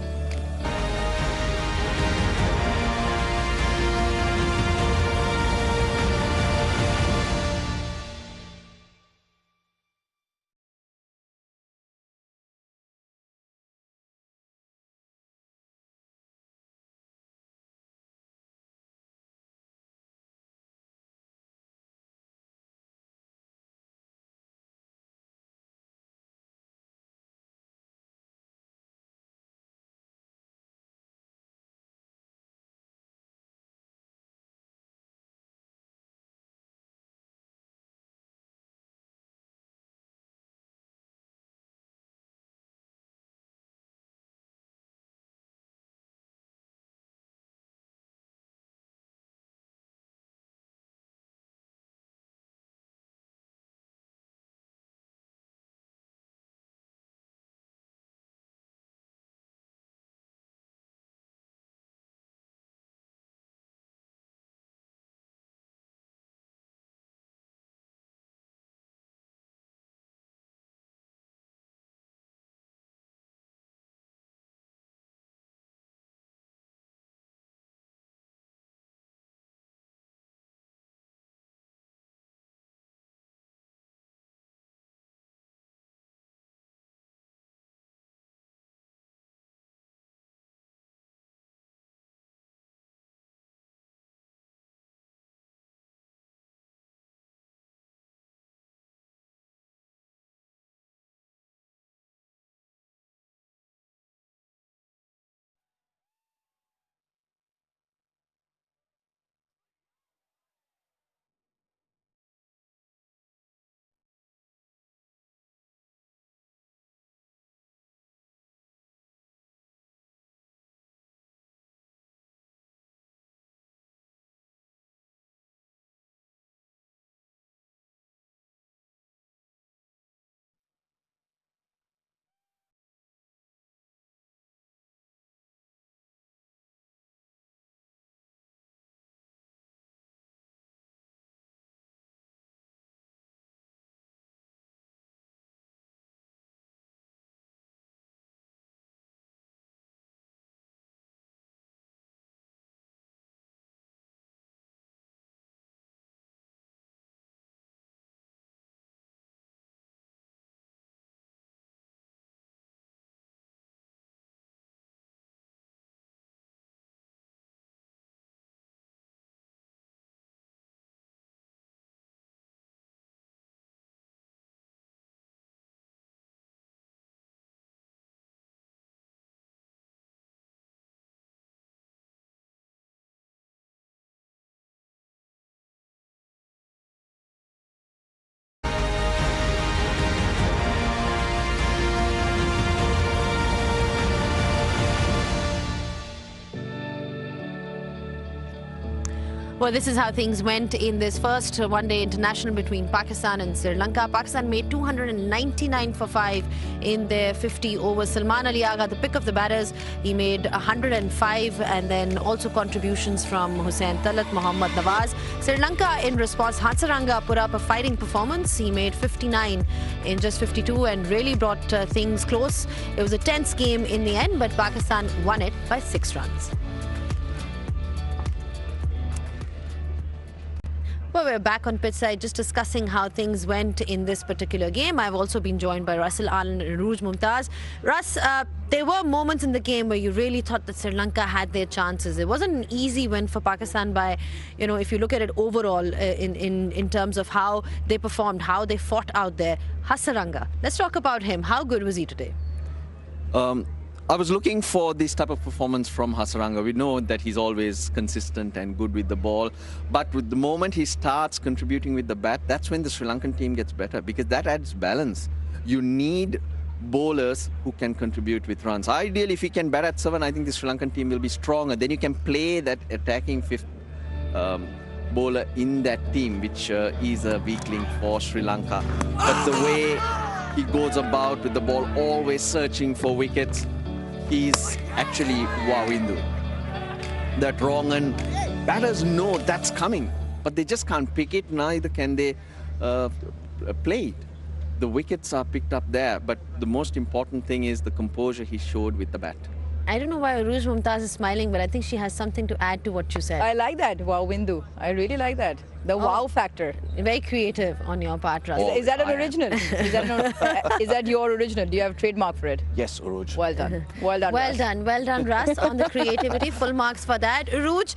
Well, this is how things went in this first one-day international between Pakistan and Sri Lanka. Pakistan made 299 for 5 in their 50 overs. Salman Ali Agha, the pick of the batters, he made 105, and then also contributions from Hussain Talat, Mohammad Nawaz. Sri Lanka, in response, Hasaranga put up a fighting performance. He made 59 in just 52 and really brought things close. It was a tense game in the end, but Pakistan won it by 6 runs. Well, we're back on pitch side just discussing how things went in this particular game. I've also been joined by Russell Alan and Arooj Mumtaz. Russ, there were moments in the game where you really thought that Sri Lanka had their chances. It wasn't an easy win for Pakistan by, if you look at it overall in terms of how they performed, how they fought out there. Hasaranga, let's talk about him. How good was he today? I was looking for this type of performance from Hasaranga. We know that he's always consistent and good with the ball. But with the moment he starts contributing with the bat, that's when the Sri Lankan team gets better, because that adds balance. You need bowlers who can contribute with runs. Ideally, if he can bat at 7, I think the Sri Lankan team will be stronger. Then you can play that attacking fifth bowler in that team, which is a weak link for Sri Lanka. But the way he goes about with the ball, always searching for wickets, is actually Wawindu. That wrong, and batters know that's coming, but they just can't pick it, neither can they play it. The wickets are picked up there, but the most important thing is the composure he showed with the bat. I don't know why Arooj Mumtaz is smiling, but I think she has something to add to what you said. I like that, Wawindu. I really like that. The wow factor. Very creative on your part, Russ. Is that an original? Is that your original? Do you have a trademark for it? Yes, Arooj. Well done. Well done, Well Russ. done. Well done, Russ, on the creativity. Full marks for that. Arooj,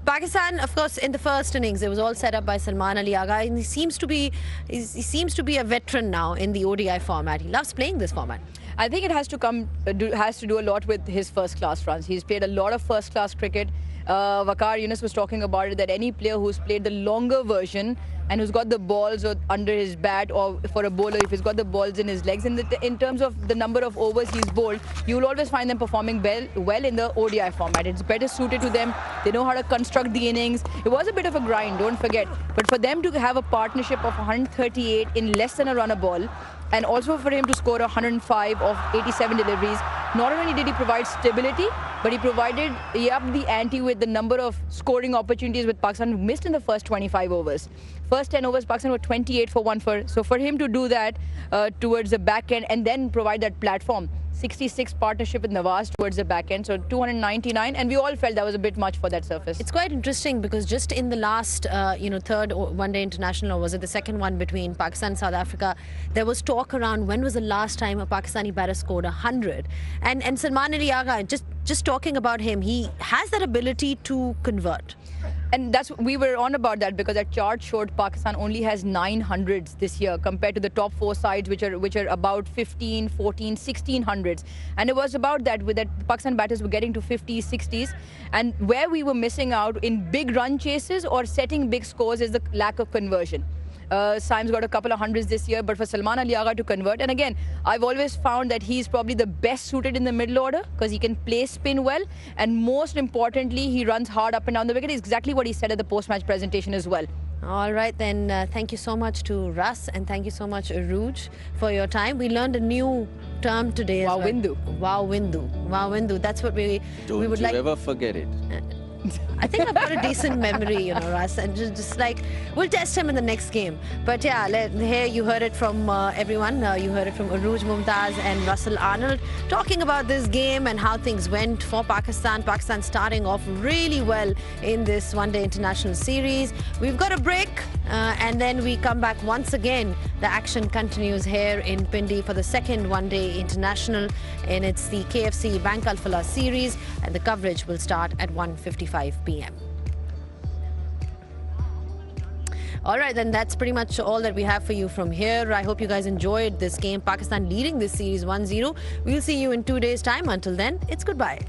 Pakistan, of course, in the first innings, it was all set up by Salman Ali Agha. And he seems to be a veteran now in the ODI format. He loves playing this format. I think it has to do a lot with his first-class runs. He's played a lot of first-class cricket. Waqar Yunus was talking about it, that any player who's played the longer version and who's got the balls under his bat, or for a bowler, if he's got the balls in his legs, in terms of the number of overs he's bowled, you will always find them performing well in the ODI format. It's better suited to them. They know how to construct the innings. It was a bit of a grind, don't forget. But for them to have a partnership of 138 in less than a run a ball, and also for him to score 105 of 87 deliveries, not only did he provide stability, but he upped the ante with the number of scoring opportunities with Pakistan missed in the first 25 overs. First 10 overs, Pakistan were 28 for 1 for. So for him to do that towards the back end and then provide that platform, 66 partnership with Nawaz towards the back end, so 299, and we all felt that was a bit much for that surface. It's quite interesting because just in the last, third one-day international, or was it the second one between Pakistan and South Africa, there was talk around when was the last time a Pakistani batter scored 100. And Salman Ali Agha, just talking about him, he has that ability to convert. And we were on about that because that chart showed Pakistan only has 900s this year compared to the top 4 sides, which are about 15, 14, 1600s. And it was about that, with that Pakistan batters were getting to 50s, 60s. And where we were missing out in big run chases or setting big scores is the lack of conversion. Syme's got a couple of hundreds this year, but for Salman Ali Agha to convert, and again, I've always found that he's probably the best suited in the middle order because he can play spin well, and most importantly, he runs hard up and down the wicket. It's exactly what he said at the post-match presentation as well. All right, then thank you so much to Russ, and thank you so much, Arooj, for your time. We learned a new term today as Wawindu. Well. Wawindu. That's what we would like. Don't you ever forget it. I think I've got a decent memory, Russ, and just like, we'll test him in the next game. But yeah, here you heard it from everyone. You heard it from Arooj Mumtaz and Russell Arnold talking about this game and how things went for Pakistan. Pakistan starting off really well in this one-day international series. We've got a break, and then we come back once again. The action continues here in Pindi for the second one-day international, and it's the KFC Bank Al Falah series, and the coverage will start at 1:55 p.m. All right, then that's pretty much all that we have for you from here. I hope you guys enjoyed this game. Pakistan leading this series 1-0. We'll see you in 2 days' time. Until then, it's goodbye.